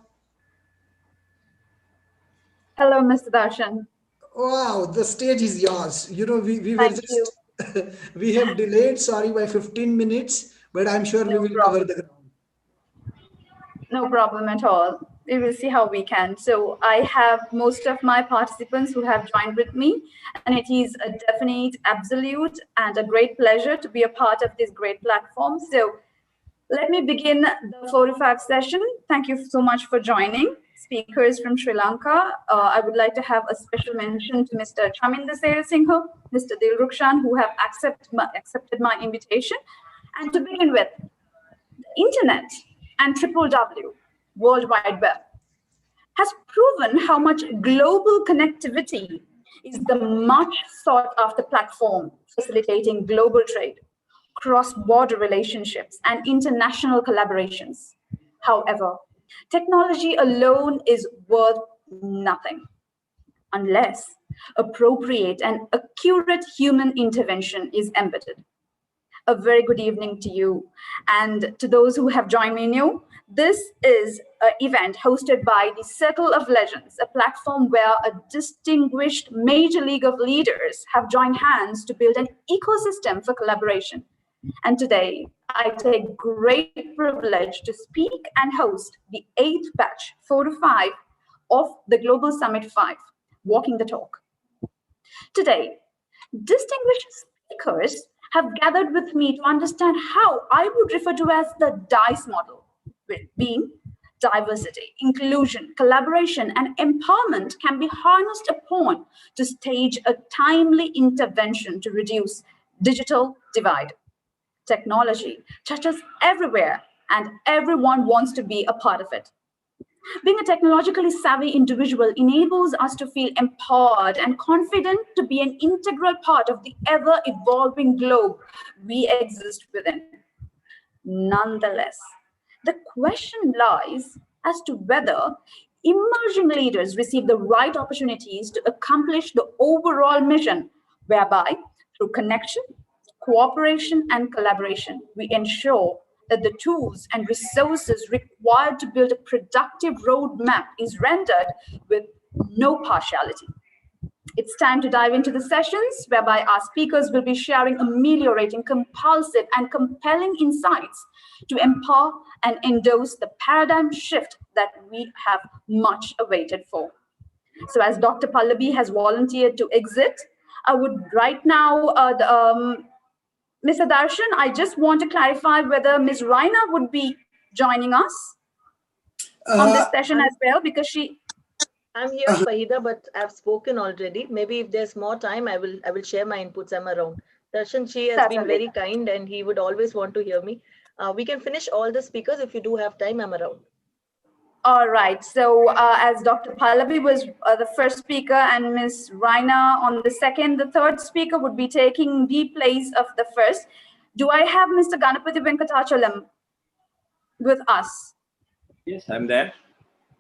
Hello, Mr. Darshan. Wow, the stage is yours. We were Thank you. just we have delayed, sorry, by 15 minutes, but I'm sure we No will cover problem. the ground. No problem at all. We will see how we can. So I have most of my participants who have joined with me, and it is a definite, absolute, and a great pleasure to be a part of this great platform. So let me begin the 4 to 5 session. Thank you so much for joining. Speakers from Sri Lanka. I would like to have a special mention to Mr. Chaminda Singh, Mr. Dilrukshan, who have accepted my invitation. And to begin with, the internet and www, World Wide Web, has proven how much global connectivity is the much sought after platform facilitating global trade, cross-border relationships, and international collaborations. However, technology alone is worth nothing unless appropriate and accurate human intervention is embedded. A very good evening to you and to those who have joined me new. This is an event hosted by the Circle of Legends, a platform where a distinguished major league of leaders have joined hands to build an ecosystem for collaboration. And today, I take great privilege to speak and host the 8th batch, 4 to 5, of the Global Summit 5, Walking the Talk. Today, distinguished speakers have gathered with me to understand how I would refer to as the DICE model, being diversity, inclusion, collaboration, and empowerment can be harnessed upon to stage a timely intervention to reduce digital divide. Technology touches everywhere, and everyone wants to be a part of it. Being a technologically savvy individual enables us to feel empowered and confident to be an integral part of the ever-evolving globe we exist within. Nonetheless, the question lies as to whether emerging leaders receive the right opportunities to accomplish the overall mission, whereby, through connection, cooperation, and collaboration, we ensure that the tools and resources required to build a productive roadmap is rendered with no partiality. It's time to dive into the sessions whereby our speakers will be sharing ameliorating, compulsive, and compelling insights to empower and endorse the paradigm shift that we have much awaited for. So, as Dr. Pallavi has volunteered to exit, I would right now, Mr. Darshan, I just want to clarify whether Ms. Raina would be joining us on this session as well, because I'm here, Fahida, but I've spoken already. Maybe if there's more time, I will share my inputs. I'm around. Darshan Shi has been very kind and he would always want to hear me. We can finish all the speakers. If you do have time, I'm around. All right. So as Dr. Pallavi was the first speaker and Ms. Raina on the second, the third speaker would be taking the place of the first. Do I have Mr. Ganapati Venkatachalam with us? Yes, I'm there.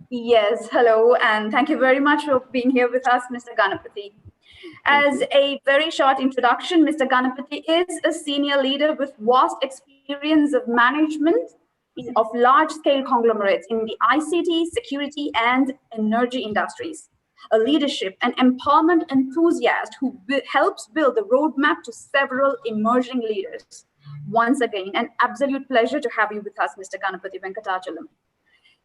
Yes, hello, and thank you very much for being here with us, Mr. Ganapati. As a very short introduction, Mr. Ganapati is a senior leader with vast experience of management of large-scale conglomerates in the ICT, security, and energy industries. A leadership and empowerment enthusiast who helps build the roadmap to several emerging leaders. Once again, an absolute pleasure to have you with us, Mr. Ganapati Venkatachalam.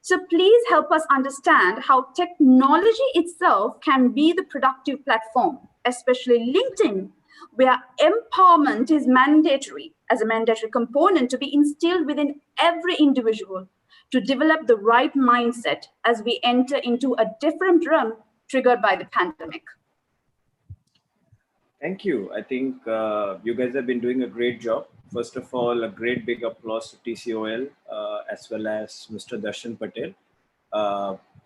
So please help us understand how technology itself can be the productive platform, especially LinkedIn, where empowerment is mandatory as a mandatory component to be instilled within every individual to develop the right mindset as we enter into a different realm triggered by the pandemic. Thank you. I think you guys have been doing a great job. First of all, a great big applause to TCOL as well as Mr. Darshan Patel.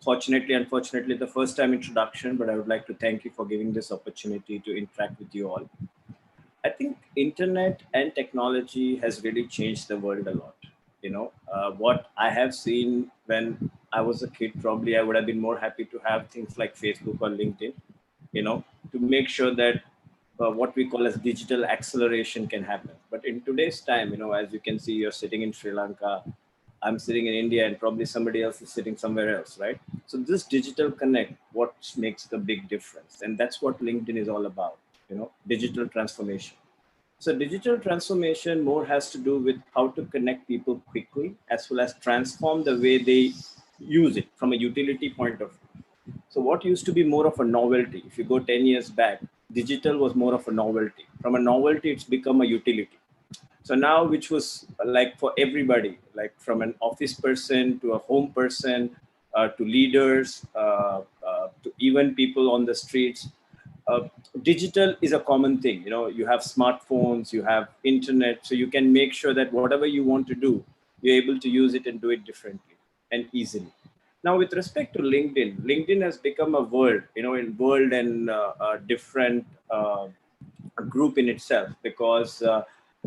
Fortunately, unfortunately, the first time introduction, but I would like to thank you for giving this opportunity to interact with you all. I think internet and technology has really changed the world a lot. You know, what I have seen when I was a kid, probably I would have been more happy to have things like Facebook or LinkedIn, you know, to make sure that what we call as digital acceleration can happen. But in today's time, you know, as you can see, you're sitting in Sri Lanka, I'm sitting in India, and probably somebody else is sitting somewhere else, right? So this digital connect, what makes the big difference? And that's what LinkedIn is all about, you know, digital transformation. So digital transformation more has to do with how to connect people quickly, as well as transform the way they use it from a utility point of view. So what used to be more of a novelty, if you go 10 years back, digital was more of a novelty. From a novelty, it's become a utility. So now, which was like for everybody, like from an office person to a home person, to leaders, to even people on the streets, digital is a common thing. You know, you have smartphones, you have internet, so you can make sure that whatever you want to do, you're able to use it and do it differently and easily. Now, with respect to LinkedIn, LinkedIn has become a world, you know, in world and a different group in itself, because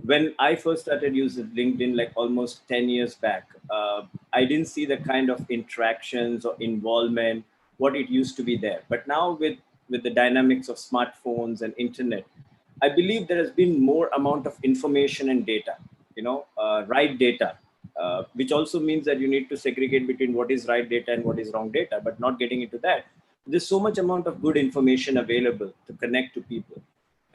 when I first started using LinkedIn, like almost 10 years back, I didn't see the kind of interactions or involvement, what it used to be there. But now with the dynamics of smartphones and internet, I believe there has been more amount of information and data, you know, right data, which also means that you need to segregate between what is right data and what is wrong data, but not getting into that. There's so much amount of good information available to connect to people.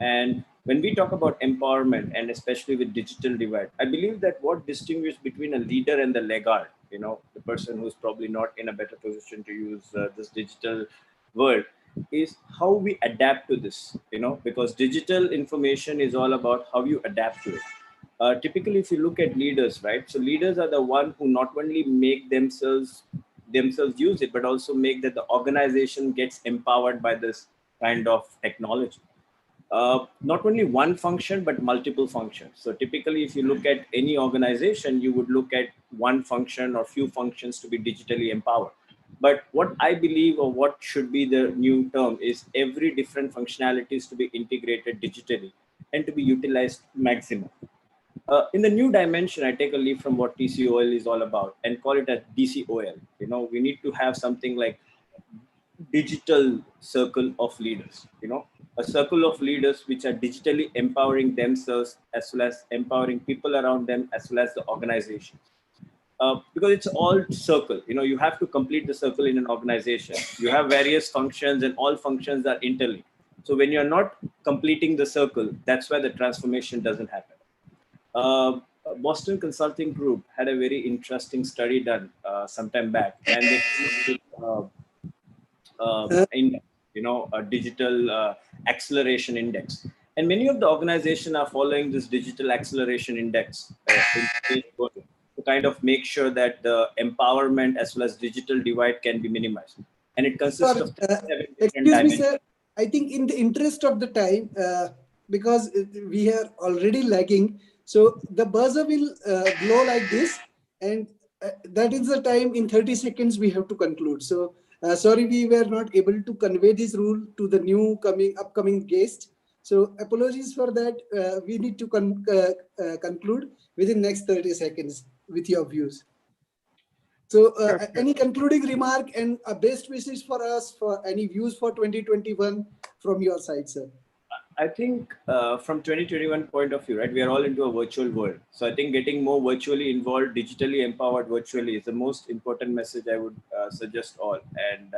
And when we talk about empowerment, and especially with digital divide, I believe that what distinguishes between a leader and the laggard, you know, the person who's probably not in a better position to use this digital world, is how we adapt to this, you know, because digital information is all about how you adapt to it. Typically, if you look at leaders, right? So leaders are the one who not only make themselves use it, but also make that the organization gets empowered by this kind of technology. Not only one function, but multiple functions. So typically, if you look at any organization, you would look at one function or few functions to be digitally empowered. But what I believe, or what should be the new term, is every different functionalities to be integrated digitally and to be utilized maximum. In the new dimension, I take a leaf from what TCOL is all about and call it a DCOL. We need to have something like digital circle of leaders. A circle of leaders which are digitally empowering themselves as well as empowering people around them as well as the organization. Because it's all circle. You have to complete the circle in an organization. You have various functions and all functions are interlinked. So when you're not completing the circle, that's where the transformation doesn't happen. Boston Consulting Group had a very interesting study done some time back, and they came up with index, a digital acceleration index. And many of the organizations are following this digital acceleration index to kind of make sure that the empowerment as well as digital divide can be minimized. And it consists Sorry, of 7 different excuse me, dimensions. sir. I think in the interest of the time, because we are already lagging, so the buzzer will blow like this, and that is the time. In 30 seconds, we have to conclude. So sorry, we were not able to convey this rule to the upcoming guest. So apologies for that. We need to conclude within next 30 seconds with your views. So any concluding remark and best wishes for us, for any views for 2021 from your side, sir? I think from 2021 point of view, right, we are all into a virtual world. So I think getting more virtually involved, digitally empowered virtually is the most important message I would suggest all. And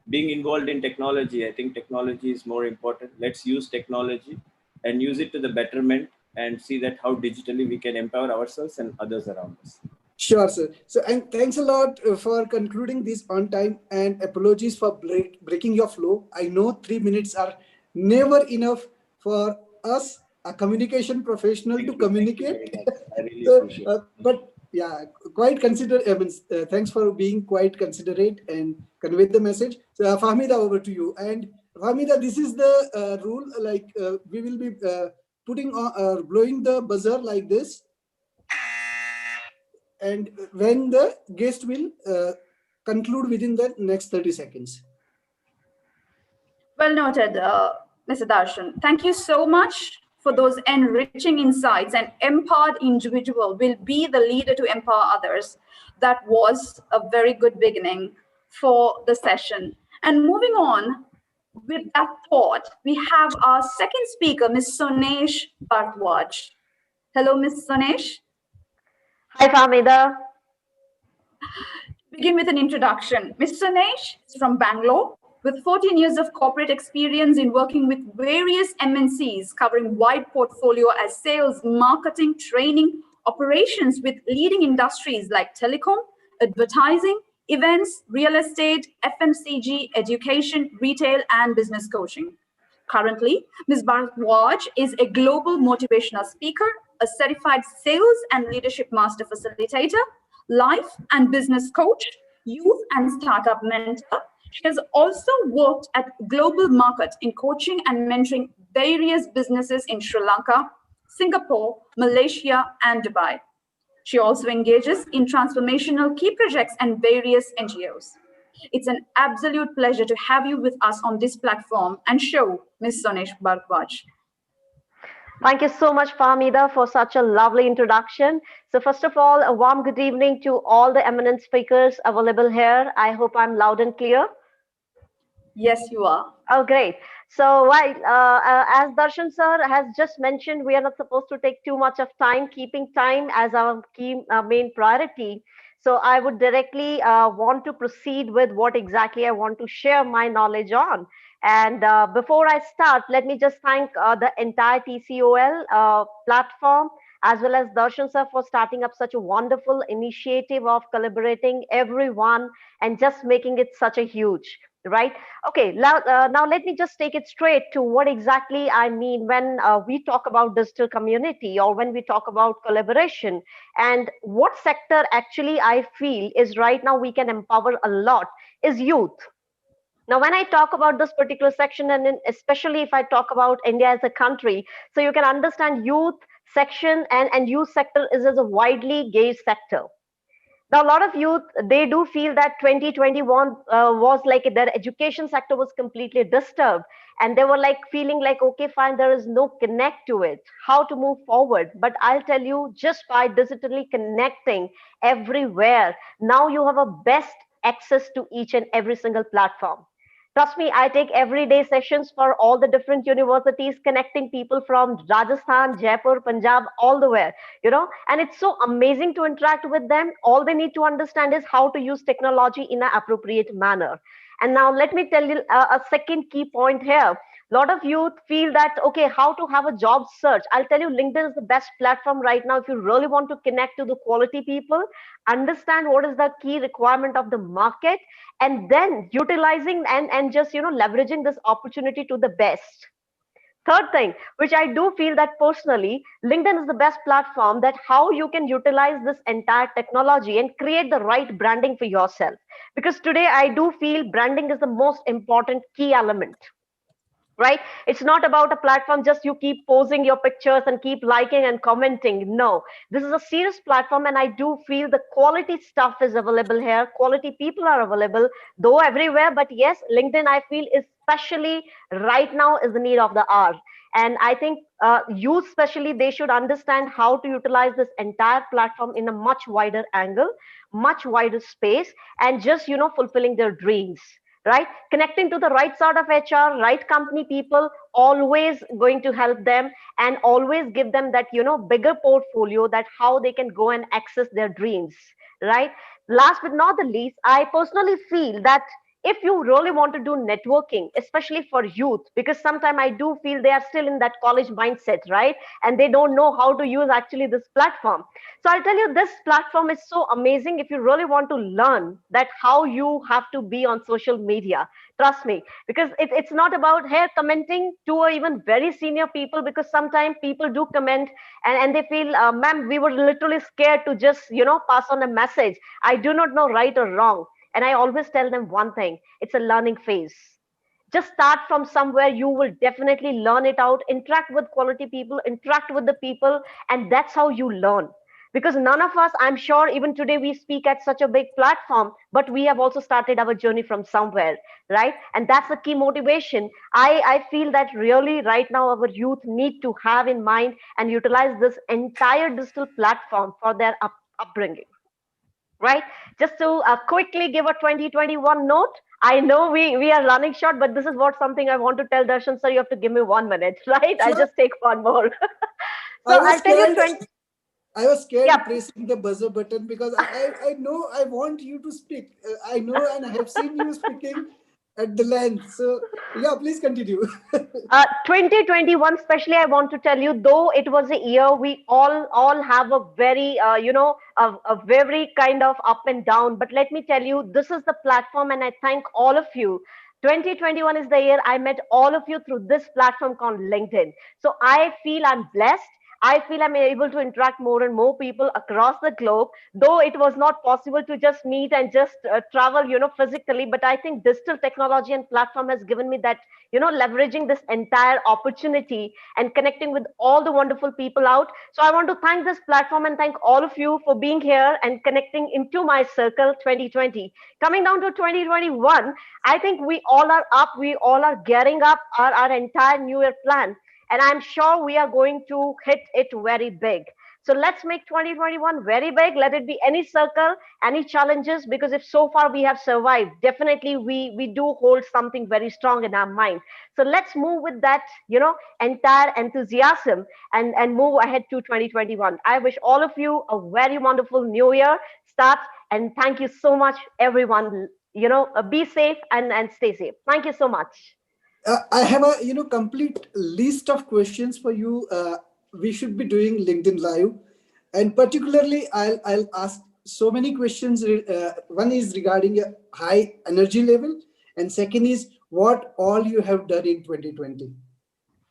being involved in technology, I think technology is more important. Let's use technology and use it to the betterment and see that how digitally we can empower ourselves and others around us. Sure, sir. So, and thanks a lot for concluding this on time, and apologies for breaking your flow. I know 3 minutes are never enough for us, a communication professional, to communicate. I really So, appreciate it. but yeah, quite consider. I mean, thanks for being quite considerate and convey the message. So, Fahmida, over to you. And Fahmida, this is the rule. Like we will be putting on, blowing the buzzer like this, and when the guest will conclude within the next 30 seconds. Well noted, Mr. Darshan. Thank you so much for those enriching insights. An empowered individual will be the leader to empower others. That was a very good beginning for the session. And moving on with that thought, we have our second speaker, Ms. Sonesh Bharadwaj. Hello, Ms. Sonesh. Hi, Fahmida. Begin with an introduction. Ms. Sonesh is from Bangalore with 14 years of corporate experience in working with various MNCs covering wide portfolio as sales, marketing, training, operations with leading industries like telecom, advertising, events, real estate, FMCG, education, retail, and business coaching. Currently, Ms. Bharadwaj is a global motivational speaker, a certified sales and leadership master facilitator, life and business coach, youth and startup mentor. She has also worked at Global Market in coaching and mentoring various businesses in Sri Lanka, Singapore, Malaysia, and Dubai. She also engages in transformational key projects and various NGOs. It's an absolute pleasure to have you with us on this platform and show, Ms. Sonesh Bharadwaj. Thank you so much, Fahmida, for such a lovely introduction. So first of all, a warm good evening to all the eminent speakers available here. I hope I'm loud and clear. Yes, you are. Oh, great. So, while as Darshan sir has just mentioned, we are not supposed to take too much of time, keeping time as our key main priority. So, I would directly want to proceed with what exactly I want to share my knowledge on. And before I start, let me just thank the entire TCOL platform, as well as Darshan sir, for starting up such a wonderful initiative of collaborating everyone and just making it such a huge, right? Okay, now let me just take it straight to what exactly I mean when we talk about digital community, or when we talk about collaboration, and what sector actually I feel is right now we can empower a lot is youth. Now, when I talk about this particular section, and especially if I talk about India as a country, so you can understand youth section and youth sector is a widely gauged sector. Now, a lot of youth, they do feel that 2021 was like their education sector was completely disturbed. And they were like feeling like, okay, fine, there is no connect to it, how to move forward. But I'll tell you, just by digitally connecting everywhere, now you have a best access to each and every single platform. Trust me, I take everyday sessions for all the different universities, connecting people from Rajasthan, Jaipur, Punjab, all the way, and it's so amazing to interact with them. All they need to understand is how to use technology in an appropriate manner. And now let me tell you a second key point here. A lot of youth feel that, okay, how to have a job search. I'll tell you, LinkedIn is the best platform right now if you really want to connect to the quality people, understand what is the key requirement of the market, and then utilizing and just leveraging this opportunity to the best. Third thing, which I do feel that personally, LinkedIn is the best platform that how you can utilize this entire technology and create the right branding for yourself. Because today I do feel branding is the most important key element, right? It's not about a platform just you keep posing your pictures and keep liking and commenting. No, this is a serious platform, and I do feel the quality stuff is available here. Quality people are available, though everywhere. But yes, LinkedIn, I feel, especially right now, is the need of the hour. And I think youth, especially, they should understand how to utilize this entire platform in a much wider angle, much wider space, and just fulfilling their dreams, right? Connecting to the right sort of HR, right company people, always going to help them and always give them that, bigger portfolio, that how they can go and access their dreams, right? Last but not the least, I personally feel that if you really want to do networking, especially for youth, because sometimes I do feel they are still in that college mindset, right? And they don't know how to use actually this platform. So I'll tell you, this platform is so amazing if you really want to learn that how you have to be on social media. Trust me, because it's not about here commenting to even very senior people, because sometimes people do comment and they feel, ma'am, we were literally scared to just, pass on a message. I do not know right or wrong. And I always tell them one thing, it's a learning phase. Just start from somewhere, you will definitely learn it out. Interact with quality people, interact with the people, and that's how you learn. Because none of us, I'm sure, even today we speak at such a big platform, but we have also started our journey from somewhere, right? And that's the key motivation. I feel that really right now our youth need to have in mind and utilize this entire digital platform for their upbringing, right? Just to quickly give a 2021 note. I know we are running short, but this is what something I want to tell Darshan sir. You have to give me 1 minute, right? I'll Sure. just take one more. I So was I'll tell you scared. 20. I was scared Yeah, pressing the buzzer button because I know I want you to speak. I know and I have seen you speaking at the length. So yeah, please continue. 2021 especially, I want to tell you, though it was a year we all have a very a very kind of up and down, but let me tell you, this is the platform and I thank all of you. 2021 is the year I met all of you through this platform called LinkedIn. So I feel I'm blessed. I feel I'm able to interact more and more people across the globe, though it was not possible to just meet and just travel, physically. But I think digital technology and platform has given me that, leveraging this entire opportunity and connecting with all the wonderful people out. So I want to thank this platform and thank all of you for being here and connecting into my circle 2020. Coming down to 2021, I think we all are up, we all are gearing up our entire new year plan. And I'm sure we are going to hit it very big. So let's make 2021 very big. Let it be any circle, any challenges, because if so far we have survived, definitely we do hold something very strong in our mind. So let's move with that, entire enthusiasm and move ahead to 2021. I wish all of you a very wonderful new year start, and thank you so much, everyone. Be safe and stay safe. Thank you so much. I have a complete list of questions for you. We should be doing LinkedIn Live, and particularly I'll ask so many questions. One is regarding a high energy level, and second is what all you have done in 2020,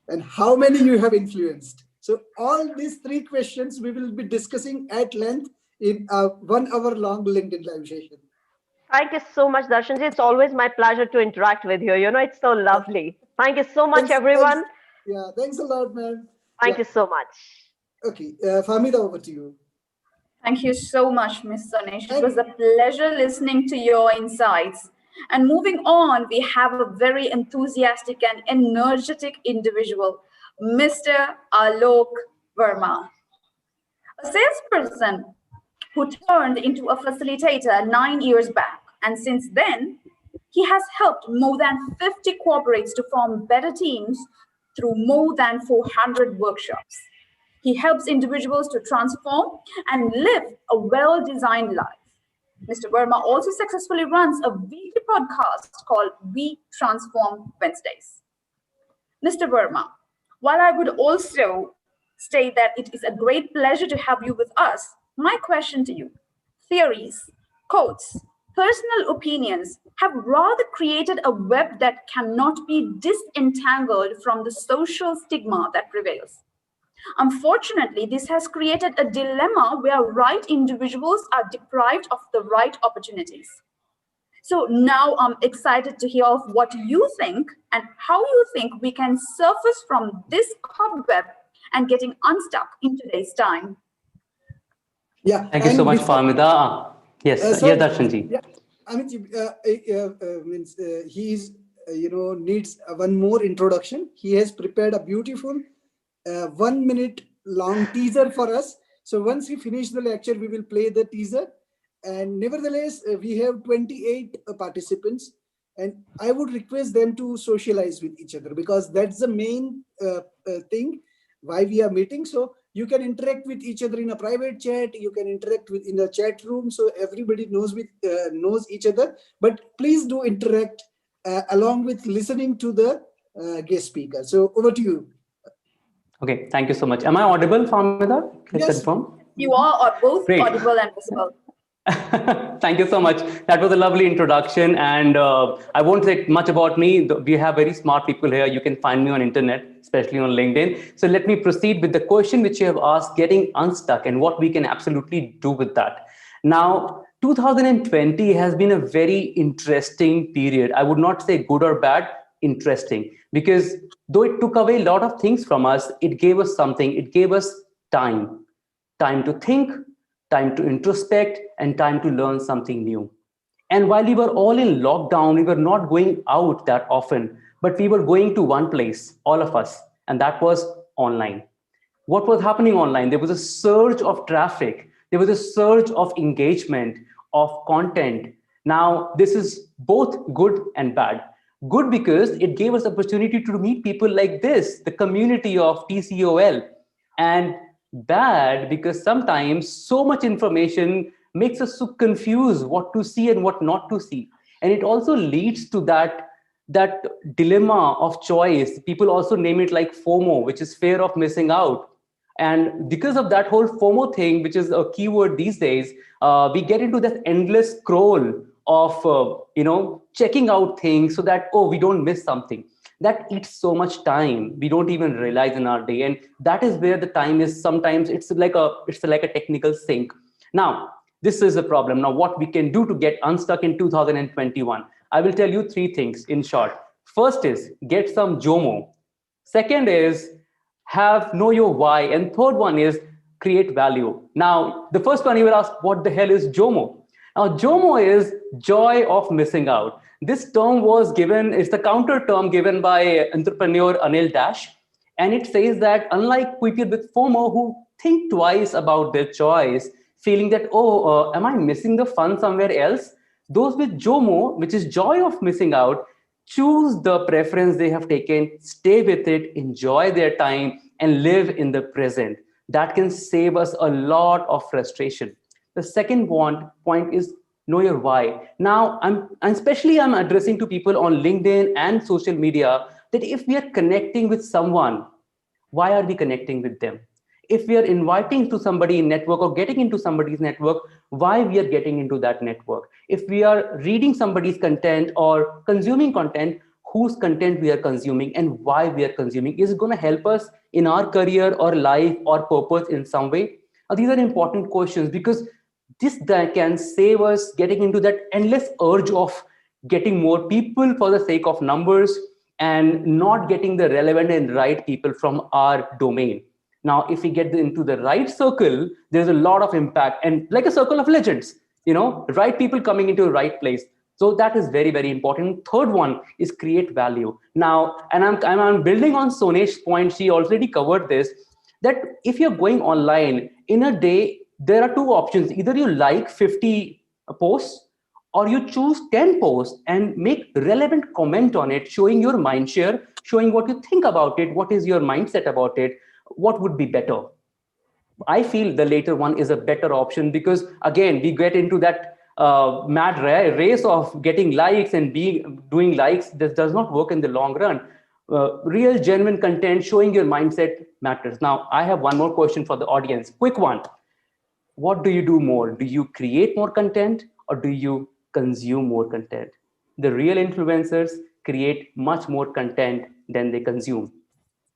and how many you have influenced. So all these three questions we will be discussing at length in a 1 hour long LinkedIn Live session. Thank you so much, Darshanji. It's always my pleasure to interact with you. It's so lovely. Thank you so much, Thanks. everyone. Yeah, thanks a lot, man. Thank Yeah. you so much. Okay, Fahmida, over to you. Thank you so much, Ms. Sonesh. It was a pleasure listening to your insights. And moving on, we have a very enthusiastic and energetic individual, Mr. Alok Verma, a salesperson who turned into a facilitator 9 years back. And since then, he has helped more than 50 corporates to form better teams through more than 400 workshops. He helps individuals to transform and live a well-designed life. Mr. Verma also successfully runs a weekly podcast called We Transform Wednesdays. Mr. Verma, while I would also state that it is a great pleasure to have you with us, my question to you: theories, quotes, personal opinions have rather created a web that cannot be disentangled from the social stigma that prevails. Unfortunately, this has created a dilemma where right individuals are deprived of the right opportunities. So now I'm excited to hear of what you think and how you think we can surface from this cobweb and getting unstuck in today's time. Yeah. Thank you so much, Farmida. Yes, yeah, Darshanji. Yeah, Amit, means he is, needs one more introduction. He has prepared a beautiful 1 minute long teaser for us. So once he finishes the lecture, we will play the teaser. And nevertheless, we have 28 participants, and I would request them to socialize with each other, because that's the main thing why we are meeting. So you can interact with each other in a private chat, you can interact with in a chat room, so everybody knows each other. But please do interact along with listening to the guest speaker. So over to you. Okay, thank you so much. Am I audible, Farmida? Yes. Confirm? You are both Great. audible and visible. Thank you so much. That was a lovely introduction, and I won't say much about me. We have very smart people here. You can find me on internet, especially on LinkedIn. So let me proceed with the question which you have asked, getting unstuck and what we can absolutely do with that. Now, 2020 has been a very interesting period. I would not say good or bad, interesting, because though it took away a lot of things from us, it gave us something. It gave us time to think, time to introspect, and time to learn something new. And while we were all in lockdown, we were not going out that often, but we were going to one place, all of us, and that was online. What was happening online? There was a surge of traffic. There was a surge of engagement, of content. Now, this is both good and bad. Good because it gave us opportunity to meet people like this, the community of TCOL. And bad because sometimes so much information makes us so confused what to see and what not to see. And it also leads to that dilemma of choice. People also name it like FOMO, which is fear of missing out. And because of that whole FOMO thing, which is a keyword these days, we get into this endless scroll of checking out things so that, oh, we don't miss something. That eats so much time we don't even realize in our day, and that is where the time is. Sometimes it's like a technical sink. Now, this is a problem. Now, what we can do to get unstuck in 2021? I will tell you 3 things in short. First is get some JOMO. Second is know your why, and third one is create value. Now, the first one you will ask, what the hell is JOMO? Now, JOMO is joy of missing out. This term was given, it's the counter term given by entrepreneur Anil Dash. And it says that unlike people with FOMO who think twice about their choice, feeling that, am I missing the fun somewhere else? Those with JOMO, which is joy of missing out, choose the preference they have taken, stay with it, enjoy their time, and live in the present. That can save us a lot of frustration. The second point is know your why. Now, I'm addressing to people on LinkedIn and social media that if we are connecting with someone, why are we connecting with them? If we are inviting to somebody in network or getting into somebody's network, why we are getting into that network? If we are reading somebody's content or consuming content, whose content we are consuming and why we are consuming? Is it going to help us in our career or life or purpose in some way? These are important questions because this can save us getting into that endless urge of getting more people for the sake of numbers and not getting the relevant and right people from our domain. Now, if we get into the right circle, there's a lot of impact, and like a circle of legends, right people coming into the right place. So that is very, very important. Third one is create value. Now, and I'm building on Sonesh's point. She already covered this, that if you're going online in a day, there are two options. Either you like 50 posts, or you choose 10 posts and make relevant comment on it, showing your mind share, showing what you think about it, what is your mindset about it, what would be better. I feel the later one is a better option, because again, we get into that mad race of getting likes and doing likes. This does not work in the long run. Real genuine content showing your mindset matters. Now, I have one more question for the audience, quick one. What do you do more? Do you create more content, or do you consume more content? The real influencers create much more content than they consume.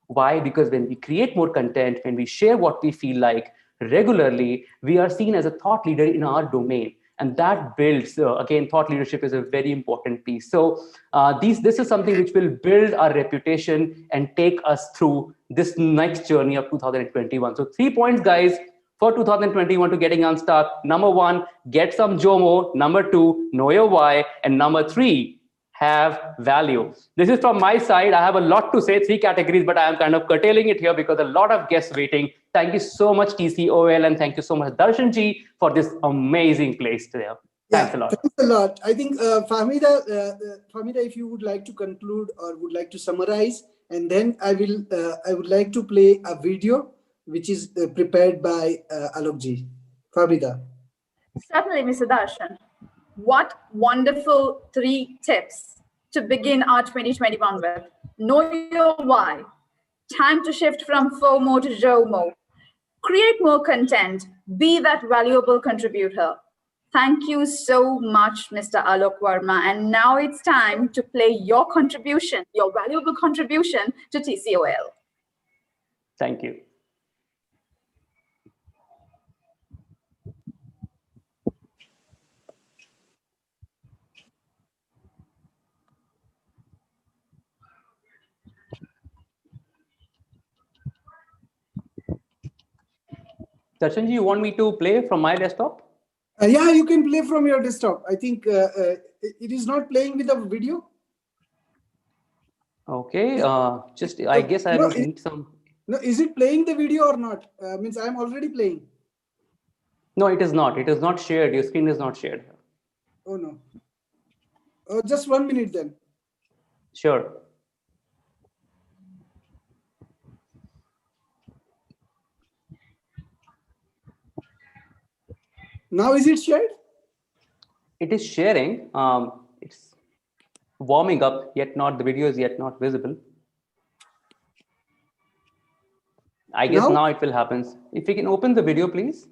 Why? Because when we create more content, when we share what we feel like regularly, we are seen as a thought leader in our domain. And that builds, again, thought leadership is a very important piece. So this is something which will build our reputation and take us through this next journey of 2021. So 3 points, guys, for 2021 to getting unstuck. Number 1, get some JOMO. Number 2, know your why. And number 3, have value. This is from my side. I have a lot to say, 3 categories, but I am kind of curtailing it here because a lot of guests waiting. Thank you so much, TCOL, and thank you so much, Darshan ji, for this amazing place today. Thanks a lot. Thanks a lot. I think, Fahmida, if you would like to conclude or would like to summarize, and then I would like to play a video which is prepared by Alok ji. Fahmida. Certainly, Mr. Darshan. What wonderful 3 tips to begin our 2021 with. Know your why. Time to shift from FOMO to JOMO. Create more content. Be that valuable contributor. Thank you so much, Mr. Alok Verma. And now it's time to play your contribution, your valuable contribution to TCOL. Thank you. Darshan ji, you want me to play from my desktop? Yeah, you can play from your desktop. I think it is not playing with a video. Okay, I guess I don't need some. No, is it playing the video or not? Means I'm already playing. No, it is not. It is not shared. Your screen is not shared. Oh, no. Oh, just 1 minute then. Sure. Now is it shared? It is sharing. It's warming up, yet not, the video is yet not visible. I guess now it will happen. If you can open the video, please.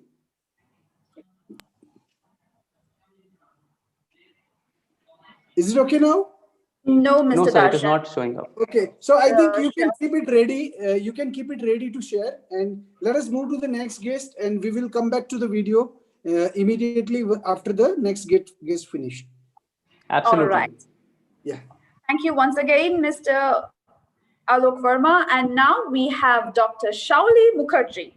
Is it okay now? No, Mr. No, sir, Darshan. it is not showing up. Okay, so I think you can keep it ready. You can keep it ready to share, and let us move to the next guest, and we will come back to the video immediately after the next guest finish. Absolutely. All right. Yeah. Thank you once again, Mr. Alok Verma. And now we have Dr. Shauli Mukherjee,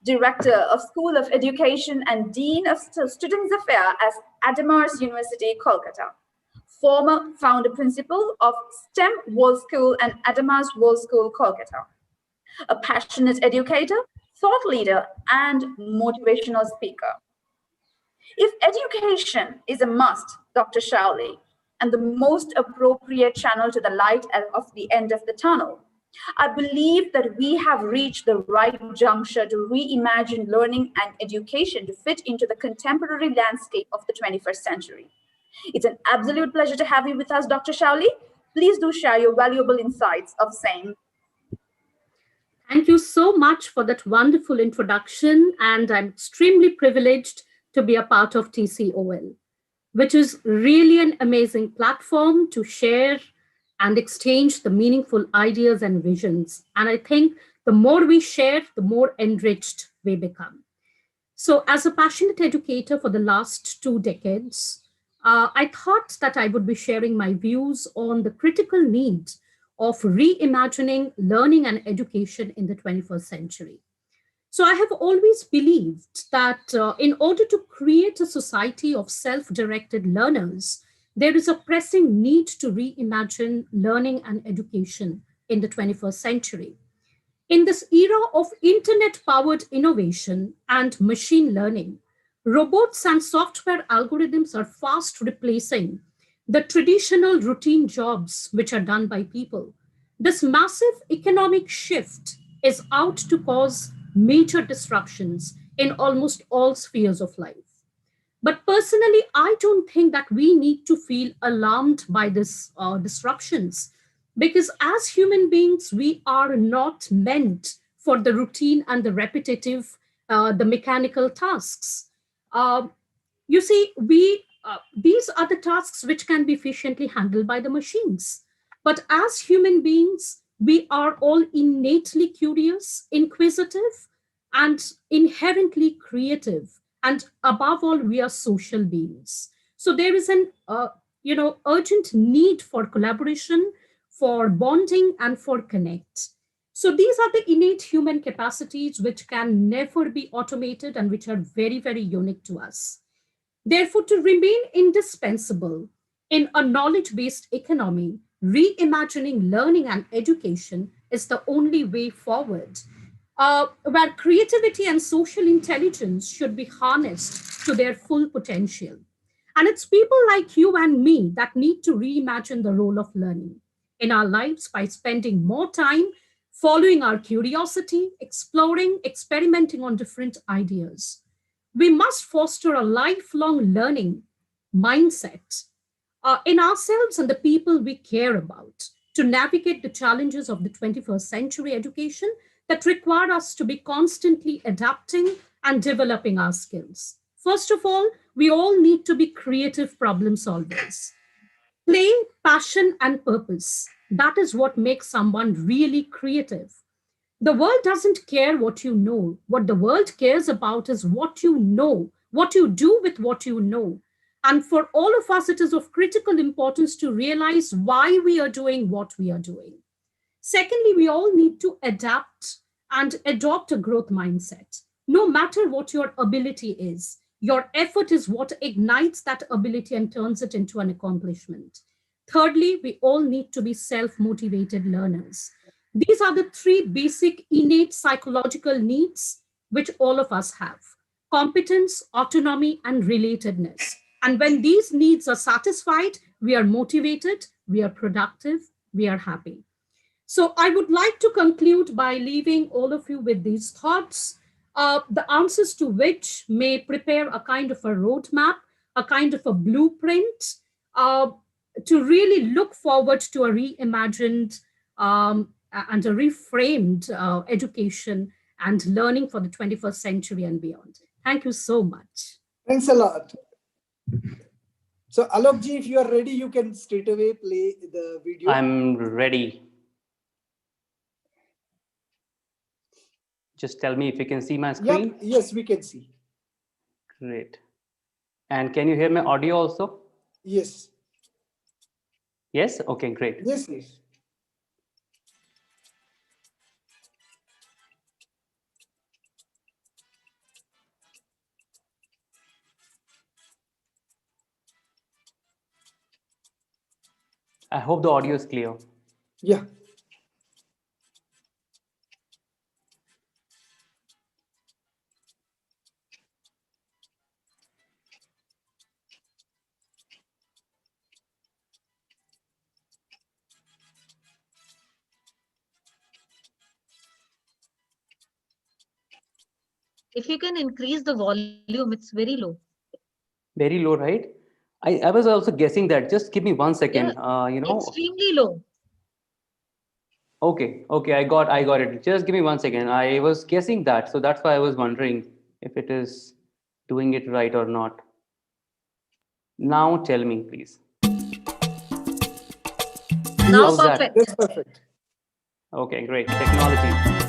Director of School of Education and Dean of Students Affairs at Adamars University, Kolkata. Former founder principal of STEM World School and Adamars World School, Kolkata. A passionate educator, thought leader, and motivational speaker. If education is a must, Dr. Shauli, and the most appropriate channel to the light of the end of the tunnel, I believe that we have reached the right juncture to reimagine learning and education to fit into the contemporary landscape of the 21st century. It's an absolute pleasure to have you with us, Dr. Shauli. Please do share your valuable insights of same. Thank you so much for that wonderful introduction, and I'm extremely privileged to be a part of TCOL, which is really an amazing platform to share and exchange the meaningful ideas and visions. And I think the more we share, the more enriched we become. So as a passionate educator for the last 2 decades, I thought that I would be sharing my views on the critical needs of reimagining learning and education in the 21st century. So I have always believed that in order to create a society of self-directed learners, there is a pressing need to reimagine learning and education in the 21st century. In this era of internet-powered innovation and machine learning, robots and software algorithms are fast replacing the traditional routine jobs which are done by people. This massive economic shift is out to cause major disruptions in almost all spheres of life. But personally, I don't think that we need to feel alarmed by this disruptions, because as human beings, we are not meant for the routine and the repetitive, the mechanical tasks. Uh, you see, these are the tasks which can be efficiently handled by the machines. But as human beings, we are all innately curious, inquisitive, and inherently creative, and above all, we are social beings. So there is an urgent need for collaboration, for bonding, and for connect. So these are the innate human capacities which can never be automated and which are very, very unique to us. Therefore, to remain indispensable in a knowledge-based economy, reimagining learning and education is the only way forward, where creativity and social intelligence should be harnessed to their full potential. And it's people like you and me that need to reimagine the role of learning in our lives by spending more time following our curiosity, exploring, experimenting on different ideas. We must foster a lifelong learning mindset in ourselves and the people we care about to navigate the challenges of the 21st century education that require us to be constantly adapting and developing our skills. First of all, we all need to be creative problem solvers. Play, passion, and purpose. That is what makes someone really creative. The world doesn't care what you know. What the world cares about is what you know, what you do with what you know. And for all of us, it is of critical importance to realize why we are doing what we are doing. Secondly, we all need to adapt and adopt a growth mindset. No matter what your ability is, your effort is what ignites that ability and turns it into an accomplishment. Thirdly, we all need to be self-motivated learners. These are the three basic innate psychological needs which all of us have: competence, autonomy, and relatedness. And when these needs are satisfied, we are motivated, we are productive, we are happy. So I would like to conclude by leaving all of you with these thoughts, the answers to which may prepare a kind of a roadmap, a kind of a blueprint to really look forward to a reimagined and a reframed education and learning for the 21st century and beyond. Thank you so much. Thanks a lot. So Alokji, if you are ready, you can straight away play the video. I'm ready. Just tell me if you can see my screen. Yep. Yes, we can see. Great. And can you hear my audio also? Yes. Yes? Okay, great. Yes, yes. I hope the audio is clear. Yeah. If you can increase the volume, it's very low. Very low, right? I was also guessing that. Just give me 1 second. Yeah, extremely low. Okay, I got it. Just give me 1 second. I was guessing that, so that's why I was wondering if it is doing it right or not. Now tell me, please. Now How's perfect. That's perfect. Okay, great. Technology.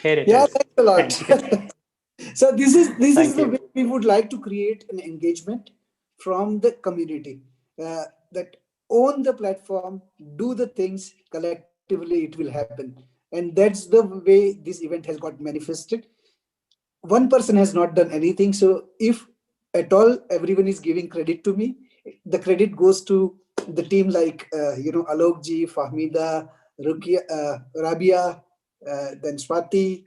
Here it Yeah, is. thanks a lot. Thank you. So this is Thank the you. way we would like to create an engagement from the community, that own the platform, do the things collectively, it will happen. And that's the way this event has got manifested. One person has not done anything. So if at all everyone is giving credit to me, the credit goes to the team like Alok ji, Fahmida, Rukia, Rabia, then Swati,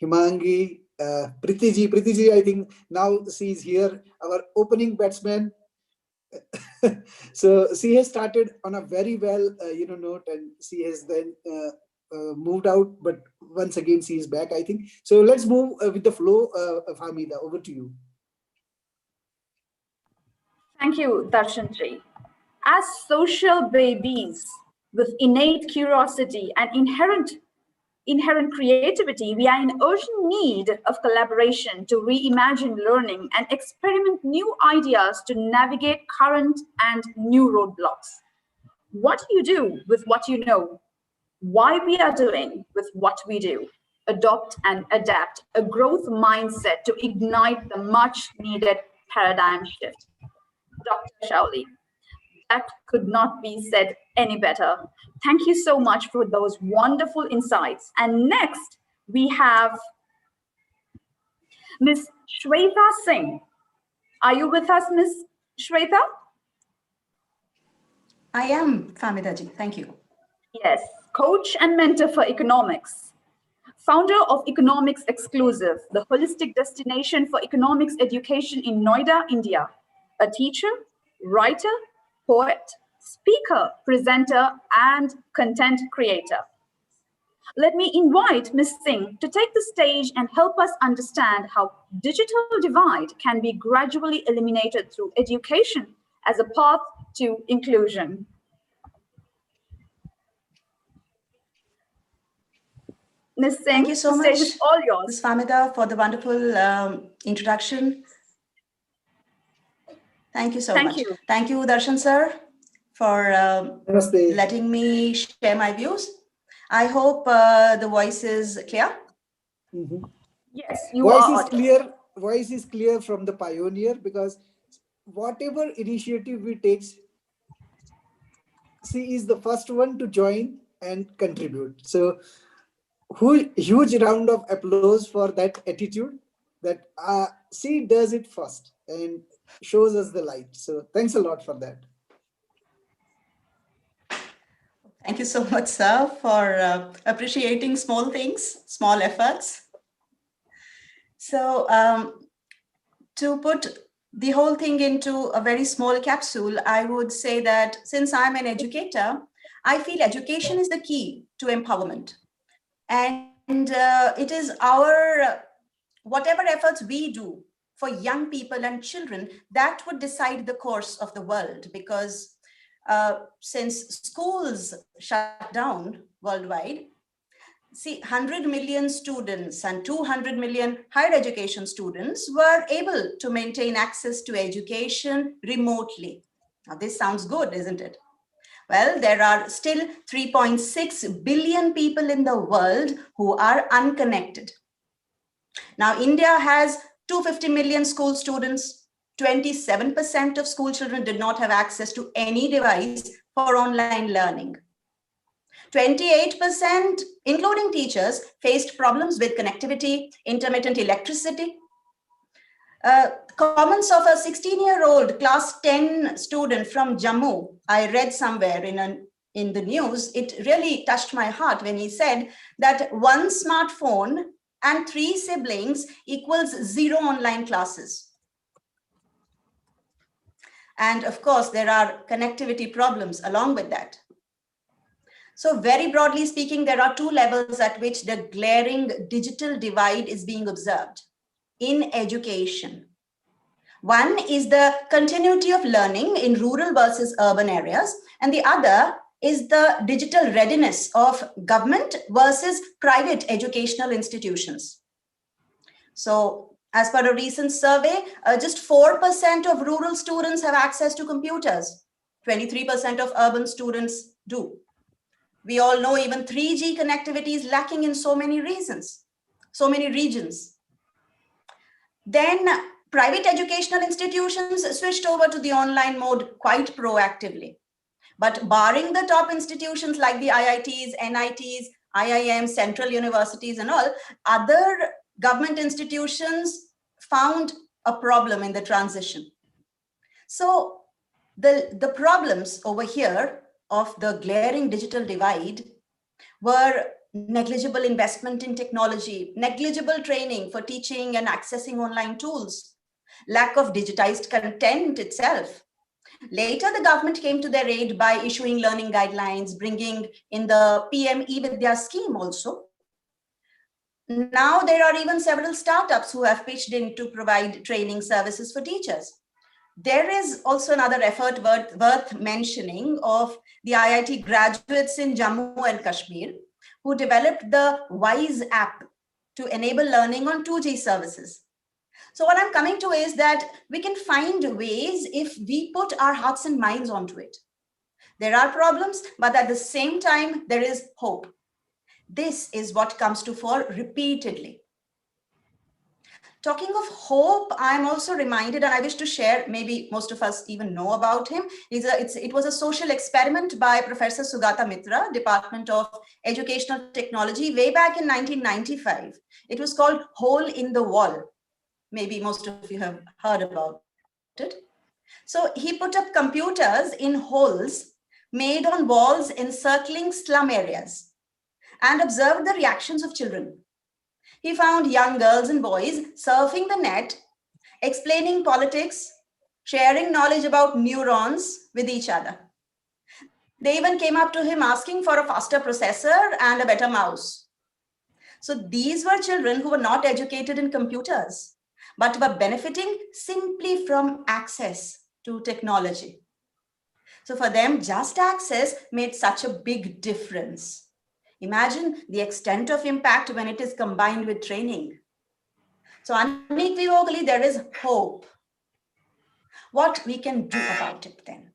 Himangi, Priti ji, I think now she is here, our opening batsman. So she has started on a very well note, and she has then moved out, but once again she is back, I think. So let's move with the flow. Hamida, over to you. Thank you, Darshanji. As social babies with innate curiosity and inherent creativity, we are in urgent need of collaboration to reimagine learning and experiment new ideas to navigate current and new roadblocks. What do you do with what you know? Why we are doing with what we do? Adopt and adapt a growth mindset to ignite the much needed paradigm shift. Dr. Shauli, that could not be said any better. Thank you so much for those wonderful insights. And next, we have Ms. Shweta Singh. Are you with us, Ms. Shweta? I am, Famida ji. Thank you. Yes, coach and mentor for economics. Founder of Economics Exclusive, the holistic destination for economics education in Noida, India. A teacher, writer, poet, speaker, presenter, and content creator. Let me invite Ms. Singh to take the stage and help us understand how digital divide can be gradually eliminated through education as a path to inclusion. Ms. Singh, thank you so the much, stage is all yours. Ms. Famida, for the wonderful introduction. Thank you so much. You. Thank you, Darshan sir, for letting me share my views. I hope the voice is clear. Mm-hmm. Yes, you are. Voice is clear. Voice is clear from the pioneer, because whatever initiative we take, she is the first one to join and contribute. So huge round of applause for that attitude, that she does it first and shows us the light. So thanks a lot for that. Thank you so much, sir, for appreciating small things, small efforts. So to put the whole thing into a very small capsule, I would say that since I'm an educator, I feel education is the key to empowerment. And it is our, whatever efforts we do for young people and children, that would decide the course of the world. Because since schools shut down worldwide, see, 100 million students and 200 million higher education students were able to maintain access to education remotely. Now, this sounds good, isn't it? Well, there are still 3.6 billion people in the world who are unconnected. Now, India has 250 million school students. 27% of school children did not have access to any device for online learning. 28%, including teachers, faced problems with connectivity, intermittent electricity. Comments of a 16-year-old class 10 student from Jammu, I read somewhere in the news, it really touched my heart when he said that 1 smartphone and 3 siblings equals 0 online classes. And of course, there are connectivity problems along with that. So very broadly speaking, there are 2 levels at which the glaring digital divide is being observed in education. One is the continuity of learning in rural versus urban areas, and the other is the digital readiness of government versus private educational institutions. So as per a recent survey, just 4% of rural students have access to computers. 23% of urban students do. We all know even 3G connectivity is lacking in so many reasons. so many regions. Then private educational institutions switched over to the online mode quite proactively. But barring the top institutions like the IITs, NITs, IIMs, central universities and all, other government institutions found a problem in the transition. So the problems over here of the glaring digital divide were negligible investment in technology, negligible training for teaching and accessing online tools, lack of digitized content itself. Later, the government came to their aid by issuing learning guidelines, bringing in the PM eVidya scheme also. Now there are even several startups who have pitched in to provide training services for teachers. There is also another effort worth mentioning of the IIT graduates in Jammu and Kashmir who developed the WISE app to enable learning on 2G services. So what I'm coming to is that we can find ways if we put our hearts and minds onto it. There are problems, but at the same time, there is hope. This is what comes to fore repeatedly. Talking of hope, I'm also reminded, and I wish to share, maybe most of us even know about him. It was a social experiment by Professor Sugata Mitra, Department of Educational Technology, way back in 1995. It was called Hole in the Wall. Maybe most of you have heard about it. So he put up computers in holes made on walls encircling slum areas and observed the reactions of children. He found young girls and boys surfing the net, explaining politics, sharing knowledge about neurons with each other. They even came up to him asking for a faster processor and a better mouse. So these were children who were not educated in computers, but were benefiting simply from access to technology. So for them, just access made such a big difference. Imagine the extent of impact when it is combined with training. So unequivocally, there is hope. What we can do about it then?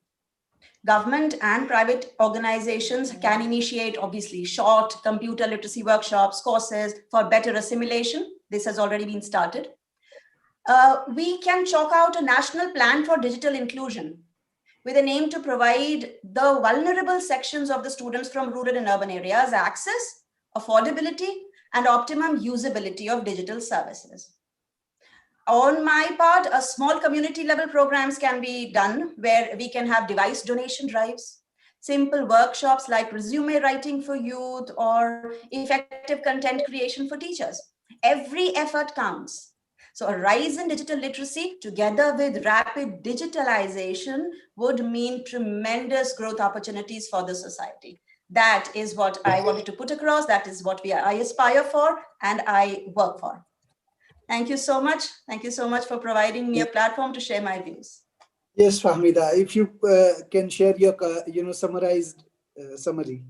Government and private organizations can initiate, obviously, short computer literacy workshops, courses for better assimilation. This has already been started. We can chalk out a national plan for digital inclusion with an aim to provide the vulnerable sections of the students from rural and urban areas access, affordability, and optimum usability of digital services. On my part, a small community level programs can be done where we can have device donation drives, simple workshops like resume writing for youth or effective content creation for teachers. Every effort counts. So a rise in digital literacy together with rapid digitalization would mean tremendous growth opportunities for the society. That is what I wanted to put across. That is what I aspire for and I work for. Thank you so much. Thank you so much for providing me a platform to share my views. Yes, Fahmida, if you can share your summarized summary.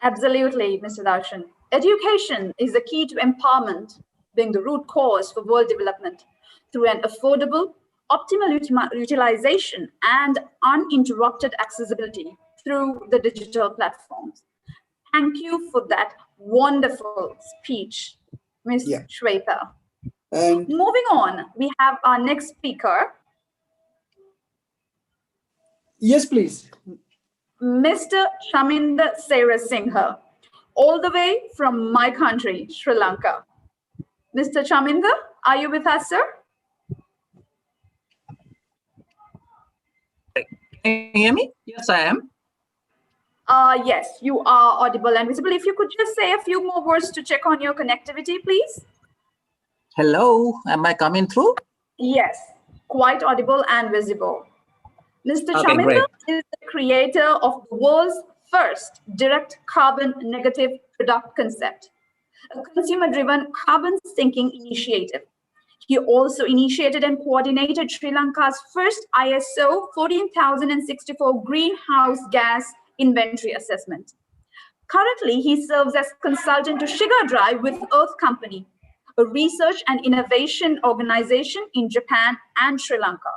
Absolutely, Mr. Darshan. Education is the key to empowerment, being the root cause for world development through an affordable, optimal utilization and uninterrupted accessibility through the digital platforms. Thank you for that wonderful speech, Ms. Shweta. And moving on, we have our next speaker. Yes, please. Mr. Shaminder Sarasinghe, all the way from my country, Sri Lanka. Mr. Shaminder, are you with us, sir? Can you hear me? Yes, I am. Yes, you are audible and visible. If you could just say a few more words to check on your connectivity, please. Hello, am I coming through? Yes, quite audible and visible. Mr. Okay, Shaminder great. is the creator of the world's first direct carbon negative product concept, a consumer-driven carbon sinking initiative. He also initiated and coordinated Sri Lanka's first ISO 14064 greenhouse gas inventory assessment. Currently, he serves as consultant to Sugar Drive with Earth Company, a research and innovation organization in Japan and Sri Lanka.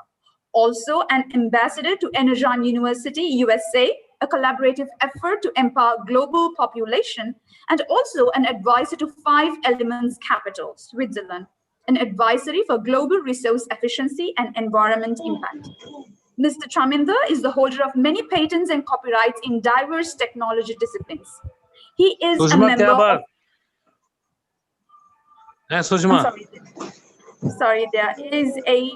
Also an ambassador to Energon University, USA, a collaborative effort to empower global population, and also an advisor to 5 Elements Capital, Switzerland, an advisory for global resource efficiency and environment impact. Mr. Chaminda is the holder of many patents and copyrights in diverse technology disciplines. He is a member of... I'm sorry, there is a...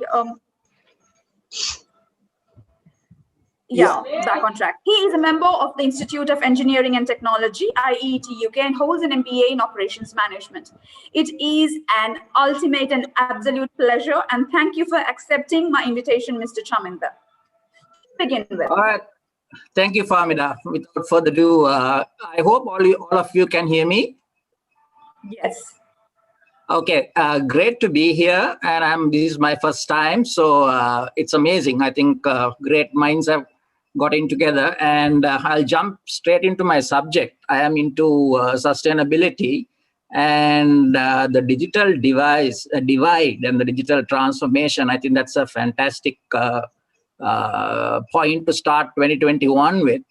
back on track. He is a member of the Institute of Engineering and Technology, IET UK, and holds an MBA in Operations Management. It is an ultimate and absolute pleasure, and thank you for accepting my invitation, Mr. Chaminda. To begin with. All right. Thank you, Farmida. Without further ado, I hope all of you can hear me. Yes. Okay, great to be here, and this is my first time, so it's amazing. I think great minds have gotten together, and I'll jump straight into my subject. I am into sustainability and the digital divide and the digital transformation. I think that's a fantastic point to start 2021 with.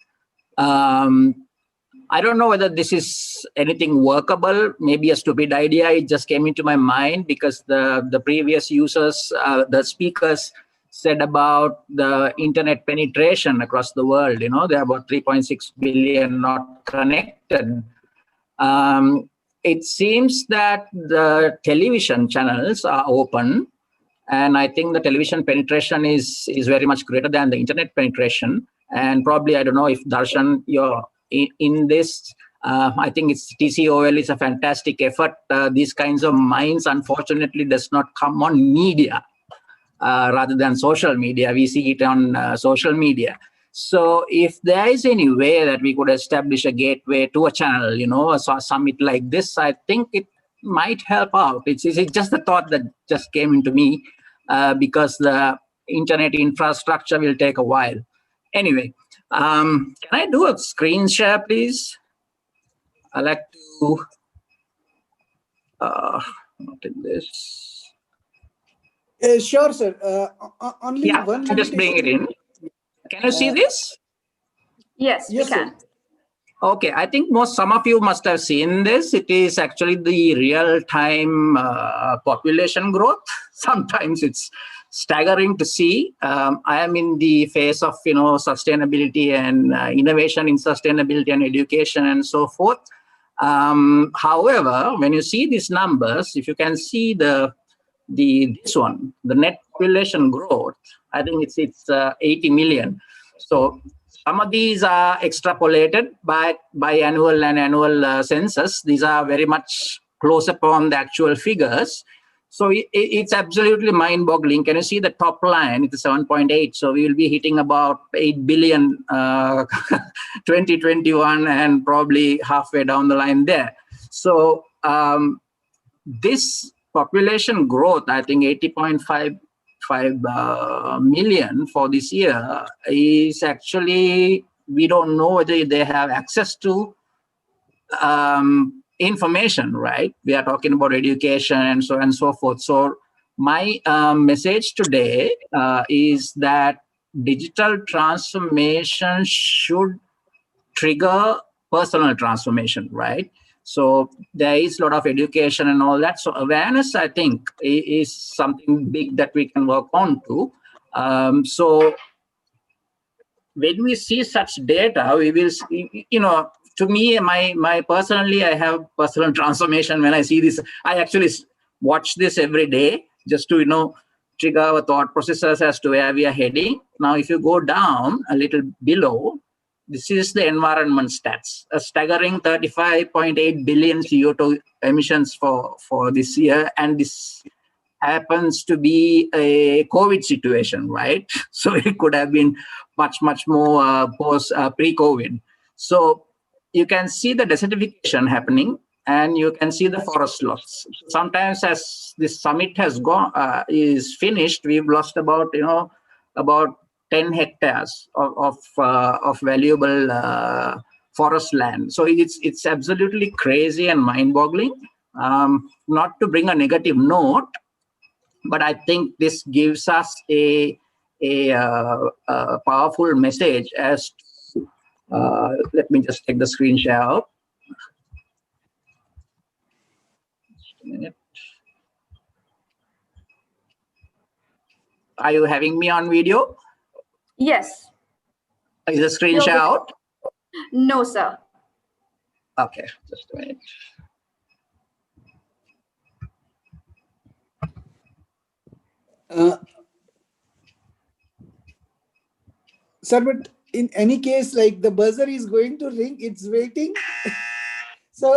I don't know whether this is anything workable, maybe a stupid idea. It just came into my mind because the previous users, the speakers said about the internet penetration across the world. You know, there are about 3.6 billion not connected. It seems that the television channels are open, and I think the television penetration is very much greater than the internet penetration. And probably, I don't know if Darshan, you're in this. I think it's TCOL is a fantastic effort. These kinds of minds, unfortunately, does not come on media rather than social media. We see it on social media. So if there is any way that we could establish a gateway to a channel, you know, a summit like this, I think it might help out. It's just a thought that just came into me because the internet infrastructure will take a while. Anyway, can I do a screen share, please? I like to not in this. Sure, sir. Only one. I'll just bring it in. Can you see this? Yes, we can. Sir. Okay, I think some of you must have seen this. It is actually the real-time population growth. Sometimes it's staggering to see. I am in the face of sustainability and innovation in sustainability and education and so forth. However, when you see these numbers, if you can see this one, the net population growth, I think it's 80 million. So some of these are extrapolated by annual census. These are very much close upon the actual figures. So it's absolutely mind-boggling. Can you see the top line? It's 7.8. So we will be hitting about 8 billion 2021 and probably halfway down the line there. So this population growth, I think 80.5 million for this year is actually, we don't know whether they have access to information, right? We are talking about education and so on and so forth. So my message today is that digital transformation should trigger personal transformation, right? So there is a lot of education and all that. So awareness, I think, is something big that we can work on too. So when we see such data, we will, to me, my personally, I have personal transformation when I see this. I actually watch this every day just to, trigger our thought processes as to where we are heading. Now, if you go down a little below, this is the environment stats, a staggering 35.8 billion CO2 emissions for this year. And this happens to be a COVID situation, right? So it could have been much more pre-COVID. So you can see the desertification happening, and you can see the forest loss. Sometimes, as this summit has is finished, we've lost about 10 hectares of valuable forest land. So it's absolutely crazy and mind-boggling. Not to bring a negative note, but I think this gives us a powerful message as to Let me just take the screen share out. Just a minute. Are you having me on video? Yes. Is the screen share out? No, sir. Okay, just a minute. Sir, but in any case, like the buzzer is going to ring, it's waiting. So,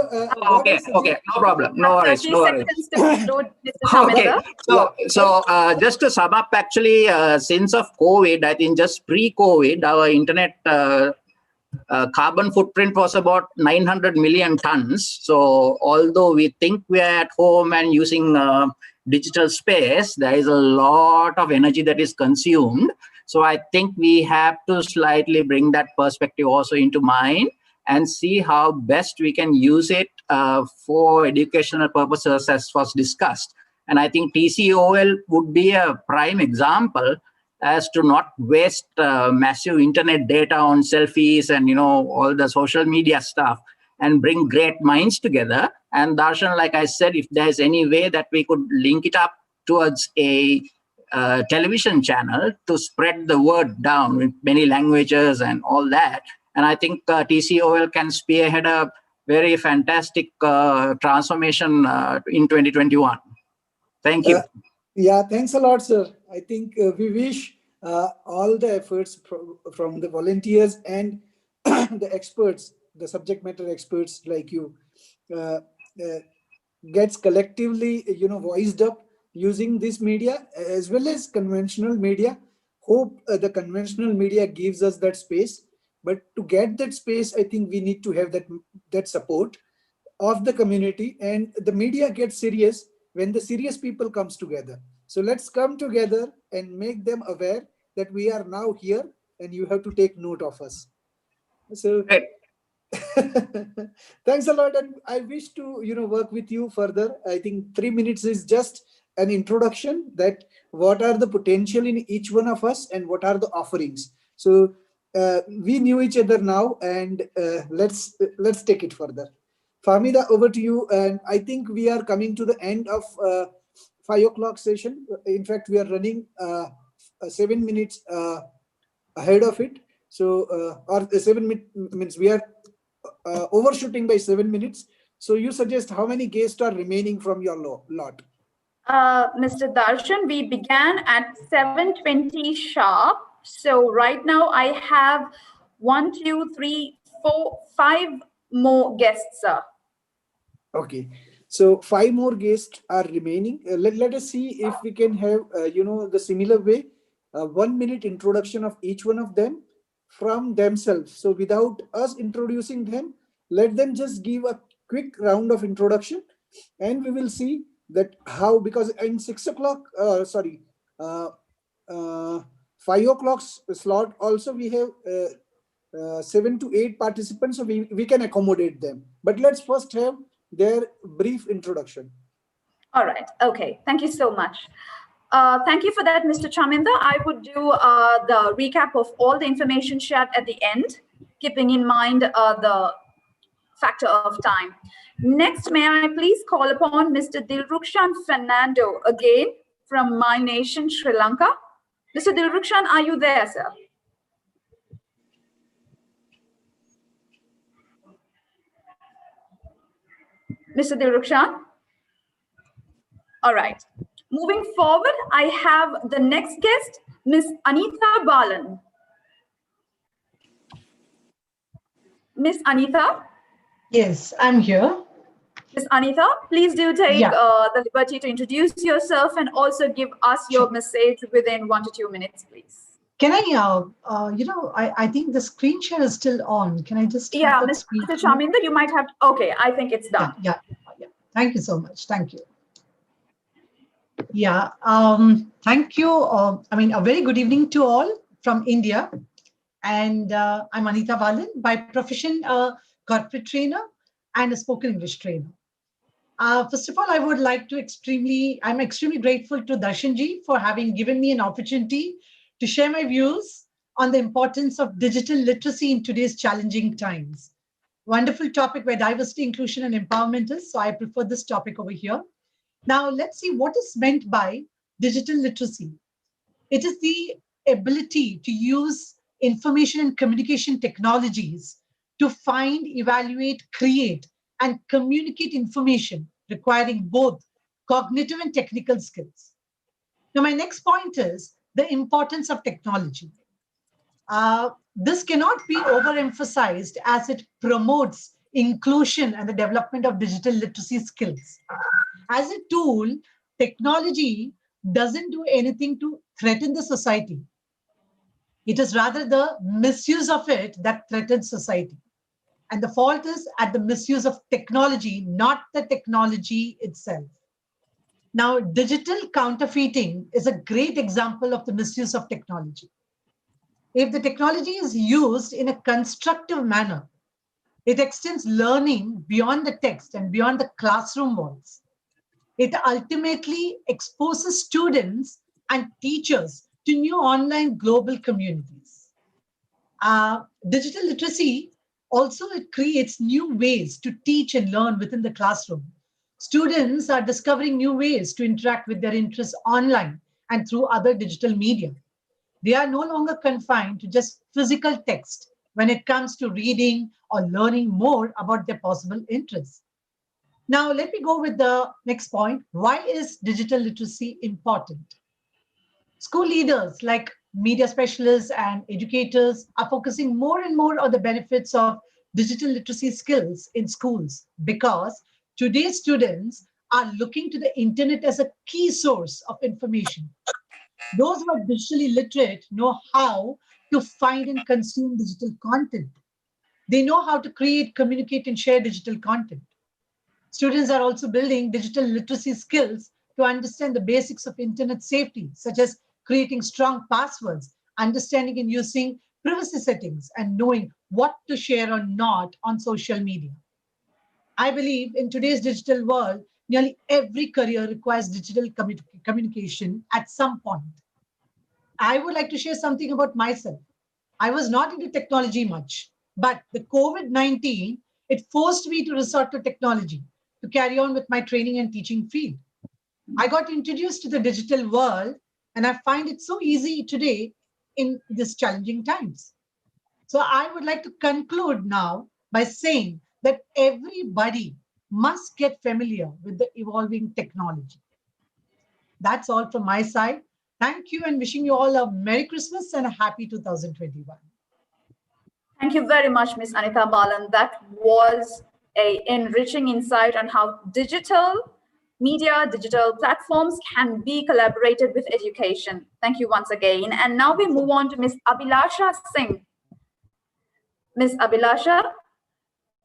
okay, no problem, no worries, 30 no worries. seconds to conclude, Mr. Chaminda. Okay, so just to sum up, actually, since of COVID, I think just pre-COVID, our internet carbon footprint was about 900 million tons. So although we think we are at home and using digital space, there is a lot of energy that is consumed. So I think we have to slightly bring that perspective also into mind and see how best we can use it for educational purposes, as was discussed. And I think TCOL would be a prime example as to not waste massive internet data on selfies and all the social media stuff, and bring great minds together. And Darshan, like I said, if there's any way that we could link it up towards a television channel to spread the word down with many languages and all that. And I think TCOL can spearhead a very fantastic transformation in 2021. Thank you. Yeah, thanks a lot, sir. I think we wish all the efforts from the volunteers and the experts, the subject matter experts like you, gets collectively, voiced up using this media as well as conventional media. Hope the conventional media gives us that space, but to get that space, I think we need to have that support of the community, and the media gets serious when the serious people comes together. So let's come together and make them aware that we are now here and you have to take note of us. So thanks a lot, and I wish to work with you further. I think 3 minutes is just an introduction that what are the potential in each one of us and what are the offerings. So we knew each other now, and let's take it further. Fahmida, over to you. And I think we are coming to the end of 5 o'clock session. In fact, we are running 7 minutes ahead of it. So, or 7 minutes, we are overshooting by 7 minutes. So you suggest how many guests are remaining from your lot? Mr. Darshan, we began at 7:20 sharp. So right now I have 1, 2, 3, 4, 5 more guests, sir. Okay, so 5 more guests are remaining. Let us see if we can have, the similar way, 1 minute introduction of each one of them from themselves. So without us introducing them, let them just give a quick round of introduction, and we will see that how, because in 6 o'clock, 5 o'clock slot also we have 7 to 8 participants, so we can accommodate them. But let's first have their brief introduction. All right. Okay. Thank you so much. Thank you for that, Mr. Chaminda. I would do the recap of all the information shared at the end, keeping in mind the factor of time. Next, may I please call upon Mr. Dilrukshan Fernando again from my nation, Sri Lanka. Mr. Dilrukshan, are you there, sir? Mr. Dilrukshan? All right. Moving forward, I have the next guest, Ms. Anita Balan. Ms. Anita? Yes, I'm here. Ms. Anita, please do take the liberty to introduce yourself and also give us your message within 1 to 2 minutes, please. Can I, I think the screen share is still on. Can I just Yeah, Mr. Chaminda, you might have, okay, I think it's done. Yeah. Thank you so much. Thank you. Yeah, thank you. A very good evening to all from India. And I'm Anita Balan, by profession a corporate trainer and a spoken English trainer. First of all, I would like to I'm extremely grateful to Darshanji for having given me an opportunity to share my views on the importance of digital literacy in today's challenging times. Wonderful topic where diversity, inclusion, and empowerment is. So I prefer this topic over here. Now, let's see what is meant by digital literacy. It is the ability to use information and communication technologies to find, evaluate, create, and communicate information requiring both cognitive and technical skills. Now, my next point is the importance of technology. This cannot be overemphasized as it promotes inclusion and the development of digital literacy skills. As a tool, technology doesn't do anything to threaten the society. It is rather the misuse of it that threatens society. And the fault is at the misuse of technology, not the technology itself. Now, digital counterfeiting is a great example of the misuse of technology. If the technology is used in a constructive manner, it extends learning beyond the text and beyond the classroom walls. It ultimately exposes students and teachers to new online global communities. Digital literacy also, it creates new ways to teach and learn within the classroom. Students are discovering new ways to interact with their interests online and through other digital media. They are no longer confined to just physical text when it comes to reading or learning more about their possible interests. Now, let me go with the next point. Why is digital literacy important? School leaders like media specialists and educators are focusing more and more on the benefits of digital literacy skills in schools because today's students are looking to the internet as a key source of information. Those who are digitally literate know how to find and consume digital content. They know how to create, communicate, and share digital content. Students are also building digital literacy skills to understand the basics of internet safety, such as creating strong passwords, understanding and using privacy settings, and knowing what to share or not on social media. I believe in today's digital world, nearly every career requires digital communication at some point. I would like to share something about myself. I was not into technology much, but the COVID-19, it forced me to resort to technology to carry on with my training and teaching field. I got introduced to the digital world and I find it so easy today in these challenging times. So I would like to conclude now by saying that everybody must get familiar with the evolving technology. That's all from my side. Thank you and wishing you all a Merry Christmas and a happy 2021. Thank you very much, Ms. Anita Balan. That was a enriching insight on how digital media, digital platforms can be collaborated with education. Thank you once again. And now we move on to Ms. Abhilasha Singh. Ms. Abhilasha,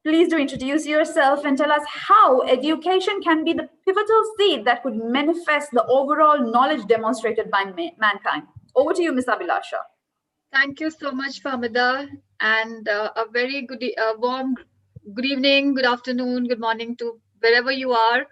please do introduce yourself and tell us how education can be the pivotal seed that could manifest the overall knowledge demonstrated by mankind. Over to you, Ms. Abhilasha. Thank you so much, Famida, and a very warm good evening, good afternoon, good morning to wherever you are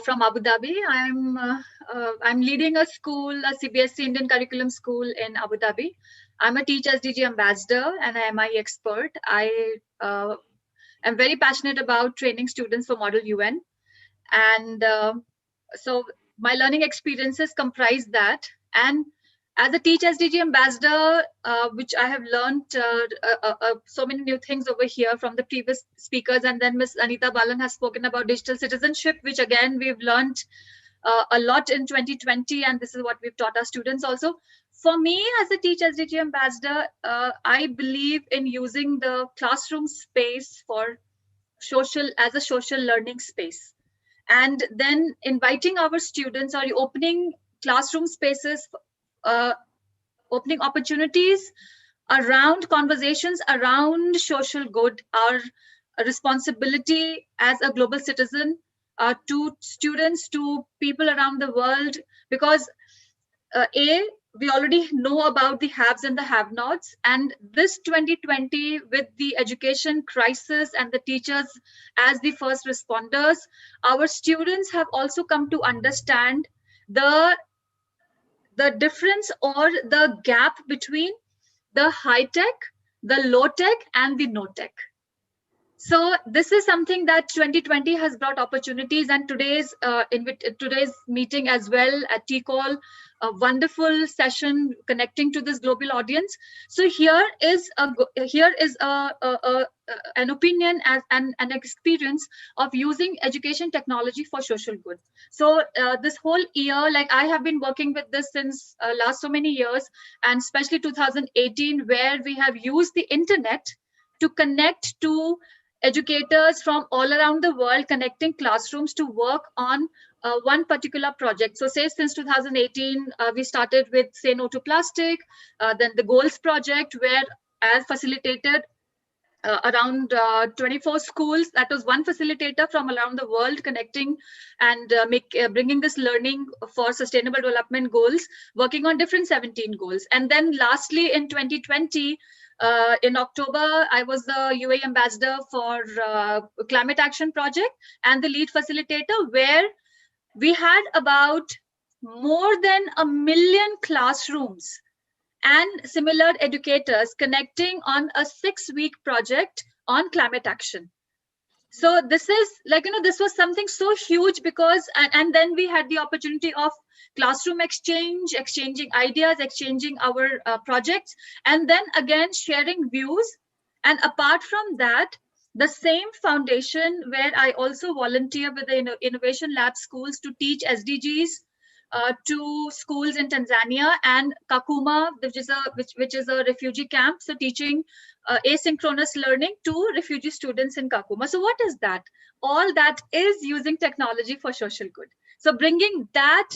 from Abu Dhabi. I'm leading a school, a CBSE Indian curriculum school in Abu Dhabi. I'm a Teach SDG ambassador and a MI expert. I am very passionate about training students for Model UN, and so my learning experiences comprise that. And as a Teach SDG ambassador, which I have learned so many new things over here from the previous speakers, and then Ms. Anita Balan has spoken about digital citizenship, which again we've learned a lot in 2020, and this is what we've taught our students also. For me, as a Teach SDG ambassador, I believe in using the classroom space for as a social learning space, and then inviting our students or opening classroom spaces, opening opportunities around conversations around social good, our responsibility as a global citizen to students, to people around the world, because we already know about the haves and the have-nots, and this 2020 with the education crisis and the teachers as the first responders, our students have also come to understand the difference or the gap between the high tech, the low tech, and the no tech. So this is something that 2020 has brought opportunities, and today's meeting as well at TCOL, a wonderful session connecting to this global audience. So here is an opinion as an experience of using education technology for social good. So this whole year, like I have been working with this since last so many years, and especially 2018, where we have used the internet to connect to educators from all around the world, connecting classrooms to work on one particular project. So say since 2018, we started with Say No to Plastic, then the Goals project, where as facilitated around 24 schools. That was one facilitator from around the world connecting and bringing this learning for sustainable development goals, working on different 17 goals. And then lastly, in 2020, in October, I was the UAE ambassador for Climate Action Project and the lead facilitator, where we had about more than 1 million classrooms and similar educators connecting on a 6-week project on climate action. So this is like, this was something so huge because, and then we had the opportunity of classroom exchange, exchanging ideas, exchanging our projects, and then again sharing views. And apart from that, the same foundation where I also volunteer with the Innovation Lab schools to teach SDGs to schools in Tanzania, and Kakuma, which is a refugee camp, so teaching asynchronous learning to refugee students in Kakuma. So what is that? All that is using technology for social good. So bringing that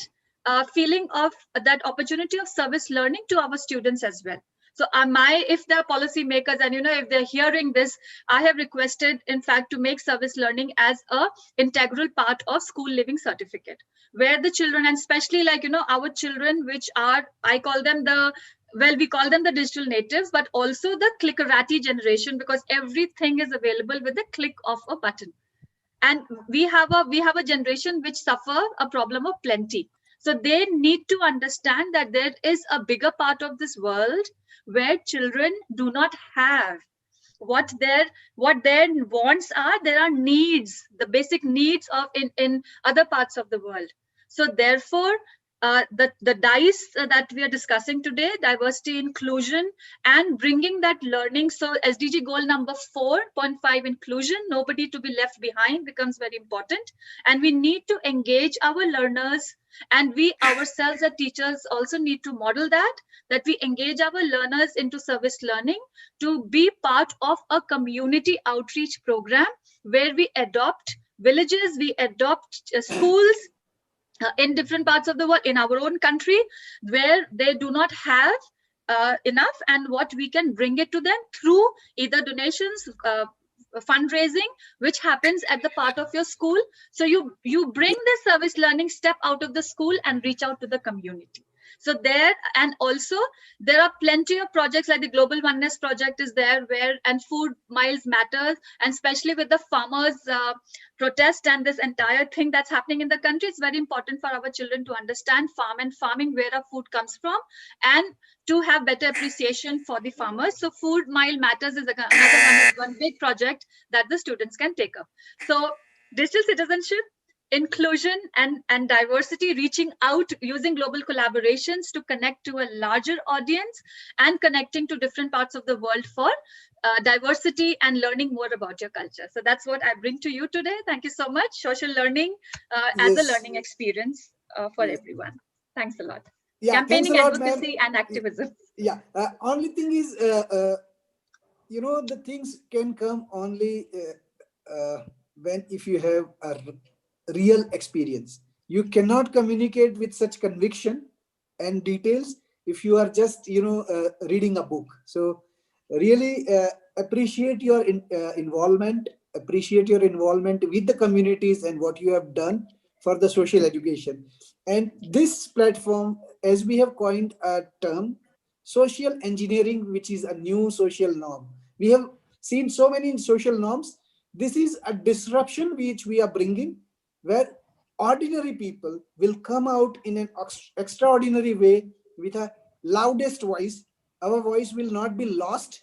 feeling of that opportunity of service learning to our students as well. So if they're policymakers and if they're hearing this, I have requested, in fact, to make service learning as a integral part of school living certificate, where the children, and especially our children, which are, we call them the digital natives, but also the clickerati generation, because everything is available with the click of a button. And we have a generation which suffer a problem of plenty. So they need to understand that there is a bigger part of this world where children do not have what their wants are. There are needs, the basic needs of in other parts of the world. So therefore, the DICE that we are discussing today, diversity, inclusion, and bringing that learning. So SDG goal number 4.5, inclusion, nobody to be left behind, becomes very important. And we need to engage our learners, and we ourselves as teachers also need to model that we engage our learners into service learning to be part of a community outreach program where we adopt villages, we adopt schools in different parts of the world, in our own country, where they do not have enough, and what we can bring it to them through either donations, fundraising, which happens at the part of your school. So you bring the service learning step out of the school and reach out to the community. So there, and also there are plenty of projects like the Global Oneness project is there, and Food Miles Matters, and especially with the farmers protest and this entire thing that's happening in the country, it's very important for our children to understand farming, where our food comes from, and to have better appreciation for the farmers. So Food Mile Matters is another one big project that the students can take up. So digital citizenship, inclusion, and diversity, reaching out using global collaborations to connect to a larger audience, and connecting to different parts of the world for diversity and learning more about your culture. So that's what I bring to you today. Thank you so much. Social learning as a learning experience for everyone. Thanks a lot. Yeah, campaigning, thanks a lot, advocacy, and activism. Yeah, only thing is, the things can come only when if you have a real experience. You cannot communicate with such conviction and details if you are just reading a book. So really appreciate your involvement, appreciate your involvement with the communities and what you have done for the social education. And this platform, as we have coined a term, social engineering, which is a new social norm. We have seen so many social norms. This is a disruption which we are bringing, where ordinary people will come out in an extraordinary way with a loudest voice our voice will not be lost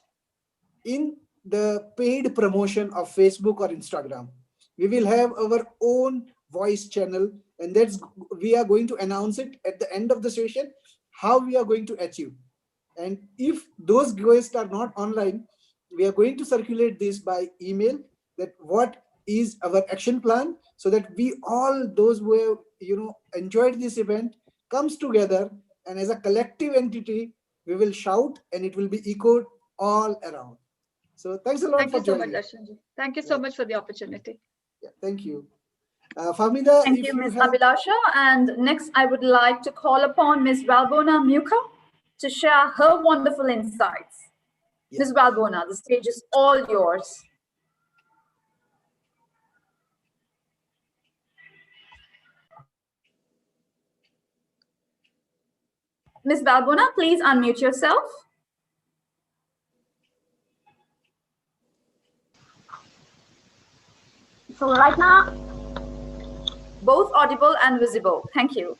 in the paid promotion of Facebook or Instagram. We will have our own voice channel, and that's we are going to announce it at the end of the session how we are going to achieve. And if those guests are not online, we are going to circulate this by email, that what is our action plan, so that we all those who have enjoyed this event comes together, and as a collective entity we will shout and it will be echoed all around. So thanks a lot Thank for you so much, joining. Darshanji. Thank you so much for the opportunity. Yeah, thank you. Fahmida, Thank if you, you Ms. have... Abhilasha. And next, I would like to call upon Ms. Valbona Muka to share her wonderful insights. Ms. Valbona, the stage is all yours. Ms. Valbona, please unmute yourself. So right now, both audible and visible. Thank you.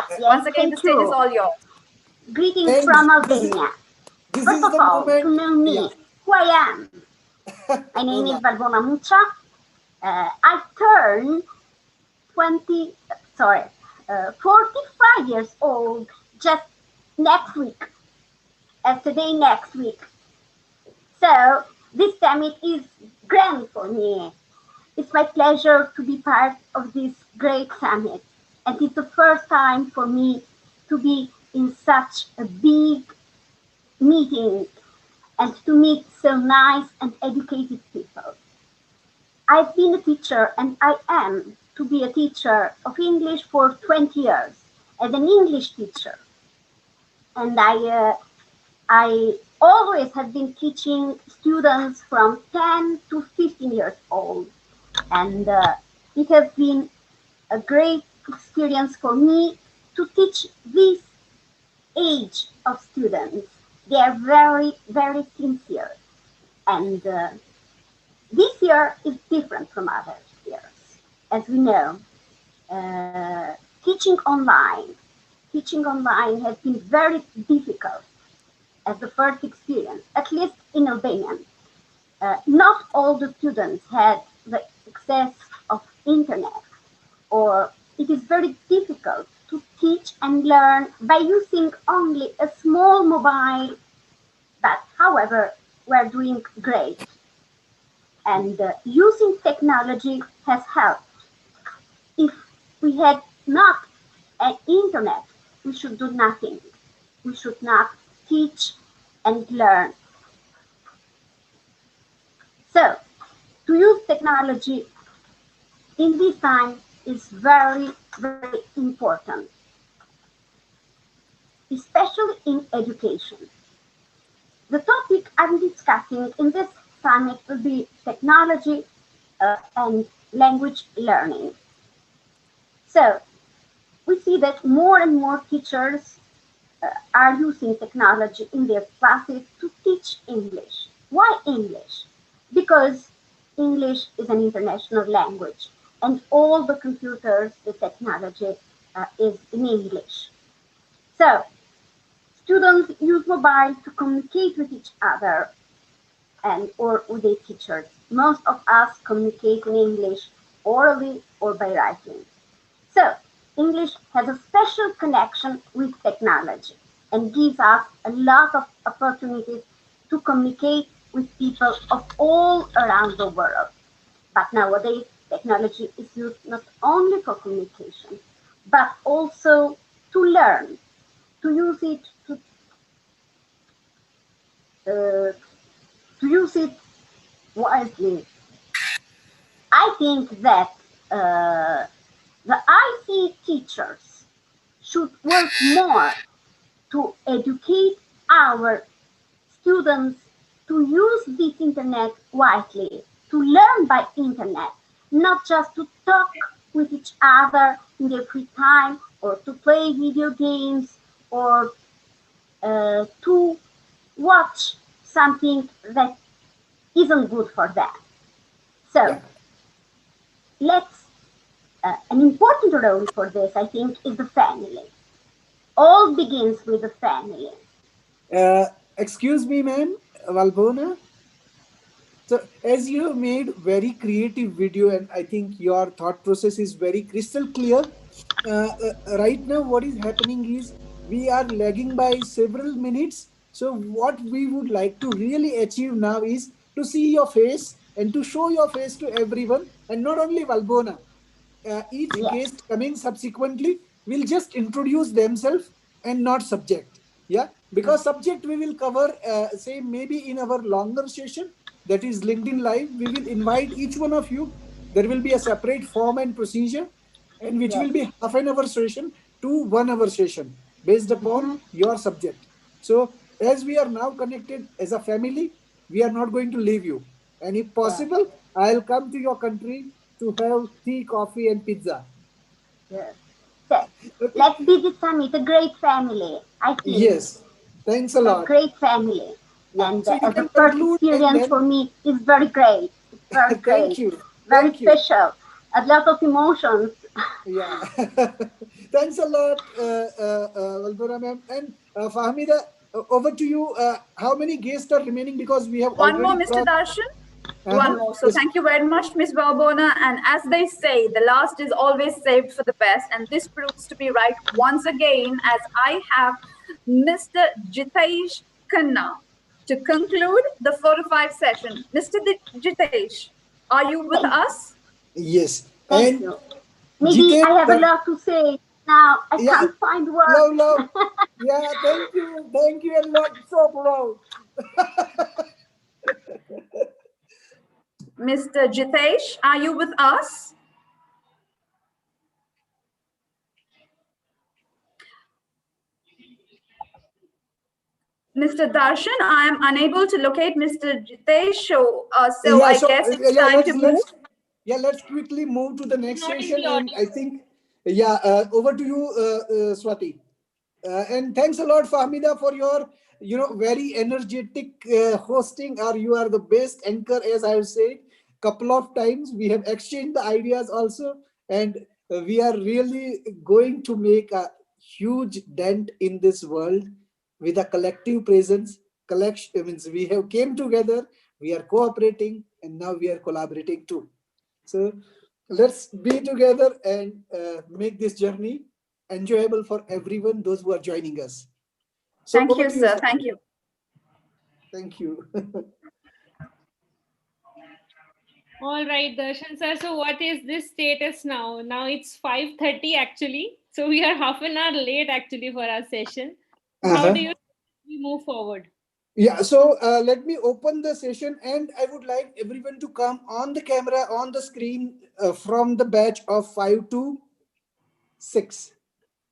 Yes, Once again, the thank stage is you. all yours. Greetings And from this Albania. First is of the all, moment. to know me, Yeah. who I am. My name is Valbona Mucha. I turned 45 years old just next week. As today, next week. So this summit is grand for me. It's my pleasure to be part of this great summit. And it's the first time for me to be in such a big meeting and to meet so nice and educated people. I've been a teacher and I am to be a teacher of English for 20 years as an English teacher. And I always have been teaching students from 10 to 15 years old. And it has been a great experience for me to teach this age of students. They are very, very sincere. And this year is different from other years. As we know, teaching online has been very difficult as the first experience, at least in Albania. Not all the students had the access of internet, or it is very difficult to teach and learn by using only a small mobile, but however, we're doing great. And using technology has helped. If we had not an internet, we should do nothing. We should not teach and learn. So, to use technology in this time is very, very important, especially in education. The topic I'm discussing in this summit will be technology and language learning. So, we see that more and more teachers are using technology in their classes to teach English. Why English? Because English is an international language and all the computers, the technology is in English. So students use mobile to communicate with each other or with their teachers. Most of us communicate in English orally or by writing. So English has a special connection with technology and gives us a lot of opportunities to communicate with people of all around the world. But nowadays, technology is used not only for communication, but also to learn, to use it to use it wisely. I think that the IC teachers should work more to educate our students to use this internet wisely, to learn by internet, not just to talk with each other in their free time or to play video games or to watch something that isn't good for them. So an important role for this, I think, is the family. All begins with the family. Excuse me, ma'am, Valbona. So as you have made very creative video, and I think your thought process is very crystal clear. Right now, what is happening is we are lagging by several minutes. So what we would like to really achieve now is to see your face and to show your face to everyone, and not only Valbona. Each Yes. guest coming subsequently will just introduce themselves and not subject. Yeah, because subject we will cover, say maybe in our longer session, that is LinkedIn Live. We will invite each one of you. There will be a separate form and procedure, and which Yes. will be half an hour session to 1 hour session based upon your subject. So as we are now connected as a family, we are not going to leave you. And if possible, I'll come to your country to have tea, coffee, and pizza. Yes. So Okay. let's be the family, the great family. I feel Yes. Thanks a it's a lot. great family, Yeah. and So you the can first conclude and experience for then me is very great. It's very thank great, you. very Thank you. special. A lot of emotions. Yeah. Thanks a lot, Valbora ma'am. And Fahmida, over to you. How many guests are remaining? Because we have One more, already Mr. crossed. Darshan. Uh-huh. One more. So Yes. thank you very much, Miss Valbona. And as they say, the last is always saved for the best. And this proves to be right once again, as I have Mr. Jitesh Khanna to conclude the 4 to 5 session. Mr. Jitesh, are you with Thank you. us? Yes. Thank And you. Maybe Jitesh, I have a lot to say. Now I yeah, can't find words. love, love. Yeah, thank you. Thank you a lot. So proud. Mr. Jitesh, are you with us? Mr. Darshan, I am unable to locate Mr. Jitesh, so Yeah, I so guess it's yeah, time to move. let's quickly move to the next Not in session, the and I audience. think yeah, over to you, Swati. And thanks a lot, Fahmida, for your very energetic hosting. Or you are the best anchor, as I have said couple of times. We have exchanged the ideas also, and we are really going to make a huge dent in this world with a collective presence. Collection means we have came together, we are cooperating, and now we are collaborating too. So let's be together and make this journey enjoyable for everyone, those who are joining us. So Thank over you, to you, sir. Swati. Thank you. Thank you. All right, Darshan sir. So what is this status now? Now it's 5:30 actually. So we are half an hour late actually for our session. So how do Uh-huh. you we move forward? Yeah, so let me open the session, and I would like everyone to come on the camera on the screen from the batch of 5 to 6.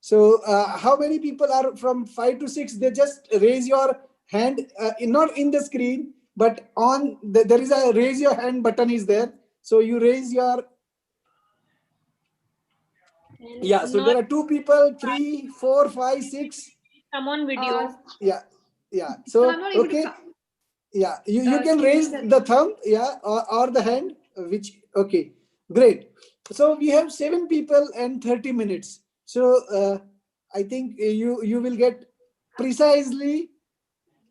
So how many people are from 5 to 6? They just raise your hand, not in the screen, but on there is a raise your hand button is there. So you raise your, yeah. And So not there are two people, 3, 4, 5, 6. come on video. Yeah, yeah. So I'm So not able to okay, yeah. You can give me raise the. the thumb, yeah, or the hand, which okay, great. So we have 7 people and 30 minutes. So I think you will get precisely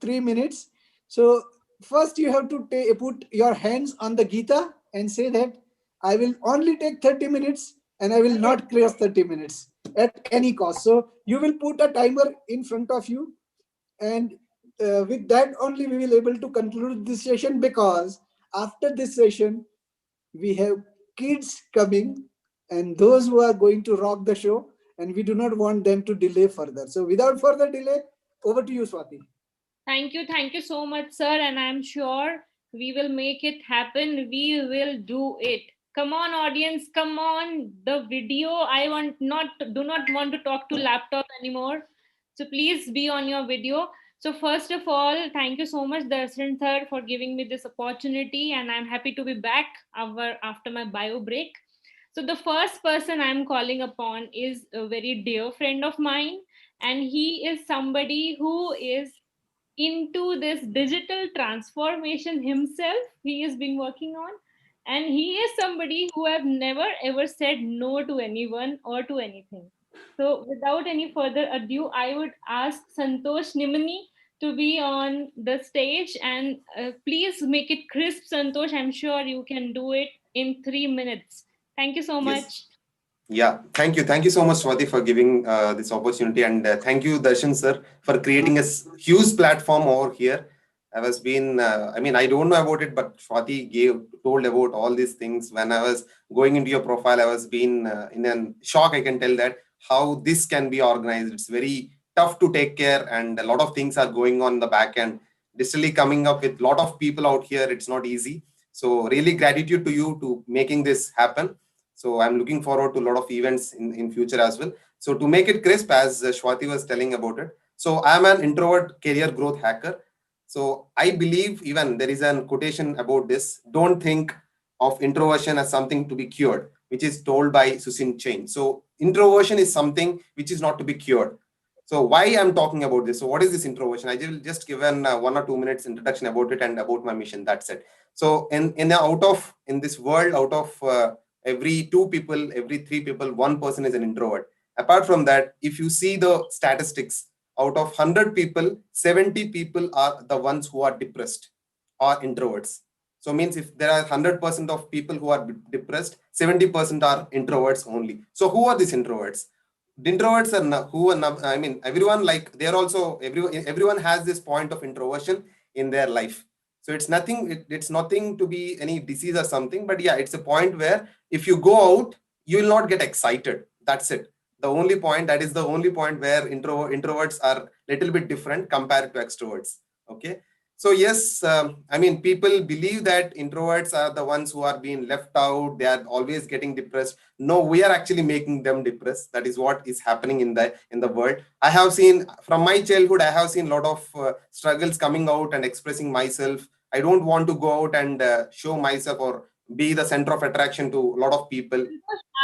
3 minutes. So first you have to put your hands on the Gita and say that I will only take 30 minutes and I will not cross 30 minutes at any cost. So you will put a timer in front of you, and with that only we will able to conclude this session, because after this session we have kids coming, and those who are going to rock the show, and we do not want them to delay further. So without further delay, over to you, Swati. Thank you so much, sir. And I'm sure we will make it happen. We will do it. Come on, audience, come on. The video, I do not want to talk to laptop anymore. So please be on your video. So first of all, thank you so much, Darshan sir, for giving me this opportunity. And I'm happy to be back after my bio break. So the first person I'm calling upon is a very dear friend of mine. And he is somebody who is into this digital transformation himself. He has been working on, and he is somebody who have never ever said no to anyone or to anything. So without any further ado, I would ask Santosh Nimani to be on the stage, and please make it crisp, Santosh. I'm sure you can do it in 3 minutes. Thank you so Yes. much. Yeah, thank you. Thank you so much, Swati, for giving this opportunity. And thank you, Darshan, sir, for creating a huge platform over here. I was been, I mean, I don't know about it, but Swati told about all these things. When I was going into your profile, I was been in a shock. I can tell that how this can be organized. It's very tough to take care, and a lot of things are going on in the back end. Digitally coming up with a lot of people out here, it's not easy. So really gratitude to you to making this happen. So I'm looking forward to a lot of events in future as well. So to make it crisp, as Shwati was telling about it. So I'm an introvert career growth hacker. So I believe even there is an quotation about this. Don't think of introversion as something to be cured, which is told by Susin Chain. So introversion is something which is not to be cured. So why I'm talking about this? So what is this introversion? I will just give an 1 or 2 minutes introduction about it and about my mission. That's it. So in this world, out of every 2 people, every 3 people, 1 person is an introvert. Apart from that, if you see the statistics, out of 100 people, 70 people are the ones who are depressed or introverts. So means if there are 100% of people who are depressed, 70% are introverts only. So who are these introverts? The introverts are who are, I mean, everyone, like they're also, everyone has this point of introversion in their life. So it's nothing to be any disease or something, but yeah, it's a point where if you go out, you will not get excited. That's it. That is the only point where introverts are little bit different compared to extroverts. Okay. So yes, I mean, people believe that introverts are the ones who are being left out. They are always getting depressed. No, we are actually making them depressed. That is what is happening in the world. I have seen from my childhood, I have seen a lot of struggles coming out and expressing myself. I don't want to go out and show myself or be the center of attraction to a lot of people.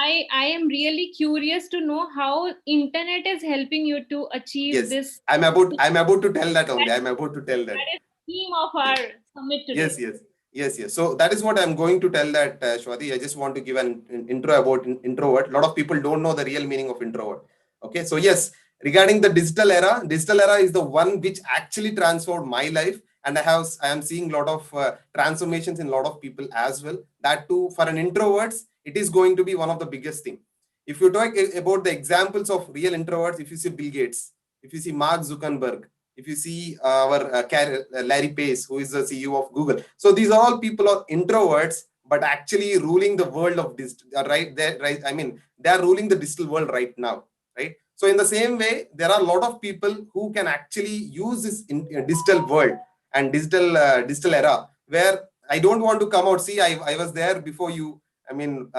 I am really curious to know how internet is helping you to achieve Yes, this. I'm about to tell that only. I'm about to tell that. That is the theme of our summit today. Yes. So that is what I'm going to tell that, Shwati. I just want to give an intro about introvert. A lot of people don't know the real meaning of introvert. Okay, so yes, regarding the digital era is the one which actually transformed my life, and I am seeing a lot of transformations in a lot of people as well. That too, for an introverts, it is going to be one of the biggest thing. If you talk about the examples of real introverts, if you see Bill Gates, if you see Mark Zuckerberg, if you see our Larry Page, who is the CEO of Google. So these all people are introverts, but actually ruling the world of digital, right? I mean, they are ruling the digital world right now, right? So in the same way, there are a lot of people who can actually use this digital world and digital era, where I don't want to come out. See, I was there before you. I mean,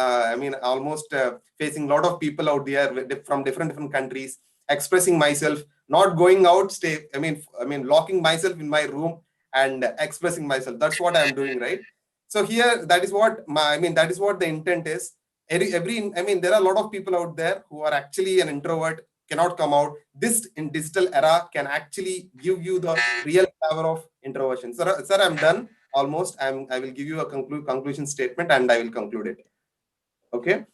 almost facing a lot of people out there from different countries, expressing myself, not going out, locking myself in my room and expressing myself. That's what I'm doing, right? So here, that is what that is what the intent is. There are a lot of people out there who are actually an introvert, cannot come out. This in digital era can actually give you the real power of introversion. Sir, I'm done almost. I will give you a conclusion statement and I will conclude it. Okay.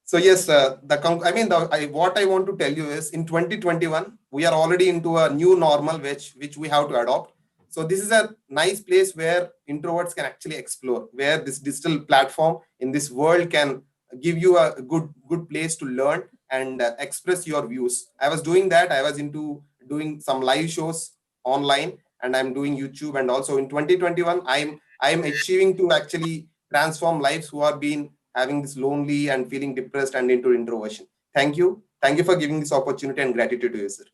So yes, what I want to tell you is in 2021, we are already into a new normal, which we have to adopt. So this is a nice place where introverts can actually explore, where this digital platform in this world can give you a good place to learn and express your views. I was doing that. I was into doing some live shows online, and I'm doing YouTube. And also in 2021, I'm achieving to actually transform lives who are being having this lonely and feeling depressed and into introversion. Thank you. Thank you for giving this opportunity, and gratitude to you, sir.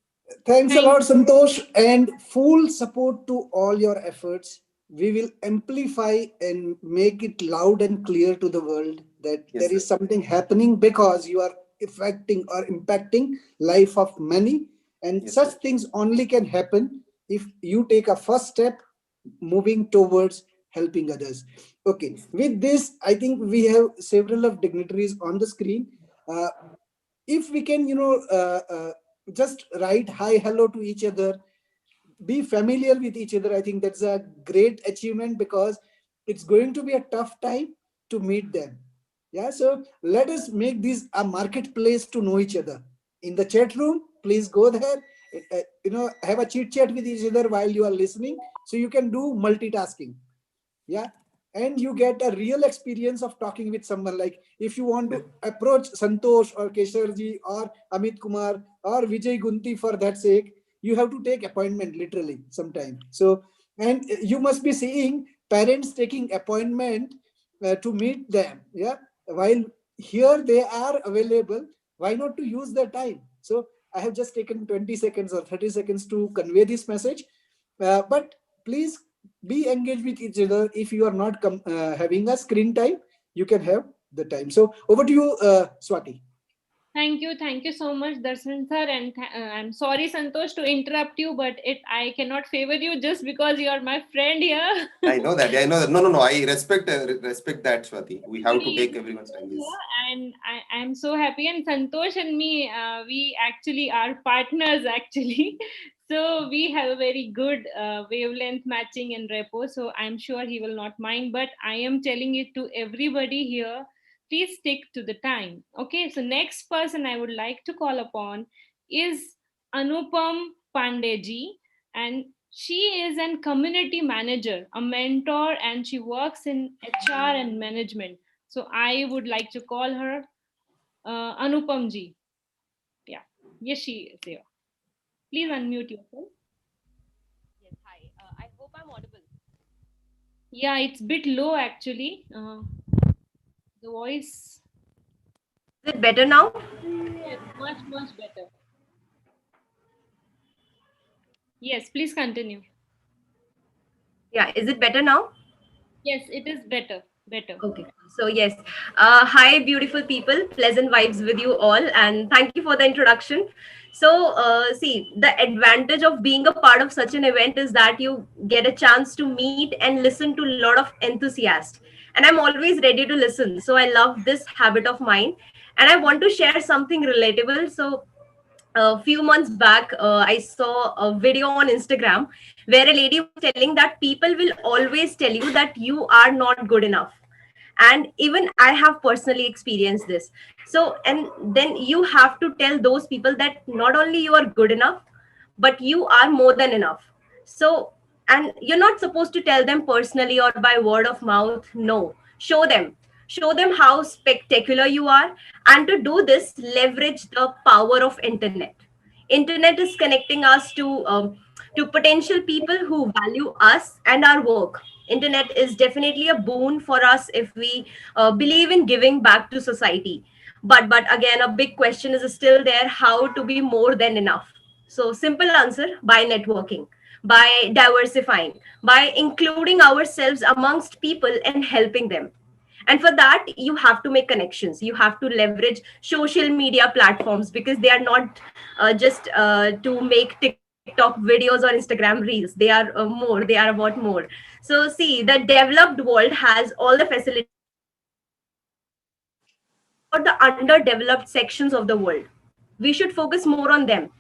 Thanks a lot, Santosh, and full support to all your efforts. We will amplify and make it loud and clear to the world that there is something happening because you are affecting or impacting life of many, and such things only can happen if you take a first step moving towards helping others. Okay, with this, I think we have several of dignitaries on the screen. If we can, just write hi, hello to each other, be familiar with each other, I think that's a great achievement because it's going to be a tough time to meet them. Yeah, so let us make this a marketplace to know each other. In the chat room, please go there have a chit chat with each other while you are listening, so you can do multitasking. Yeah, and you get a real experience of talking with someone. Like if you want to approach Santosh or Kesharji or Amit Kumar or Vijay Gunti, for that sake, you have to take appointment literally sometime. So, and you must be seeing parents taking appointment to meet them. Yeah, while here they are available, why not to use the time? So I have just taken 20 seconds or 30 seconds to convey this message. But please be engaged with each other. If you are not having a screen time, you can have the time. So over to you, Swati. Thank you so much, Darshan sir. And I'm sorry, Santosh, to interrupt you, but I cannot favor you just because you are my friend here. I know that. I know that. No, no, no. I respect that, Swati. We have to take everyone's time. Yes. And I'm so happy. And Santosh and me, we actually are partners actually. So we have a very good wavelength matching and repo. So I'm sure he will not mind. But I am telling it to everybody here, please stick to the time. Okay, so next person I would like to call upon is Anupam Pandeji, and she is an community manager, a mentor, and she works in HR and management. So I would like to call her Anupam ji. Yeah, yes, she is here. Please unmute yourself. Yes, hi. I hope I'm audible. Yeah, it's a bit low actually. The voice. Is it better now? Yes, much better. Yes, please continue. Yeah, is it better now? Yes, it is better. Okay, so yes. Hi, beautiful people. Pleasant vibes with you all, and thank you for the introduction. So, see, the advantage of being a part of such an event is that you get a chance to meet and listen to a lot of enthusiasts. And I'm always ready to listen. So, I love this habit of mine. And I want to share something relatable. So, a few months back, I saw a video on Instagram where a lady was telling that people will always tell you that you are not good enough. And even I have personally experienced this. So, and then you have to tell those people that not only you are good enough, but you are more than enough. So, and you're not supposed to tell them personally or by word of mouth. No, show them how spectacular you are. And to do this, leverage the power of internet is connecting us to potential people who value us and our work. Internet is definitely a boon for us if we believe in giving back to society. But again, a big question is still there: how to be more than enough? So simple answer: by networking, by diversifying, by including ourselves amongst people and helping them. And for that, you have to make connections. You have to leverage social media platforms, because they are not just to make TikTok videos or Instagram reels. They are more, they are about more. So see, the developed world has all the facilities to connect with each other. But what about the underdeveloped sections of the world? We should focus more on them.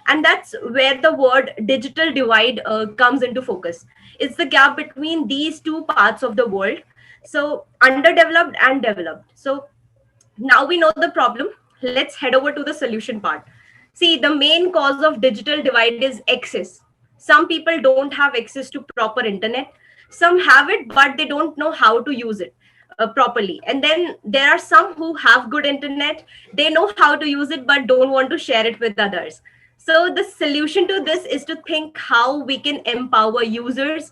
And that's where the word digital divide comes into focus. It's the gap between these two parts of the world, so underdeveloped and developed. So now we know the problem. Let's head over to the solution part. See, the main cause of digital divide is access. Some people don't have access to proper internet. Some have it, but they don't know how to use it properly. And then there are some who have good internet. They know how to use it, but don't want to share it with others. So the solution to this is to think how we can empower users.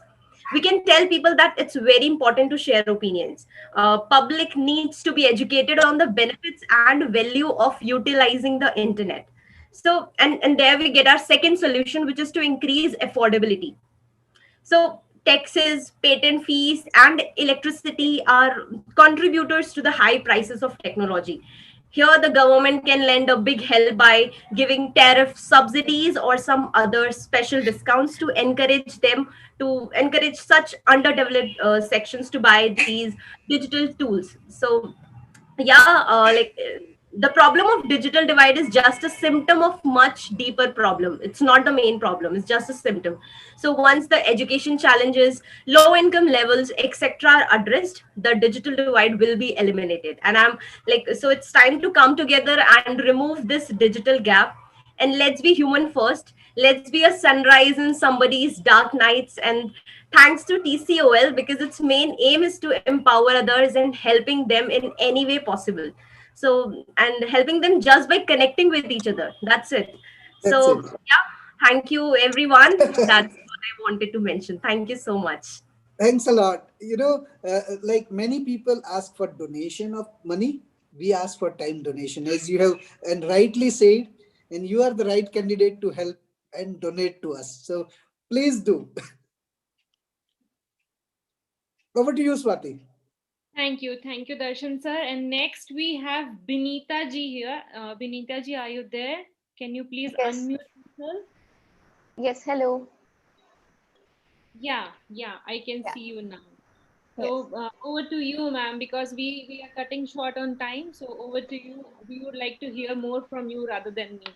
We can tell people that it's very important to share opinions. Public needs to be educated on the benefits and value of utilizing the internet. So, and there we get our second solution, which is to increase affordability. So taxes, patent fees, and electricity are contributors to the high prices of technology. Here, the government can lend a big help by giving tariff subsidies or some other special discounts to encourage such underdeveloped sections to buy these digital tools. So yeah, the problem of digital divide is just a symptom of much deeper problem. It's not the main problem, it's just a symptom. So once the education challenges, low income levels, etc. are addressed, the digital divide will be eliminated. And I'm like, so it's time to come together and remove this digital gap. And let's be human first. let's be a sunrise in somebody's dark nights. And thanks to TCOL, because its main aim is to empower others and helping them in any way possible. So, and helping them just by connecting with each other. That's it. That's So, it. yeah, thank you, everyone. That's what I wanted to mention. Thank you so much. Thanks a lot. Like many people ask for donation of money, we ask for time donation, as you have and rightly said, and you are the right candidate to help and donate to us. So please do. Over to you, Swati. Thank you, Darshan sir. And next we have Binita ji here. Binita ji, are you there? Can you please Yes. unmute yourself? Yes. Hello. Yeah, I can Yeah. see you now. Yes. So over to you, ma'am, because we are cutting short on time. So over to you. We would like to hear more from you rather than me.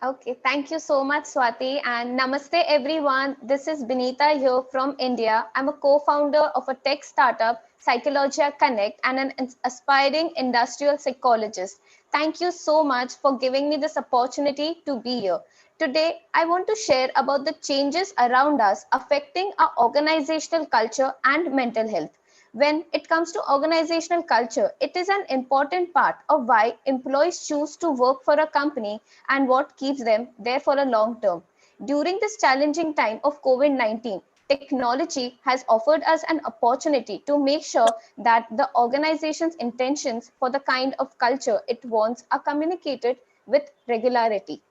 Okay. Thank you so much, Swati. And namaste, everyone. This is Binita here from India. I'm a co-founder of a tech startup, Psychologia Connect, and an aspiring industrial psychologist. Thank you so much for giving me this opportunity to be here. Today, I want to share about the changes around us affecting our organizational culture and mental health. When it comes to organizational culture, it is an important part of why employees choose to work for a company and what keeps them there for a long term. During this challenging time of COVID 19, technology has offered us an opportunity to make sure that the organization's intentions for the kind of culture it wants are communicated with regularity.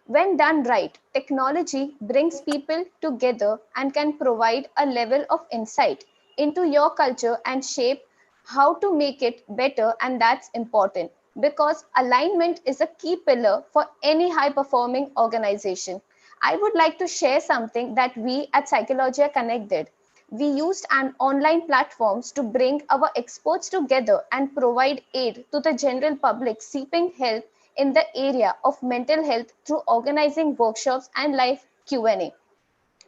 When done right, technology brings people together and can provide a level of insight into your culture and shape how to make it better. And that's important because alignment is a key pillar for any high performing organization. I would like to share something that we at Psychologia Connect did. We used an online platforms to bring our experts together and provide aid to the general public seeking help in the area of mental health through organizing workshops and live Q&A.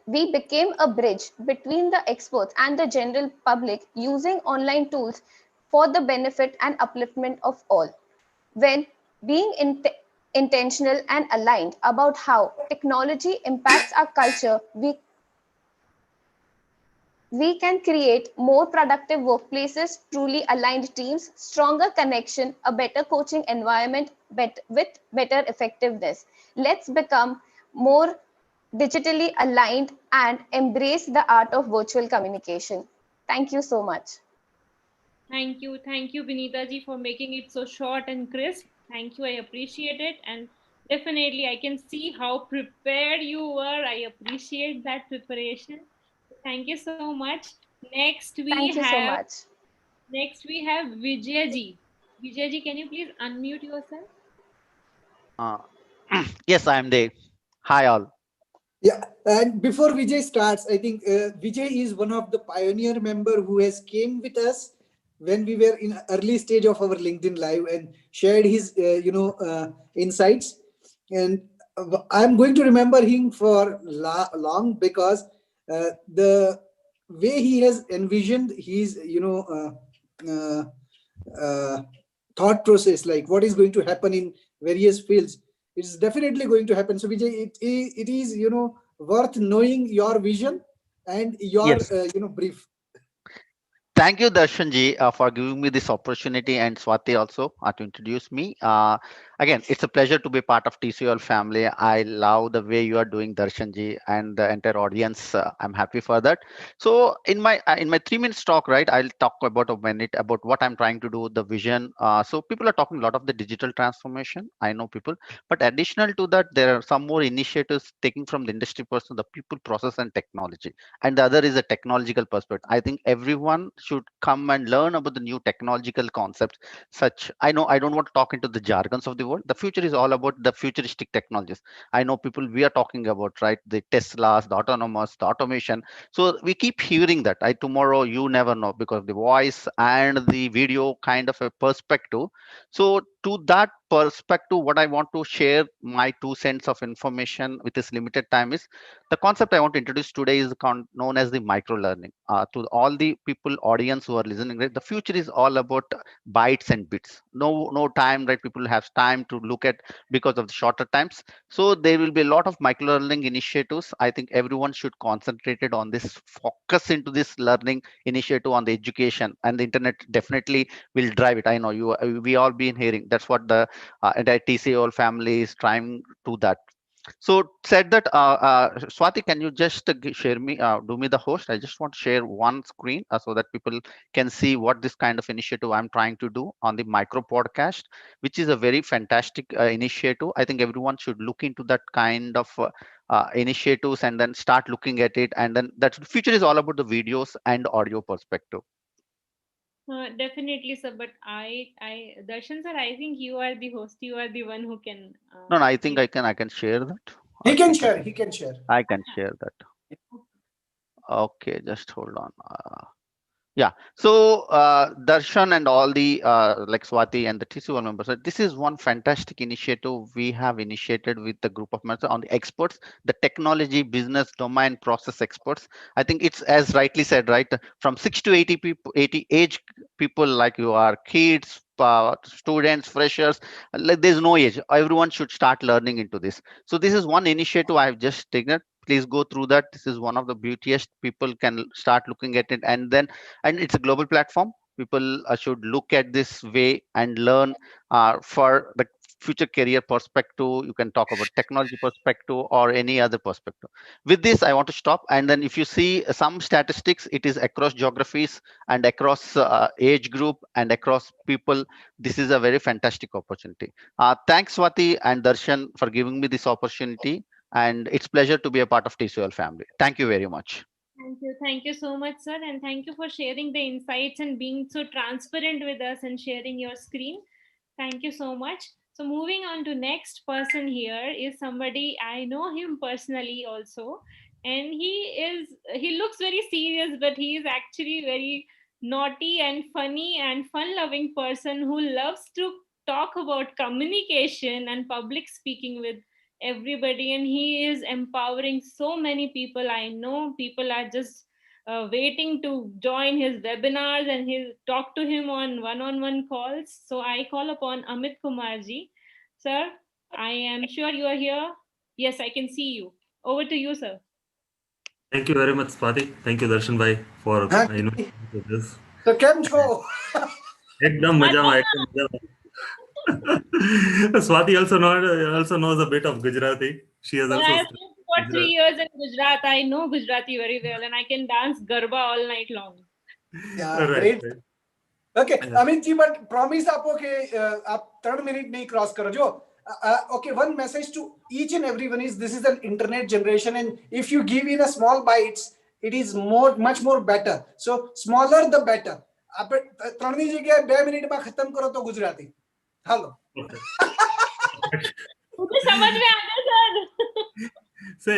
We became a bridge between the experts and the general public using online tools for the benefit and upliftment of all. When being intentional and aligned about how technology impacts our culture, we can create more productive workplaces, truly aligned teams, stronger connection, a better coaching environment with better effectiveness. Let's become more digitally aligned and embrace the art of virtual communication. Thank you so much. Thank you, Vinita ji, for making it so short and crisp. Thank you, I appreciate it. And definitely, I can see how prepared you were. I appreciate that preparation. Thank you so much. Next, we Thank you so have much. Vijay ji. Vijay ji, can you please unmute yourself? Uh, yes, I am there. Hi, all. Yeah, and before Vijay starts, I think Vijay is one of the pioneer member who has came with us when we were in early stage of our LinkedIn live and shared his insights. And I'm going to remember him for long because the way he has envisioned his uh, thought process, like what is going to happen in various fields, it's definitely going to happen. So Vijay, it is worth knowing your vision and your Yes. brief. Thank you, Darshanji, for giving me this opportunity, and Swati also to introduce me. Again, it's a pleasure to be part of TCOL family. I love the way you are doing, Darshanji, and the entire audience. I'm happy for that. So, in my 3 minutes talk, right, I'll talk about a minute about what I'm trying to do, the vision. So, people are talking a lot of the digital transformation. I know people, but additional to that, there are some more initiatives taking from the industry person, the people, process, and technology, and the other is a technological perspective. I think everyone should come and learn about the new technological concepts. Such, I know I don't want to talk into the jargons of the world. The future is all about the futuristic technologies. I know people we are talking about, right, the Teslas, the autonomous, the automation. So we keep hearing that. I tomorrow you never know, because the voice and the video kind of a perspective. So to that perspective, what I want to share my 2 cents of information with this limited time is the concept I want to introduce today is known as the micro learning. To all the people audience who are listening, right, the future is all about bytes and bits. No time, right? People have time to look at because of the shorter times. So there will be a lot of micro learning initiatives. I think everyone should concentrate it on this, focus into this learning initiative on the education, and the internet definitely will drive it. I know we all been hearing. That's what the entire TCOL family is trying to that. So said that, Swati, can you just share me, do me the host? I just want to share one screen so that people can see what this kind of initiative I'm trying to do on the micro podcast, which is a very fantastic initiative. I think everyone should look into that kind of initiatives and then start looking at it. And then that future is all about the videos and audio perspective. Definitely, sir. But Darshan sir, I think you are the host. You are the one who can. No, I think I can share that. He can share. He can share. I can share that. Okay, just hold on. Yeah, so Darshan and all the like Swati and the TCOL members, this is one fantastic initiative we have initiated with the group of members on the experts, the technology, business, domain, process experts. I think it's as rightly said, right? From 6 to 80 people, 80 age people like you are, kids, students, freshers, like there's no age. Everyone should start learning into this. So this is one initiative I've just taken. Please go through that. This is one of the beautiest. People can start looking at it, and it's a global platform. People should look at this way and learn for the future career perspective. You can talk about technology perspective or any other perspective. With this, I want to stop. And then if you see some statistics, it is across geographies and across age group and across people. This is a very fantastic opportunity. Thanks, Swati and Darshan, for giving me this opportunity. And it's pleasure to be a part of TCOL family. Thank you very much. Thank you. Thank you so much, sir. And thank you for sharing the insights and being so transparent with us and sharing your screen. Thank you so much. So moving on to next person here is somebody I know him personally also. And he looks very serious, but he is actually very naughty and funny and fun loving person who loves to talk about communication and public speaking with everybody, and he is empowering so many people. I know people are just waiting to join his webinars and he'll talk to him on one-on-one calls. So I call upon Amit Kumarji. Sir, I am sure you are here. Yes, I can see you. Over to you, sir. Thank you very much, Swati. Thank you, Darshan bhai, for inviting me to this. So, Kem Cho? Ekdam majama, ekdam majama. Swati also knows a bit of Gujarati. She has But also I have studied lived for 3 Gujarati. years in Gujarat. I know Gujarati very well and I can dance Garba all night long. Yeah, Right. great. Okay, Amit ji, but promise आपको कि आप 3 minute नहीं cross करो जो. Okay, one message to each and everyone is this is an internet generation, and if you give in a small bites, it is much more better. So smaller the better. आप 3 ની જગ્યાએ 2 મિનિટમાં ખતમ કરો તો ગુજરાતી. હાલો. मुझे समझ में आ गया sir. Say,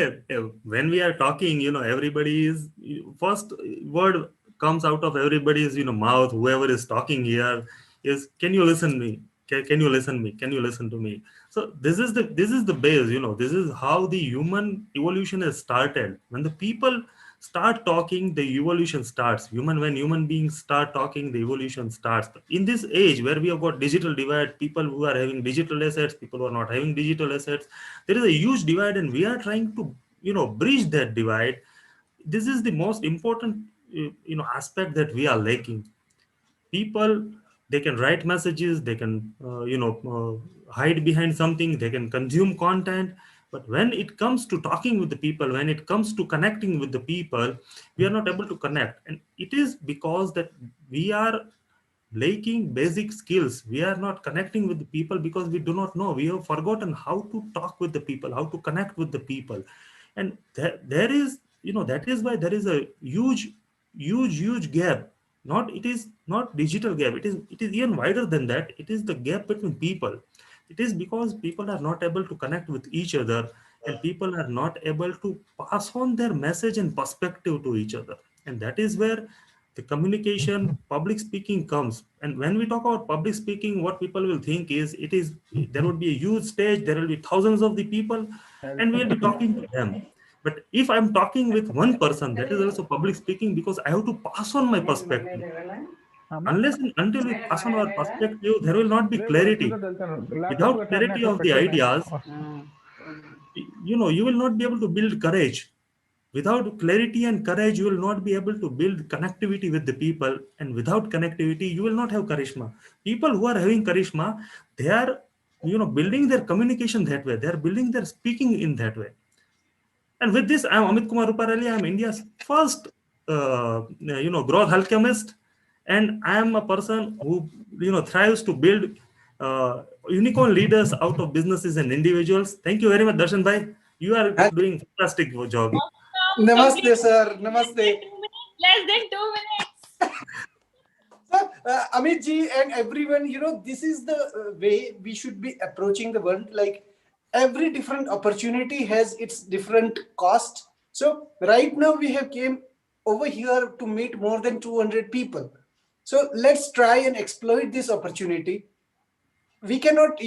when we are talking, everybody is first word comes out of everybody's, mouth. Whoever is talking here is, can you listen me? Can you listen me? Can you listen to me? So this is the base. This is how the human evolution has started. When the people start talking, the evolution starts. When human beings start talking, the evolution starts. In this age where we have got digital divide, people who are having digital assets, people who are not having digital assets, there is a huge divide, and we are trying to bridge that divide. This is the most important aspect that we are lacking. People, they can write messages, they can hide behind something, they can consume content, but when it comes to talking with the people, when it comes to connecting with the people, we are not able to connect. And it is because that we are lacking basic skills. We are not connecting with the people because we do not know. We have forgotten how to talk with the people, how to connect with the people. And there is, that is why there is a huge gap. It is not digital gap. It is even wider than that. It is the gap between people. It is because people are not able to connect with each other, and people are not able to pass on their message and perspective to each other. And that is where the communication, public speaking comes. And when we talk about public speaking, what people will think is there would be a huge stage, there will be thousands of the people, and we'll be talking to them. But if I'm talking with one person, that is also public speaking, because I have to pass on my perspective. Unless and until we pass on our perspective, there will not be clarity. Without clarity of the ideas, you will not be able to build courage. Without clarity and courage, you will not be able to build connectivity with the people. And without connectivity, you will not have charisma. People who are having charisma, they are, building their communication that way. They are building their speaking in that way. And with this, I'm Amit Kumar Rupareli. I'm India's first, growth alchemist. And I am a person who, thrives to build unicorn leaders out of businesses and individuals. Thank you very much, Darshan Bhai. You are doing fantastic job. Namaste, sir. Namaste. Less than 2 minutes. So, Amit ji and everyone, this is the way we should be approaching the world. Like every different opportunity has its different cost. So right now we have came over here to meet more than 200 people. So let's try and exploit this opportunity. We cannot,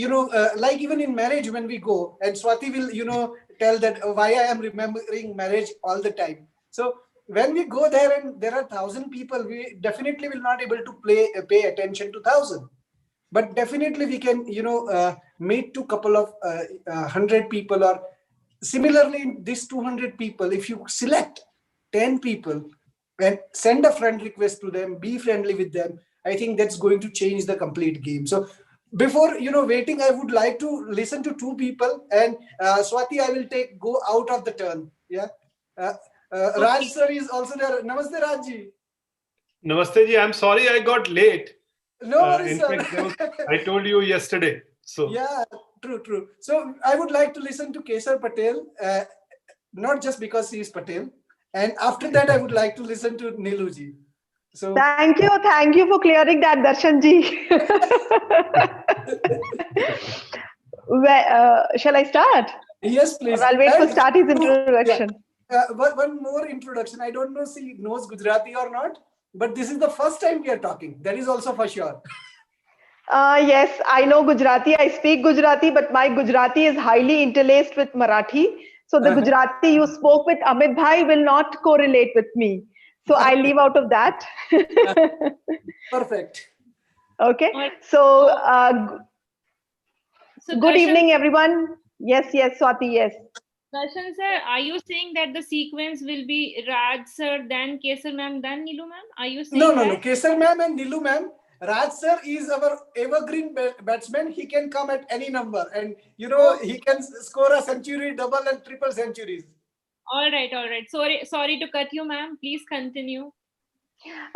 like even in marriage when we go, and Swati will, tell that why I am remembering marriage all the time. So when we go there and there are 1,000 people, we definitely will not able to pay attention to 1,000. But definitely we can, meet to couple of 100 people, or similarly in this 200 people, if you select 10 people and send a friend request to them, be friendly with them, I think that's going to change the complete game. So before waiting, I would like to listen to two people, and Swati, I will go out of the turn. Yeah. Raj sir is also there. Namaste, Rajji. Namaste ji. I'm sorry I got late. No worries, in sir. fact, I told you yesterday. So yeah, true. So I would like to listen to Kesar Patel, not just because he is Patel. And after that, I would like to listen to Niluji. So thank you for clearing that, Darshan ji. Shall I start? Yes, please. Or I'll wait for Stati's introduction. Yeah. One more introduction. I don't know if he knows Gujarati or not, but this is the first time we are talking. That is also for sure. Yes, I know Gujarati. I speak Gujarati, but my Gujarati is highly interlaced with Marathi. So the Gujarati you spoke with Amit Bhai will not correlate with me. So I leave out of that. Perfect. Okay. So, good evening, everyone. Yes, Swati, yes. Darshan sir, are you saying that the sequence will be Raj sir, then Kesar ma'am, then Nilu ma'am? Are you saying that? No. Kesar ma'am and Nilu ma'am. Raj sir is our evergreen batsman. He can come at any number, and he can score a century, double and triple centuries. All right. Sorry to cut you, ma'am. Please continue.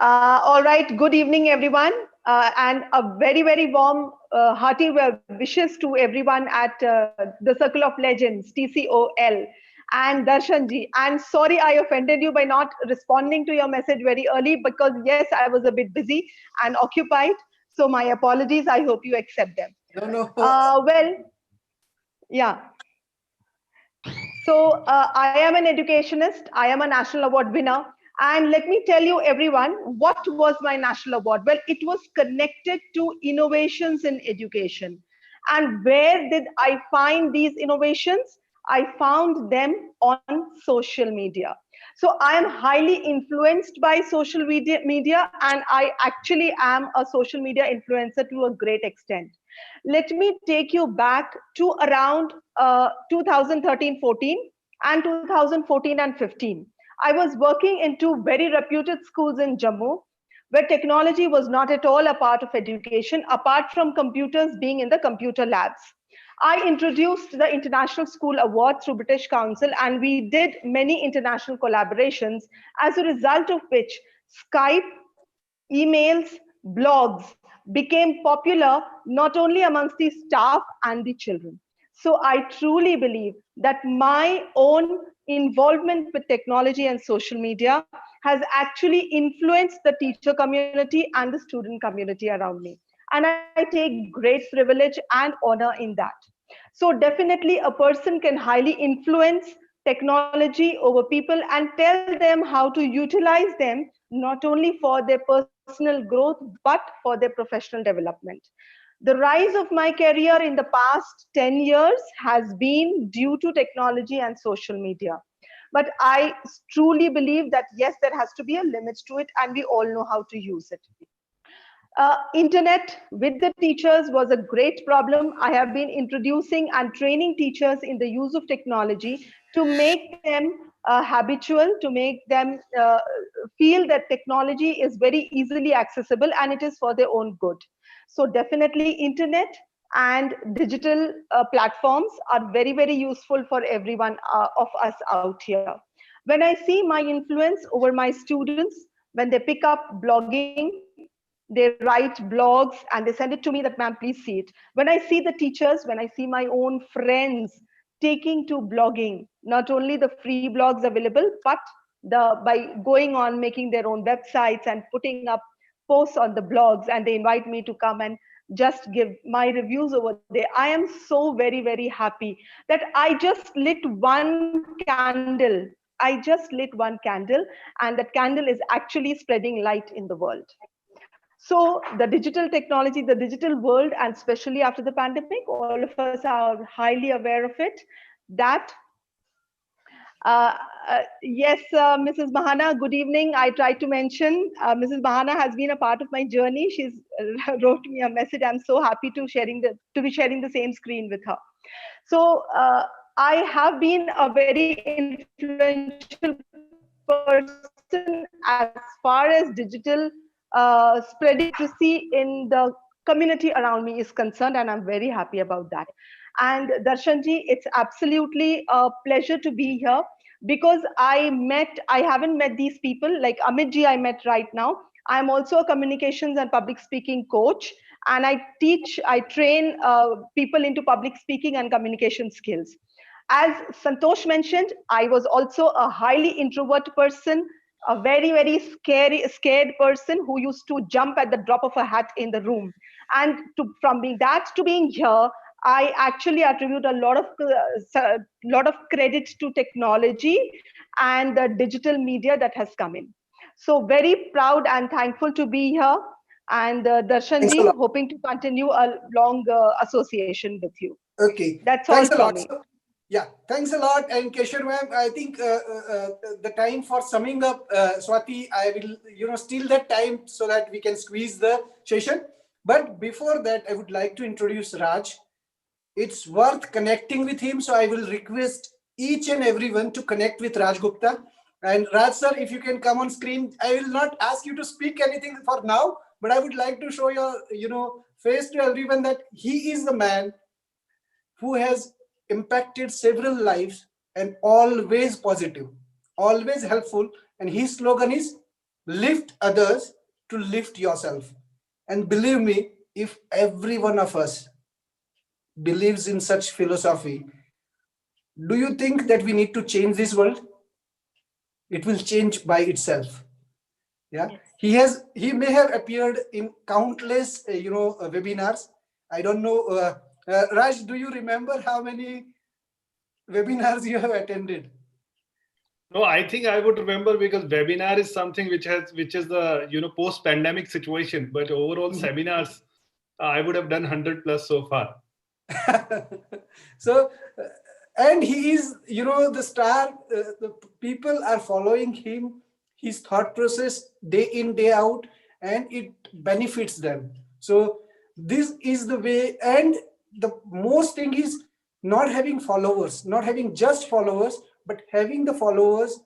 All right. Good evening, everyone, and a very, very warm, hearty wishes to everyone at the Circle of Legends, TCOL, and Darshan ji. And sorry, I offended you by not responding to your message very early, because yes, I was a bit busy and occupied. So my apologies. I hope you accept them. No. Well, yeah. So I am an educationist. I am a national award winner. And let me tell you, everyone, what was my national award? Well, it was connected to innovations in education. And where did I find these innovations? I found them on social media. So I am highly influenced by social media, and I actually am a social media influencer to a great extent. Let me take you back to around 2013-14 and 2014 and 15. I was working in two very reputed schools in Jammu, where technology was not at all a part of education, apart from computers being in the computer labs. I introduced the International School Award through British Council, and we did many international collaborations, as a result of which Skype, emails, blogs became popular not only amongst the staff and the children. So I truly believe that my own involvement with technology and social media has actually influenced the teacher community and the student community around me. And I take great privilege and honor in that. So definitely a person can highly influence technology over people and tell them how to utilize them not only for their personal growth but for their professional development. The rise of my career in the past 10 years has been due to technology and social media. But I truly believe that yes, there has to be a limit to it, and we all know how to use it. Internet with the teachers was a great problem. I have been introducing and training teachers in the use of technology to make them habitual, to make them feel that technology is very easily accessible and it is for their own good. So definitely internet and digital platforms are very, very useful for everyone of us out here. When I see my influence over my students, when they pick up blogging, they write blogs and they send it to me that, ma'am, please see it. When I see the teachers, when I see my own friends taking to blogging, not only the free blogs available, but by going on making their own websites and putting up posts on the blogs, and they invite me to come and just give my reviews over there. I am so very, very happy that I just lit one candle. I just lit one candle, and that candle is actually spreading light in the world. So the digital technology, the digital world, and especially after the pandemic, all of us are highly aware of it, that yes, Mrs. Mahana, good evening. I tried to mention Mrs. Mahana has been a part of my journey. She's wrote me a message. I'm so happy to be sharing the same screen with her. So I have been a very influential person as far as digital spreading literacy in the community around me is concerned, and I'm very happy about that. And Darshanji, it's absolutely a pleasure to be here because I haven't met these people like Amitji I met right now. I'm also a communications and public speaking coach, and I train people into public speaking and communication skills. As Santosh mentioned, I was also a highly introvert person, a very, very scared person who used to jump at the drop of a hat in the room. And from being that to being here, I actually attribute lot of credit to technology and the digital media that has come in. So very proud and thankful to be here. And Thanks a Darshanji, lot. hoping to continue a long association with you. Okay, That's all thanks a from lot. me. Yeah, thanks a lot. And Keshav ma'am, I think the time for summing up, Swati, I will, steal that time so that we can squeeze the session. But before that, I would like to introduce Raj. It's worth connecting with him. So I will request each and everyone to connect with Raj Gupta. And Raj sir, if you can come on screen, I will not ask you to speak anything for now, but I would like to show your, face to everyone that he is the man who has impacted several lives and always positive, always helpful. And his slogan is lift others to lift yourself. And believe me, if every one of us believes in such philosophy, do you think that we need to change this world? It will change by itself. Yeah, he may have appeared in countless webinars. I don't know, Raj, do you remember how many webinars you have attended? No, I think I would remember because webinar is something which is the post pandemic situation. But overall seminars, I would have done 100 plus so far. So, and he is the star. The people are following him, his thought process day in day out, and it benefits them. So this is the way. And the most thing is not having followers, not having just followers, but having the followers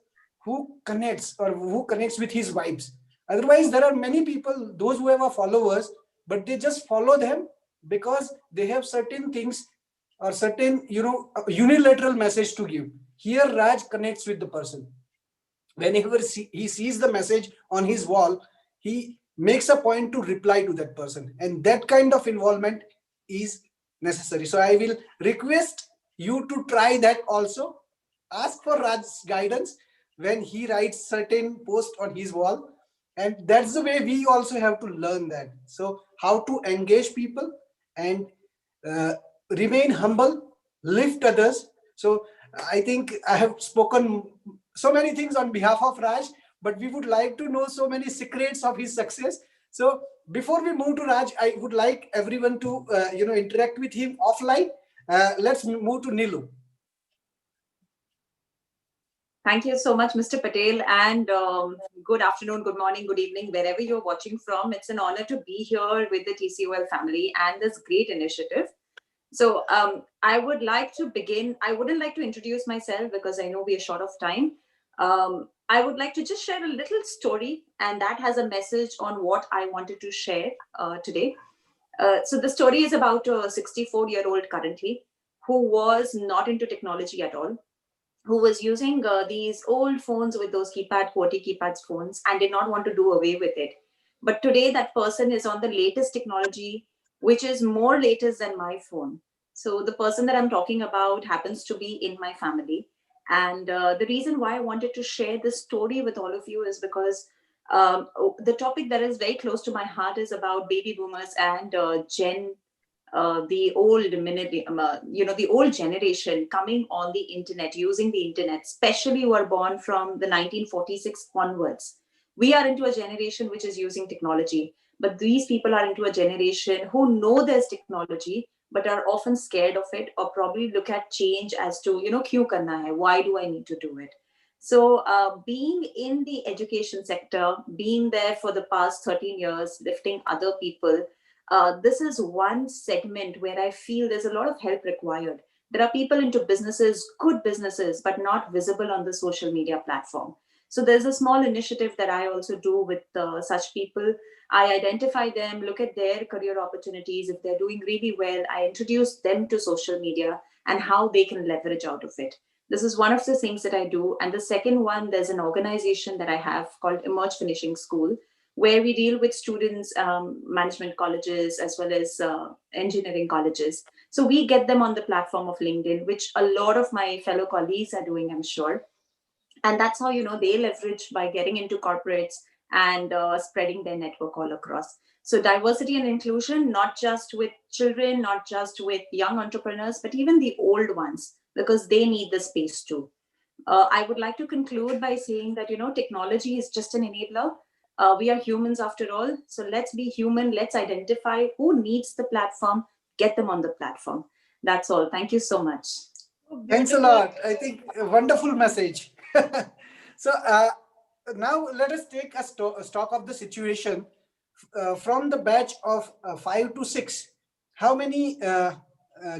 who connects with his vibes. Otherwise, there are many people, those who have a followers, but they just follow them because they have certain things or certain unilateral message to give. Here Raj connects with the person. Whenever he sees the message on his wall, he makes a point to reply to that person, and that kind of involvement is necessary. So I will request you to try that also. Ask for Raj's guidance when he writes certain post on his wall, and that's the way we also have to learn that. So how to engage people and remain humble, lift others. So I think I have spoken so many things on behalf of Raj, but we would like to know so many secrets of his success. So before we move to Raj, I would like everyone to interact with him offline. Let's move to Nilu. Thank you so much, Mr. Patel, and good afternoon, good morning, good evening, wherever you're watching from. It's an honor to be here with the TCOL family and this great initiative. So I would like to begin. I wouldn't like to introduce myself because I know we are short of time. I would like to just share a little story, and that has a message on what I wanted to share today. So the story is about a 64-year-old currently who was not into technology at all, who was using these old phones with those QWERTY keypads phones and did not want to do away with it. But today that person is on the latest technology, which is more latest than my phone. So the person that I'm talking about happens to be in my family. And the reason why I wanted to share this story with all of you is because the topic that is very close to my heart is about baby boomers and the old the old generation coming on the internet, using the internet, especially who are born from the 1946 onwards. We are into a generation which is using technology, but these people are into a generation who know there's technology but are often scared of it, or probably look at change as to, kyun karna hai, why do I need to do it? So being in the education sector, being there for the past 13 years, lifting other people, this is one segment where I feel there's a lot of help required. There are people into businesses, good businesses, but not visible on the social media platform. So there's a small initiative that I also do with such people. I identify them, look at their career opportunities. If they're doing really well, I introduce them to social media and how they can leverage out of it. This is one of the things that I do. And the second one, there's an organization that I have called Emerge Finishing School, where we deal with students, management colleges, as well as engineering colleges. So we get them on the platform of LinkedIn, which a lot of my fellow colleagues are doing, I'm sure. And that's how, they leverage by getting into corporates and spreading their network all across. So diversity and inclusion, not just with children, not just with young entrepreneurs, but even the old ones, because they need the space too. I would like to conclude by saying that, technology is just an enabler. We are humans after all. So let's be human. Let's identify who needs the platform, get them on the platform. That's all. Thank you so much. Thanks a lot. I think a wonderful message. So now let us take a stock of the situation from the batch of 5 to 6. How many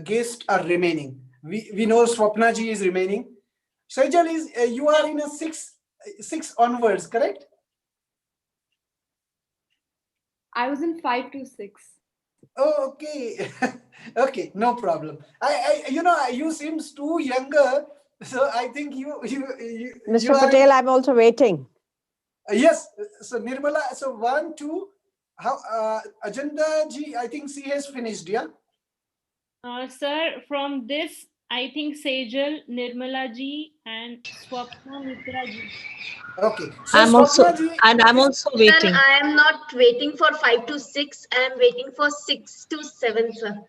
guests are remaining? We know Swapna ji is remaining. Sejal is you are in a six onwards, correct? I was in 5 to 6. Oh, okay. Okay, no problem. You seems too younger, so I think you Mr. Patel, I'm also waiting. Yes. So Nirmala, so 1, 2. How Ajanta ji? I think she has finished. Yeah. Sir, from this, I think Sejal, Nirmala ji, and Swapna Mitra ji. Okay. So I'm also waiting. Sir, I am not waiting for 5 to 6. I am waiting for 6 to 7, sir.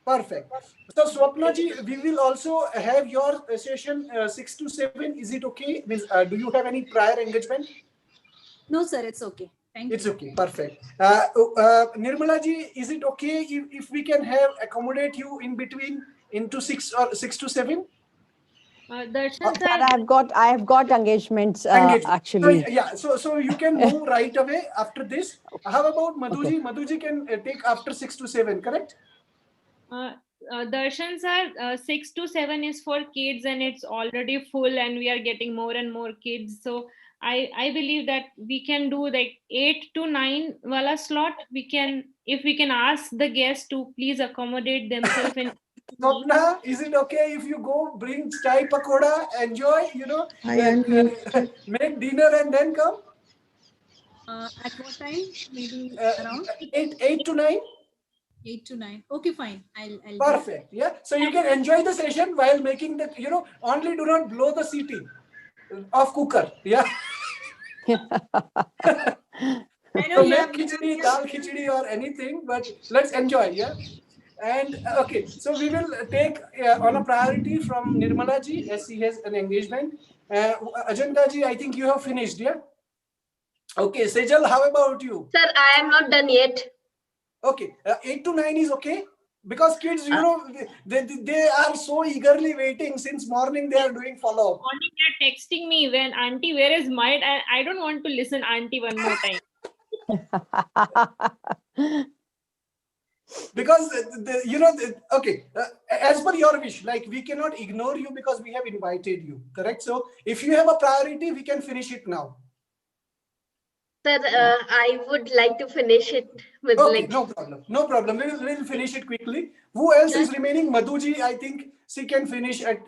Perfect. So Swapna ji, we will also have your session 6 to 7. Is it okay? Means, do you have any prior engagement? No, sir, it's okay. Thank you. It's okay. Perfect. Nirmala ji, is it okay if we can accommodate you in between into 6 to 7? Darshan sir, I have got engagements actually. So you can move right away after this. How about Madhuji? Okay. Madhuji can take after 6 to 7, correct? Darshan sir, 6 to 7 is for kids and it's already full and we are getting more and more kids. So I believe that we can do like 8 to 9 wala slot. If we can ask the guests to please accommodate themselves in. Swapna, is it okay if you go bring chai pakoda, enjoy, make dinner and then come? At what time? Maybe around 8 to 9? 8 to 9. Okay, fine. I'll Perfect. Yeah. So you can enjoy the session while making the, only do not blow the CT of cooker. Yeah. So make khichdi, dal khichdi or anything, but let's enjoy. Yeah. And okay, so we will take on a priority from Nirmala ji as she has an engagement. Ajanta ji, I think you have finished, yeah? Okay, Sejal, how about you? Sir, I am not done yet. Okay, 8 to 9 is okay? Because kids, you know, they are so eagerly waiting since morning. They are doing follow-up. Morning, they're texting me when Auntie, where is mine? And I don't want to listen Auntie one more time. Because okay, as per your wish, like we cannot ignore you because we have invited you, correct? So if you have a priority, we can finish it now. Sir, I would like to finish it with Okay, like. no problem, no problem. We'll finish it quickly. Who else is remaining? Madhuji, I think she can finish at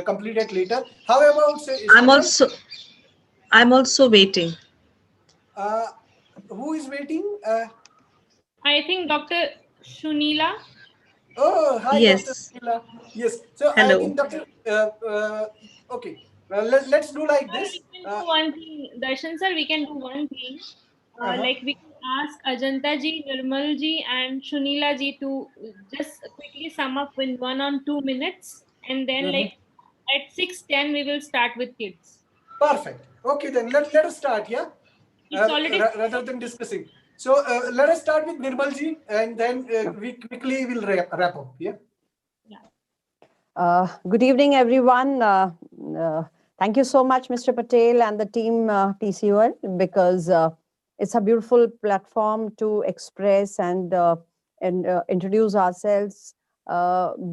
complete it later. How about I'm also waiting. Who is waiting? I think Dr. Shunila. Oh, hi, Yes. Dr. Sunila. Yes. So I Hello. think Dr. Okay. Let's do like Sir, this. we can do one thing. Darshan sir, we can do one thing. Like we can ask Ajanta ji, Nirmal ji, and Shunila ji to just quickly sum up in 1 or 2 minutes, and then like at 6:10 we will start with kids. Perfect. Okay, then let us start. Yeah. It's already Rather than discussing. So let us start with Nirmal ji, and then we quickly will wrap up. Yeah. Good evening, everyone. Thank you so much, Mr. Patel and the team TCOL, because it's a beautiful platform to express and introduce ourselves.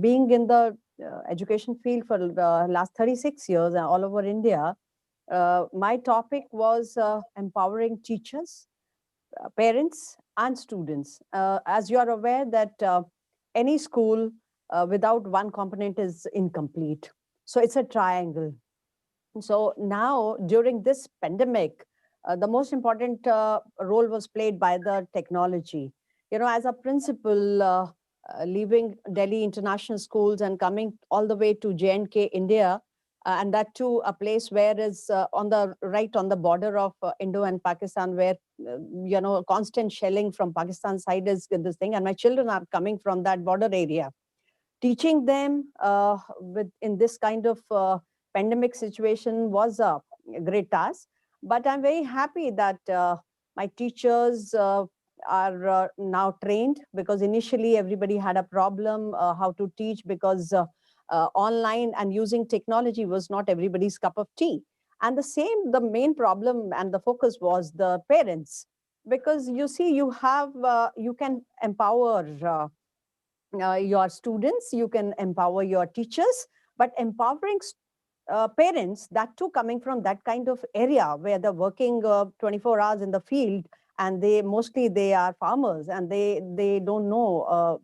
Being in the education field for the last 36 years and all over India, my topic was empowering teachers, parents, and students. As you are aware that any school without one component is incomplete. So it's a triangle. So now during this pandemic, the most important role was played by the technology. You know, as a principal, leaving Delhi international schools and coming all the way to J&K, India, and that too a place where is on the right on the border of Indo and Pakistan, where you know constant shelling from Pakistan side is this thing, and my children are coming from that border area. Teaching them in this kind of pandemic situation was a great task, but I'm very happy that my teachers are now trained, because initially everybody had a problem how to teach, because online and using technology was not everybody's cup of tea. And the main problem and the focus was the parents, because you see you can empower your students, you can empower your teachers, but empowering parents, that too coming from that kind of area where they're working 24 hours in the field, and they are farmers, and they don't know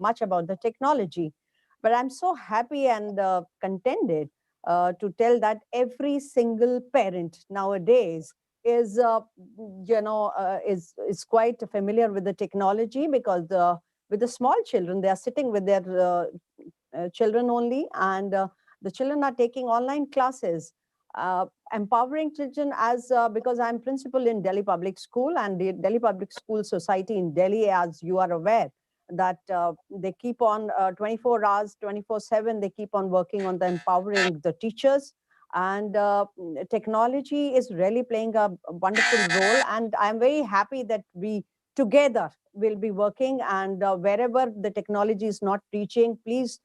much about the technology. But I'm so happy and contented to tell that every single parent nowadays is is quite familiar with the technology, because with the small children, they are sitting with their children only, and the children are taking online classes. Empowering children, as because I'm principal in Delhi Public School, and the Delhi Public School Society in Delhi, as you are aware, that they keep on 24 hours, 24/7, they keep on working on the empowering the teachers. And technology is really playing a wonderful role, and I'm very happy that we together will be working, and wherever the technology is not reaching, please,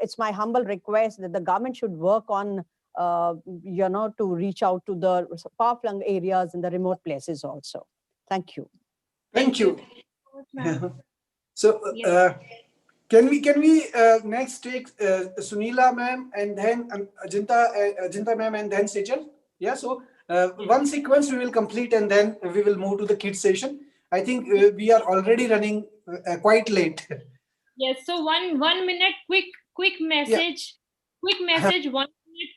it's my humble request that the government should work on to reach out to the far-flung areas in the remote places also. Thank you. Thank you. So can we next take Sunila ma'am, and then Ajanta ma'am, and then Sejal? Yeah. So one sequence we will complete, and then we will move to the kids session. I think we are already running quite late. Yes. So one minute, quick message, Yeah. 1 minute,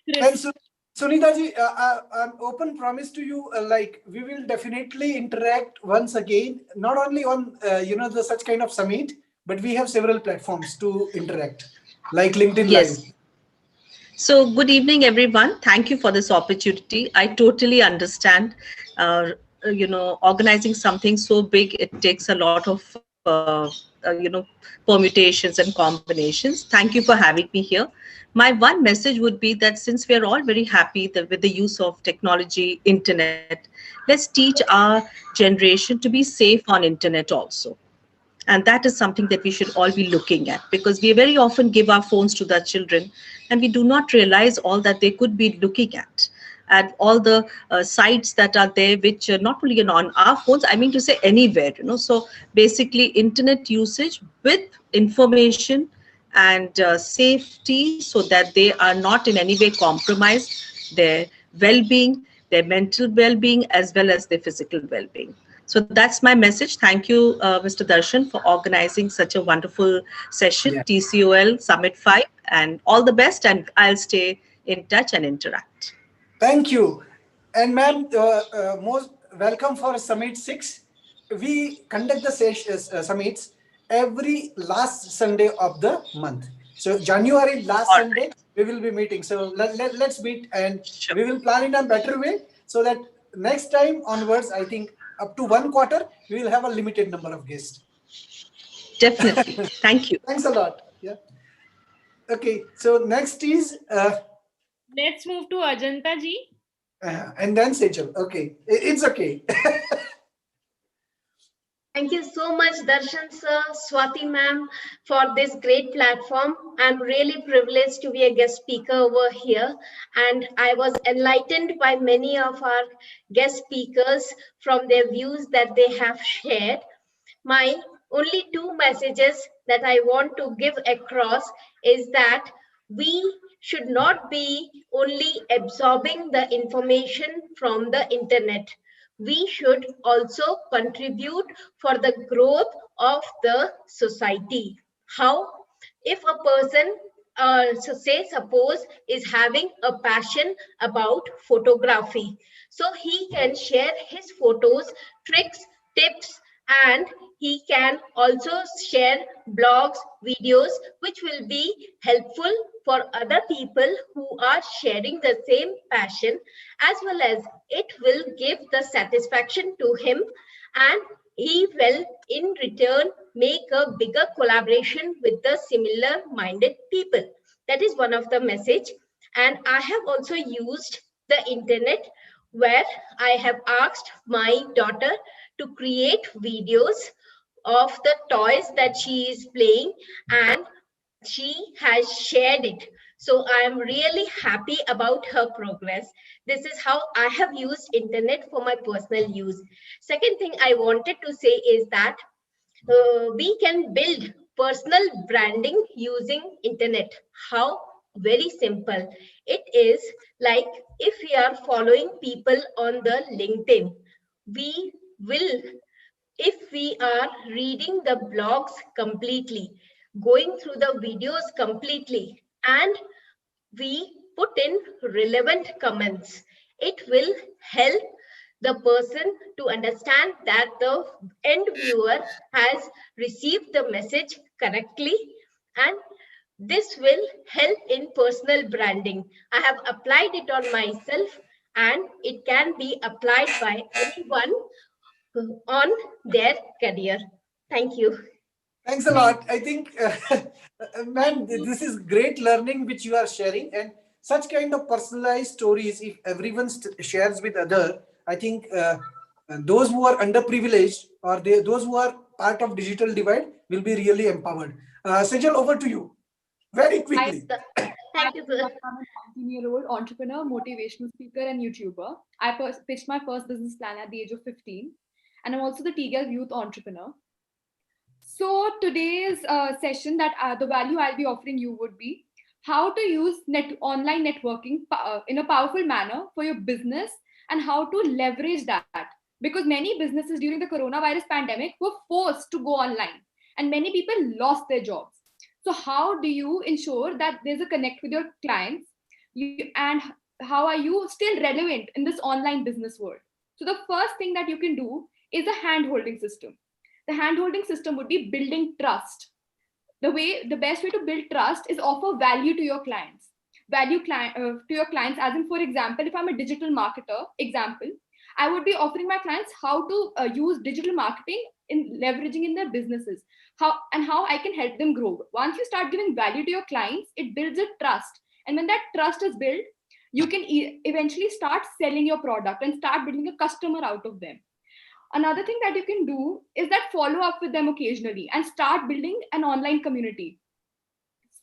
And crisp. Sunita ji, I'm open promise to you, like we will definitely interact once again, not only on the such kind of summit, but we have several platforms to interact, like LinkedIn Yes. Live. So good evening, everyone. Thank you for this opportunity. I totally understand, organizing something so big, it takes a lot of permutations and combinations. Thank you for having me here. My one message would be that since we are all very happy that with the use of technology, internet, let's teach our generation to be safe on internet also. And that is something that we should all be looking at, because we very often give our phones to the children and we do not realize all that they could be looking at all the sites that are there, which not only on our phones, I mean to say anywhere. So basically internet usage with information and safety, so that they are not in any way compromised their well-being, their mental well-being, as well as their physical well-being. So that's my message. Thank you, Mr. Darshan, for organizing such a wonderful session, Yeah. TCOL Summit 5, and all the best. And I'll stay in touch and interact. Thank you. And ma'am, most welcome for Summit 6. We conduct the summits every last Sunday of the month. So January last Sunday, we will be meeting. So let's meet, and we will plan in a better way so that next time onwards, I think up to 1 quarter, we will have a limited number of guests. Definitely. Thank you. Thanks a lot. Yeah. Okay. So next is Let's move to Ajanta ji. and then Sejal. Okay. It's okay. Thank you so much, Darshan sir, Swati ma'am, for this great platform. I'm really privileged to be a guest speaker over here, and I was enlightened by many of our guest speakers from their views that they have shared. My only two messages that I want to give across is that we should not be only absorbing the information from the internet. We should also contribute for the growth of the society. How? If a person, suppose, is having a passion about photography, so he can share his photos, tricks, tips, and he can also share blogs, videos, which will be helpful for other people who are sharing the same passion, as well as it will give the satisfaction to him, and he will in return make a bigger collaboration with the similar minded people. That is one of the message. And I have also used the internet, where I have asked my daughter to create videos of the toys that she is playing, and she has shared it. So I am really happy about her progress. This is how I have used internet for my personal use. Second thing I wanted to say is that we can build personal branding using internet. How? Very simple. It is like if we are following people on the LinkedIn, we will, if we are reading the blogs completely, going through the videos completely, and we put in relevant comments, it will help the person to understand that the end viewer has received the message correctly, and this will help in personal branding. I have applied it on myself, and it can be applied by anyone on their career. Thank you. Thanks a lot. I think, ma'am, this is great learning which you are sharing, and such kind of personalized stories, if everyone shares with other, I think those who are underprivileged, or those who are part of digital divide, will be really empowered. Sejal, over to you. Very quickly. Thank you, sir. I'm a 19-year-old entrepreneur, motivational speaker, and YouTuber. I pitched my first business plan at the age of 15, and I'm also the TCOL Youth Entrepreneur. So today's session, that the value I'll be offering you would be how to use online networking in a powerful manner for your business, and how to leverage that. Because many businesses during the coronavirus pandemic were forced to go online, and many people lost their jobs. So how do you ensure that there's a connect with your clients, and how are you still relevant in this online business world? So the first thing that you can do is a hand-holding system. The hand-holding system would be building trust. The best way to build trust is offer value to your clients. To your clients, as in, for example, if I'm a digital marketer, example, I would be offering my clients how to use digital marketing in leveraging in their businesses, how I can help them grow. Once you start giving value to your clients, it builds a trust. And when that trust is built, you can eventually start selling your product and start building a customer out of them. Another thing that you can do is that follow up with them occasionally and start building an online community.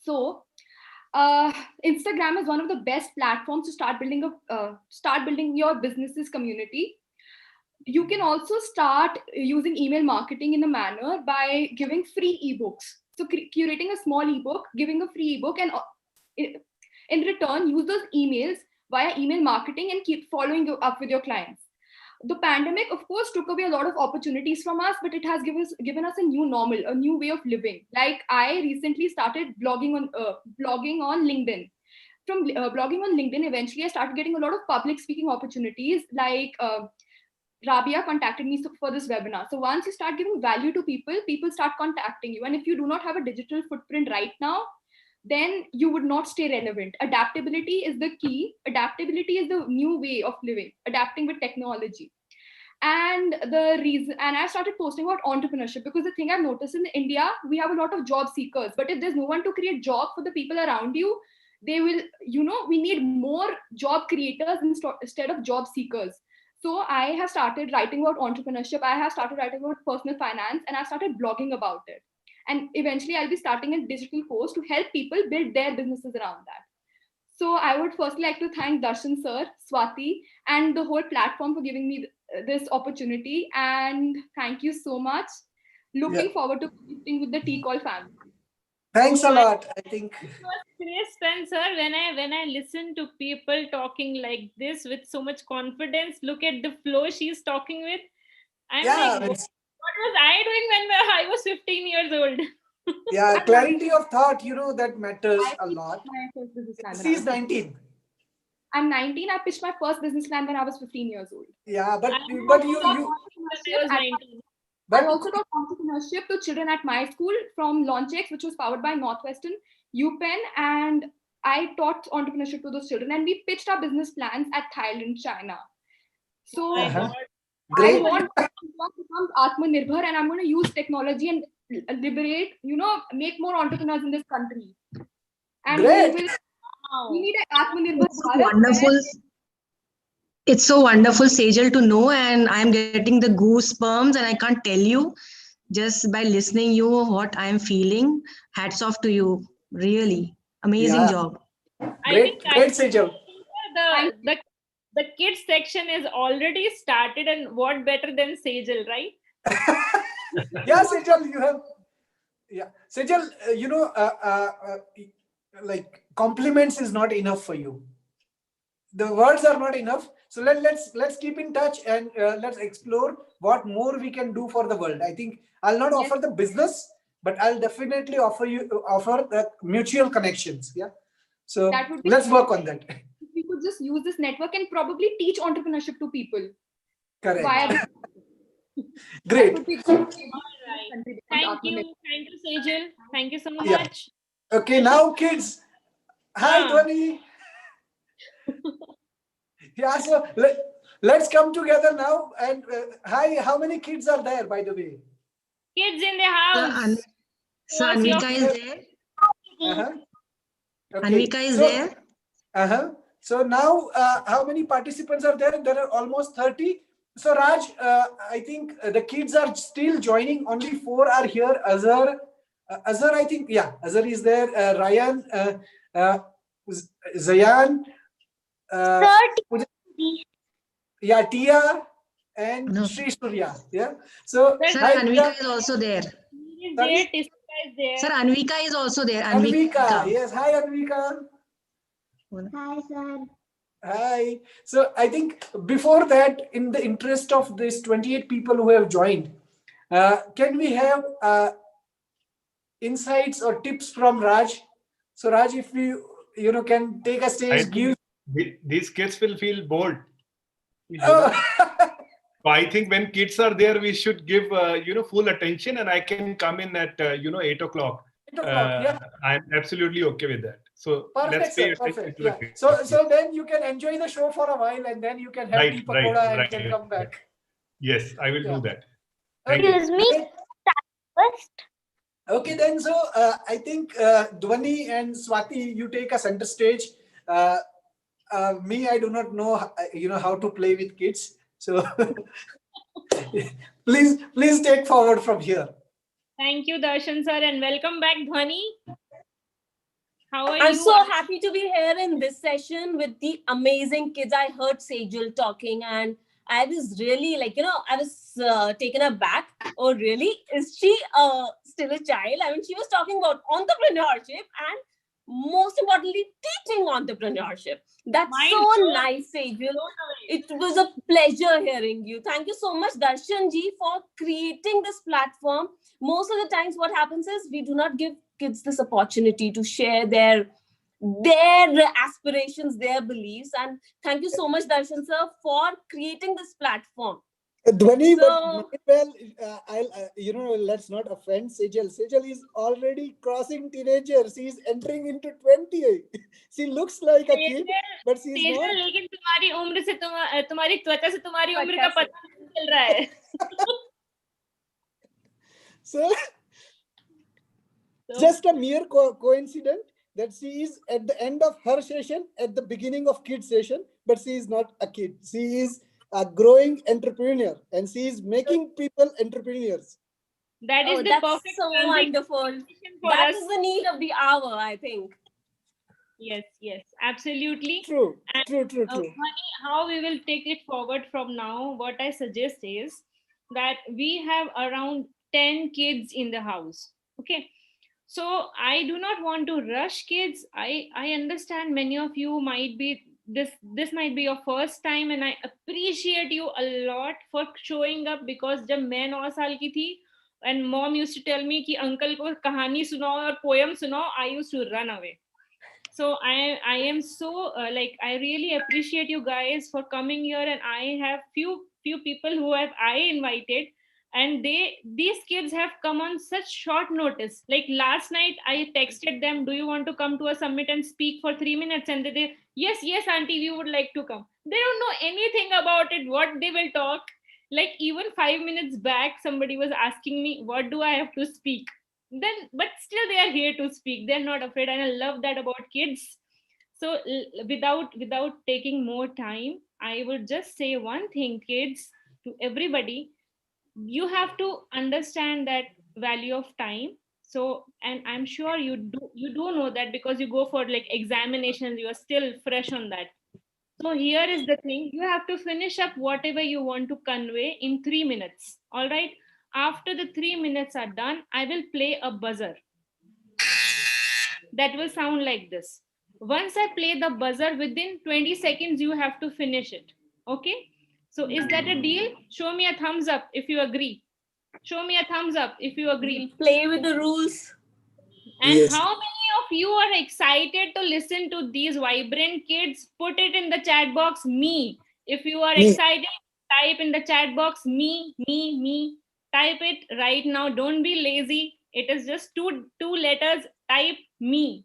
So Instagram is one of the best platforms to start building your business's community. You can also start using email marketing in a manner by giving free ebooks. So curating a small ebook, giving a free ebook, and in return use those emails via email marketing and keep following up with your clients. The pandemic, of course, took away a lot of opportunities from us, but it has given us a new normal, a new way of living. Like I recently started blogging on LinkedIn. From blogging on LinkedIn, eventually I started getting a lot of public speaking opportunities. Like Rabia contacted me for this webinar. So once you start giving value to people, people start contacting you. And if you do not have a digital footprint right now, then you would not stay relevant. Adaptability is the key. Adaptability is the new way of living, adapting with technology. And I started posting about entrepreneurship because the thing I've noticed in India, we have a lot of job seekers, but if there's no one to create job for the people around you, they will, we need more job creators instead of job seekers. So I have started writing about entrepreneurship. I have started writing about personal finance, and I started blogging about it. And eventually I'll be starting a digital course to help people build their businesses around that. So I would firstly like to thank Darshan sir, Swati, and the whole platform for giving me this opportunity. And thank you so much. Looking forward to connecting with the TCOL family. Thanks a lot. I think it was crisp, and sir, when I listen to people talking like this with so much confidence, look at the flow she's talking with. I'm like, what was I doing when I was 15 years old? Yeah, clarity of thought, that matters a lot. She's 19. I'm 19. I pitched my first business plan when I was 15 years old. Yeah, but you I also taught entrepreneurship to children at my school from LaunchX, which was powered by Northwestern, UPenn, and I taught entrepreneurship to those children, and we pitched our business plans at Thailand, China. So I want to become Atmanirbhar, and I'm going to use technology and liberate, make more entrepreneurs in this country. And we need an Atmanirbhar Bharat. Wonderful. It's so wonderful, Sejal, to know, and I'm getting the goosebumps, and I can't tell you just by listening you what I'm feeling. Hats off to you. Really amazing job. Great, Sejal. The kids section is already started, and what better than Sejal, right? Yeah, Sejal, you have. Yeah, Sejal, like compliments is not enough for you. The words are not enough. So let's keep in touch, and let's explore what more we can do for the world. I think I'll not offer the business, but I'll definitely offer the mutual connections. Yeah. So let's work on that. We could just use this network and probably teach entrepreneurship to people. Correct. Great. All right. Thank you, Sejal. Thank you so much. Yeah. Okay, now kids. Hi, Dhwani. Yeah, so let's come together now. And hi, how many kids are there, by the way? Kids in the house. So Anvika is there. Okay. Anvika is there. So now, how many participants are there? There are almost 30. So Raj, I think the kids are still joining. Only 4 are here. Azhar, I think, yeah, Azhar is there. Ryan, Zayan, yeah, Tia, and Sri Surya. Yeah. So Sir, Anvika is also there. Sir, Anvika is also there. Anvika. Yes. Hi, Anvika. Hi, sir. Hi. So I think before that, in the interest of this 28 people who have joined, can we have insights or tips from Raj? So Raj, if you can take a stage, give. These kids will feel bored. So I think when kids are there, we should give full attention, and I can come in at 8 o'clock. 8 o'clock, yeah. I'm absolutely okay with that. So Perfect, let's pay sir. attention Perfect. to the Yeah. kids. So then you can enjoy the show for a while, and then you can have Right, tea right, pakoda and then right. come back. Yes, I will Yeah. do that. Thank Okay. you. Excuse me. Great. First. Okay, then. So I think Dhwani and Swati, you take a center stage. Me, I do not know, how to play with kids. So please take forward from here. Thank you, Darshan sir, and welcome back, Dhwani. How are I'm you? so happy to be here in this session with the amazing kids. I heard Sejal talking, and I was really I was taken aback. Oh, really? Is she still a child? I mean, she was talking about entrepreneurship and most importantly, teaching entrepreneurship. That's Mind so blown. nice, Sejal. It was a pleasure hearing you. Thank you so much, Darshan ji, for creating this platform. Most of the times what happens is we do not give kids this opportunity to share their aspirations, their beliefs, and thank you so much, Darshan sir, for creating this platform. Dhwani, but So well, let's not offend Sejal. Sejal is already crossing teenagers. She's entering into 20. She looks like a kid, but she's not. लेकिन तुम्हारी उम्र से तुम्हारी त्वचा से तुम्हारी उम्र का पता नहीं चल रहा है. So, just a mere coincidence that she is at the end of her session, at the beginning of kid session, but she is not a kid. She is a growing entrepreneur, and she is making people entrepreneurs. That is the that's perfect so transition wonderful. for That us. is the need of the hour, I think. Yes, absolutely. True, And true. Dhwani, how we will take it forward from now, what I suggest is that we have around 10 kids in the house. Okay. So I do not want to rush kids. I understand many of you might be this might be your first time, and I appreciate you a lot for showing up, because जब मैं 9 साल की थी and mom used to tell me कि uncle को कहानी सुनाओ और poem सुनाओ, I used to run away. So I am so I really appreciate you guys for coming here, and I have few people who have I invited, and these kids have come on such short notice. Like last night I texted them, do you want to come to a summit and speak for 3 minutes? And they yes auntie, we would like to come. They don't know anything about it, what they will talk. Like even 5 minutes back somebody was asking me, what do I have to speak? Then but still they are here to speak, they're not afraid, and I love that about kids. So without taking more time, I would just say one thing, kids, to everybody: you have to understand that value of time. So, and I'm sure you do know that, because you go for like examinations, you are still fresh on that. So here is the thing: you have to finish up whatever you want to convey in 3 minutes. All right. After the 3 minutes are done, I will play a buzzer that will sound like this. Once I play the buzzer, within 20 seconds, you have to finish it. Okay. So is that a deal? Show me a thumbs up if you agree. Show me a thumbs up if you agree. We'll play with the rules. And Yes. how many of you are excited to listen to these vibrant kids? Put it in the chat box, me. If you are Me. excited, type in the chat box, me. Type it right now. Don't be lazy. It is just two letters. Type me.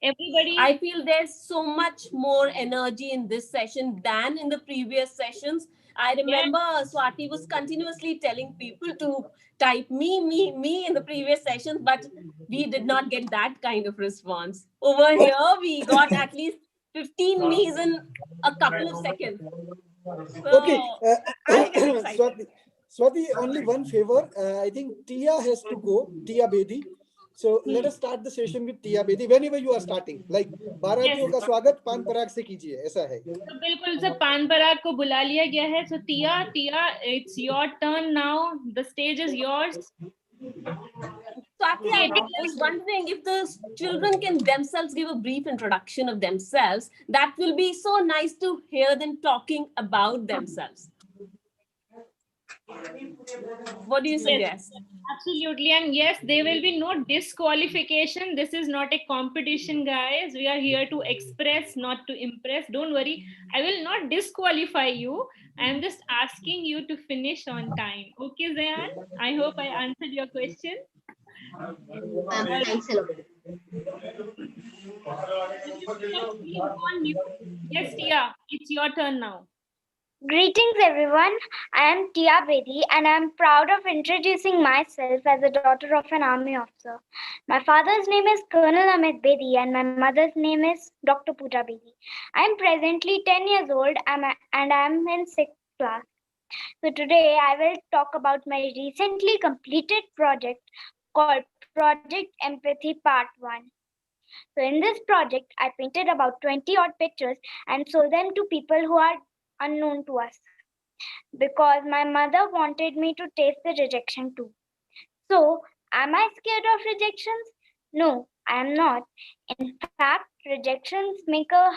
Everybody. I feel there's so much more energy in this session than in the previous sessions. I remember Swati was continuously telling people to type me in the previous sessions, but we did not get that kind of response. Over here, we got at least 15 me's in a couple of seconds. Okay, So I get excited. Swati, only one favor. I think Tia has to go, Tia Bedi. So let us start the session with Tia Bedi. Whenever you are starting, like बारातियों का स्वागत पान पराग से कीजिए, ऐसा है. तो बिल्कुल से पान पराग को बुला लिया गया है. So Tia, it's your turn now. The stage is yours. Swati, I was wondering if the children can themselves give a brief introduction of themselves. That will be so nice to hear them talking about themselves. What do you suggest? Yes, absolutely. And yes, there will be no disqualification. This is not a competition, guys. We are here to express, not to impress. Don't worry. I will not disqualify you. I am just asking you to finish on time. Okay, Zayan? I hope I answered your question. Thanks a lot. Please go on mute. Yes, Tia, it's your turn now. Greetings, everyone. I am Tia Bedi, and I am proud of introducing myself as a daughter of an army officer. My father's name is Colonel Amit Bedi, and my mother's name is Dr. Pooja Bedi. I am presently 10 years old and I am in 6th class. So, today I will talk about my recently completed project called Project Empathy Part 1. So, in this project, I painted about 20 odd pictures and sold them to people who are unknown to us because my mother wanted me to taste the rejection too. So, am I scared of rejections? No, I am not. In fact, rejections make a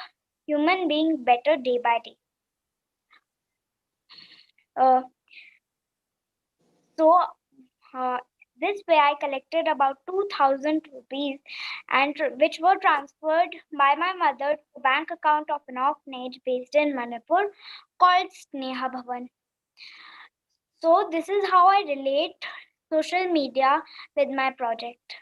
human being better day by day. Uh, so, this way I collected about 2,000 rupees which were transferred by my mother to a bank account of an orphanage based in Manipur called Sneha Bhavan. So this is how I relate social media with my project.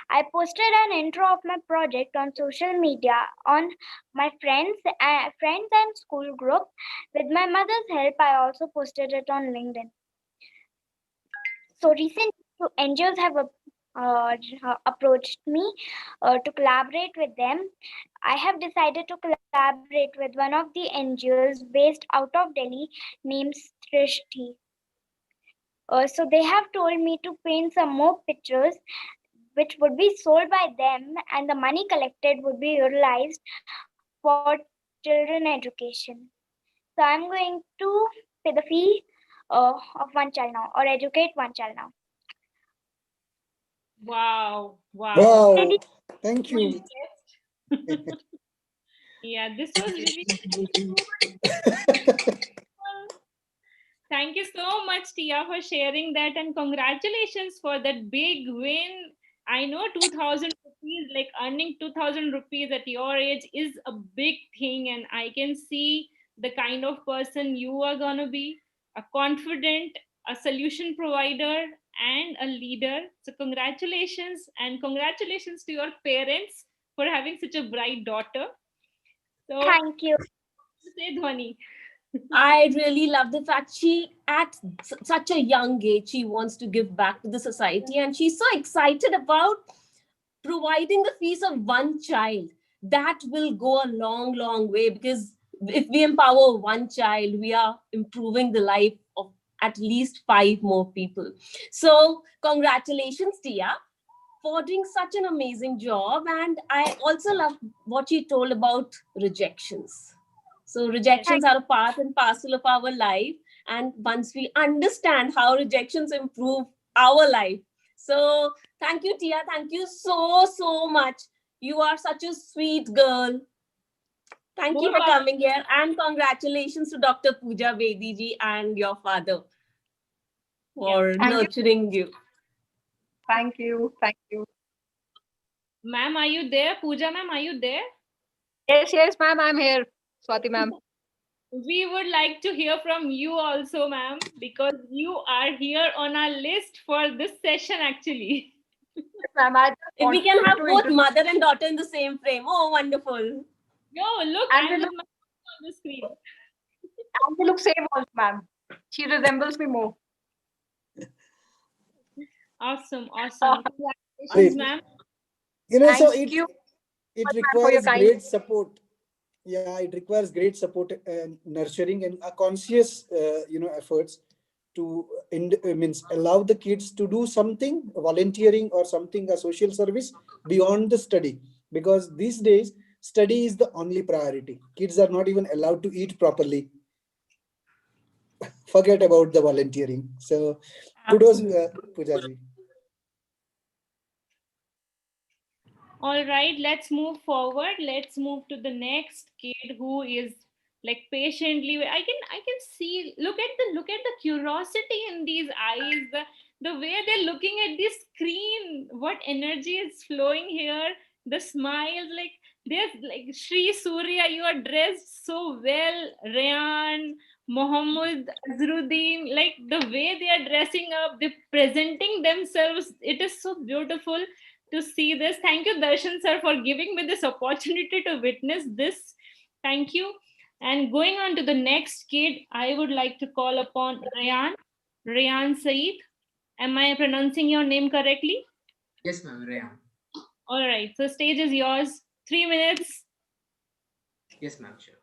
I posted an intro of my project on social media on my friends and school group. With my mother's help, I also posted it on LinkedIn. So recently, NGOs have approached me to collaborate with them. I have decided to collaborate with one of the NGOs based out of Delhi named Srishti. So they have told me to paint some more pictures which would be sold by them, and the money collected would be utilized for children education. So I'm going to pay the fee of one child now, or educate one child now. Wow, wow. Wow. Thank you. Yeah, this was really Thank you so much, Tia, for sharing that, and congratulations for that big win. I know 2,000 rupees, like earning 2,000 rupees at your age is a big thing, and I can see the kind of person you are gonna be, a confident, a solution provider, and a leader. So congratulations, and congratulations to your parents for having such a bright daughter. So thank you. Say Dhwani. I really love the fact she, at such a young age, she wants to give back to the society, and she's so excited about providing the fees of one child. That will go a long, long way, because if we empower one child, we are improving the life of at least 5 more people. So, congratulations, Tia, for doing such an amazing job. And I also love what you told about rejections. So rejections are a part and parcel of our life. And once we understand how rejections improve our life. So thank you, Tia. Thank you so, so much. You are such a sweet girl. Thank you for coming here. And congratulations to Dr. Pooja Bedi ji and your father for nurturing you. Thank you. Thank you. Ma'am, are you there? Pooja ma'am, are you there? Yes, ma'am, I'm here. Swati ma'am. We would like to hear from you also, ma'am, because you are here on our list for this session actually. Ma'am, if we can have both mother and daughter in the same frame. Oh, wonderful. Yo, look, I'm with my on the screen. And they look same also, ma'am. She resembles me more. Awesome, awesome. Congratulations, Great. ma'am. So Thank you it for your requires kind. great support. Yeah, it requires great support and nurturing and a conscious, efforts to means allow the kids to do something volunteering or something a social service beyond the study, because these days study is the only priority. Kids are not even allowed to eat properly. Forget about the volunteering. So kudos, Poojaji. All right, let's move forward. Let's move to the next kid who is like patiently. I can see, look at the curiosity in these eyes, the way they're looking at this screen, what energy is flowing here, the smiles, like there's like Shri Surya, you are dressed so well, Rayan, Mohammed, Azruddin, like the way they are dressing up, they're presenting themselves, it is so beautiful. to see this. Thank you, Darshan sir, for giving me this opportunity to witness this. Thank you. And going on to the next kid, I would like to call upon Rayan Saeed. Am I pronouncing your name correctly? Yes, ma'am, Rayan. All right. So stage is yours. 3 minutes. Yes, ma'am, sure.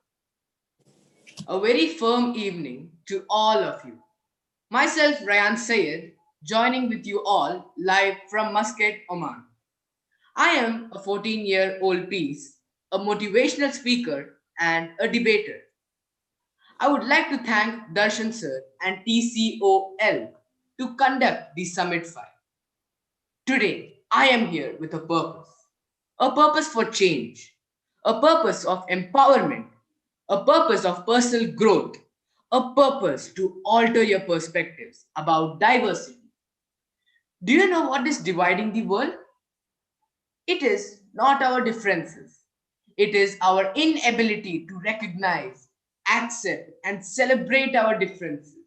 A very firm evening to all of you. Myself, Rayan Sayed, joining with you all live from Muscat, Oman. I am a 14-year-old piece, a motivational speaker, and a debater. I would like to thank Darshan sir and TCOL to conduct the Summit 5. Today, I am here with a purpose for change, a purpose of empowerment, a purpose of personal growth, a purpose to alter your perspectives about diversity. Do you know what is dividing the world? It is not our differences. It is our inability to recognize, accept, and celebrate our differences.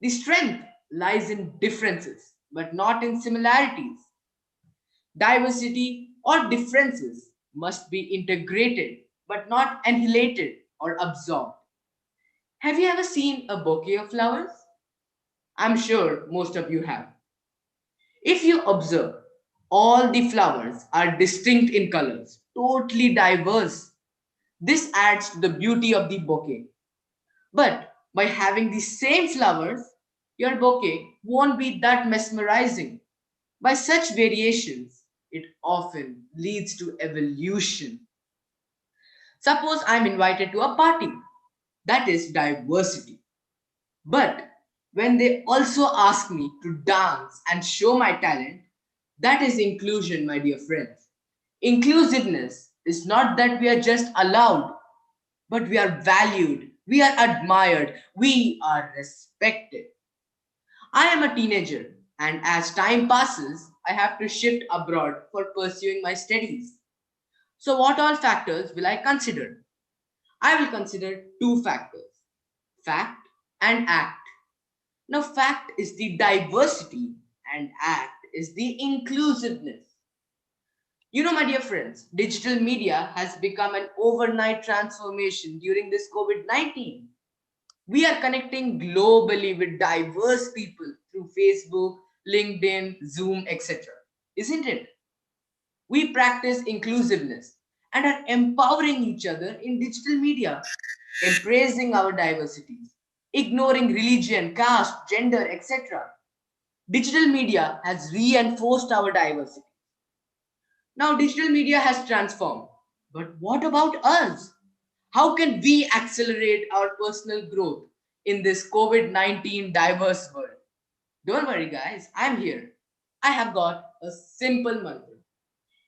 The strength lies in differences, but not in similarities. Diversity or differences must be integrated, but not annihilated or absorbed. Have you ever seen a bouquet of flowers? I'm sure most of you have. If you observe, all the flowers are distinct in colors, totally diverse. This adds to the beauty of the bouquet. But by having the same flowers, your bouquet won't be that mesmerizing. By such variations, it often leads to evolution. Suppose I'm invited to a party. That is diversity. But when they also ask me to dance and show my talent, that is inclusion, my dear friends. Inclusiveness is not that we are just allowed, but we are valued, we are admired, we are respected. I am a teenager, and as time passes, I have to shift abroad for pursuing my studies. So, what all factors will I consider? I will consider two factors: fact and act. Now, fact is the diversity, and act is the inclusiveness. You know, my dear friends, digital media has become an overnight transformation during this COVID 19. We are connecting globally with diverse people through Facebook, LinkedIn, Zoom, etc. Isn't it? We practice inclusiveness and are empowering each other in digital media, embracing our diversities, ignoring religion, caste, gender, etc. Digital media has reinforced our diversity. Now, digital media has transformed. But what about us? How can we accelerate our personal growth in this COVID 19 diverse world? Don't worry, guys, I'm here. I have got a simple mantra.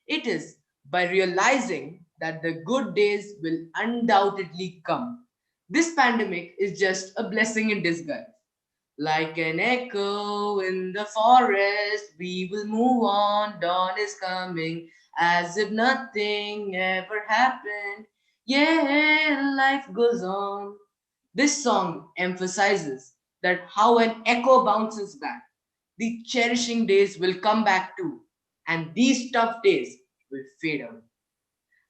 It is by realizing that the good days will undoubtedly come. This pandemic is just a blessing in disguise. Like an echo in the forest, we will move on. Dawn is coming as if nothing ever happened. Yeah, life goes on. This song emphasizes that how an echo bounces back, the cherishing days will come back too, and these tough days will fade away.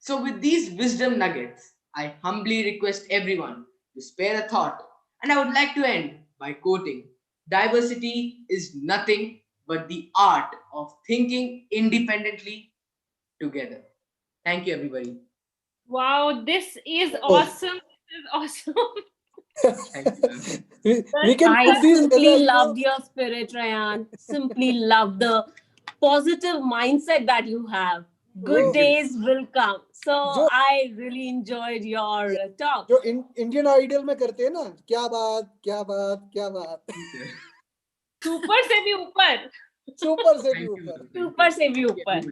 So, with these wisdom nuggets, I humbly request everyone to spare a thought, and I would like to end by quoting: diversity is nothing but the art of thinking independently together. Thank you, everybody. Wow, this is Oh, awesome. This is awesome. we can I put this as simply a, loved your spirit, Ryan. Simply love the positive mindset that you have. Good oh, days will come. So जो I really enjoyed your talk. जो Indian idol में करते हैं ना, क्या बात क्या बात क्या बात. सुपर से भी ऊपर. सुपर से भी ऊपर. सुपर से भी ऊपर.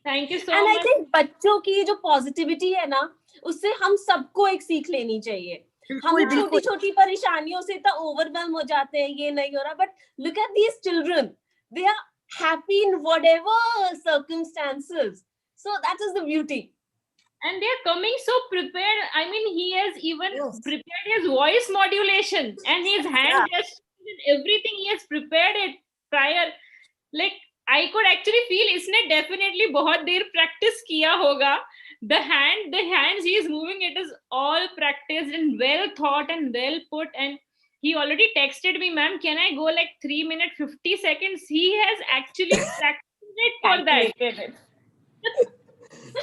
Thank you so and I much. Think बच्चों की जो पॉजिटिविटी है ना, उससे हम सबको एक सीख लेनी चाहिए. हम छोटी छोटी परेशानियों से इतना ओवरवेल्म हो जाते हैं, ये नहीं हो रहा, but look at these children, they are happy in whatever circumstances. So that is the beauty. And they're coming so prepared. I mean, he has even prepared his voice modulation and his hand gestures and everything. He has prepared it prior. Like, I could actually feel इसने definitely बहुत देर practice किया होगा. The hands he is moving, it is all practiced and well thought and well put. And he already texted me, ma'am, can I go like 3 minutes 50 seconds? He has actually practiced it for that. Calculated it.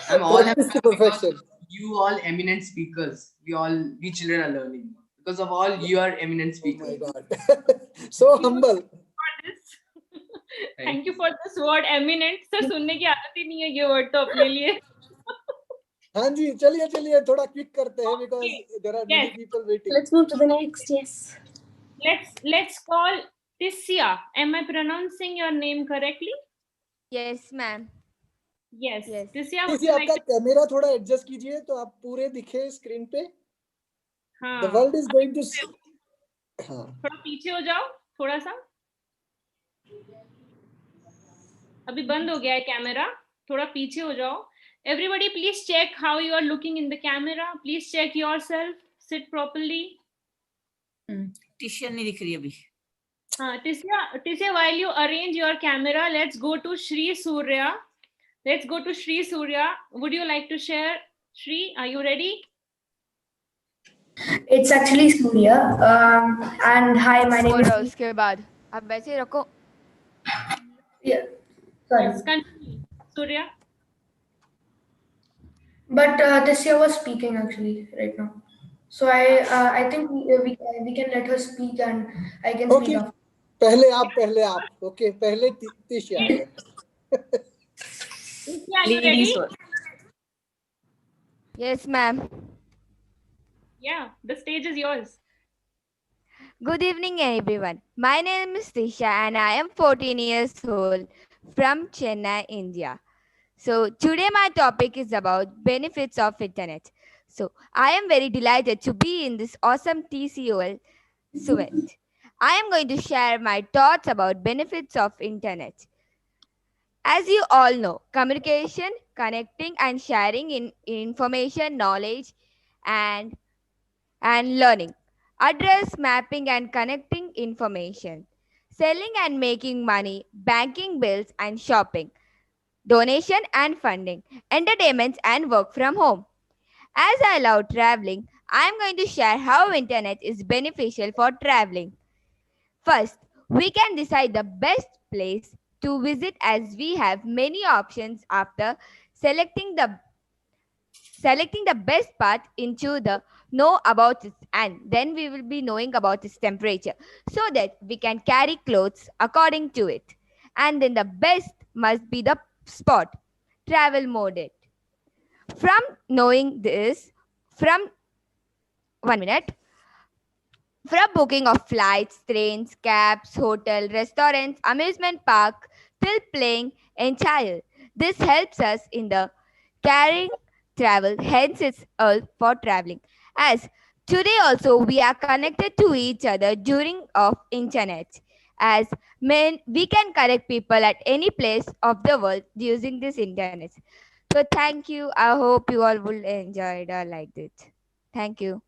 I'm all happy Practice to because perfection. you all eminent speakers. We children are learning because of all you are eminent Oh speakers. my God. So humble. For this. Thank you for this word eminent. Sir, सुनने की आदत ही नहीं है ये word तो अपने लिए. हाँ जी, चलिए चलिए थोड़ा क्विक करते हैं because there are many Yes. people waiting. Let's move to the next. Yes. Let's call Tissia. Am I pronouncing your name correctly? Yes, ma'am. Yes. Yes. Tissia, would किसी you आपका like to... कैमरा थोड़ा adjust कीजिए तो आप पूरे दिखे screen पे. हाँ. The world is going to see. हाँ. थोड़ा पीछे हो जाओ थोड़ा सा. अभी बंद हो गया है कैमरा. थोड़ा पीछे हो जाओ. Everybody, please check how you are looking in the camera. Please check yourself. Sit properly. टिशिया नहीं दिख रही अभी. Tissia, while you arrange your camera, let's go to Shri Surya. Let's go to Shri Surya. Would you like to share? Shri, are you ready? It's actually Surya. And hi, my name is. उसके बाद अब वैसे ही रखो. Yeah, sorry. Yes, continue, Surya. But Tisya was speaking actually right now. So I think we can let her speak and I can speak Okay. after. पहले आप. Okay. पहले तिशिया. Tissia, are you ready? Yes, ma'am. Yeah, the stage is yours. Good evening, everyone. My name is Tisha and I am 14 years old from Chennai, India. So today my topic is about benefits of internet. So I am very delighted to be in this awesome TCOL summit. I am going to share my thoughts about benefits of internet. As you all know, communication, connecting and sharing information, knowledge and learning, address mapping and connecting information, selling and making money, banking bills and shopping, donation and funding, entertainment and work from home. As I love traveling, I am going to share how internet is beneficial for traveling. First, we can decide the best place to visit as we have many options after selecting the best part into the know about it, and then we will be knowing about its temperature so that we can carry clothes according to it. And then the best must be the spot travel mode. From knowing this, from 1 minute, from booking of flights, trains, cabs, hotel, restaurants, amusement park, till playing entire. This helps us in the carrying travel, hence it's all for traveling. As today also we are connected to each other during of internet. As men, we can connect people at any place of the world using this internet. So thank you. I hope you all will enjoy it like it. Thank you.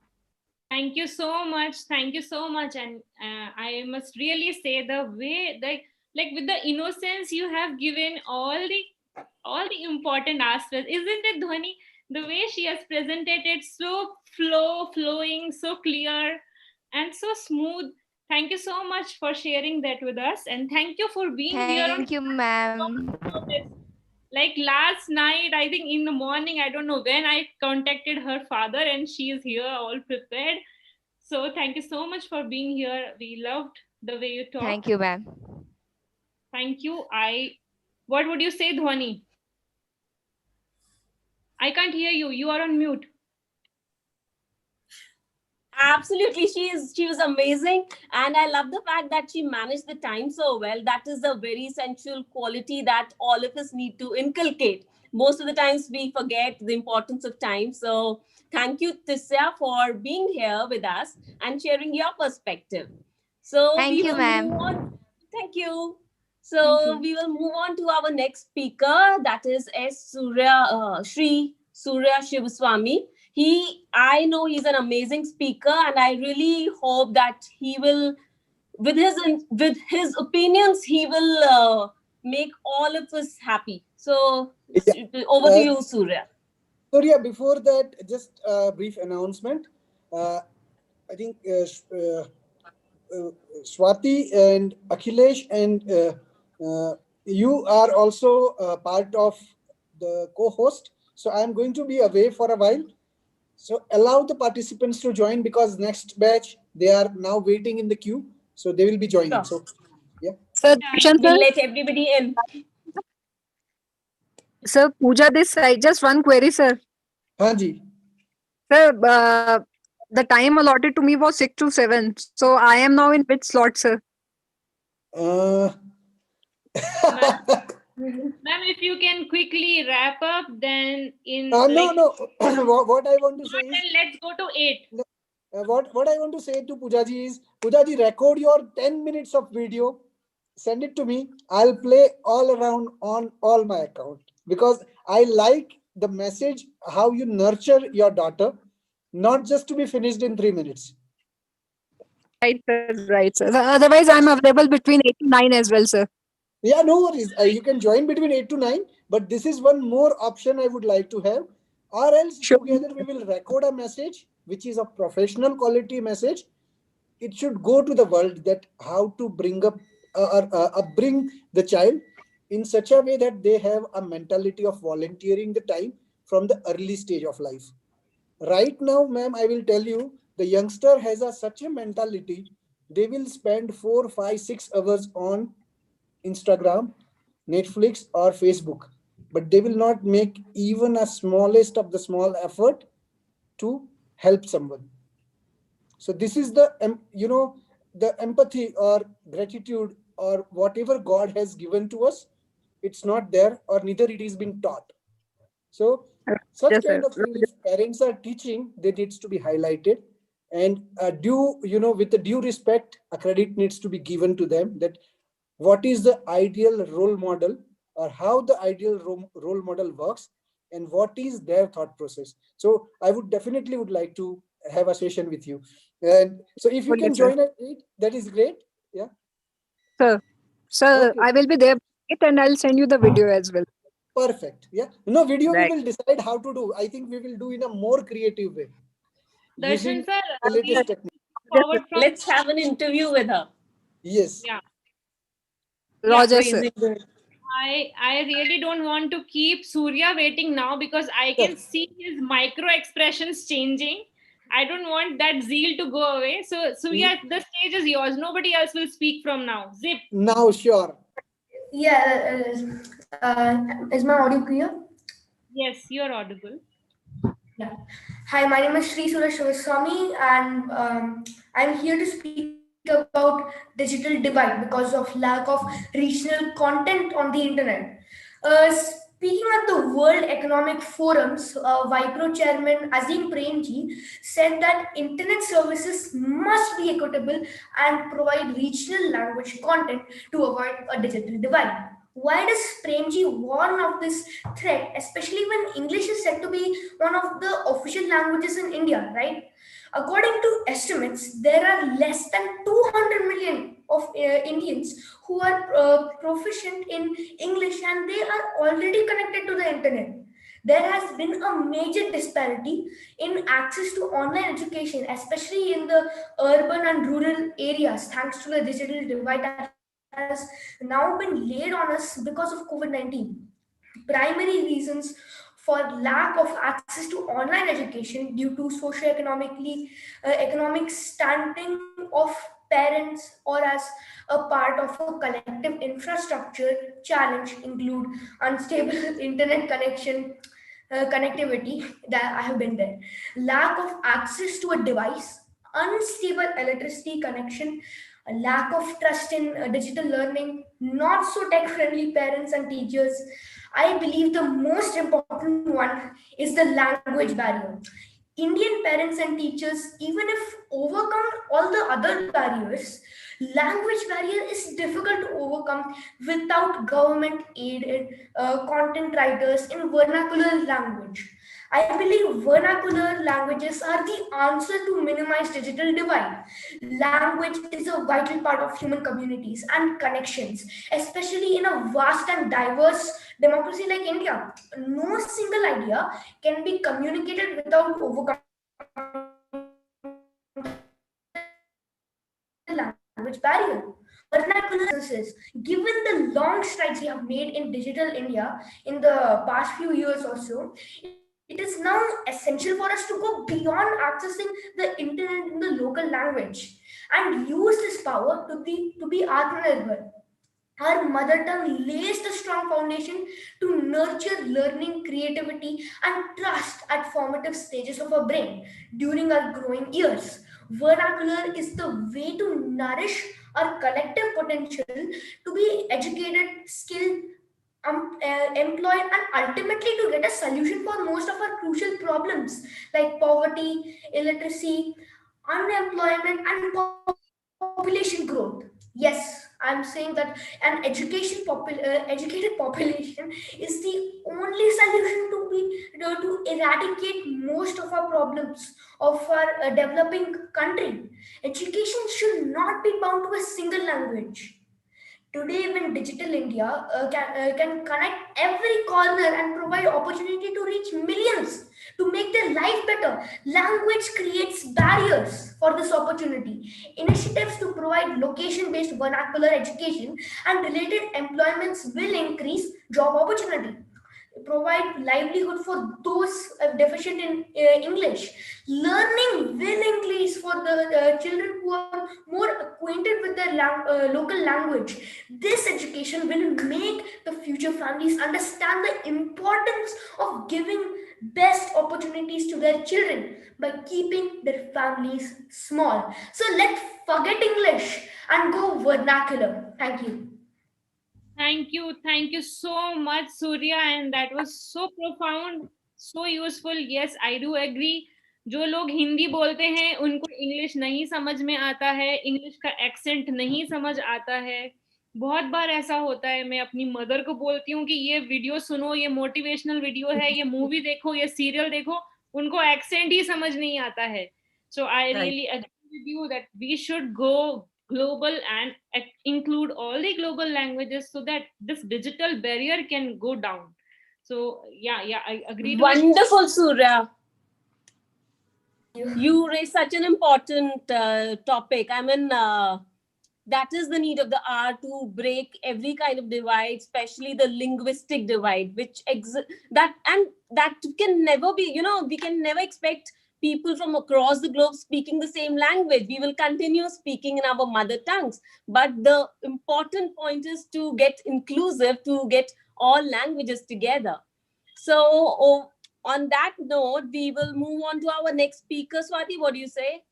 Thank you so much. Thank you so much. And I must really say the way, like with the innocence you have given all the important aspects, isn't it, Dhwani? The way she has presented it, so flowing, so clear, and so smooth. Thank you so much for sharing that with us, and thank you for being here on. Thank you, ma'am. Like last night, I think in the morning, I don't know when, I contacted her father and she is here all prepared. So thank you so much for being here. We loved the way you talk. Thank you, ma'am. Thank you. What would you say, Dhwani? I can't hear you. You are on mute. Absolutely, she was amazing, and I love the fact that she managed the time so well. That is a very essential quality that all of us need to inculcate. Most of the times we forget the importance of time. So thank you, Tisya, for being here with us and sharing your perspective. So Thank you, move ma'am. on. Thank you. So we will move on to our next speaker. That is Shri Surya Shivaswamy. I know he's an amazing speaker, and I really hope that he will, with his opinions, he will make all of us happy. So Yeah. over to you, Surya. Surya, before that, just a brief announcement. Uh, I think Swati and Akhilesh and you are also part of the co-host. So I am going to be away for a while. So allow the participants to join because next batch they are now waiting in the queue. So they will be joining. Sure. So yeah. Sir, Darshan We'll sir. let everybody in. Sir, Pooja, this side. Just one query, sir. Hanji. Sir, the time allotted to me was 6 to 7. So I am now in which slot, sir? Uh, Ma'am, if you can quickly wrap up, then in no, like no. What I want to say is, then let's go to 8. what I want to say to Poojaji is, Poojaji, record your 10 minutes of video, send it to me. I'll play all around on all my account because I like the message how you nurture your daughter, not just to be finished in 3 minutes. Right, sir. Right, sir. Otherwise, I'm available between 8 to 9 as well, sir. Yeah, no worries. You can join between 8 to 9, but this is one more option I would like to have. Or else Sure. together we will record a message which is a professional quality message. It should go to the world that how to bring up or upbring the child in such a way that they have a mentality of volunteering the time from the early stage of life. Right now, ma'am, I will tell you, the youngster has such a mentality. They will spend 4, 5, 6 hours on Instagram, Netflix, or Facebook, but they will not make even a smallest of the small effort to help someone. So this is the the empathy or gratitude or whatever God has given to us. It's not there, or neither it is been taught. So such Yes, kind sir. of thing, if parents are teaching, they needs to be highlighted, and due with the due respect, a credit needs to be given to them that what is the ideal role model or how the ideal role model works and what is their thought process. So I would definitely would like to have a session with you, and so if you Okay, can sir. join at 8, that is great. Yeah. Sir, sir, Okay. I will be there and I'll send you the video as well. Perfect. Yeah. No video we Right. will decide how to do. I think we will do in a more creative way Darshan using sir, the we latest technique. forward from Let's have an interview with her. Yes. yeah. Yeah. Roger, sir. Praising the I really don't want to keep Surya waiting now because I can see his micro expressions changing. I don't want that zeal to go away. So Surya, the stage is yours. Nobody else will speak from now. Zip. Now, sure. Yeah, is my audio clear? Yes, you're audible. Yeah. Hi, my name is Sri Suresh Swami, and I'm here to speak about digital divide because of lack of regional content on the internet. Speaking at the World Economic Forum's Vipro chairman Azim Premji said that internet services must be equitable and provide regional language content to avoid a digital divide. Why does Premji warn of this threat, especially when English is said to be one of the official languages in India, right? According to estimates, there are less than 200 million of Indians who are proficient in English and they are already connected to the internet. There has been a major disparity in access to online education, especially in the urban and rural areas, thanks to the digital divide that has now been laid on us because of COVID 19. Primary reasons for lack of access to online education due to economic standing of parents or as a part of a collective infrastructure challenge include unstable internet connectivity that I have been there, lack of access to a device, unstable electricity connection, a lack of trust in digital learning, not so tech friendly parents and teachers. I believe the most important one is the language barrier. Indian parents and teachers, even if overcome all the other barriers, language barrier is difficult to overcome without government aided content writers in vernacular language. I believe vernacular languages are the answer to minimize digital divide. Language is a vital part of human communities and connections, especially in a vast and diverse democracy like India. No single idea can be communicated without overcoming the language barrier. Vernacular businesses, given the long strides we have made in digital India in the past few years or so, it is now essential for us to go beyond accessing the internet in the local language and use this power to be Atmanirbhar. Our mother tongue lays the strong foundation to nurture learning, creativity, and trust at formative stages of our brain during our growing years. Vernacular is the way to nourish our collective potential to be educated, skilled, employed, and ultimately to get a solution for most of our crucial problems like poverty, illiteracy, unemployment, and population growth. Yes, I'm saying that an educated population is the only solution to eradicate most of our problems of our developing country. Education should not be bound to a single language. Today, when Digital India can connect every corner and provide opportunity to reach millions to make their life better, language creates barriers for this opportunity. Initiatives to provide location-based vernacular education and related employments will increase job opportunity, provide livelihood for those deficient in English. Learning will increase for the children who are more acquainted with their local language. This education will make the future families understand the importance of giving best opportunities to their children by keeping their families small. So let's forget English and go vernacular. Thank you. Thank you so much, Surya, and that was so profound, so useful. Yes, I do agree. जो लोग हिंदी बोलते हैं उनको English नहीं समझ में आता है, इंग्लिश का एक्सेंट नहीं समझ आता है. बहुत बार ऐसा होता है, मैं अपनी मदर को बोलती हूँ कि ये वीडियो सुनो, ये मोटिवेशनल वीडियो है, ये मूवी देखो, ये सीरियल देखो, उनको एक्सेंट ही समझ नहीं आता है. So I really agree with you that we should go global and include all the global languages so that this digital barrier can go down. So yeah, I agree to Wonderful, Surya. You raise such an important topic. I mean, that is the need of the hour to break every kind of divide, especially the linguistic divide, which that can never be. We can never expect people from across the globe speaking the same language. We will continue speaking in our mother tongues, but the important point is to get inclusive, to get all languages together. So on that note, we will move on to our next speaker. Swati, what do you say?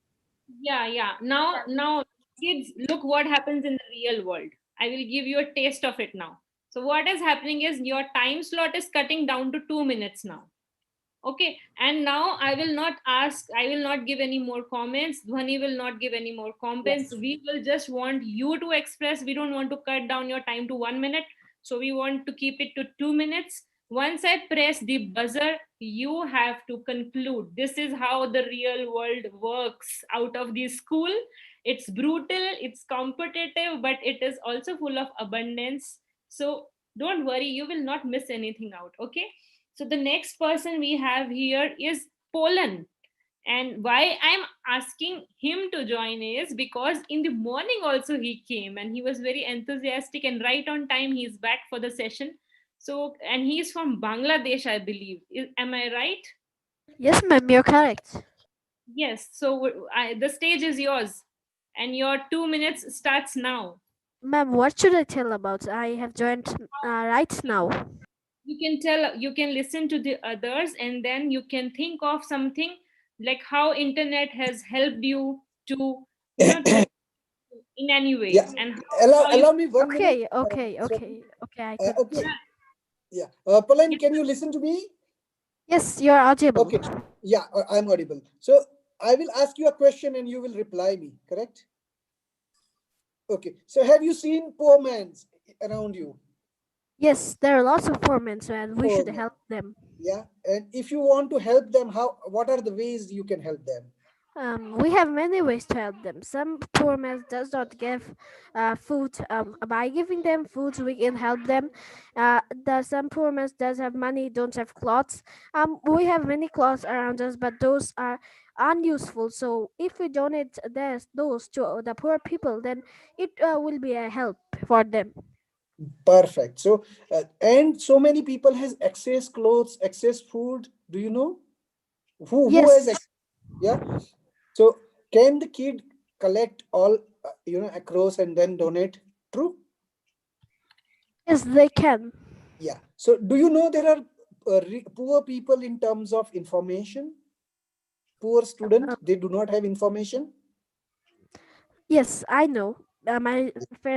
Yeah. Now, kids, look what happens in the real world. I will give you a taste of it now. So what is happening is your time slot is cutting down to 2 minutes now. Okay, and now I will not give any more comments. Dhwani will not give any more comments. Yes. We will just want you to express. We don't want to cut down your time to 1 minute. So we want to keep it to 2 minutes. Once I press the buzzer, you have to conclude. This is how the real world works out of the school. It's brutal, it's competitive, but it is also full of abundance. So don't worry, you will not miss anything out. Okay. So the next person we have here is Poland. And why I'm asking him to join is because in the morning also he came and he was very enthusiastic, and right on time he's back for the session. So, and he's from Bangladesh, I believe. Am I right? Yes, ma'am, you're correct. Yes. So the stage is yours and your 2 minutes starts now. Ma'am, what should I tell about? I have joined right now. You can listen to the others, and then you can think of something like how internet has helped you to in any way. Yeah. And Allow me 1 minute. Okay. I can. Okay. Yeah. Pauline, can you listen to me? Yes, you're audible. Okay. Yeah, I'm audible. So I will ask you a question and you will reply me, correct? Okay. So have you seen poor men around you? Yes, there are lots of poor men, and we should help them. Yeah, and if you want to help them, what are the ways you can help them? We have many ways to help them. Some poor man does not give food. By giving them food, we can help them. Some poor man does have money, don't have clothes. We have many clothes around us, but those are unuseful. So if we donate those to the poor people, then it will be a help for them. Perfect. So, and so many people has excess clothes, excess food. Do you know who has? Yes, Yeah. So, can the kid collect all across and then donate? True. yes, they can. Yeah. So, do you know there are poor people in terms of information? Poor student, they do not have information. Yes, I know.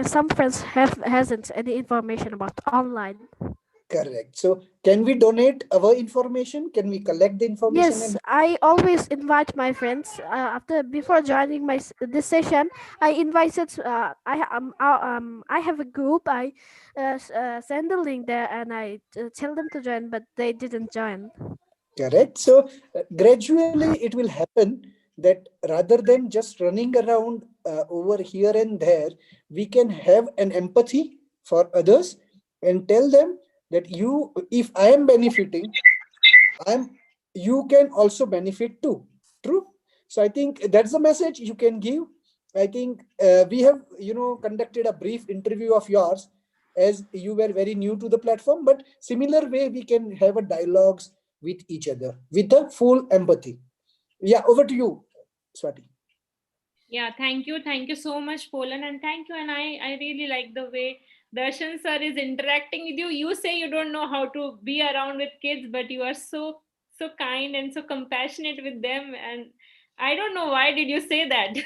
Some friends hasn't any information about online. Correct. So, can we donate our information? Can we collect the information Yes, and I always invite my friends. Before joining this session, I invited. I have a group. I send the link there and I tell them to join, but they didn't join. correct? So, gradually it will happen that rather than just running around over here and there, we can have an empathy for others and tell them that if I am benefiting, you can also benefit too. True. So I think that's the message you can give. I think we have conducted a brief interview of yours as you were very new to the platform, but similar way we can have a dialogues with each other with a full empathy. Yeah, over to you, Swati. Yeah, thank you so much, Polan, and thank you. And I really like the way Darshan sir is interacting with you. You say you don't know how to be around with kids, but you are so kind and so compassionate with them. And I don't know why did you say that.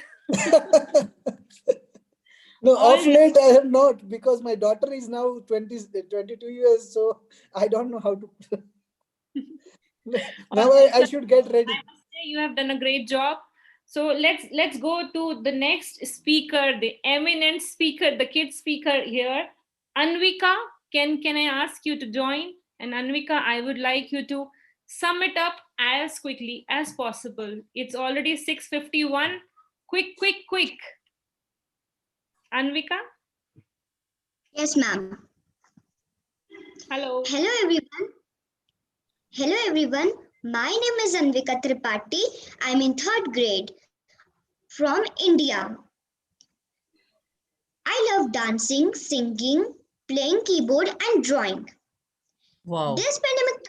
No, All off late I have not because my daughter is now 22 years, so I don't know how to. Now I should get ready. I must say you have done a great job. So let's go to the next speaker, the eminent speaker, the kid speaker here. Anvika, can I ask you to join? And Anvika, I would like you to sum it up as quickly as possible. It's already 6:51. Quick, quick, quick. Anvika? Yes, ma'am. Hello. Hello, everyone. Hello, everyone. My name is Anvika Tripathi. I'm in third grade from India. I love dancing, singing, playing keyboard, and drawing. Wow. This pandemic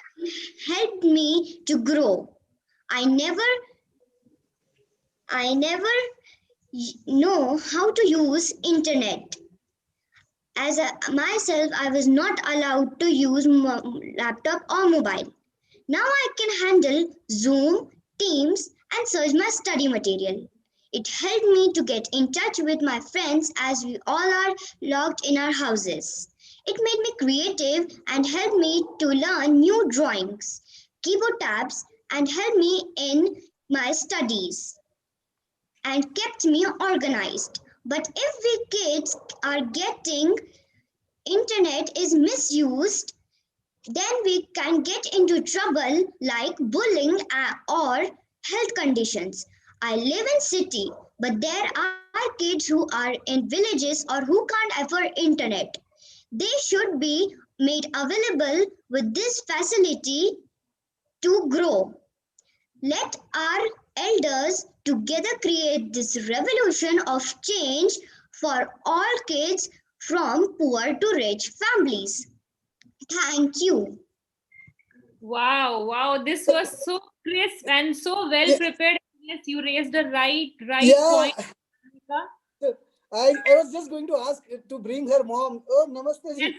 helped me to grow. I never know how to use internet. Myself, I was not allowed to use laptop or mobile. Now I can handle Zoom, Teams, and search my study material. It helped me to get in touch with my friends as we all are locked in our houses. It made me creative and helped me to learn new drawings, keyboard tabs, and helped me in my studies and kept me organized. But if we kids are getting internet is misused, then we can get into trouble like bullying or health conditions. I live in city, but there are kids who are in villages or who can't afford internet. They should be made available with this facility to grow. Let our elders together create this revolution of change for all kids from poor to rich families. Thank you. Wow. This was so crisp and so well prepared. Yes, you raised the right Yeah, point. Anvika. I was just going to ask to bring her mom. Oh, namaste जी.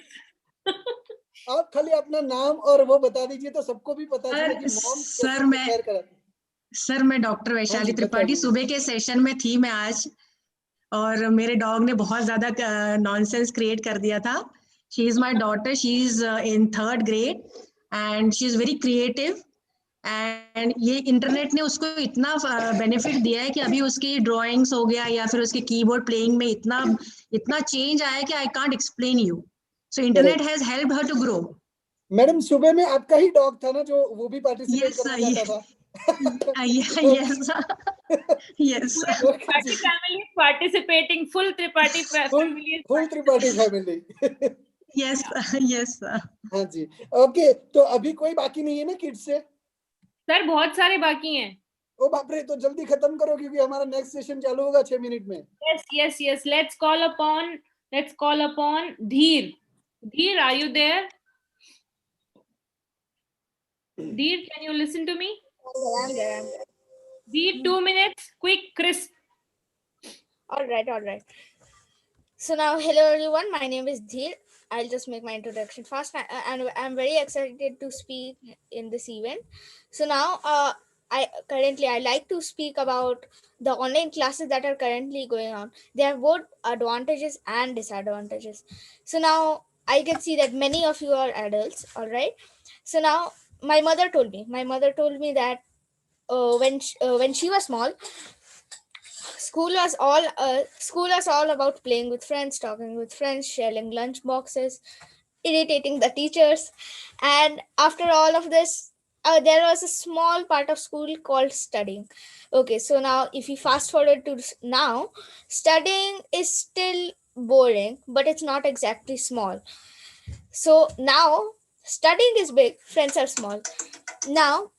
आप खाली अपना नाम और वो बता दीजिए तो सबको भी पता चले कि मॉम कैसे प्रिपेयर कराती. सर मैं डॉक्टर वैशाली त्रिपाठी सुबह के सेशन में थी मैं आज और मेरे डॉग ने बहुत ज्यादा नॉनसेंस क्रिएट कर दिया था. She is my daughter, she is in third grade and she is very creative and ये इंटरनेट ने उसको इतना बेनिफिट दिया है कि अभी उसकी ड्राइंग्स हो गया या फिर उसके कीबोर्ड प्लेइंग में इतना चेंज आया कि I can't explain you. So internet has helped her to grow. Madam सुबह में आपका ही डॉग था ना जो वो भी पार्टिसिपेट Yes, करना sir. चाहता Yes. था? Yes, sir. Yes, sir. Triparty family is participating. Full Triparty family is full Tripathi family. Yes, sir. Yes, sir. हाँ जी, ओके। तो अभी कोई बाकी नहीं है ना किड्स से? सर बहुत सारे बाकी हैं। ओ बाप रे, तो जल्दी खत्म करो क्योंकि हमारा नेक्स्ट सेशन चालू होगा 6 मिनट में। Yes. Let's call upon Dheer. Dheer, are you there? Dheer, can you listen to me? I'm there. Dheer, 2 minutes, quick, crisp. All right. So now, hello everyone. My name is Dheer. I'll just make my introduction fast, and I'm very excited to speak in this event. So now, I like to speak about the online classes that are currently going on. They have both advantages and disadvantages. So now I can see that many of you are adults. All right. So now my mother told me that when she was small, school was all about playing with friends, talking with friends, sharing lunch boxes, irritating the teachers. And after all of this, there was a small part of school called studying. Okay, so now if you fast forward to now, studying is still boring, but it's not exactly small. So now studying is big, friends are small. Now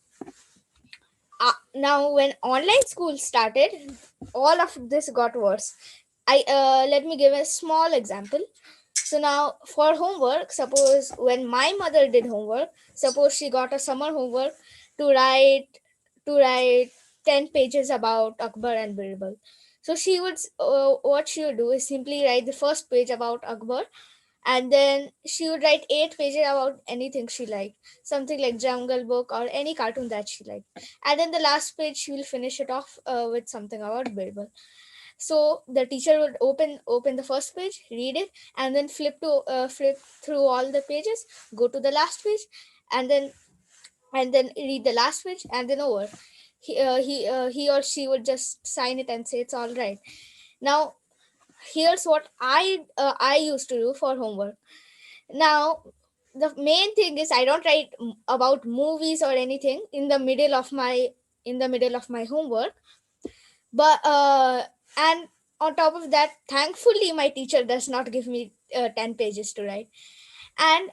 when online school started, all of this got worse. I Let me give a small example. So now for homework, suppose when my mother did homework, suppose she got a summer homework to write 10 pages about Akbar and Birbal. So she would what she would do is simply write the first page about Akbar, and then she would write 8 pages about anything she liked, something like Jungle Book or any cartoon that she liked, and then the last page she will finish it off with something about Birbal. So the teacher would open the first page, read it, and then flip through all the pages, go to the last page, and then read the last page, and then over. He or she would just sign it and say it's all right. Now here's what I used to do for homework. Now the main thing is I don't write about movies or anything in the middle of my homework. But and on top of that, thankfully my teacher does not give me 10 pages to write. And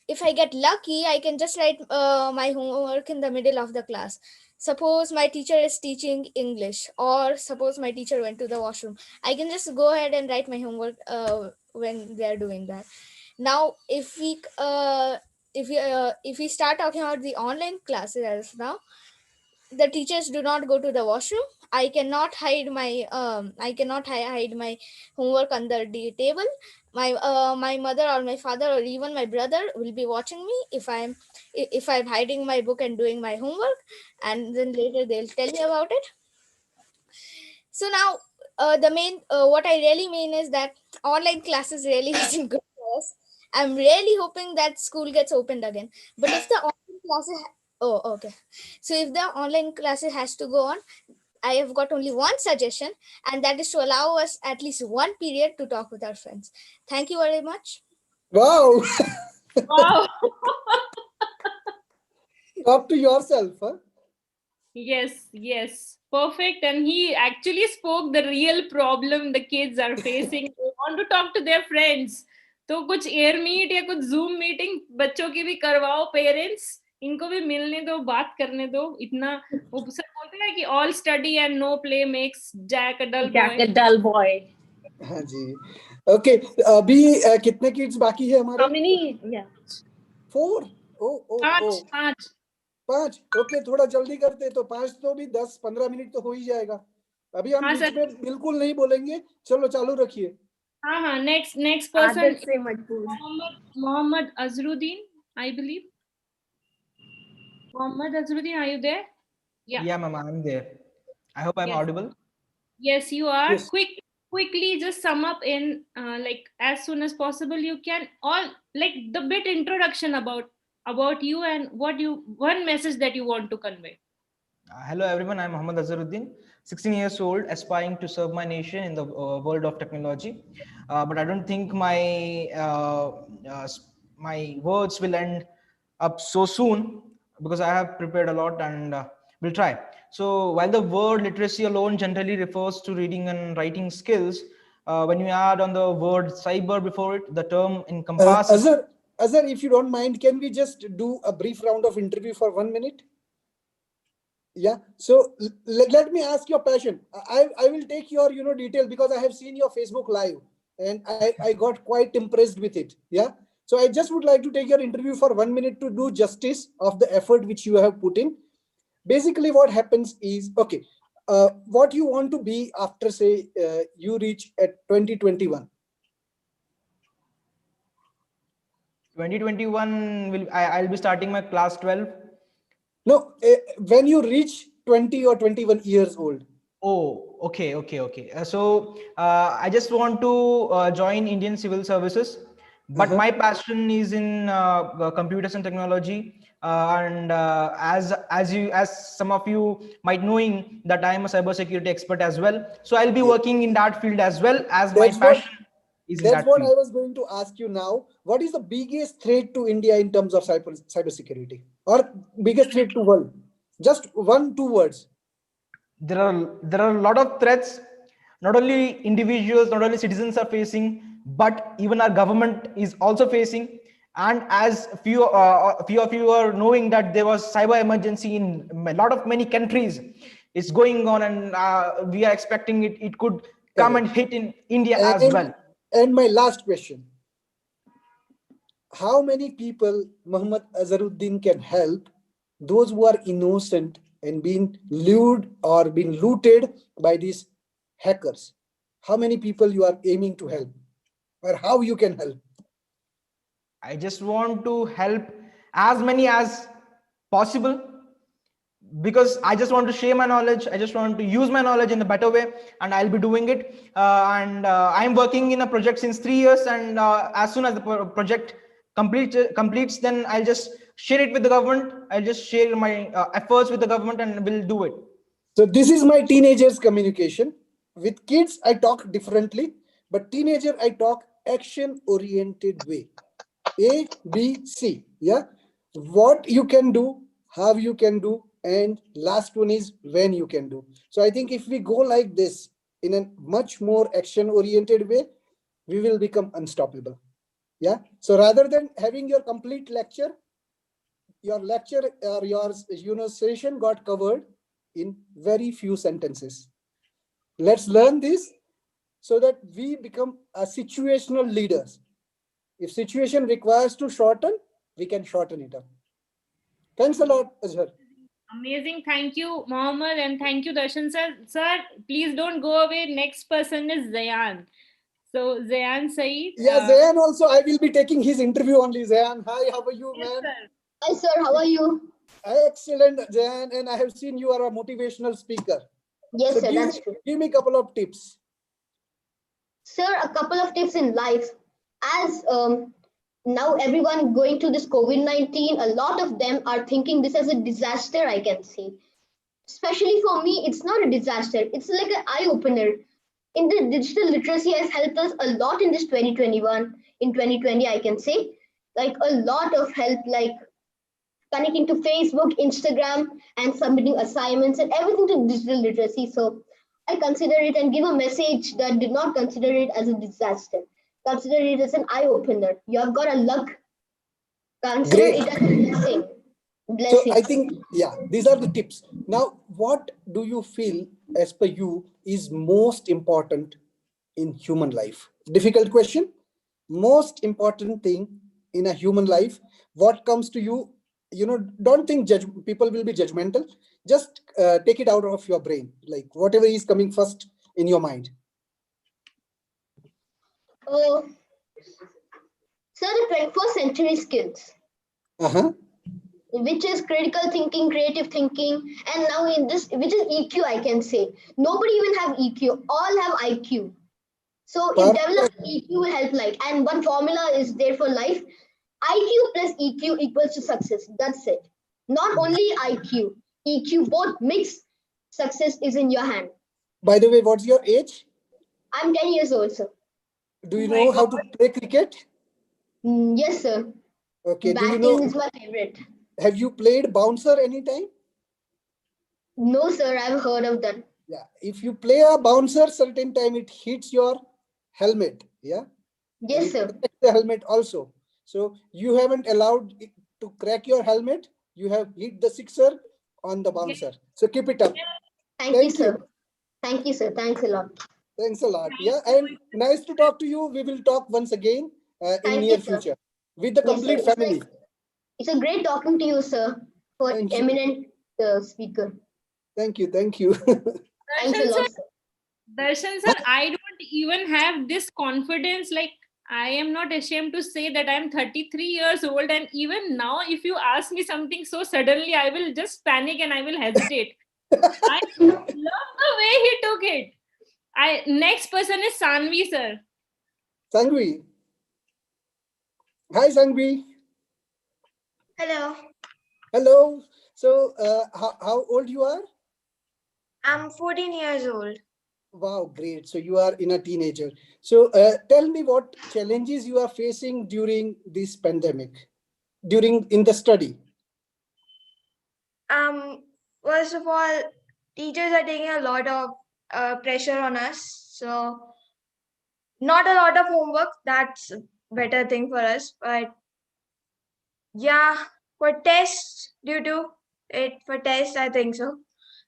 if I get lucky, I can just write my homework in the middle of the class. Suppose my teacher is teaching English, or suppose my teacher went to the washroom, I can just go ahead and write my homework when they are doing that. Now if we start talking about the online classes as now, the teachers do not go to the washroom. I cannot hide my homework under the table. My mother or my father or even my brother will be watching me if I'm hiding my book and doing my homework, and then later they'll tell me about it. So now the main what I really mean is that online classes really isn't good for us. I'm really hoping that school gets opened again. But if the online classes oh okay, so if the online classes has to go on, I have got only one suggestion, and that is to allow us at least one period to talk with our friends. Thank you very much. Wow. Wow. Talk to yourself, huh? Yes. Perfect. And he actually spoke the real problem the kids are facing. They want to talk to their friends. तो कुछ air meet या कुछ zoom meeting बच्चों की भी करवाओ parents, इनको भी मिलने दो, बात करने दो. इतना वो सब बोलते हैं कि all study and no play makes Jack a dull boy. हाँ जी, ओके। अभी कितने किड्स बाकी है हमारे? How many? Yeah. 4. पांच। ओके, थोड़ा जल्दी करते तो 5 तो भी 10-15 मिनट तो हो ही जाएगा. अभी हम बीच में बिल्कुल नहीं बोलेंगे. चलो चालू रखिए. हाँ. Next person. Mohammed Azruddin, I believe. Mohammed Azruddin, are you there? Yeah, ma'am, I'm there. I hope I'm audible. Yes, you are. Yes. Quickly, just sum up in like as soon as possible. You can all like the bit introduction about you and one message that you want to convey. Hello, everyone. I'm Mohammed Azharuddin, 16 years old, aspiring to serve my nation in the world of technology. But I don't think my words will end up so soon because I have prepared a lot and will try. So while the word literacy alone generally refers to reading and writing skills, when you add on the word cyber before it, the term encompasses. Azhar, if you don't mind, can we just do a brief round of interview for 1 minute? Yeah. So let me ask your passion. I will take your detail because I have seen your Facebook live and I got quite impressed with it. Yeah. So I just would like to take your interview for 1 minute to do justice of the effort which you have put in. Basically, what happens is, okay, what you want to be after, say, you reach at 2021. 2021 I'll be starting my class 12. No, when you reach 20 or 21 years old. Oh, okay. I just want to join Indian Civil Services, but my passion is in computers and technology. And as some of you might knowing that I am a cybersecurity expert as well. So I'll be working in that field as well as my passion is in That's that what field. I was going to ask you now. What is the biggest threat to India in terms of cybersecurity, or biggest threat to world? Just 1-2 words. There are a lot of threats. Not only individuals, not only citizens are facing, but even our government is also facing. And as few of you are knowing that there was cyber emergency in a lot of many countries, it's going on, and we are expecting it could come and hit in India as well. And my last question: how many people Muhammad Azharuddin can help those who are innocent and being lured or being looted by these hackers? How many people you are aiming to help, or how you can help? I just want to help as many as possible because I just want to share my knowledge. I just want to use my knowledge in a better way, and I'll be doing it. And I'm working in a project since 3 years, and as soon as the project completes, then I'll just share it with the government. I'll just share my efforts with the government, and we'll do it. So this is my teenagers communication. With kids, I talk differently, but teenager, I talk action oriented way. A, B, C. Yeah. What you can do, how you can do, and last one is when you can do. So I think if we go like this in a much more action oriented way, we will become unstoppable. Yeah. So rather than having your complete lecture, your lecture or your session got covered in very few sentences. Let's learn this so that we become a situational leaders. If situation requires to shorten, we can shorten it up. Thanks a lot, Azhar. Amazing. Thank you, Mohammed, and thank you, Darshan sir. Sir, please don't go away. Next person is Zayan. So, Zayan Saeed. Yeah, Zayan also, I will be taking his interview only. Zayan, hi, how are you, Yes, man? sir. Hi, sir, how are you? Excellent, Zayan, and I have seen you are a motivational speaker. Yes, so sir, that's true. Give me a couple of tips. Sir, a couple of tips in life. As now everyone going through this COVID-19, a lot of them are thinking this as a disaster, I can see. Especially for me, it's not a disaster. It's like an eye-opener. In the digital literacy has helped us a lot in this 2021. In 2020, I can say, like a lot of help, like connecting to Facebook, Instagram, and submitting assignments and everything to digital literacy. So I consider it and give a message that did not consider it as a disaster. Consider it as an eye opener. You have got a luck. Consider Great. it as a blessing. So I think, yeah, these are the tips. Now, what do you feel, as per you, is most important in human life? Difficult question. Most important thing in a human life, what comes to you, don't think people will be judgmental. Just take it out of your brain, like whatever is coming first in your mind. So the 21st century skills, which is critical thinking, creative thinking, and now in this, which is EQ, I can say. Nobody even have EQ, all have IQ. So if developed EQ will help life, and one formula is there for life: IQ plus EQ equals to success. That's it. Not only IQ, EQ, both mixed. Success is in your hand. By the way, what's your age? I'm 10 years old, sir. Do you know how to play cricket? Yes, sir. Okay. Do you Batting know? is my favorite. Have you played bouncer anytime? No, sir, I've heard of that. Yeah. If you play a bouncer, certain time it hits your helmet. Yeah. And Yes, it sir. cracks the helmet also. So you haven't allowed it to crack your helmet. You have hit the sixer on the bouncer. So keep it up. Thank you, Thank you. sir. Thank you, sir. Thanks a lot. Thanks a lot. Yeah. And nice to talk to you. We will talk once again in Thank you, near sir. future with the Yes, sir. complete family. It's a great talking to you, sir, for Thank you. eminent speaker. Thank you. Thank you. Thanks a Darshan sir, lot, sir. Darshan sir, I don't even have this confidence. Like, I am not ashamed to say that I'm 33 years old, and even now, if you ask me something so suddenly, I will just panic and I will hesitate. I love the way he took it. Next person is Sanvi sir. Sangvi. Hi, Sangvi. Hello, Hello. So, how old you are? I'm 14 years old. Wow, great. So you are in a teenager. So tell me what challenges you are facing during this pandemic, during in the study. First of all, teachers are taking a lot of pressure on us. So not a lot of homework. That's a better thing for us. But yeah, for tests, due to it for tests, I think so.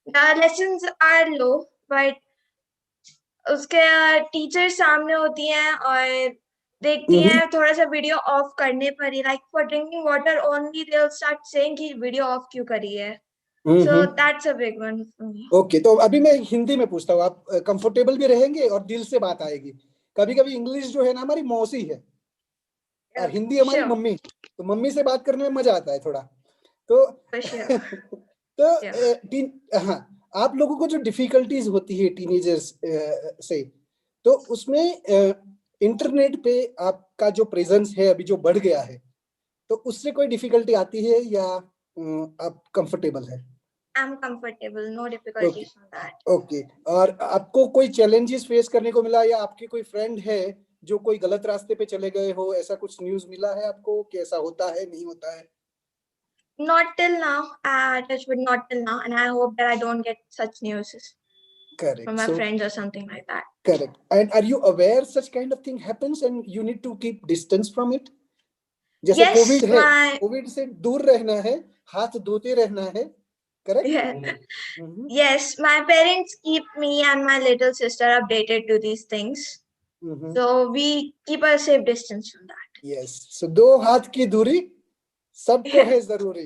The lessons are low, but उसके teacher सामने होती हैं और देखती हैं थोड़ा सा video off करने पर ही like for drinking water only they will start saying कि वीडियो ऑफ क्यों करी है so that's a big one for me okay, तो अभी मैं हिंदी में पूछता हूँ, आप कंफर्टेबल भी रहेंगे और दिल से बात आएगी। कभी कभी इंग्लिश जो है ना हमारी मौसी है और हिंदी हमारी मम्मी, तो मम्मी से बात करने में मजा आता है थोड़ा। तो तो हाँ, आप लोगों को जो डिफिकल्टीज होती है टीनेजर्स से, तो उसमें इंटरनेट पे आपका जो प्रेजेंस है अभी जो बढ़ गया है, तो उससे कोई डिफिकल्टी आती है या आप कंफर्टेबल है? I am comfortable, no difficulties on that. Okay, और आपको कोई चैलेंजेस फेस करने को मिला या आपके कोई फ्रेंड है जो कोई गलत रास्ते पे चले गए हो, ऐसा कुछ न्यूज़ मिला है आपको कि ऐसा होता है नहीं होता है? Not till now, touch wood, not till now, and I hope that I don't get such news Correct. from my So, friends or something like that. Correct. And are you aware such kind of thing happens and you need to keep distance from it? जैसे Yes, Covid है, my Covid से दूर रहना है, हाथ धोते रहना है, correct? yeah. Yes, my parents keep me and my little sister updated to these things. So we keep a safe distance from that. Yes. So दो हाथ की दूरी सबको है जरूरी.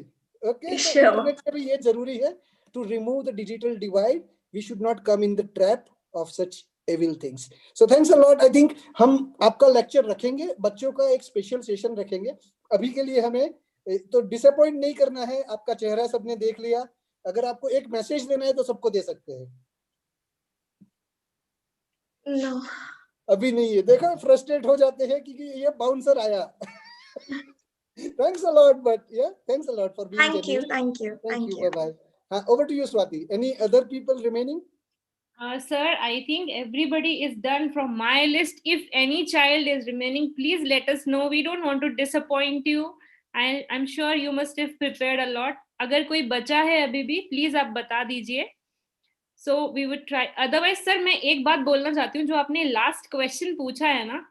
Okay, तो Sure. इंटरनेट से भी ये जरूरी है to remove the digital divide. We should not come in the trap of such evil things. So thanks a lot. I think हम आपका लेक्चर रखेंगे, बच्चों का एक स्पेशल सेशन रखेंगे. अभी के लिए हमें तो डिसअपॉइंट नहीं करना है. आपका चेहरा सबने देख लिया. अगर आपको एक मैसेज देना है तो सबको दे सकते हैं. No. अभी नहीं है. देखा, फ्रस्ट्रेट हो जाते हैं क्योंकि ये बाउंसर आया. Thanks a lot, but yeah, thanks a lot for being genuine. Thank you. Thank you. Bye-bye. Over to you, Swati. Any other people remaining? Sir, I think everybody is done from my list. If any child is remaining, please let us know. We don't want to disappoint you. I'm sure you must have prepared a lot. अगर कोई बचा है अभी भी, please आप बता दीजिए. So we would try. Otherwise, sir, मैं एक बात बोलना चाहती हूँ, जो आपने last question पूछा है ना,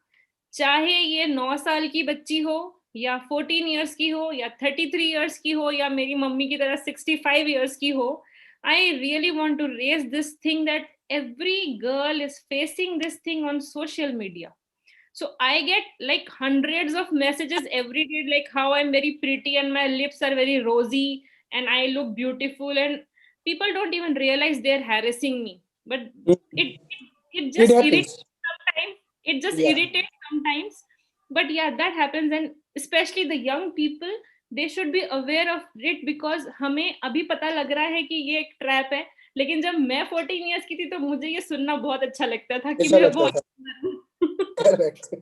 चाहे ये 9 साल की बच्ची हो या 14 years की हो या 33 years की हो या मेरी मम्मी की तरह 65 years की हो, I really want to raise this thing that every girl is facing this thing on social media. So I get like hundreds of messages every day, like how I'm very pretty and my lips are very rosy and I look beautiful, and people don't even realize they're harassing me. But it just irritates sometimes. It just irritates sometimes. But yeah, that happens, and especially the young people, they should be aware of it, because हमें अभी पता लग रहा है कि ये एक trap है, लेकिन जब मैं 14 years की थी तो मुझे ये सुनना बहुत अच्छा लगता था कि मैं बहुत करेक्ट.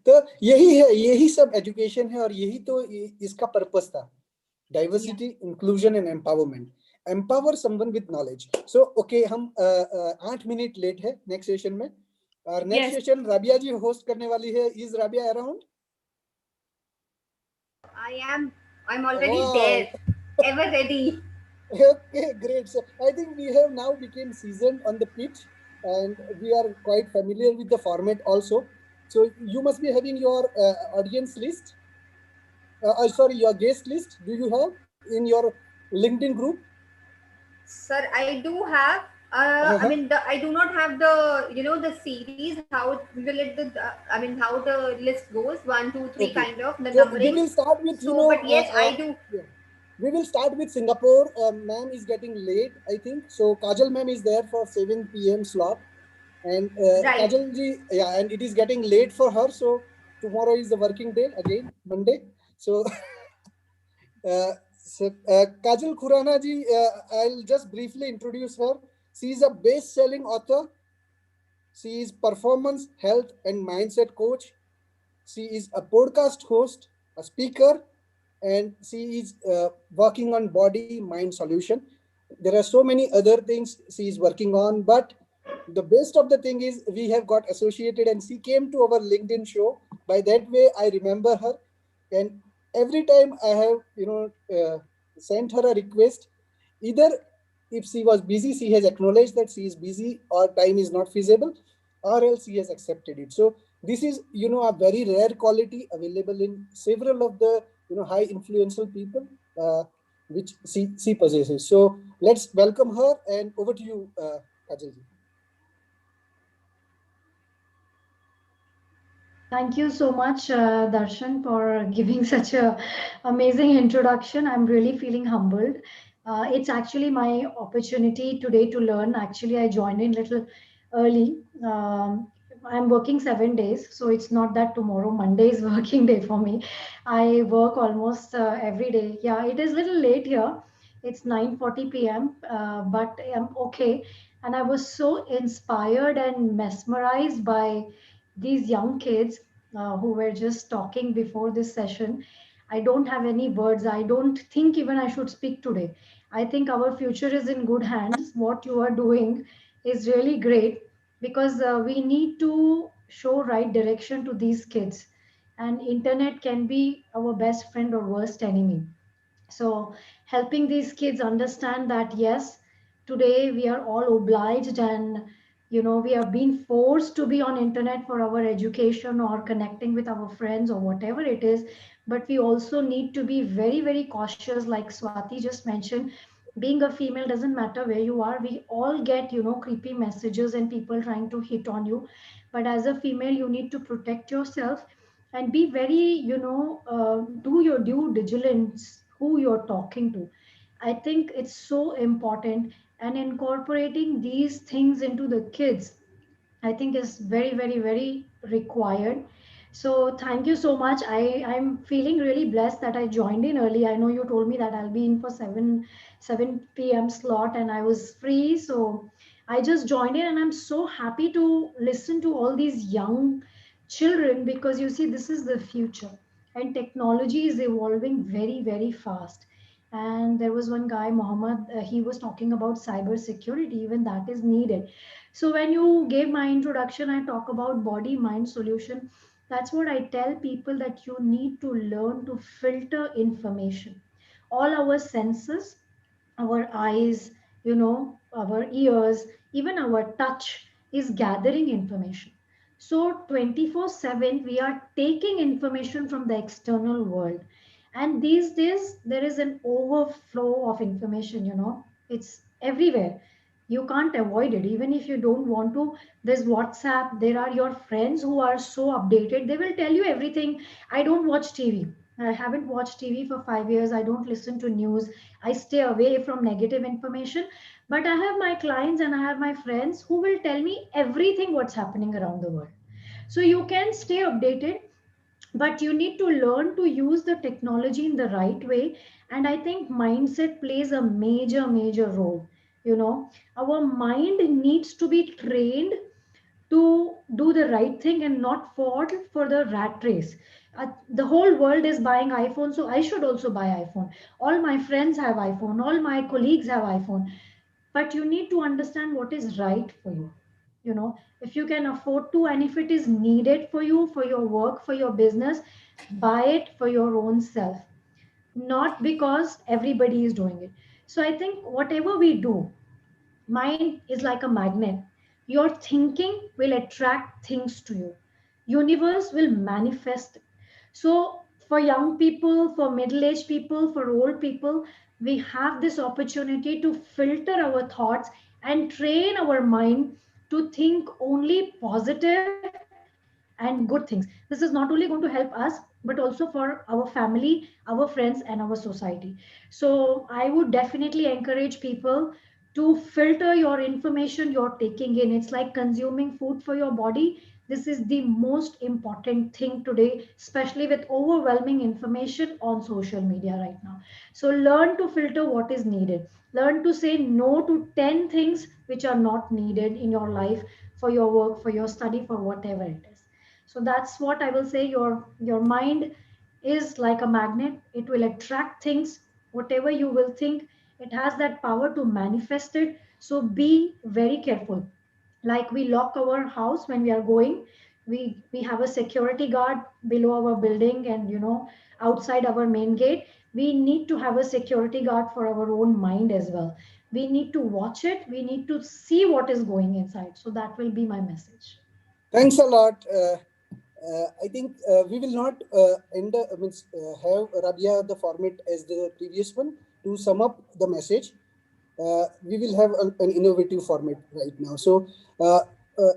तो यही है, यही सब एजुकेशन है और यही तो इसका पर्पस था. Diversity, inclusion and empowerment. Empower someone with knowledge. So okay, हम 8 मिनट लेट है नेक्स्ट सेशन में, और नेक्स्ट सेशन राबिया जी होस्ट करने वाली है. Is Rabia around? I am. I'm already there, Wow. ever ready. Okay, great. So I think we have now become seasoned on the pitch, and we are quite familiar with the format also. So you must be having your audience list. Sorry, your guest list. Do you have in your LinkedIn group? Sir, I do have. I Uh-huh. mean, I do not have the the series. How will it? I mean, how the list goes? One, two, three, Okay. kind of the So we numberings. will start with So, but yes, I do. yeah. We will start with Singapore. Ma'am is getting late, I think. So Kajal ma'am is there for 7 p.m. slot, and Right. Kajal ji, yeah, and it is getting late for her. So tomorrow is the working day again, Monday. So, Kajal Khurana ji, I'll just briefly introduce her. She is a best-selling author. She is performance, health, and mindset coach. She is a podcast host, a speaker, and she is working on body mind solution. There are so many other things she is working on, but the best of the thing is we have got associated and she came to our LinkedIn show. By that way, I remember her, and every time I have sent her a request, either if she was busy, she has acknowledged that she is busy or time is not feasible, or else she has accepted it. So this is a very rare quality available in several of the high influential people, which she possesses. So let's welcome her, and over to you, Kajal ji. Thank you so much, Darshan, for giving such a amazing introduction. I'm really feeling humbled. It's actually my opportunity today to learn. Actually, I joined in little early. I'm working 7 days, so it's not that tomorrow Monday is working day for me. I work almost every day. Yeah, it is little late here. It's 9:40 p.m., but I'm okay. And I was so inspired and mesmerized by these young kids who were just talking before this session. I don't have any words. I don't think even I should speak today. I think our future is in good hands. What you are doing is really great because we need to show right direction to these kids. And internet can be our best friend or worst enemy. So helping these kids understand that yes, today we are all obliged and we have been forced to be on internet for our education or connecting with our friends or whatever it is, but we also need to be very very cautious, like Swati just mentioned. Being a female doesn't matter where you are, we all get creepy messages and people trying to hit on you, but as a female you need to protect yourself and be very do your due diligence who you're talking to. I think it's so important, and incorporating these things into the kids, I think is very, very, very required. So thank you so much. I'm feeling really blessed that I joined in early. I know you told me that I'll be in for 7 p.m. slot and I was free. So I just joined in and I'm so happy to listen to all these young children because you see this is the future and technology is evolving very, very fast. And there was one guy, Mohammed, he was talking about cyber security, even that is needed. So when you gave my introduction, I talk about body mind solution. That's what I tell people, that you need to learn to filter information. All our senses, our eyes, our ears, even our touch is gathering information. So 24/7 we are taking information from the external world. And these days there is an overflow of information, it's everywhere. You can't avoid it even if you don't want to. There's WhatsApp, there are your friends who are so updated, they will tell you everything. I don't watch TV. I haven't watched TV for 5 years. I don't listen to news. I stay away from negative information. But I have my clients and I have my friends who will tell me everything what's happening around the world. So you can stay updated, but you need to learn to use the technology in the right way. And I think mindset plays a major, major role. Our mind needs to be trained to do the right thing and not fall for the rat race. The whole world is buying iPhone, so I should also buy iPhone. All my friends have iPhone, all my colleagues have iPhone. But you need to understand what is right for you. if you can afford to, and if it is needed for you, for your work, for your business, buy it for your own self, not because everybody is doing it. So I think whatever we do, mind is like a magnet. Your thinking will attract things to you. Universe will manifest. So for young people, for middle-aged people, for old people, we have this opportunity to filter our thoughts and train our mind to think only positive and good things. This is not only going to help us, but also for our family, our friends, and our society. So I would definitely encourage people to filter your information you're taking in. It's like consuming food for your body. This is the most important thing today, especially with overwhelming information on social media right now. So learn to filter what is needed. Learn to say no to 10 things which are not needed in your life, for your work, for your study, for whatever it is. So that's what I will say. Your mind is like a magnet. It will attract things. Whatever you will think, it has that power to manifest it. So be very careful. Like we lock our house when we are going, we have a security guard below our building, and outside our main gate we need to have a security guard for our own mind as well. We need to watch it. We need to see what is going inside. So that will be my message. Thanks a lot. I think we will not have Rabia the format as the previous one. To sum up the message, we will have an innovative format right now. So uh, uh,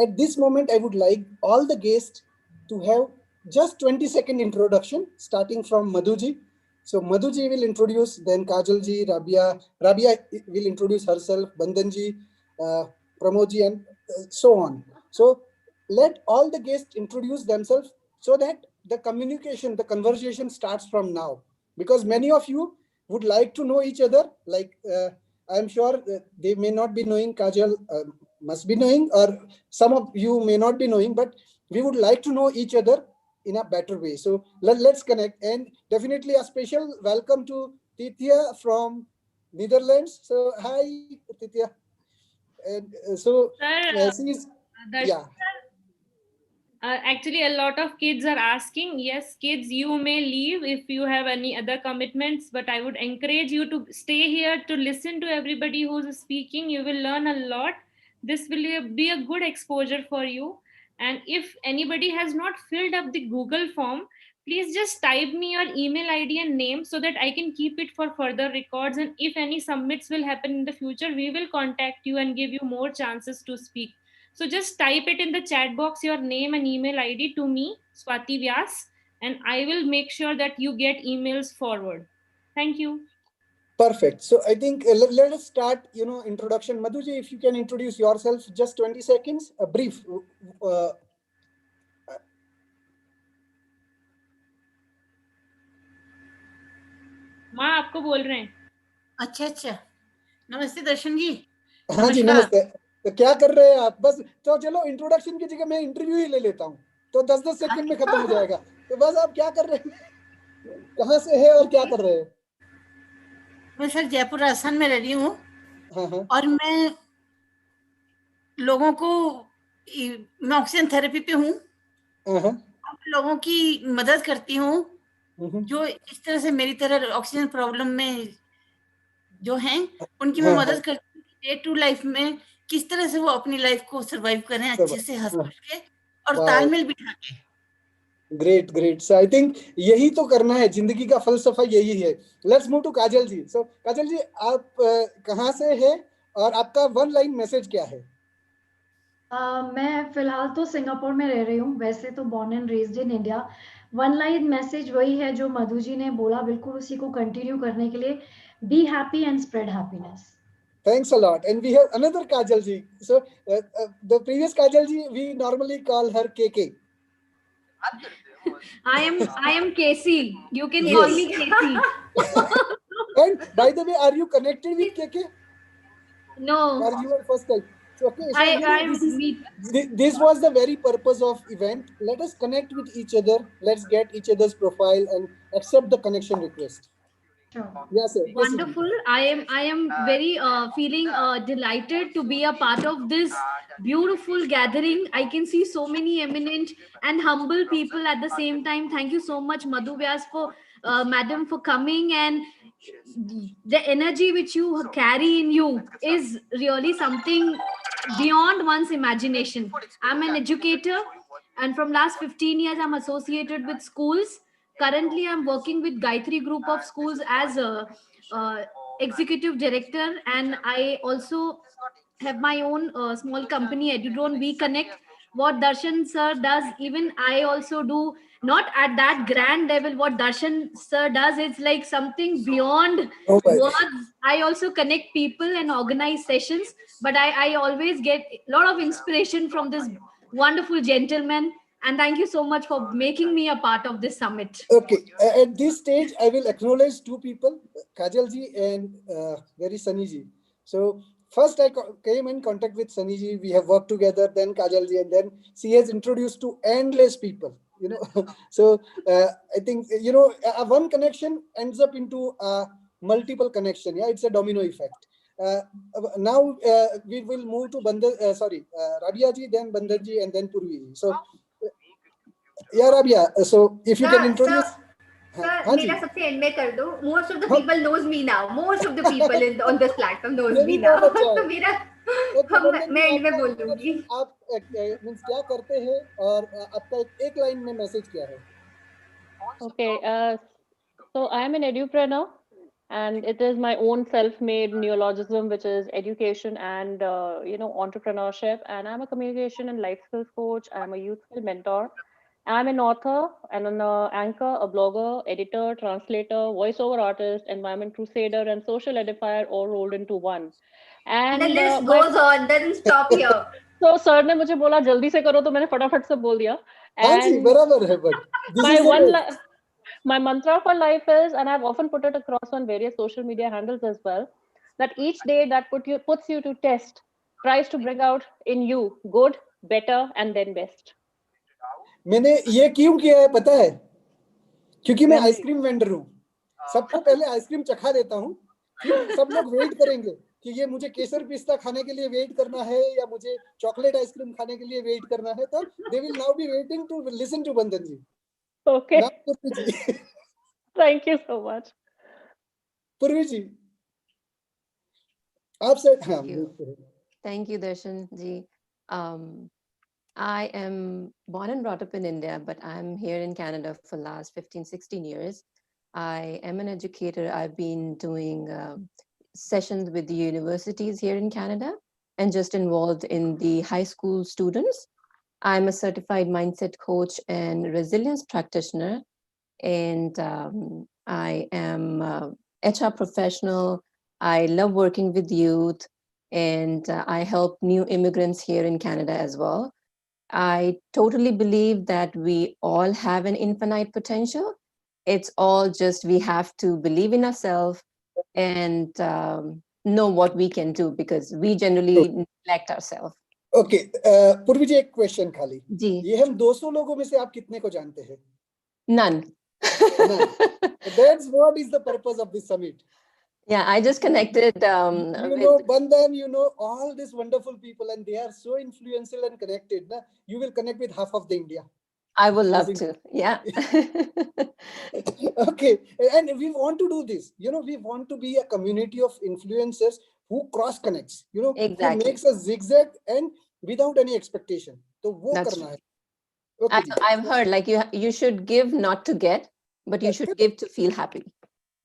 at this moment, I would like all the guests to have just 20-second introduction, starting from Madhuji. So Madhuji will introduce, then Kajalji, Rabia will introduce herself, Bandhanji, uh, Pramodji, and so on. So let all the guests introduce themselves so that the communication, the conversation starts from now. Because many of you would like to know each other. Like I'm sure they may not be knowing Kajal, must be knowing, or some of you may not be knowing, but we would like to know each other in a better way. So let's connect, and definitely a special welcome to Tithya from Netherlands. So hi, Tithya. And Sir, she's, Darshan, yeah. actually, a lot of kids are asking. Yes, kids, you may leave if you have any other commitments, but I would encourage you to stay here to listen to everybody who's speaking. You will learn a lot. This will be a good exposure for you. And if anybody has not filled up the Google form, please just type me your email ID and name so that I can keep it for further records. And if any submits will happen in the future, we will contact you and give you more chances to speak. So just type it in the chat box, your name and email ID to me, Swati Vyas, and I will make sure that you get emails forward. Thank you. Perfect. So I think let us start, introduction. Madhuji, if you can introduce yourself, just 20 seconds, a brief. Uh, माँ आपको बोल रहे हैं. अच्छा अच्छा. नमस्ते दर्शन जी. हाँ जी, नमस्ते. तो क्या कर रहे हैं आप? बस तो चलो इंट्रोडक्शन की जगह मैं इंटरव्यू ही ले लेता हूँ, तो 10-10 सेकंड में खत्म हो जाएगा. तो बस आप क्या कर रहे हैं, कहाँ से है और क्या कर रहे हैं? मैं सर जयपुर राजस्थान में रह रही हूँ. हाँ. और मैं लोगों को, मैं ऑक्सीजन थेरेपी पे हूँ. लोगों की मदद करती हूँ जो इस तरह से मेरी तरह ऑक्सीजन प्रॉब्लम में जो हैं, उनकी मैं मदद करती हूँ डे टू लाइफ में किस तरह से वो अपनी लाइफ को सरवाइव करें अच्छे से, हंस के और तालमेल बिठा के. Great great. So I think यही तो करना है, जिंदगी का फलसफा यही है. लेट्स मूव टू काजल जी. सो काजल जी, आप कहाँ से हैं और आपका वन लाइन मैसेज क्या है? मैं फिलहाल तो सिंगापुर में रह रही हूँ. वैसे तो born and raised in India. One line message वही है जो मधु जी ने बोला, बिल्कुल उसी को कंटिन्यू करने के लिए. Be happy and spread happiness. Thanks a lot. And we have another Kajal ji. So the previous Kajal ji, we normally call her KK. I am Casey. You can call me Casey. And by the way, are you connected with KK? No. Or you were first time? So, okay, so this was the very purpose of event. Let us connect with each other. Let's get each other's profile and accept the connection request. Yes, sir. Wonderful. I am very feeling delighted to be a part of this beautiful gathering. I can see so many eminent and humble people at the same time. Thank you so much, Madhu Vyas, for madam, for coming, and the energy which you carry in you is really something beyond one's imagination. I'm an educator, and from last 15 years I'm associated with schools. Currently I'm working with Gayatri group of schools as a executive director, and I also have my own small company, Edudrone We Connect. What Darshan sir does, even I also do, not at that grand level. What Darshan sir does is like something beyond Oh my. words. I also connect people and organize sessions, but I always get a lot of inspiration from this wonderful gentleman. And thank you so much for making me a part of this summit. Okay, at this stage, I will acknowledge two people, Kajal ji and very Sunny ji. So first, I came in contact with Sunny ji. We have worked together. Then Kajal ji, and then she has introduced to endless people. You know, so I think one connection ends up into multiple connection. Yeah, it's a domino effect. Now we will move to Rabia ji, then Bandhan ji, and then Purvi ji. So yeah, Rabia. So if you can introduce. Sir, हाँ जी. मेरा सबसे end में कर दो. Most of the हाँ. people knows me now. Most of the people on this platform knows ये me भी now. बहुत अच्छा है. तो मेरा ओके बंदन जी, मैं end में आपका बोल दूंगी. इंट्रोडक्शन, आप मींस क्या करते हैं और आपका एक लाइन में मैसेज क्या है? Okay, so I am an edupreneur, and it is my own self-made neologism, which is education and entrepreneurship. And I'm a communication and life skills coach. I'm a youth skill mentor. I'm an author and an anchor, a blogger, editor, translator, voiceover artist, environment crusader, and social edifier, all rolled into one. And the And list goes on, doesn't stop here. so sir ने मुझे बोला जल्दी से करो, तो मैंने फटाफट से बोल दिया. हाँ जी, And बराबर है, but this my is the one way. my mantra for life is, and I've often put it across on various social media handles as well, that each day that puts you to test tries to bring out in you good, better, and then best. मैंने ये क्यों किया है पता है? क्योंकि मैं ice cream vendor हूँ. सबको पहले आइसक्रीम चखा देता हूँ, फिर सब लोग वेट करेंगे कि ये मुझे केसर पिस्ता खाने के लिए वेट करना है या मुझे चॉकलेट आइसक्रीम खाने के लिए वेट करना है. तो they will now be waiting to listen to Bandhan ji. Okay. Now Purvi ji. Thank you so much. Purvi ji. आप से हाँ. Thank you, Darshan ji. I am born and brought up in India, but I'm here in Canada for the last 15, 16 years. I am an educator. I've been doing sessions with the universities here in Canada and just involved in the high school students. I'm a certified mindset coach and resilience practitioner, and I am a HR professional. I love working with youth, and I help new immigrants here in Canada as well. I totally believe that we all have an infinite potential. It's all just we have to believe in ourselves and know what we can do, because we generally neglect ourselves. Okay, पूर्वी जी एक question खाली जी. ये हम 200 लोगों में से आप कितने को जानते हैं? None. That's what is the purpose of this summit. Yeah, I just connected. You know Bandhan, you know all these wonderful people, and they are so influential and connected. Na? You will connect with half of the India. I would love to. Yeah. Okay, and we want to do this. You know, we want to be a community of influencers who cross connects. You know, Exactly. who makes a zigzag and without any expectation. So वो That's करना true. है. Okay. I've heard like you should give not to get, but you should give to feel happy.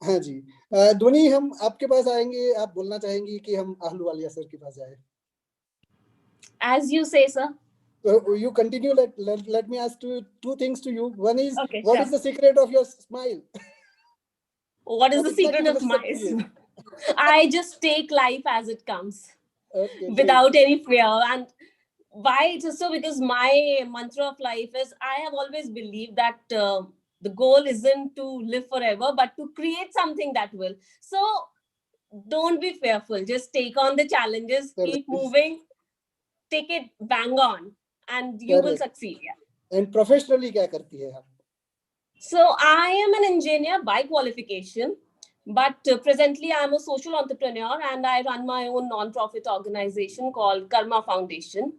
हाँ जी, ध्वनि हम आपके पास आएंगे. आप बोलना चाहेंगी कि हम आहलूवालिया सर के पास जाए? As you say, sir. You continue. Let me ask two things to you. One is, Okay, what sure. is the secret of your smile? What is the secret of my smile? I just take life as it comes, okay, without any fear. And why? Just so because my mantra of life is, I have always believed that the goal isn't to live forever, but to create something that will. So don't be fearful. Just take on the challenges, keep moving, take it bang on, and you will succeed. Yeah. And professionally क्या करती है आप? So I am an engineer by qualification. But presently, I'm a social entrepreneur and I run my own non-profit organization called Karma Foundation.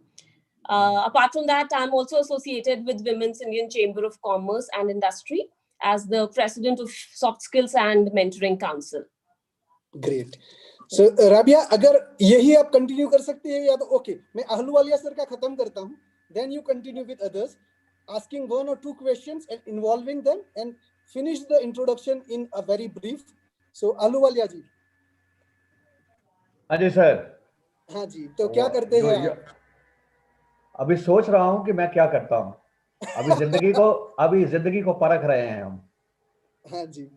Apart from that, I'm also associated with Women's Indian Chamber of Commerce and Industry as the president of Soft Skills and Mentoring Council. Great. So Rabia, अगर यही आप continue कर सकती है या तो okay, मैं Ahluwalia sir का खत्म करता हूँ, then you continue with others, asking 1 or 2 questions and involving them and finish the introduction in a very brief. So Ahluwalia जी. हाँ जी सर. हाँ जी, तो क्या करते हैं आप? अभी सोच रहा हूँ कि मैं क्या करता हूँ. अभी जिंदगी को परख रहे हैं हम. हाँ जी.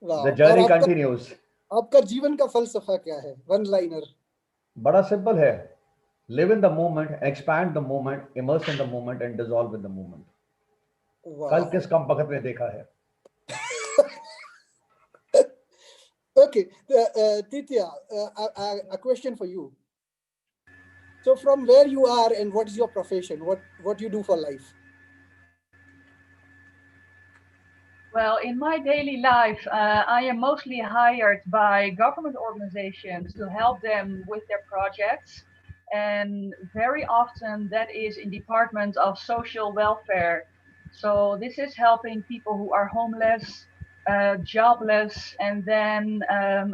The journey continues. आपका जीवन का फलसफा क्या है? One liner. बड़ा सिंपल है. Live in the moment, expand the moment, immerse in the moment and dissolve in the moment. कल किस कम वक्त में देखा है? Okay, Titya, a question for you. So from where you are and what is your profession? What you do for life? Well, in my daily life, I am mostly hired by government organizations to help them with their projects. And very often that is in Department of Social Welfare. So this is helping people who are homeless, jobless, and then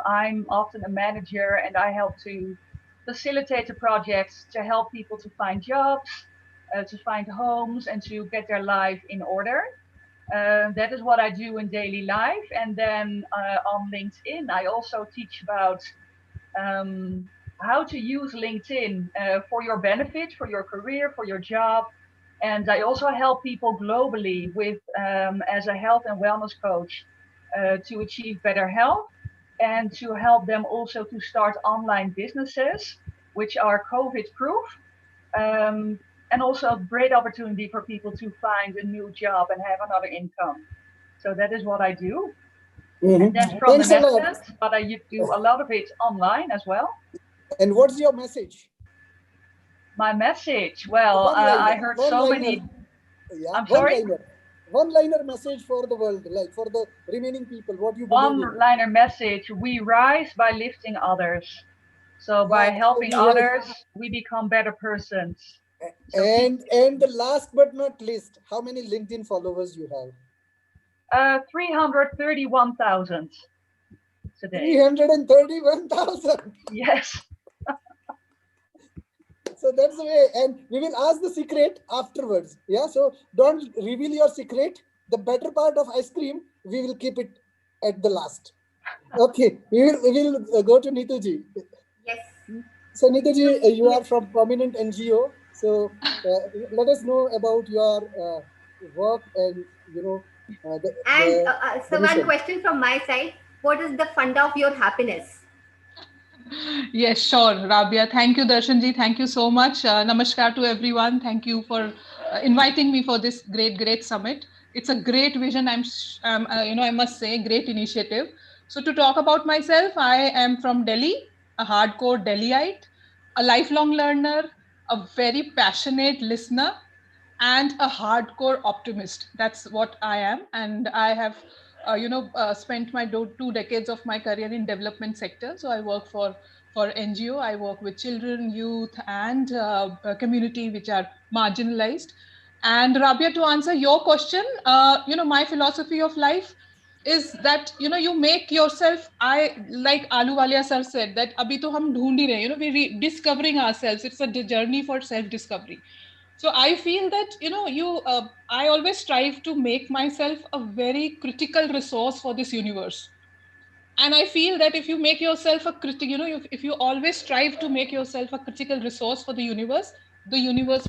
I'm often a manager and I help to facilitate the projects to help people to find jobs, to find homes, and to get their life in order. That is what I do in daily life. And then on LinkedIn, I also teach about how to use LinkedIn for your benefit, for your career, for your job. And I also help people globally with as a health and wellness coach to achieve better health and to help them also to start online businesses, which are COVID proof. And also a great opportunity for people to find a new job and have another income. So that is what I do. Mm-hmm. And then from the Netherlands, but I do a lot of it online as well. And what's your message? My message? Well, I heard so many... Yeah, I'm sorry? One-liner message for the world, like for the remaining people, what you believe in. One-liner message: we rise by lifting others. So by helping others, we become better persons. So and the last but not least, how many LinkedIn followers you have? 331,000 today. 331,000. Yes. So that's the way, and we will ask the secret afterwards. Yeah, so don't reveal your secret. The better part of ice cream, we will keep it at the last. Okay, we will go to Neetuji. Yes. So Neetuji, you are from prominent NGO. So let us know about your work and so one question from my side: what is the fund of your happiness? Yes, sure, Rabia. Thank you, Darshanji. Thank you so much. Namaskar to everyone. Thank you for inviting me for this great summit. It's a great vision. I must say, great initiative. So to talk about myself, I am from Delhi, a hardcore Delhiite, a lifelong learner, a very passionate listener, and a hardcore optimist. That's what I am. And I have spent my 2 decades of my career in development sector. So I work for NGO. I work with children, youth, and community which are marginalized. And Rabia, to answer your question, my philosophy of life is that you make yourself. I like Aluwalia sir said that abhi to hum dhoond hi rahe, we're discovering ourselves. It's a journey for self-discovery. So I feel that I always strive to make myself a very critical resource for this universe. And I feel that if you make yourself a critic, if you always strive to make yourself a critical resource for the universe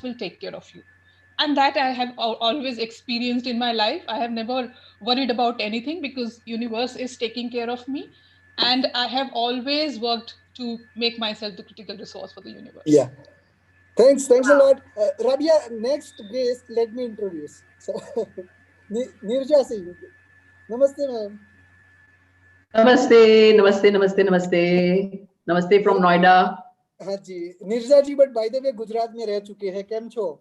will take care of you. And that I have always experienced in my life. I have never worried about anything because universe is taking care of me. And I have always worked to make myself the critical resource for the universe. Yeah. Thanks a lot. Rabia, next guest, let me introduce. So, Nirja Singh. Namaste, ma'am. Namaste from Noida. हाँ जी, निर्जा जी, but by the way, Gujarat में रह चुके हैं, केम छो?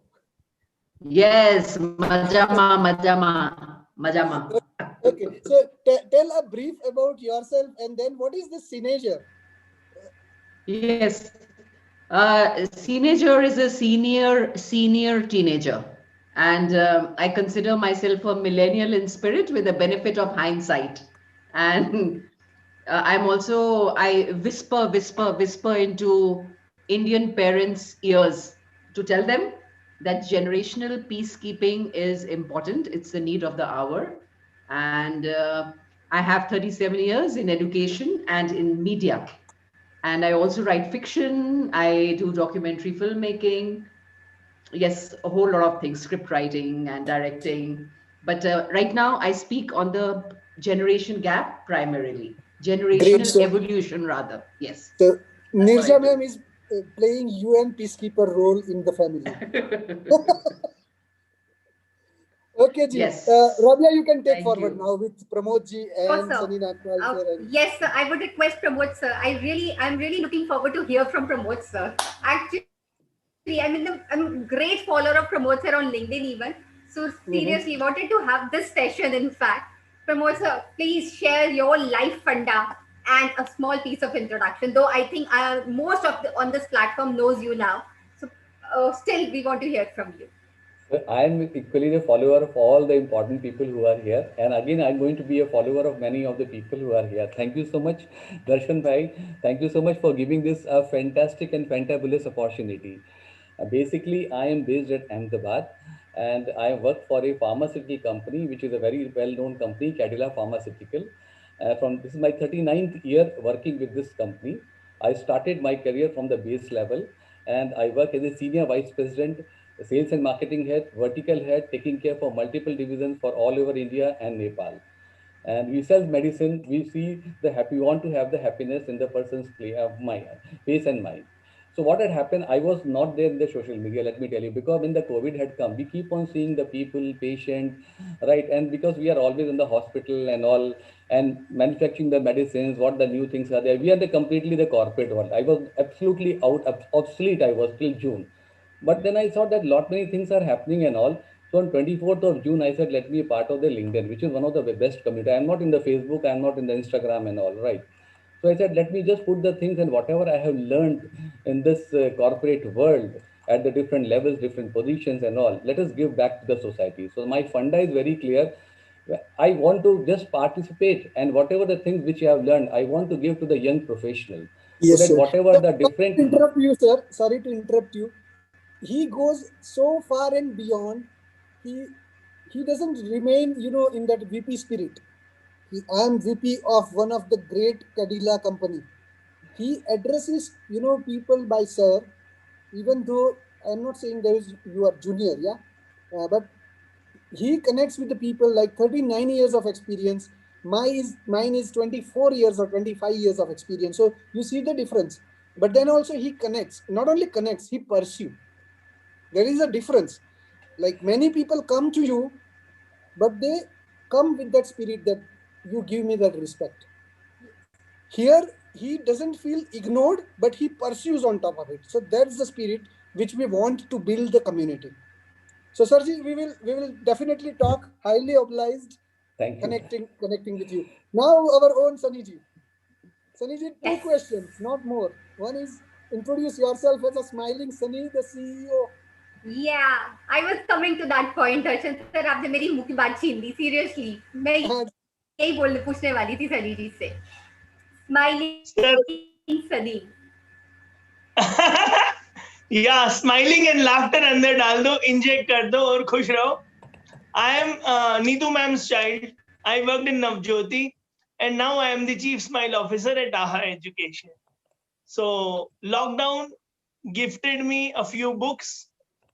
Yes, मजामा. Okay, so tell a brief about yourself, and then what is the teenager? Yes, teenager is a senior teenager, and I consider myself a millennial in spirit with the benefit of hindsight. And I whisper into Indian parents' ears to tell them that generational peacekeeping is important. It's the need of the hour. And I have 37 years in education and in media. And I also write fiction. I do documentary filmmaking. Yes, a whole lot of things, script writing and directing. But right now, I speak on the generation gap primarily, Great. generational So, evolution rather. Yes, so that's what I Nirja do. ma'am is playing UN peacekeeper role in the family. Okay, ji. Yes. Rabia, you can take Thank forward you. now with Pramod ji Sure, and sir. Sunny Nakwal sir. And Yes, sir. I would request Pramod, sir. I'm really looking forward to hear from Pramod, sir. Actually, I'm a great follower of Pramod, sir, on LinkedIn even. So seriously, wanted to have this session. In fact, Pramod, sir, please share your life funda and a small piece of introduction. Though I think most of the on this platform knows you now, so still we want to hear from you. So I am equally the follower of all the important people who are here. And again, I'm going to be a follower of many of the people who are here. Thank you so much, Darshan Bhai. Thank you so much for giving this a fantastic and fantabulous opportunity. Basically, I am based at Ahmedabad and I work for a pharmaceutical company, which is a very well-known company, Cadila Pharmaceutical. From this is my 39th year working with this company. I started my career from the base level and I work as a senior vice president, sales and marketing head, vertical head, taking care for multiple divisions for all over India and Nepal. And we sell medicine. We see the happy. We want to have the happiness in the person's face and mind. So what had happened? I was not there in the social media. Let me tell you, because when the COVID had come, we keep on seeing the people, patient, right? And because we are always in the hospital and all, and manufacturing the medicines, what the new things are there. We are the completely the corporate world. I was absolutely obsolete. I was till June. But then I saw that lot many things are happening and all. So on 24th of June, I said, let me be part of the LinkedIn, which is one of the best community. I'm not in the Facebook, I'm not in the Instagram and all, right? So I said, let me just put the things and whatever I have learned in this corporate world at the different levels, different positions and all, let us give back to the society. So my funda is very clear. I want to just participate and whatever the things which I have learned, I want to give to the young professional so yes, that sir. whatever the Sorry different. to interrupt you, sir. Sorry to interrupt you. He goes so far and beyond. He he doesn't remain, in that VP spirit. I am VP of one of the great Cadila company. He addresses, people by sir, even though I'm not saying there is you are junior, yeah, but he connects with the people like 39 years of experience. Mine is 24 years or 25 years of experience. So you see the difference. But then also he connects. Not only connects, he pursues. There is a difference. Like many people come to you, but they come with that spirit that you give me that respect. Here, he doesn't feel ignored, but he pursues on top of it. So that's the spirit which we want to build the community. So, Sarji, we will definitely talk. Highly obliged, Thank you. connecting with you. Now, our own Sunny ji, two Yes. questions, not more. One is introduce yourself as a smiling Sunny, the CEO. Yeah, I was coming to that point, Darshan sir. आपने मेरी मुंह की बात छीन ली. Seriously, मैं यही पूछने वाली थी सनी जी से. Smiling Sunny. या स्माइलिंग एंड लाफ्टर अंदर डाल दो, इंजेक्ट कर दो और खुश रहो. I am Neetu ma'am's child. I worked in Navjyoti and now I am the chief smile officer at AHA Education. So lockdown gifted me a few books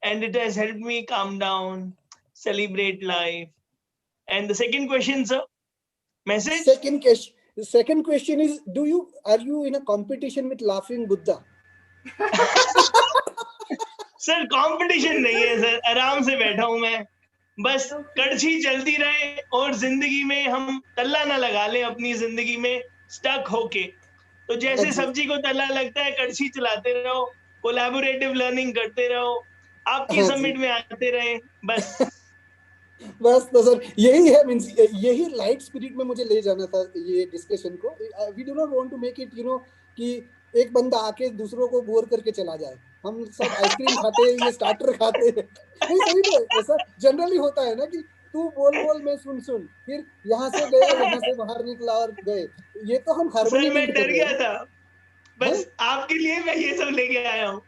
and it has helped me calm down, celebrate life. And the second question, sir, message? The second question is, are you in a competition with Laughing Buddha? Sir competition नहीं है sir, आराम से बैठा हूं मैं, बस कड़छी चलती रहे और जिंदगी में हम तल्ला ना लगा लें अपनी जिंदगी में स्टक होके. तो जैसे सब्जी को तल्ला लगता है, कड़छी चलाते रहो, कोलैबोरेटिव लर्निंग करते रहो, आपकी समिट में आते रहे, बस. बस तो सर यही है, मींस यही लाइट स्पिरिट में मुझे ले जाना था ये डिस्कशन को. We do not want to make it कि एक बंदा आके दूसरों को बोर करके चला जाए. हम सब आइसक्रीम खाते हैं, ये स्टार्टर खाते हैं. नहीं सही में ऐसा जनरली होता है ना कि तू बोल बोल मैं सुन सुन, फिर यहाँ से गया यहाँ से बाहर निकला और गए. ये तो हम हार्मनी सर में मैं कर डर रहे गया हैं. था, बस आपके लिए मैं ये सब लेके आया हूँ.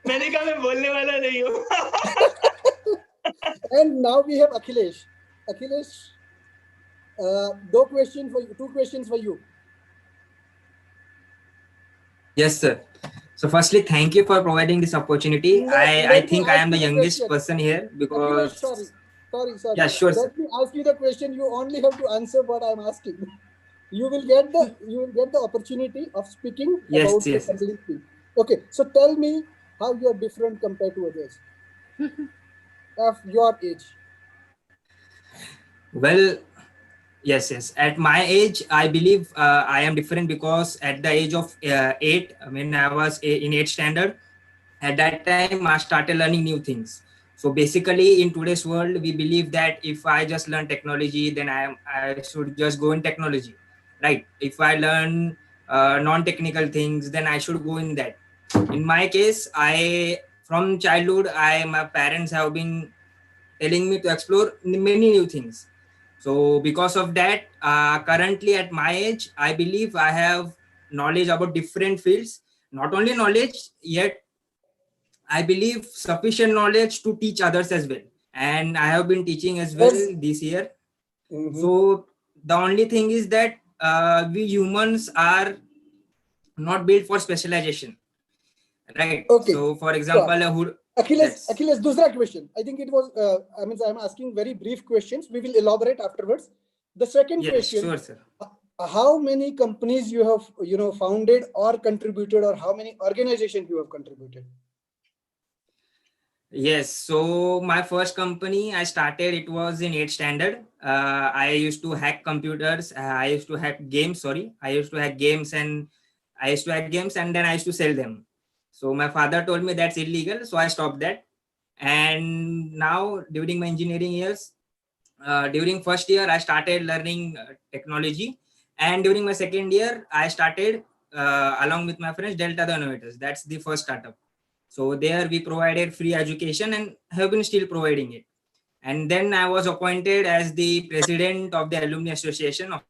मैंने कहा मैं बोलने वाला नहीं हूँ. And now we have Akhilesh. Akhilesh, two questions for you. Yes, sir. So, firstly, thank you for providing this opportunity. No, I let me think I ask am the you the youngest question. person here Akhilesh, sorry. because, yeah, sure, sir. Let me ask you the question. You only have to answer what I'm asking. You will get the opportunity of speaking Yes, about the yes, yes. complete thing. Okay, so tell me how you are different compared to others of your age. Well, yes, yes. At my age, I believe I am different because at the age of 8, when I was in 8th standard, at that time I started learning new things. So basically, in today's world, we believe that if I just learn technology, then I should just go in technology, right? If I learn non-technical things, then I should go in that. In my case, I from childhood, my parents have been telling me to explore many new things. So because of that, currently at my age, I believe I have knowledge about different fields. Not only knowledge, yet I believe sufficient knowledge to teach others as well. And I have been teaching as well Yes. this year. Mm-hmm. So the only thing is that we humans are not built for specialization, right? Okay, So for example, sure. who Akhilesh, that's दूसरा question. I think it was. I mean, I'm asking very brief questions. We will elaborate afterwards. The second yes, question: sure, sir. how many companies you have founded or contributed, or how many organizations you have contributed? Yes, so my first company I started, it was in 8th standard. I used to hack computers. I used to hack games. Sorry, I used to hack games and then I used to sell them. So my father told me that's illegal, so I stopped that. And now during my engineering years, during first year I started learning technology, and during my second year I started along with my friends Delta the Innovators. That's the first startup. So there we provided free education and have been still providing it. And then I was appointed as the president of the alumni association of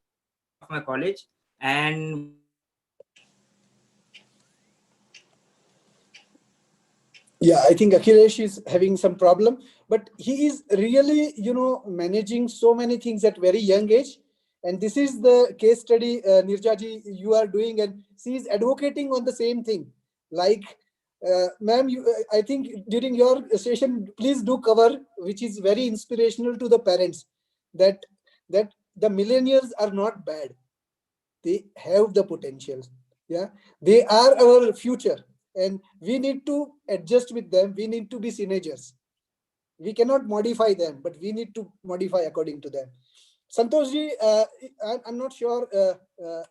my college. And one of my friends Yeah, I think Akhilesh is having some problem, but he is really, managing so many things at very young age. And this is the case study, Nirjaji, you are doing, and she is advocating on the same thing. Like, ma'am, I think during your session, please do cover, which is very inspirational to the parents, that that the millennials are not bad. They have the potential. Yeah, they are our future, and we need to adjust with them. We need to be teenagers. We cannot modify them, but we need to modify according to them. Santoshji, I'm not sure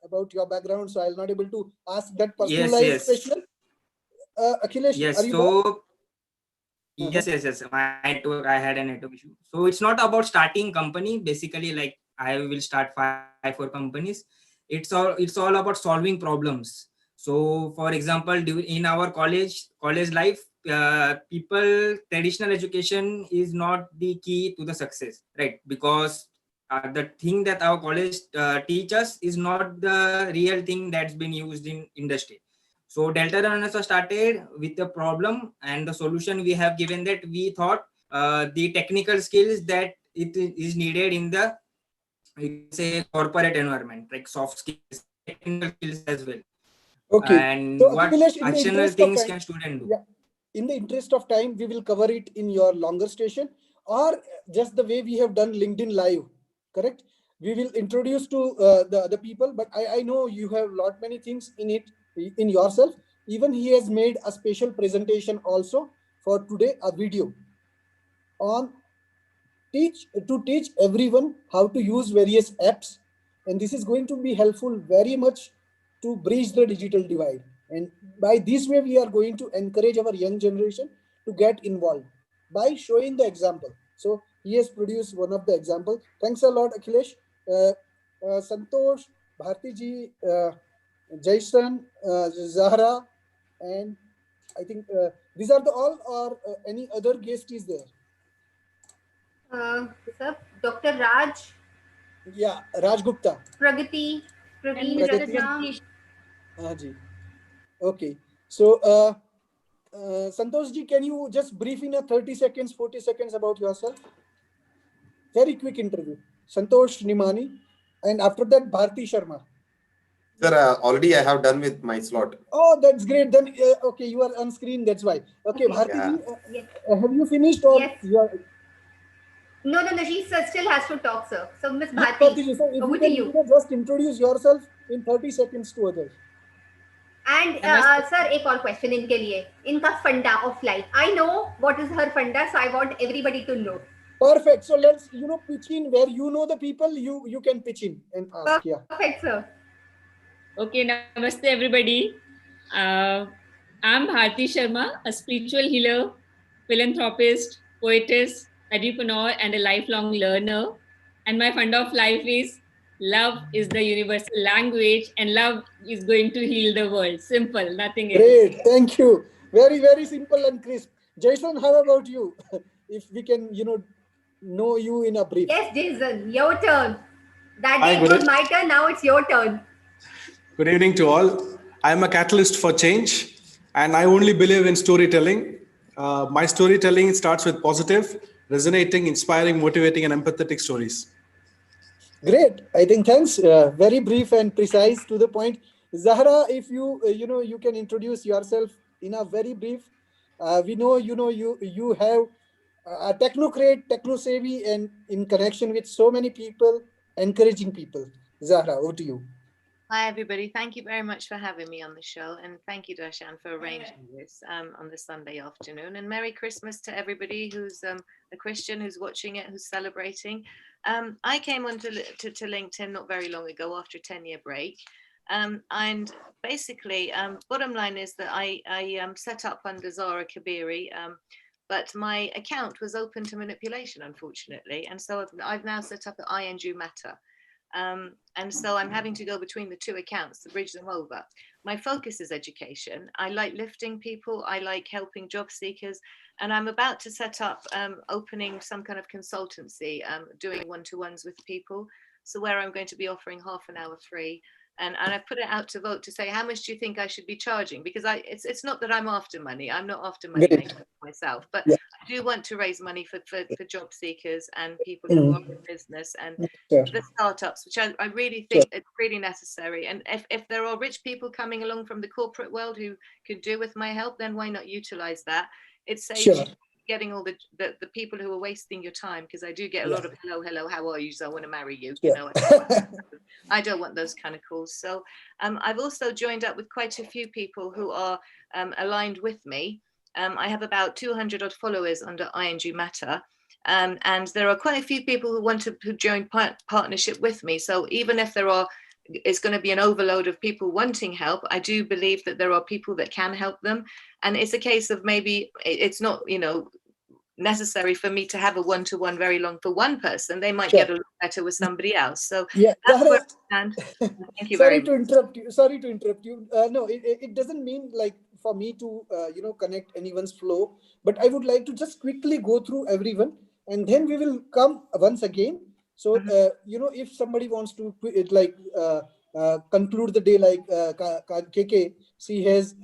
about your background, so I'll not able to ask that yes, personalized yes, question. Akhilesh, are yes. you there? So yes. My network, I had a network issue. So it's not about starting company. Basically, like I will start 5 or companies. It's all about solving problems. So for example, in our college life, people traditional education is not the key to the success, right? Because the thing that our college teach us is not the real thing that's been used in industry. So Delta Runners was started with a problem, and the solution we have given that we thought the technical skills that it is needed in the, you can say, corporate environment, like soft skills, technical skills as well, Okay. and So what Akhilesh, in the additional interest of things time, can student do. yeah, in the interest of time, we will cover it in your longer station, or just the way we have done LinkedIn Live. Correct? We will introduce to the people, but I know you have lot many things in it in yourself. Even he has made a special presentation also for today, a video on teach everyone how to use various apps, and this is going to be helpful very much to bridge the digital divide. And by this way, we are going to encourage our young generation to get involved by showing the example. So he has produced one of the example. Thanks a lot, Akhilesh. Santosh, Bharti ji, Jason, Zahra, and I think these are the all, or any other guest is there? Sir, Dr. Raj. Yeah, Raj Gupta. Pragati, Praveen, Pragati. Rachna. Ji. Okay. So, Santosh ji, can you just brief in a 30 seconds, 40 seconds about yourself? Very quick interview. Santosh Nimani, and after that, Bharti Sharma. Sir, already I have done with my slot. Oh, that's great. Then, okay, you are on screen. That's why. Okay, Bharti ji, Yes. have you finished or you are? No, she still has to talk, sir. So, Miss Yeah, Bharti, Bharti ji, so if over you to can you. just introduce yourself in 30 seconds to others. And sir, एक और question इनके लिए. इनका funda of life. I know what is her funda, so I want everybody to know. Perfect. So let's pitch in where you know the people. You can pitch in and ask. Yeah. Perfect, sir. Okay, namaste everybody. I'm Bharti Sharma, a spiritual healer, philanthropist, poetess, entrepreneur, and a lifelong learner. And my fund of life is love is the universal language, and love is going to heal the world. Simple, nothing else. Great. Thank you. Very, very simple and crisp. Jason, how about you? If we can, know you in a brief. Yes, Jason, your turn. That Hi, day it good was my turn, now it's your turn. Good evening to all. I am a catalyst for change, and I only believe in storytelling. My storytelling starts with positive, resonating, inspiring, motivating, and empathetic stories. Great. I think thanks. Very brief and precise to the point. Zahra, if you you can introduce yourself in a very brief. We know you have a technocrat, techno savvy, and in connection with so many people, encouraging people. Zahra, over to you. Hi, everybody. Thank you very much for having me on the show. And thank you, Darshan, for arranging this on this Sunday afternoon. And Merry Christmas to everybody who's a Christian, who's watching it, who's celebrating. I came onto to LinkedIn not very long ago after a 10-year break. And basically, bottom line is that I set up under Zara Kabiri, but my account was open to manipulation, unfortunately. And so I've now set up an ING Matter. And so I'm having to go between the two accounts to bridge them over. My focus is education. I like lifting people. I like helping job seekers. And I'm about to set up opening some kind of consultancy, doing one-to-ones with people. So where I'm going to be offering half an hour free. And I've put it out to vote to say, how much do you think I should be charging? Because it's not that I'm after money. I'm not after money myself, but Yeah. I do want to raise money for job seekers and people who are in business and Sure. the startups, which I really think it's really necessary. And if there are rich people coming along from the corporate world who could do with my help, then why not utilize that? It saves Sure. you getting all the people who are wasting your time, because I do get a lot of hello, how are you? So I want to marry you. You know, I don't want those kind of calls. So I've also joined up with quite a few people who are aligned with me. I have about 200 odd followers under ING Matter. And there are quite a few people who want to join partnership with me. So even if it's going to be an overload of people wanting help, I do believe that there are people that can help them. And it's a case of maybe it's not, necessary for me to have a one-to-one very long for one person. They might get a lot better with somebody else. So Yeah, that's where I stand. Thank you Sorry very to much. interrupt you. Sorry to interrupt you. No, it doesn't mean like for me to connect anyone's flow. But I would like to just quickly go through everyone, and then we will come once again. So if somebody wants to conclude the day like KK, she has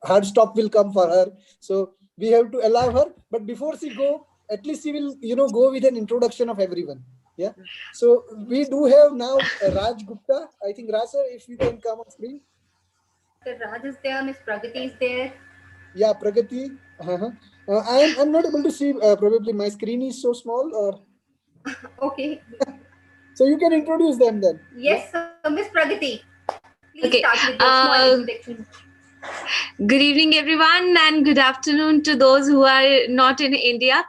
hard stop will come for her. So we have to allow her. But before she go, at least she will go with an introduction of everyone. Yeah. So we do have now Raj Gupta. I think Raj sir, if you can come on screen. Raj is there, Miss Pragati is there. Yeah, Pragati. I'm not able to see. Probably my screen is so small. Or Okay. So you can introduce them then. Yes, sir, Miss Pragati. Please Okay. start with your small introduction. Good evening, everyone, and good afternoon to those who are not in India.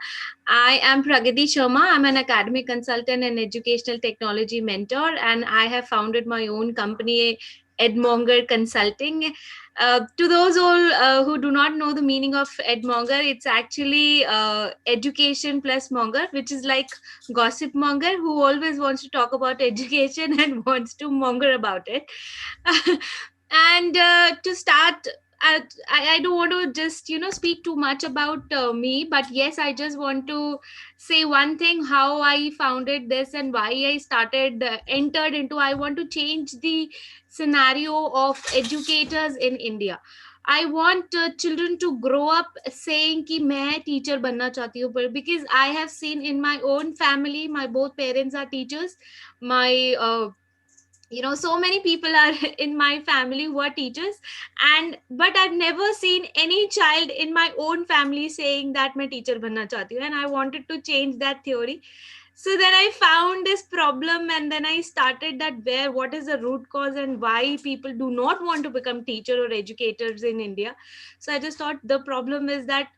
I am Pragati Sharma. I'm an academic consultant and educational technology mentor, and I have founded my own company, Edmonger Consulting. To those all who do not know the meaning of Edmonger, it's actually education plus monger, which is like gossip monger who always wants to talk about education and wants to monger about it. And to start, I don't want to just speak too much about me, but yes, I just want to say one thing: how I founded this and why I started entered into. I want to change the scenario of educators in India. I want children to grow up saying कि मैं teacher बनना चाहती हूँ, but because I have seen in my own family, my both parents are teachers. My so many people are in my family who are teachers, and but I've never seen any child in my own family saying that मैं teacher बनना चाहती हूँ, and I wanted to change that theory. So then I found this problem, and then I started that what is the root cause and why people do not want to become teacher or educators in India. So I just thought the problem is that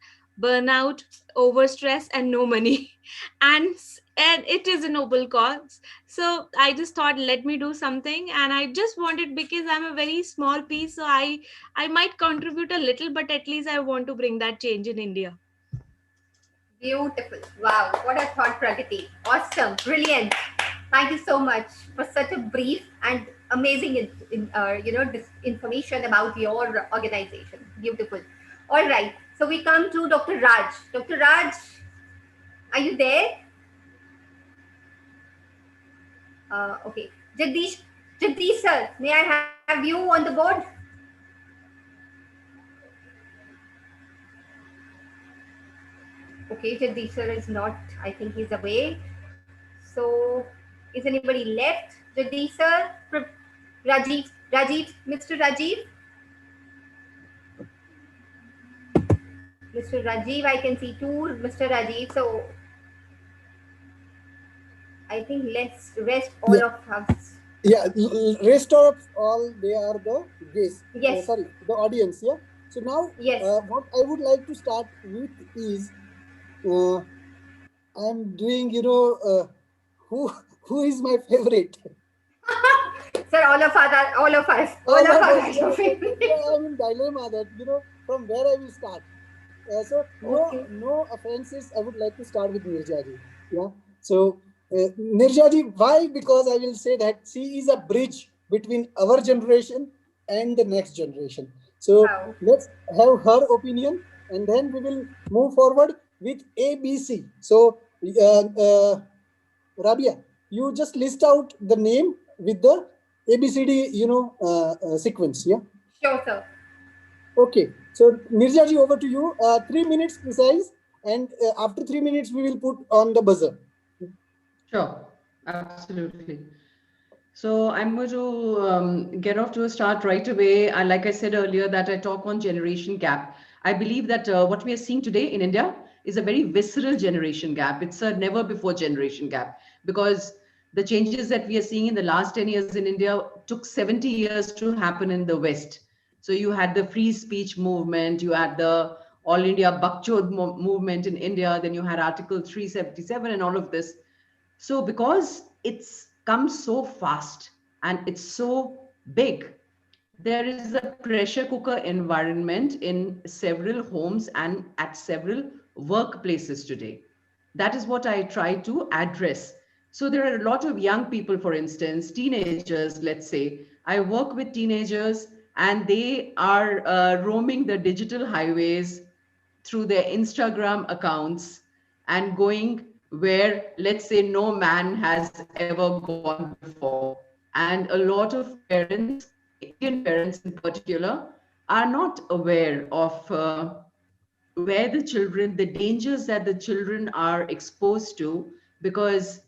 burnout, overstress, and no money. And it is a noble cause. So I just thought, let me do something, and I just wanted, because I'm a very small piece, so I might contribute a little, but at least I want to bring that change in India. Beautiful. Wow. What a thought, Pragati. Awesome. Brilliant. Thank you so much for such a brief and amazing this information about your organization. Beautiful. All right. So we come to Dr. Raj. Dr. Raj, are you there? Okay. Jagdish sir, may I have you on the board? Okay, Jagdish sir is not, I think he's away. So, is anybody left? Jagdish sir? Rajiv, Mr. Rajiv? Mr. Rajiv, I can see two Mr. Rajiv. So, I think let's rest all of us. Yeah, rest of all, they are the guests. Yes. Sorry, the audience. Yeah. So now, yes. What I would like to start with is, I'm doing, who is my favorite? Sir, all of us are your favorite. I'm in dilemma that, from where I will start. So no offenses. I would like to start with Nirjaji. Yeah. So Nirjaji, why? Because I will say that she is a bridge between our generation and the next generation. So let's have her opinion, and then we will move forward with ABC. So Rabia, you just list out the name with the ABCD, sequence. Yeah. Sure, sir. Okay, so Nirjaji, over to you. 3 minutes precise, and after 3 minutes, we will put on the buzzer. Sure, absolutely. So I'm going to get off to a start right away. Like I said earlier, that I talk on generation gap. I believe that what we are seeing today in India is a very visceral generation gap. It's a never before generation gap, because the changes that we are seeing in the last 10 years in India took 70 years to happen in the West. So you had the free speech movement, you had the All India Bakchod movement in India, then you had Article 377 and all of this. So because it's come so fast and it's so big, there is a pressure cooker environment in several homes and at several workplaces today. That is what I try to address. So there are a lot of young people, for instance, teenagers, let's say. I work with teenagers and they are roaming the digital highways through their Instagram accounts and going where, let's say, no man has ever gone before. And a lot of parents, Indian parents in particular, are not aware of where the children, the dangers that the children are exposed to, because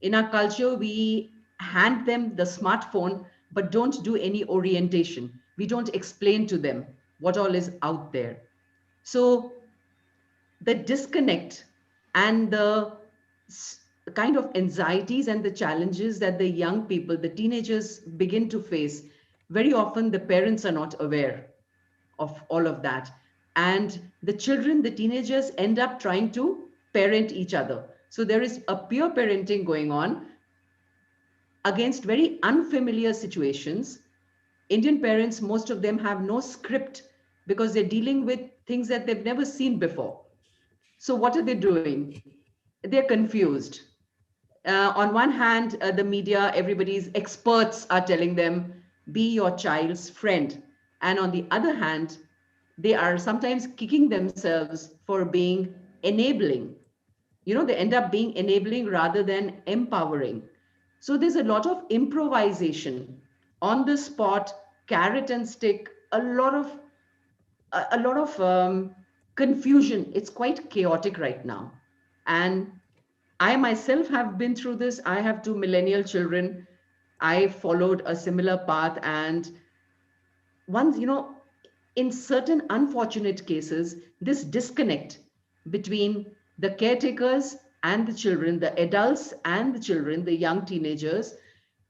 in our culture, we hand them the smartphone, but don't do any orientation. We don't explain to them what all is out there. So the disconnect and the kind of anxieties and the challenges that the young people, the teenagers begin to face, very often the parents are not aware of all of that. And the children, the teenagers end up trying to parent each other. So there is a peer parenting going on against very unfamiliar situations Indian parents, most of them have no script because they're dealing with things that they've never seen before. So what are they doing? They're confused. On one hand, the media, everybody's experts are telling them, be your child's friend. And on the other hand, they are sometimes kicking themselves for being enabling. They end up being enabling rather than empowering. So there's a lot of improvisation, on the spot, carrot and stick, a lot of confusion. It's quite chaotic right now. And I myself have been through this. I have two millennial children. I followed a similar path. And once, in certain unfortunate cases, this disconnect between the caretakers and the children, the adults and the children, the young teenagers,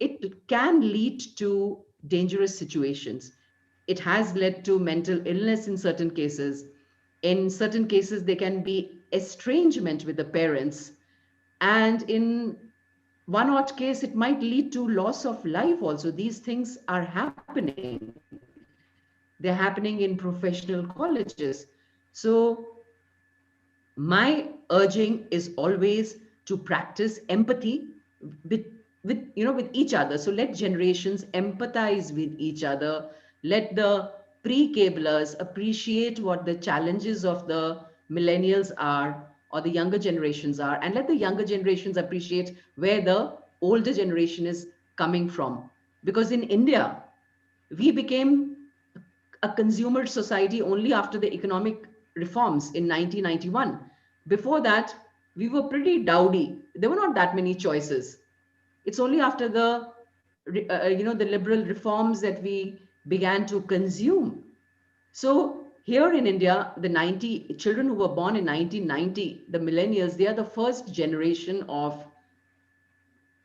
it can lead to dangerous situations. It has led to mental illness in certain cases. In certain cases, there can be estrangement with the parents. And in one odd case, it might lead to loss of life also. These things are happening. They're happening in professional colleges. So my urging is always to practice empathy with with each other. So let generations empathize with each other. Let the pre-cablers appreciate what the challenges of the millennials are, or the younger generations are, and let the younger generations appreciate where the older generation is coming from. Because in India, we became a consumer society only after the economic reforms in 1991. Before that, we were pretty dowdy. There were not that many choices. It's only after the liberal reforms that we began to consume. So here in India, the 90 children who were born in 1990, the millennials, they are the first generation of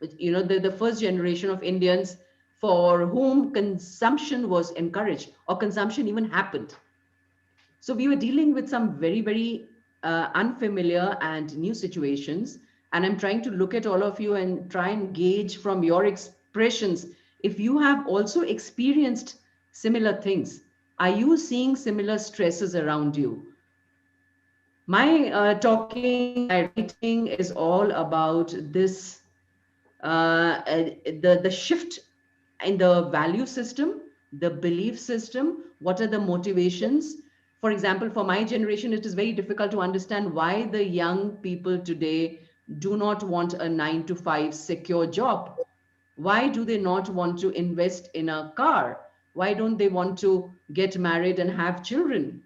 the first generation of Indians for whom consumption was encouraged or consumption even happened. So we were dealing with some very, very unfamiliar and new situations. And I'm trying to look at all of you and try and gauge from your expressions if you have also experienced similar things. Are you seeing similar stresses around you? My talking, my writing is all about this the shift in the value system, the belief system. What are the motivations? For example, for my generation, it is very difficult to understand why the young people today do not want a 9 to 5 secure job. Why do they not want to invest in a car? Why don't they want to get married and have children?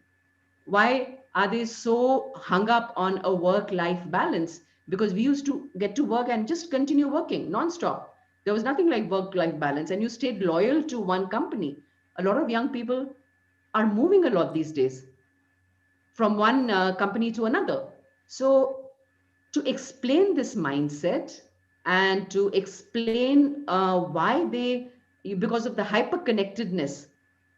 Why are they so hung up on a work-life balance? Because we used to get to work and just continue working non-stop. There was nothing like work-life balance, and you stayed loyal to one company. A lot of young people are moving a lot these days from one company to another. So to explain this mindset and to explain why because of the hyper-connectedness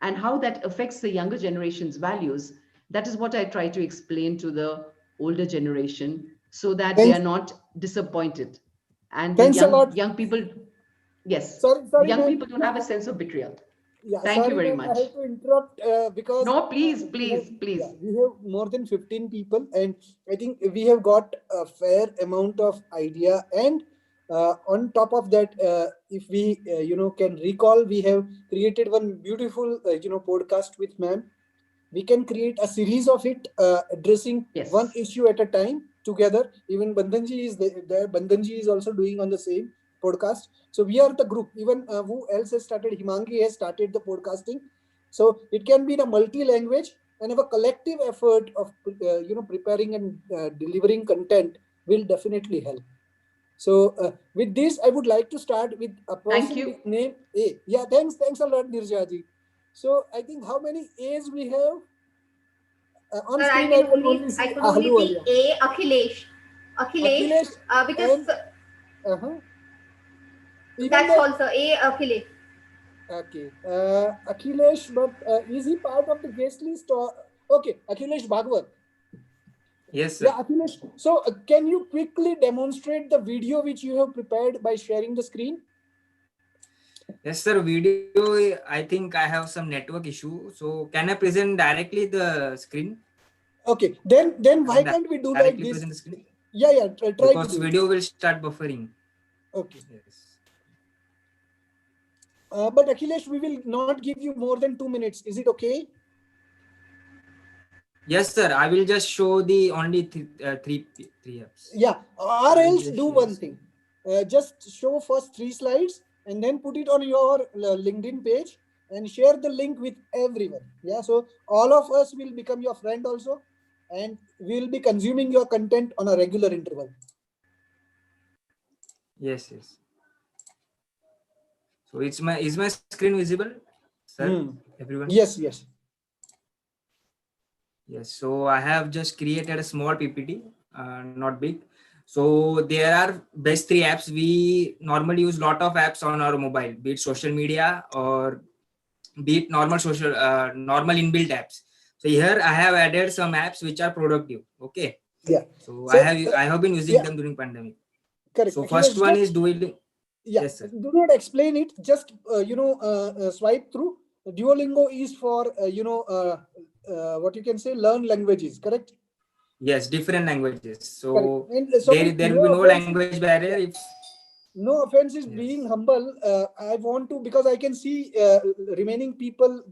and how that affects the younger generation's values, that is what I try to explain to the older generation so that they are Thanks. not disappointed. And the Thanks a lot. young people, yes, Sorry, young ma'am. people don't have a sense of betrayal. Yeah, Thank you sorry, very ma'am. I much. have to interrupt because No, please, we have, please, please. yeah, we have more than 15 people, and I think we have got a fair amount of idea. And on top of that, if we can recall, we have created one beautiful podcast with ma'am. We can create a series of it, addressing one issue at a time together. Even Bandhanji is there. Bandhanji is also doing on the same podcast. So we are the group. Even who else has started? Himangi has started the podcasting. So it can be in a multi-language, and have a collective effort of preparing and delivering content will definitely help. So with this, I would like to start with a person with name A. Yeah, thanks a lot, Nirjaji. So I think how many A's we have? On Sir, screen, I can only I see could only see Ahluwalia. A, Akhilesh. Akhilesh Because and even that's the also A, Akhilesh. okay, Akhilesh, but is he part of the guest list or okay? Akhilesh Bhagwat. Yes, sir. Yeah, Akhilesh. So can you quickly demonstrate the video which you have prepared by sharing the screen? Yes, sir. Video, I think I have some network issue. So can I present directly the screen? Okay, then why Can I can't we do directly like present this? the screen? Yeah, try to Because do it. video will start buffering. Okay. Yes. But Akhilesh, we will not give you more than 2 minutes. Is it okay? Yes, sir. I will just show the only three apps. Yeah, I or will else just do share one screen. thing. Just show first 3 slides and then put it on your LinkedIn page and share the link with everyone. Yeah, so all of us will become your friend also, and we will be consuming your content on a regular interval. Yes, yes. So is my screen visible, sir? Everyone? Yes. Yes. So I have just created a small PPT, not big. So there are best three apps. We normally use lot of apps on our mobile, be it social media or be it normal inbuilt apps. So here I have added some apps which are productive. Okay. Yeah. So So I have been using yeah, them during pandemic. correct. So first Akhilesh, one just is doing. yeah, Yes, sir. do not explain it. Just swipe through. Duolingo is for what you can say, learn languages. Correct. Yes, different languages. Correct. So And sorry, there will be no language barrier yeah, if. no offense is Yes. being humble. I want to, because I can see remaining people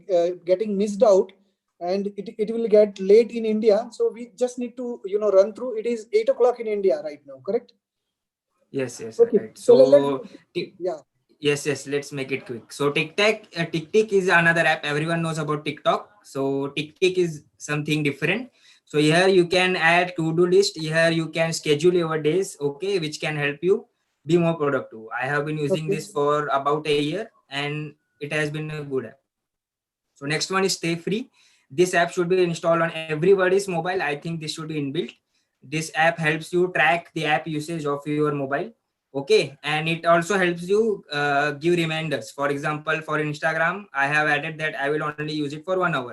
getting missed out, and it will get late in India. So we just need to run through. It is 8 o'clock in India right now. Correct. Yes, Okay. right. So So yeah. yes, let's make it quick. So TikTok is another app. Everyone knows about TikTok. So TikTok is something different. So here you can add to-do list. Here you can schedule your days, okay, which can help you be more productive. I have been using Okay. this for about a year and it has been a good app. So next one is Stay Free. This app should be installed on everybody's mobile. I think this should be inbuilt. This app helps you track the app usage of your mobile. Okay, and it also helps you give reminders. For example, for Instagram, I have added that I will only use it for 1 hour.